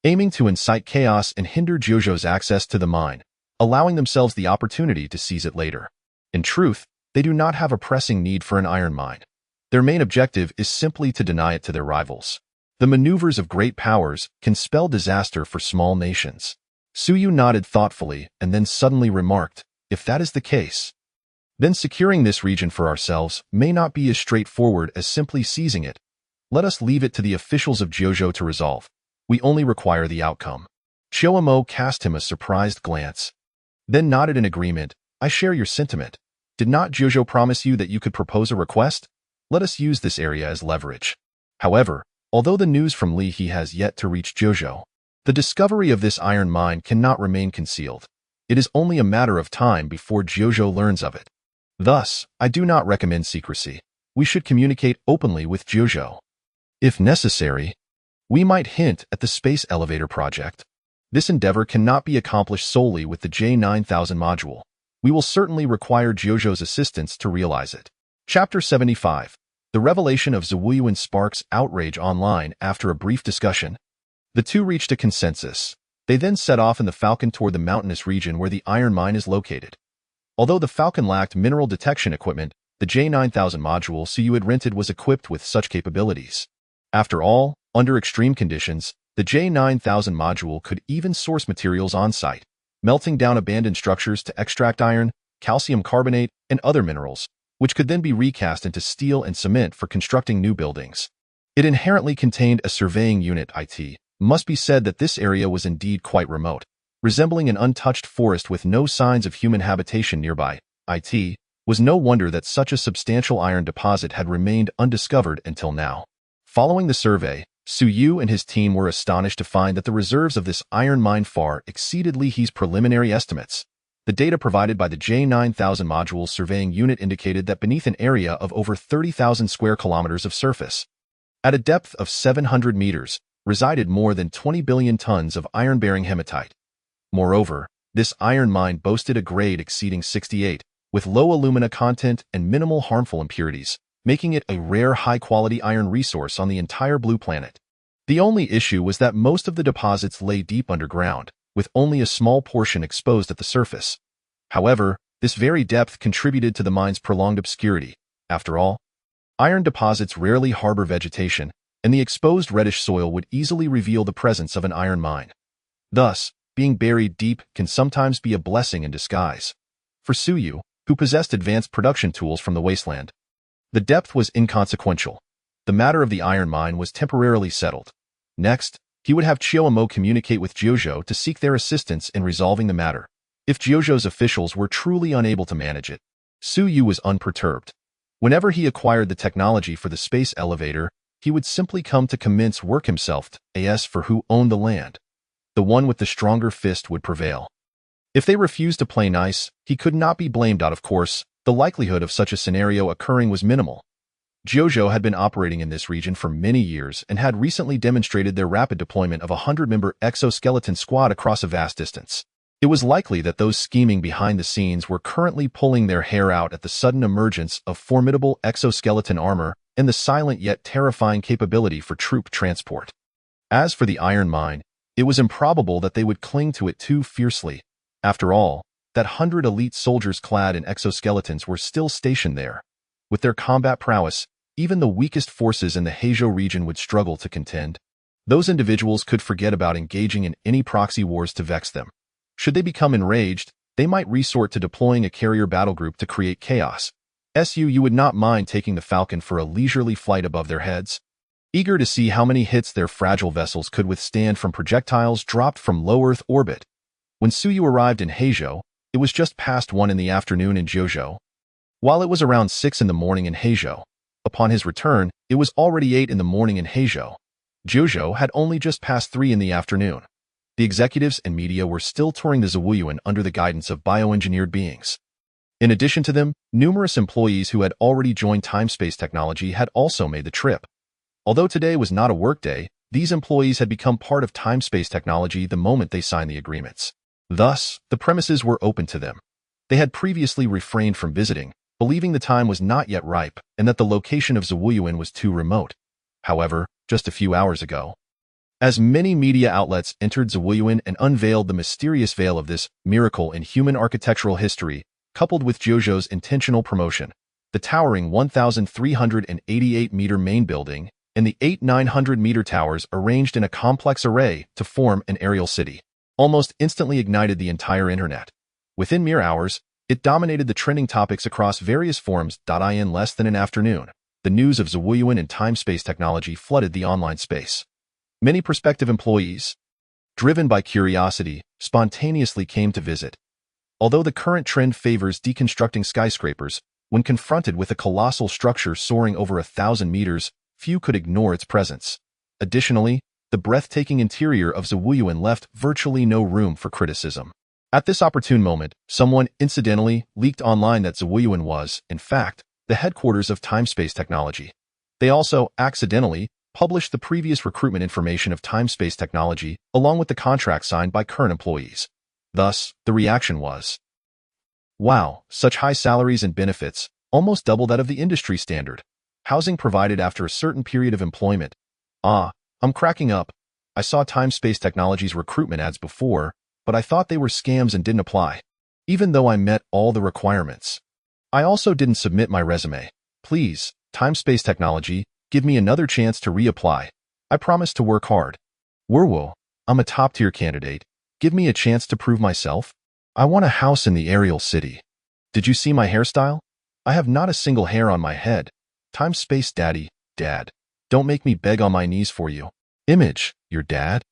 aiming to incite chaos and hinder Jiuzhou's access to the mine, allowing themselves the opportunity to seize it later. In truth, they do not have a pressing need for an iron mine. Their main objective is simply to deny it to their rivals. The maneuvers of great powers can spell disaster for small nations. Suyu nodded thoughtfully and then suddenly remarked, if that is the case, then securing this region for ourselves may not be as straightforward as simply seizing it. Let us leave it to the officials of Jiuzhou to resolve. We only require the outcome. Chioma cast him a surprised glance, then nodded in agreement. I share your sentiment. Did not Jiuzhou promise you that you could propose a request? Let us use this area as leverage. However, although the news from Li He has yet to reach Jiuzhou, the discovery of this iron mine cannot remain concealed. It is only a matter of time before Jiuzhou learns of it. Thus, I do not recommend secrecy. We should communicate openly with Jiuzhou. If necessary, we might hint at the space elevator project. This endeavor cannot be accomplished solely with the J9000 module. We will certainly require Jiuzhou's assistance to realize it. Chapter 75. The revelation of Zawuyuan sparks outrage online after a brief discussion. The two reached a consensus. They then set off in the Falcon toward the mountainous region where the iron mine is located. Although the Falcon lacked mineral detection equipment, the J9000 module Suyu had rented was equipped with such capabilities. After all, under extreme conditions, the J9000 module could even source materials on-site, melting down abandoned structures to extract iron, calcium carbonate, and other minerals, which could then be recast into steel and cement for constructing new buildings. It inherently contained a surveying unit. It must be said that this area was indeed quite remote, resembling an untouched forest with no signs of human habitation nearby. It was no wonder that such a substantial iron deposit had remained undiscovered until now. Following the survey, Suyu and his team were astonished to find that the reserves of this iron mine far exceeded He's preliminary estimates. The data provided by the J9000 module's surveying unit indicated that beneath an area of over 30,000 square kilometers of surface, at a depth of 700 meters, resided more than 20 billion tons of iron-bearing hematite. Moreover, this iron mine boasted a grade exceeding 68, with low alumina content and minimal harmful impurities, making it a rare high-quality iron resource on the entire blue planet. The only issue was that most of the deposits lay deep underground, with only a small portion exposed at the surface. However, this very depth contributed to the mine's prolonged obscurity. After all, iron deposits rarely harbor vegetation, and the exposed reddish soil would easily reveal the presence of an iron mine. Thus, being buried deep can sometimes be a blessing in disguise. For Suyu, who possessed advanced production tools from the wasteland, the depth was inconsequential. The matter of the iron mine was temporarily settled. Next, he would have Chiyomo communicate with Jojo to seek their assistance in resolving the matter. If Jojo's officials were truly unable to manage it, Suyu was unperturbed. Whenever he acquired the technology for the space elevator, he would simply come to commence work himself. As for who owned the land, the one with the stronger fist would prevail. If they refused to play nice, he could not be blamed out. Of course, the likelihood of such a scenario occurring was minimal. Jojo had been operating in this region for many years and had recently demonstrated their rapid deployment of a 100-member exoskeleton squad across a vast distance. It was likely that those scheming behind the scenes were currently pulling their hair out at the sudden emergence of formidable exoskeleton armor and the silent yet terrifying capability for troop transport. As for the iron mine, it was improbable that they would cling to it too fiercely. After all, that 100 elite soldiers clad in exoskeletons were still stationed there. With their combat prowess, even the weakest forces in the Heijo region would struggle to contend. Those individuals could forget about engaging in any proxy wars to vex them. Should they become enraged, they might resort to deploying a carrier battle group to create chaos. You would not mind taking the Falcon for a leisurely flight above their heads, eager to see how many hits their fragile vessels could withstand from projectiles dropped from low Earth orbit. When Suyu arrived in Heijo, it was just past 1 in the afternoon in Jojo, while it was around 6 in the morning in Heijo. Upon his return, it was already 8 in the morning in Heijo. Jojo had only just passed 3 in the afternoon. The executives and media were still touring the Zawuyuan under the guidance of bioengineered beings. In addition to them, numerous employees who had already joined time-space technology had also made the trip. Although today was not a workday, these employees had become part of time-space technology the moment they signed the agreements. Thus, the premises were open to them. They had previously refrained from visiting, believing the time was not yet ripe and that the location of Zawuyuan was too remote. However, just a few hours ago, as many media outlets entered Zawuyuan and unveiled the mysterious veil of this miracle in human architectural history, coupled with Jojo's intentional promotion, the towering 1,388-meter main building and the 8 900-meter towers arranged in a complex array to form an aerial city, almost instantly ignited the entire internet. Within mere hours, it dominated the trending topics across various forums. In less than an afternoon, the news of Zawuyuan and time-space technology flooded the online space. Many prospective employees, driven by curiosity, spontaneously came to visit. Although the current trend favors deconstructing skyscrapers, when confronted with a colossal structure soaring over 1,000 meters, few could ignore its presence. Additionally, the breathtaking interior of Zawuyuan left virtually no room for criticism. At this opportune moment, someone incidentally leaked online that Zawuyuan was, in fact, the headquarters of time-space technology. They also, accidentally, published the previous recruitment information of time-space technology along with the contract signed by current employees. Thus, the reaction was, "Wow, such high salaries and benefits, almost double that of the industry standard. Housing provided after a certain period of employment. Ah, I'm cracking up. I saw Time-Space Technologies recruitment ads before, but I thought they were scams and didn't apply, even though I met all the requirements. I also didn't submit my resume. Please, Time-Space Technology, give me another chance to reapply. I promise to work hard. Werwo, I'm a top-tier candidate. Give me a chance to prove myself. I want a house in the aerial city. Did you see my hairstyle? I have not a single hair on my head. Time-Space Daddy, Dad. Don't make me beg on my knees for you. Image, your dad?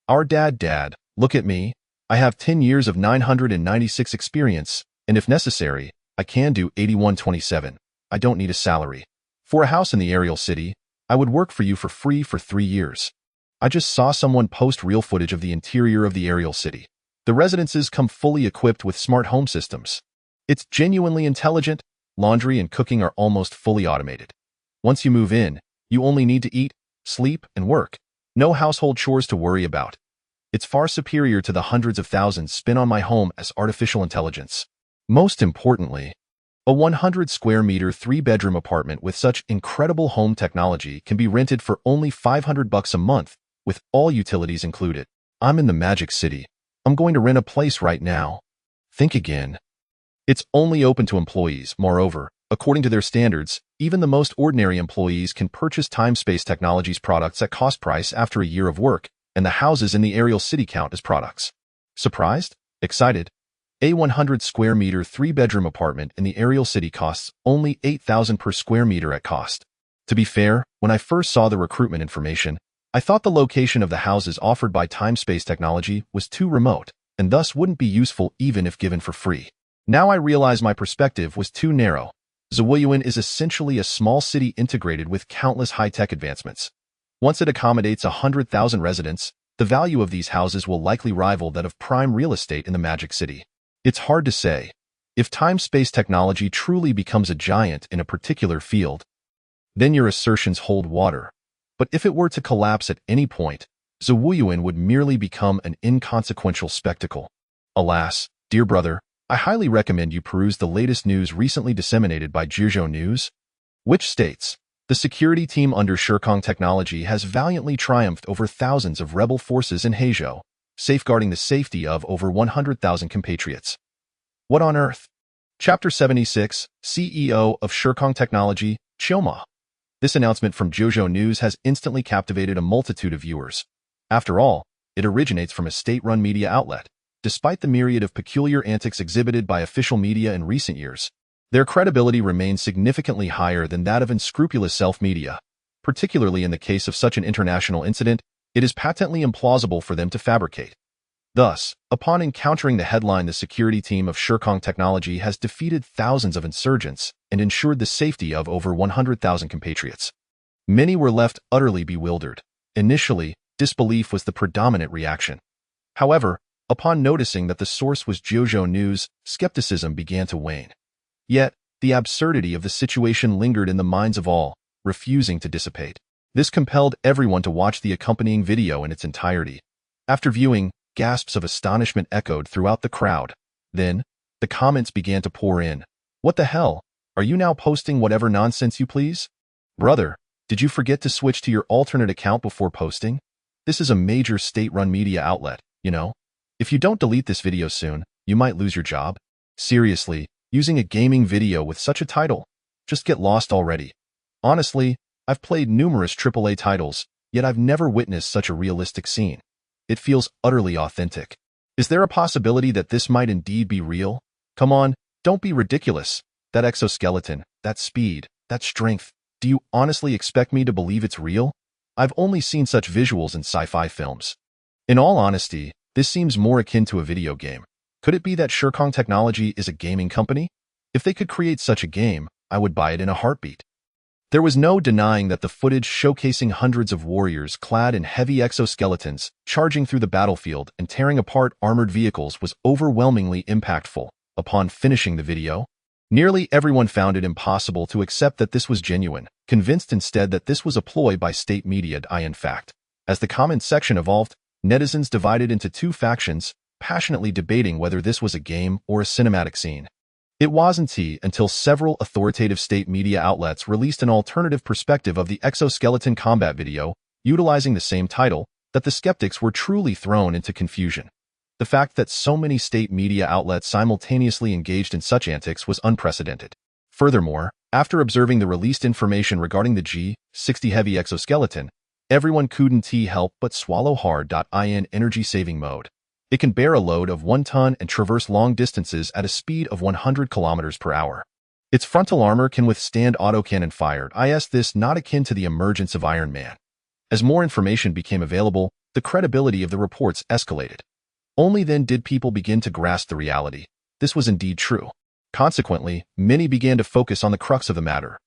Our dad, look at me. I have 10 years of 996 experience, and if necessary, I can do 8127. I don't need a salary. For a house in the aerial city, I would work for you for free for 3 years. I just saw someone post real footage of the interior of the aerial city. The residences come fully equipped with smart home systems. It's genuinely intelligent. Laundry and cooking are almost fully automated. Once you move in, you only need to eat, sleep, and work. No household chores to worry about. It's far superior to the hundreds of thousands spent on my home as artificial intelligence. Most importantly, a 100 square meter 3-bedroom apartment with such incredible home technology can be rented for only $500 a month, with all utilities included. I'm in the Magic City. I'm going to rent a place right now. Think again. It's only open to employees. Moreover, according to their standards, even the most ordinary employees can purchase Time-Space Technologies products at cost price after a year of work, and the houses in the aerial city count as products. Surprised? Excited? A 100 square meter 3-bedroom apartment in the aerial city costs only $8,000 per square meter at cost. To be fair, when I first saw the recruitment information, I thought the location of the houses offered by Time-Space Technology was too remote, and thus wouldn't be useful even if given for free. Now I realize my perspective was too narrow. Zawuyuan is essentially a small city integrated with countless high-tech advancements. Once it accommodates 100,000 residents, the value of these houses will likely rival that of prime real estate in the Magic City. It's hard to say. If Time-Space Technology truly becomes a giant in a particular field, then your assertions hold water. But if it were to collapse at any point, Zawuyuan would merely become an inconsequential spectacle. Alas, dear brother, I highly recommend you peruse the latest news recently disseminated by Zhizhou News, which states, the security team under Shirkong Technology has valiantly triumphed over thousands of rebel forces in Heizhou, safeguarding the safety of over 100,000 compatriots. What on earth? Chapter 76, CEO of Shirkong Technology, Chioma. This announcement from Zhizhou News has instantly captivated a multitude of viewers. After all, it originates from a state-run media outlet. Despite the myriad of peculiar antics exhibited by official media in recent years, their credibility remains significantly higher than that of unscrupulous self-media. Particularly in the case of such an international incident, it is patently implausible for them to fabricate. Thus, upon encountering the headline, the security team of Shirkong Technology has defeated thousands of insurgents and ensured the safety of over 100,000 compatriots. Many were left utterly bewildered. Initially, disbelief was the predominant reaction. However, upon noticing that the source was Zhizhou News, skepticism began to wane. Yet, the absurdity of the situation lingered in the minds of all, refusing to dissipate. This compelled everyone to watch the accompanying video in its entirety. After viewing, gasps of astonishment echoed throughout the crowd. Then, the comments began to pour in. What the hell? Are you now posting whatever nonsense you please? Brother, did you forget to switch to your alternate account before posting? This is a major state-run media outlet, you know? If you don't delete this video soon, you might lose your job. Seriously, using a gaming video with such a title? Just get lost already. Honestly, I've played numerous AAA titles, yet I've never witnessed such a realistic scene. It feels utterly authentic. Is there a possibility that this might indeed be real? Come on, don't be ridiculous. That exoskeleton, that speed, that strength. Do you honestly expect me to believe it's real? I've only seen such visuals in sci-fi films. In all honesty, this seems more akin to a video game. Could it be that Shirkong Technology is a gaming company? If they could create such a game, I would buy it in a heartbeat. There was no denying that the footage showcasing hundreds of warriors clad in heavy exoskeletons charging through the battlefield and tearing apart armored vehicles was overwhelmingly impactful. Upon finishing the video, nearly everyone found it impossible to accept that this was genuine, convinced instead that this was a ploy by state media. In fact, as the comments section evolved, netizens divided into two factions, passionately debating whether this was a game or a cinematic scene. It wasn't until several authoritative state media outlets released an alternative perspective of the exoskeleton combat video, utilizing the same title, that the skeptics were truly thrown into confusion. The fact that so many state media outlets simultaneously engaged in such antics was unprecedented. Furthermore, after observing the released information regarding the G60 heavy exoskeleton, everyone couldn't help but swallow hard. In energy-saving mode, it can bear a load of 1 ton and traverse long distances at a speed of 100 kilometers per hour. Its frontal armor can withstand autocannon fire. This not akin to the emergence of Iron Man. As more information became available, the credibility of the reports escalated. Only then did people begin to grasp the reality. This was indeed true. Consequently, many began to focus on the crux of the matter.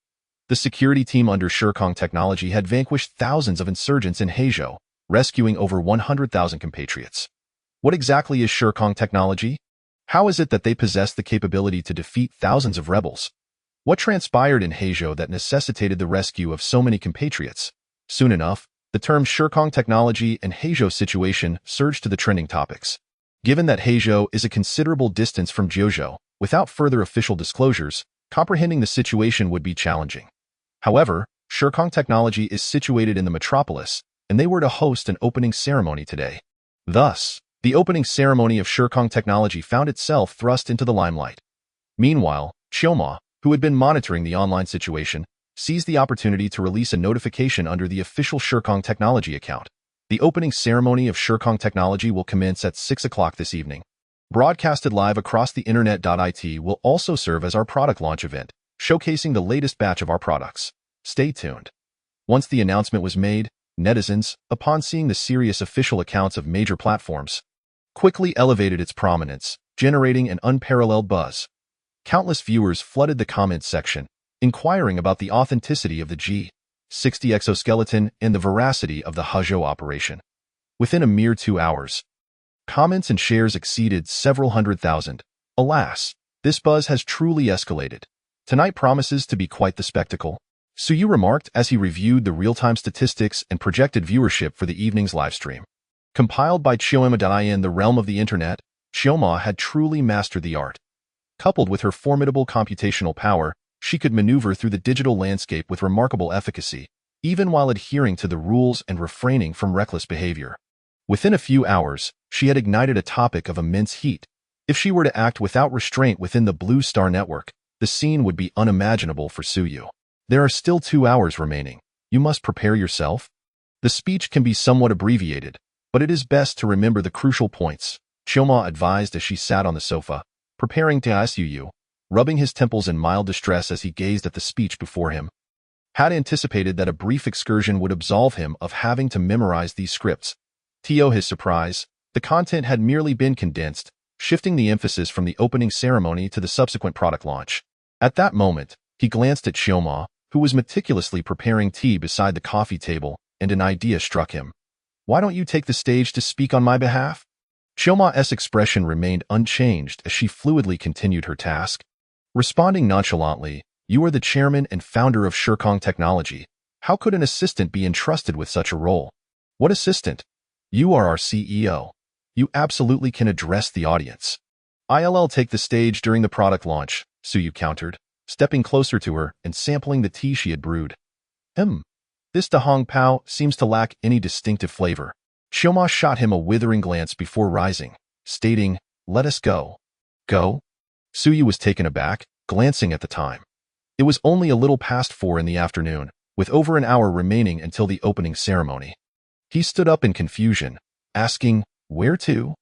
The security team under Shirkong Technology had vanquished thousands of insurgents in Heizhou, rescuing over 100,000 compatriots. What exactly is Shirkong Technology? How is it that they possess the capability to defeat thousands of rebels? What transpired in Heizhou that necessitated the rescue of so many compatriots? Soon enough, the term Shirkong Technology and Heizhou situation surged to the trending topics. Given that Heizhou is a considerable distance from Jiuzhou, without further official disclosures, comprehending the situation would be challenging. However, Shirkong Technology is situated in the metropolis, and they were to host an opening ceremony today. Thus, the opening ceremony of Shirkong Technology found itself thrust into the limelight. Meanwhile, Chioma, who had been monitoring the online situation, seized the opportunity to release a notification under the official Shirkong Technology account. The opening ceremony of Shirkong Technology will commence at 6 o'clock this evening. Broadcasted live across the internet. It will also serve as our product launch event, showcasing the latest batch of our products. Stay tuned. Once the announcement was made, netizens, upon seeing the serious official accounts of major platforms, quickly elevated its prominence, generating an unparalleled buzz. Countless viewers flooded the comments section, inquiring about the authenticity of the G60 exoskeleton and the veracity of the Heizhou operation. Within a mere 2 hours, comments and shares exceeded several 100,000. Alas, this buzz has truly escalated. Tonight promises to be quite the spectacle, Suyu remarked as he reviewed the real-time statistics and projected viewership for the evening's livestream. Compiled by Chioma. In the realm of the internet, Chioma had truly mastered the art. Coupled with her formidable computational power, she could maneuver through the digital landscape with remarkable efficacy, even while adhering to the rules and refraining from reckless behavior. Within a few hours, she had ignited a topic of immense heat. If she were to act without restraint within the Blue Star Network, the scene would be unimaginable for Suyu. There are still 2 hours remaining. You must prepare yourself. The speech can be somewhat abbreviated, but it is best to remember the crucial points, Chioma advised as she sat on the sofa, preparing to ask Suyu, rubbing his temples in mild distress as he gazed at the speech before him. Had anticipated that a brief excursion would absolve him of having to memorize these scripts. To his surprise, the content had merely been condensed, shifting the emphasis from the opening ceremony to the subsequent product launch. At that moment, he glanced at Chioma, who was meticulously preparing tea beside the coffee table, and an idea struck him. Why don't you take the stage to speak on my behalf? Chioma's expression remained unchanged as she fluidly continued her task. Responding nonchalantly, you are the chairman and founder of Shirkong Technology. How could an assistant be entrusted with such a role? What assistant? You are our CEO. You absolutely can address the audience. I'll take the stage during the product launch, Suyu countered, stepping closer to her and sampling the tea she had brewed. This Da Hong Pao seems to lack any distinctive flavor. Chioma shot him a withering glance before rising, stating, let us go. Go? Suyu was taken aback, glancing at the time. It was only a little past 4 in the afternoon, with over an hour remaining until the opening ceremony. He stood up in confusion, asking, where to?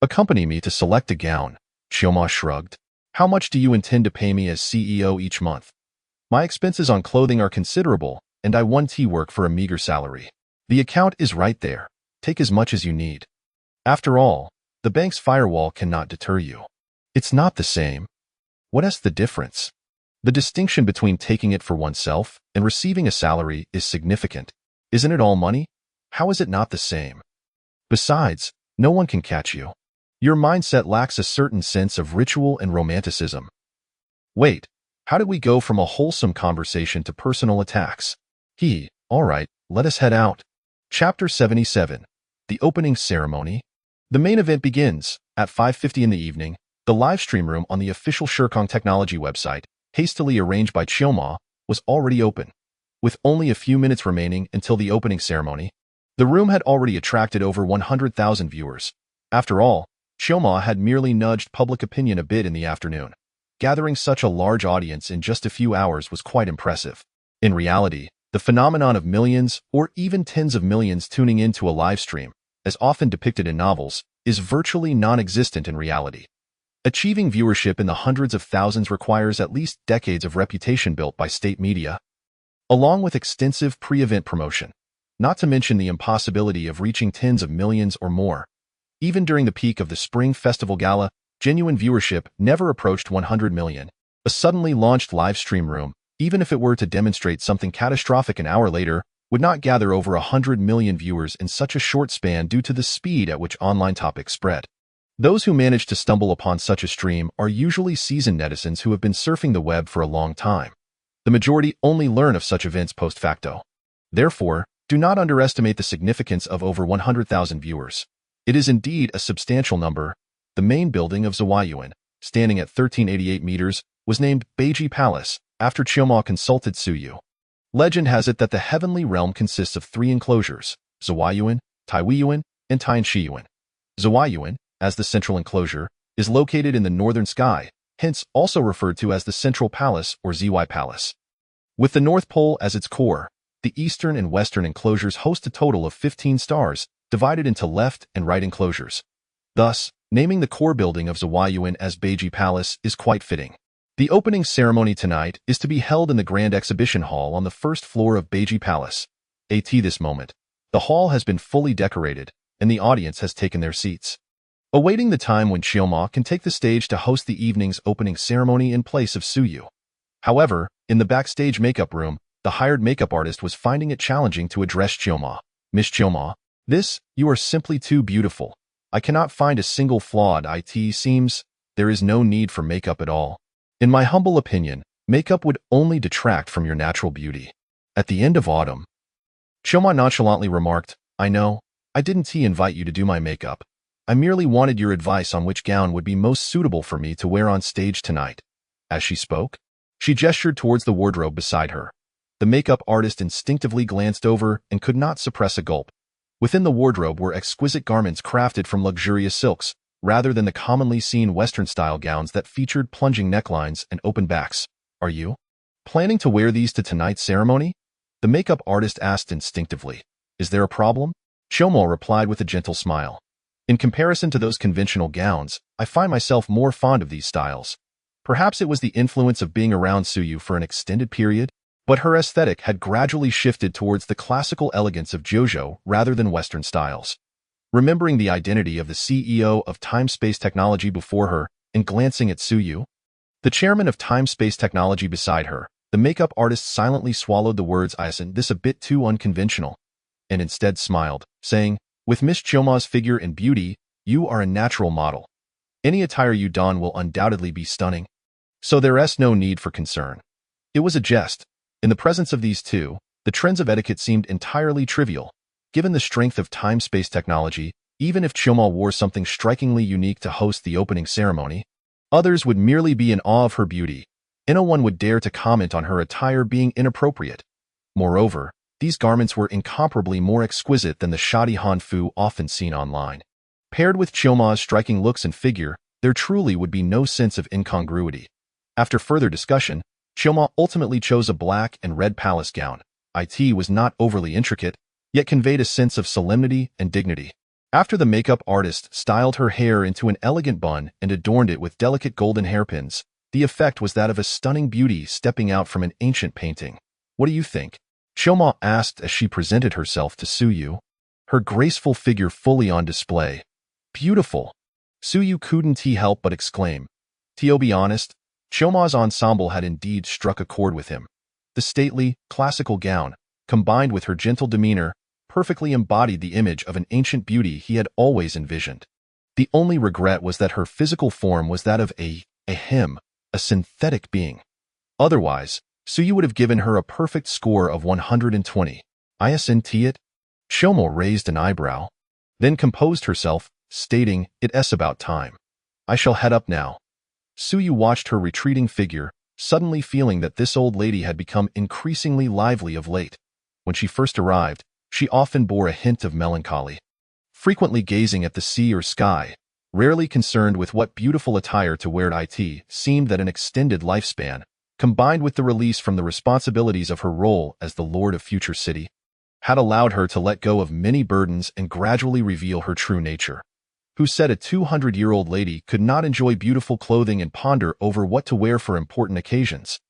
Accompany me to select a gown, Chioma shrugged. How much do you intend to pay me as CEO each month? My expenses on clothing are considerable, and I work for a meager salary. The account is right there. Take as much as you need. After all, the bank's firewall cannot deter you. It's not the same. What is the difference? The distinction between taking it for oneself and receiving a salary is significant. Isn't it all money? How is it not the same? Besides, no one can catch you. Your mindset lacks a certain sense of ritual and romanticism. Wait, how did we go from a wholesome conversation to personal attacks? All right, let us head out. Chapter 77. The Opening Ceremony. The main event begins. At 5:50 in the evening, The live stream room on the official Shirkong Technology website, hastily arranged by Chioma, was already open. With only a few minutes remaining until the opening ceremony, the room had already attracted over 100,000 viewers. After all, Chioma had merely nudged public opinion a bit in the afternoon. Gathering such a large audience in just a few hours was quite impressive. In reality, the phenomenon of millions or even tens of millions tuning into a live stream, as often depicted in novels, is virtually non-existent in reality. Achieving viewership in the hundreds of thousands requires at least decades of reputation built by state media, along with extensive pre-event promotion, not to mention the impossibility of reaching tens of millions or more. Even during the peak of the Spring Festival Gala, genuine viewership never approached 100 million. A suddenly launched live stream room, even if it were to demonstrate something catastrophic an hour later, would not gather over 100 million viewers in such a short span due to the speed at which online topics spread. Those who manage to stumble upon such a stream are usually seasoned netizens who have been surfing the web for a long time. The majority only learn of such events post facto. Therefore, do not underestimate the significance of over 100,000 viewers. It is indeed a substantial number. The main building of Zawayuan, standing at 1388 meters, was named Beiji Palace, after Chioma consulted Suyu. Legend has it that the heavenly realm consists of 3 enclosures, Zawayuan, Taiwiyuan, and Tianshiyuan. Zawayuan, as the central enclosure, is located in the northern sky, hence also referred to as the Central Palace or ZY Palace. With the North Pole as its core, the eastern and western enclosures host a total of 15 stars, divided into left and right enclosures. Thus, naming the core building of Zawayuan as Beiji Palace is quite fitting. The opening ceremony tonight is to be held in the Grand Exhibition Hall on the first floor of Beiji Palace. At this moment, the hall has been fully decorated, and the audience has taken their seats, awaiting the time when Chioma can take the stage to host the evening's opening ceremony in place of Suyu. However, in the backstage makeup room, the hired makeup artist was finding it challenging to address Chioma. Miss Chioma, you are simply too beautiful. I cannot find a single flaw. It seems there is no need for makeup at all. In my humble opinion, makeup would only detract from your natural beauty. At the end of autumn, Chioma nonchalantly remarked, I know, I didn't invite you to do my makeup. I merely wanted your advice on which gown would be most suitable for me to wear on stage tonight. As she spoke, she gestured towards the wardrobe beside her. The makeup artist instinctively glanced over and could not suppress a gulp. Within the wardrobe were exquisite garments crafted from luxurious silks, rather than the commonly seen Western-style gowns that featured plunging necklines and open backs. Are you planning to wear these to tonight's ceremony? The makeup artist asked instinctively. Is there a problem? Chioma replied with a gentle smile. In comparison to those conventional gowns, I find myself more fond of these styles. Perhaps it was the influence of being around Suyu for an extended period, but her aesthetic had gradually shifted towards the classical elegance of JoJo rather than Western styles. Remembering the identity of the CEO of Time-Space Technology before her and glancing at Suyu, the chairman of Time-Space Technology beside her, the makeup artist silently swallowed the words this a bit too unconventional, and instead smiled, saying, with Miss Chioma's figure and beauty, you are a natural model. Any attire you don will undoubtedly be stunning. So there's no need for concern. It was a jest. In the presence of these two, the trends of etiquette seemed entirely trivial. Given the strength of time-space technology, even if Chioma wore something strikingly unique to host the opening ceremony, others would merely be in awe of her beauty, and no one would dare to comment on her attire being inappropriate. Moreover, these garments were incomparably more exquisite than the shoddy hanfu often seen online. Paired with Chioma's striking looks and figure, there truly would be no sense of incongruity. After further discussion, Chioma ultimately chose a black and red palace gown. It was not overly intricate, yet conveyed a sense of solemnity and dignity. After the makeup artist styled her hair into an elegant bun and adorned it with delicate golden hairpins, the effect was that of a stunning beauty stepping out from an ancient painting. What do you think? Chioma asked as she presented herself to Suyu, her graceful figure fully on display. Beautiful! Suyu couldn't help but exclaim. To be honest, Chioma's ensemble had indeed struck a chord with him. The stately, classical gown, combined with her gentle demeanor, perfectly embodied the image of an ancient beauty he had always envisioned. The only regret was that her physical form was that of a synthetic being. Otherwise, Suyu would have given her a perfect score of 120. Isn't it? Chioma raised an eyebrow, then composed herself, stating, it's about time. I shall head up now. Suyu watched her retreating figure, suddenly feeling that this old lady had become increasingly lively of late. When she first arrived, she often bore a hint of melancholy, frequently gazing at the sea or sky, rarely concerned with what beautiful attire to wear. It seemed that an extended lifespan, combined with the release from the responsibilities of her role as the Lord of Future City, had allowed her to let go of many burdens and gradually reveal her true nature. Who said a 200-year-old lady could not enjoy beautiful clothing and ponder over what to wear for important occasions?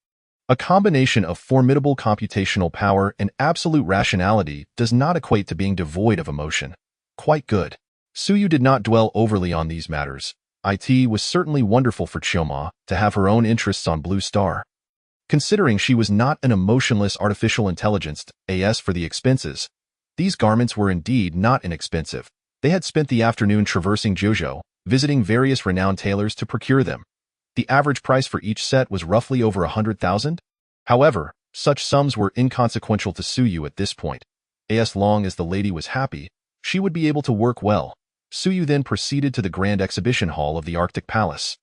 A combination of formidable computational power and absolute rationality does not equate to being devoid of emotion. Quite good. Suyu did not dwell overly on these matters. It was certainly wonderful for Chioma to have her own interests on Blue Star. Considering she was not an emotionless artificial intelligence, as for the expenses, these garments were indeed not inexpensive. They had spent the afternoon traversing Jojo, visiting various renowned tailors to procure them. The average price for each set was roughly over 100,000. However, such sums were inconsequential to Suyu at this point. As long as the lady was happy, she would be able to work well. Suyu then proceeded to the grand exhibition hall of the Arctic Palace,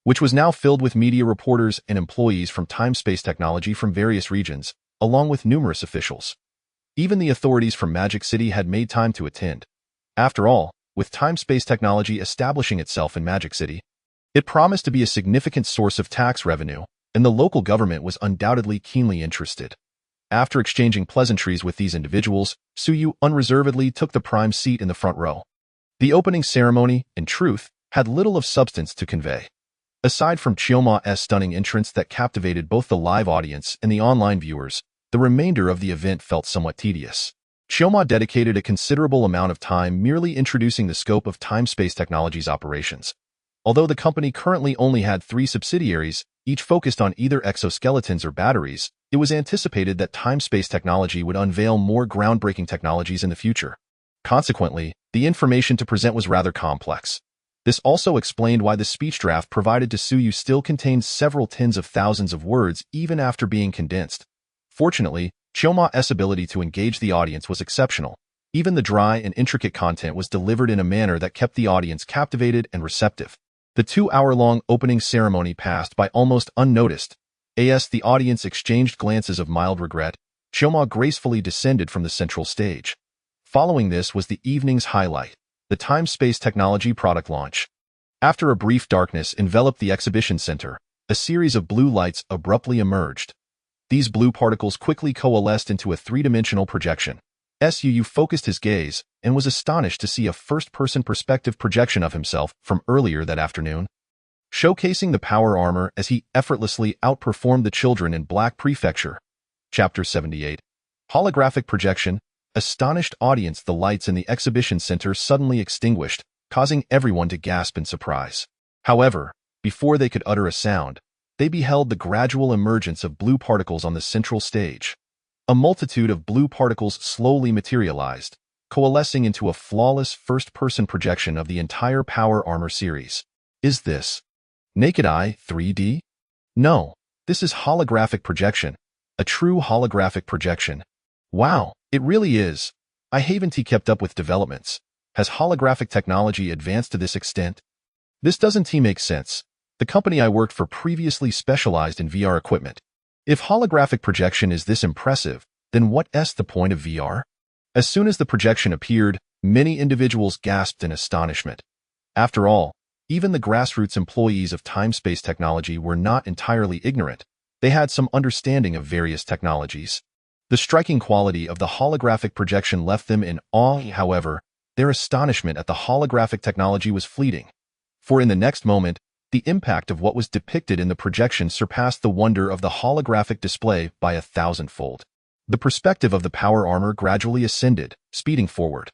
which was now filled with media reporters and employees from time-space technology from various regions, along with numerous officials. Even the authorities from Magic City had made time to attend. After all, with time-space technology establishing itself in Magic City, it promised to be a significant source of tax revenue, and the local government was undoubtedly keenly interested. After exchanging pleasantries with these individuals, Suyu unreservedly took the prime seat in the front row. The opening ceremony, in truth, had little of substance to convey. Aside from Chioma's stunning entrance that captivated both the live audience and the online viewers, the remainder of the event felt somewhat tedious. Chioma dedicated a considerable amount of time merely introducing the scope of time-space technology's operations. Although the company currently only had 3 subsidiaries, each focused on either exoskeletons or batteries, it was anticipated that time-space technology would unveil more groundbreaking technologies in the future. Consequently, the information to present was rather complex. This also explained why the speech draft provided to Suyu still contained several tens of thousands of words even after being condensed. Fortunately, Chioma's ability to engage the audience was exceptional. Even the dry and intricate content was delivered in a manner that kept the audience captivated and receptive. The 2-hour-long opening ceremony passed by almost unnoticed. As the audience exchanged glances of mild regret, Chioma gracefully descended from the central stage. Following this was the evening's highlight, the time-space technology product launch. After a brief darkness enveloped the exhibition center, a series of blue lights abruptly emerged. These blue particles quickly coalesced into a 3-dimensional projection. Suyu focused his gaze and was astonished to see a first-person perspective projection of himself from earlier that afternoon, showcasing the power armor as he effortlessly outperformed the children in Black Prefecture. Chapter 78. Holographic Projection. Astonished audience. The lights in the exhibition center suddenly extinguished, causing everyone to gasp in surprise. However, before they could utter a sound, they beheld the gradual emergence of blue particles on the central stage. A multitude of blue particles slowly materialized, coalescing into a flawless first-person projection of the entire Power Armor series. Is this naked eye 3D? No, this is holographic projection. A true holographic projection. Wow, it really is. I haven't kept up with developments. Has holographic technology advanced to this extent? This doesn't make sense. The company I worked for previously specialized in VR equipment. If holographic projection is this impressive, then what's the point of VR? As soon as the projection appeared, many individuals gasped in astonishment. After all, even the grassroots employees of time-space technology were not entirely ignorant. They had some understanding of various technologies. The striking quality of the holographic projection left them in awe. However, their astonishment at the holographic technology was fleeting. For in the next moment, the impact of what was depicted in the projection surpassed the wonder of the holographic display by 1,000-fold. The perspective of the power armor gradually ascended, speeding forward.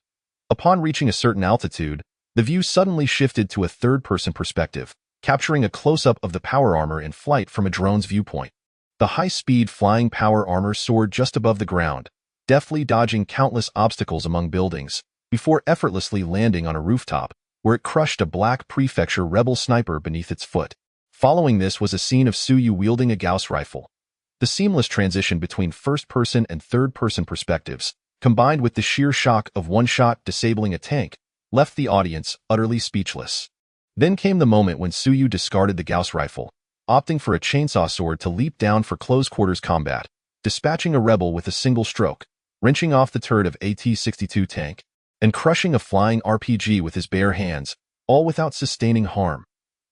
Upon reaching a certain altitude, the view suddenly shifted to a third-person perspective, capturing a close-up of the power armor in flight from a drone's viewpoint. The high-speed flying power armor soared just above the ground, deftly dodging countless obstacles among buildings, before effortlessly landing on a rooftop, where it crushed a Black Prefecture rebel sniper beneath its foot. Following this was a scene of Suyu wielding a Gauss rifle. The seamless transition between first-person and third-person perspectives, combined with the sheer shock of one shot disabling a tank, left the audience utterly speechless. Then came the moment when Suyu discarded the Gauss rifle, opting for a chainsaw sword to leap down for close-quarters combat, dispatching a rebel with a single stroke, wrenching off the turret of AT-62 tank, and crushing a flying RPG with his bare hands, all without sustaining harm.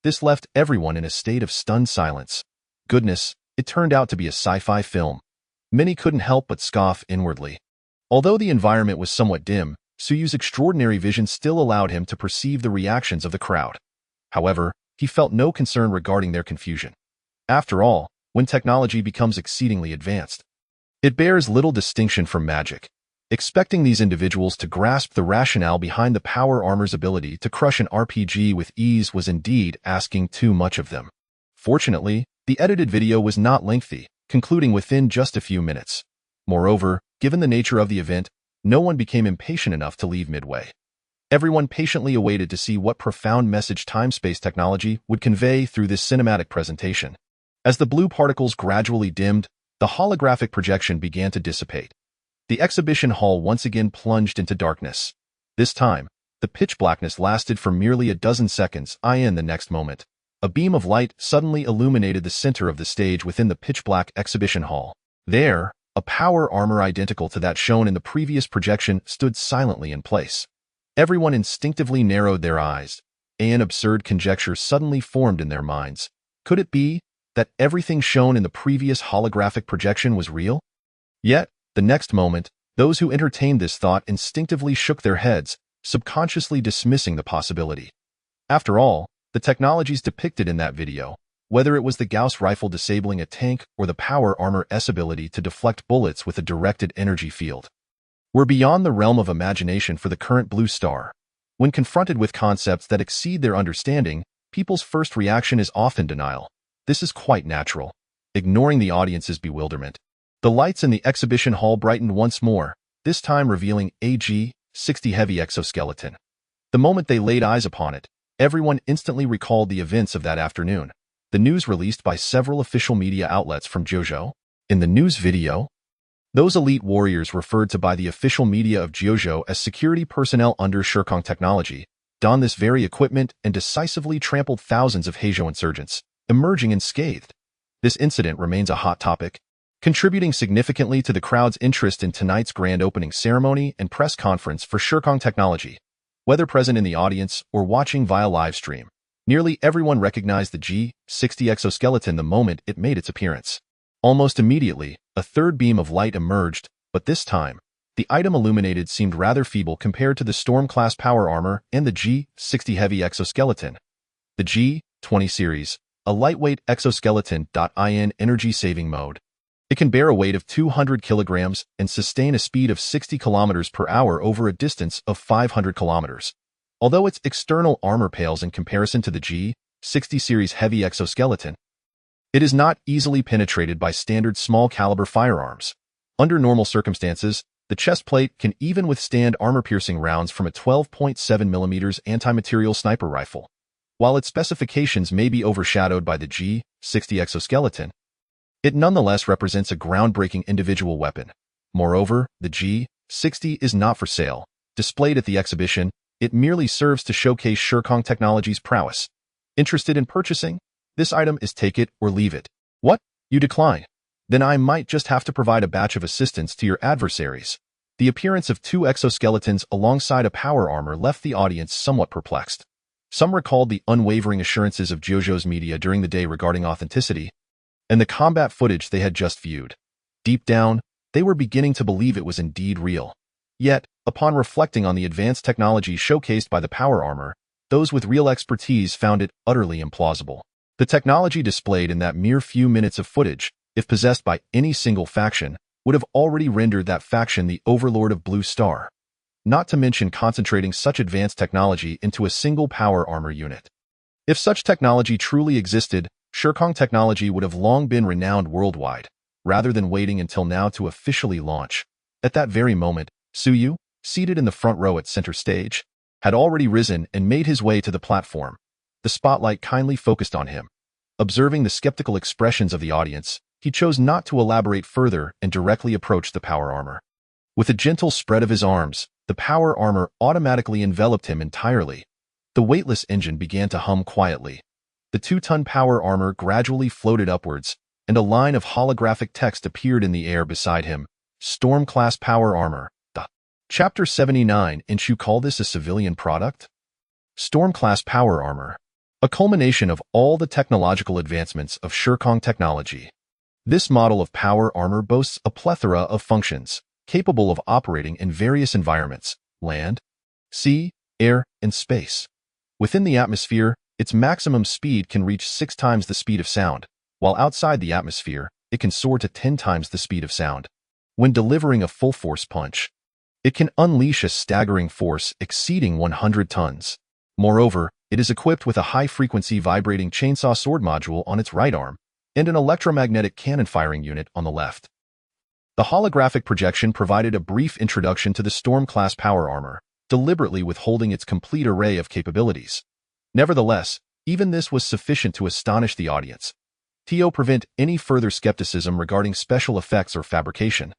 This left everyone in a state of stunned silence. Goodness, it turned out to be a sci-fi film. Many couldn't help but scoff inwardly. Although the environment was somewhat dim, Suyu's extraordinary vision still allowed him to perceive the reactions of the crowd. However, he felt no concern regarding their confusion. After all, when technology becomes exceedingly advanced, it bears little distinction from magic. Expecting these individuals to grasp the rationale behind the power armor's ability to crush an RPG with ease was indeed asking too much of them. Fortunately, the edited video was not lengthy, concluding within just a few minutes. Moreover, given the nature of the event, no one became impatient enough to leave midway. Everyone patiently awaited to see what profound message time-space technology would convey through this cinematic presentation. As the blue particles gradually dimmed, the holographic projection began to dissipate. The exhibition hall once again plunged into darkness. This time, the pitch blackness lasted for merely a dozen seconds. In the next moment, a beam of light suddenly illuminated the center of the stage within the pitch-black exhibition hall. There, a power armor identical to that shown in the previous projection stood silently in place. Everyone instinctively narrowed their eyes. An absurd conjecture suddenly formed in their minds. Could it be that everything shown in the previous holographic projection was real? Yet, the next moment, those who entertained this thought instinctively shook their heads, subconsciously dismissing the possibility. After all, the technologies depicted in that video, whether it was the Gauss rifle disabling a tank or the power armor's ability to deflect bullets with a directed energy field, were beyond the realm of imagination for the current Blue Star. When confronted with concepts that exceed their understanding, people's first reaction is often denial. This is quite natural. Ignoring the audience's bewilderment, the lights in the exhibition hall brightened once more, this time revealing AG-60 heavy exoskeleton. The moment they laid eyes upon it, everyone instantly recalled the events of that afternoon. The news released by several official media outlets from Jojo. In the news video, those elite warriors referred to by the official media of Jojo as security personnel under Shirkong technology, donned this very equipment and decisively trampled thousands of Heijo insurgents, emerging unscathed. This incident remains a hot topic, contributing significantly to the crowd's interest in tonight's grand opening ceremony and press conference for Shirkong technology. Whether present in the audience or watching via live stream, nearly everyone recognized the G-60 exoskeleton the moment it made its appearance. Almost immediately, a third beam of light emerged, but this time, the item illuminated seemed rather feeble compared to the Storm-class power armor and the G-60 heavy exoskeleton. The G-20 series, a lightweight exoskeleton. In energy-saving mode. It can bear a weight of 200 kilograms and sustain a speed of 60 kilometers per hour over a distance of 500 kilometers. Although its external armor pales in comparison to the G-60 series heavy exoskeleton, it is not easily penetrated by standard small-caliber firearms. Under normal circumstances, the chest plate can even withstand armor-piercing rounds from a 12.7mm anti-material sniper rifle. While its specifications may be overshadowed by the G-60 exoskeleton, it nonetheless represents a groundbreaking individual weapon. Moreover, the G-60 is not for sale. Displayed at the exhibition, it merely serves to showcase Shirkong Technology's prowess. Interested in purchasing? This item is take it or leave it. What? You decline? Then I might just have to provide a batch of assistance to your adversaries. The appearance of two exoskeletons alongside a power armor left the audience somewhat perplexed. Some recalled the unwavering assurances of Jojo's media during the day regarding authenticity, and the combat footage they had just viewed. Deep down, they were beginning to believe it was indeed real. Yet, upon reflecting on the advanced technology showcased by the power armor, those with real expertise found it utterly implausible. The technology displayed in that mere few minutes of footage, if possessed by any single faction, would have already rendered that faction the overlord of Blue Star. Not to mention concentrating such advanced technology into a single power armor unit. If such technology truly existed, Shirkong Technology would have long been renowned worldwide, rather than waiting until now to officially launch. At that very moment, Suyu, seated in the front row at center stage, had already risen and made his way to the platform. The spotlight kindly focused on him. Observing the skeptical expressions of the audience, he chose not to elaborate further and directly approached the power armor. With a gentle spread of his arms, the power armor automatically enveloped him entirely. The weightless engine began to hum quietly. The 2-ton power armor gradually floated upwards, and a line of holographic text appeared in the air beside him. Storm-class power armor. Chapter 79. And you call this a civilian product? Storm-class power armor. A culmination of all the technological advancements of Shirkong technology. This model of power armor boasts a plethora of functions, capable of operating in various environments: land, sea, air, and space. Within the atmosphere, its maximum speed can reach 6 times the speed of sound, while outside the atmosphere, it can soar to 10 times the speed of sound. When delivering a full-force punch, it can unleash a staggering force exceeding 100 tons. Moreover, it is equipped with a high-frequency vibrating chainsaw sword module on its right arm and an electromagnetic cannon firing unit on the left. The holographic projection provided a brief introduction to the Storm-class power armor, deliberately withholding its complete array of capabilities. Nevertheless, even this was sufficient to astonish the audience, to prevent any further skepticism regarding special effects or fabrication.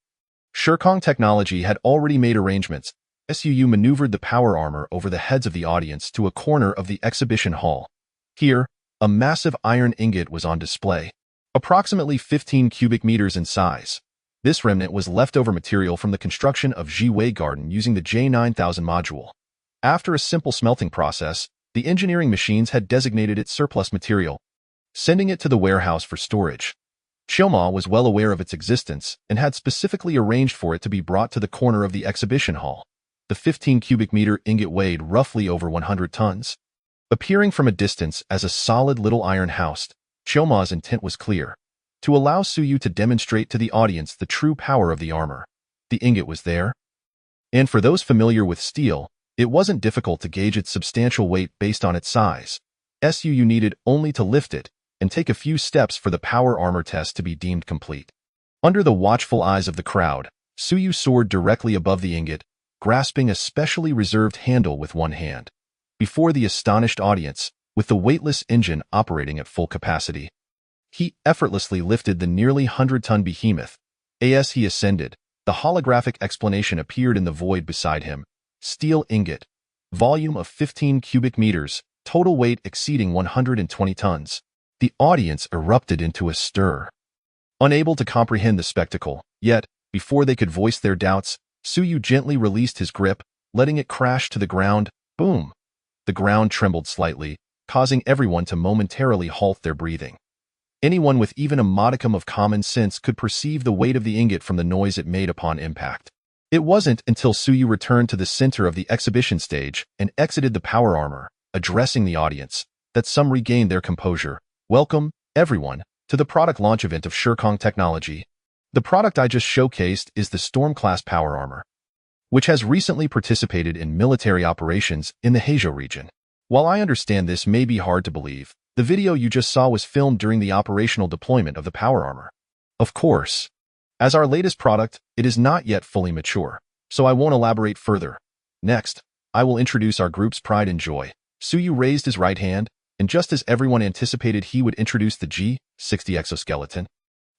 Shirkong Technology had already made arrangements. SUU maneuvered the power armor over the heads of the audience to a corner of the exhibition hall. Here, a massive iron ingot was on display, approximately 15 cubic meters in size. This remnant was leftover material from the construction of Ji-Wei Garden using the J9000 module. After a simple smelting process, the engineering machines had designated it surplus material, sending it to the warehouse for storage. Chioma was well aware of its existence and had specifically arranged for it to be brought to the corner of the exhibition hall. The 15 cubic meter ingot weighed roughly over 100 tons. Appearing from a distance as a solid little iron house, Chioma's intent was clear: to allow Suyu to demonstrate to the audience the true power of the armor. The ingot was there, and for those familiar with steel, it wasn't difficult to gauge its substantial weight based on its size. Suyu needed only to lift it and take a few steps for the power armor test to be deemed complete. Under the watchful eyes of the crowd, Suyu soared directly above the ingot, grasping a specially reserved handle with one hand. Before the astonished audience, with the weightless engine operating at full capacity, he effortlessly lifted the nearly 100-ton behemoth. As he ascended, the holographic explanation appeared in the void beside him: steel ingot, volume of 15 cubic meters, total weight exceeding 120 tons. The audience erupted into a stir, unable to comprehend the spectacle. Yet, before they could voice their doubts, Suyu gently released his grip, letting it crash to the ground. Boom! The ground trembled slightly, causing everyone to momentarily halt their breathing. Anyone with even a modicum of common sense could perceive the weight of the ingot from the noise it made upon impact. It wasn't until Suyu returned to the center of the exhibition stage and exited the power armor, addressing the audience, that some regained their composure. Welcome, everyone, to the product launch event of Shirkong Technology. The product I just showcased is the Storm-class power armor, which has recently participated in military operations in the Heizhou region. While I understand this may be hard to believe, the video you just saw was filmed during the operational deployment of the power armor. Of course, as our latest product, it is not yet fully mature, so I won't elaborate further. Next, I will introduce our group's pride and joy. Suyu raised his right hand, and just as everyone anticipated he would introduce the G60 exoskeleton,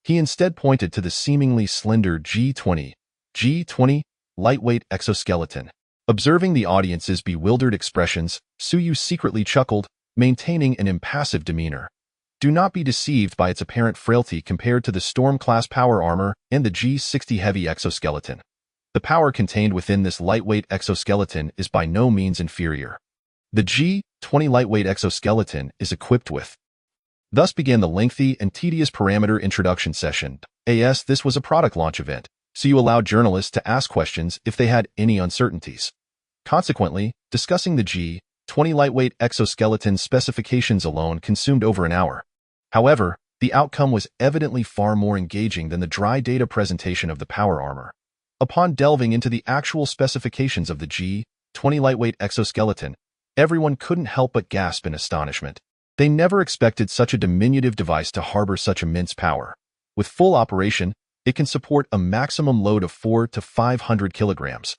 he instead pointed to the seemingly slender G20 lightweight exoskeleton. Observing the audience's bewildered expressions, Suyu secretly chuckled, maintaining an impassive demeanor. Do not be deceived by its apparent frailty compared to the Storm-class power armor and the G60 heavy exoskeleton. The power contained within this lightweight exoskeleton is by no means inferior. The G20 lightweight exoskeleton is equipped with. Thus began the lengthy and tedious parameter introduction session. This was a product launch event, so you allowed journalists to ask questions if they had any uncertainties. Consequently, discussing the G20 lightweight exoskeleton specifications alone consumed over an hour. However, the outcome was evidently far more engaging than the dry data presentation of the power armor. Upon delving into the actual specifications of the G20 lightweight exoskeleton, everyone couldn't help but gasp in astonishment. They never expected such a diminutive device to harbor such immense power. With full operation, it can support a maximum load of 400 to 500 kilograms.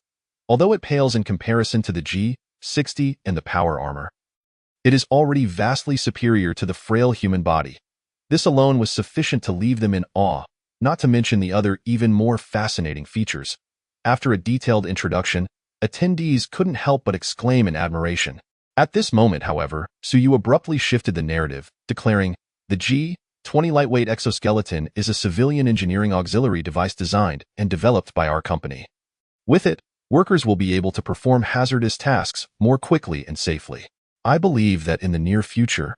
Although it pales in comparison to the G60 and the power armor, it is already vastly superior to the frail human body. This alone was sufficient to leave them in awe, not to mention the other even more fascinating features. After a detailed introduction, attendees couldn't help but exclaim in admiration. At this moment, however, Suyu abruptly shifted the narrative, declaring, "The G-20 lightweight exoskeleton is a civilian engineering auxiliary device designed and developed by our company. With it, workers will be able to perform hazardous tasks more quickly and safely. I believe that in the near future,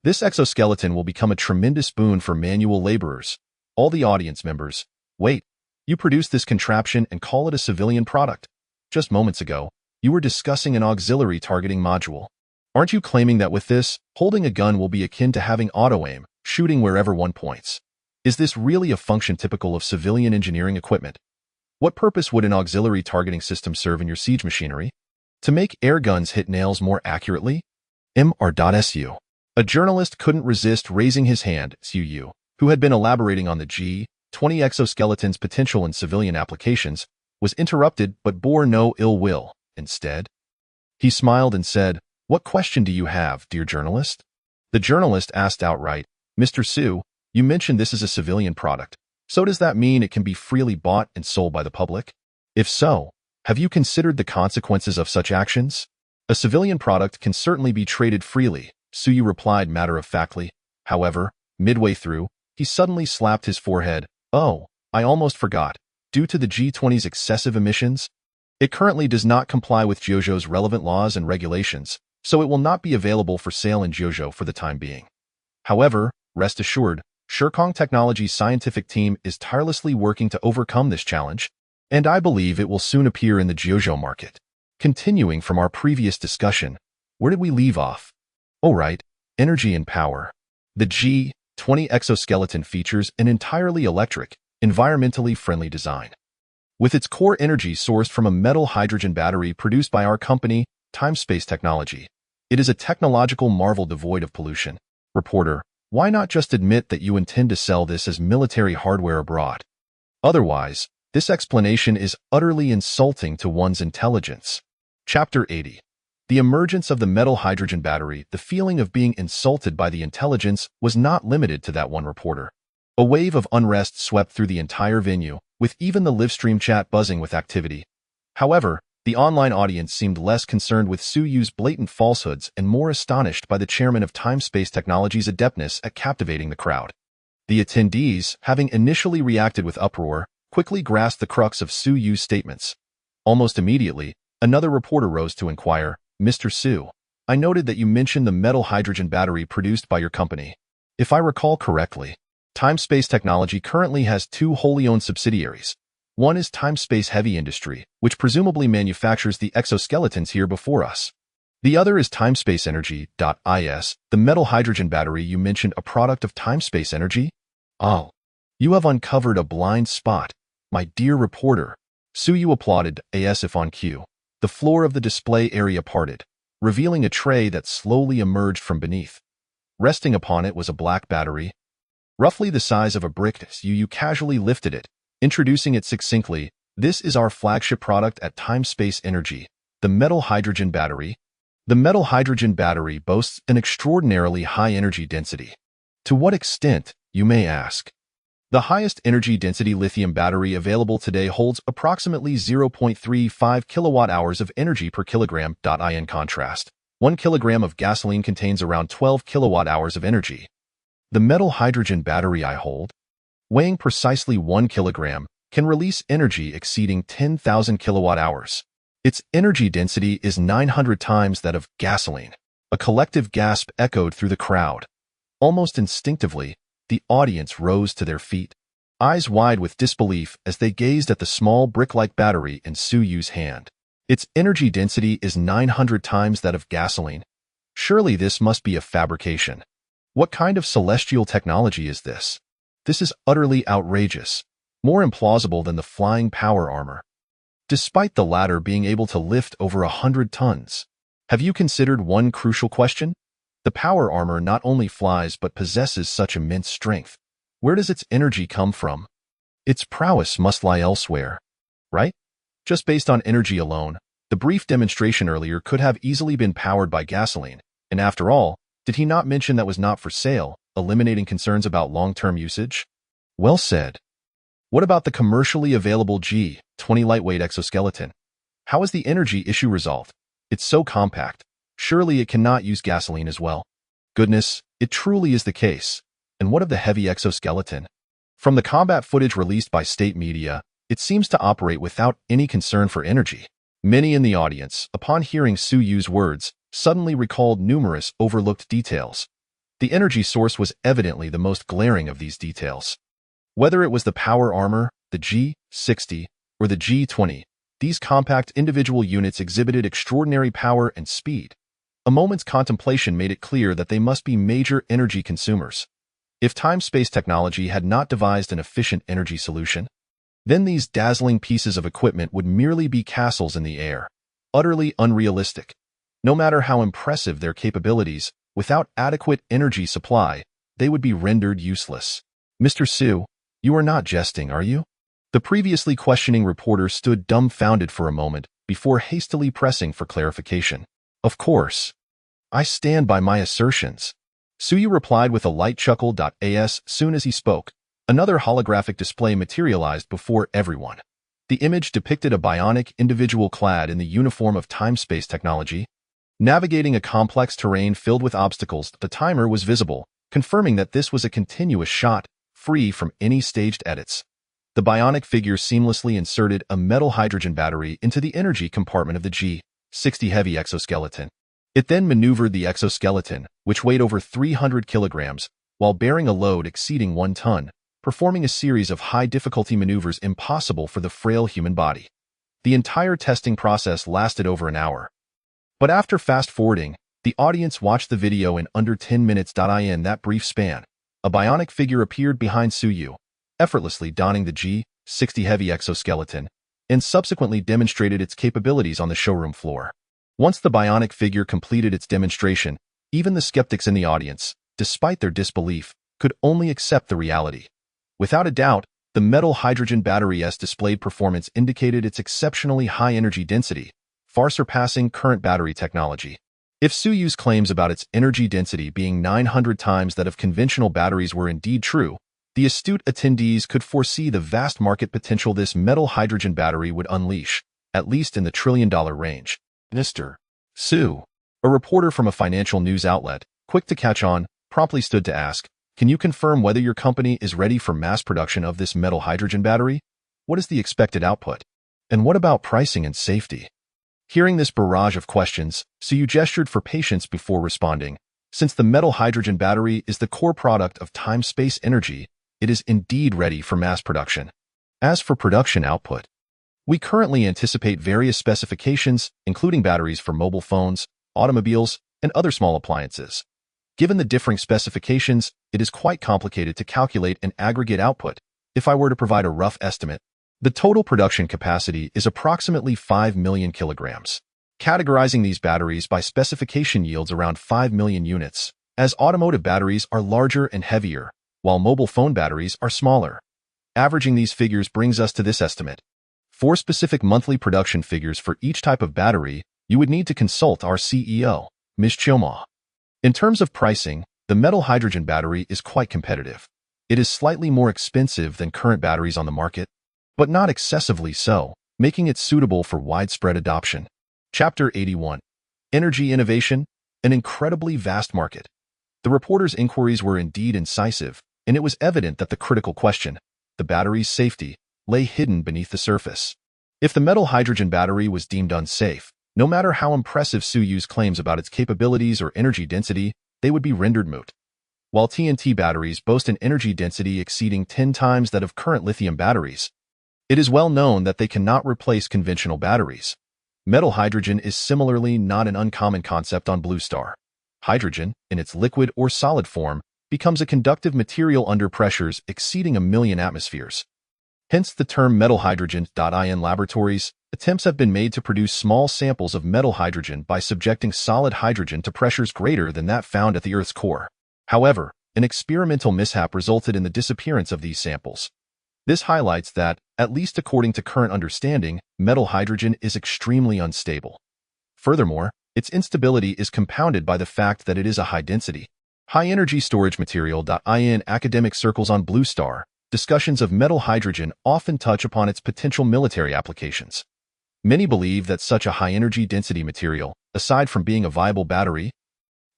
this exoskeleton will become a tremendous boon for manual laborers." All the audience members, "Wait, you produced this contraption and call it a civilian product? Just moments ago, you were discussing an auxiliary targeting module. Aren't you claiming that with this, holding a gun will be akin to having auto-aim, shooting wherever one points? Is this really a function typical of civilian engineering equipment? What purpose would an auxiliary targeting system serve in your siege machinery? To make air guns hit nails more accurately? Mr.Su. A journalist couldn't resist raising his hand. Suyu, who had been elaborating on the G-20 exoskeleton's potential in civilian applications, was interrupted but bore no ill will. Instead, he smiled and said, "What question do you have, dear journalist?" The journalist asked outright, "Mr. Su, you mentioned this is a civilian product. So does that mean it can be freely bought and sold by the public? If so, have you considered the consequences of such actions?" "A civilian product can certainly be traded freely," Suyu replied matter-of-factly. However, midway through, he suddenly slapped his forehead. "Oh, I almost forgot. Due to the G-20's excessive emissions, it currently does not comply with Jiuzhou's relevant laws and regulations, so it will not be available for sale in Jiuzhou for the time being. However, rest assured, Shirkong Technology's scientific team is tirelessly working to overcome this challenge, and I believe it will soon appear in the Jiuzhou market." Continuing from our previous discussion, where did we leave off? Oh right, energy and power. The G-20 exoskeleton features an entirely electric, environmentally friendly design. With its core energy sourced from a metal hydrogen battery produced by our company, Time-Space Technology, it is a technological marvel devoid of pollution. Reporter, why not just admit that you intend to sell this as military hardware abroad? Otherwise, this explanation is utterly insulting to one's intelligence. Chapter 80. The emergence of the metal hydrogen battery. The feeling of being insulted by the intelligence was not limited to that one reporter. A wave of unrest swept through the entire venue, with even the livestream chat buzzing with activity. However, the online audience seemed less concerned with Suyu's blatant falsehoods and more astonished by the chairman of Time-Space Technology's adeptness at captivating the crowd. The attendees, having initially reacted with uproar, quickly grasped the crux of Suyu's statements. Almost immediately, another reporter rose to inquire, "Mr. Su, I noted that you mentioned the metal hydrogen battery produced by your company. If I recall correctly, Time-Space Technology currently has two wholly owned subsidiaries. One is Time-Space Heavy Industry, which presumably manufactures the exoskeletons here before us. The other is Time-Space Energy.is, the metal hydrogen battery you mentioned, a product of Time-Space Energy? Oh, you have uncovered a blind spot, my dear reporter." Suyu applauded, as if on cue. The floor of the display area parted, revealing a tray that slowly emerged from beneath. Resting upon it was a black battery, roughly the size of a brick. Suyu casually lifted it, introducing it succinctly. "This is our flagship product at Time-Space Energy, the metal hydrogen battery." The metal hydrogen battery boasts an extraordinarily high energy density. To what extent, you may ask? The highest energy density lithium battery available today holds approximately 0.35 kilowatt-hours of energy per kilogram. In contrast, 1 kilogram of gasoline contains around 12 kilowatt-hours of energy. The metal hydrogen battery I hold, weighing precisely 1 kilogram, can release energy exceeding 10,000 kilowatt-hours. Its energy density is 900 times that of gasoline. A collective gasp echoed through the crowd. Almost instinctively, the audience rose to their feet, eyes wide with disbelief as they gazed at the small brick-like battery in Suyu's hand. Its energy density is 900 times that of gasoline. Surely this must be a fabrication. What kind of celestial technology is this? This is utterly outrageous, more implausible than the flying power armor, despite the latter being able to lift over 100 tons. Have you considered one crucial question? The power armor not only flies but possesses such immense strength. Where does its energy come from? Its prowess must lie elsewhere, right? Just based on energy alone, the brief demonstration earlier could have easily been powered by gasoline. And after all, did he not mention that was not for sale, eliminating concerns about long-term usage? Well said. What about the commercially available G-20 lightweight exoskeleton? How is the energy issue resolved? It's so compact. Surely it cannot use gasoline as well. Goodness, it truly is the case. And what of the heavy exoskeleton? From the combat footage released by state media, it seems to operate without any concern for energy. Many in the audience, upon hearing Su Yu's words, suddenly recalled numerous overlooked details. The energy source was evidently the most glaring of these details. Whether it was the power armor, the G-60, or the G-20, these compact individual units exhibited extraordinary power and speed. A moment's contemplation made it clear that they must be major energy consumers. If time-space technology had not devised an efficient energy solution, then these dazzling pieces of equipment would merely be castles in the air, utterly unrealistic. No matter how impressive their capabilities, without adequate energy supply, they would be rendered useless. Mr. Su, you are not jesting, are you? The previously questioning reporter stood dumbfounded for a moment before hastily pressing for clarification. Of course. I stand by my assertions. Suyu replied with a light chuckle. As soon as he spoke, another holographic display materialized before everyone. The image depicted a bionic individual clad in the uniform of time-space technology. Navigating a complex terrain filled with obstacles, the timer was visible, confirming that this was a continuous shot, free from any staged edits. The bionic figure seamlessly inserted a metal hydrogen battery into the energy compartment of the G-60 heavy exoskeleton. It then maneuvered the exoskeleton, which weighed over 300 kilograms, while bearing a load exceeding 1 ton, performing a series of high-difficulty maneuvers impossible for the frail human body. The entire testing process lasted over an hour. But after fast-forwarding, the audience watched the video in under 10 minutes. In that brief span, a bionic figure appeared behind Suyu, effortlessly donning the G-60 heavy exoskeleton, and subsequently demonstrated its capabilities on the showroom floor. Once the bionic figure completed its demonstration, even the skeptics in the audience, despite their disbelief, could only accept the reality. Without a doubt, the metal hydrogen battery's displayed performance indicated its exceptionally high energy density, far surpassing current battery technology. If Suyu's claims about its energy density being 900 times that of conventional batteries were indeed true, the astute attendees could foresee the vast market potential this metal hydrogen battery would unleash, at least in the trillion-dollar range. Mr. Su, a reporter from a financial news outlet, quick to catch on, promptly stood to ask, "Can you confirm whether your company is ready for mass production of this metal hydrogen battery? What is the expected output? And what about pricing and safety?" Hearing this barrage of questions, Suyu gestured for patience before responding. Since the metal hydrogen battery is the core product of time-space energy, it is indeed ready for mass production. As for production output, we currently anticipate various specifications, including batteries for mobile phones, automobiles, and other small appliances. Given the differing specifications, it is quite complicated to calculate an aggregate output. If I were to provide a rough estimate, the total production capacity is approximately 5 million kilograms. Categorizing these batteries by specification yields around 5 million units, as automotive batteries are larger and heavier, while mobile phone batteries are smaller. Averaging these figures brings us to this estimate. For specific monthly production figures for each type of battery, you would need to consult our CEO, Ms. Chioma. In terms of pricing, the metal hydrogen battery is quite competitive. It is slightly more expensive than current batteries on the market, but not excessively so, making it suitable for widespread adoption. Chapter 81. Energy Innovation, an incredibly vast market. The reporter's inquiries were indeed incisive, and it was evident that the critical question, the battery's safety, lay hidden beneath the surface. If the metal hydrogen battery was deemed unsafe, no matter how impressive Suyu's claims about its capabilities or energy density, they would be rendered moot. While TNT batteries boast an energy density exceeding 10 times that of current lithium batteries, it is well known that they cannot replace conventional batteries. Metal hydrogen is similarly not an uncommon concept on Blue Star. Hydrogen, in its liquid or solid form, becomes a conductive material under pressures exceeding 1,000,000 atmospheres. Hence the term metal hydrogen. In laboratories, attempts have been made to produce small samples of metal hydrogen by subjecting solid hydrogen to pressures greater than that found at the Earth's core. However, an experimental mishap resulted in the disappearance of these samples. This highlights that, at least according to current understanding, metal hydrogen is extremely unstable. Furthermore, its instability is compounded by the fact that it is a high-density, high-energy storage material. In academic circles on Blue Star, discussions of metal hydrogen often touch upon its potential military applications. Many believe that such a high-energy density material, aside from being a viable battery,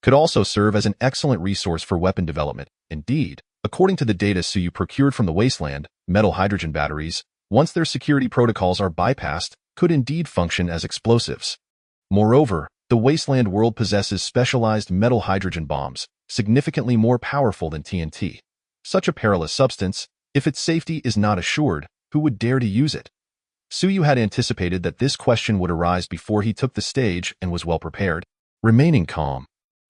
could also serve as an excellent resource for weapon development. Indeed, according to the data Suyu procured from the wasteland, metal hydrogen batteries, once their security protocols are bypassed, could indeed function as explosives. Moreover, the wasteland world possesses specialized metal hydrogen bombs, significantly more powerful than TNT. Such a perilous substance, if its safety is not assured, who would dare to use it? Suyu had anticipated that this question would arise before he took the stage and was well prepared. Remaining calm.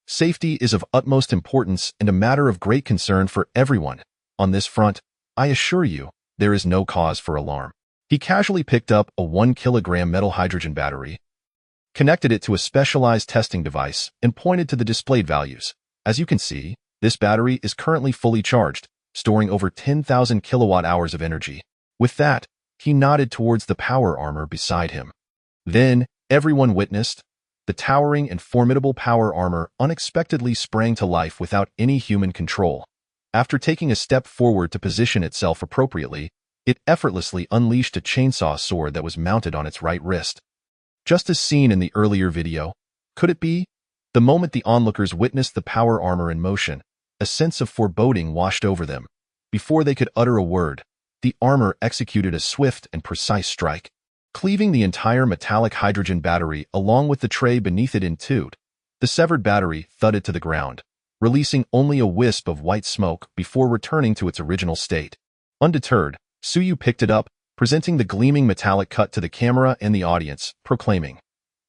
Safety is of utmost importance and a matter of great concern for everyone. On this front, I assure you, there is no cause for alarm. He casually picked up a 1-kilogram metal hydrogen battery, connected it to a specialized testing device, and pointed to the displayed values. As you can see, this battery is currently fully charged, storing over 10,000 kilowatt-hours of energy. With that, he nodded towards the power armor beside him. Then, everyone witnessed, the towering and formidable power armor unexpectedly sprang to life without any human control. After taking a step forward to position itself appropriately, it effortlessly unleashed a chainsaw sword that was mounted on its right wrist. Just as seen in the earlier video, could it be? The moment the onlookers witnessed the power armor in motion, a sense of foreboding washed over them. Before they could utter a word, the armor executed a swift and precise strike, cleaving the entire metallic hydrogen battery along with the tray beneath it in two. The severed battery thudded to the ground, releasing only a wisp of white smoke before returning to its original state. Undeterred, Suyu picked it up, presenting the gleaming metallic cut to the camera and the audience, proclaiming,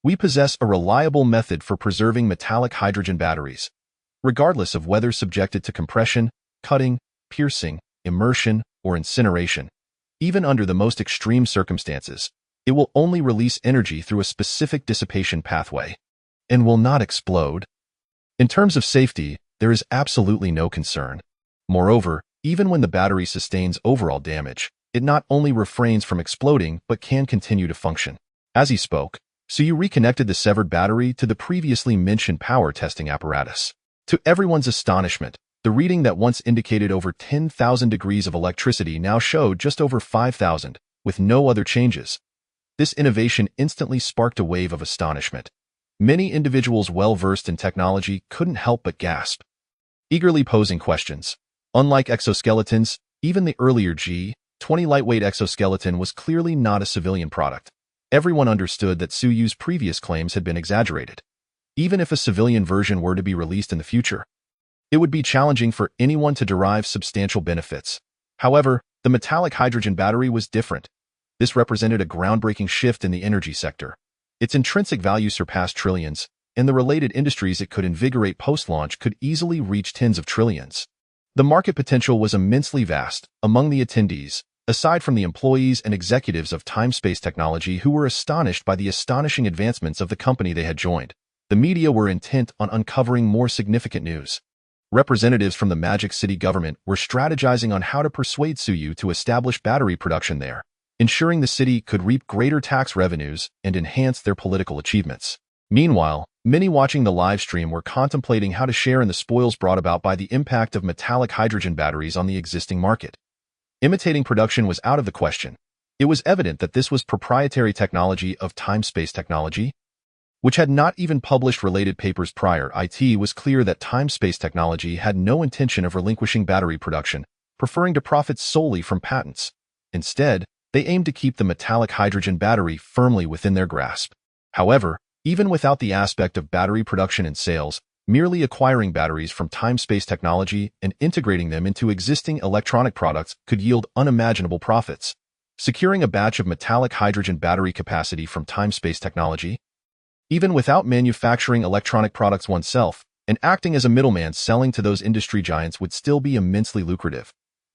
"We possess a reliable method for preserving metallic hydrogen batteries. Regardless of whether subjected to compression, cutting, piercing, immersion, or incineration, even under the most extreme circumstances, it will only release energy through a specific dissipation pathway, and will not explode. In terms of safety, there is absolutely no concern. Moreover, even when the battery sustains overall damage, it not only refrains from exploding but can continue to function." As he spoke, Suyu reconnected the severed battery to the previously mentioned power testing apparatus. To everyone's astonishment, the reading that once indicated over 10,000 degrees of electricity now showed just over 5,000, with no other changes. This innovation instantly sparked a wave of astonishment. Many individuals well-versed in technology couldn't help but gasp, eagerly posing questions. Unlike exoskeletons, even the earlier G-20 lightweight exoskeleton was clearly not a civilian product. Everyone understood that Suyu's previous claims had been exaggerated. Even if a civilian version were to be released in the future, it would be challenging for anyone to derive substantial benefits. However, the metallic hydrogen battery was different. This represented a groundbreaking shift in the energy sector. Its intrinsic value surpassed trillions, and the related industries it could invigorate post-launch could easily reach tens of trillions. The market potential was immensely vast. Among the attendees, aside from the employees and executives of time-space technology who were astonished by the astonishing advancements of the company they had joined, the media were intent on uncovering more significant news. Representatives from the Magic City government were strategizing on how to persuade Suyu to establish battery production there, ensuring the city could reap greater tax revenues and enhance their political achievements. Meanwhile, many watching the live stream were contemplating how to share in the spoils brought about by the impact of metallic hydrogen batteries on the existing market. Imitating production was out of the question. It was evident that this was proprietary technology of time-space technology, which had not even published related papers prior. It was clear that time-space technology had no intention of relinquishing battery production, preferring to profit solely from patents. Instead, they aimed to keep the metallic hydrogen battery firmly within their grasp. However, even without the aspect of battery production and sales, merely acquiring batteries from time-space technology and integrating them into existing electronic products could yield unimaginable profits. Securing a batch of metallic hydrogen battery capacity from time-space technology, even without manufacturing electronic products oneself, and acting as a middleman selling to those industry giants would still be immensely lucrative.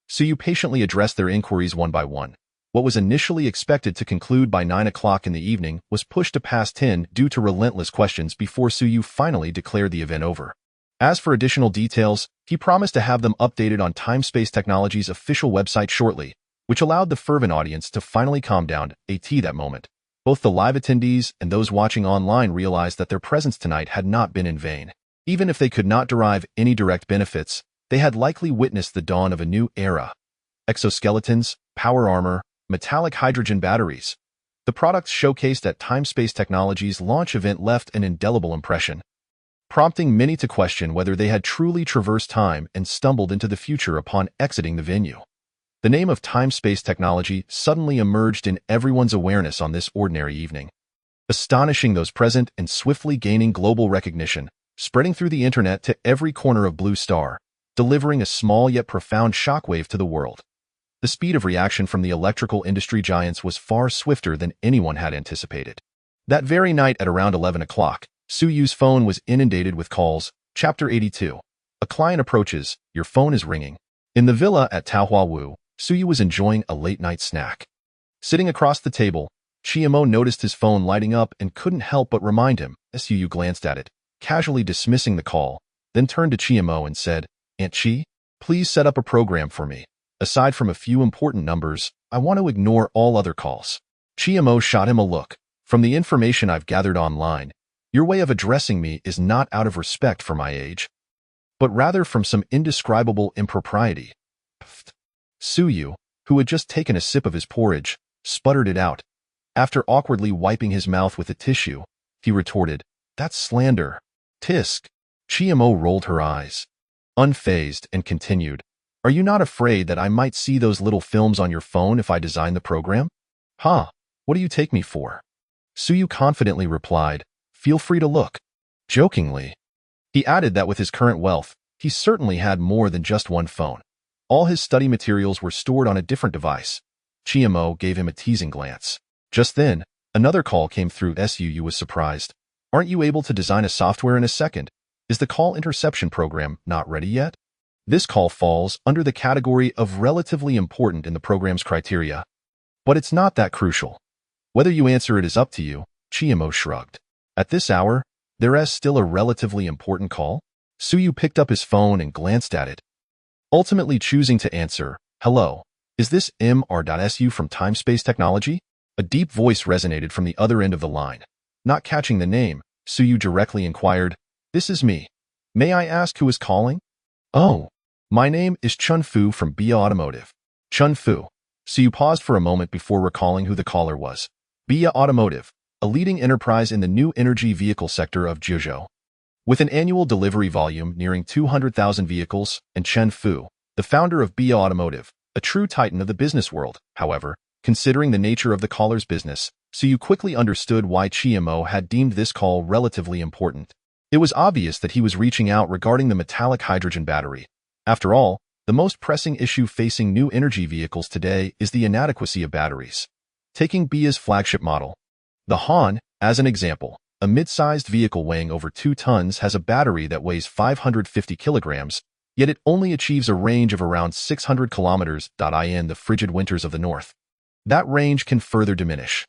Suyu patiently addressed their inquiries one by one. What was initially expected to conclude by 9 o'clock in the evening was pushed to past 10 due to relentless questions before Suyu finally declared the event over. As for additional details, he promised to have them updated on Time-Space Technology's official website shortly, which allowed the fervent audience to finally calm down. At that moment, both the live attendees and those watching online realized that their presence tonight had not been in vain. Even if they could not derive any direct benefits, they had likely witnessed the dawn of a new era. Exoskeletons, power armor, metallic hydrogen batteries. The products showcased at Time-Space Technologies' launch event left an indelible impression, prompting many to question whether they had truly traversed time and stumbled into the future upon exiting the venue. The name of Time-Space Technology suddenly emerged in everyone's awareness on this ordinary evening, astonishing those present and swiftly gaining global recognition, spreading through the internet to every corner of Blue Star, delivering a small yet profound shockwave to the world. The speed of reaction from the electrical industry giants was far swifter than anyone had anticipated. That very night at around 11 o'clock, Suyu's phone was inundated with calls. Chapter 82. A client approaches, your phone is ringing. In the villa at Taohuawu, Suyu was enjoying a late-night snack. Sitting across the table, Chiemo noticed his phone lighting up and couldn't help but remind him. Suyu glanced at it, casually dismissing the call, then turned to Chiemo and said, Aunt Chi, please set up a program for me. Aside from a few important numbers, I want to ignore all other calls. Chiemo shot him a look. From the information I've gathered online, your way of addressing me is not out of respect for my age, but rather from some indescribable impropriety. Pfft. Suyu, who had just taken a sip of his porridge, sputtered it out. After awkwardly wiping his mouth with a tissue, he retorted, That's slander. Tisk. Chiemo rolled her eyes, unfazed, and continued, Are you not afraid that I might see those little films on your phone if I design the program? Huh, what do you take me for? Suyu confidently replied, Feel free to look. Jokingly, he added that with his current wealth, he certainly had more than just one phone. All his study materials were stored on a different device. Chiemo gave him a teasing glance. Just then, another call came through. Suyu was surprised. Aren't you able to design a software in a second? Is the call interception program not ready yet? This call falls under the category of relatively important in the program's criteria. But it's not that crucial. Whether you answer it is up to you, Chiemo shrugged. At this hour, there is still a relatively important call? Suyu picked up his phone and glanced at it, ultimately choosing to answer, Hello, is this Mr.Su from Time-Space Technology? A deep voice resonated from the other end of the line. Not catching the name, Suyu directly inquired, This is me. May I ask who is calling? Oh, my name is Chun Fu from Bia Automotive. Chun Fu. Suyu paused for a moment before recalling who the caller was. Bia Automotive, a leading enterprise in the new energy vehicle sector of Zhuzhou. With an annual delivery volume nearing 200,000 vehicles, and Chen Fu, the founder of Bia Automotive, a true titan of the business world. However, considering the nature of the caller's business, Suyu quickly understood why Chiemo had deemed this call relatively important. It was obvious that he was reaching out regarding the metallic hydrogen battery. After all, the most pressing issue facing new energy vehicles today is the inadequacy of batteries. Taking Bia's flagship model, the Han, as an example, a mid-sized vehicle weighing over 2 tons has a battery that weighs 550 kilograms, yet it only achieves a range of around 600 kilometers in the frigid winters of the north. That range can further diminish.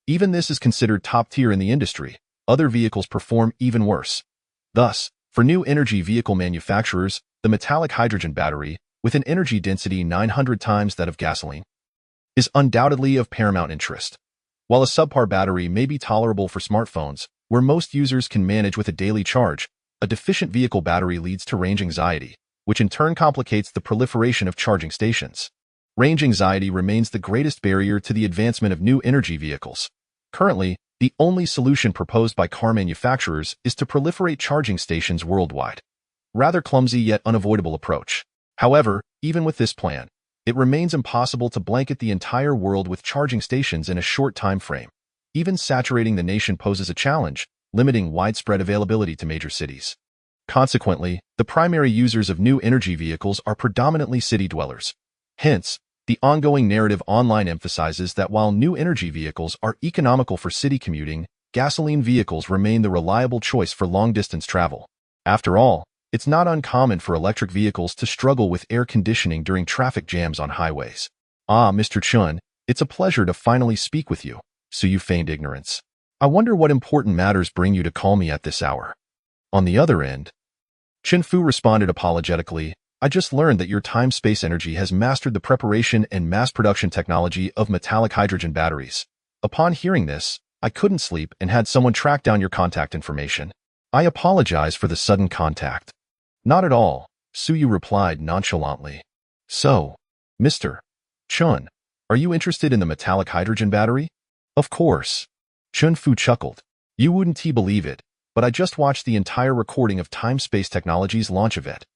Even this is considered top tier in the industry. Other vehicles perform even worse. Thus, for new energy vehicle manufacturers, the metallic hydrogen battery, with an energy density 900 times that of gasoline, is undoubtedly of paramount interest. While a subpar battery may be tolerable for smartphones, where most users can manage with a daily charge, a deficient vehicle battery leads to range anxiety, which in turn complicates the proliferation of charging stations. Range anxiety remains the greatest barrier to the advancement of new energy vehicles. Currently, the only solution proposed by car manufacturers is to proliferate charging stations worldwide. Rather clumsy yet unavoidable approach. However, even with this plan, it remains impossible to blanket the entire world with charging stations in a short time frame. Even saturating the nation poses a challenge, limiting widespread availability to major cities. Consequently, the primary users of new energy vehicles are predominantly city dwellers. Hence, the ongoing narrative online emphasizes that while new energy vehicles are economical for city commuting, gasoline vehicles remain the reliable choice for long-distance travel. After all, it's not uncommon for electric vehicles to struggle with air conditioning during traffic jams on highways. Ah, Mr. Chun, it's a pleasure to finally speak with you. Suyu feigned ignorance. I wonder what important matters bring you to call me at this hour. On the other end, Chen Fu responded apologetically, I just learned that your Time-Space Energy has mastered the preparation and mass production technology of metallic hydrogen batteries. Upon hearing this, I couldn't sleep and had someone track down your contact information. I apologize for the sudden contact. Not at all, Suyu replied nonchalantly. So, Mr. Chun, are you interested in the metallic hydrogen battery? Of course. Chun-Fu chuckled. You wouldn't believe it, but I just watched the entire recording of Time-Space Technology's launch event.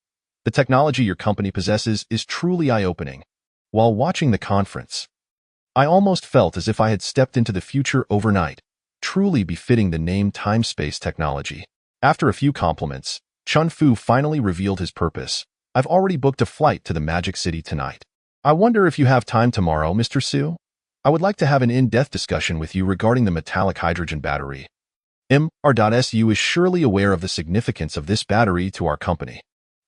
The technology your company possesses is truly eye-opening. While watching the conference, I almost felt as if I had stepped into the future overnight, truly befitting the name Time-Space Technology. After a few compliments, Chun-Fu finally revealed his purpose. I've already booked a flight to the Magic City tonight. I wonder if you have time tomorrow, Mr. Su? I would like to have an in-depth discussion with you regarding the metallic hydrogen battery. Mr.Su is surely aware of the significance of this battery to our company.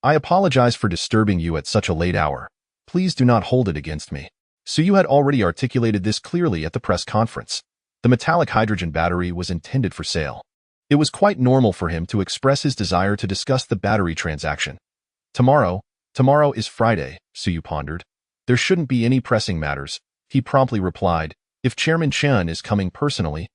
I apologize for disturbing you at such a late hour. Please do not hold it against me. Su had already articulated this clearly at the press conference. The metallic hydrogen battery was intended for sale. It was quite normal for him to express his desire to discuss the battery transaction. Tomorrow is Friday, Su pondered. There shouldn't be any pressing matters, he promptly replied. If Chairman Chen is coming personally,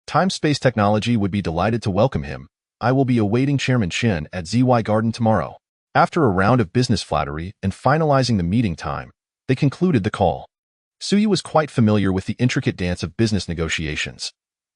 Time-Space Technology would be delighted to welcome him. I will be awaiting Chairman Chen at ZY Garden tomorrow. After a round of business flattery and finalizing the meeting time, they concluded the call. Su was quite familiar with the intricate dance of business negotiations.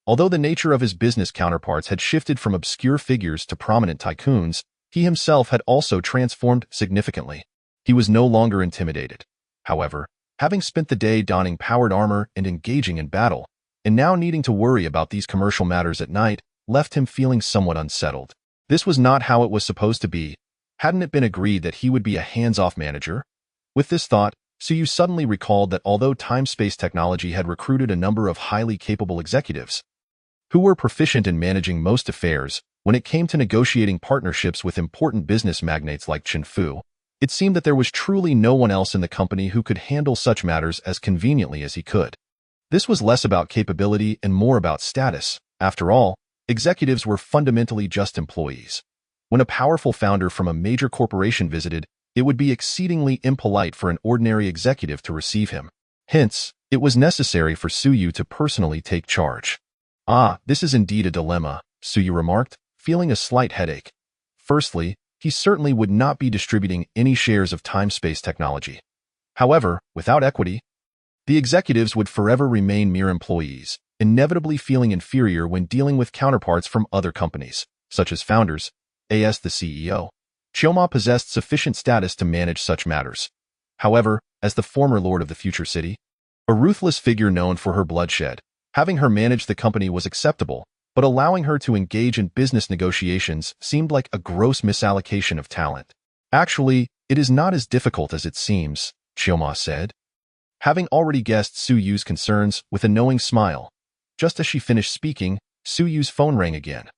Although the nature of his business counterparts had shifted from obscure figures to prominent tycoons, he himself had also transformed significantly. He was no longer intimidated. However, having spent the day donning powered armor and engaging in battle, and now needing to worry about these commercial matters at night, left him feeling somewhat unsettled. This was not how it was supposed to be. Hadn't it been agreed that he would be a hands-off manager? With this thought, Su suddenly recalled that although Time-Space Technology had recruited a number of highly capable executives who were proficient in managing most affairs, when it came to negotiating partnerships with important business magnates like Chun-Fu, it seemed that there was truly no one else in the company who could handle such matters as conveniently as he could. This was less about capability and more about status. After all, executives were fundamentally just employees. When a powerful founder from a major corporation visited, it would be exceedingly impolite for an ordinary executive to receive him. Hence, it was necessary for Su to personally take charge. Ah, this is indeed a dilemma, Su remarked, feeling a slight headache. Firstly, he certainly would not be distributing any shares of Time-Space Technology. However, without equity, the executives would forever remain mere employees, inevitably feeling inferior when dealing with counterparts from other companies, such as founders, as the CEO. Chioma possessed sufficient status to manage such matters. However, as the former lord of the future city, a ruthless figure known for her bloodshed, having her manage the company was acceptable, but allowing her to engage in business negotiations seemed like a gross misallocation of talent. Actually, it is not as difficult as it seems, Chioma said, having already guessed Su concerns with a knowing smile. Just as she finished speaking, Su's phone rang again.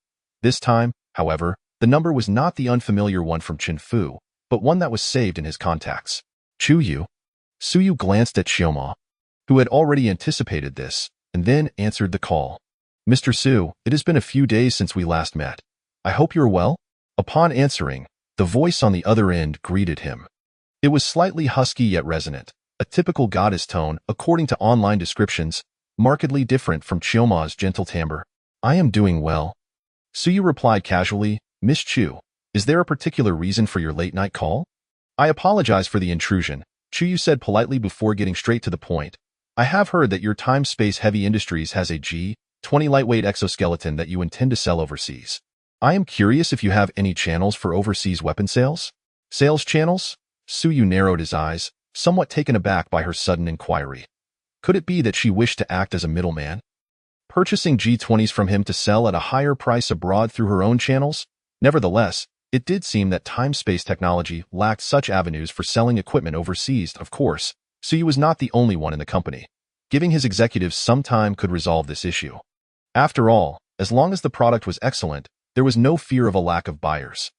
This time, however, the number was not the unfamiliar one from Chun-Fu, but one that was saved in his contacts. Chu-Yu. Su glanced at Chioma, who had already anticipated this, and then answered the call. Mr. Su, it has been a few days since we last met. I hope you're well? Upon answering, the voice on the other end greeted him. It was slightly husky yet resonant, a typical goddess tone according to online descriptions, markedly different from Chioma's gentle timbre. I am doing well. Su replied casually, Miss Chu, is there a particular reason for your late-night call? I apologize for the intrusion, Chu said politely before getting straight to the point. I have heard that your Time-Space Heavy Industries has a G-20 lightweight exoskeleton that you intend to sell overseas. I am curious if you have any channels for overseas weapon sales? Sales channels? Su narrowed his eyes, somewhat taken aback by her sudden inquiry. Could it be that she wished to act as a middleman, purchasing G20s from him to sell at a higher price abroad through her own channels? Nevertheless, it did seem that Time-Space Technology lacked such avenues for selling equipment overseas. Of course, Su was not the only one in the company. Giving his executives some time could resolve this issue. After all, as long as the product was excellent, there was no fear of a lack of buyers.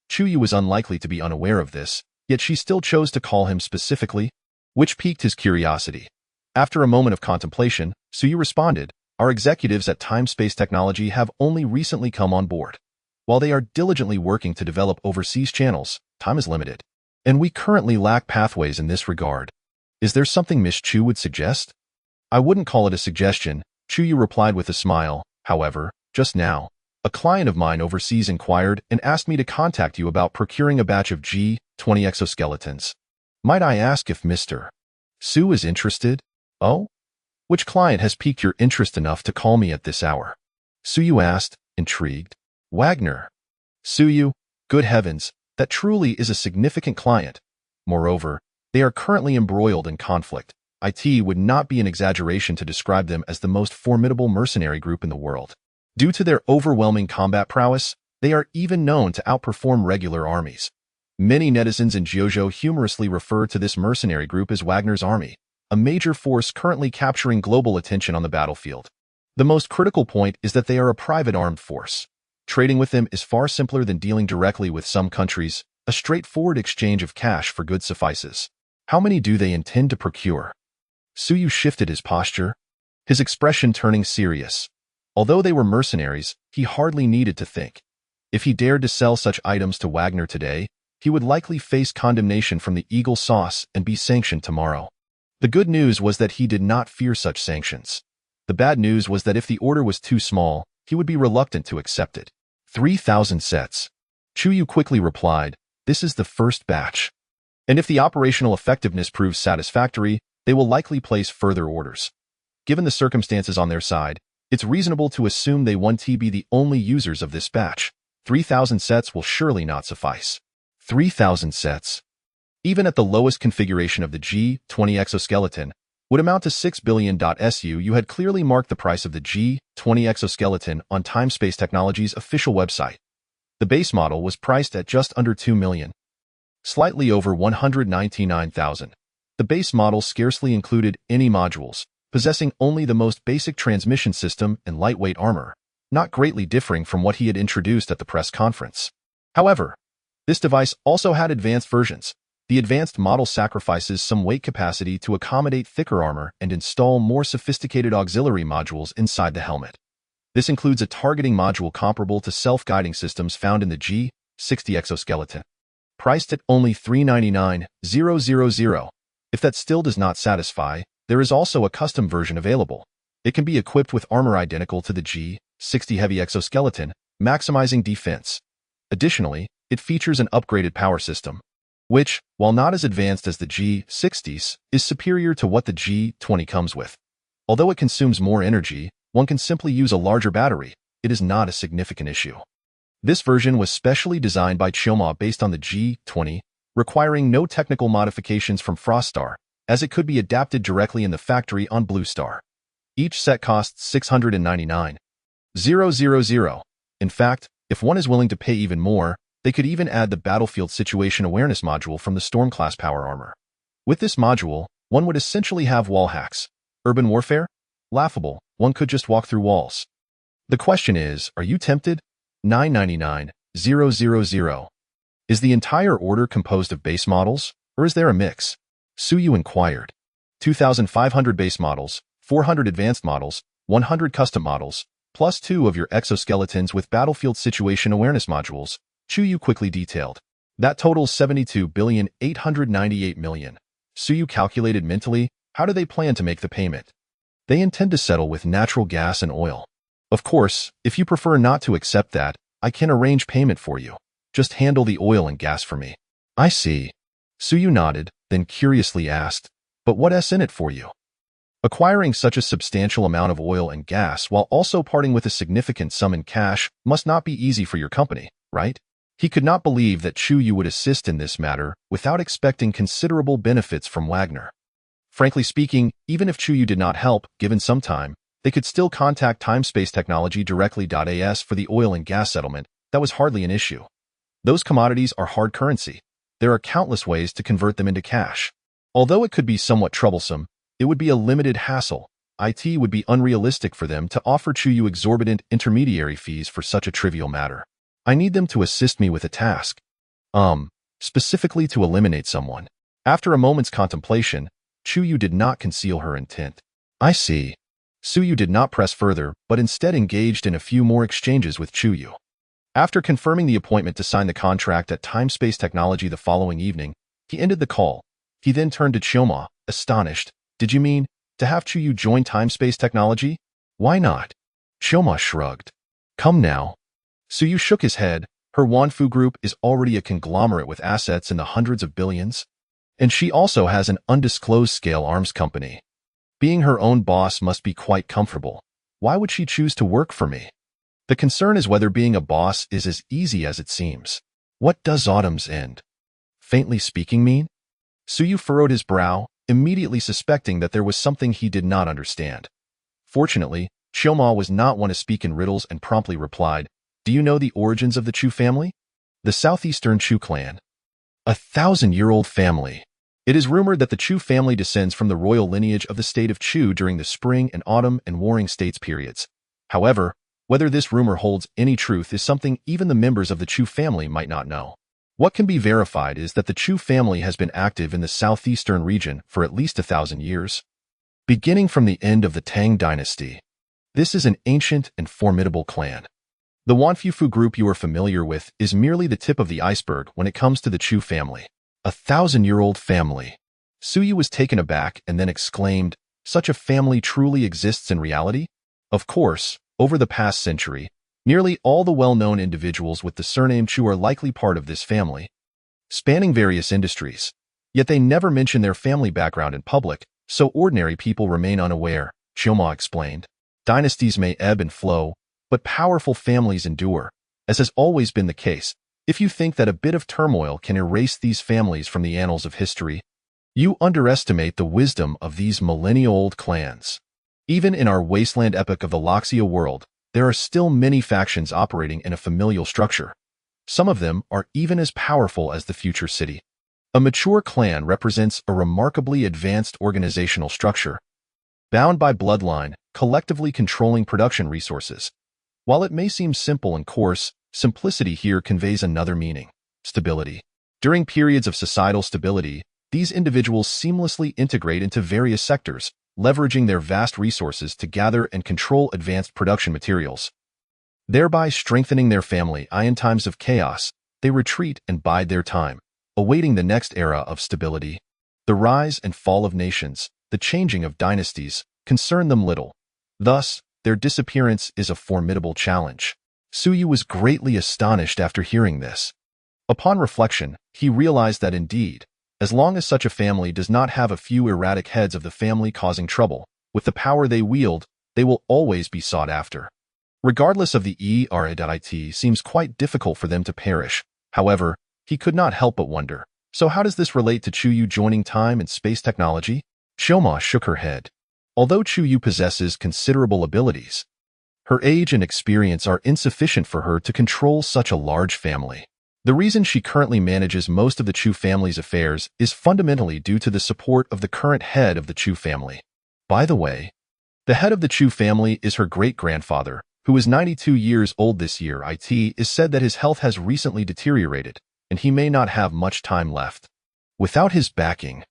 Chu was unlikely to be unaware of this, yet she still chose to call him specifically, which piqued his curiosity. After a moment of contemplation, Su responded, Our executives at Time-Space Technology have only recently come on board. While they are diligently working to develop overseas channels, time is limited, and we currently lack pathways in this regard. Is there something Miss Chu would suggest? I wouldn't call it a suggestion, Chu replied with a smile. However, just now, a client of mine overseas inquired and asked me to contact you about procuring a batch of G-20 exoskeletons. Might I ask if Mr. Su is interested? Oh? Which client has piqued your interest enough to call me at this hour? Suyu asked, intrigued. Wagner. Suyu, good heavens, that truly is a significant client. Moreover, they are currently embroiled in conflict. It would not be an exaggeration to describe them as the most formidable mercenary group in the world. Due to their overwhelming combat prowess, they are even known to outperform regular armies. Many netizens in Jeojo humorously refer to this mercenary group as Wagner's army, a major force currently capturing global attention on the battlefield. The most critical point is that they are a private armed force. Trading with them is far simpler than dealing directly with some countries. A straightforward exchange of cash for goods suffices. How many do they intend to procure? Suyu shifted his posture, his expression turning serious. Although they were mercenaries, he hardly needed to think. If he dared to sell such items to Wagner today, he would likely face condemnation from the Eagle Sauce and be sanctioned tomorrow. The good news was that he did not fear such sanctions. The bad news was that if the order was too small, he would be reluctant to accept it. 3,000 sets. Chuyu quickly replied, this is the first batch. And if the operational effectiveness proves satisfactory, they will likely place further orders. Given the circumstances on their side, it's reasonable to assume they want to be the only users of this batch. 3,000 sets will surely not suffice. 3,000 sets, even at the lowest configuration of the G20 exoskeleton, would amount to 6 billion. You had clearly marked the price of the G20 exoskeleton on Timespace Technology's official website. The base model was priced at just under 2 million, slightly over 199,000. The base model scarcely included any modules, possessing only the most basic transmission system and lightweight armor, not greatly differing from what he had introduced at the press conference. However, this device also had advanced versions. The advanced model sacrifices some weight capacity to accommodate thicker armor and install more sophisticated auxiliary modules inside the helmet. This includes a targeting module comparable to self-guiding systems found in the G60 exoskeleton. Priced at only 399,000. If that still does not satisfy, there is also a custom version available. It can be equipped with armor identical to the G60 heavy exoskeleton, maximizing defense. Additionally, it features an upgraded power system, which, while not as advanced as the G60's, is superior to what the G20 comes with. Although it consumes more energy, one can simply use a larger battery. It is not a significant issue. This version was specially designed by Choma based on the G20, requiring no technical modifications from Froststar, as it could be adapted directly in the factory on Blue Star. Each set costs 699,000. In fact, if one is willing to pay even more, they could even add the Battlefield Situation Awareness module from the Storm-class power armor. With this module, one would essentially have wall hacks. Urban warfare? Laughable, one could just walk through walls. The question is, are you tempted? 999,000. Is the entire order composed of base models, or is there a mix? Suyu inquired. 2,500 base models, 400 advanced models, 100 custom models, plus 2 of your exoskeletons with Battlefield Situation Awareness modules, Chuyu quickly detailed. That totals 72,898,000,000. Suyu calculated mentally, how do they plan to make the payment? They intend to settle with natural gas and oil. Of course, if you prefer not to accept that, I can arrange payment for you. Just handle the oil and gas for me. I see. Suyu nodded, then curiously asked, but what's in it for you? Acquiring such a substantial amount of oil and gas while also parting with a significant sum in cash must not be easy for your company, right? He could not believe that Chuyu would assist in this matter without expecting considerable benefits from Wagner. Frankly speaking, even if Chuyu did not help, given some time, they could still contact Timespace Technology directly. As for the oil and gas settlement, that was hardly an issue. Those commodities are hard currency. There are countless ways to convert them into cash. Although it could be somewhat troublesome, it would be a limited hassle. It would be unrealistic for them to offer Chuyu exorbitant intermediary fees for such a trivial matter. I need them to assist me with a task. Specifically to eliminate someone. After a moment's contemplation, Chuyu did not conceal her intent. I see. Suyu did not press further, but instead engaged in a few more exchanges with Chuyu. After confirming the appointment to sign the contract at Timespace Technology the following evening, he ended the call. He then turned to Choma, astonished. Did you mean to have Chuyu join Timespace Technology? Why not? Choma shrugged. Come now. Suyu shook his head. Her Wanfu Group is already a conglomerate with assets in the hundreds of billions. And she also has an undisclosed scale arms company. Being her own boss must be quite comfortable. Why would she choose to work for me? The concern is whether being a boss is as easy as it seems. What does Autumn's end faintly speaking mean? Suyu furrowed his brow, immediately suspecting that there was something he did not understand. Fortunately, Chioma was not one to speak in riddles and promptly replied, "Do you know the origins of the Chu family?" The southeastern Chu clan. 1,000-year-old family. It is rumored that the Chu family descends from the royal lineage of the state of Chu during the spring and autumn and warring states periods. However, whether this rumor holds any truth is something even the members of the Chu family might not know. What can be verified is that the Chu family has been active in the southeastern region for at least 1,000 years, beginning from the end of the Tang dynasty. This is an ancient and formidable clan. The Wanfufu group you are familiar with is merely the tip of the iceberg when it comes to the Chu family. 1,000-year-old family. Suyu was taken aback and then exclaimed, "Such a family truly exists in reality?" Of course, over the past century, nearly all the well-known individuals with the surname Chu are likely part of this family, spanning various industries. Yet they never mention their family background in public, so ordinary people remain unaware, Chioma explained. Dynasties may ebb and flow, but powerful families endure, as has always been the case. If you think that a bit of turmoil can erase these families from the annals of history, you underestimate the wisdom of these millennia-old clans. Even in our wasteland epoch of the Loxia world, there are still many factions operating in a familial structure. Some of them are even as powerful as the future city. A mature clan represents a remarkably advanced organizational structure, bound by bloodline, collectively controlling production resources. While it may seem simple and coarse, simplicity here conveys another meaning: stability. During periods of societal stability, these individuals seamlessly integrate into various sectors, leveraging their vast resources to gather and control advanced production materials, thereby strengthening their family. In times of chaos, they retreat and bide their time, awaiting the next era of stability. The rise and fall of nations, the changing of dynasties, concern them little. Thus, their disappearance is a formidable challenge. Suyu was greatly astonished after hearing this. Upon reflection, he realized that indeed, as long as such a family does not have a few erratic heads of the family causing trouble, with the power they wield, they will always be sought after. Regardless of the it seems quite difficult for them to perish. However, he could not help but wonder, so how does this relate to Chuyu joining time and space technology? Chioma shook her head. Although Chuyu possesses considerable abilities, her age and experience are insufficient for her to control such a large family. The reason she currently manages most of the Chu family's affairs is fundamentally due to the support of the current head of the Chu family. By the way, the head of the Chu family is her great-grandfather, who is 92 years old this year. It is said that his health has recently deteriorated, and he may not have much time left. Without his backing,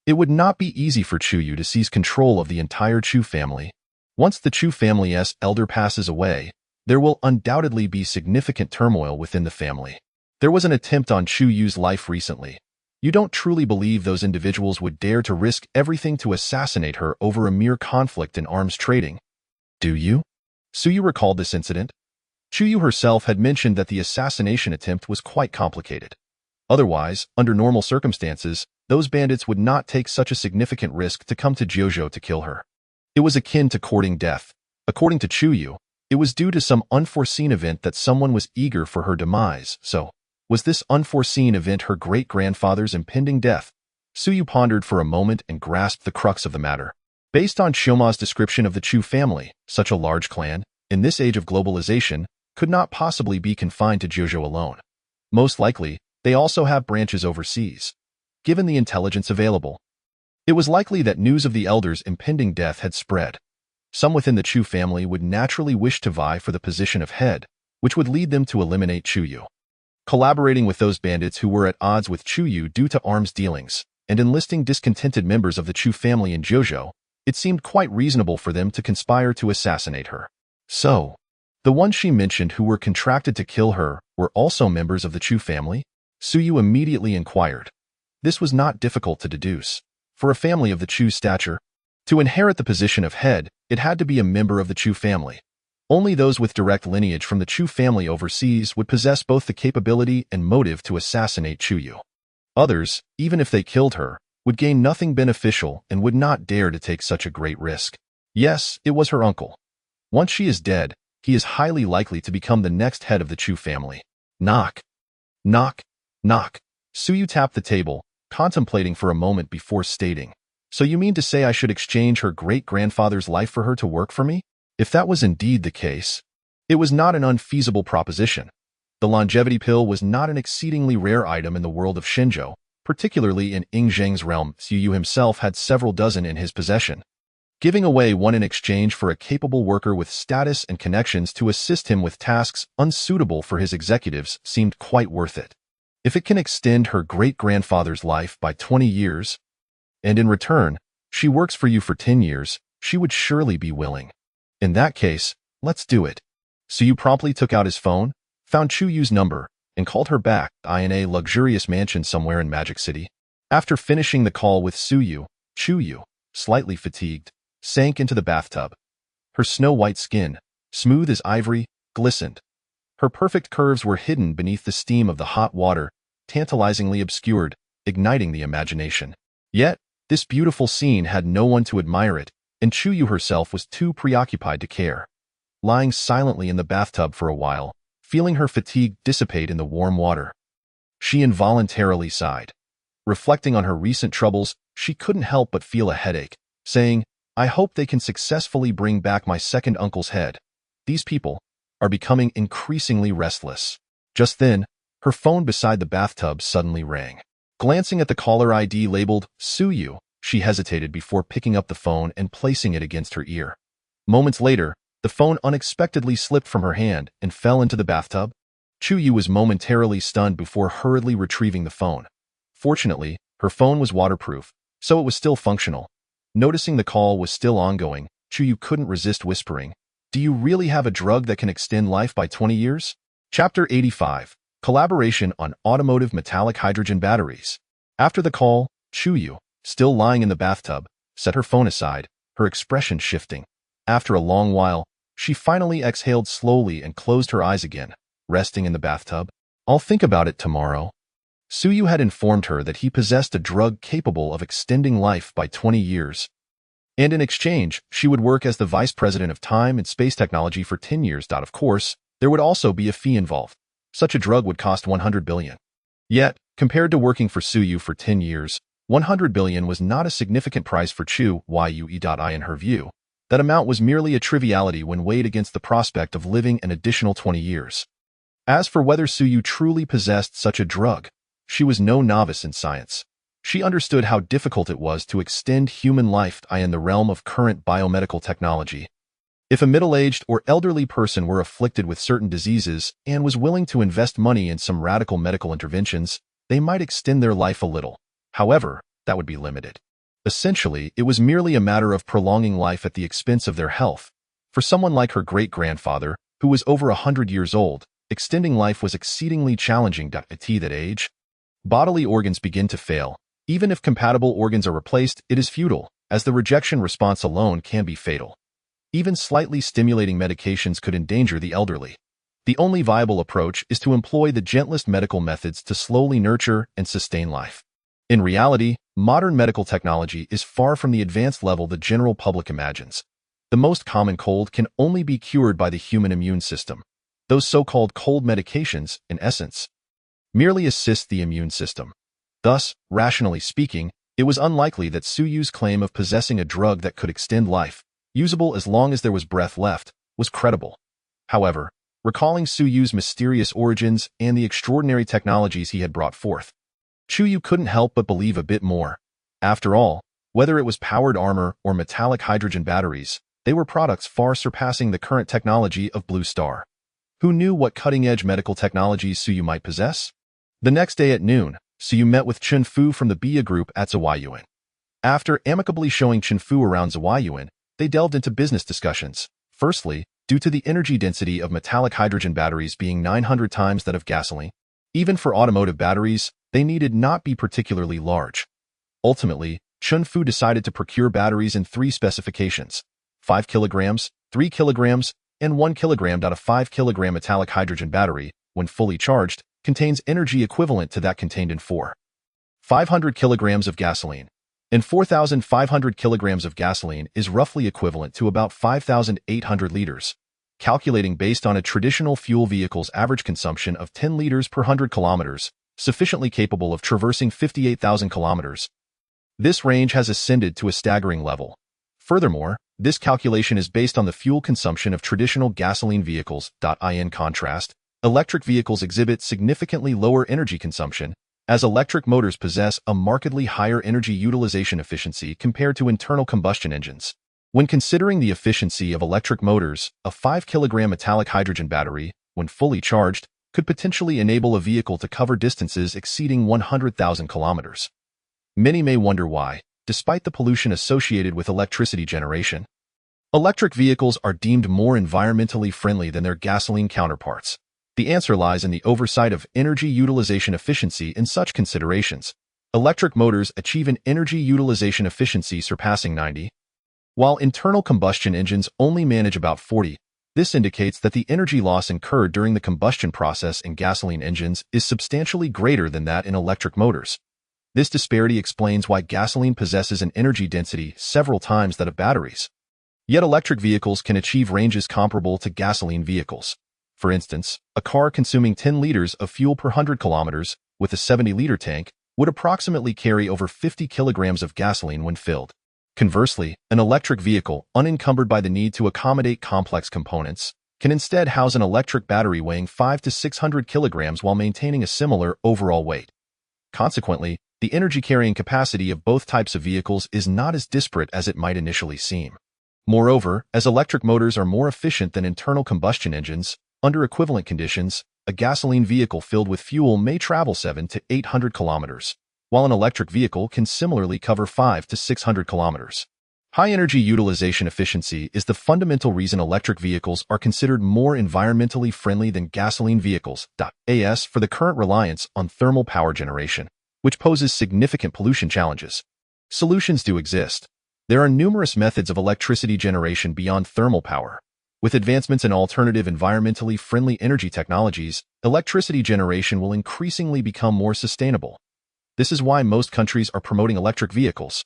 it would not be easy for Chuyu to seize control of the entire Chu family. Once the Chu family's elder passes away, there will undoubtedly be significant turmoil within the family. There was an attempt on Chuyu's life recently. You don't truly believe those individuals would dare to risk everything to assassinate her over a mere conflict in arms trading, do you? Suyu recalled this incident. Chuyu herself had mentioned that the assassination attempt was quite complicated. Otherwise, under normal circumstances, those bandits would not take such a significant risk to come to Jiuzhou to kill her. It was akin to courting death. According to Chuyu, it was due to some unforeseen event that someone was eager for her demise. So, was this unforeseen event her great-grandfather's impending death? Suyu pondered for a moment and grasped the crux of the matter. Based on Chioma's description of the Chu family, such a large clan, in this age of globalization, could not possibly be confined to Jiuzhou alone. Most likely, they also have branches overseas. Given the intelligence available, it was likely that news of the elder's impending death had spread. Some within the Chu family would naturally wish to vie for the position of head, which would lead them to eliminate Chuyu. Collaborating with those bandits who were at odds with Chuyu due to arms dealings, and enlisting discontented members of the Chu family in Jiuzhou, it seemed quite reasonable for them to conspire to assassinate her. So, the ones she mentioned who were contracted to kill her were also members of the Chu family? Suyu immediately inquired. This was not difficult to deduce. For a family of the Chu's stature, to inherit the position of head, it had to be a member of the Chu family. Only those with direct lineage from the Chu family overseas would possess both the capability and motive to assassinate Chuyu. Others, even if they killed her, would gain nothing beneficial and would not dare to take such a great risk. Yes, it was her uncle. Once she is dead, he is highly likely to become the next head of the Chu family. Knock. Knock. Knock. Suyu tapped the table, contemplating for a moment before stating, "So you mean to say I should exchange her great-grandfather's life for her to work for me?" If that was indeed the case, it was not an unfeasible proposition. The longevity pill was not an exceedingly rare item in the world of Shinjo, particularly in Ing Zheng's realm. Suyu himself had several dozen in his possession. Giving away one in exchange for a capable worker with status and connections to assist him with tasks unsuitable for his executives seemed quite worth it. If it can extend her great-grandfather's life by 20 years, and in return, she works for you for 10 years, she would surely be willing. In that case, let's do it. Suyu promptly took out his phone, found Chuyu's number, and called her back in a luxurious mansion somewhere in Magic City. After finishing the call with Suyu, Chuyu, slightly fatigued, sank into the bathtub. Her snow-white skin, smooth as ivory, glistened. Her perfect curves were hidden beneath the steam of the hot water, tantalizingly obscured, igniting the imagination. Yet, this beautiful scene had no one to admire it, and Chuyu herself was too preoccupied to care. Lying silently in the bathtub for a while, feeling her fatigue dissipate in the warm water, she involuntarily sighed. Reflecting on her recent troubles, she couldn't help but feel a headache, saying, "I hope they can successfully bring back my second uncle's head. These people are becoming increasingly restless." Just then, her phone beside the bathtub suddenly rang. Glancing at the caller ID labeled Suyu, she hesitated before picking up the phone and placing it against her ear. Moments later, the phone unexpectedly slipped from her hand and fell into the bathtub. Chuyu was momentarily stunned before hurriedly retrieving the phone. Fortunately, her phone was waterproof, so it was still functional. Noticing the call was still ongoing, Chuyu couldn't resist whispering, "Do you really have a drug that can extend life by 20 years? Chapter 85. Collaboration on Automotive Metallic Hydrogen Batteries. After the call, Chuyu, still lying in the bathtub, set her phone aside, her expression shifting. After a long while, she finally exhaled slowly and closed her eyes again, resting in the bathtub. "I'll think about it tomorrow." Suyu had informed her that he possessed a drug capable of extending life by 20 years. And in exchange, she would work as the vice president of time and space technology for 10 years. Of course, there would also be a fee involved. Such a drug would cost 100 billion. Yet, compared to working for Suyu for 10 years, 100 billion was not a significant price for Yue. In her view, that amount was merely a triviality when weighed against the prospect of living an additional 20 years. As for whether Suyu truly possessed such a drug, she was no novice in science. She understood how difficult it was to extend human life in the realm of current biomedical technology. If a middle-aged or elderly person were afflicted with certain diseases and was willing to invest money in some radical medical interventions, they might extend their life a little. However, that would be limited. Essentially, it was merely a matter of prolonging life at the expense of their health. For someone like her great-grandfather, who was over 100 years old, extending life was exceedingly challenging. At that age, bodily organs begin to fail. Even if compatible organs are replaced, it is futile, as the rejection response alone can be fatal. Even slightly stimulating medications could endanger the elderly. The only viable approach is to employ the gentlest medical methods to slowly nurture and sustain life. In reality, modern medical technology is far from the advanced level the general public imagines. The most common cold can only be cured by the human immune system. Those so-called cold medications, in essence, merely assist the immune system. Thus, rationally speaking, it was unlikely that Suyu's claim of possessing a drug that could extend life, usable as long as there was breath left, was credible. However, recalling Suyu's mysterious origins and the extraordinary technologies he had brought forth, Chuyu couldn't help but believe a bit more. After all, whether it was powered armor or metallic hydrogen batteries, they were products far surpassing the current technology of Blue Star. Who knew what cutting-edge medical technologies Suyu might possess? The next day at noon, Suyu met with Chun Fu from the Bia Group at Zawayuan. After amicably showing Chun Fu around Zawayuan, they delved into business discussions. Firstly, due to the energy density of metallic hydrogen batteries being 900 times that of gasoline, even for automotive batteries, they needed not be particularly large. Ultimately, Chun Fu decided to procure batteries in 3 specifications: 5 kilograms, 3 kilograms, and 1 kilogram. A 5 kilogram metallic hydrogen battery, when fully charged, contains energy equivalent to that contained in 500 kilograms of gasoline. And 4,500 kilograms of gasoline is roughly equivalent to about 5,800 liters, calculating based on a traditional fuel vehicle's average consumption of 10 liters per 100 kilometers, sufficiently capable of traversing 58,000 kilometers. This range has ascended to a staggering level. Furthermore, this calculation is based on the fuel consumption of traditional gasoline vehicles. In contrast, electric vehicles exhibit significantly lower energy consumption, as electric motors possess a markedly higher energy utilization efficiency compared to internal combustion engines. When considering the efficiency of electric motors, a 5-kilogram metallic hydrogen battery, when fully charged, could potentially enable a vehicle to cover distances exceeding 100,000 kilometers. Many may wonder why, despite the pollution associated with electricity generation, electric vehicles are deemed more environmentally friendly than their gasoline counterparts. The answer lies in the oversight of energy utilization efficiency in such considerations. Electric motors achieve an energy utilization efficiency surpassing 90, while internal combustion engines only manage about 40. This indicates that the energy loss incurred during the combustion process in gasoline engines is substantially greater than that in electric motors. This disparity explains why gasoline possesses an energy density several times that of batteries. Yet electric vehicles can achieve ranges comparable to gasoline vehicles. For instance, a car consuming 10 liters of fuel per 100 kilometers with a 70-liter tank would approximately carry over 50 kilograms of gasoline when filled. Conversely, an electric vehicle, unencumbered by the need to accommodate complex components, can instead house an electric battery weighing 500 to 600 kilograms while maintaining a similar overall weight. Consequently, the energy carrying capacity of both types of vehicles is not as disparate as it might initially seem. Moreover, as electric motors are more efficient than internal combustion engines, under equivalent conditions, a gasoline vehicle filled with fuel may travel 700 to 800 kilometers, while an electric vehicle can similarly cover 500 to 600 kilometers. High energy utilization efficiency is the fundamental reason electric vehicles are considered more environmentally friendly than gasoline vehicles. As for the current reliance on thermal power generation, which poses significant pollution challenges. Solutions do exist. There are numerous methods of electricity generation beyond thermal power. With advancements in alternative environmentally friendly energy technologies, electricity generation will increasingly become more sustainable. This is why most countries are promoting electric vehicles,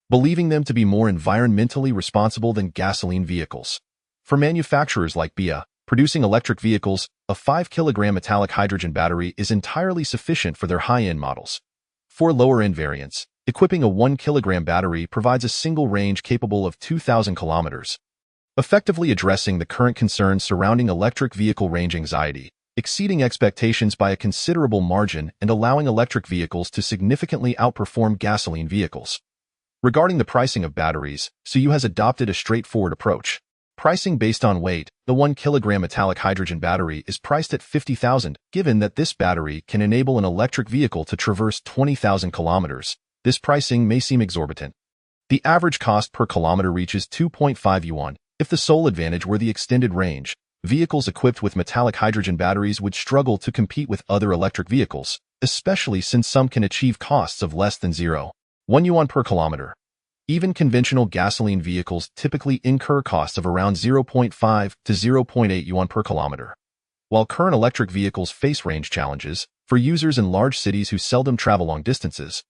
believing them to be more environmentally responsible than gasoline vehicles. For manufacturers like BIA, producing electric vehicles, a 5-kilogram metallic hydrogen battery is entirely sufficient for their high-end models. For lower-end variants, equipping a 1-kilogram battery provides a single range capable of 2,000 kilometers, effectively addressing the current concerns surrounding electric vehicle range anxiety, exceeding expectations by a considerable margin and allowing electric vehicles to significantly outperform gasoline vehicles. Regarding the pricing of batteries, SUYU has adopted a straightforward approach. Pricing based on weight, the 1-kilogram metallic hydrogen battery is priced at 50,000. Given that this battery can enable an electric vehicle to traverse 20,000 kilometers, this pricing may seem exorbitant. The average cost per kilometer reaches 2.5 yuan. If the sole advantage were the extended range, vehicles equipped with metallic hydrogen batteries would struggle to compete with other electric vehicles, especially since some can achieve costs of less than 0.1 yuan per kilometer. Even conventional gasoline vehicles typically incur costs of around 0.5 to 0.8 yuan per kilometer. While current electric vehicles face range challenges, for users in large cities who seldom travel long distances,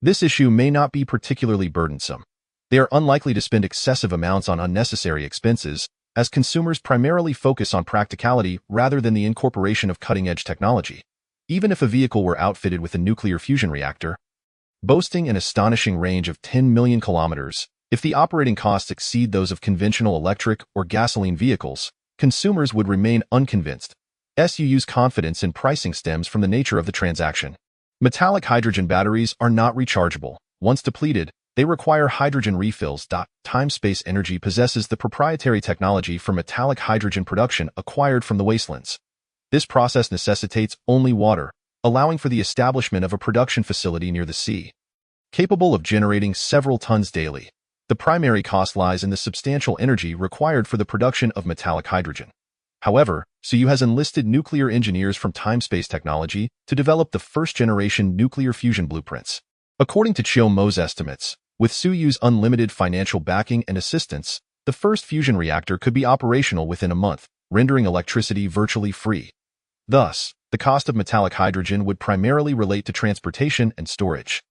this issue may not be particularly burdensome. They are unlikely to spend excessive amounts on unnecessary expenses, as consumers primarily focus on practicality rather than the incorporation of cutting-edge technology. Even if a vehicle were outfitted with a nuclear fusion reactor, boasting an astonishing range of 10 million kilometers, if the operating costs exceed those of conventional electric or gasoline vehicles, consumers would remain unconvinced. SUYU's confidence in pricing stems from the nature of the transaction. Metallic hydrogen batteries are not rechargeable. Once depleted, they require hydrogen refills. Time-Space Energy possesses the proprietary technology for metallic hydrogen production acquired from the wastelands. This process necessitates only water, allowing for the establishment of a production facility near the sea, capable of generating several tons daily. The primary cost lies in the substantial energy required for the production of metallic hydrogen. However, SUYU has enlisted nuclear engineers from Time-Space Technology to develop the first-generation nuclear fusion blueprints. According to Chiu Mo's estimates, with SUYU's unlimited financial backing and assistance, the first fusion reactor could be operational within a month, rendering electricity virtually free. Thus, the cost of metallic hydrogen would primarily relate to transportation and storage.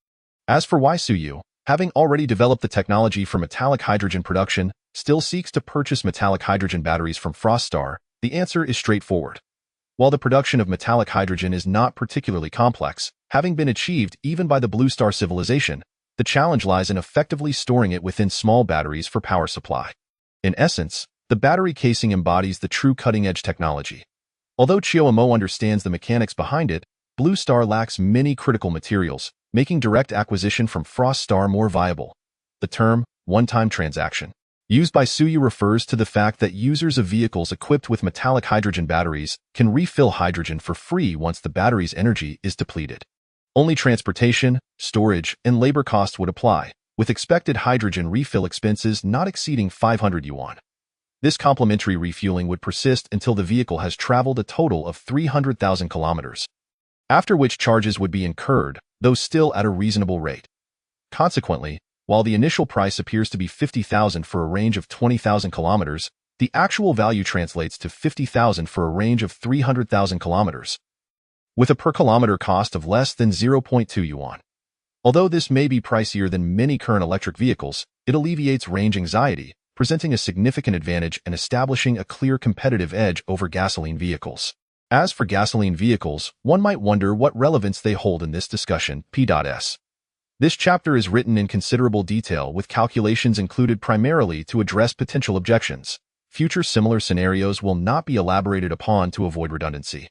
As for why SUYU, having already developed the technology for metallic hydrogen production, still seeks to purchase metallic hydrogen batteries from Frostar? The answer is straightforward. While the production of metallic hydrogen is not particularly complex, having been achieved even by the Blue Star civilization, the challenge lies in effectively storing it within small batteries for power supply. In essence, the battery casing embodies the true cutting-edge technology. Although Chiyomo understands the mechanics behind it, Blue Star lacks many critical materials, making direct acquisition from Frostar more viable. The term, one-time transaction, used by Tsuyu refers to the fact that users of vehicles equipped with metallic hydrogen batteries can refill hydrogen for free once the battery's energy is depleted. Only transportation, storage, and labor costs would apply, with expected hydrogen refill expenses not exceeding 500 yuan. This complimentary refueling would persist until the vehicle has traveled a total of 300,000 kilometers, after which charges would be incurred, though still at a reasonable rate. Consequently, while the initial price appears to be 50,000 for a range of 20,000 kilometers, the actual value translates to 50,000 for a range of 300,000 kilometers, with a per-kilometer cost of less than 0.2 yuan. Although this may be pricier than many current electric vehicles, it alleviates range anxiety, presenting a significant advantage and establishing a clear competitive edge over gasoline vehicles. As for gasoline vehicles, one might wonder what relevance they hold in this discussion. P.S. This chapter is written in considerable detail with calculations included primarily to address potential objections. Future similar scenarios will not be elaborated upon to avoid redundancy.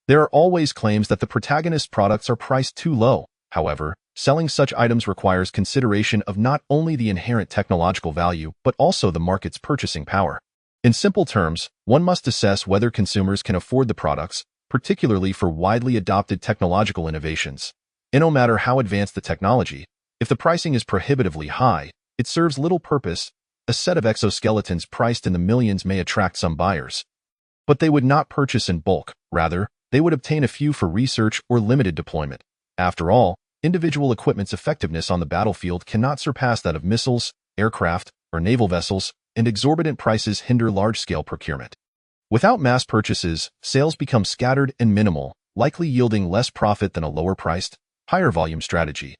There are always claims that the protagonist's products are priced too low. However, selling such items requires consideration of not only the inherent technological value but also the market's purchasing power. In simple terms, one must assess whether consumers can afford the products, particularly for widely adopted technological innovations. And no matter how advanced the technology, if the pricing is prohibitively high, it serves little purpose. A set of exoskeletons priced in the millions may attract some buyers, but they would not purchase in bulk. Rather, they would obtain a few for research or limited deployment. After all, individual equipment's effectiveness on the battlefield cannot surpass that of missiles, aircraft, or naval vessels, and exorbitant prices hinder large-scale procurement. Without mass purchases, sales become scattered and minimal, likely yielding less profit than a lower-priced, higher-volume strategy.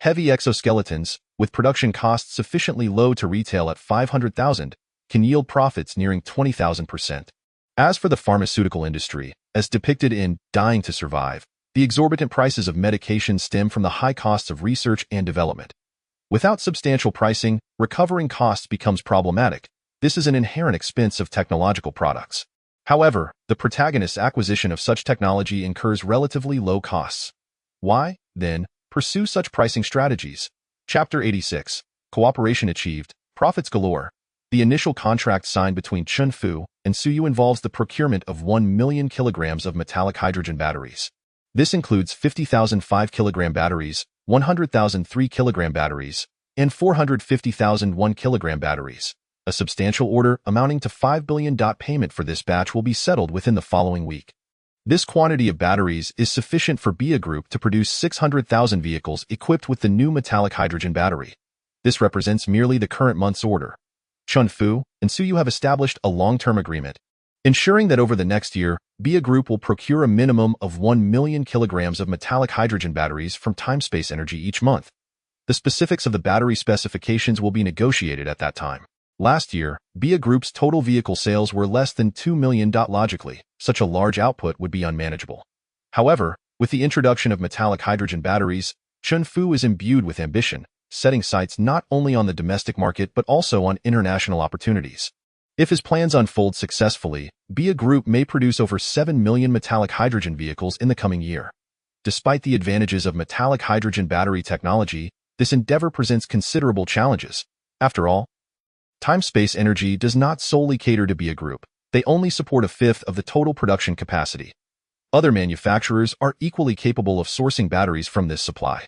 Heavy exoskeletons, with production costs sufficiently low to retail at 500,000, can yield profits nearing 20,000%. As for the pharmaceutical industry, as depicted in Dying to Survive, the exorbitant prices of medication stem from the high costs of research and development. Without substantial pricing, recovering costs becomes problematic. This is an inherent expense of technological products. However, the protagonist's acquisition of such technology incurs relatively low costs. Why, then, pursue such pricing strategies? Chapter 86. Cooperation achieved, profits galore. The initial contract signed between Chunfu and Tsuyu involves the procurement of 1 million kilograms of metallic hydrogen batteries. This includes 50,000 5-kilogram batteries, 100,000 3-kilogram batteries, and 450,000 1-kilogram batteries. A substantial order amounting to 5 billion. Payment for this batch will be settled within the following week. This quantity of batteries is sufficient for BIA Group to produce 600,000 vehicles equipped with the new metallic hydrogen battery. This represents merely the current month's order. Chunfu and Tsuyu have established a long-term agreement, ensuring that over the next year, BIA Group will procure a minimum of 1 million kilograms of metallic hydrogen batteries from Timespace Energy each month. The specifics of the battery specifications will be negotiated at that time. Last year, BIA Group's total vehicle sales were less than 2 million. Logically, such a large output would be unmanageable. However, with the introduction of metallic hydrogen batteries, Chunfu is imbued with ambition, setting sights not only on the domestic market but also on international opportunities. If his plans unfold successfully, BIA Group may produce over 7 million metallic hydrogen vehicles in the coming year. Despite the advantages of metallic hydrogen battery technology, this endeavor presents considerable challenges. After all, Timespace Energy does not solely cater to BIA Group. They only support a fifth of the total production capacity. Other manufacturers are equally capable of sourcing batteries from this supply.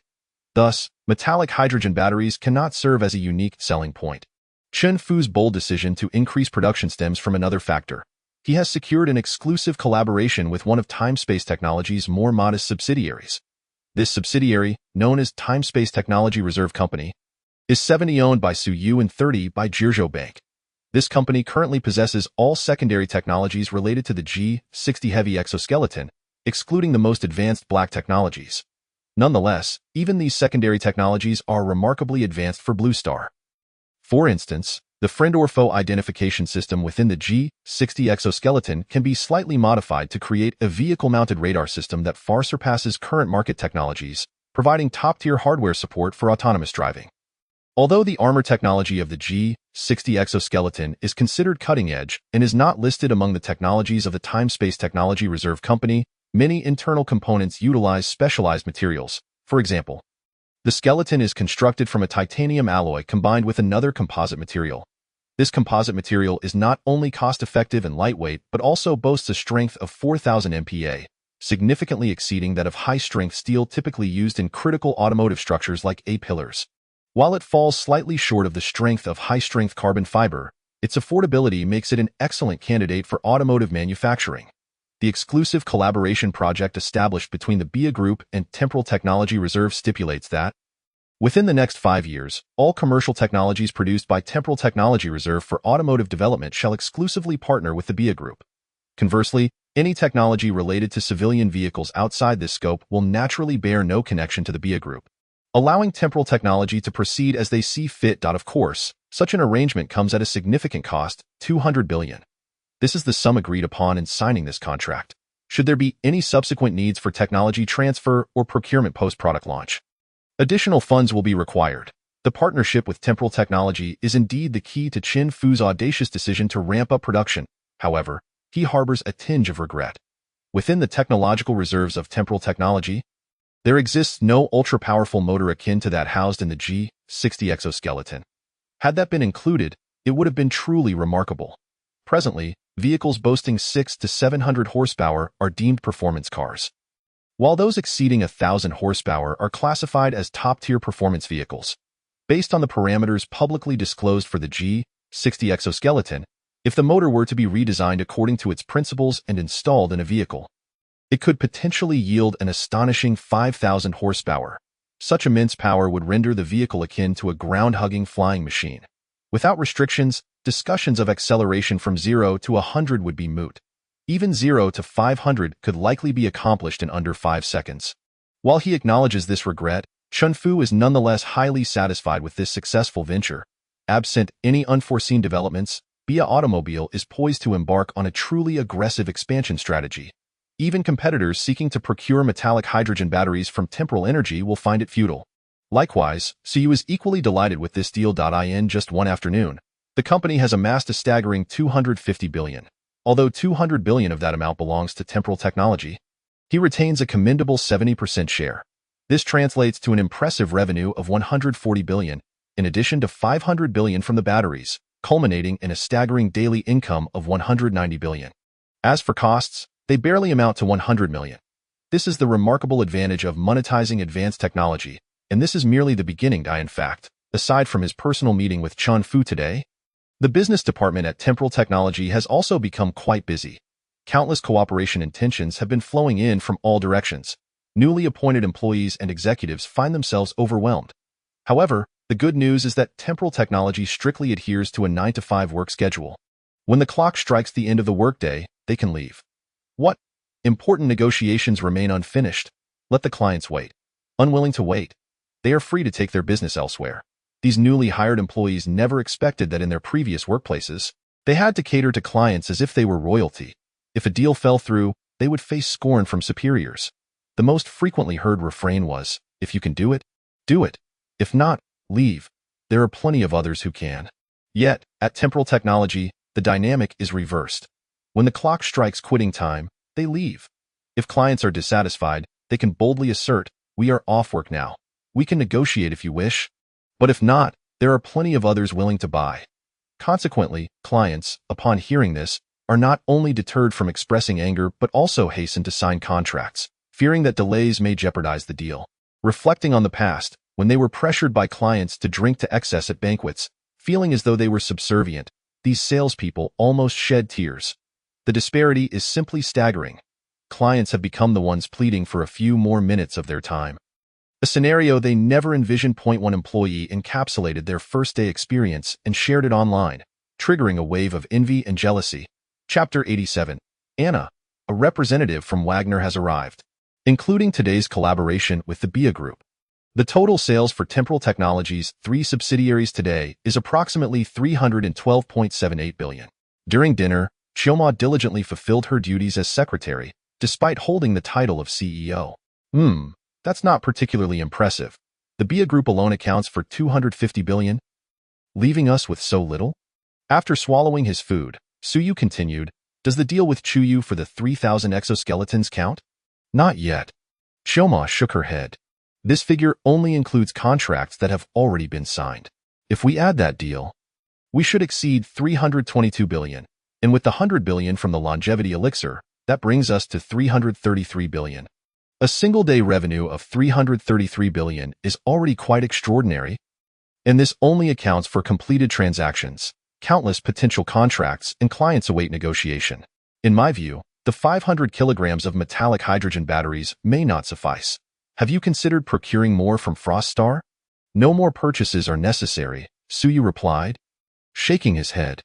Thus, metallic hydrogen batteries cannot serve as a unique selling point. Chunfu's bold decision to increase production stems from another factor. He has secured an exclusive collaboration with one of Timespace Technology's more modest subsidiaries. This subsidiary, known as Timespace Technology Reserve Company, is 70% owned by Tsuyu and 30% by Jirjo Bank. This company currently possesses all secondary technologies related to the G60 heavy exoskeleton, excluding the most advanced black technologies. Nonetheless, even these secondary technologies are remarkably advanced for Blue Star. For instance, the friend or foe identification system within the G60 exoskeleton can be slightly modified to create a vehicle-mounted radar system that far surpasses current market technologies, providing top-tier hardware support for autonomous driving. Although the armor technology of the G60 exoskeleton is considered cutting-edge and is not listed among the technologies of the Time-Space Technology Reserve Company, many internal components utilize specialized materials. For example, the skeleton is constructed from a titanium alloy combined with another composite material. This composite material is not only cost-effective and lightweight, but also boasts a strength of 4,000 MPa, significantly exceeding that of high-strength steel typically used in critical automotive structures like A-pillars. While it falls slightly short of the strength of high-strength carbon fiber, its affordability makes it an excellent candidate for automotive manufacturing. The exclusive collaboration project established between the BIA Group and Temporal Technology Reserve stipulates that, within the next 5 years, all commercial technologies produced by Temporal Technology Reserve for automotive development shall exclusively partner with the BIA Group. Conversely, any technology related to civilian vehicles outside this scope will naturally bear no connection to the BIA Group, allowing Temporal Technology to proceed as they see fit. Of course, such an arrangement comes at a significant cost, $200 billion. This is the sum agreed upon in signing this contract, should there be any subsequent needs for technology transfer or procurement post-product launch. Additional funds will be required. The partnership with Temporal Technology is indeed the key to Chin Fu's audacious decision to ramp up production. However, he harbors a tinge of regret. Within the technological reserves of Temporal Technology, there exists no ultra-powerful motor akin to that housed in the G60 exoskeleton. Had that been included, it would have been truly remarkable. Presently, vehicles boasting 600 to 700 horsepower are deemed performance cars, while those exceeding 1,000 horsepower are classified as top-tier performance vehicles. Based on the parameters publicly disclosed for the G60 exoskeleton, if the motor were to be redesigned according to its principles and installed in a vehicle, it could potentially yield an astonishing 5,000 horsepower. Such immense power would render the vehicle akin to a ground-hugging flying machine. Without restrictions, discussions of acceleration from 0 to 100 would be moot. Even 0 to 500 could likely be accomplished in under 5 seconds. While he acknowledges this regret, Chin Fu is nonetheless highly satisfied with this successful venture. Absent any unforeseen developments, BIA Automobile is poised to embark on a truly aggressive expansion strategy. Even competitors seeking to procure metallic hydrogen batteries from Temporal Energy will find it futile. Likewise, CU is equally delighted with this deal. In just one afternoon, the company has amassed a staggering $250 billion. Although $200 billion of that amount belongs to Temporal Technology, he retains a commendable 70% share. This translates to an impressive revenue of $140 billion, in addition to $500 billion from the batteries, culminating in a staggering daily income of $190 billion. As for costs, they barely amount to $100 million. This is the remarkable advantage of monetizing advanced technology, and this is merely the beginning. In fact, aside from his personal meeting with Chin Fu today, the business department at Temporal Technology has also become quite busy. Countless cooperation intentions have been flowing in from all directions. Newly appointed employees and executives find themselves overwhelmed. However, the good news is that Temporal Technology strictly adheres to a 9-to-5 work schedule. When the clock strikes the end of the workday, they can leave. What? Important negotiations remain unfinished. Let the clients wait. Unwilling to wait, they are free to take their business elsewhere. These newly hired employees never expected that in their previous workplaces, they had to cater to clients as if they were royalty. If a deal fell through, they would face scorn from superiors. The most frequently heard refrain was, if you can do it, do it. If not, leave. There are plenty of others who can. Yet, at Temporal Technology, the dynamic is reversed. When the clock strikes quitting time, they leave. If clients are dissatisfied, they can boldly assert, we are off work now. We can negotiate if you wish. But if not, there are plenty of others willing to buy. Consequently, clients, upon hearing this, are not only deterred from expressing anger but also hasten to sign contracts, fearing that delays may jeopardize the deal. Reflecting on the past, when they were pressured by clients to drink to excess at banquets, feeling as though they were subservient, these salespeople almost shed tears. The disparity is simply staggering. Clients have become the ones pleading for a few more minutes of their time. A scenario they never envisioned. One employee encapsulated their first-day experience and shared it online, triggering a wave of envy and jealousy. Chapter 87. Anna, a representative from Wagner has arrived. including today's collaboration with the BIA Group. The total sales for Temporal Technologies' 3 subsidiaries today is approximately 312.78 billion. During dinner, Chioma diligently fulfilled her duties as secretary, despite holding the title of CEO. That's not particularly impressive. The BIA Group alone accounts for 250 billion, leaving us with so little? After swallowing his food, Suyu continued, does the deal with Chuyu for the 3,000 exoskeletons count? Not yet. Chioma shook her head. This figure only includes contracts that have already been signed. If we add that deal, we should exceed 322 billion, and with the 100 billion from the longevity elixir, that brings us to 333 billion. A single-day revenue of 333 billion is already quite extraordinary, and this only accounts for completed transactions. Countless potential contracts and clients await negotiation. In my view, the 500 kilograms of metallic hydrogen batteries may not suffice. Have you considered procuring more from Frost Star? No more purchases are necessary, Suyu replied, shaking his head.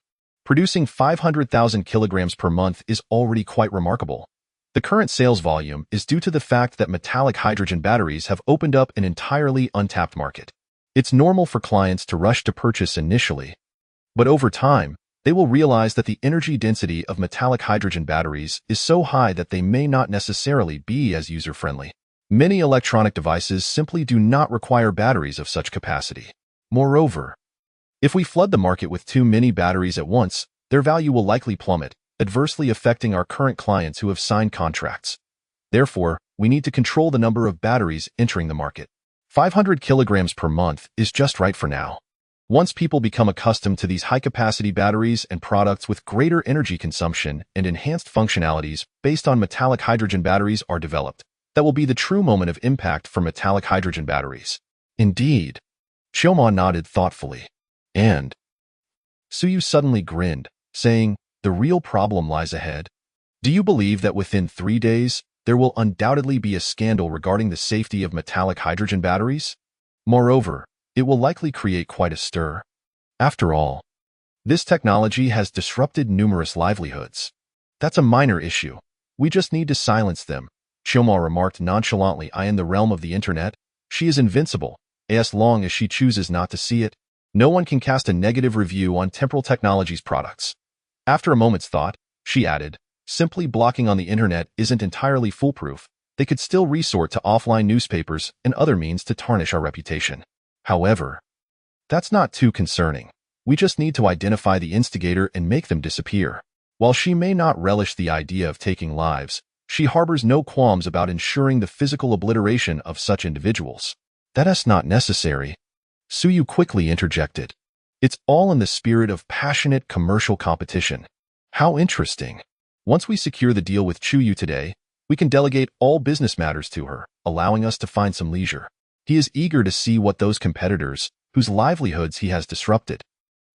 Producing 500,000 kilograms per month is already quite remarkable. The current sales volume is due to the fact that metallic hydrogen batteries have opened up an entirely untapped market. It's normal for clients to rush to purchase initially, but over time, they will realize that the energy density of metallic hydrogen batteries is so high that they may not necessarily be as user-friendly. Many electronic devices simply do not require batteries of such capacity. Moreover, if we flood the market with too many batteries at once, their value will likely plummet, adversely affecting our current clients who have signed contracts. Therefore, we need to control the number of batteries entering the market. 500 kilograms per month is just right for now. Once people become accustomed to these high-capacity batteries and products with greater energy consumption and enhanced functionalities based on metallic hydrogen batteries are developed, that will be the true moment of impact for metallic hydrogen batteries. Indeed. Chioma nodded thoughtfully. And Suyu suddenly grinned, saying, the real problem lies ahead. Do you believe that within 3 days, there will undoubtedly be a scandal regarding the safety of metallic hydrogen batteries? Moreover, it will likely create quite a stir. After all, this technology has disrupted numerous livelihoods. That's a minor issue. We just need to silence them. Chioma remarked nonchalantly. In the realm of the internet, she is invincible, as long as she chooses not to see it. No one can cast a negative review on Temporal Technologies products. After a moment's thought, she added, simply blocking on the internet isn't entirely foolproof. They could still resort to offline newspapers and other means to tarnish our reputation. However, that's not too concerning. We just need to identify the instigator and make them disappear. While she may not relish the idea of taking lives, she harbors no qualms about ensuring the physical obliteration of such individuals. That's not necessary, Suyu quickly interjected. It's all in the spirit of passionate commercial competition. How interesting. Once we secure the deal with Chuyu today, we can delegate all business matters to her, allowing us to find some leisure. He is eager to see what those competitors, whose livelihoods he has disrupted,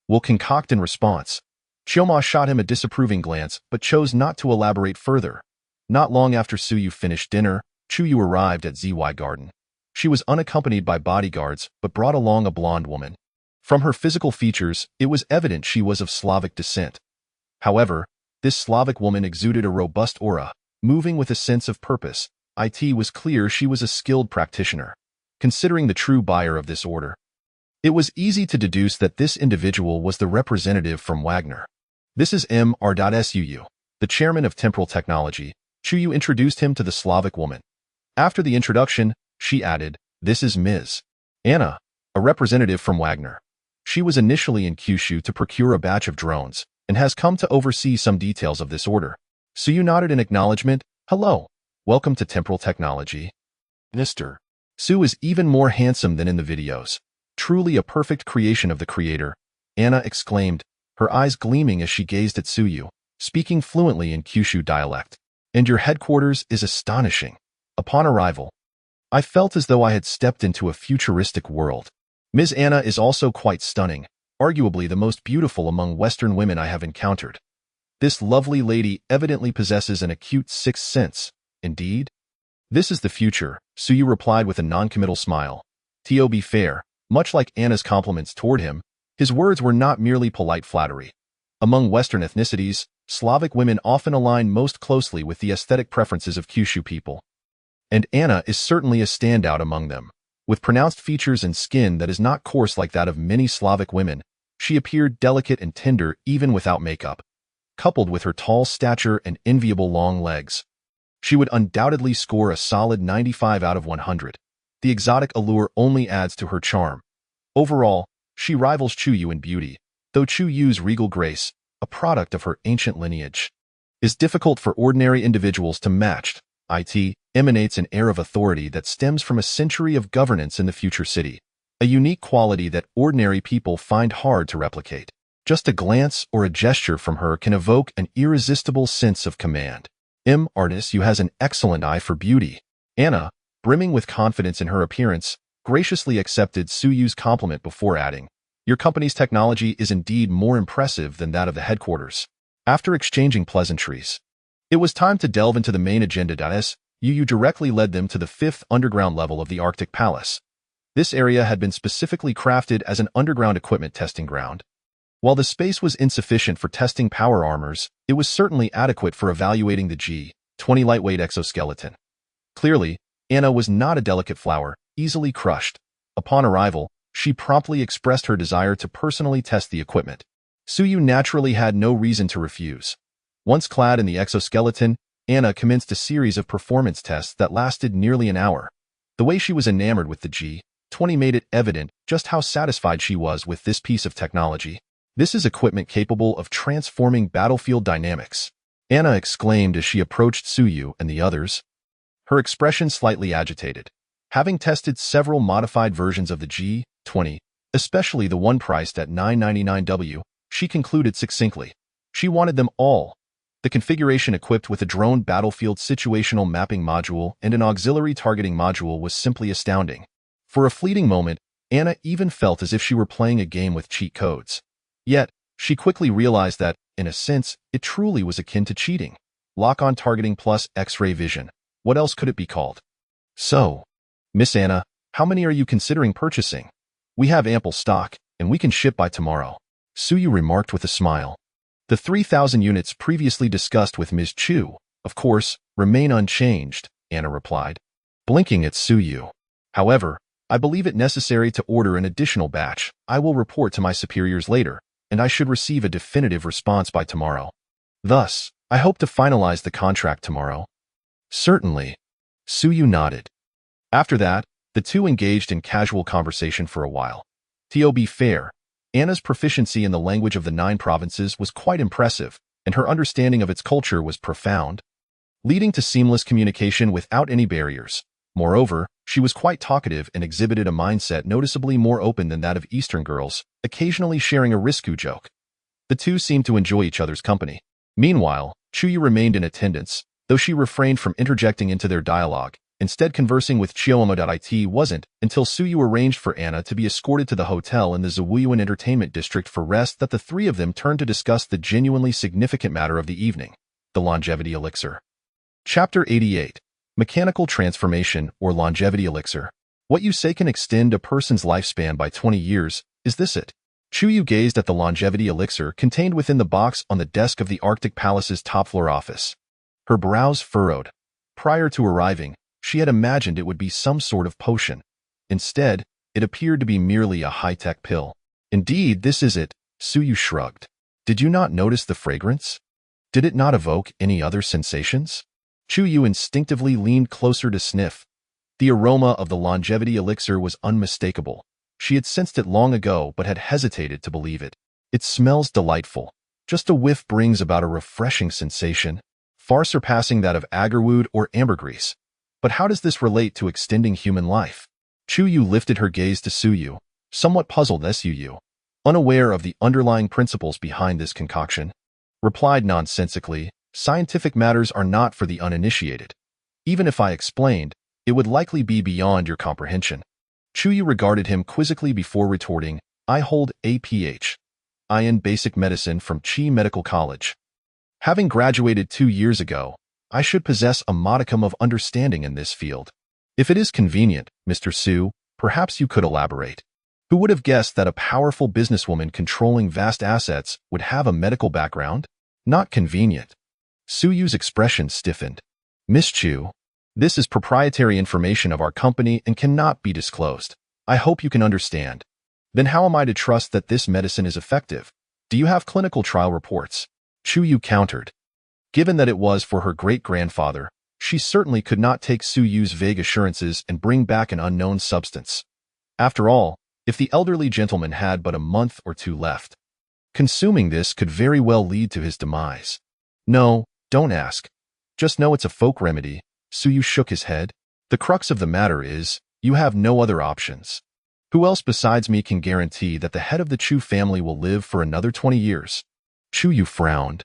will concoct in response. Chioma shot him a disapproving glance but chose not to elaborate further. Not long after Suyu finished dinner, Chuyu arrived at ZY Garden. She was unaccompanied by bodyguards but brought along a blonde woman. From her physical features, it was evident she was of Slavic descent. However, this Slavic woman exuded a robust aura, moving with a sense of purpose. It was clear she was a skilled practitioner. Considering the true buyer of this order, it was easy to deduce that this individual was the representative from Wagner. This is Mr. the chairman of Temporal Technology. Chuyu introduced him to the Slavic woman. After the introduction, she added, this is Ms. Anna, a representative from Wagner. She was initially in Kyushu to procure a batch of drones and has come to oversee some details of this order. Suyu nodded in acknowledgement. Hello. Welcome to Temporal Technology. Mr. Su is even more handsome than in the videos. Truly a perfect creation of the creator, Anna exclaimed, her eyes gleaming as she gazed at Suyu, speaking fluently in Kyushu dialect. And your headquarters is astonishing. Upon arrival, I felt as though I had stepped into a futuristic world. Ms. Anna is also quite stunning, arguably the most beautiful among Western women I have encountered. This lovely lady evidently possesses an acute sixth sense. Indeed? This is the future, Suyu replied with a noncommittal smile. To be fair, much like Anna's compliments toward him, his words were not merely polite flattery. Among Western ethnicities, Slavic women often align most closely with the aesthetic preferences of Kyushu people. And Anna is certainly a standout among them. With pronounced features and skin that is not coarse like that of many Slavic women, she appeared delicate and tender even without makeup. Coupled with her tall stature and enviable long legs, she would undoubtedly score a solid 95 out of 100. The exotic allure only adds to her charm. Overall, she rivals Chuyu in beauty, though Chuyu's regal grace, a product of her ancient lineage, is difficult for ordinary individuals to match. It emanates an air of authority that stems from a century of governance in the future city, a unique quality that ordinary people find hard to replicate. Just a glance or a gesture from her can evoke an irresistible sense of command. Artis, you has an excellent eye for beauty. Anna, brimming with confidence in her appearance, graciously accepted Suyu's compliment before adding, your company's technology is indeed more impressive than that of the headquarters. After exchanging pleasantries, it was time to delve into the main agenda. Yu directly led them to the 5th underground level of the Arctic Palace. This area had been specifically crafted as an underground equipment testing ground. While the space was insufficient for testing power armors, it was certainly adequate for evaluating the G-20 lightweight exoskeleton. Clearly, Anna was not a delicate flower, easily crushed. Upon arrival, she promptly expressed her desire to personally test the equipment. Suyu naturally had no reason to refuse. Once clad in the exoskeleton, Anna commenced a series of performance tests that lasted nearly an hour. The way she was enamored with the G-20 made it evident just how satisfied she was with this piece of technology. This is equipment capable of transforming battlefield dynamics, Anna exclaimed as she approached Suyu and the others, her expression slightly agitated. Having tested several modified versions of the G-20, especially the one priced at $999, she concluded succinctly. She wanted them all. The configuration equipped with a drone battlefield situational mapping module and an auxiliary targeting module was simply astounding. For a fleeting moment, Anna even felt as if she were playing a game with cheat codes. Yet, she quickly realized that, in a sense, it truly was akin to cheating. Lock-on targeting plus X-ray vision. What else could it be called? So, Miss Anna, how many are you considering purchasing? We have ample stock, and we can ship by tomorrow, Suyu remarked with a smile. The 3,000 units previously discussed with Ms. Chu, of course, remain unchanged, Anna replied, blinking at Suyu. However, I believe it necessary to order an additional batch. I will report to my superiors later, and I should receive a definitive response by tomorrow. Thus, I hope to finalize the contract tomorrow. Certainly, Suyu nodded. After that, the two engaged in casual conversation for a while. To be fair, Anna's proficiency in the language of the 9 provinces was quite impressive, and her understanding of its culture was profound, leading to seamless communication without any barriers. Moreover, she was quite talkative and exhibited a mindset noticeably more open than that of Eastern girls, occasionally sharing a risku joke. The two seemed to enjoy each other's company. Meanwhile, Chuyu remained in attendance, though she refrained from interjecting into their dialogue, instead conversing with Chiomo.it wasn't until Suyu arranged for Anna to be escorted to the hotel in the Zawuyuan Entertainment District for rest that the three of them turned to discuss the genuinely significant matter of the evening, the longevity elixir. Chapter 88. Mechanical Transformation or Longevity Elixir. What you say can extend a person's lifespan by 20 years, is this it? Chuyu gazed at the longevity elixir contained within the box on the desk of the Arctic Palace's top-floor office. Her brows furrowed. Prior to arriving, she had imagined it would be some sort of potion. Instead, it appeared to be merely a high-tech pill. Indeed, this is it, Suyu shrugged. Did you not notice the fragrance? Did it not evoke any other sensations? Chuyu instinctively leaned closer to sniff. The aroma of the longevity elixir was unmistakable. She had sensed it long ago but had hesitated to believe it. It smells delightful. Just a whiff brings about a refreshing sensation, far surpassing that of agarwood or ambergris. But how does this relate to extending human life? Chuyu lifted her gaze to Suyu, somewhat puzzled. Suyu, unaware of the underlying principles behind this concoction, replied nonsensically, scientific matters are not for the uninitiated. Even if I explained, it would likely be beyond your comprehension. Chuyu regarded him quizzically before retorting, I hold a Ph. in Basic Medicine from Chi Medical College. Having graduated 2 years ago, I should possess a modicum of understanding in this field. If it is convenient, Mr. Su, perhaps you could elaborate. Who would have guessed that a powerful businesswoman controlling vast assets would have a medical background? Not convenient. Suyu's expression stiffened. Miss Chu, This is proprietary information of our company and cannot be disclosed. I hope you can understand. Then how am I to trust that this medicine is effective? Do you have clinical trial reports? Chu Yu countered. Given that it was for her great-grandfather, she certainly could not take Su Yu's vague assurances and bring back an unknown substance. After all, if the elderly gentleman had but a month or two left, consuming this could very well lead to his demise. No, don't ask. Just know it's a folk remedy. Su Yu shook his head. The crux of the matter is, you have no other options. Who else besides me can guarantee that the head of the Chu family will live for another 20 years? Chu Yu frowned.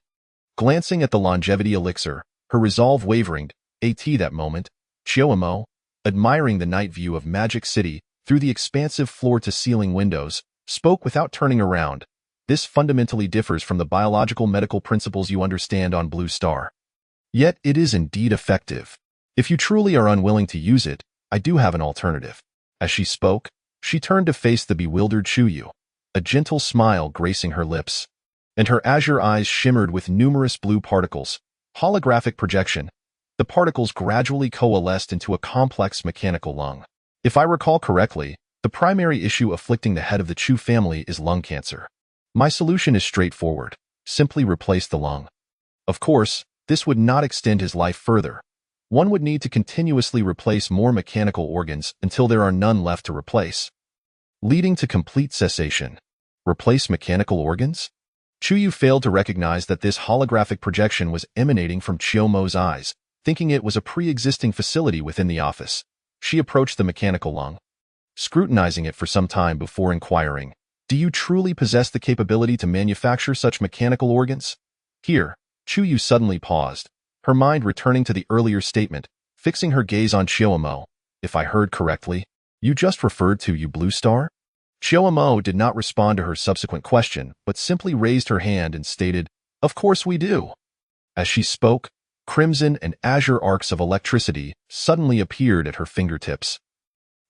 Glancing at the longevity elixir, her resolve wavering, that moment, Chiyomo, admiring the night view of Magic City through the expansive floor-to-ceiling windows, spoke without turning around. This fundamentally differs from the biological medical principles you understand on Blue Star. Yet it is indeed effective. If you truly are unwilling to use it, I do have an alternative. As she spoke, she turned to face the bewildered Chu Yu, a gentle smile gracing her lips, and her azure eyes shimmered with numerous blue particles. Holographic projection. The particles gradually coalesced into a complex mechanical lung. If I recall correctly, the primary issue afflicting the head of the Chu family is lung cancer. My solution is straightforward. Simply replace the lung. Of course, this would not extend his life further. One would need to continuously replace more mechanical organs until there are none left to replace, leading to complete cessation. Replace mechanical organs? Chu Yu failed to recognize that this holographic projection was emanating from Chiyomo's eyes, thinking it was a pre-existing facility within the office. She approached the mechanical lung, scrutinizing it for some time before inquiring, "Do you truly possess the capability to manufacture such mechanical organs?" Here, Chu Yu suddenly paused, her mind returning to the earlier statement, fixing her gaze on Chiyomo. "If I heard correctly, you just referred to you Blue Star?" Chiyomo did not respond to her subsequent question, but simply raised her hand and stated, "Of course we do." As she spoke, crimson and azure arcs of electricity suddenly appeared at her fingertips,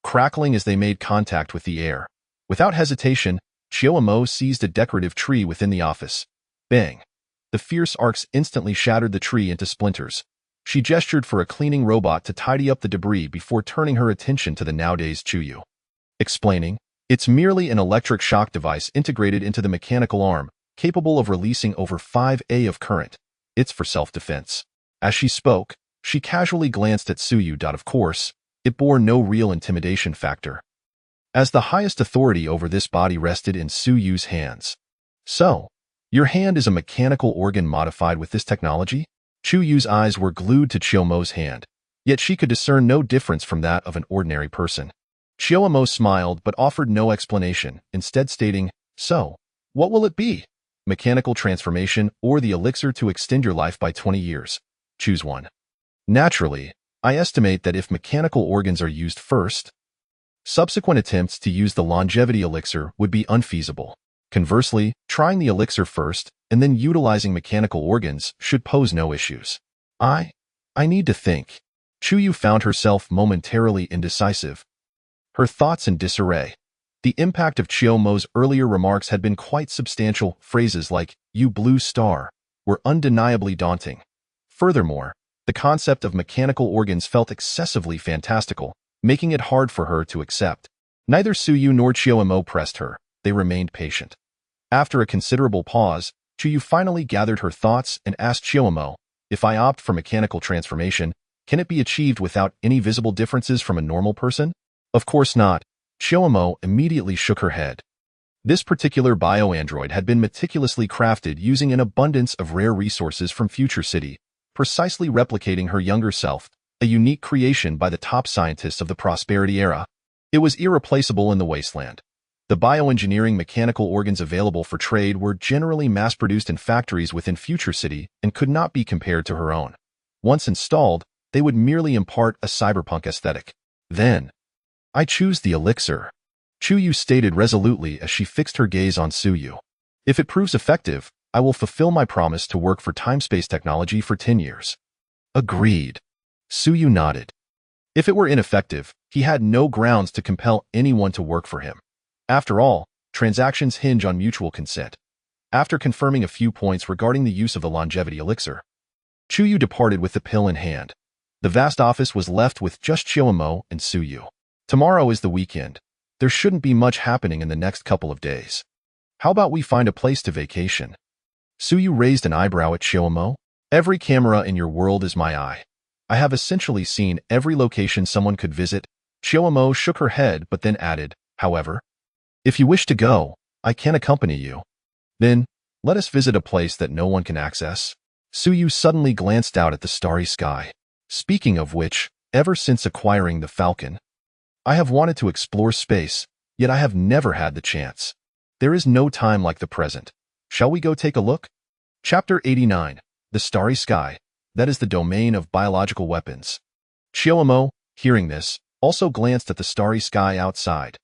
crackling as they made contact with the air. Without hesitation, Chiyomo seized a decorative tree within the office. Bang! The fierce arcs instantly shattered the tree into splinters. She gestured for a cleaning robot to tidy up the debris before turning her attention to the nowadays Chu Yu, explaining, "It's merely an electric shock device integrated into the mechanical arm, capable of releasing over 5A of current. It's for self-defense." As she spoke, she casually glanced at Su Yu. Of course, it bore no real intimidation factor, as the highest authority over this body rested in Su Yu's hands. "So, your hand is a mechanical organ modified with this technology?" Chu Yu's eyes were glued to Chiyomo's hand, yet she could discern no difference from that of an ordinary person. Chiyomo smiled but offered no explanation, instead stating, "So, what will it be? Mechanical transformation or the elixir to extend your life by 20 years? Choose one." Naturally, I estimate that if mechanical organs are used first, subsequent attempts to use the longevity elixir would be unfeasible. Conversely, trying the elixir first and then utilizing mechanical organs should pose no issues. I need to think. Chu Yu found herself momentarily indecisive, her thoughts in disarray. The impact of Chiyomo's earlier remarks had been quite substantial. Phrases like, "You Blue Star," were undeniably daunting. Furthermore, the concept of mechanical organs felt excessively fantastical, making it hard for her to accept. Neither Su Yu nor Chiyomo pressed her. They remained patient. After a considerable pause, Chu Yu finally gathered her thoughts and asked Chiyomo, "If I opt for mechanical transformation, can it be achieved without any visible differences from a normal person?" "Of course not." Chiyomo immediately shook her head. This particular bioandroid had been meticulously crafted using an abundance of rare resources from Future City, precisely replicating her younger self, a unique creation by the top scientists of the Prosperity Era. It was irreplaceable in the wasteland. The bioengineering mechanical organs available for trade were generally mass-produced in factories within Future City and could not be compared to her own. Once installed, they would merely impart a cyberpunk aesthetic. "Then, I choose the elixir," Chu Yu stated resolutely as she fixed her gaze on Su Yu. "If it proves effective, I will fulfill my promise to work for time-space technology for 10 years. "Agreed." Su Yu nodded. If it were ineffective, he had no grounds to compel anyone to work for him. After all, transactions hinge on mutual consent. After confirming a few points regarding the use of the longevity elixir, Chu Yu departed with the pill in hand. The vast office was left with just Chiyomo and Suyu. Tomorrow is the weekend. There shouldn't be much happening in the next couple of days. How about we find a place to vacation? Suyu raised an eyebrow at Chiyomo. Every camera in your world is my eye. I have essentially seen every location someone could visit. Chiyomo shook her head but then added, however, if you wish to go, I can accompany you. Then, let us visit a place that no one can access. Suyu suddenly glanced out at the starry sky. Speaking of which, ever since acquiring the Falcon, I have wanted to explore space, yet I have never had the chance. There is no time like the present. Shall we go take a look? Chapter 89. The Starry Sky. That is the domain of biological weapons. Chiyomo, hearing this, also glanced at the starry sky outside.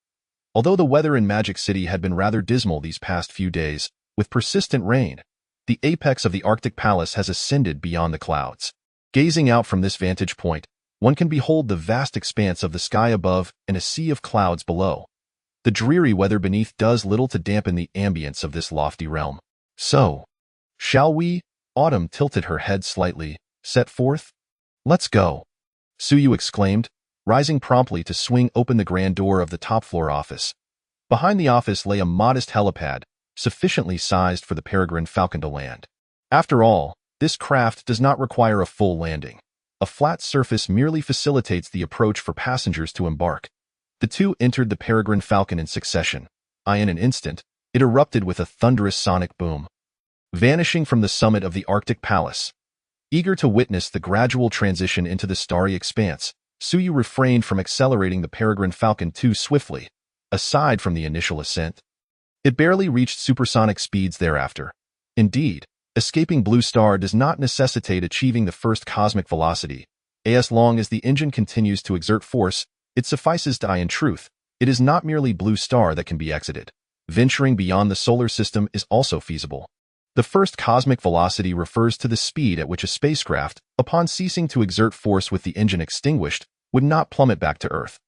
Although the weather in Magic City had been rather dismal these past few days, with persistent rain, the apex of the Arctic Palace has ascended beyond the clouds. Gazing out from this vantage point, one can behold the vast expanse of the sky above and a sea of clouds below. The dreary weather beneath does little to dampen the ambience of this lofty realm. So, shall we? Autumn tilted her head slightly, set forth. Let's go, Suyu exclaimed, rising promptly to swing open the grand door of the top-floor office. Behind the office lay a modest helipad, sufficiently sized for the Peregrine Falcon to land. After all, this craft does not require a full landing. A flat surface merely facilitates the approach for passengers to embark. The two entered the Peregrine Falcon in succession. In an instant, it erupted with a thunderous sonic boom, vanishing from the summit of the Arctic Palace. Eager to witness the gradual transition into the starry expanse, Suyu refrained from accelerating the Peregrine Falcon too swiftly. Aside from the initial ascent, it barely reached supersonic speeds thereafter. Indeed, escaping Blue Star does not necessitate achieving the first cosmic velocity. As long as the engine continues to exert force, it suffices to in truth, it is not merely Blue Star that can be exited. Venturing beyond the solar system is also feasible. The first cosmic velocity refers to the speed at which a spacecraft, upon ceasing to exert force with the engine extinguished, would not plummet back to Earth.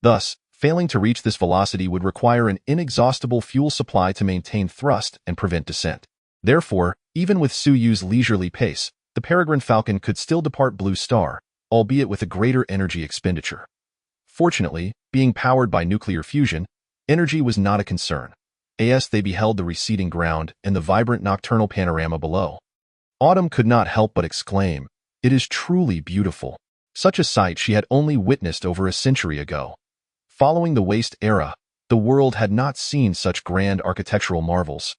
Thus, failing to reach this velocity would require an inexhaustible fuel supply to maintain thrust and prevent descent. Therefore, even with Suyu's leisurely pace, the Peregrine Falcon could still depart Blue Star, albeit with a greater energy expenditure. Fortunately, being powered by nuclear fusion, energy was not a concern. As they beheld the receding ground and the vibrant nocturnal panorama below, Autumn could not help but exclaim, "It is truly beautiful." Such a sight she had only witnessed over a century ago. Following the Waste era, the world had not seen such grand architectural marvels,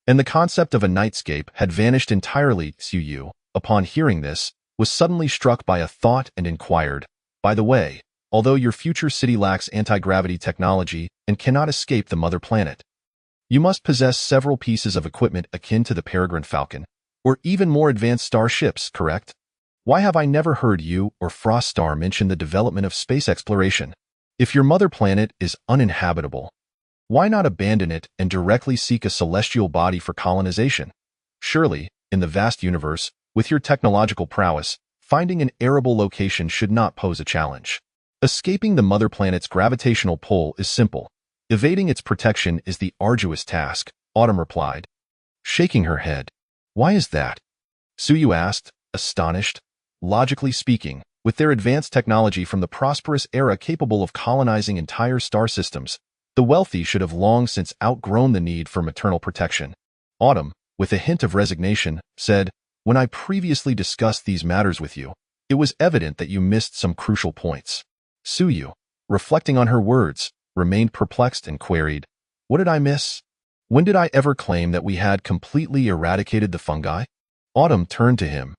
and the concept of a nightscape had vanished entirely. Suyu, upon hearing this, was suddenly struck by a thought and inquired, "By the way, although your future city lacks anti-gravity technology and cannot escape the mother planet, you must possess several pieces of equipment akin to the Peregrine Falcon, or even more advanced starships, correct? Why have I never heard you or Frost Star mention the development of space exploration? If your mother planet is uninhabitable, why not abandon it and directly seek a celestial body for colonization? Surely, in the vast universe, with your technological prowess, finding an arable location should not pose a challenge. Escaping the mother planet's gravitational pull is simple. Evading its protection is the arduous task," Autumn replied, shaking her head. "Why is that?" Suyu asked, astonished. Logically speaking, with their advanced technology from the prosperous era capable of colonizing entire star systems, the wealthy should have long since outgrown the need for maternal protection. Autumn, with a hint of resignation, said, "When I previously discussed these matters with you, it was evident that you missed some crucial points." Suyu, reflecting on her words, remained perplexed and queried, "What did I miss? When did I ever claim that we had completely eradicated the fungi?" Autumn turned to him,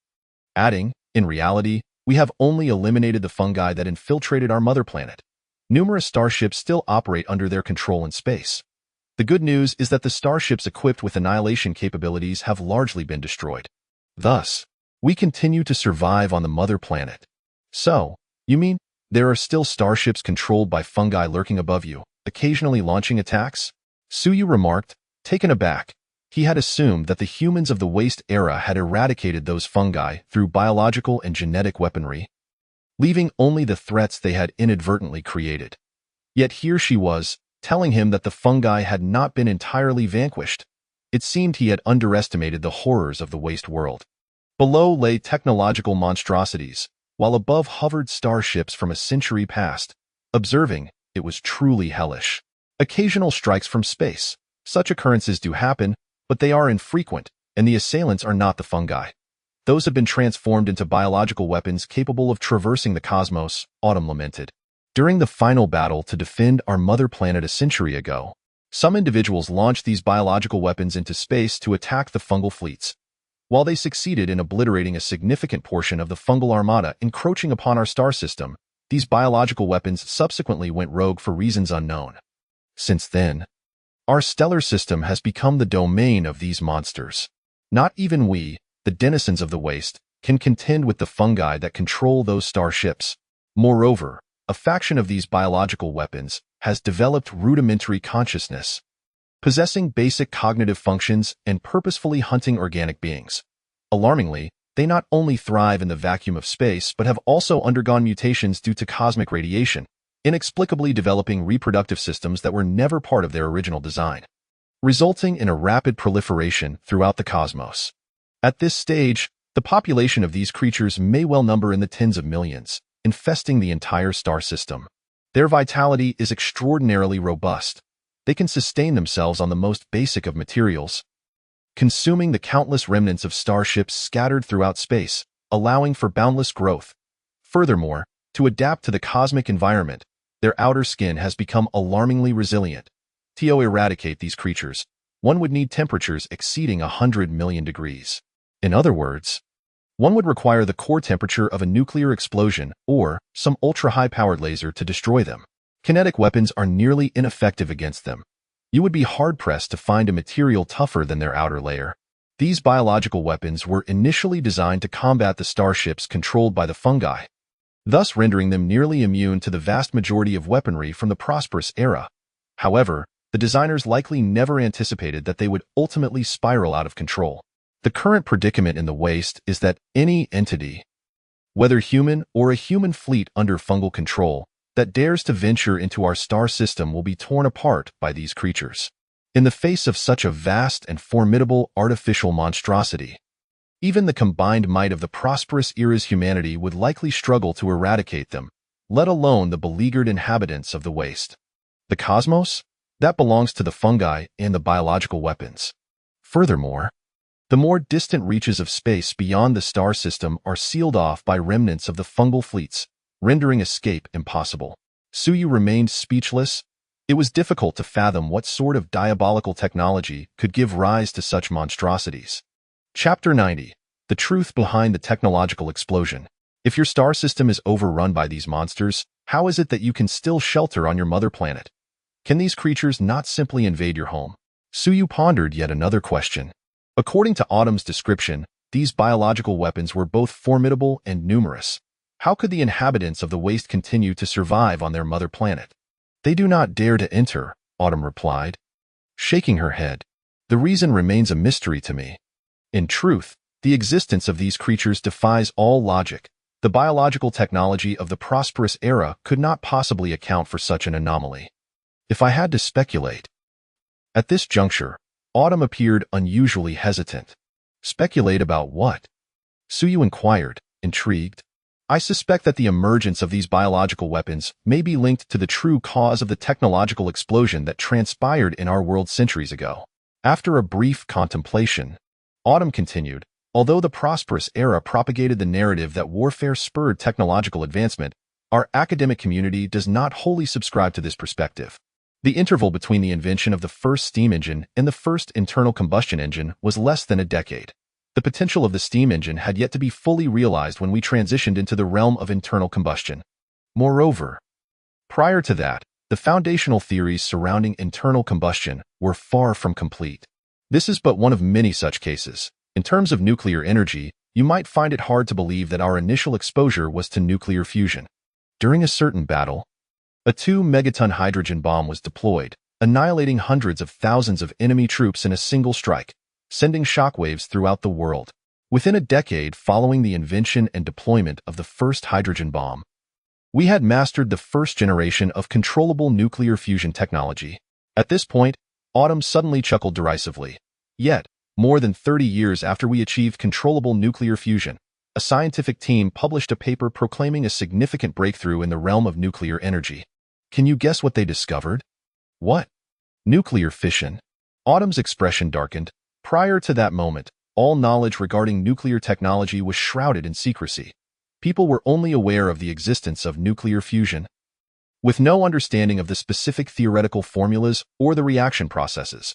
adding, "In reality, we have only eliminated the fungi that infiltrated our mother planet. Numerous starships still operate under their control in space. The good news is that the starships equipped with annihilation capabilities have largely been destroyed. Thus, we continue to survive on the mother planet." "So, you mean there are still starships controlled by fungi lurking above you, occasionally launching attacks?" Suyu remarked, taken aback. He had assumed that the humans of the Waste era had eradicated those fungi through biological and genetic weaponry, leaving only the threats they had inadvertently created. Yet here she was, telling him that the fungi had not been entirely vanquished. It seemed he had underestimated the horrors of the Waste world. Below lay technological monstrosities, while above hovered starships from a century past. Observing, it was truly hellish. Occasional strikes from space. Such occurrences do happen, but they are infrequent, and the assailants are not the fungi. Those have been transformed into biological weapons capable of traversing the cosmos, Autumn lamented. During the final battle to defend our mother planet a century ago, some individuals launched these biological weapons into space to attack the fungal fleets. While they succeeded in obliterating a significant portion of the fungal armada encroaching upon our star system, these biological weapons subsequently went rogue for reasons unknown. Since then, our stellar system has become the domain of these monsters. Not even we, the denizens of the waste, can contend with the fungi that control those starships. Moreover, a faction of these biological weapons has developed rudimentary consciousness, possessing basic cognitive functions and purposefully hunting organic beings. Alarmingly, they not only thrive in the vacuum of space but have also undergone mutations due to cosmic radiation, inexplicably developing reproductive systems that were never part of their original design, resulting in a rapid proliferation throughout the cosmos. At this stage, the population of these creatures may well number in the tens of millions, infesting the entire star system. Their vitality is extraordinarily robust. They can sustain themselves on the most basic of materials, consuming the countless remnants of starships scattered throughout space, allowing for boundless growth. Furthermore, to adapt to the cosmic environment, their outer skin has become alarmingly resilient. To eradicate these creatures, one would need temperatures exceeding 100 million degrees. In other words, one would require the core temperature of a nuclear explosion or some ultra-high-powered laser to destroy them. Kinetic weapons are nearly ineffective against them. You would be hard-pressed to find a material tougher than their outer layer. These biological weapons were initially designed to combat the starships controlled by the fungi, thus rendering them nearly immune to the vast majority of weaponry from the prosperous era. However, the designers likely never anticipated that they would ultimately spiral out of control. The current predicament in the waste is that any entity, whether human or a human fleet under fungal control, that dares to venture into our star system will be torn apart by these creatures. In the face of such a vast and formidable artificial monstrosity, even the combined might of the prosperous era's humanity would likely struggle to eradicate them, let alone the beleaguered inhabitants of the waste. The cosmos? That belongs to the fungi and the biological weapons. Furthermore, the more distant reaches of space beyond the star system are sealed off by remnants of the fungal fleets, rendering escape impossible. Suyu remained speechless. It was difficult to fathom what sort of diabolical technology could give rise to such monstrosities. Chapter 90. The Truth Behind the Technological Explosion. If your star system is overrun by these monsters, how is it that you can still shelter on your mother planet? Can these creatures not simply invade your home? Suyu pondered yet another question. According to Autumn's description, these biological weapons were both formidable and numerous. How could the inhabitants of the waste continue to survive on their mother planet? They do not dare to enter, Autumn replied, shaking her head. The reason remains a mystery to me. In truth, the existence of these creatures defies all logic. The biological technology of the prosperous era could not possibly account for such an anomaly. If I had to speculate. At this juncture, Autumn appeared unusually hesitant. Speculate about what? Suyu inquired, intrigued. I suspect that the emergence of these biological weapons may be linked to the true cause of the technological explosion that transpired in our world centuries ago. After a brief contemplation, Autumn continued, although the prosperous era propagated the narrative that warfare spurred technological advancement, our academic community does not wholly subscribe to this perspective. The interval between the invention of the first steam engine and the first internal combustion engine was less than a decade. The potential of the steam engine had yet to be fully realized when we transitioned into the realm of internal combustion. Moreover, prior to that, the foundational theories surrounding internal combustion were far from complete. This is but one of many such cases. In terms of nuclear energy, you might find it hard to believe that our initial exposure was to nuclear fusion. During a certain battle, a 2-megaton hydrogen bomb was deployed, annihilating hundreds of thousands of enemy troops in a single strike, sending shockwaves throughout the world. Within a decade following the invention and deployment of the first hydrogen bomb, we had mastered the first generation of controllable nuclear fusion technology. At this point, Autumn suddenly chuckled derisively. Yet, more than 30 years after we achieved controllable nuclear fusion, a scientific team published a paper proclaiming a significant breakthrough in the realm of nuclear energy. Can you guess what they discovered? What? Nuclear fission. Autumn's expression darkened. Prior to that moment, all knowledge regarding nuclear technology was shrouded in secrecy. People were only aware of the existence of nuclear fusion, with no understanding of the specific theoretical formulas or the reaction processes.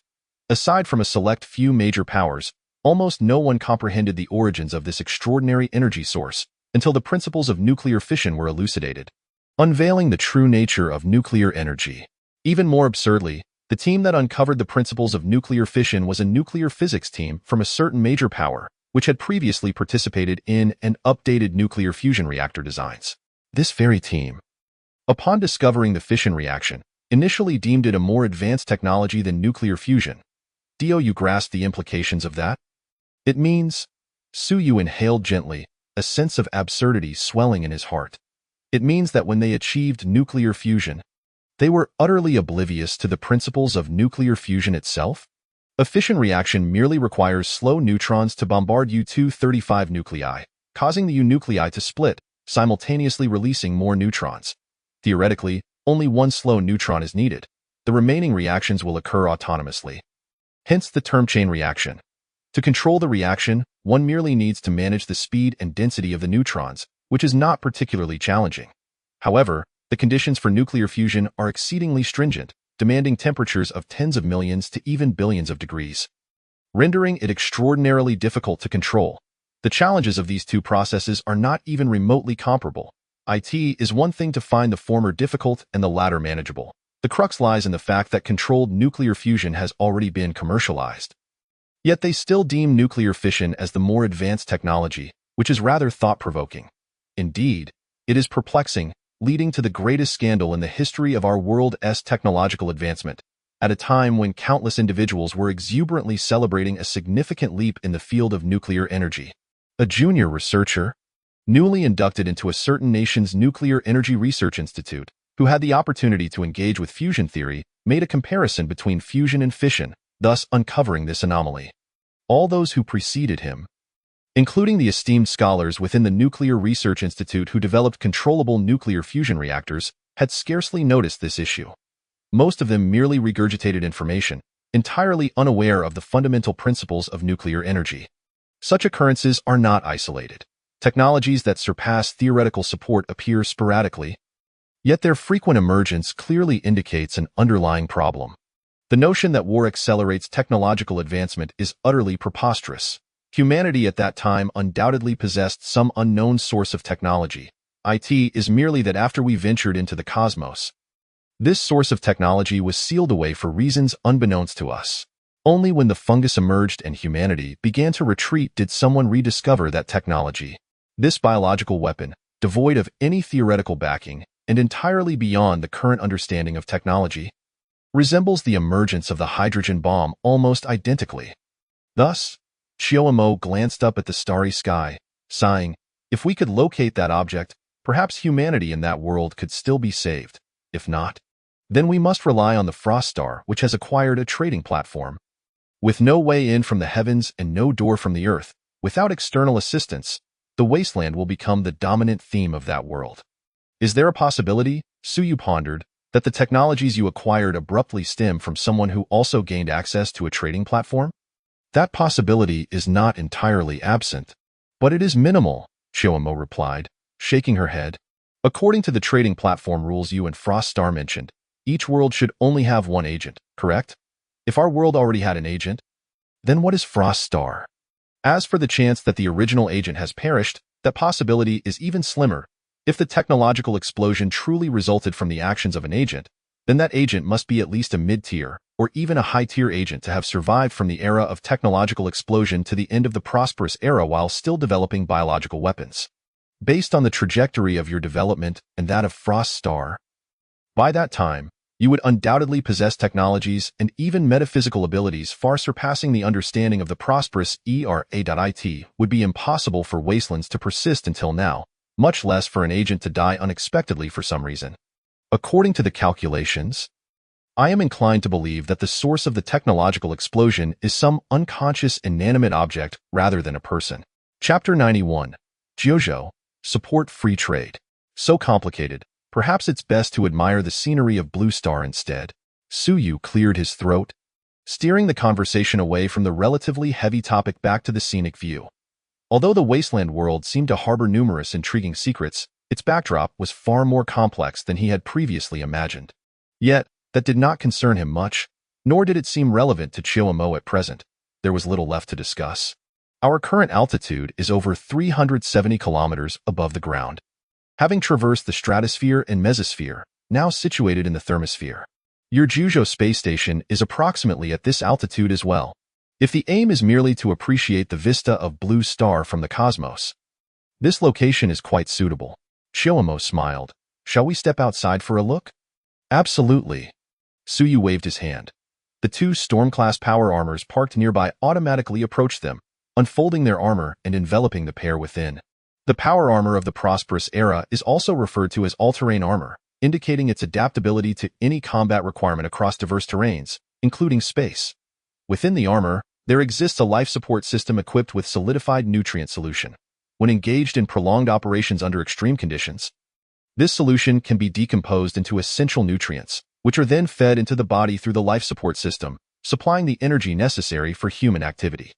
Aside from a select few major powers, almost no one comprehended the origins of this extraordinary energy source until the principles of nuclear fission were elucidated, unveiling the true nature of nuclear energy. Even more absurdly, the team that uncovered the principles of nuclear fission was a nuclear physics team from a certain major power, which had previously participated in and updated nuclear fusion reactor designs. This very team, upon discovering the fission reaction, initially deemed it a more advanced technology than nuclear fusion. Do you grasp the implications of that? It means, Suyu inhaled gently, a sense of absurdity swelling in his heart. It means that when they achieved nuclear fusion, they were utterly oblivious to the principles of nuclear fusion itself. A fission reaction merely requires slow neutrons to bombard U-235 nuclei, causing the U nuclei to split, simultaneously releasing more neutrons. Theoretically, only one slow neutron is needed. The remaining reactions will occur autonomously. Hence the term chain reaction. To control the reaction, one merely needs to manage the speed and density of the neutrons, which is not particularly challenging. However, the conditions for nuclear fusion are exceedingly stringent, demanding temperatures of tens of millions to even billions of degrees, rendering it extraordinarily difficult to control. The challenges of these two processes are not even remotely comparable. It is one thing to find the former difficult and the latter manageable. The crux lies in the fact that controlled nuclear fusion has already been commercialized. Yet they still deem nuclear fission as the more advanced technology, which is rather thought-provoking. Indeed, it is perplexing, leading to the greatest scandal in the history of our world's technological advancement, at a time when countless individuals were exuberantly celebrating a significant leap in the field of nuclear energy. A junior researcher, newly inducted into a certain nation's nuclear energy research institute, who had the opportunity to engage with fusion theory, made a comparison between fusion and fission, thus uncovering this anomaly. All those who preceded him, including the esteemed scholars within the Nuclear Research Institute who developed controllable nuclear fusion reactors, had scarcely noticed this issue. Most of them merely regurgitated information, entirely unaware of the fundamental principles of nuclear energy. Such occurrences are not isolated. Technologies that surpass theoretical support appear sporadically, yet their frequent emergence clearly indicates an underlying problem. The notion that war accelerates technological advancement is utterly preposterous. Humanity at that time undoubtedly possessed some unknown source of technology. It is merely that after we ventured into the cosmos, this source of technology was sealed away for reasons unbeknownst to us. Only when the fungus emerged and humanity began to retreat did someone rediscover that technology. This biological weapon, devoid of any theoretical backing and entirely beyond the current understanding of technology, resembles the emergence of the hydrogen bomb almost identically. Thus, Chiyomo glanced up at the starry sky, sighing, if we could locate that object, perhaps humanity in that world could still be saved. If not, then we must rely on the frost star, which has acquired a trading platform. With no way in from the heavens and no door from the earth, without external assistance, the wasteland will become the dominant theme of that world. Is there a possibility, Suyu pondered, that the technologies you acquired abruptly stem from someone who also gained access to a trading platform? That possibility is not entirely absent, but it is minimal, Chiyomo replied, shaking her head. According to the trading platform rules you and Frost Star mentioned, each world should only have one agent, correct? If our world already had an agent, then what is Frost Star? As for the chance that the original agent has perished, that possibility is even slimmer. If the technological explosion truly resulted from the actions of an agent, then that agent must be at least a mid-tier or even a high-tier agent to have survived from the era of technological explosion to the end of the prosperous era while still developing biological weapons. Based on the trajectory of your development and that of Frost Star, by that time, you would undoubtedly possess technologies and even metaphysical abilities far surpassing the understanding of the prosperous era. It would be impossible for wastelands to persist until now, much less for an agent to die unexpectedly for some reason. According to the calculations, I am inclined to believe that the source of the technological explosion is some unconscious inanimate object rather than a person. Chapter 91. Jojo, support free trade. So complicated, perhaps it's best to admire the scenery of Blue Star instead. Suyu cleared his throat, steering the conversation away from the relatively heavy topic back to the scenic view. Although the wasteland world seemed to harbor numerous intriguing secrets, its backdrop was far more complex than he had previously imagined. Yet, that did not concern him much, nor did it seem relevant to Chiyomo at present. There was little left to discuss. Our current altitude is over 370 kilometers above the ground, having traversed the stratosphere and mesosphere, now situated in the thermosphere. Your Jujo space station is approximately at this altitude as well. If the aim is merely to appreciate the vista of Blue Star from the cosmos, this location is quite suitable. Chiyomo smiled. Shall we step outside for a look? Absolutely. Suyu waved his hand. The two Storm-class power armors parked nearby automatically approached them, unfolding their armor and enveloping the pair within. The power armor of the prosperous era is also referred to as all-terrain armor, indicating its adaptability to any combat requirement across diverse terrains, including space. Within the armor, there exists a life support system equipped with solidified nutrient solution. When engaged in prolonged operations under extreme conditions, this solution can be decomposed into essential nutrients, which are then fed into the body through the life support system, supplying the energy necessary for human activity.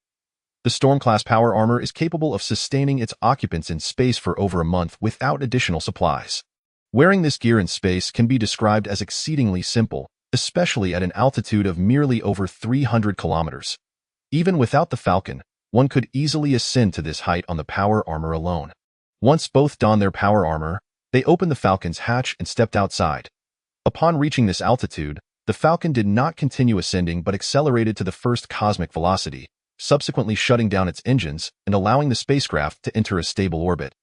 The Storm-class power armor is capable of sustaining its occupants in space for over a month without additional supplies. Wearing this gear in space can be described as exceedingly simple, especially at an altitude of merely over 300 kilometers. Even without the Falcon, one could easily ascend to this height on the power armor alone. Once both donned their power armor, they opened the Falcon's hatch and stepped outside. Upon reaching this altitude, the Falcon did not continue ascending but accelerated to the first cosmic velocity, subsequently shutting down its engines and allowing the spacecraft to enter a stable orbit.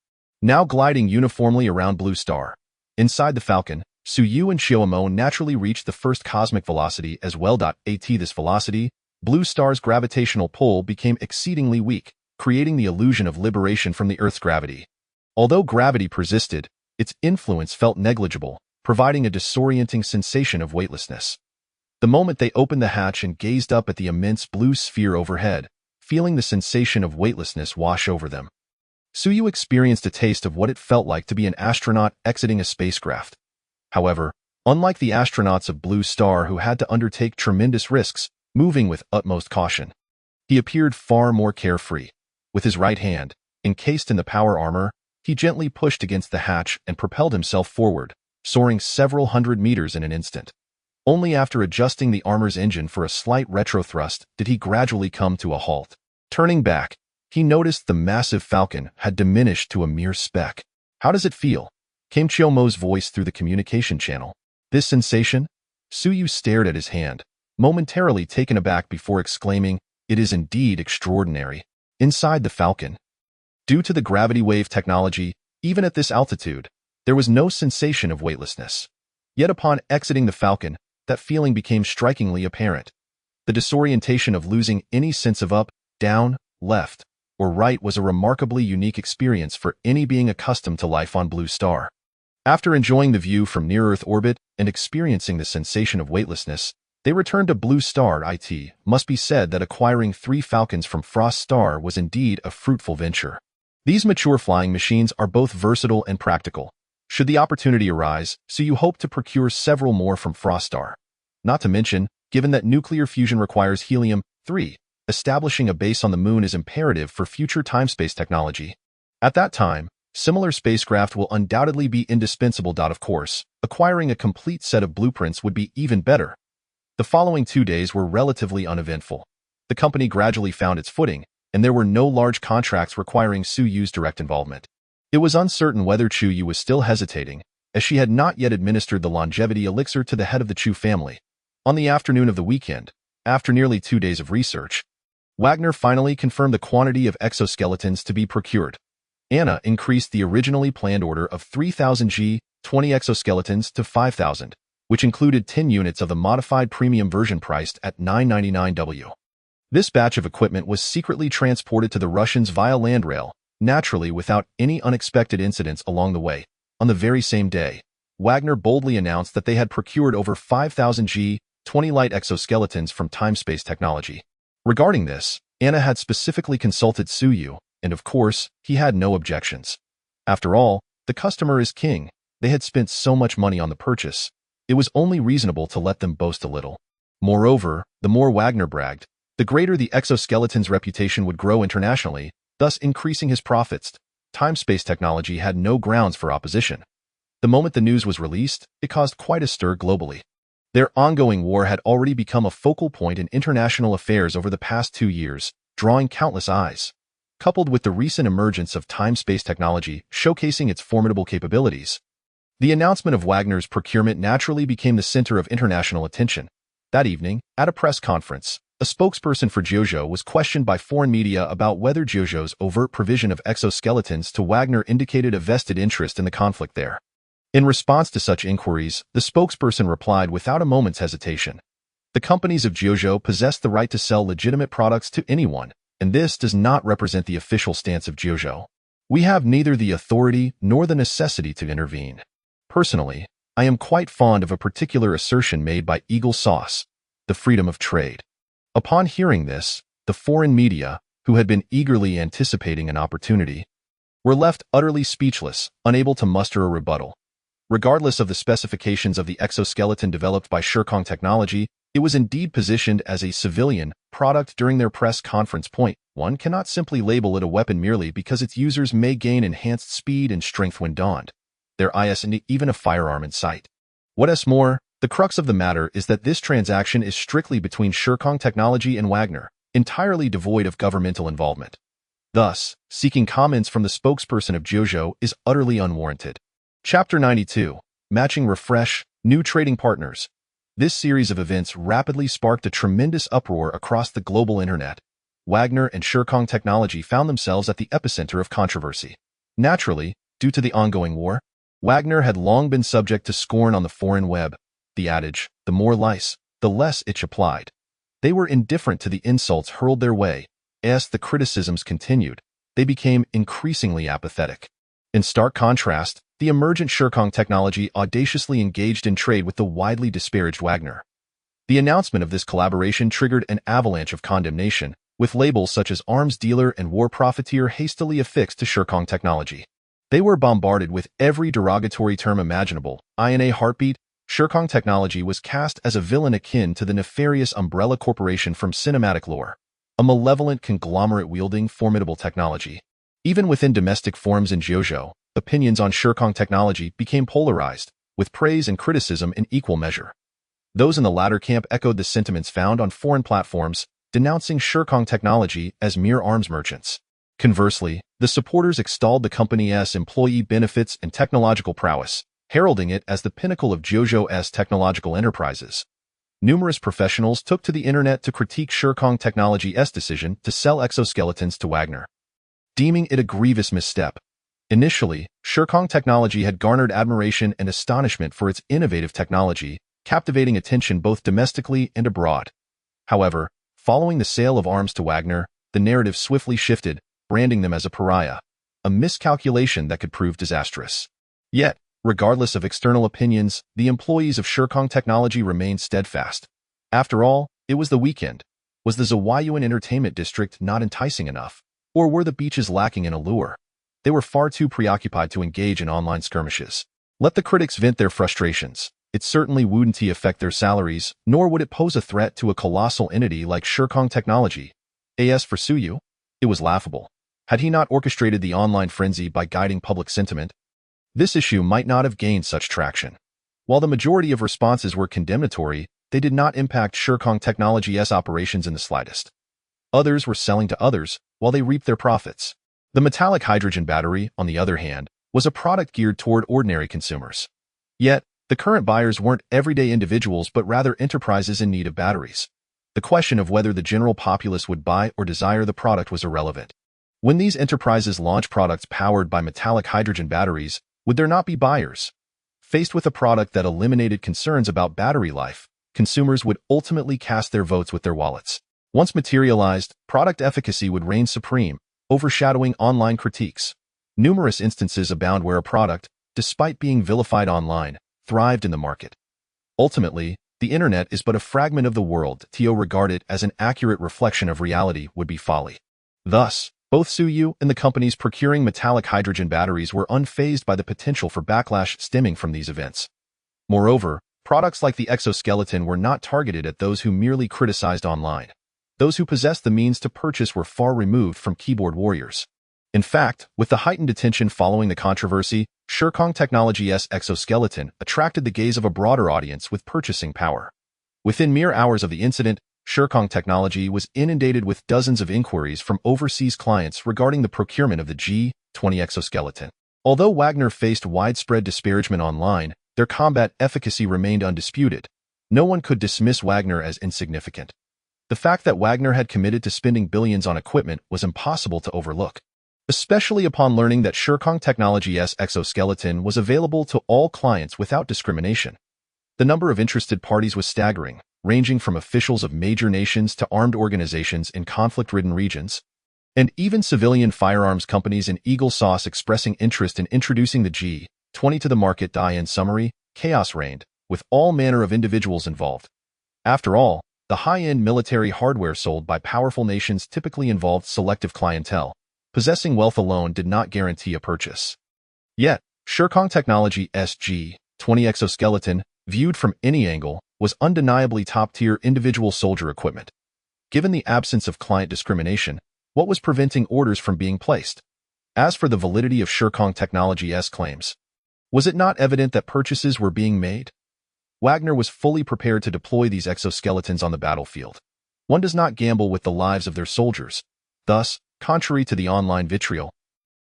Now gliding uniformly around Blue Star. Inside the Falcon, Suyu and Chiyomo naturally reached the first cosmic velocity as well. At this velocity, Blue Star's gravitational pull became exceedingly weak, creating the illusion of liberation from the Earth's gravity. Although gravity persisted, its influence felt negligible, providing a disorienting sensation of weightlessness. The moment they opened the hatch and gazed up at the immense blue sphere overhead, feeling the sensation of weightlessness wash over them, Suyu experienced a taste of what it felt like to be an astronaut exiting a spacecraft. However, unlike the astronauts of Blue Star who had to undertake tremendous risks, moving with utmost caution, he appeared far more carefree. With his right hand, encased in the power armor, he gently pushed against the hatch and propelled himself forward, soaring several hundred meters in an instant. Only after adjusting the armor's engine for a slight retrothrust did he gradually come to a halt. Turning back, he noticed the massive Falcon had diminished to a mere speck. How does it feel? Came Chiyomo's voice through the communication channel. This sensation? Suyu stared at his hand, momentarily taken aback before exclaiming, "It is indeed extraordinary." Inside the Falcon, due to the gravity wave technology, even at this altitude, there was no sensation of weightlessness. Yet upon exiting the Falcon, that feeling became strikingly apparent. The disorientation of losing any sense of up, down, left, or right was a remarkably unique experience for any being accustomed to life on Blue Star. After enjoying the view from near-Earth orbit and experiencing the sensation of weightlessness, they returned to Blue Star. It must be said that acquiring 3 Falcons from Frost Star was indeed a fruitful venture. These mature flying machines are both versatile and practical. Should the opportunity arise, so you hope to procure several more from Frost Star. Not to mention, given that nuclear fusion requires helium-3, establishing a base on the moon is imperative for future time-space technology. At that time, similar spacecraft will undoubtedly be indispensable. Of course, acquiring a complete set of blueprints would be even better. The following 2 days were relatively uneventful. The company gradually found its footing, and there were no large contracts requiring Suyu's direct involvement. It was uncertain whether Chuyu was still hesitating, as she had not yet administered the longevity elixir to the head of the Chu family. On the afternoon of the weekend, after nearly 2 days of research, Wagner finally confirmed the quantity of exoskeletons to be procured. Anna increased the originally planned order of 3,000 G20 exoskeletons to 5,000, which included 10 units of the modified premium version priced at $999. This batch of equipment was secretly transported to the Russians via land rail, naturally without any unexpected incidents along the way. On the very same day, Wagner boldly announced that they had procured over 5,000 G20 light exoskeletons from time-space technology. Regarding this, Anna had specifically consulted Suyu, and of course, he had no objections. After all, the customer is king. They had spent so much money on the purchase. It was only reasonable to let them boast a little. Moreover, the more Wagner bragged, the greater the exoskeleton's reputation would grow internationally, thus increasing his profits. Time-space technology had no grounds for opposition. The moment the news was released, it caused quite a stir globally. Their ongoing war had already become a focal point in international affairs over the past 2 years, drawing countless eyes. Coupled with the recent emergence of time-space technology showcasing its formidable capabilities, the announcement of Wagner's procurement naturally became the center of international attention. That evening, at a press conference, a spokesperson for Jojo was questioned by foreign media about whether Jojo's overt provision of exoskeletons to Wagner indicated a vested interest in the conflict there. In response to such inquiries, the spokesperson replied without a moment's hesitation. The companies of Jojo possess the right to sell legitimate products to anyone, and this does not represent the official stance of Jojo. We have neither the authority nor the necessity to intervene. Personally, I am quite fond of a particular assertion made by Eagle Sauce, the freedom of trade. Upon hearing this, the foreign media, who had been eagerly anticipating an opportunity, were left utterly speechless, unable to muster a rebuttal. Regardless of the specifications of the exoskeleton developed by Shirkong Technology, it was indeed positioned as a civilian product during their press conference. One cannot simply label it a weapon merely because its users may gain enhanced speed and strength when donned. There isn't even a firearm in sight. What's more, the crux of the matter is that this transaction is strictly between Shirkong Technology and Wagner, entirely devoid of governmental involvement. Thus, seeking comments from the spokesperson of Jojo is utterly unwarranted. Chapter 92. Matching Refresh, New Trading Partners. This series of events rapidly sparked a tremendous uproar across the global internet. Wagner and Shirkong Technology found themselves at the epicenter of controversy. Naturally, due to the ongoing war, Wagner had long been subject to scorn on the foreign web. The adage, the more lice, the less itch applied. They were indifferent to the insults hurled their way. As the criticisms continued, they became increasingly apathetic. In stark contrast, the emergent Shirkong Technology audaciously engaged in trade with the widely disparaged Wagner. The announcement of this collaboration triggered an avalanche of condemnation, with labels such as arms dealer and war profiteer hastily affixed to Shirkong Technology. They were bombarded with every derogatory term imaginable. In a heartbeat, Shirkong Technology was cast as a villain akin to the nefarious Umbrella Corporation from cinematic lore, a malevolent conglomerate wielding formidable technology. Even within domestic forums in Jojo, opinions on Shirkong Technology became polarized, with praise and criticism in equal measure. Those in the latter camp echoed the sentiments found on foreign platforms, denouncing Shirkong Technology as mere arms merchants. Conversely, the supporters extolled the company's employee benefits and technological prowess, heralding it as the pinnacle of Jojo's technological enterprises. Numerous professionals took to the internet to critique Shirkong Technology's decision to sell exoskeletons to Wagner, deeming it a grievous misstep. Initially, Shirkong Technology had garnered admiration and astonishment for its innovative technology, captivating attention both domestically and abroad. However, following the sale of arms to Wagner, the narrative swiftly shifted, branding them as a pariah, a miscalculation that could prove disastrous. Yet, regardless of external opinions, the employees of Shirkong Technology remained steadfast. After all, it was the weekend. Was the Zawayuan Entertainment District not enticing enough? Or were the beaches lacking in allure? They were far too preoccupied to engage in online skirmishes. Let the critics vent their frustrations. It certainly wouldn't affect their salaries, nor would it pose a threat to a colossal entity like Shirkong Technology. As for Suyu, it was laughable. Had he not orchestrated the online frenzy by guiding public sentiment, this issue might not have gained such traction. While the majority of responses were condemnatory, they did not impact Shirkong Technology's operations in the slightest. Others were selling to others, while they reaped their profits. The metallic hydrogen battery, on the other hand, was a product geared toward ordinary consumers. Yet, the current buyers weren't everyday individuals but rather enterprises in need of batteries. The question of whether the general populace would buy or desire the product was irrelevant. When these enterprises launch products powered by metallic hydrogen batteries, would there not be buyers? Faced with a product that eliminated concerns about battery life, consumers would ultimately cast their votes with their wallets. Once materialized, product efficacy would reign supreme, overshadowing online critiques. Numerous instances abound where a product, despite being vilified online, thrived in the market. Ultimately, the internet is but a fragment of the world. To regard it as an accurate reflection of reality would be folly. Thus, Both Suyu and the companies procuring metallic hydrogen batteries were unfazed by the potential for backlash stemming from these events. Moreover, products like the exoskeleton were not targeted at those who merely criticized online. Those who possessed the means to purchase were far removed from keyboard warriors. In fact, with the heightened attention following the controversy, Shurkong Technology's exoskeleton attracted the gaze of a broader audience with purchasing power. Within mere hours of the incident, Shurkong Technology was inundated with dozens of inquiries from overseas clients regarding the procurement of the G20 exoskeleton. Although Wagner faced widespread disparagement online, their combat efficacy remained undisputed. No one could dismiss Wagner as insignificant. The fact that Wagner had committed to spending billions on equipment was impossible to overlook, especially upon learning that Shurkong Technology's exoskeleton was available to all clients without discrimination. The number of interested parties was staggering, ranging from officials of major nations to armed organizations in conflict-ridden regions, and even civilian firearms companies in Eagle Sauce expressing interest in introducing the G20 to the market. In summary, chaos reigned, with all manner of individuals involved. After all, the high-end military hardware sold by powerful nations typically involved selective clientele. Possessing wealth alone did not guarantee a purchase. Yet, Shurkong Technology's G20 exoskeleton, viewed from any angle, was undeniably top-tier individual soldier equipment. Given the absence of client discrimination, what was preventing orders from being placed? As for the validity of Shurkong Technology's claims, was it not evident that purchases were being made? Wagner was fully prepared to deploy these exoskeletons on the battlefield. One does not gamble with the lives of their soldiers. Thus, contrary to the online vitriol,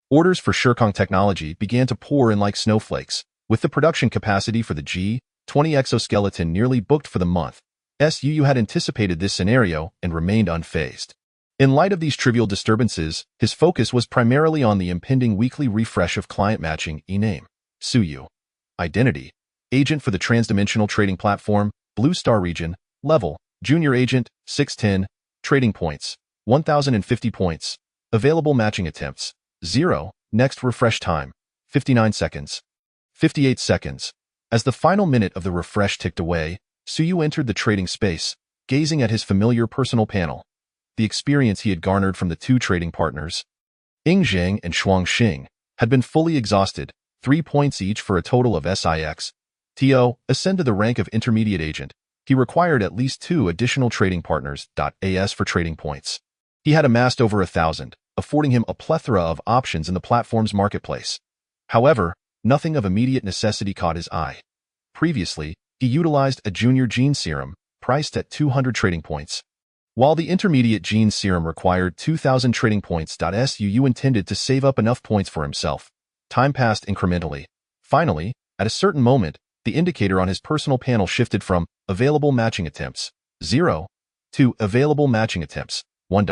orders for Shurkong Technology began to pour in like snowflakes, with the production capacity for the G20 exoskeleton nearly booked for the month. Suyu had anticipated this scenario and remained unfazed. In light of these trivial disturbances, his focus was primarily on the impending weekly refresh of client matching name. Suyu. Identity. Agent for the transdimensional trading platform, Blue Star region. Level. Junior agent, 610. Trading points, 1,050 points. Available matching attempts, 0. Next refresh time, 59 seconds. 58 seconds. As the final minute of the refresh ticked away, Suyu entered the trading space, gazing at his familiar personal panel. The experience he had garnered from the two trading partners, Ying Zhang and Shuang Xing, had been fully exhausted, 3 points each for a total of SIX. To ascend to the rank of intermediate agent, he required at least 2 additional trading partners. As for trading points, he had amassed over 1,000, affording him a plethora of options in the platform's marketplace. However, nothing of immediate necessity caught his eye. Previously, he utilized a junior gene serum, priced at 200 trading points. While the intermediate gene serum required 2,000 trading points. Suyu intended to save up enough points for himself. Time passed incrementally. Finally, at a certain moment, the indicator on his personal panel shifted from available matching attempts, 0, to available matching attempts, 1.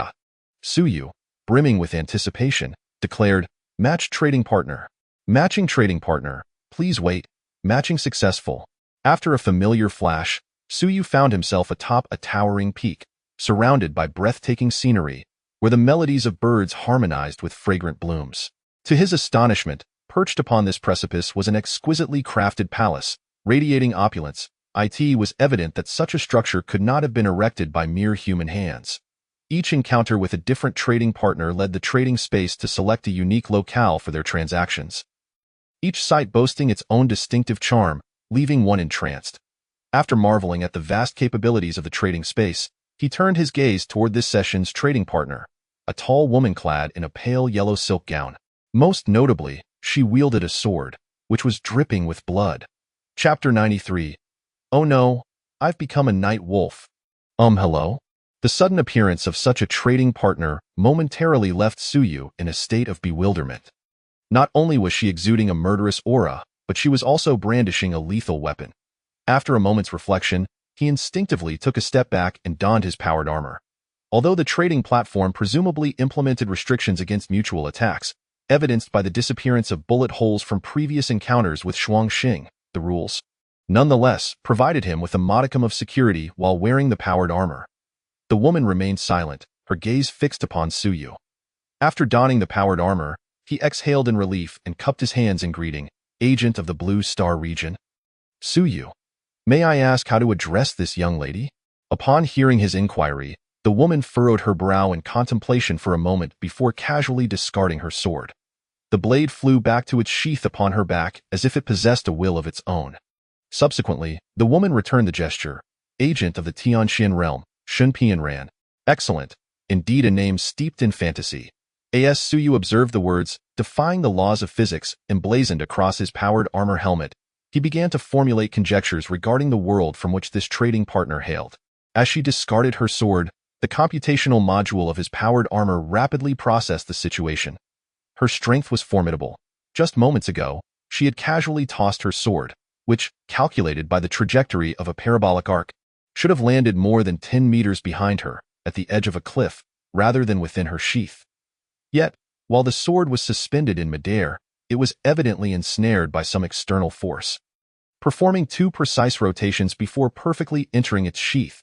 Suyu, brimming with anticipation, declared, match trading partner. Matching trading partner, please wait. Matching successful. After a familiar flash, Suyu found himself atop a towering peak, surrounded by breathtaking scenery, where the melodies of birds harmonized with fragrant blooms. To his astonishment, perched upon this precipice was an exquisitely crafted palace, radiating opulence. It was evident that such a structure could not have been erected by mere human hands. Each encounter with a different trading partner led the trading space to select a unique locale for their transactions, each site boasting its own distinctive charm, leaving one entranced. After marveling at the vast capabilities of the trading space, he turned his gaze toward this session's trading partner, a tall woman clad in a pale yellow silk gown. Most notably, she wielded a sword, which was dripping with blood. Chapter 93. Oh no, I've become a night wolf. Hello? The sudden appearance of such a trading partner momentarily left Suyu in a state of bewilderment. Not only was she exuding a murderous aura, but she was also brandishing a lethal weapon. After a moment's reflection, he instinctively took a step back and donned his powered armor. Although the trading platform presumably implemented restrictions against mutual attacks, evidenced by the disappearance of bullet holes from previous encounters with Shuang Xing, the rules, nonetheless, provided him with a modicum of security while wearing the powered armor. The woman remained silent, her gaze fixed upon Suyu. After donning the powered armor, he exhaled in relief and cupped his hands in greeting, Agent of the Blue Star region. Suyu, may I ask how to address this young lady? Upon hearing his inquiry, The woman furrowed her brow in contemplation for a moment before casually discarding her sword. The blade flew back to its sheath upon her back as if it possessed a will of its own. Subsequently, the woman returned the gesture. Agent of the Tianxian realm, Shun Pianran. Excellent. Indeed a name steeped in fantasy. As Suyu observed the words, defying the laws of physics, emblazoned across his powered armor helmet, he began to formulate conjectures regarding the world from which this trading partner hailed. As she discarded her sword, the computational module of his powered armor rapidly processed the situation. Her strength was formidable. Just moments ago, she had casually tossed her sword, which, calculated by the trajectory of a parabolic arc, should have landed more than 10 meters behind her, at the edge of a cliff, rather than within her sheath. Yet, while the sword was suspended in midair, it was evidently ensnared by some external force. Performing 2 precise rotations before perfectly entering its sheath,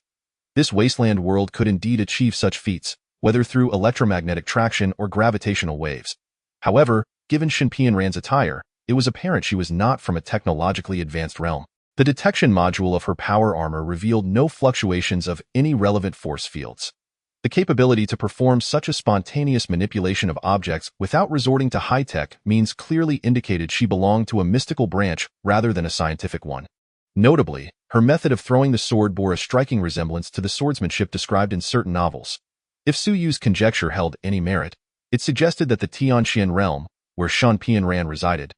this wasteland world could indeed achieve such feats, whether through electromagnetic traction or gravitational waves. However, given Shun Pianran's attire, it was apparent she was not from a technologically advanced realm. The detection module of her power armor revealed no fluctuations of any relevant force fields. The capability to perform such a spontaneous manipulation of objects without resorting to high-tech means clearly indicated she belonged to a mystical branch rather than a scientific one. Notably, her method of throwing the sword bore a striking resemblance to the swordsmanship described in certain novels. If Suyu's conjecture held any merit, it suggested that the Tianxian realm, where Shun Pianran resided,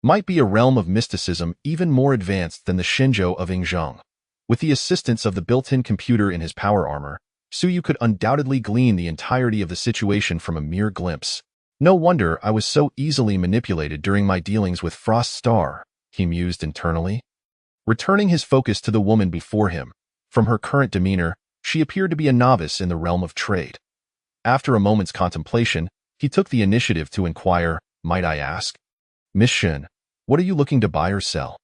might be a realm of mysticism even more advanced than the Shenzhou of Yingzhong. With the assistance of the built-in computer in his power armor, Suyu could undoubtedly glean the entirety of the situation from a mere glimpse. No wonder I was so easily manipulated during my dealings with Frost Star, he mused internally. Returning his focus to the woman before him, from her current demeanor, she appeared to be a novice in the realm of trade. After a moment's contemplation, he took the initiative to inquire, might I ask? Miss Shun, what are you looking to buy or sell?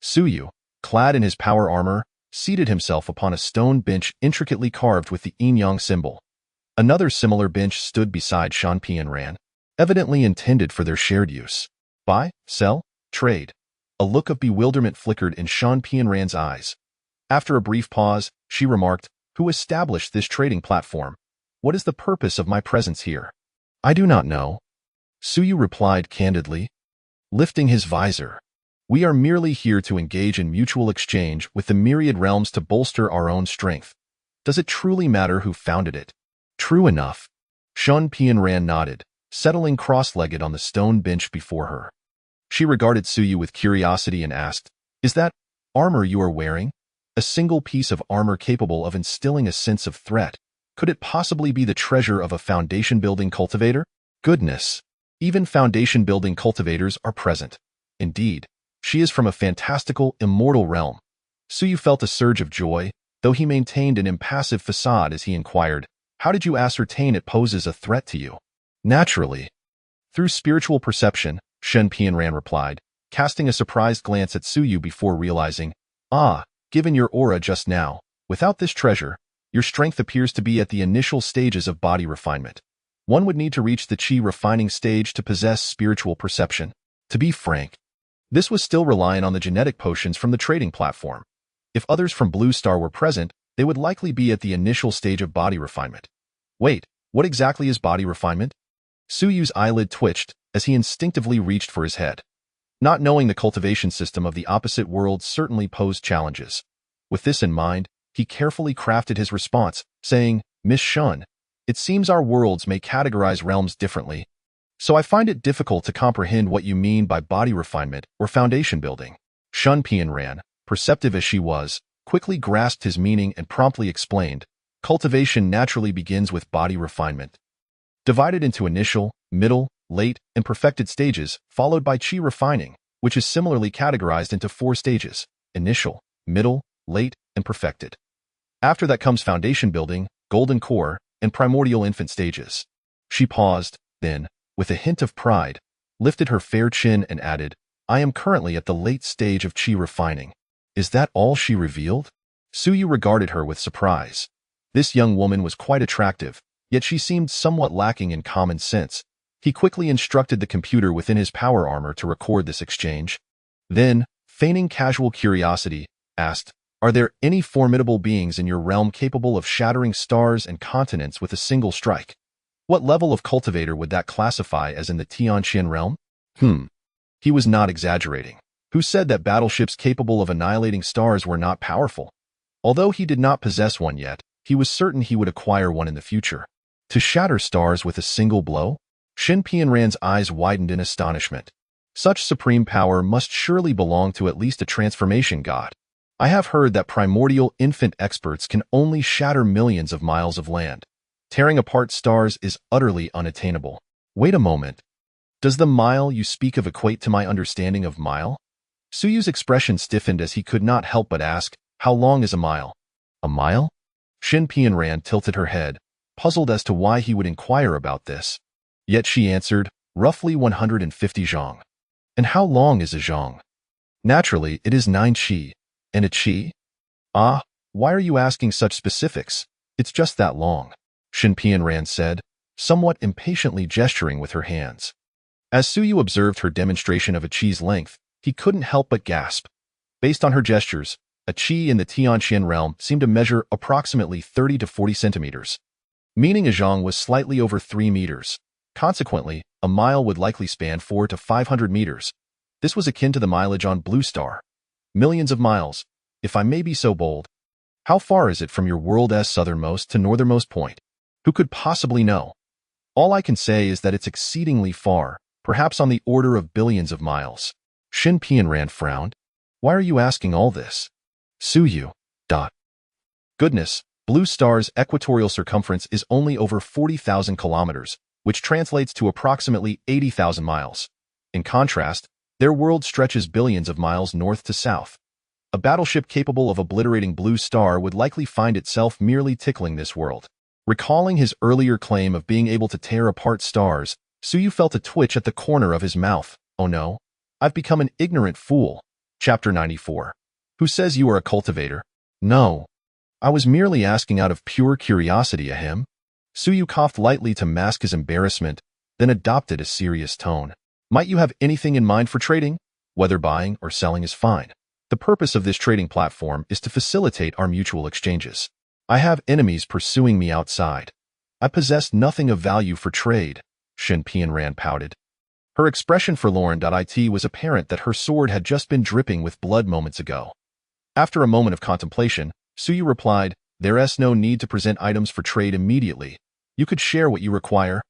Suyu, clad in his power armor, seated himself upon a stone bench intricately carved with the yin-yang symbol. Another similar bench stood beside Shun Pianran, evidently intended for their shared use. Buy, sell, trade. A look of bewilderment flickered in Shun Pianran's eyes. After a brief pause, she remarked, who established this trading platform? What is the purpose of my presence here? I do not know. Suyu replied candidly, lifting his visor. We are merely here to engage in mutual exchange with the myriad realms to bolster our own strength. Does it truly matter who founded it? True enough. Shun Pianran nodded, settling cross-legged on the stone bench before her. She regarded Suyu with curiosity and asked, is that armor you are wearing? A single piece of armor capable of instilling a sense of threat. Could it possibly be the treasure of a foundation-building cultivator? Goodness! Even foundation-building cultivators are present. Indeed, she is from a fantastical, immortal realm. Suyu felt a surge of joy, though he maintained an impassive facade as he inquired, how did you ascertain it poses a threat to you? Naturally. Through spiritual perception, Shun Pianran replied, casting a surprised glance at Suyu before realizing, given your aura just now, without this treasure, your strength appears to be at the initial stages of body refinement. One would need to reach the chi refining stage to possess spiritual perception. To be frank, this was still reliant on the genetic potions from the trading platform. If others from Blue Star were present, they would likely be at the initial stage of body refinement. Wait, what exactly is body refinement? Suyu's eyelid twitched as he instinctively reached for his head. Not knowing the cultivation system of the opposite world certainly posed challenges. With this in mind, he carefully crafted his response, saying, Miss Shun, it seems our worlds may categorize realms differently, so I find it difficult to comprehend what you mean by body refinement or foundation building. Shun Pianran, perceptive as she was, quickly grasped his meaning and promptly explained, cultivation naturally begins with body refinement. Divided into initial, middle, late, and perfected stages, followed by chi refining, which is similarly categorized into 4 stages, initial, middle, late, and perfected. After that comes foundation building, golden core, and primordial infant stages. She paused, then, with a hint of pride, lifted her fair chin and added, I am currently at the late stage of chi refining. Is that all she revealed? Suyu regarded her with surprise. This young woman was quite attractive, yet she seemed somewhat lacking in common sense. He quickly instructed the computer within his power armor to record this exchange. Then, feigning casual curiosity, asked, Are there any formidable beings in your realm capable of shattering stars and continents with a single strike? What level of cultivator would that classify as in the Tianqian realm? He was not exaggerating. Who said that battleships capable of annihilating stars were not powerful? Although he did not possess one yet, he was certain he would acquire one in the future. To shatter stars with a single blow? Shin Pianran's eyes widened in astonishment. Such supreme power must surely belong to at least a transformation god. I have heard that primordial infant experts can only shatter millions of miles of land. Tearing apart stars is utterly unattainable. Wait a moment. Does the mile you speak of equate to my understanding of mile? Suyu's expression stiffened as he could not help but ask, how long is a mile? A mile? Shin Pianran tilted her head, puzzled as to why he would inquire about this. Yet she answered, roughly 150 zhang. And how long is a zhang? Naturally, it is 9 qi. And a qi? Ah, why are you asking such specifics? It's just that long, Shin Pianran said, somewhat impatiently gesturing with her hands. As Suyu observed her demonstration of a qi's length, he couldn't help but gasp. Based on her gestures, a qi in the Tianqian realm seemed to measure approximately 30 to 40 centimeters, meaning a zhang was slightly over 3 meters. Consequently, a mile would likely span 400 to 500 meters. This was akin to the mileage on Blue Star. Millions of miles, if I may be so bold. How far is it from your world's southernmost to northernmost point? Who could possibly know? All I can say is that it's exceedingly far, perhaps on the order of billions of miles. Shin Pianran frowned. Why are you asking all this? Suyu. Goodness, Blue Star's equatorial circumference is only over 40,000 kilometers, which translates to approximately 80,000 miles. In contrast, their world stretches billions of miles north to south. A battleship capable of obliterating Blue Star would likely find itself merely tickling this world. Recalling his earlier claim of being able to tear apart stars, Suyu felt a twitch at the corner of his mouth. Oh no, I've become an ignorant fool. Chapter 94. Who says you are a cultivator? No. I was merely asking out of pure curiosity, ahem. Suyu coughed lightly to mask his embarrassment, then adopted a serious tone. Might you have anything in mind for trading? Whether buying or selling is fine. The purpose of this trading platform is to facilitate our mutual exchanges. I have enemies pursuing me outside. I possess nothing of value for trade, Shin Pianran pouted. Her expression forlorn.it was apparent that her sword had just been dripping with blood moments ago. After a moment of contemplation, Suyu replied, There's no need to present items for trade immediately. You could share what you require.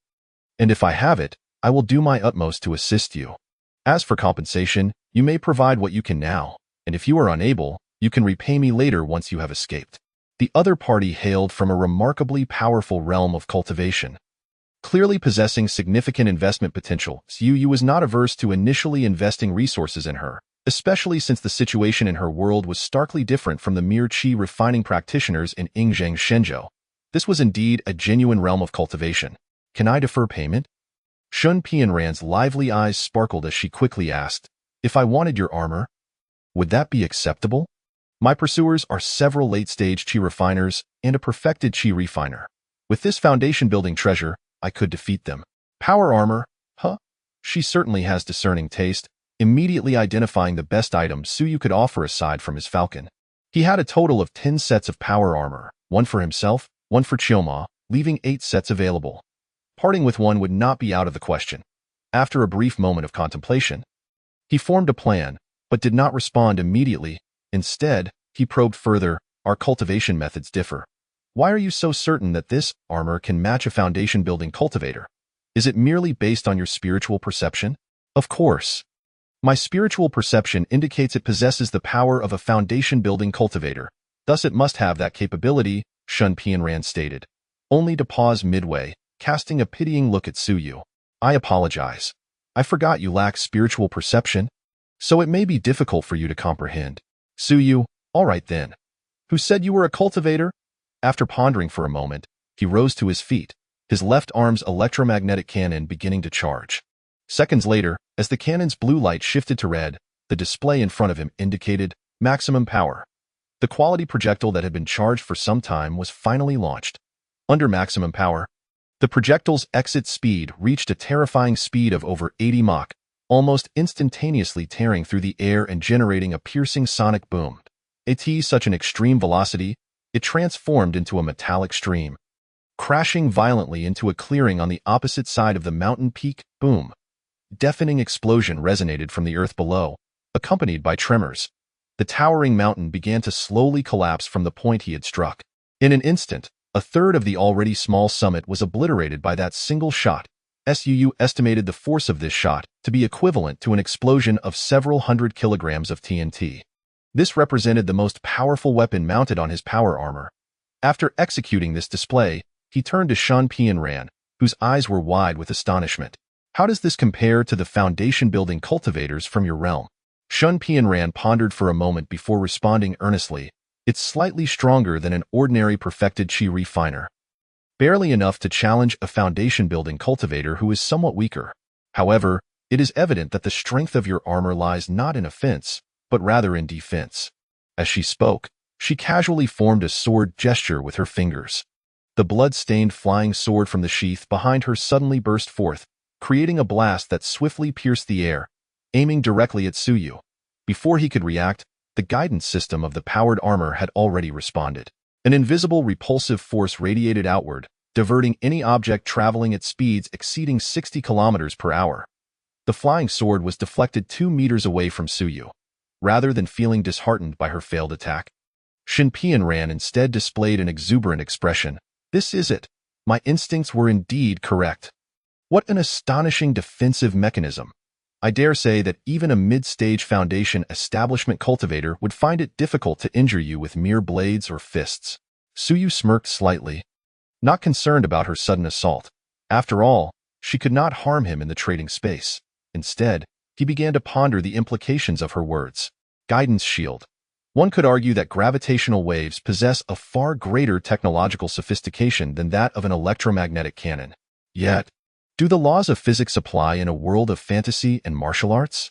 And if I have it, I will do my utmost to assist you. As for compensation, you may provide what you can now, and if you are unable, you can repay me later once you have escaped. The other party hailed from a remarkably powerful realm of cultivation. Clearly possessing significant investment potential, Suyu was not averse to initially investing resources in her, especially since the situation in her world was starkly different from the mere qi refining practitioners in Yingzheng Shenzhou. This was indeed a genuine realm of cultivation. Can I defer payment? Shin Pianran's lively eyes sparkled as she quickly asked, if I wanted your armor, would that be acceptable? My pursuers are several late-stage qi refiners and a perfected qi refiner. With this foundation-building treasure, I could defeat them. Power armor? Huh? She certainly has discerning taste, immediately identifying the best item Suyu could offer aside from his falcon. He had a total of 10 sets of power armor, one for himself, one for Chioma, leaving 8 sets available. Parting with one would not be out of the question. After a brief moment of contemplation, he formed a plan, but did not respond immediately. Instead, he probed further, our cultivation methods differ. Why are you so certain that this armor can match a foundation-building cultivator? Is it merely based on your spiritual perception? Of course. My spiritual perception indicates it possesses the power of a foundation-building cultivator. Thus it must have that capability, Shin Pianran stated, only to pause midway, casting a pitying look at Suyu. I apologize. I forgot you lack spiritual perception, so it may be difficult for you to comprehend. Suyu, all right then. Who said you were a cultivator? After pondering for a moment, he rose to his feet, his left arm's electromagnetic cannon beginning to charge. Seconds later, as the cannon's blue light shifted to red, the display in front of him indicated maximum power. The quality projectile that had been charged for some time was finally launched. Under maximum power, the projectile's exit speed reached a terrifying speed of over 80 Mach, almost instantaneously tearing through the air and generating a piercing sonic boom. At such an extreme velocity, it transformed into a metallic stream, crashing violently into a clearing on the opposite side of the mountain peak. Boom! Deafening explosion resonated from the earth below, accompanied by tremors. The towering mountain began to slowly collapse from the point he had struck. In an instant, a third of the already small summit was obliterated by that single shot. SUU estimated the force of this shot to be equivalent to an explosion of several hundred kilograms of TNT. This represented the most powerful weapon mounted on his power armor. After executing this display, he turned to Shun Pianran, whose eyes were wide with astonishment. How does this compare to the foundation-building cultivators from your realm? Shun Pianran pondered for a moment before responding earnestly. It's slightly stronger than an ordinary perfected chi refiner. Barely enough to challenge a foundation-building cultivator who is somewhat weaker. However, it is evident that the strength of your armor lies not in offense, but rather in defense. As she spoke, she casually formed a sword gesture with her fingers. The blood-stained flying sword from the sheath behind her suddenly burst forth, creating a blast that swiftly pierced the air, aiming directly at Suyu. Before he could react, the guidance system of the powered armor had already responded. An invisible repulsive force radiated outward, diverting any object traveling at speeds exceeding 60 kilometers per hour. The flying sword was deflected 2 meters away from Suyu. Rather than feeling disheartened by her failed attack, Shin Pianran instead displayed an exuberant expression. This is it. My instincts were indeed correct. What an astonishing defensive mechanism. I dare say that even a mid-stage foundation establishment cultivator would find it difficult to injure you with mere blades or fists. Suyu smirked slightly, not concerned about her sudden assault. After all, she could not harm him in the trading space. Instead, he began to ponder the implications of her words. Guidance shield. One could argue that gravitational waves possess a far greater technological sophistication than that of an electromagnetic cannon. Yet, do the laws of physics apply in a world of fantasy and martial arts?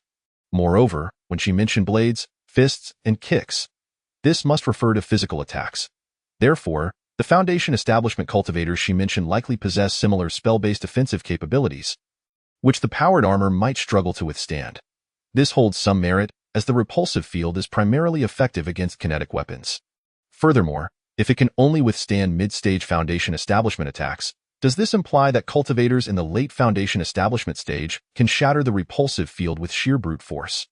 Moreover, when she mentioned blades, fists, and kicks, this must refer to physical attacks. Therefore, the Foundation establishment cultivators she mentioned likely possess similar spell-based offensive capabilities, which the powered armor might struggle to withstand. This holds some merit, as the repulsive field is primarily effective against kinetic weapons. Furthermore, if it can only withstand mid-stage Foundation establishment attacks, does this imply that cultivators in the late Foundation establishment stage can shatter the repulsive field with sheer brute force?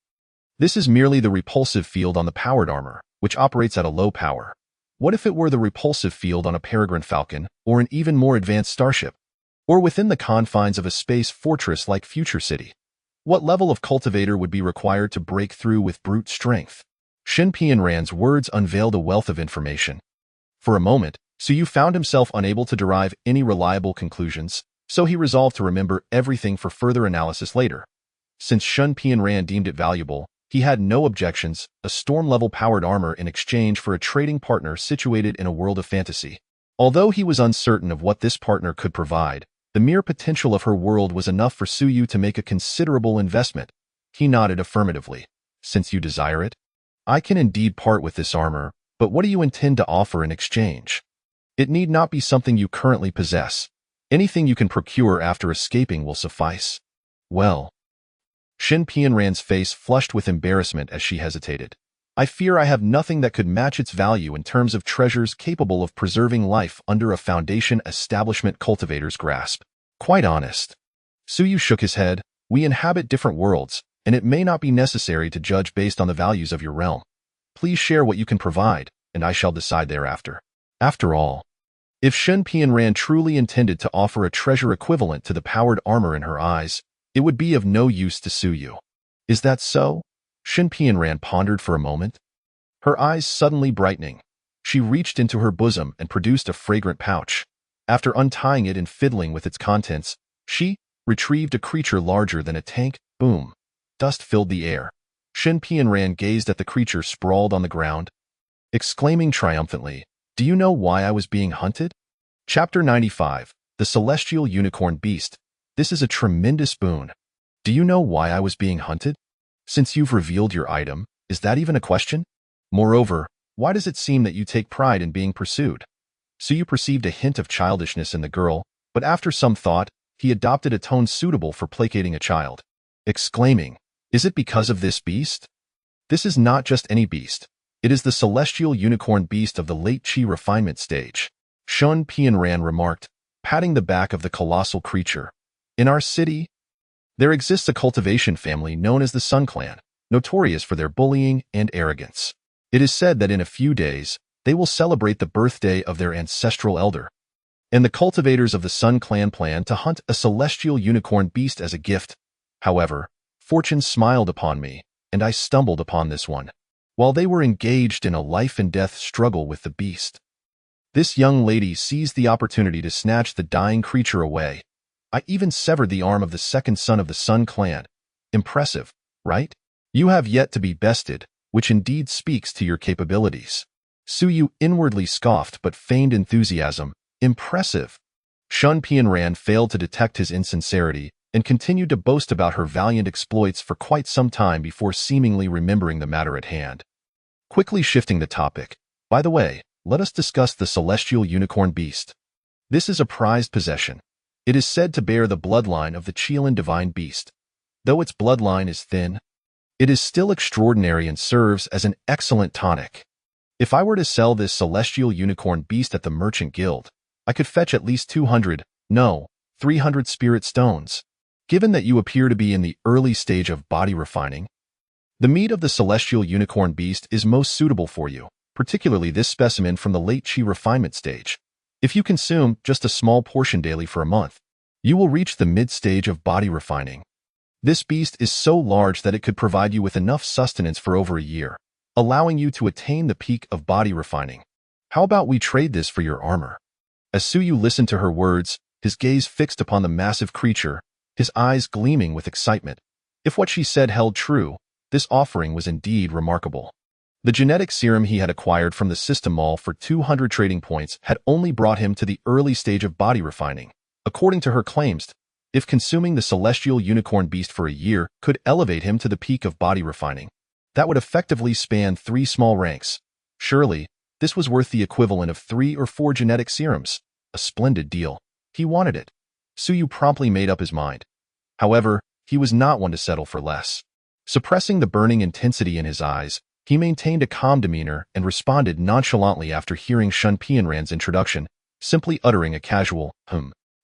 This is merely the repulsive field on the powered armor, which operates at a low power. What if it were the repulsive field on a Peregrine Falcon, or an even more advanced starship? Or within the confines of a space fortress like Future City? What level of cultivator would be required to break through with brute strength? Shin Pianran's words unveiled a wealth of information. For a moment, Suyu found himself unable to derive any reliable conclusions, so he resolved to remember everything for further analysis later. Since Shun Pianran deemed it valuable, he had no objections, a storm-level powered armor in exchange for a trading partner situated in a world of fantasy. Although he was uncertain of what this partner could provide, the mere potential of her world was enough for Suyu to make a considerable investment. He nodded affirmatively. Since you desire it, I can indeed part with this armor, but what do you intend to offer in exchange? It need not be something you currently possess. Anything you can procure after escaping will suffice. Well, Shin Pianran's face flushed with embarrassment as she hesitated. I fear I have nothing that could match its value in terms of treasures capable of preserving life under a Foundation establishment cultivator's grasp. Quite honest. Suyu shook his head. We inhabit different worlds, and it may not be necessary to judge based on the values of your realm. Please share what you can provide, and I shall decide thereafter. After all, if Shin Pianran truly intended to offer a treasure equivalent to the powered armor in her eyes, it would be of no use to Suyu. Is that so? Shin Pianran pondered for a moment, her eyes suddenly brightening. She reached into her bosom and produced a fragrant pouch. After untying it and fiddling with its contents, she retrieved a creature larger than a tank. Boom. Dust filled the air. Shin Pianran gazed at the creature sprawled on the ground, exclaiming triumphantly, Do you know why I was being hunted? Chapter 95. The Celestial Unicorn Beast. This is a tremendous boon. Do you know why I was being hunted? Since you've revealed your item, is that even a question? Moreover, why does it seem that you take pride in being pursued? Suyu perceived a hint of childishness in the girl, but after some thought, he adopted a tone suitable for placating a child, exclaiming, Is it because of this beast? This is not just any beast. It is the celestial unicorn beast of the late Qi refinement stage. Shun Pianran remarked, patting the back of the colossal creature. In our city, there exists a cultivation family known as the Sun Clan, notorious for their bullying and arrogance. It is said that in a few days, they will celebrate the birthday of their ancestral elder, and the cultivators of the Sun Clan plan to hunt a celestial unicorn beast as a gift. However, fortune smiled upon me, and I stumbled upon this one, while they were engaged in a life-and-death struggle with the beast. This young lady seized the opportunity to snatch the dying creature away. I even severed the arm of the second son of the Sun Clan. Impressive, right? You have yet to be bested, which indeed speaks to your capabilities. Suyu inwardly scoffed but feigned enthusiasm. Impressive. Shun Pianran failed to detect his insincerity and continued to boast about her valiant exploits for quite some time before seemingly remembering the matter at hand. Quickly shifting the topic, by the way, let us discuss the celestial unicorn beast. This is a prized possession. It is said to bear the bloodline of the Qilan divine beast. Though its bloodline is thin, it is still extraordinary and serves as an excellent tonic. If I were to sell this celestial unicorn beast at the merchant guild, I could fetch at least 300 spirit stones. Given that you appear to be in the early stage of body refining, the meat of the celestial unicorn beast is most suitable for you, particularly this specimen from the late Qi refinement stage. If you consume just a small portion daily for a month, you will reach the mid-stage of body refining. This beast is so large that it could provide you with enough sustenance for over a year, allowing you to attain the peak of body refining. How about we trade this for your armor? As Suyu listened to her words, his gaze fixed upon the massive creature, his eyes gleaming with excitement. If what she said held true, this offering was indeed remarkable. The genetic serum he had acquired from the system mall for 200 trading points had only brought him to the early stage of body refining. According to her claims, if consuming the celestial unicorn beast for a year could elevate him to the peak of body refining, that would effectively span 3 small ranks. Surely, this was worth the equivalent of 3 or 4 genetic serums. A splendid deal. He wanted it. Suyu promptly made up his mind. However, he was not one to settle for less. Suppressing the burning intensity in his eyes, he maintained a calm demeanor and responded nonchalantly after hearing Shun Pianran's introduction, simply uttering a casual,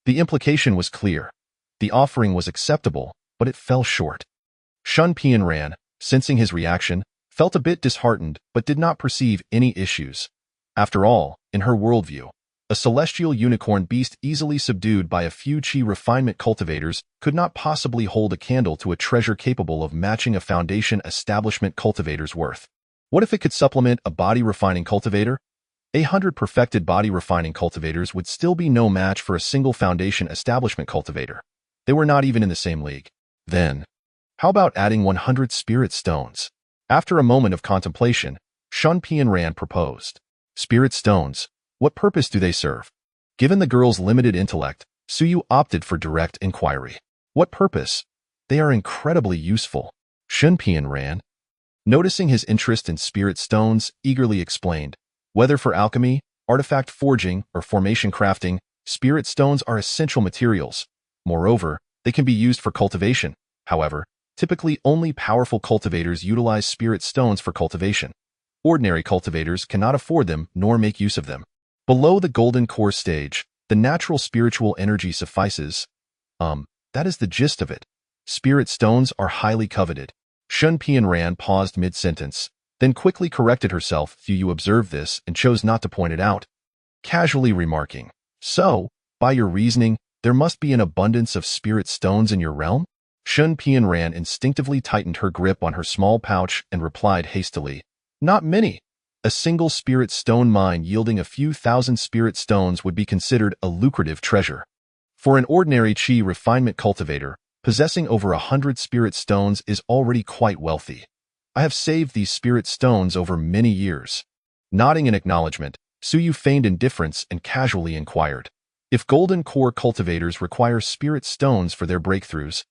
The implication was clear. The offering was acceptable, but it fell short. Shun Pianran, sensing his reaction, felt a bit disheartened but did not perceive any issues. After all, in her worldview, a celestial unicorn beast easily subdued by a few Qi refinement cultivators could not possibly hold a candle to a treasure capable of matching a foundation establishment cultivator's worth. What if it could supplement a body refining cultivator? 100 perfected body refining cultivators would still be no match for a single foundation establishment cultivator. They were not even in the same league. Then, how about adding 100 spirit stones? After a moment of contemplation, Shun Pianran proposed. Spirit stones. What purpose do they serve? Given the girl's limited intellect, Suyu opted for direct inquiry. What purpose? They are incredibly useful. Shun Pianran, noticing his interest in spirit stones, eagerly explained. Whether for alchemy, artifact forging, or formation crafting, spirit stones are essential materials. Moreover, they can be used for cultivation. However, typically only powerful cultivators utilize spirit stones for cultivation. Ordinary cultivators cannot afford them nor make use of them. Below the golden core stage, the natural spiritual energy suffices. That is the gist of it. Spirit stones are highly coveted. Shun Pianran paused mid-sentence, then quickly corrected herself. You observed this and chose not to point it out, casually remarking, So, by your reasoning, there must be an abundance of spirit stones in your realm? Shun Pianran instinctively tightened her grip on her small pouch and replied hastily, Not many. A single spirit stone mine yielding a few thousand spirit stones would be considered a lucrative treasure. For an ordinary Qi refinement cultivator, possessing over 100 spirit stones is already quite wealthy. I have saved these spirit stones over many years. Nodding in acknowledgement, Suyu feigned indifference and casually inquired, If golden core cultivators require spirit stones for their breakthroughs,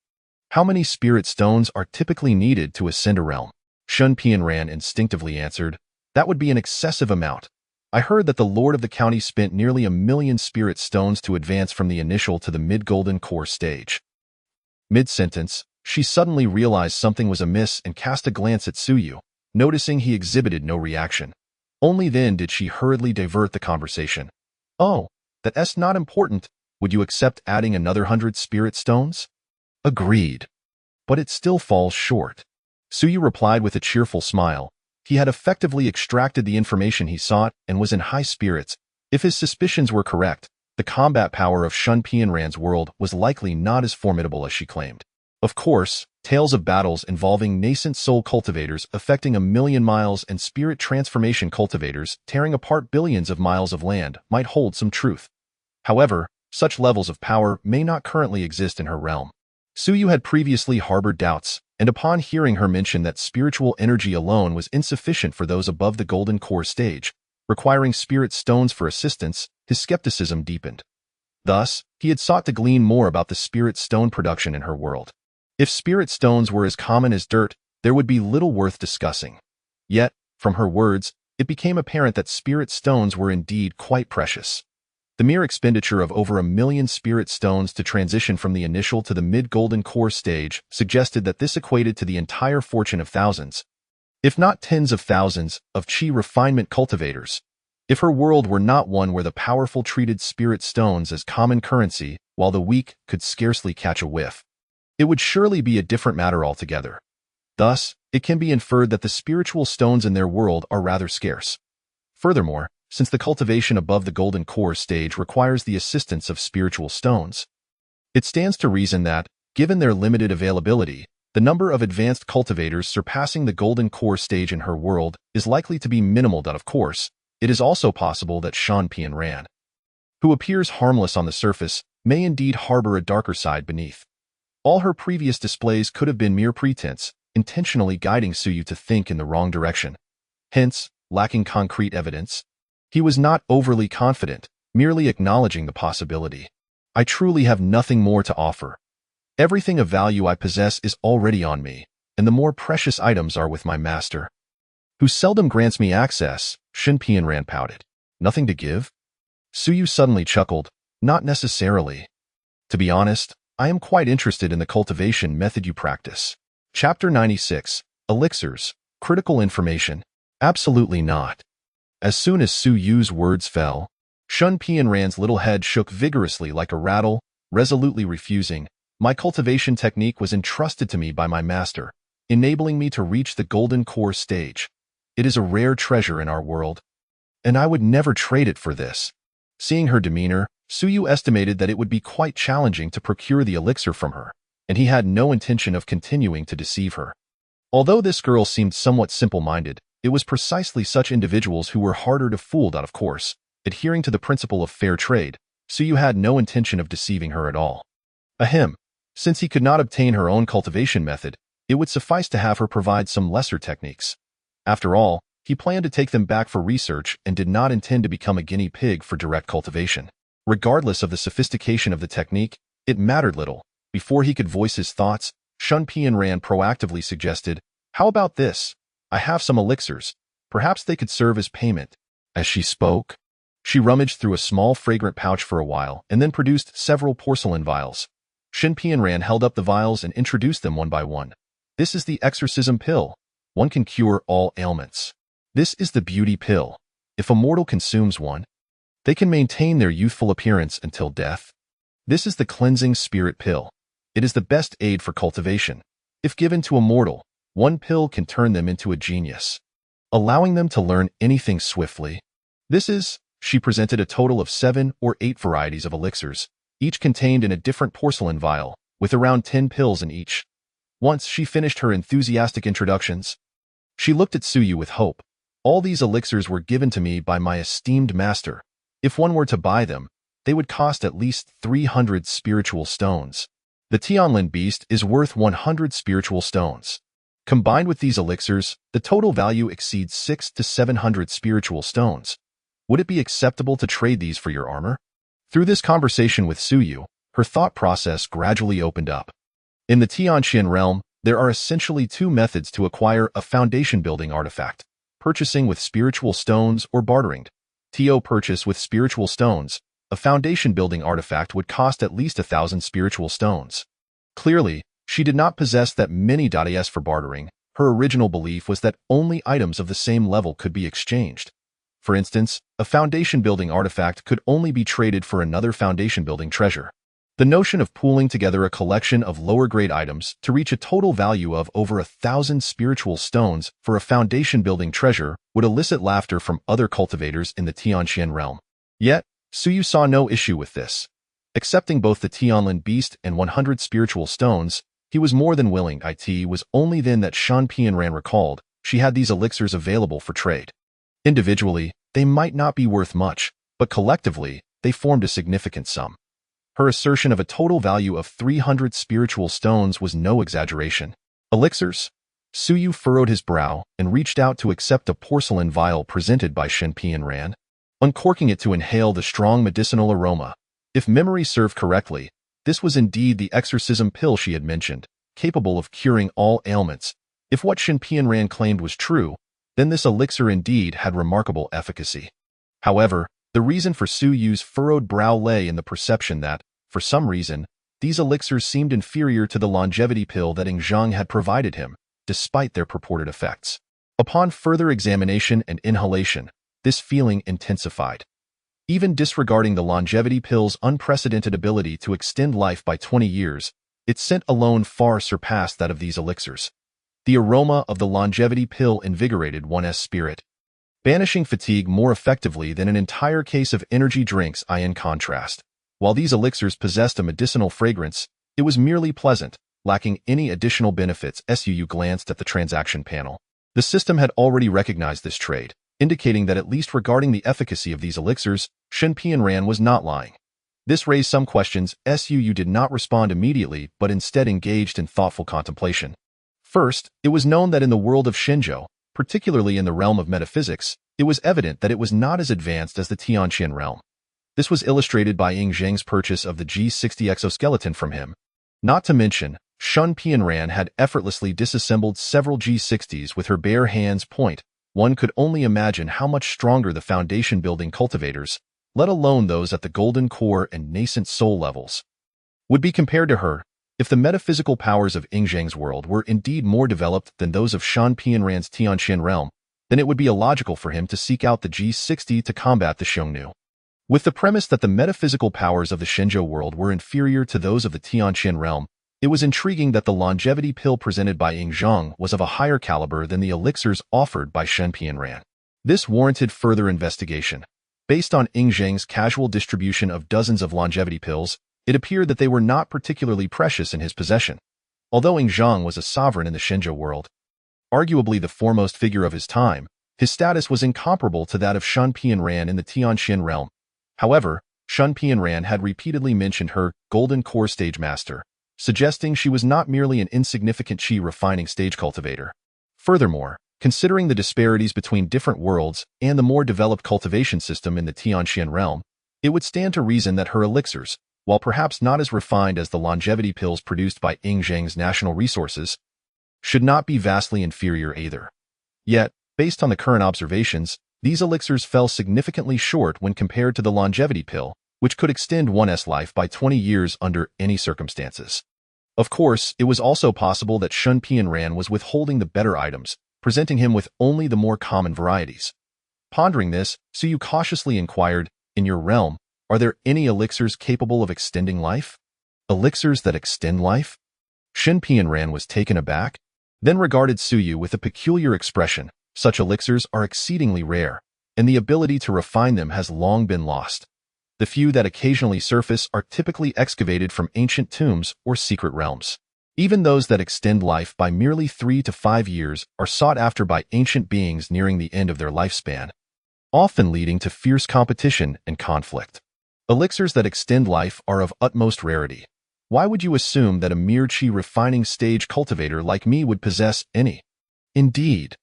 how many spirit stones are typically needed to ascend a realm? Shun Pianran instinctively answered, That would be an excessive amount. I heard that the lord of the county spent nearly 1 million spirit stones to advance from the initial to the mid-golden core stage. Mid-sentence, she suddenly realized something was amiss and cast a glance at Suyu. noticing he exhibited no reaction. Only then did she hurriedly divert the conversation. "Oh, that's not important. Would you accept adding another 100 spirit stones?" "Agreed. But it still falls short." Suyu replied with a cheerful smile. He had effectively extracted the information he sought and was in high spirits. If his suspicions were correct, the combat power of Shun Pianran's world was likely not as formidable as she claimed. Of course, tales of battles involving nascent soul cultivators affecting 1,000,000 miles and spirit transformation cultivators tearing apart billions of miles of land might hold some truth. However, such levels of power may not currently exist in her realm. Suyu had previously harbored doubts, and upon hearing her mention that spiritual energy alone was insufficient for those above the golden core stage, requiring spirit stones for assistance, his skepticism deepened. Thus, he had sought to glean more about the spirit stone production in her world. If spirit stones were as common as dirt, there would be little worth discussing. Yet, from her words, it became apparent that spirit stones were indeed quite precious. The mere expenditure of over 1,000,000 spirit stones to transition from the initial to the mid-golden core stage suggested that this equated to the entire fortune of thousands, if not tens of thousands, of chi refinement cultivators. If her world were not one where the powerful treated spirit stones as common currency, while the weak could scarcely catch a whiff, it would surely be a different matter altogether. Thus, it can be inferred that the spiritual stones in their world are rather scarce. Furthermore, since the cultivation above the golden core stage requires the assistance of spiritual stones, it stands to reason that, given their limited availability, the number of advanced cultivators surpassing the golden core stage in her world is likely to be minimal. Of course, it is also possible that Shun Pianran, who appears harmless on the surface, may indeed harbor a darker side beneath. All her previous displays could have been mere pretense, intentionally guiding Suyu to think in the wrong direction. Hence, lacking concrete evidence, he was not overly confident, merely acknowledging the possibility. "I truly have nothing more to offer. Everything of value I possess is already on me, and the more precious items are with my master, who seldom grants me access," Shun Pianran pouted. "Nothing to give?" Suyu suddenly chuckled. "Not necessarily. To be honest, I am quite interested in the cultivation method you practice." Chapter 96. Elixirs. Critical information. Absolutely not. As soon as Suyu's words fell, Shun Pianran's little head shook vigorously like a rattle, resolutely refusing. "My cultivation technique was entrusted to me by my master, enabling me to reach the golden core stage. It is a rare treasure in our world, and I would never trade it for this." Seeing her demeanor, Suyu estimated that it would be quite challenging to procure the elixir from her, and he had no intention of continuing to deceive her. Although this girl seemed somewhat simple-minded, it was precisely such individuals who were harder to fool. Of course, adhering to the principle of fair trade, Suyu had no intention of deceiving her at all. Ahem. Since he could not obtain her own cultivation method, it would suffice to have her provide some lesser techniques. After all, he planned to take them back for research and did not intend to become a guinea pig for direct cultivation. Regardless of the sophistication of the technique, it mattered little. Before he could voice his thoughts, Shun Pianran proactively suggested, "How about this? I have some elixirs. Perhaps they could serve as payment." As she spoke, she rummaged through a small fragrant pouch for a while and then produced several porcelain vials. Shun Pianran held up the vials and introduced them one by one. "This is the exorcism pill. One can cure all ailments. This is the beauty pill. If a mortal consumes one, they can maintain their youthful appearance until death. This is the cleansing spirit pill. It is the best aid for cultivation. If given to a mortal, one pill can turn them into a genius, allowing them to learn anything swiftly. This is," she presented a total of 7 or 8 varieties of elixirs, each contained in a different porcelain vial, with around 10 pills in each. Once she finished her enthusiastic introductions, she looked at Suyu with hope. "All these elixirs were given to me by my esteemed master. If one were to buy them, they would cost at least 300 spiritual stones. The Tianlin beast is worth 100 spiritual stones. Combined with these elixirs, the total value exceeds 600 to 700 spiritual stones. Would it be acceptable to trade these for your armor?" Through this conversation with Suyu, her thought process gradually opened up. In the Tianxian realm, there are essentially 2 methods to acquire a foundation-building artifact: purchasing with spiritual stones or bartering. To purchase with spiritual stones, a foundation-building artifact would cost at least 1,000 spiritual stones. Clearly, she did not possess that many. As for bartering, Her original belief was that only items of the same level could be exchanged. For instance, a foundation-building artifact could only be traded for another foundation-building treasure. The notion of pooling together a collection of lower-grade items to reach a total value of over 1,000 spiritual stones for a foundation-building treasure would elicit laughter from other cultivators in the Tianqian realm. Yet, Suyu saw no issue with this. Accepting both the Tianlin beast and 100 spiritual stones, he was more than willing. It was only then that Shan Pianran recalled she had these elixirs available for trade. Individually, they might not be worth much, but collectively, they formed a significant sum. Her assertion of a total value of 300 spiritual stones was no exaggeration. Elixirs? Suyu furrowed his brow and reached out to accept a porcelain vial presented by Shen Pianran, uncorking it to inhale the strong medicinal aroma. If memory served correctly, this was indeed the exorcism pill she had mentioned, capable of curing all ailments. If what Shen Pianran claimed was true, then this elixir indeed had remarkable efficacy. However, the reason for Suyu's furrowed brow lay in the perception that, for some reason, these elixirs seemed inferior to the longevity pill that Zhang had provided him, despite their purported effects. Upon further examination and inhalation, this feeling intensified. Even disregarding the longevity pill's unprecedented ability to extend life by 20 years, its scent alone far surpassed that of these elixirs. The aroma of the longevity pill invigorated one's spirit, banishing fatigue more effectively than an entire case of energy drinks. In contrast, while these elixirs possessed a medicinal fragrance, it was merely pleasant, lacking any additional benefits. Suyu glanced at the transaction panel. The system had already recognized this trade, indicating that at least regarding the efficacy of these elixirs, Shen Pianran was not lying. This raised some questions. Suyu did not respond immediately, but instead engaged in thoughtful contemplation. First, it was known that in the world of Shenzhou, particularly in the realm of metaphysics, it was evident that it was not as advanced as the Tianqian realm. This was illustrated by Zhang's purchase of the G60 exoskeleton from him. Not to mention, Shen Pianran had effortlessly disassembled several G60s with her bare hands. One could only imagine how much stronger the foundation-building cultivators, let alone those at the golden core and nascent soul levels, would be compared to her. If the metaphysical powers of Zhang's world were indeed more developed than those of Shan Pianran's Tianqian realm, then it would be illogical for him to seek out the G60 to combat the Xiongnu. With the premise that the metaphysical powers of the Shenzhou world were inferior to those of the Tianqian realm, it was intriguing that the longevity pill presented by Zhang was of a higher caliber than the elixirs offered by Shen Pianran. This warranted further investigation. Based on Zhang's casual distribution of dozens of longevity pills, it appeared that they were not particularly precious in his possession. Although Zhang was a sovereign in the Shenzhou world, arguably the foremost figure of his time, his status was incomparable to that of Shen Pianran in the Tianqian realm. However, Shen Pianran had repeatedly mentioned her golden core stage master, suggesting she was not merely an insignificant qi refining stage cultivator. Furthermore, considering the disparities between different worlds and the more developed cultivation system in the Tianqian realm, it would stand to reason that her elixirs, while perhaps not as refined as the longevity pills produced by Zhang's national resources, should not be vastly inferior either. Yet, based on the current observations, these elixirs fell significantly short when compared to the longevity pill, which could extend one's life by 20 years under any circumstances. Of course, it was also possible that Shen Pianran was withholding the better items, presenting him with only the more common varieties. Pondering this, Suyu cautiously inquired, "In your realm, are there any elixirs capable of extending life?" Elixirs that extend life? Shen Pianran was taken aback, then regarded Suyu with a peculiar expression. Such elixirs are exceedingly rare, and the ability to refine them has long been lost. The few that occasionally surface are typically excavated from ancient tombs or secret realms. Even those that extend life by merely 3 to 5 years are sought after by ancient beings nearing the end of their lifespan, often leading to fierce competition and conflict. Elixirs that extend life are of utmost rarity. Why would you assume that a mere qi refining stage cultivator like me would possess any? Indeed.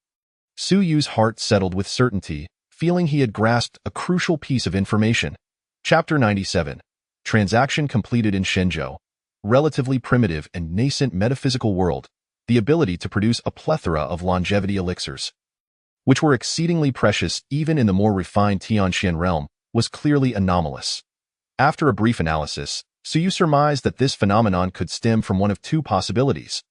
Suyu's heart settled with certainty, feeling he had grasped a crucial piece of information. Chapter 97. Transaction completed in Shenzhou. Relatively primitive and nascent metaphysical world, the ability to produce a plethora of longevity elixirs, which were exceedingly precious even in the more refined Tianqian realm, was clearly anomalous. After a brief analysis, Suyu surmised that this phenomenon could stem from one of two possibilities.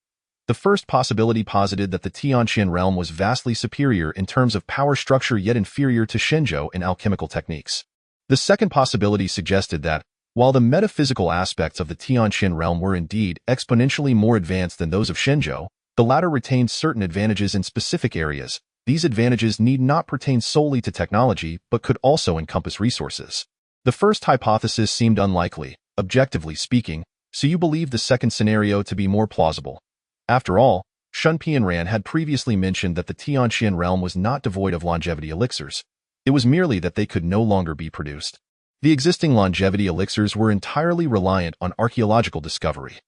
The first possibility posited that the Tianqian realm was vastly superior in terms of power structure yet inferior to Shenzhou in alchemical techniques. The second possibility suggested that, while the metaphysical aspects of the Tianqian realm were indeed exponentially more advanced than those of Shenzhou, the latter retained certain advantages in specific areas. These advantages need not pertain solely to technology but could also encompass resources. The first hypothesis seemed unlikely. Objectively speaking, so you believe the second scenario to be more plausible. After all, Shun Pianran had previously mentioned that the Tianqian realm was not devoid of longevity elixirs. It was merely that they could no longer be produced. The existing longevity elixirs were entirely reliant on archaeological discovery.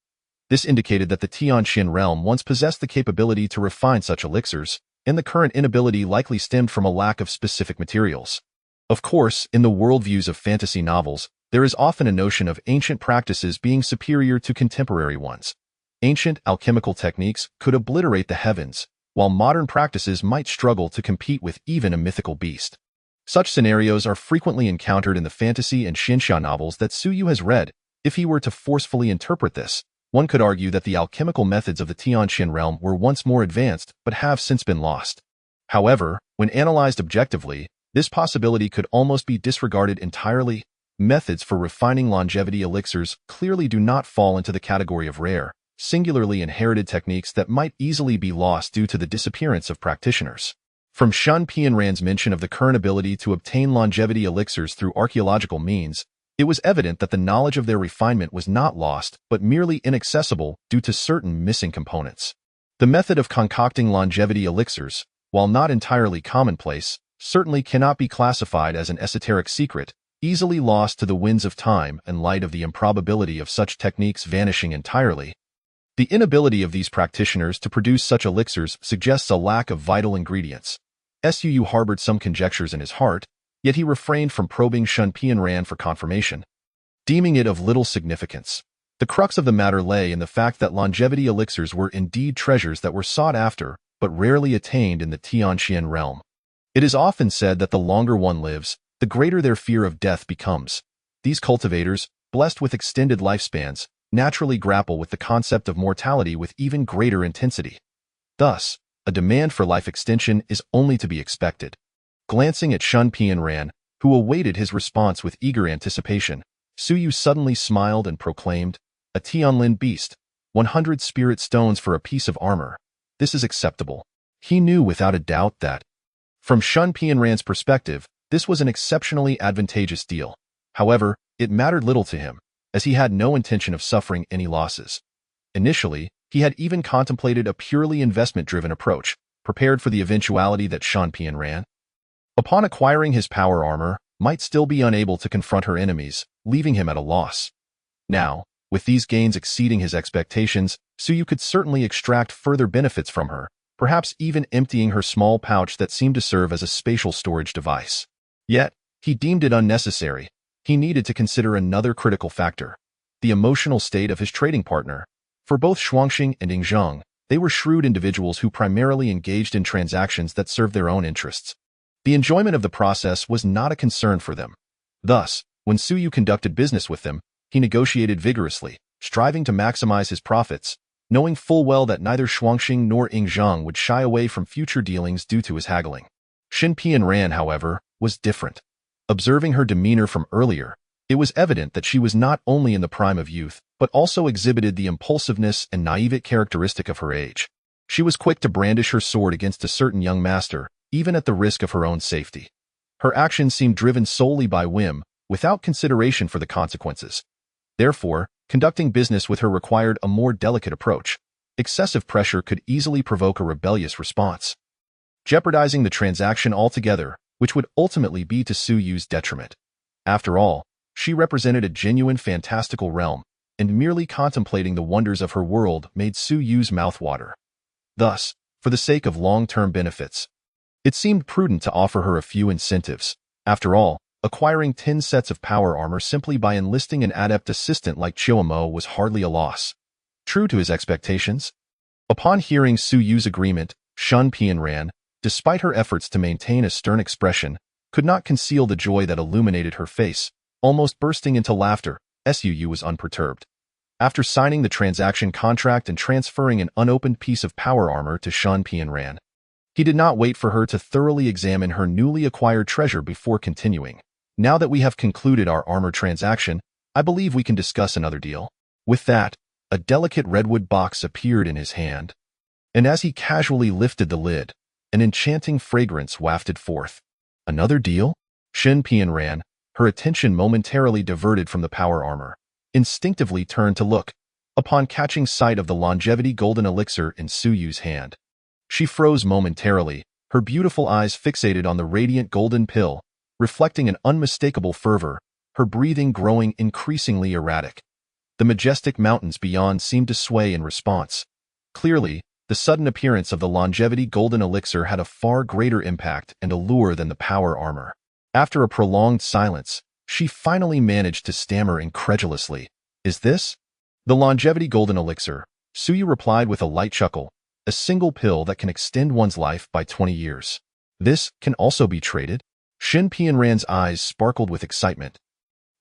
This indicated that the Tianqian realm once possessed the capability to refine such elixirs, and the current inability likely stemmed from a lack of specific materials. Of course, in the worldviews of fantasy novels, there is often a notion of ancient practices being superior to contemporary ones. Ancient alchemical techniques could obliterate the heavens, while modern practices might struggle to compete with even a mythical beast. Such scenarios are frequently encountered in the fantasy and Xinxia novels that Suyu has read. If he were to forcefully interpret this, one could argue that the alchemical methods of the Tianqian realm were once more advanced but have since been lost. However, when analyzed objectively, this possibility could almost be disregarded entirely. Methods for refining longevity elixirs clearly do not fall into the category of rare, singularly inherited techniques that might easily be lost due to the disappearance of practitioners. From Shun Pianran's mention of the current ability to obtain longevity elixirs through archaeological means, it was evident that the knowledge of their refinement was not lost but merely inaccessible due to certain missing components. The method of concocting longevity elixirs, while not entirely commonplace, certainly cannot be classified as an esoteric secret, easily lost to the winds of time in light of the improbability of such techniques vanishing entirely. The inability of these practitioners to produce such elixirs suggests a lack of vital ingredients. Suu harbored some conjectures in his heart, yet he refrained from probing Shun Pianran for confirmation, deeming it of little significance. The crux of the matter lay in the fact that longevity elixirs were indeed treasures that were sought after but rarely attained in the Tianqian realm. It is often said that the longer one lives, the greater their fear of death becomes. These cultivators, blessed with extended lifespans, naturally grapple with the concept of mortality with even greater intensity. Thus, a demand for life extension is only to be expected. Glancing at Shun Pianran, who awaited his response with eager anticipation, Suyu suddenly smiled and proclaimed, "A Tianlin beast, 100 spirit stones for a piece of armor. This is acceptable." He knew without a doubt that, from Shun Pianran's perspective, this was an exceptionally advantageous deal. However, it mattered little to him, as he had no intention of suffering any losses. Initially, he had even contemplated a purely investment-driven approach, prepared for the eventuality that Shun Pianran, upon acquiring his power armor, might still be unable to confront her enemies, leaving him at a loss. Now, with these gains exceeding his expectations, Suyu could certainly extract further benefits from her, perhaps even emptying her small pouch that seemed to serve as a spatial storage device. Yet, he deemed it unnecessary. He needed to consider another critical factor: the emotional state of his trading partner. For both Shuangxing and Yingzheng, they were shrewd individuals who primarily engaged in transactions that served their own interests. The enjoyment of the process was not a concern for them. Thus, when Suyu conducted business with them, he negotiated vigorously, striving to maximize his profits, knowing full well that neither Shuangxing nor Yingzheng would shy away from future dealings due to his haggling. Shun Pianran, however, was different. Observing her demeanor from earlier, it was evident that she was not only in the prime of youth, but also exhibited the impulsiveness and naive characteristic of her age. She was quick to brandish her sword against a certain young master, even at the risk of her own safety. Her actions seemed driven solely by whim, without consideration for the consequences. Therefore, conducting business with her required a more delicate approach. Excessive pressure could easily provoke a rebellious response, jeopardizing the transaction altogether, which would ultimately be to Suyu's detriment. After all, she represented a genuine fantastical realm, and merely contemplating the wonders of her world made Suyu's mouth water. Thus, for the sake of long-term benefits, it seemed prudent to offer her a few incentives. After all, acquiring 10 sets of power armor simply by enlisting an adept assistant like Chiumo was hardly a loss. True to his expectations, upon hearing Suyu's agreement, Shun Pianran, despite her efforts to maintain a stern expression, could not conceal the joy that illuminated her face, almost bursting into laughter. Suu was unperturbed. After signing the transaction contract and transferring an unopened piece of power armor to Shan Pianran, he did not wait for her to thoroughly examine her newly acquired treasure before continuing. Now that we have concluded our armor transaction, I believe we can discuss another deal. With that, a delicate redwood box appeared in his hand, and as he casually lifted the lid, an enchanting fragrance wafted forth. Another deal? Shin Pianran, her attention momentarily diverted from the power armor, instinctively turned to look, upon catching sight of the longevity golden elixir in Suyu's hand. She froze momentarily, her beautiful eyes fixated on the radiant golden pill, reflecting an unmistakable fervor, her breathing growing increasingly erratic. The majestic mountains beyond seemed to sway in response. Clearly, the sudden appearance of the longevity golden elixir had a far greater impact and allure than the power armor. After a prolonged silence, she finally managed to stammer incredulously, "Is this?" "The longevity golden elixir," Suyu replied with a light chuckle, "a single pill that can extend one's life by 20 years. This can also be traded?" Shin Pianran's eyes sparkled with excitement.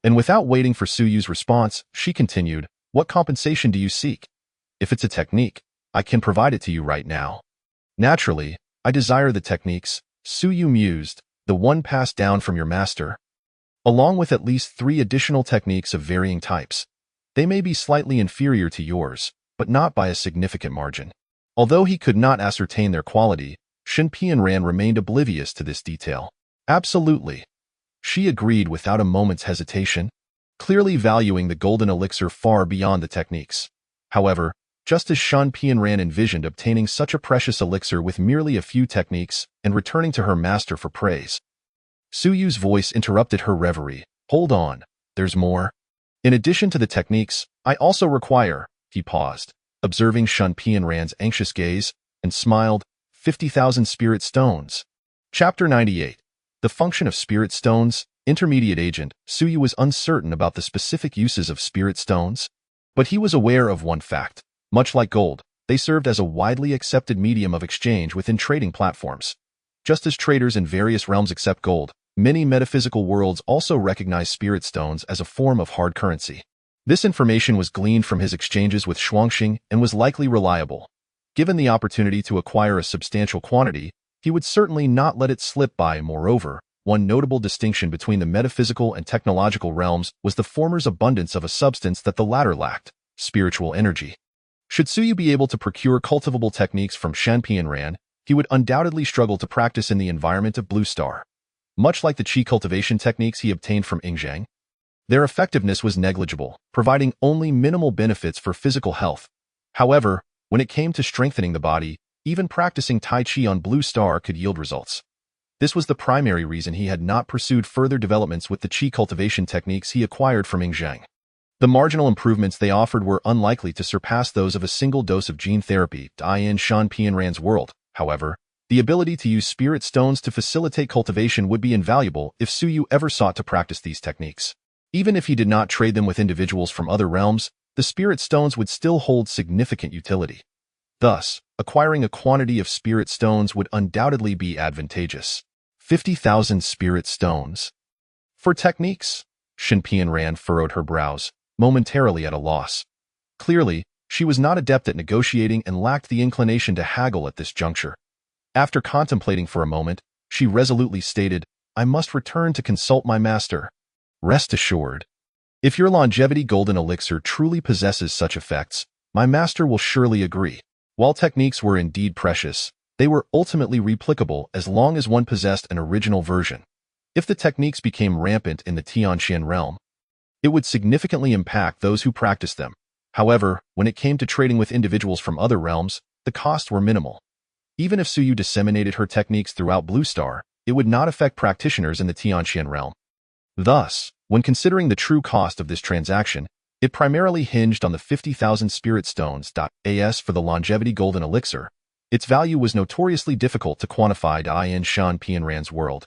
And without waiting for Suyu's response, she continued, "What compensation do you seek? If it's a technique, I can provide it to you right now." "Naturally, I desire the techniques," Suyu mused, "the one passed down from your master, along with at least 3 additional techniques of varying types. They may be slightly inferior to yours, but not by a significant margin." Although he could not ascertain their quality, Shin Pianran remained oblivious to this detail. "Absolutely," she agreed without a moment's hesitation, clearly valuing the golden elixir far beyond the techniques. However, just as Shan Pianran envisioned obtaining such a precious elixir with merely a few techniques and returning to her master for praise, Suyu's voice interrupted her reverie. "Hold on, there's more. In addition to the techniques, I also require," he paused, observing Shan Pianran's anxious gaze, and smiled, 50,000 spirit stones. Chapter 98. The function of spirit stones. Intermediate agent, Suyu was uncertain about the specific uses of spirit stones, but he was aware of one fact. Much like gold, they served as a widely accepted medium of exchange within trading platforms. Just as traders in various realms accept gold, many metaphysical worlds also recognize spirit stones as a form of hard currency. This information was gleaned from his exchanges with Shuangxing and was likely reliable. Given the opportunity to acquire a substantial quantity, he would certainly not let it slip by. Moreover, one notable distinction between the metaphysical and technological realms was the former's abundance of a substance that the latter lacked: spiritual energy. Should Suyu be able to procure cultivable techniques from Shan Pianran, he would undoubtedly struggle to practice in the environment of Blue Star. Much like the qi cultivation techniques he obtained from Yingzhang, their effectiveness was negligible, providing only minimal benefits for physical health. However, when it came to strengthening the body, even practicing Tai Chi on Blue Star could yield results. This was the primary reason he had not pursued further developments with the qi cultivation techniques he acquired from Yingzhang. The marginal improvements they offered were unlikely to surpass those of a single dose of gene therapy. In Shan Pianran's world, however, the ability to use spirit stones to facilitate cultivation would be invaluable if Suyu ever sought to practice these techniques. Even if he did not trade them with individuals from other realms, the spirit stones would still hold significant utility. Thus, acquiring a quantity of spirit stones would undoubtedly be advantageous. 50,000 spirit stones. For techniques? Shin Pianran furrowed her brows, momentarily at a loss. Clearly, she was not adept at negotiating and lacked the inclination to haggle at this juncture. After contemplating for a moment, she resolutely stated, "I must return to consult my master." "Rest assured. If your longevity golden elixir truly possesses such effects, my master will surely agree." While techniques were indeed precious, they were ultimately replicable as long as one possessed an original version. If the techniques became rampant in the Tianqian realm, it would significantly impact those who practiced them. However, when it came to trading with individuals from other realms, the costs were minimal. Even if Suyu disseminated her techniques throughout Blue Star, it would not affect practitioners in the Tianqian realm. Thus, when considering the true cost of this transaction, it primarily hinged on the 50,000 spirit stones. As for the longevity golden elixir, its value was notoriously difficult to quantify in Shan Pianran's world.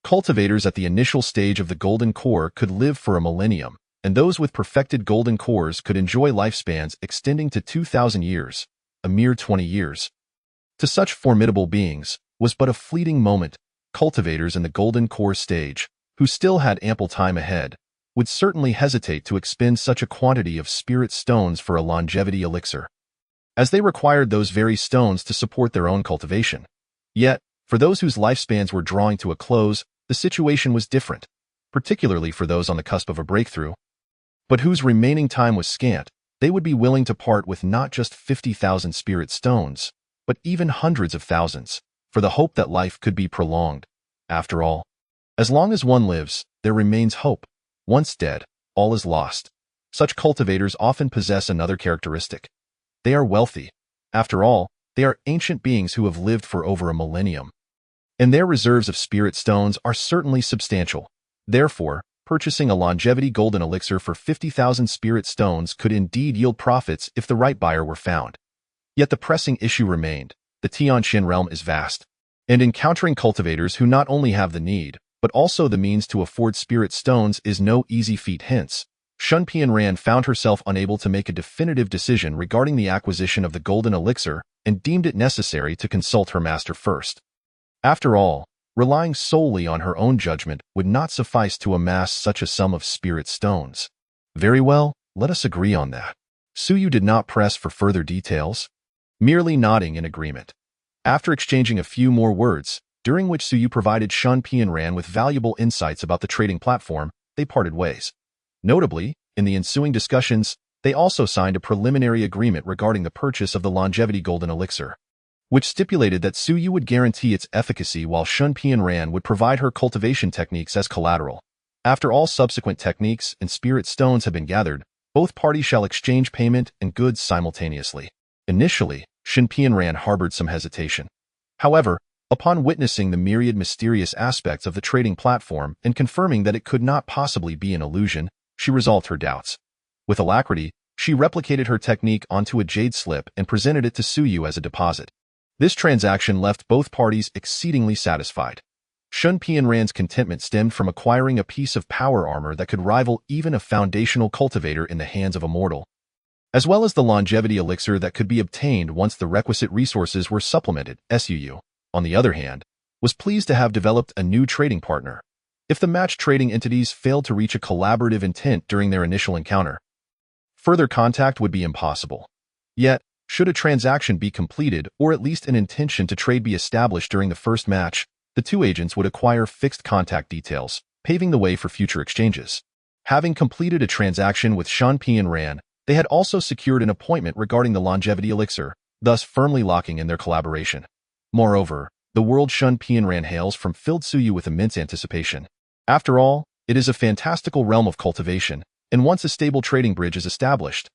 Cultivators at the initial stage of the golden core could live for a millennium, and those with perfected golden cores could enjoy lifespans extending to 2,000 years, a mere 20 years. To such formidable beings, was but a fleeting moment. Cultivators in the golden core stage, who still had ample time ahead, would certainly hesitate to expend such a quantity of spirit stones for a longevity elixir, as they required those very stones to support their own cultivation. Yet, for those whose lifespans were drawing to a close, the situation was different, particularly for those on the cusp of a breakthrough, but whose remaining time was scant. They would be willing to part with not just 50,000 spirit stones, but even hundreds of thousands, for the hope that life could be prolonged. After all, as long as one lives, there remains hope. Once dead, all is lost. Such cultivators often possess another characteristic. They are wealthy. After all, they are ancient beings who have lived for over a millennium, and their reserves of spirit stones are certainly substantial. Therefore, purchasing a longevity golden elixir for 50,000 spirit stones could indeed yield profits if the right buyer were found. Yet the pressing issue remained. The Tianxin realm is vast, and encountering cultivators who not only have the need, but also the means to afford spirit stones is no easy feat. Hence, Shun Pianran found herself unable to make a definitive decision regarding the acquisition of the golden elixir and deemed it necessary to consult her master first. After all, relying solely on her own judgment would not suffice to amass such a sum of spirit stones. Very well, let us agree on that. Suyu did not press for further details, merely nodding in agreement. After exchanging a few more words, during which Suyu provided Shun Pianran with valuable insights about the trading platform, they parted ways. Notably, in the ensuing discussions, they also signed a preliminary agreement regarding the purchase of the longevity golden elixir, which stipulated that Suyu would guarantee its efficacy while Shun Pianran would provide her cultivation techniques as collateral. After all subsequent techniques and spirit stones have been gathered, both parties shall exchange payment and goods simultaneously. Initially, Shun Pianran harbored some hesitation. However, upon witnessing the myriad mysterious aspects of the trading platform and confirming that it could not possibly be an illusion, she resolved her doubts. With alacrity, she replicated her technique onto a jade slip and presented it to Suyu as a deposit. This transaction left both parties exceedingly satisfied. Shun Pianran's contentment stemmed from acquiring a piece of power armor that could rival even a foundational cultivator in the hands of a mortal, as well as the longevity elixir that could be obtained once the requisite resources were supplemented. Suyu, on the other hand, was pleased to have developed a new trading partner. If the matched trading entities failed to reach a collaborative intent during their initial encounter, further contact would be impossible. Yet, should a transaction be completed, or at least an intention to trade be established during the first match, the two agents would acquire fixed contact details, paving the way for future exchanges. Having completed a transaction with Shun Pianran, they had also secured an appointment regarding the longevity elixir, thus firmly locking in their collaboration. Moreover, the world Shun Pianran hails from filled Suyu with immense anticipation. After all, it is a fantastical realm of cultivation, and once a stable trading bridge is established,